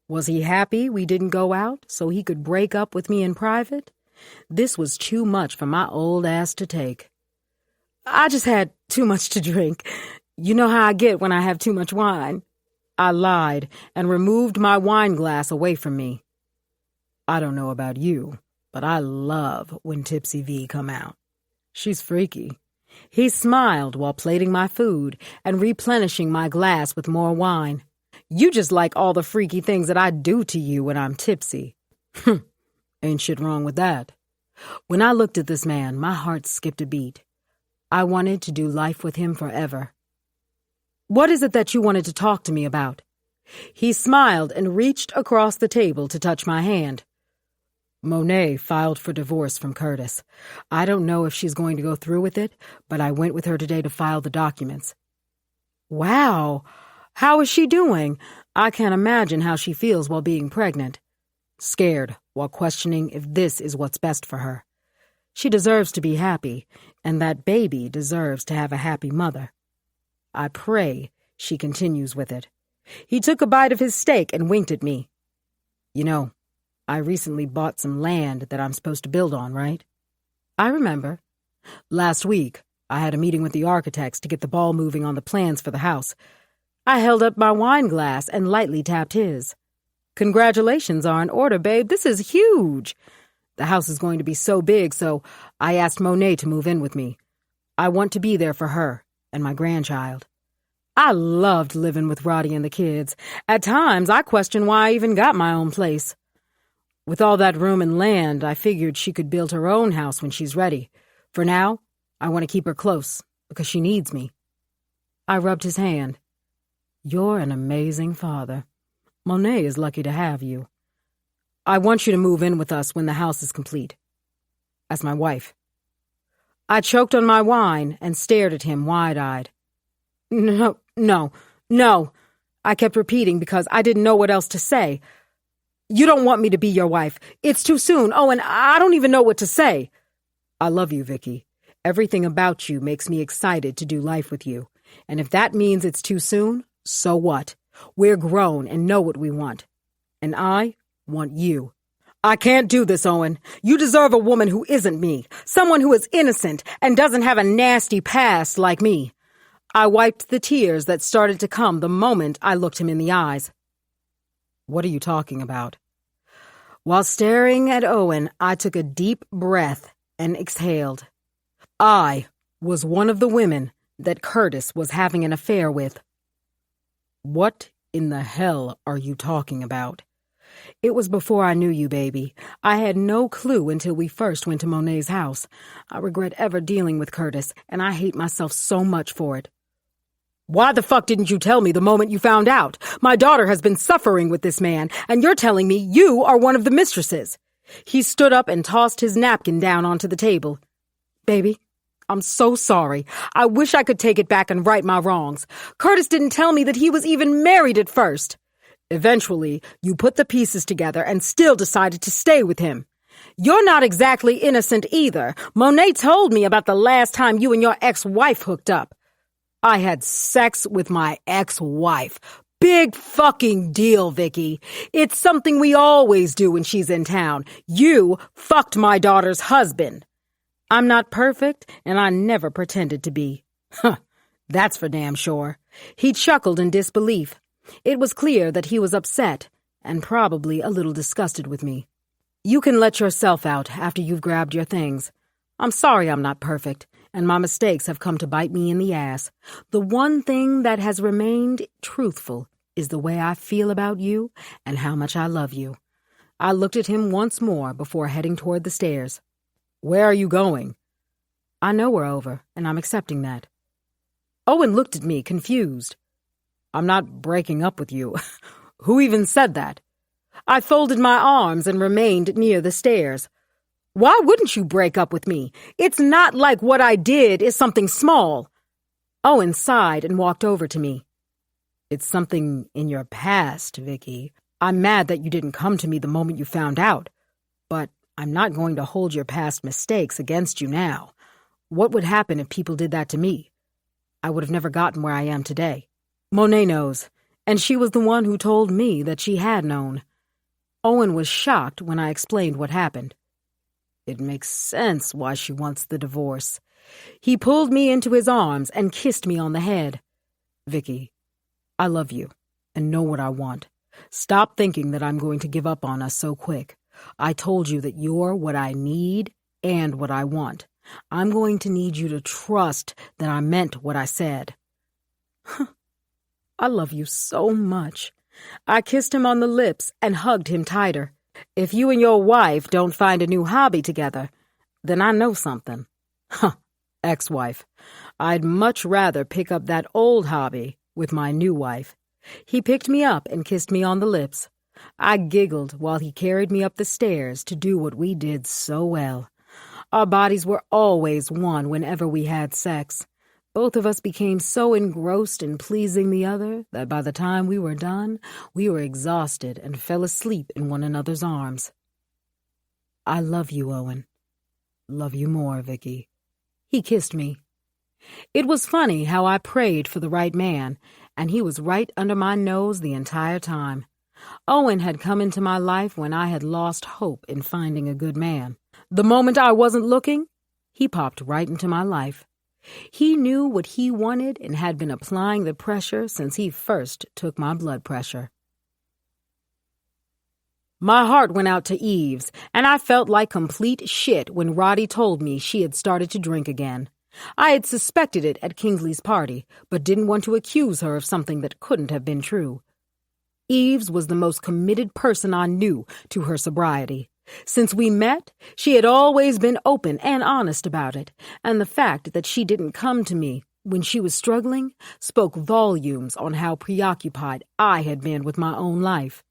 Was he happy we didn't go out so he could break up with me in private? This was too much for my old ass to take. I just had too much to drink. You know how I get when I have too much wine. I lied and removed my wine glass away from me. I don't know about you, but I love when Tipsy V come out. She's freaky. He smiled while plating my food and replenishing my glass with more wine. You just like all the freaky things that I do to you when I'm tipsy. Ain't shit wrong with that. When I looked at this man, my heart skipped a beat. I wanted to do life with him forever. What is it that you wanted to talk to me about? He smiled and reached across the table to touch my hand. Monet filed for divorce from Curtis. I don't know if she's going to go through with it, but I went with her today to file the documents. Wow! How is she doing? I can't imagine how she feels while being pregnant. Scared while questioning if this is what's best for her. She deserves to be happy, and that baby deserves to have a happy mother. I pray she continues with it. He took a bite of his steak and winked at me. You know, I recently bought some land that I'm supposed to build on, right? I remember. Last week, I had a meeting with the architects to get the ball moving on the plans for the house. I held up my wine glass and lightly tapped his. Congratulations are in order, babe. This is huge. The house is going to be so big, so I asked Monet to move in with me. I want to be there for her and my grandchild. I loved living with Roddy and the kids. At times, I questioned why I even got my own place. With all that room and land, I figured she could build her own house when she's ready. For now, I want to keep her close because she needs me. I rubbed his hand. You're an amazing father. Monet is lucky to have you. I want you to move in with us when the house is complete. As my wife. I choked on my wine and stared at him wide-eyed. No. I kept repeating because I didn't know what else to say. You don't want me to be your wife. It's too soon. Oh, and I don't even know what to say. I love you, Vicky. Everything about you makes me excited to do life with you. And if that means it's too soon, so what? We're grown and know what we want. And I want you. I can't do this, Owen. You deserve a woman who isn't me. Someone who is innocent and doesn't have a nasty past like me. I wiped the tears that started to come the moment I looked him in the eyes. What are you talking about? While staring at Owen, I took a deep breath and exhaled. I was one of the women that Curtis was having an affair with. What in the hell are you talking about? It was before I knew you, baby. I had no clue until we first went to Monet's house. I regret ever dealing with Curtis, and I hate myself so much for it. Why the fuck didn't you tell me the moment you found out? My daughter has been suffering with this man, and you're telling me you are one of the mistresses. He stood up and tossed his napkin down onto the table. Baby, I'm so sorry. I wish I could take it back and right my wrongs. Curtis didn't tell me that he was even married at first. Eventually, you put the pieces together and still decided to stay with him. You're not exactly innocent either. Monet told me about the last time you and your ex-wife hooked up. I had sex with my ex-wife. Big fucking deal, Vicky. It's something we always do when she's in town. You fucked my daughter's husband. I'm not perfect, and I never pretended to be. Huh, that's for damn sure. He chuckled in disbelief. It was clear that he was upset and probably a little disgusted with me. You can let yourself out after you've grabbed your things. I'm sorry I'm not perfect, and my mistakes have come to bite me in the ass. The one thing that has remained truthful is the way I feel about you and how much I love you. I looked at him once more before heading toward the stairs. Where are you going? I know we're over, and I'm accepting that. Owen looked at me, confused. I'm not breaking up with you. Who even said that? I folded my arms and remained near the stairs. Why wouldn't you break up with me? It's not like what I did is something small. Owen sighed and walked over to me. It's something in your past, Vicky. I'm mad that you didn't come to me the moment you found out, but I'm not going to hold your past mistakes against you now. What would happen if people did that to me? I would have never gotten where I am today. Monet knows, and she was the one who told me that she had known. Owen was shocked when I explained what happened. It makes sense why she wants the divorce. He pulled me into his arms and kissed me on the head. Vicky, I love you and know what I want. Stop thinking that I'm going to give up on us so quick. I told you that you're what I need and what I want. I'm going to need you to trust that I meant what I said. I love you so much. I kissed him on the lips and hugged him tighter. If you and your wife don't find a new hobby together, then I know something. Ex-wife. I'd much rather pick up that old hobby with my new wife. He picked me up and kissed me on the lips. I giggled while he carried me up the stairs to do what we did so well. Our bodies were always one whenever we had sex. Both of us became so engrossed in pleasing the other that by the time we were done, we were exhausted and fell asleep in one another's arms. I love you, Owen. Love you more, Vicky. He kissed me. It was funny how I prayed for the right man, and he was right under my nose the entire time. Owen had come into my life when I had lost hope in finding a good man. The moment I wasn't looking, he popped right into my life. He knew what he wanted and had been applying the pressure since he first took my blood pressure. My heart went out to Eves, and I felt like complete shit when Roddy told me she had started to drink again. I had suspected it at Kingsley's party, but didn't want to accuse her of something that couldn't have been true. Eves was the most committed person I knew to her sobriety. Since we met, she had always been open and honest about it, and the fact that she didn't come to me when she was struggling spoke volumes on how preoccupied I had been with my own life.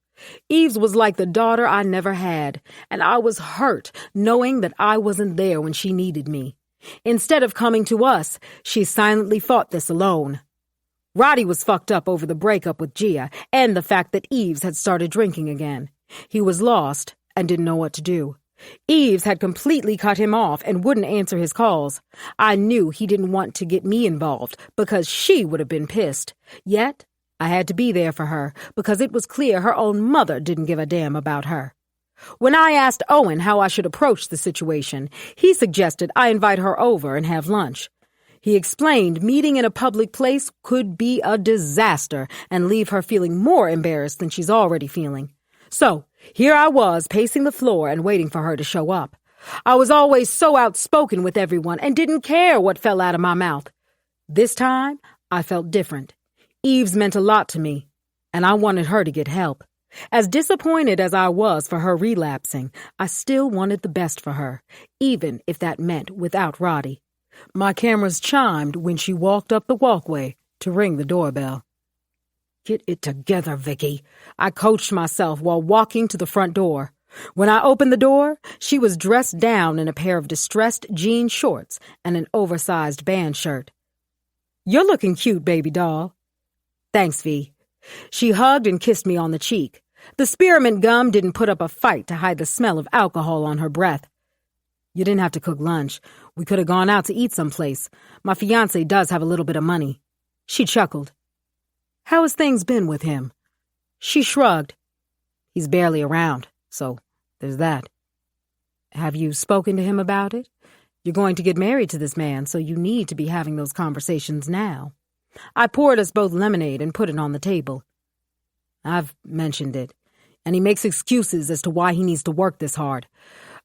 Eves was like the daughter I never had, and I was hurt knowing that I wasn't there when she needed me. Instead of coming to us, she silently fought this alone. Roddy was fucked up over the breakup with Gia and the fact that Eves had started drinking again. He was lost and didn't know what to do. Eves had completely cut him off and wouldn't answer his calls. I knew he didn't want to get me involved because she would have been pissed. Yet, I had to be there for her because it was clear her own mother didn't give a damn about her. When I asked Owen how I should approach the situation, he suggested I invite her over and have lunch. He explained meeting in a public place could be a disaster and leave her feeling more embarrassed than she's already feeling. So, Here I was, pacing the floor and waiting for her to show up. I was always so outspoken with everyone and didn't care what fell out of my mouth. This time, I felt different. Eves meant a lot to me, and I wanted her to get help. As disappointed as I was for her relapsing, I still wanted the best for her, even if that meant without Roddy. My cameras chimed when she walked up the walkway to ring the doorbell. Get it together, Vicky. I coached myself while walking to the front door. When I opened the door, she was dressed down in a pair of distressed jean shorts and an oversized band shirt. You're looking cute, baby doll. Thanks, V. She hugged and kissed me on the cheek. The spearmint gum didn't put up a fight to hide the smell of alcohol on her breath. You didn't have to cook lunch. We could have gone out to eat someplace. My fiancé does have a little bit of money. She chuckled. How has things been with him? She shrugged. He's barely around, so there's that. Have you spoken to him about it? You're going to get married to this man, so you need to be having those conversations now. I poured us both lemonade and put it on the table. I've mentioned it, and he makes excuses as to why he needs to work this hard.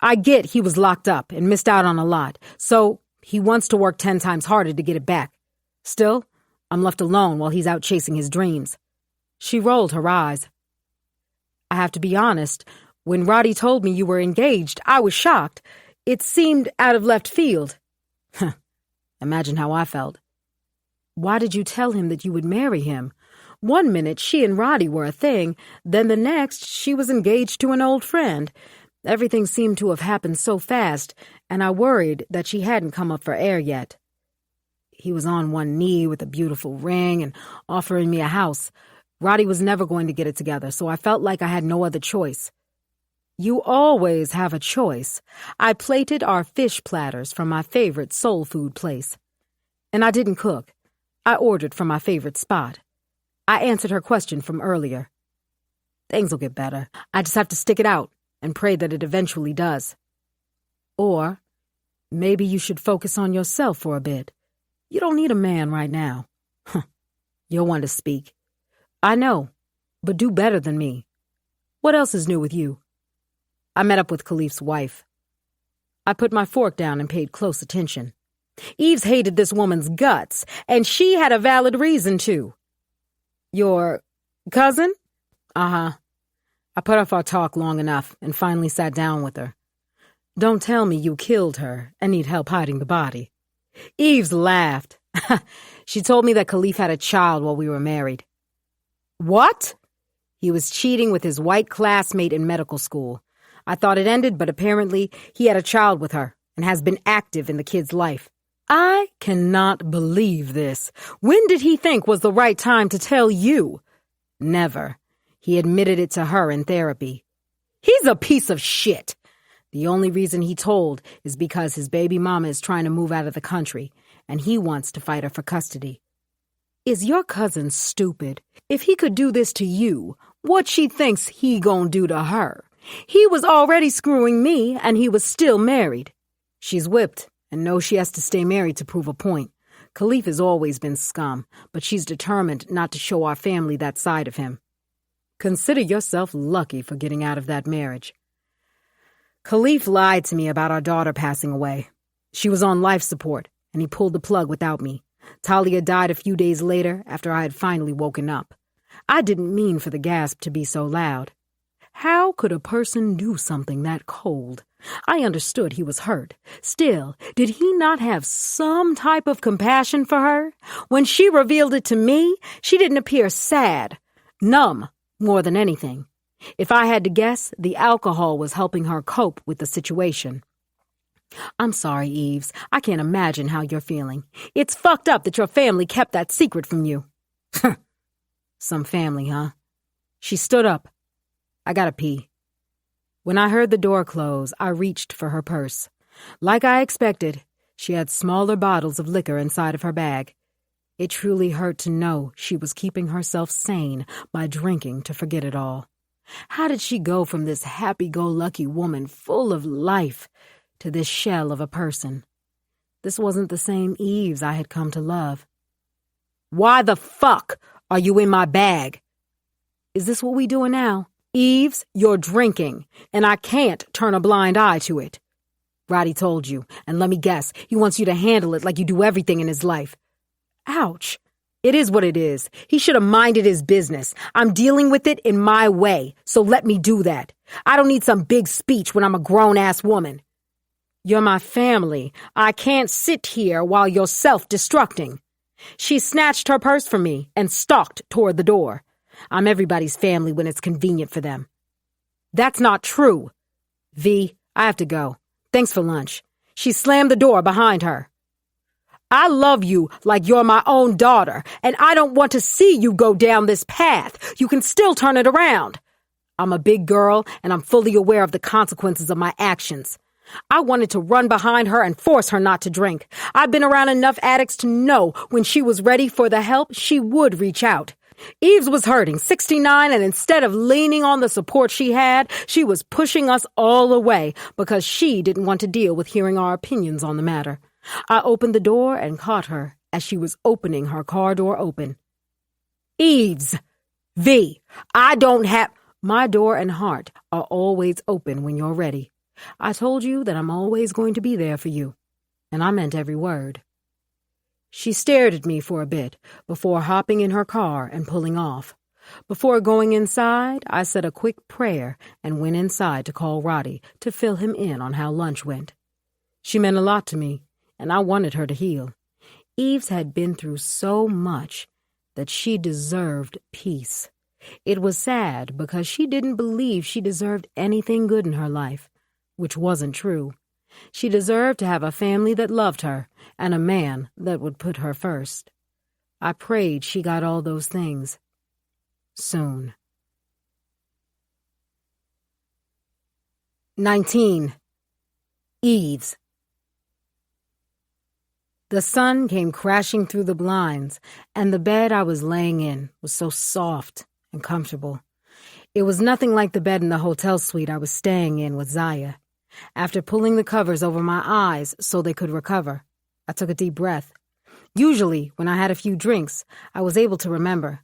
I get he was locked up and missed out on a lot, so he wants to work 10 times harder to get it back. Still, I'm left alone while he's out chasing his dreams. She rolled her eyes. I have to be honest, when Roddy told me you were engaged, I was shocked. It seemed out of left field. Imagine how I felt. Why did you tell him that you would marry him? One minute she and Roddy were a thing, then the next she was engaged to an old friend. Everything seemed to have happened so fast, and I worried that she hadn't come up for air yet. He was on one knee with a beautiful ring and offering me a house. Roddy was never going to get it together, so I felt like I had no other choice. You always have a choice. I plated our fish platters from my favorite soul food place. And I didn't cook. I ordered from my favorite spot. I answered her question from earlier. Things will get better. I just have to stick it out and pray that it eventually does. Or maybe you should focus on yourself for a bit. You don't need a man right now. You're one to speak. I know, but do better than me. What else is new with you? I met up with Khalif's wife. I put my fork down and paid close attention. Eves hated this woman's guts, and she had a valid reason to. Your cousin? Uh-huh. I put off our talk long enough and finally sat down with her. Don't tell me you killed her and need help hiding the body. Eves laughed. She told me that Khalif had a child while we were married. What? He was cheating with his white classmate in medical school. I thought it ended, but apparently he had a child with her and has been active in the kid's life. I cannot believe this. When did he think was the right time to tell you? Never. He admitted it to her in therapy. He's a piece of shit. The only reason he told is because his baby mama is trying to move out of the country, and he wants to fight her for custody. Is your cousin stupid? If he could do this to you, what she thinks he gonna do to her? He was already screwing me, and he was still married. She's whipped and knows she has to stay married to prove a point. Khalif has always been scum, but she's determined not to show our family that side of him. Consider yourself lucky for getting out of that marriage. Khalif lied to me about our daughter passing away. She was on life support, and he pulled the plug without me. Talia died a few days later after I had finally woken up. I didn't mean for the gasp to be so loud. How could a person do something that cold? I understood he was hurt. Still, did he not have some type of compassion for her? When she revealed it to me, she didn't appear sad, numb, more than anything. If I had to guess, the alcohol was helping her cope with the situation. I'm sorry, Eves. I can't imagine how you're feeling. It's fucked up that your family kept that secret from you. Some family, huh? She stood up. I gotta pee. When I heard the door close, I reached for her purse. Like I expected, she had smaller bottles of liquor inside of her bag. It truly hurt to know she was keeping herself sane by drinking to forget it all. How did she go from this happy-go-lucky woman full of life to this shell of a person? This wasn't the same Eves I had come to love. Why the fuck are you in my bag? Is this what we doing now? Eves, you're drinking, and I can't turn a blind eye to it. Roddy told you, and let me guess, he wants you to handle it like you do everything in his life. Ouch. It is what it is. He should have minded his business. I'm dealing with it in my way, so let me do that. I don't need some big speech when I'm a grown-ass woman. You're my family. I can't sit here while you're self-destructing. She snatched her purse from me and stalked toward the door. I'm everybody's family when it's convenient for them. That's not true. V, I have to go. Thanks for lunch. She slammed the door behind her. I love you like you're my own daughter, and I don't want to see you go down this path. You can still turn it around. I'm a big girl, and I'm fully aware of the consequences of my actions. I wanted to run behind her and force her not to drink. I've been around enough addicts to know when she was ready for the help, she would reach out. Eves was hurting, 69, and instead of leaning on the support she had, she was pushing us all away because she didn't want to deal with hearing our opinions on the matter. I opened the door and caught her as she was opening her car door open. Eves! V! I don't have... My door and heart are always open when you're ready. I told you that I'm always going to be there for you, and I meant every word. She stared at me for a bit before hopping in her car and pulling off. Before going inside, I said a quick prayer and went inside to call Roddy to fill him in on how lunch went. She meant a lot to me, and I wanted her to heal. Eves had been through so much that she deserved peace. It was sad because she didn't believe she deserved anything good in her life, which wasn't true. She deserved to have a family that loved her and a man that would put her first. I prayed she got all those things. Soon. 19. Eves. The sun came crashing through the blinds, and the bed I was laying in was so soft and comfortable. It was nothing like the bed in the hotel suite I was staying in with Zaya. After pulling the covers over my eyes so they could recover, I took a deep breath. Usually, when I had a few drinks, I was able to remember.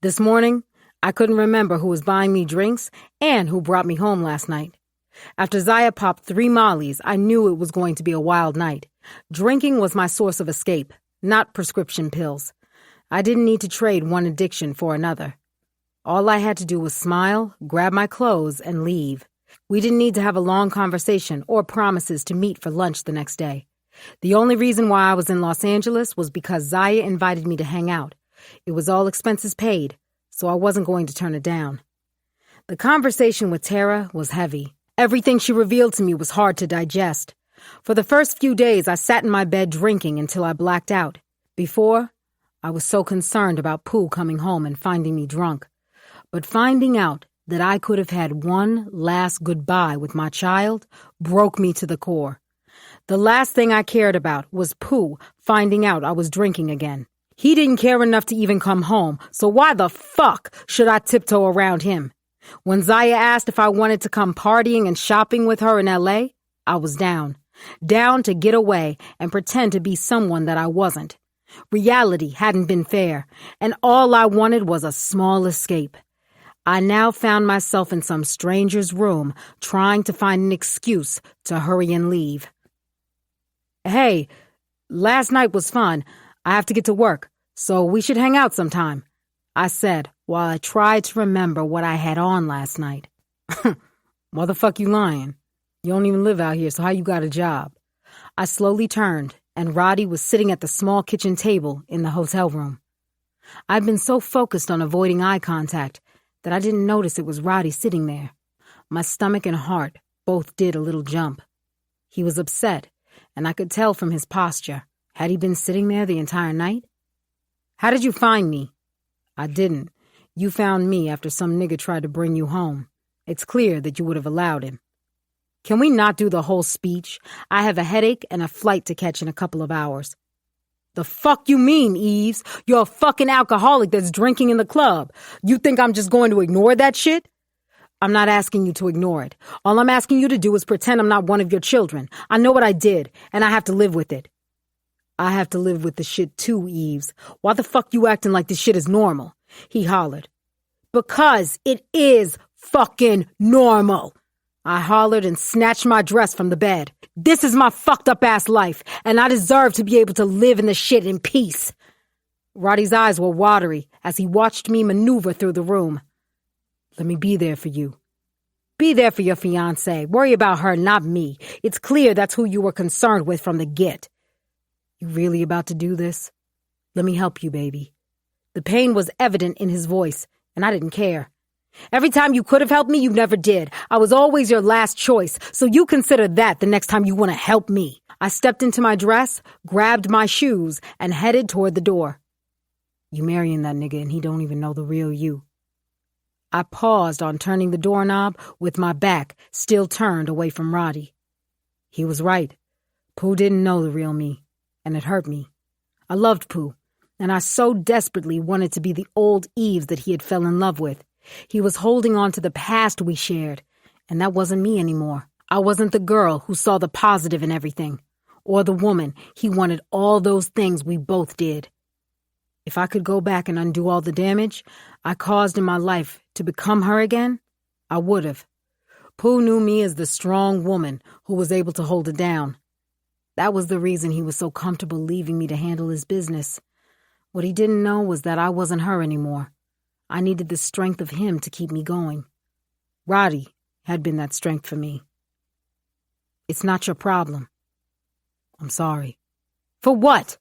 This morning, I couldn't remember who was buying me drinks and who brought me home last night. After Zaya popped 3 Mollies, I knew it was going to be a wild night. Drinking was my source of escape, not prescription pills. I didn't need to trade one addiction for another. All I had to do was smile, grab my clothes, and leave. We didn't need to have a long conversation or promises to meet for lunch the next day. The only reason why I was in Los Angeles was because Zaya invited me to hang out. It was all expenses paid, so I wasn't going to turn it down. The conversation with Tara was heavy. Everything she revealed to me was hard to digest. For the first few days, I sat in my bed drinking until I blacked out. Before, I was so concerned about Pooh coming home and finding me drunk. But finding out that I could have had one last goodbye with my child broke me to the core. The last thing I cared about was Pooh finding out I was drinking again. He didn't care enough to even come home, so why the fuck should I tiptoe around him? When Zaya asked if I wanted to come partying and shopping with her in L.A., I was down. Down to get away and pretend to be someone that I wasn't. Reality hadn't been fair, and all I wanted was a small escape. I now found myself in some stranger's room, trying to find an excuse to hurry and leave. Hey, last night was fun. I have to get to work, so we should hang out sometime, I said while I tried to remember what I had on last night. Why the fuck you lying? You don't even live out here, so how you got a job? I slowly turned, and Roddy was sitting at the small kitchen table in the hotel room. I'd been so focused on avoiding eye contact that I didn't notice it was Roddy sitting there. My stomach and heart both did a little jump. He was upset, and I could tell from his posture. Had he been sitting there the entire night? How did you find me? I didn't. You found me after some nigga tried to bring you home. It's clear that you would have allowed him. Can we not do the whole speech? I have a headache and a flight to catch in a couple of hours. The fuck you mean, Eves? You're a fucking alcoholic that's drinking in the club. You think I'm just going to ignore that shit? I'm not asking you to ignore it. All I'm asking you to do is pretend I'm not one of your children. I know what I did, and I have to live with it. I have to live with the shit too, Eves. Why the fuck you acting like this shit is normal? He hollered. Because it is fucking normal. I hollered and snatched my dress from the bed. This is my fucked up ass life, and I deserve to be able to live in the shit in peace. Roddy's eyes were watery as he watched me maneuver through the room. Let me be there for you. Be there for your fiancée. Worry about her, not me. It's clear that's who you were concerned with from the get. You really about to do this? Let me help you, baby. The pain was evident in his voice, and I didn't care. Every time you could have helped me, you never did. I was always your last choice, so you consider that the next time you want to help me. I stepped into my dress, grabbed my shoes, and headed toward the door. You marrying that nigga and he don't even know the real you. I paused on turning the doorknob with my back still turned away from Roddy. He was right. Pooh didn't know the real me, and it hurt me. I loved Pooh, and I so desperately wanted to be the old Eves that he had fell in love with. He was holding on to the past we shared, and that wasn't me anymore. I wasn't the girl who saw the positive in everything, or the woman he wanted all those things we both did. If I could go back and undo all the damage I caused in my life to become her again, I would have. Pooh knew me as the strong woman who was able to hold it down. That was the reason he was so comfortable leaving me to handle his business. What he didn't know was that I wasn't her anymore. I needed the strength of him to keep me going. Roddy had been that strength for me. It's not your problem. I'm sorry. For what?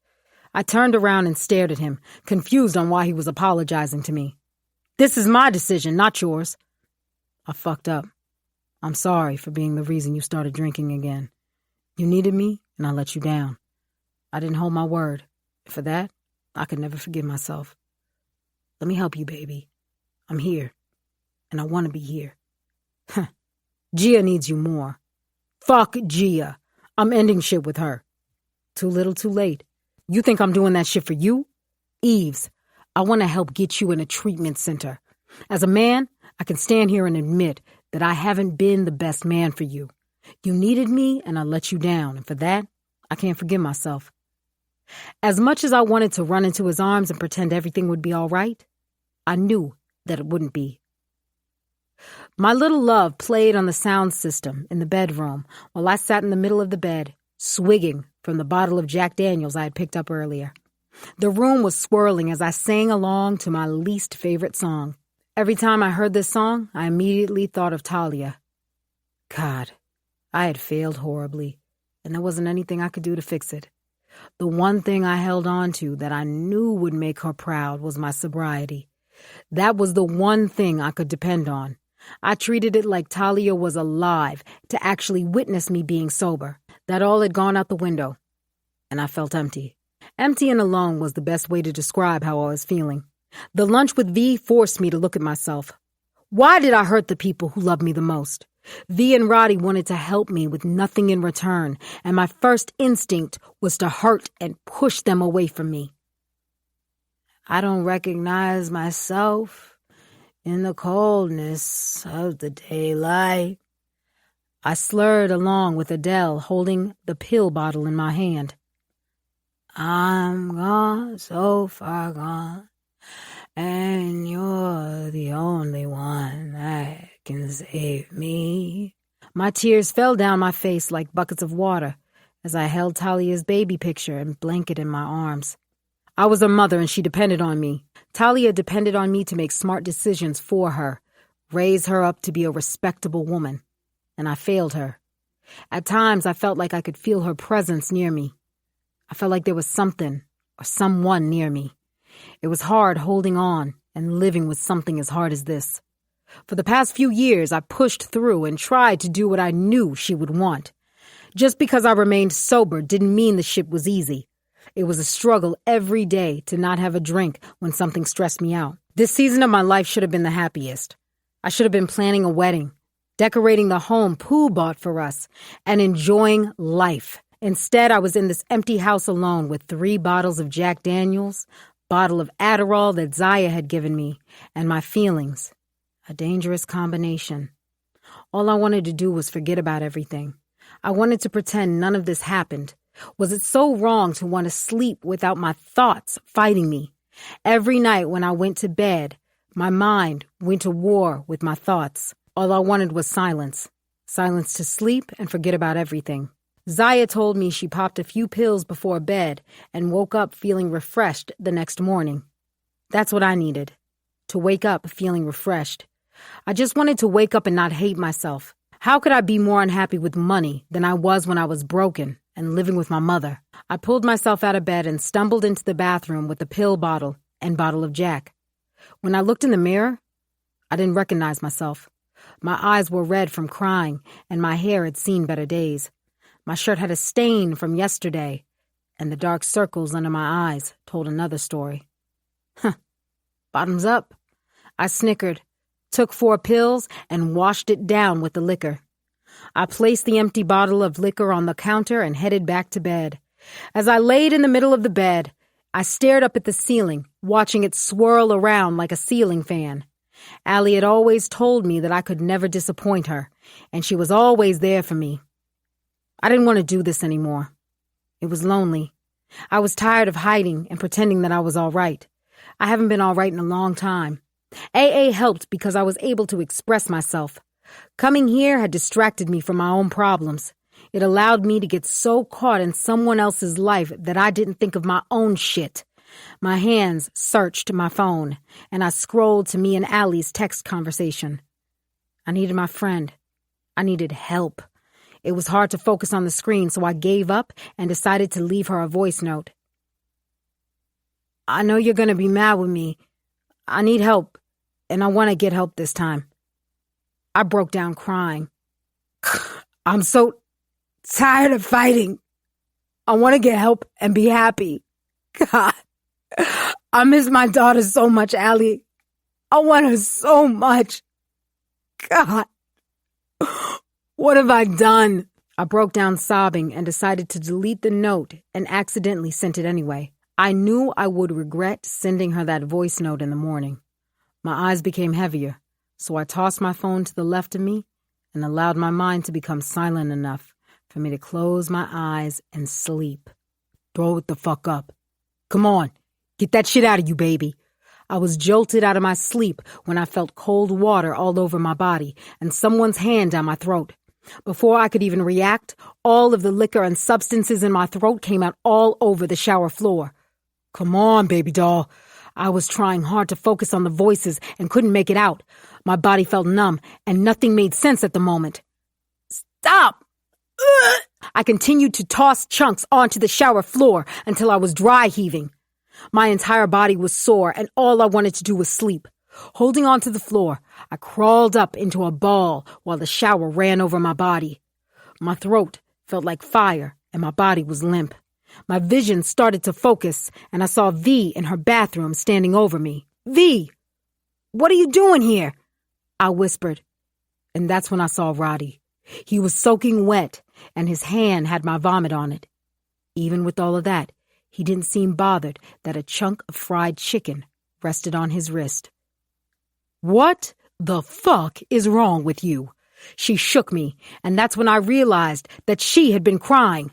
I turned around and stared at him, confused on why he was apologizing to me. This is my decision, not yours. I fucked up. I'm sorry for being the reason you started drinking again. You needed me, and I let you down. I didn't hold my word. For that, I could never forgive myself. Let me help you, baby. I'm here, and I want to be here. Gia needs you more. Fuck Gia. I'm ending shit with her. Too little, too late. You think I'm doing that shit for you? Eves, I want to help get you in a treatment center. As a man, I can stand here and admit that I haven't been the best man for you. You needed me, and I let you down, and for that, I can't forgive myself. As much as I wanted to run into his arms and pretend everything would be all right, I knew that it wouldn't be. My little love played on the sound system in the bedroom while I sat in the middle of the bed, swigging from the bottle of Jack Daniels I had picked up earlier. The room was swirling as I sang along to my least favorite song. Every time I heard this song, I immediately thought of Talia. God, I had failed horribly, and there wasn't anything I could do to fix it. The one thing I held on to that I knew would make her proud was my sobriety. That was the one thing I could depend on. I treated it like Talia was alive to actually witness me being sober. That all had gone out the window, and I felt empty. Empty and alone was the best way to describe how I was feeling. The lunch with V forced me to look at myself. Why did I hurt the people who loved me the most? V and Roddy wanted to help me with nothing in return, and my first instinct was to hurt and push them away from me. I don't recognize myself in the coldness of the daylight. I slurred along with Adele, holding the pill bottle in my hand. I'm gone, so far gone, and you're the only one that can save me. My tears fell down my face like buckets of water as I held Talia's baby picture and blanket in my arms. I was her mother and she depended on me. Talia depended on me to make smart decisions for her, raise her up to be a respectable woman. And I failed her. At times, I felt like I could feel her presence near me. I felt like there was something or someone near me. It was hard holding on and living with something as hard as this. For the past few years, I pushed through and tried to do what I knew she would want. Just because I remained sober didn't mean the shit was easy. It was a struggle every day to not have a drink when something stressed me out. This season of my life should have been the happiest. I should have been planning a wedding, decorating the home Pooh bought for us, and enjoying life. Instead, I was in this empty house alone with 3 bottles of Jack Daniels, bottle of Adderall that Zaya had given me, and my feelings. A dangerous combination. All I wanted to do was forget about everything. I wanted to pretend none of this happened. Was it so wrong to want to sleep without my thoughts fighting me? Every night when I went to bed, My mind went to war with my thoughts. All I wanted was silence. Silence to sleep and forget about everything. Zaya told me she popped a few pills before bed and woke up feeling refreshed the next morning. That's what I needed, to wake up feeling refreshed. I just wanted to wake up and not hate myself. How could I be more unhappy with money than I was when I was broken and living with my mother? I pulled myself out of bed and stumbled into the bathroom with the pill bottle and bottle of Jack. When I looked in the mirror, I didn't recognize myself. My eyes were red from crying, and my hair had seen better days. My shirt had a stain from yesterday, and the dark circles under my eyes told another story. Bottoms up. I snickered, took 4 pills, and washed it down with the liquor. I placed the empty bottle of liquor on the counter and headed back to bed. As I laid in the middle of the bed, I stared up at the ceiling, watching it swirl around like a ceiling fan. Allie had always told me that I could never disappoint her, and she was always there for me. I didn't want to do this anymore. It was lonely. I was tired of hiding and pretending that I was all right. I haven't been all right in a long time. AA helped because I was able to express myself. Coming here had distracted me from my own problems. It allowed me to get so caught in someone else's life that I didn't think of my own shit. My hands searched my phone, and I scrolled to me and Allie's text conversation. I needed my friend. I needed help. It was hard to focus on the screen, so I gave up and decided to leave her a voice note. I know you're going to be mad with me. I need help, and I want to get help this time. I broke down crying. I'm so tired of fighting. I want to get help and be happy. God, I miss my daughter so much, Allie. I want her so much. God, what have I done? I broke down sobbing and decided to delete the note and accidentally sent it anyway. I knew I would regret sending her that voice note in the morning. My eyes became heavier, so I tossed my phone to the left of me and allowed my mind to become silent enough for me to close my eyes and sleep. Throw it the fuck up. Come on, get that shit out of you, baby. I was jolted out of my sleep when I felt cold water all over my body and someone's hand down my throat. Before I could even react, all of the liquor and substances in my throat came out all over the shower floor. Come on, baby doll. I was trying hard to focus on the voices and couldn't make it out. My body felt numb and nothing made sense at the moment. Stop! Ugh! I continued to toss chunks onto the shower floor until I was dry heaving. My entire body was sore and all I wanted to do was sleep. Holding onto the floor, I crawled up into a ball while the shower ran over my body. My throat felt like fire and my body was limp. My vision started to focus and I saw V in her bathroom standing over me. V, what are you doing here? I whispered. And that's when I saw Roddy. He was soaking wet and his hand had my vomit on it. Even with all of that, he didn't seem bothered that a chunk of fried chicken rested on his wrist. What the fuck is wrong with you? She shook me, and that's when I realized that she had been crying.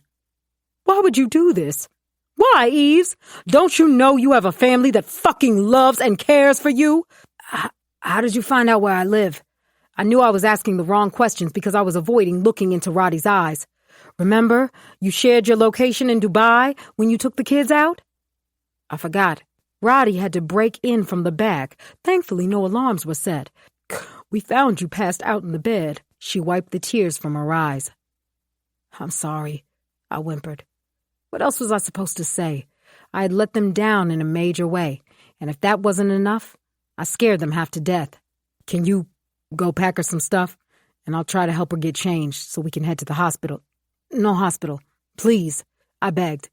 Why would you do this? Why, Eves? Don't you know you have a family that fucking loves and cares for you? How did you find out where I live? I knew I was asking the wrong questions because I was avoiding looking into Roddy's eyes. Remember, you shared your location in Dubai when you took the kids out? I forgot. Roddy had to break in from the back. Thankfully, no alarms were set. We found you passed out in the bed. She wiped the tears from her eyes. I'm sorry, I whimpered. What else was I supposed to say? I had let them down in a major way, and if that wasn't enough, I scared them half to death. Can you go pack her some stuff, and I'll try to help her get changed so we can head to the hospital. No hospital, please, I begged.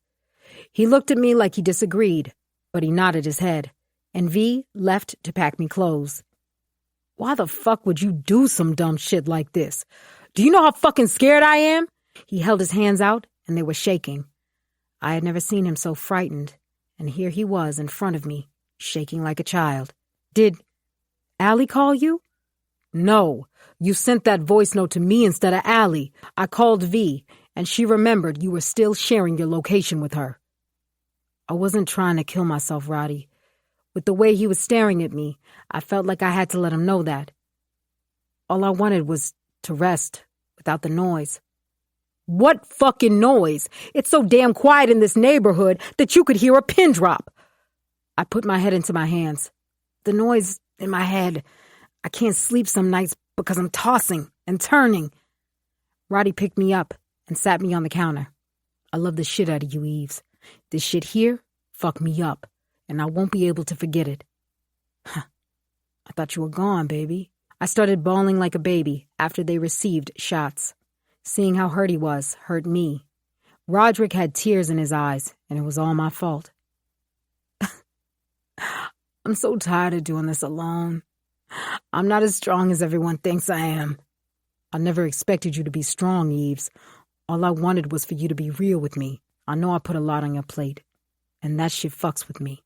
He looked at me like he disagreed, but he nodded his head, and V left to pack me clothes. Why the fuck would you do some dumb shit like this? Do you know how fucking scared I am? He held his hands out, and they were shaking. I had never seen him so frightened, and here he was in front of me, shaking like a child. Did Allie call you? No, you sent that voice note to me instead of Allie. I called V, and she remembered you were still sharing your location with her. I wasn't trying to kill myself, Roddy. With the way he was staring at me, I felt like I had to let him know that. All I wanted was to rest without the noise. What fucking noise? It's so damn quiet in this neighborhood that you could hear a pin drop. I put my head into my hands. The noise in my head. I can't sleep some nights because I'm tossing and turning. Roddy picked me up and sat me on the counter. I love the shit out of you, Eves. This shit here fucked me up, and I won't be able to forget it. Huh. I thought you were gone, baby. I started bawling like a baby after they received shots. Seeing how hurt he was hurt me. Roderick had tears in his eyes, and it was all my fault. I'm so tired of doing this alone. I'm not as strong as everyone thinks I am. I never expected you to be strong, Eves. All I wanted was for you to be real with me. I know I put a lot on your plate, and that shit fucks with me.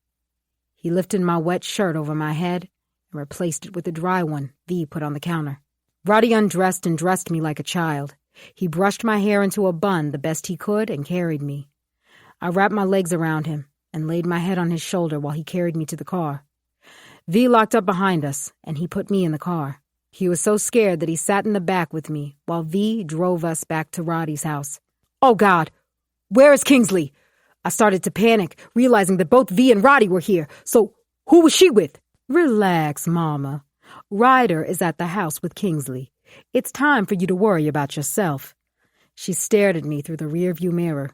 He lifted my wet shirt over my head and replaced it with a dry one V put on the counter. Roddy undressed and dressed me like a child. He brushed my hair into a bun the best he could and carried me. I wrapped my legs around him and laid my head on his shoulder while he carried me to the car. V locked up behind us, and he put me in the car. He was so scared that he sat in the back with me while V drove us back to Roddy's house. Oh, God! Where is Kingsley? I started to panic, realizing that both V and Roddy were here. So, who was she with? Relax, Mama. Ryder is at the house with Kingsley. It's time for you to worry about yourself. She stared at me through the rearview mirror.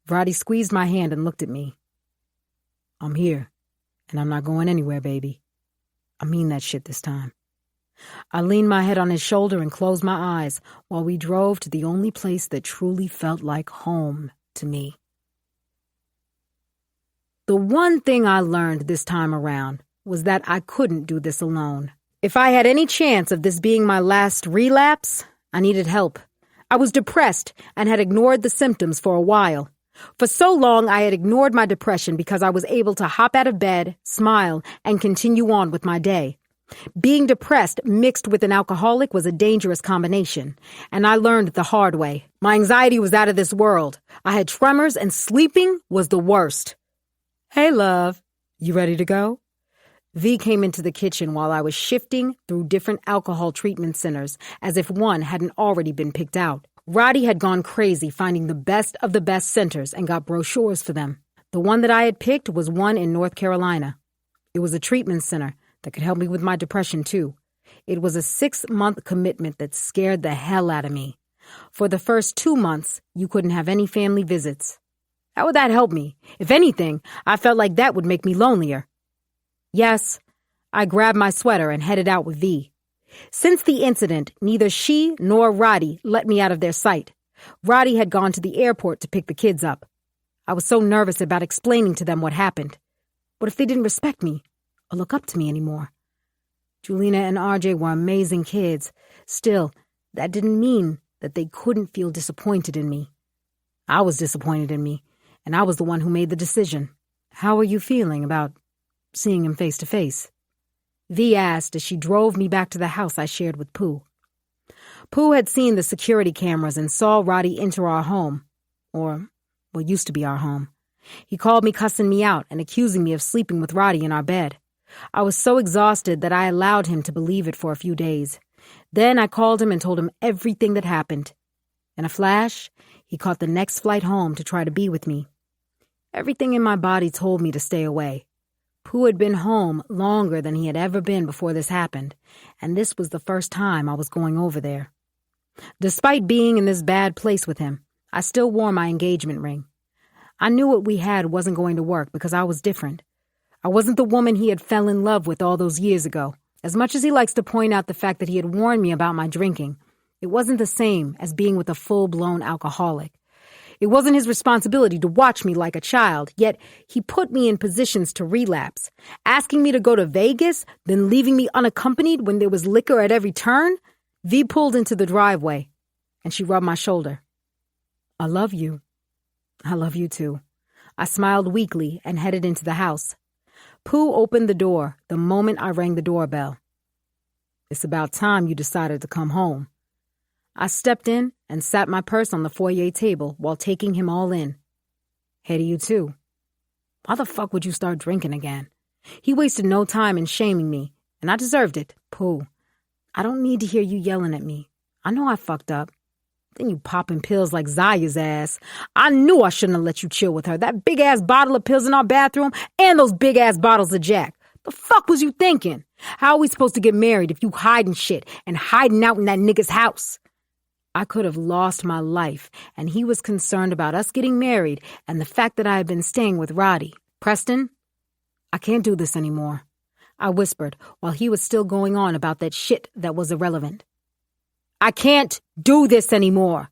Roddy squeezed my hand and looked at me. I'm here, and I'm not going anywhere, baby. I mean that shit this time. I leaned my head on his shoulder and closed my eyes while we drove to the only place that truly felt like home to me. The one thing I learned this time around was that I couldn't do this alone. If I had any chance of this being my last relapse, I needed help. I was depressed and had ignored the symptoms for a while. For so long, I had ignored my depression because I was able to hop out of bed, smile, and continue on with my day. Being depressed mixed with an alcoholic was a dangerous combination, and I learned the hard way. My anxiety was out of this world. I had tremors, and sleeping was the worst. Hey, love. You ready to go? V came into the kitchen while I was shifting through different alcohol treatment centers as if one hadn't already been picked out. Roddy had gone crazy finding the best of the best centers and got brochures for them. The one that I had picked was one in North Carolina. It was a treatment center that could help me with my depression, too. It was a 6-month commitment that scared the hell out of me. For the first 2 months, you couldn't have any family visits. How would that help me? If anything, I felt like that would make me lonelier. Yes, I grabbed my sweater and headed out with V. Since the incident, neither she nor Roddy let me out of their sight. Roddy had gone to the airport to pick the kids up. I was so nervous about explaining to them what happened. What if they didn't respect me or look up to me anymore? Julina and RJ were amazing kids. Still, that didn't mean that they couldn't feel disappointed in me. I was disappointed in me, and I was the one who made the decision. How are you feeling about seeing him face to face? V asked as she drove me back to the house I shared with Pooh. Pooh had seen the security cameras and saw Roddy enter our home, or what used to be our home. He called me cussing me out and accusing me of sleeping with Roddy in our bed. I was so exhausted that I allowed him to believe it for a few days. Then I called him and told him everything that happened. In a flash, he caught the next flight home to try to be with me. Everything in my body told me to stay away. Pooh had been home longer than he had ever been before this happened, and this was the first time I was going over there. Despite being in this bad place with him, I still wore my engagement ring. I knew what we had wasn't going to work because I was different. I wasn't the woman he had fell in love with all those years ago. As much as he likes to point out the fact that he had warned me about my drinking, it wasn't the same as being with a full-blown alcoholic. It wasn't his responsibility to watch me like a child, yet he put me in positions to relapse, asking me to go to Vegas, then leaving me unaccompanied when there was liquor at every turn. V pulled into the driveway, and she rubbed my shoulder. I love you. I love you too. I smiled weakly and headed into the house. Pooh opened the door the moment I rang the doorbell. It's about time you decided to come home. I stepped in and sat my purse on the foyer table while taking him all in. Hey to you too. Why the fuck would you start drinking again? He wasted no time in shaming me, and I deserved it. Pooh, I don't need to hear you yelling at me. I know I fucked up. Then you popping pills like Zaya's ass. I knew I shouldn't have let you chill with her. That big-ass bottle of pills in our bathroom and those big-ass bottles of Jack. The fuck was you thinking? How are we supposed to get married if you hiding shit and hiding out in that nigga's house? I could have lost my life, and he was concerned about us getting married and the fact that I had been staying with Roddy. Preston, I can't do this anymore, I whispered while he was still going on about that shit that was irrelevant. I can't do this anymore.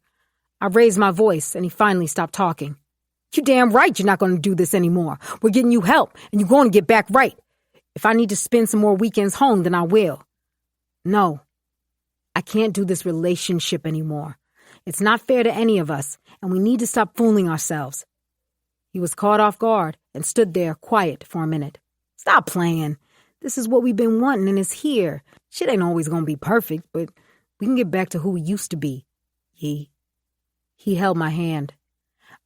I raised my voice, and he finally stopped talking. You damn right you're not going to do this anymore. We're getting you help, and you're going to get back right. If I need to spend some more weekends home, then I will. No. I can't do this relationship anymore. It's not fair to any of us, and we need to stop fooling ourselves. He was caught off guard and stood there quiet for a minute. Stop playing. This is what we've been wanting, and it's here. Shit ain't always gonna be perfect, but we can get back to who we used to be. He held my hand.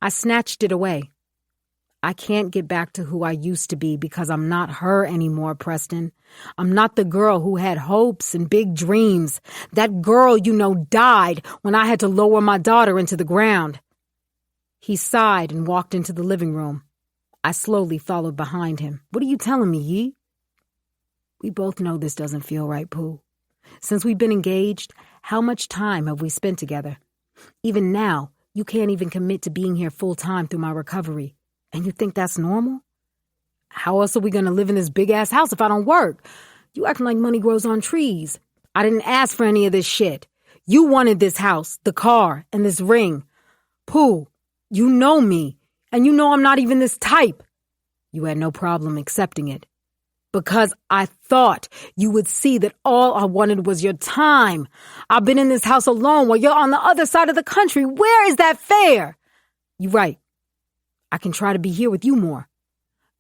I snatched it away. I can't get back to who I used to be because I'm not her anymore, Preston. I'm not the girl who had hopes and big dreams. That girl you know died when I had to lower my daughter into the ground. He sighed and walked into the living room. I slowly followed behind him. What are you telling me, Yee? We both know this doesn't feel right, Pooh. Since we've been engaged, how much time have we spent together? Even now, you can't even commit to being here full time through my recovery. And you think that's normal? How else are we going to live in this big-ass house if I don't work? You acting like money grows on trees. I didn't ask for any of this shit. You wanted this house, the car, and this ring. Pooh, you know me, and you know I'm not even this type. You had no problem accepting it. Because I thought you would see that all I wanted was your time. I've been in this house alone while you're on the other side of the country. Where is that fair? You're right. I can try to be here with you more.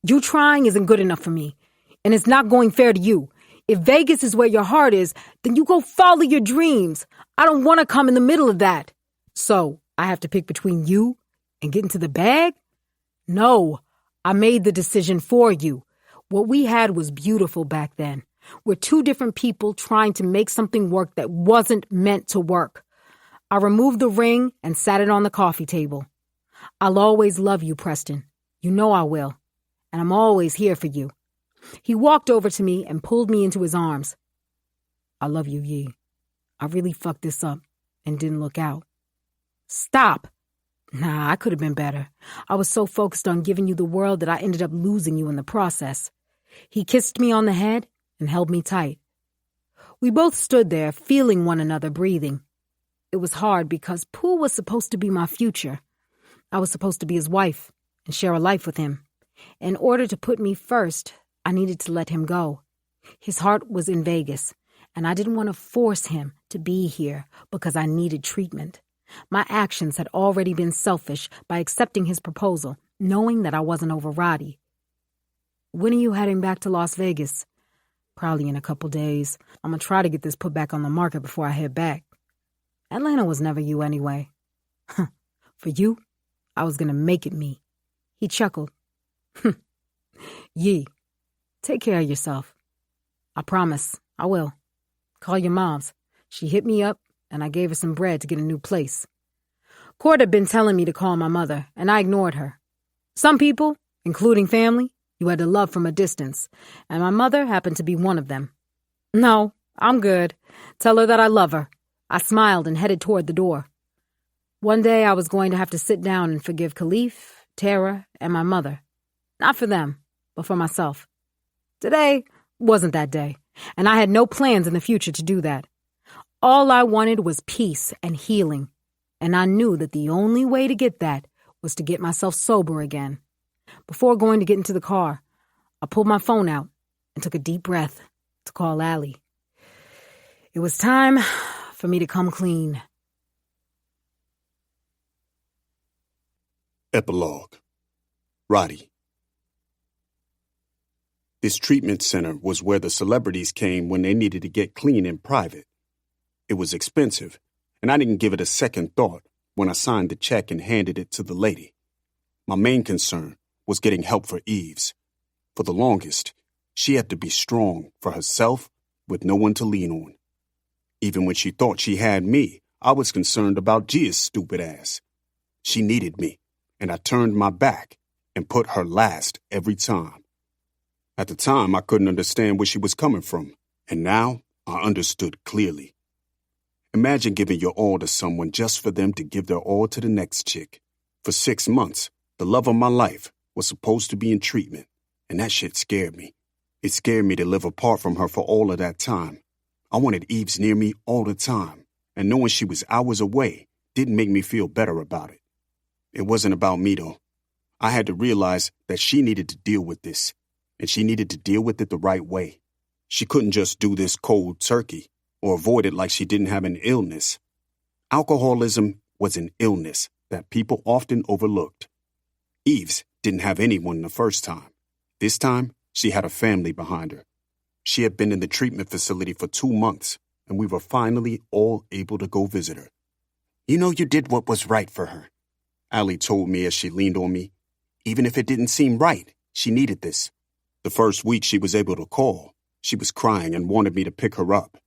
You trying isn't good enough for me, and it's not going fair to you. If Vegas is where your heart is, then you go follow your dreams. I don't want to come in the middle of that. So I have to pick between you and get into the bag? No, I made the decision for you. What we had was beautiful back then. We're two different people trying to make something work that wasn't meant to work. I removed the ring and sat it on the coffee table. I'll always love you, Preston. You know I will. And I'm always here for you. He walked over to me and pulled me into his arms. I love you, Yee. I really fucked this up and didn't look out. Stop. Nah, I could have been better. I was so focused on giving you the world that I ended up losing you in the process. He kissed me on the head and held me tight. We both stood there, feeling one another breathing. It was hard because Pooh was supposed to be my future. I was supposed to be his wife and share a life with him. In order to put me first, I needed to let him go. His heart was in Vegas, and I didn't want to force him to be here because I needed treatment. My actions had already been selfish by accepting his proposal, knowing that I wasn't over Roddy. When are you heading back to Las Vegas? Probably in a couple days. I'm going to try to get this put back on the market before I head back. Atlanta was never you anyway. For you, I was going to make it me. He chuckled. Yee, take care of yourself. I promise, I will. Call your mom's. She hit me up, and I gave her some bread to get a new place. Court had been telling me to call my mother, and I ignored her. Some people, including family, you had to love from a distance, and my mother happened to be one of them. No, I'm good. Tell her that I love her. I smiled and headed toward the door. One day I was going to have to sit down and forgive Khalif, Tara, and my mother. Not for them, but for myself. Today wasn't that day, and I had no plans in the future to do that. All I wanted was peace and healing, and I knew that the only way to get that was to get myself sober again. Before going to get into the car, I pulled my phone out and took a deep breath to call Allie. It was time for me to come clean. Epilogue. Roddy. This treatment center was where the celebrities came when they needed to get clean in private. It was expensive, and I didn't give it a second thought when I signed the check and handed it to the lady. My main concern was getting help for Eves. For the longest, She had to be strong for herself with no one to lean on. Even when she thought she had me, I was concerned about Gia's stupid ass. She needed me, and I turned my back and put her last every time. At the time, I couldn't understand where she was coming from, and now I understood clearly. Imagine giving your all to someone just for them to give their all to the next chick. For 6 months, the love of my life was supposed to be in treatment, and that shit scared me. It scared me to live apart from her for all of that time. I wanted Eves near me all the time, and knowing she was hours away didn't make me feel better about it. It wasn't about me, though. I had to realize that she needed to deal with this, and she needed to deal with it the right way. She couldn't just do this cold turkey or avoid it like she didn't have an illness. Alcoholism was an illness that people often overlooked. Eves didn't have anyone the first time. This time, she had a family behind her. She had been in the treatment facility for 2 months, and we were finally all able to go visit her. "You know you did what was right for her," Allie told me as she leaned on me. Even if it didn't seem right, she needed this. The first week she was able to call, she was crying and wanted me to pick her up.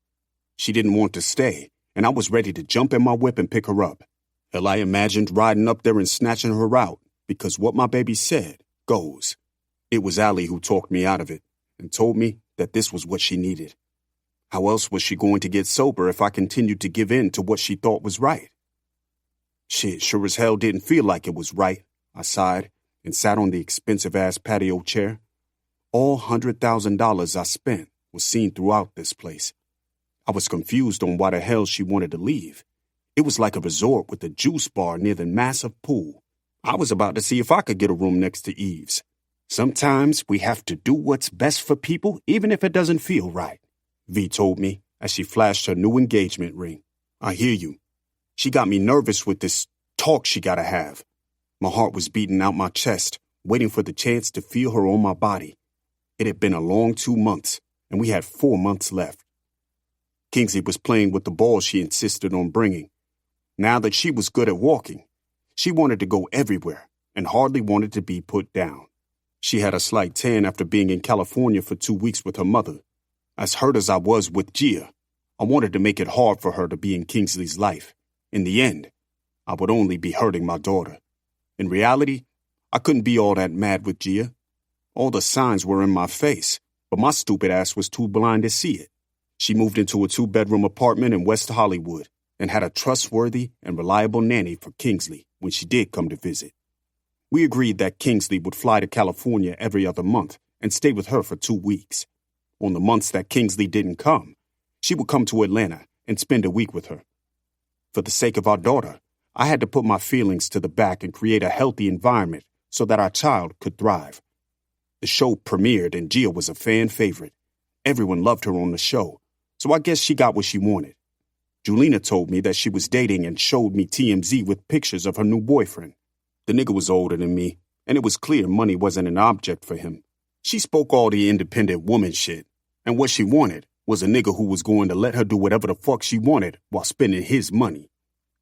She didn't want to stay, and I was ready to jump in my whip and pick her up. Hell, I imagined riding up there and snatching her out, because what my baby said goes. It was Allie who talked me out of it and told me that this was what she needed. How else was she going to get sober if I continued to give in to what she thought was right? Shit, sure as hell didn't feel like it was right, I sighed and sat on the expensive-ass patio chair. All $100,000 I spent was seen throughout this place. I was confused on why the hell she wanted to leave. It was like a resort with a juice bar near the massive pool. I was about to see if I could get a room next to Eve's. Sometimes we have to do what's best for people even if it doesn't feel right, V told me as she flashed her new engagement ring. I hear you. She got me nervous with this talk she gotta have. My heart was beating out my chest, waiting for the chance to feel her on my body. It had been a long 2 months, and we had 4 months left. Kingsley was playing with the ball she insisted on bringing. Now that she was good at walking, she wanted to go everywhere and hardly wanted to be put down. She had a slight tan after being in California for 2 weeks with her mother. As hurt as I was with Gia, I wanted to make it hard for her to be in Kingsley's life. In the end, I would only be hurting my daughter. In reality, I couldn't be all that mad with Gia. All the signs were in my face, but my stupid ass was too blind to see it. She moved into a 2-bedroom apartment in West Hollywood and had a trustworthy and reliable nanny for Kingsley when she did come to visit. We agreed that Kingsley would fly to California every other month and stay with her for 2 weeks. On the months that Kingsley didn't come, she would come to Atlanta and spend a week with her. For the sake of our daughter, I had to put my feelings to the back and create a healthy environment so that our child could thrive. The show premiered and Gia was a fan favorite. Everyone loved her on the show, so I guess she got what she wanted. Julina told me that she was dating and showed me TMZ with pictures of her new boyfriend. The nigga was older than me, and it was clear money wasn't an object for him. She spoke all the independent woman shit, and what she wanted was a nigga who was going to let her do whatever the fuck she wanted while spending his money.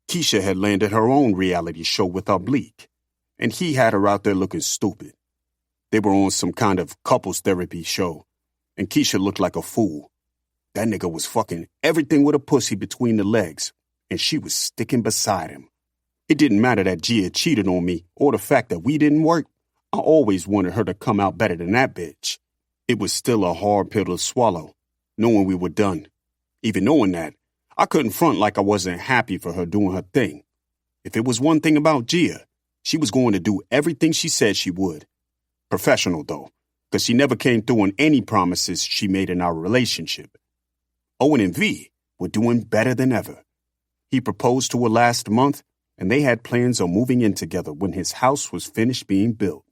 Keisha had landed her own reality show with Oblique, and he had her out there looking stupid. They were on some kind of couples therapy show, and Keisha looked like a fool. That nigga was fucking everything with a pussy between the legs, and she was sticking beside him. It didn't matter that Gia cheated on me or the fact that we didn't work. I always wanted her to come out better than that bitch. It was still a hard pill to swallow, knowing we were done. Even knowing that, I couldn't front like I wasn't happy for her doing her thing. If it was one thing about Gia, she was going to do everything she said she would. Professional, though, because she never came through on any promises she made in our relationship. Owen and V were doing better than ever. He proposed to her last month, and they had plans on moving in together when his house was finished being built.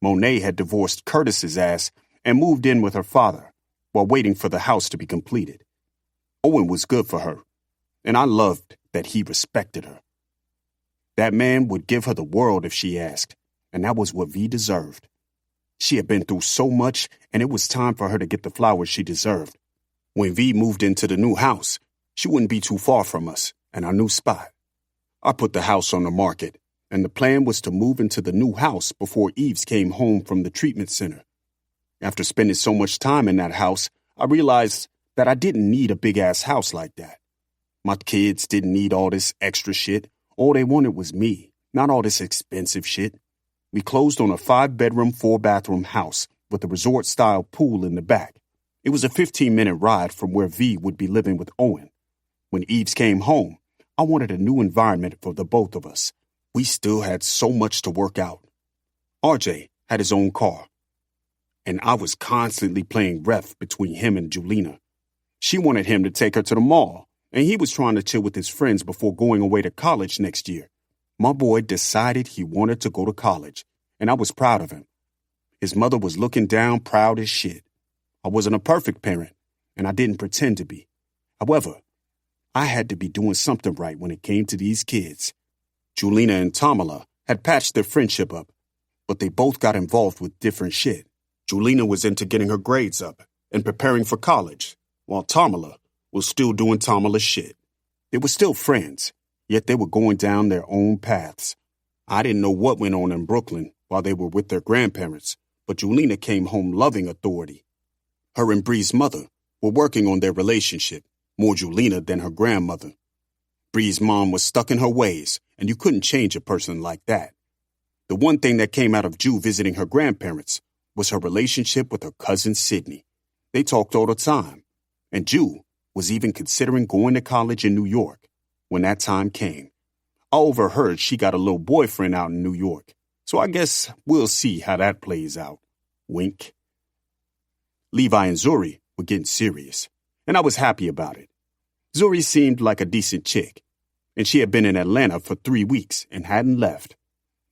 Monet had divorced Curtis's ass and moved in with her father while waiting for the house to be completed. Owen was good for her, and I loved that he respected her. That man would give her the world if she asked, and that was what V deserved. She had been through so much, and it was time for her to get the flowers she deserved. When V moved into the new house, she wouldn't be too far from us and our new spot. I put the house on the market, and the plan was to move into the new house before Eves came home from the treatment center. After spending so much time in that house, I realized that I didn't need a big-ass house like that. My kids didn't need all this extra shit. All they wanted was me, not all this expensive shit. We closed on a 5-bedroom, 4-bathroom house with a resort-style pool in the back. It was a 15-minute ride from where V would be living with Owen. When Eves came home, I wanted a new environment for the both of us. We still had so much to work out. RJ had his own car, and I was constantly playing ref between him and Julina. She wanted him to take her to the mall, and he was trying to chill with his friends before going away to college next year. My boy decided he wanted to go to college, and I was proud of him. His mother was looking down proud as shit. I wasn't a perfect parent, and I didn't pretend to be. However, I had to be doing something right when it came to these kids. Julina and Tamala had patched their friendship up, but they both got involved with different shit. Julina was into getting her grades up and preparing for college, while Tamala was still doing Tamala shit. They were still friends, yet they were going down their own paths. I didn't know what went on in Brooklyn while they were with their grandparents, but Julina came home loving authority. Her and Bree's mother were working on their relationship, more Julina than her grandmother. Bree's mom was stuck in her ways, and you couldn't change a person like that. The one thing that came out of Ju visiting her grandparents was her relationship with her cousin Sydney. They talked all the time, and Ju was even considering going to college in New York when that time came. I overheard she got a little boyfriend out in New York, so I guess we'll see how that plays out. Wink. Levi and Zuri were getting serious, and I was happy about it. Zuri seemed like a decent chick, and she had been in Atlanta for 3 weeks and hadn't left.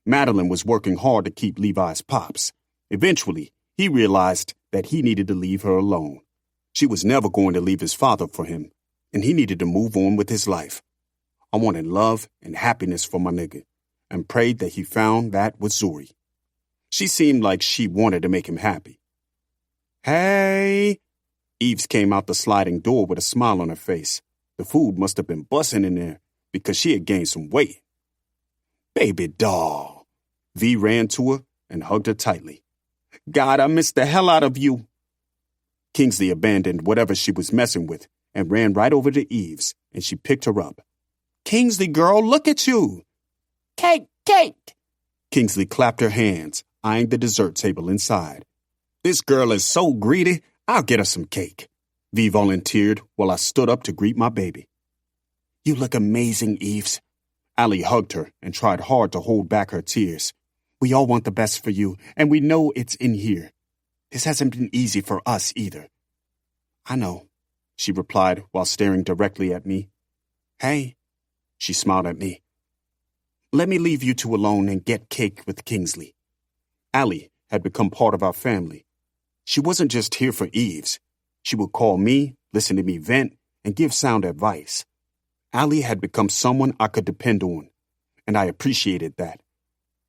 Madeline was working hard to keep Levi's pops. Eventually, he realized that he needed to leave her alone. She was never going to leave his father for him, and he needed to move on with his life. I wanted love and happiness for my nigga, and prayed that he found that with Zuri. She seemed like she wanted to make him happy. Hey! Eves came out the sliding door with a smile on her face. The food must have been busting in there because she had gained some weight. Baby doll. V ran to her and hugged her tightly. God, I missed the hell out of you. Kingsley abandoned whatever she was messing with and ran right over to Eves, and she picked her up. Kingsley, girl, look at you. Cake, cake. Kingsley clapped her hands, eyeing the dessert table inside. This girl is so greedy, I'll get her some cake. V volunteered while I stood up to greet my baby. You look amazing, Eves. Allie hugged her and tried hard to hold back her tears. We all want the best for you, and we know it's in here. This hasn't been easy for us either. I know, she replied while staring directly at me. Hey, she smiled at me. Let me leave you two alone and get cake with Kingsley. Allie had become part of our family. She wasn't just here for Eves. She would call me, listen to me vent, and give sound advice. Allie had become someone I could depend on, and I appreciated that.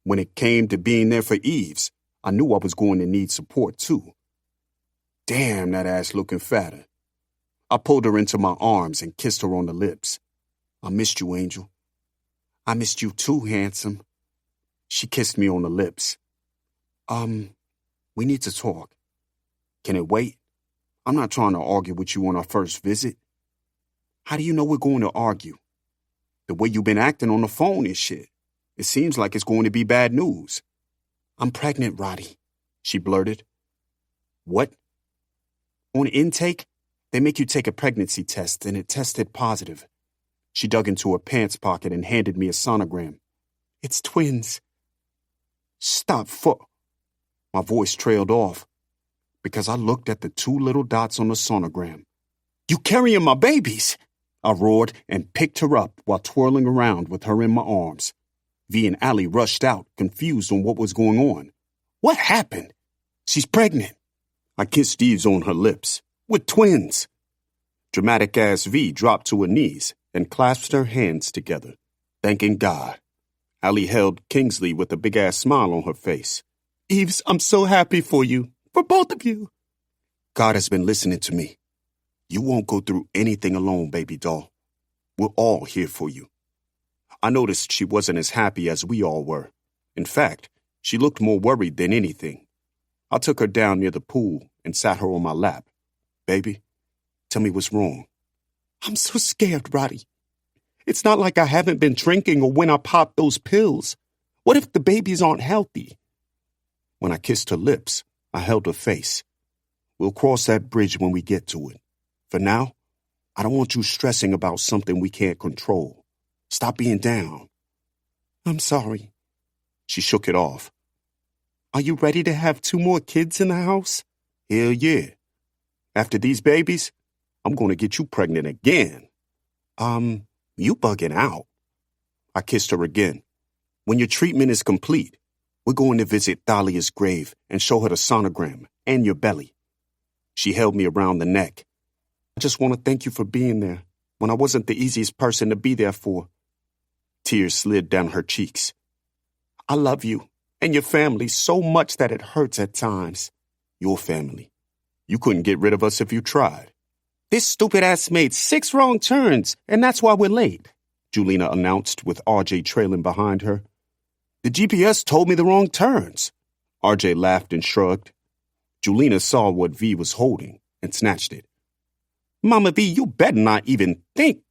When it came to being there for Eves, I knew I was going to need support too. Damn, that ass looking fatter. I pulled her into my arms and kissed her on the lips. I missed you, Angel. I missed you too, handsome. She kissed me on the lips. We need to talk. Can it wait? I'm not trying to argue with you on our first visit. How do you know we're going to argue? The way you've been acting on the phone and shit. It seems like it's going to be bad news. I'm pregnant, Roddy, she blurted. What? On intake, they make you take a pregnancy test, and it tested positive. She dug into her pants pocket and handed me a sonogram. It's twins. Stop My voice trailed off because I looked at the 2 little dots on the sonogram. You carrying my babies? I roared and picked her up while twirling around with her in my arms. V and Allie rushed out, confused on what was going on. What happened? She's pregnant. I kissed Eves on her lips. With twins. Dramatic-ass V dropped to her knees and clasped her hands together, thanking God. Allie held Kingsley with a big-ass smile on her face. Eves, I'm so happy for you. For both of you. God has been listening to me. You won't go through anything alone, baby doll. We're all here for you. I noticed she wasn't as happy as we all were. In fact, she looked more worried than anything. I took her down near the pool and sat her on my lap. Baby, tell me what's wrong. I'm so scared, Roddy. It's not like I haven't been drinking or when I popped those pills. What if the babies aren't healthy? When I kissed her lips, I held her face. We'll cross that bridge when we get to it. For now, I don't want you stressing about something we can't control. Stop being down. I'm sorry. She shook it off. Are you ready to have 2 more kids in the house? Hell yeah. After these babies, I'm going to get you pregnant again. You bugging out. I kissed her again. When your treatment is complete, we're going to visit Thalia's grave and show her the sonogram and your belly. She held me around the neck. I just want to thank you for being there when I wasn't the easiest person to be there for. Tears slid down her cheeks. I love you and your family so much that it hurts at times. Your family. You couldn't get rid of us if you tried. This stupid ass made 6 wrong turns, and that's why we're late, Julina announced with RJ trailing behind her. The GPS told me the wrong turns. RJ laughed and shrugged. Julina saw what V was holding and snatched it. Mama V, you better not even think.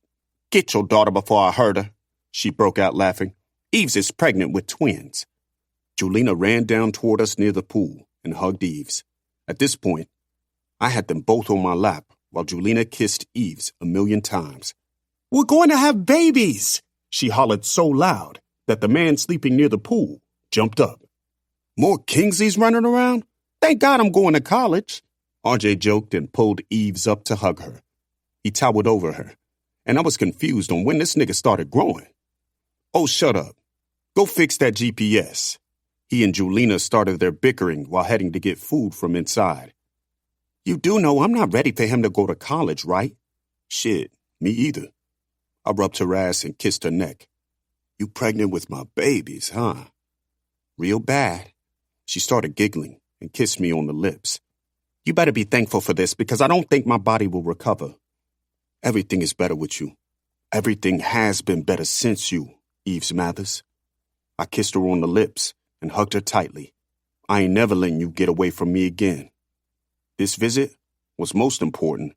Get your daughter before I hurt her, she broke out laughing. Eves is pregnant with twins. Julina ran down toward us near the pool and hugged Eves. At this point, I had them both on my lap while Julina kissed Eves 1,000,000 times. We're going to have babies, she hollered so loud that the man sleeping near the pool jumped up. More Kingsleys running around? Thank God I'm going to college. RJ joked and pulled Eves up to hug her. He towered over her, and I was confused on when this nigga started growing. Oh, shut up. Go fix that GPS. He and Julina started their bickering while heading to get food from inside. You do know I'm not ready for him to go to college, right? Shit, me either. I rubbed her ass and kissed her neck. You pregnant with my babies, huh? Real bad. She started giggling and kissed me on the lips. You better be thankful for this because I don't think my body will recover. Everything is better with you. Everything has been better since you, Eves Mathers. I kissed her on the lips and hugged her tightly. I ain't never letting you get away from me again. This visit was most important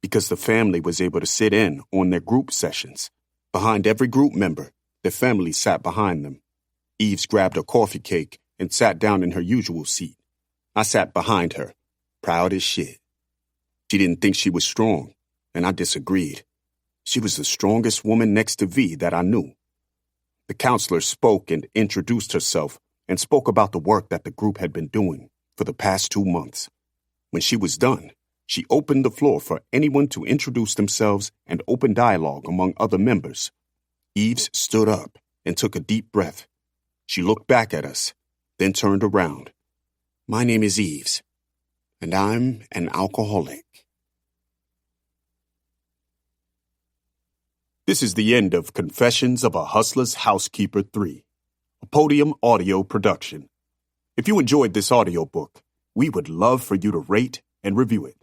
because the family was able to sit in on their group sessions. Behind every group member, their family sat behind them. Eves grabbed a coffee cake and sat down in her usual seat. I sat behind her, proud as shit. She didn't think she was strong, and I disagreed. She was the strongest woman next to V that I knew. The counselor spoke and introduced herself and spoke about the work that the group had been doing for the past 2 months. When she was done, she opened the floor for anyone to introduce themselves and open dialogue among other members. Eves stood up and took a deep breath. She looked back at us, then turned around. My name is Eves, and I'm an alcoholic. This is the end of Confessions of a Hustler's Housekeeper 3, a Podium audio production. If you enjoyed this audiobook, we would love for you to rate and review it.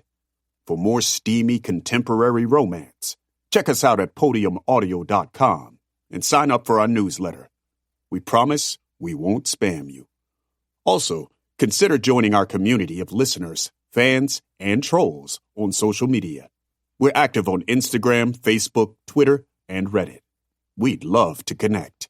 For more steamy contemporary romance, check us out at podiumaudio.com and sign up for our newsletter. We promise we won't spam you. Also, consider joining our community of listeners, fans, and trolls on social media. We're active on Instagram, Facebook, Twitter, and Reddit. We'd love to connect.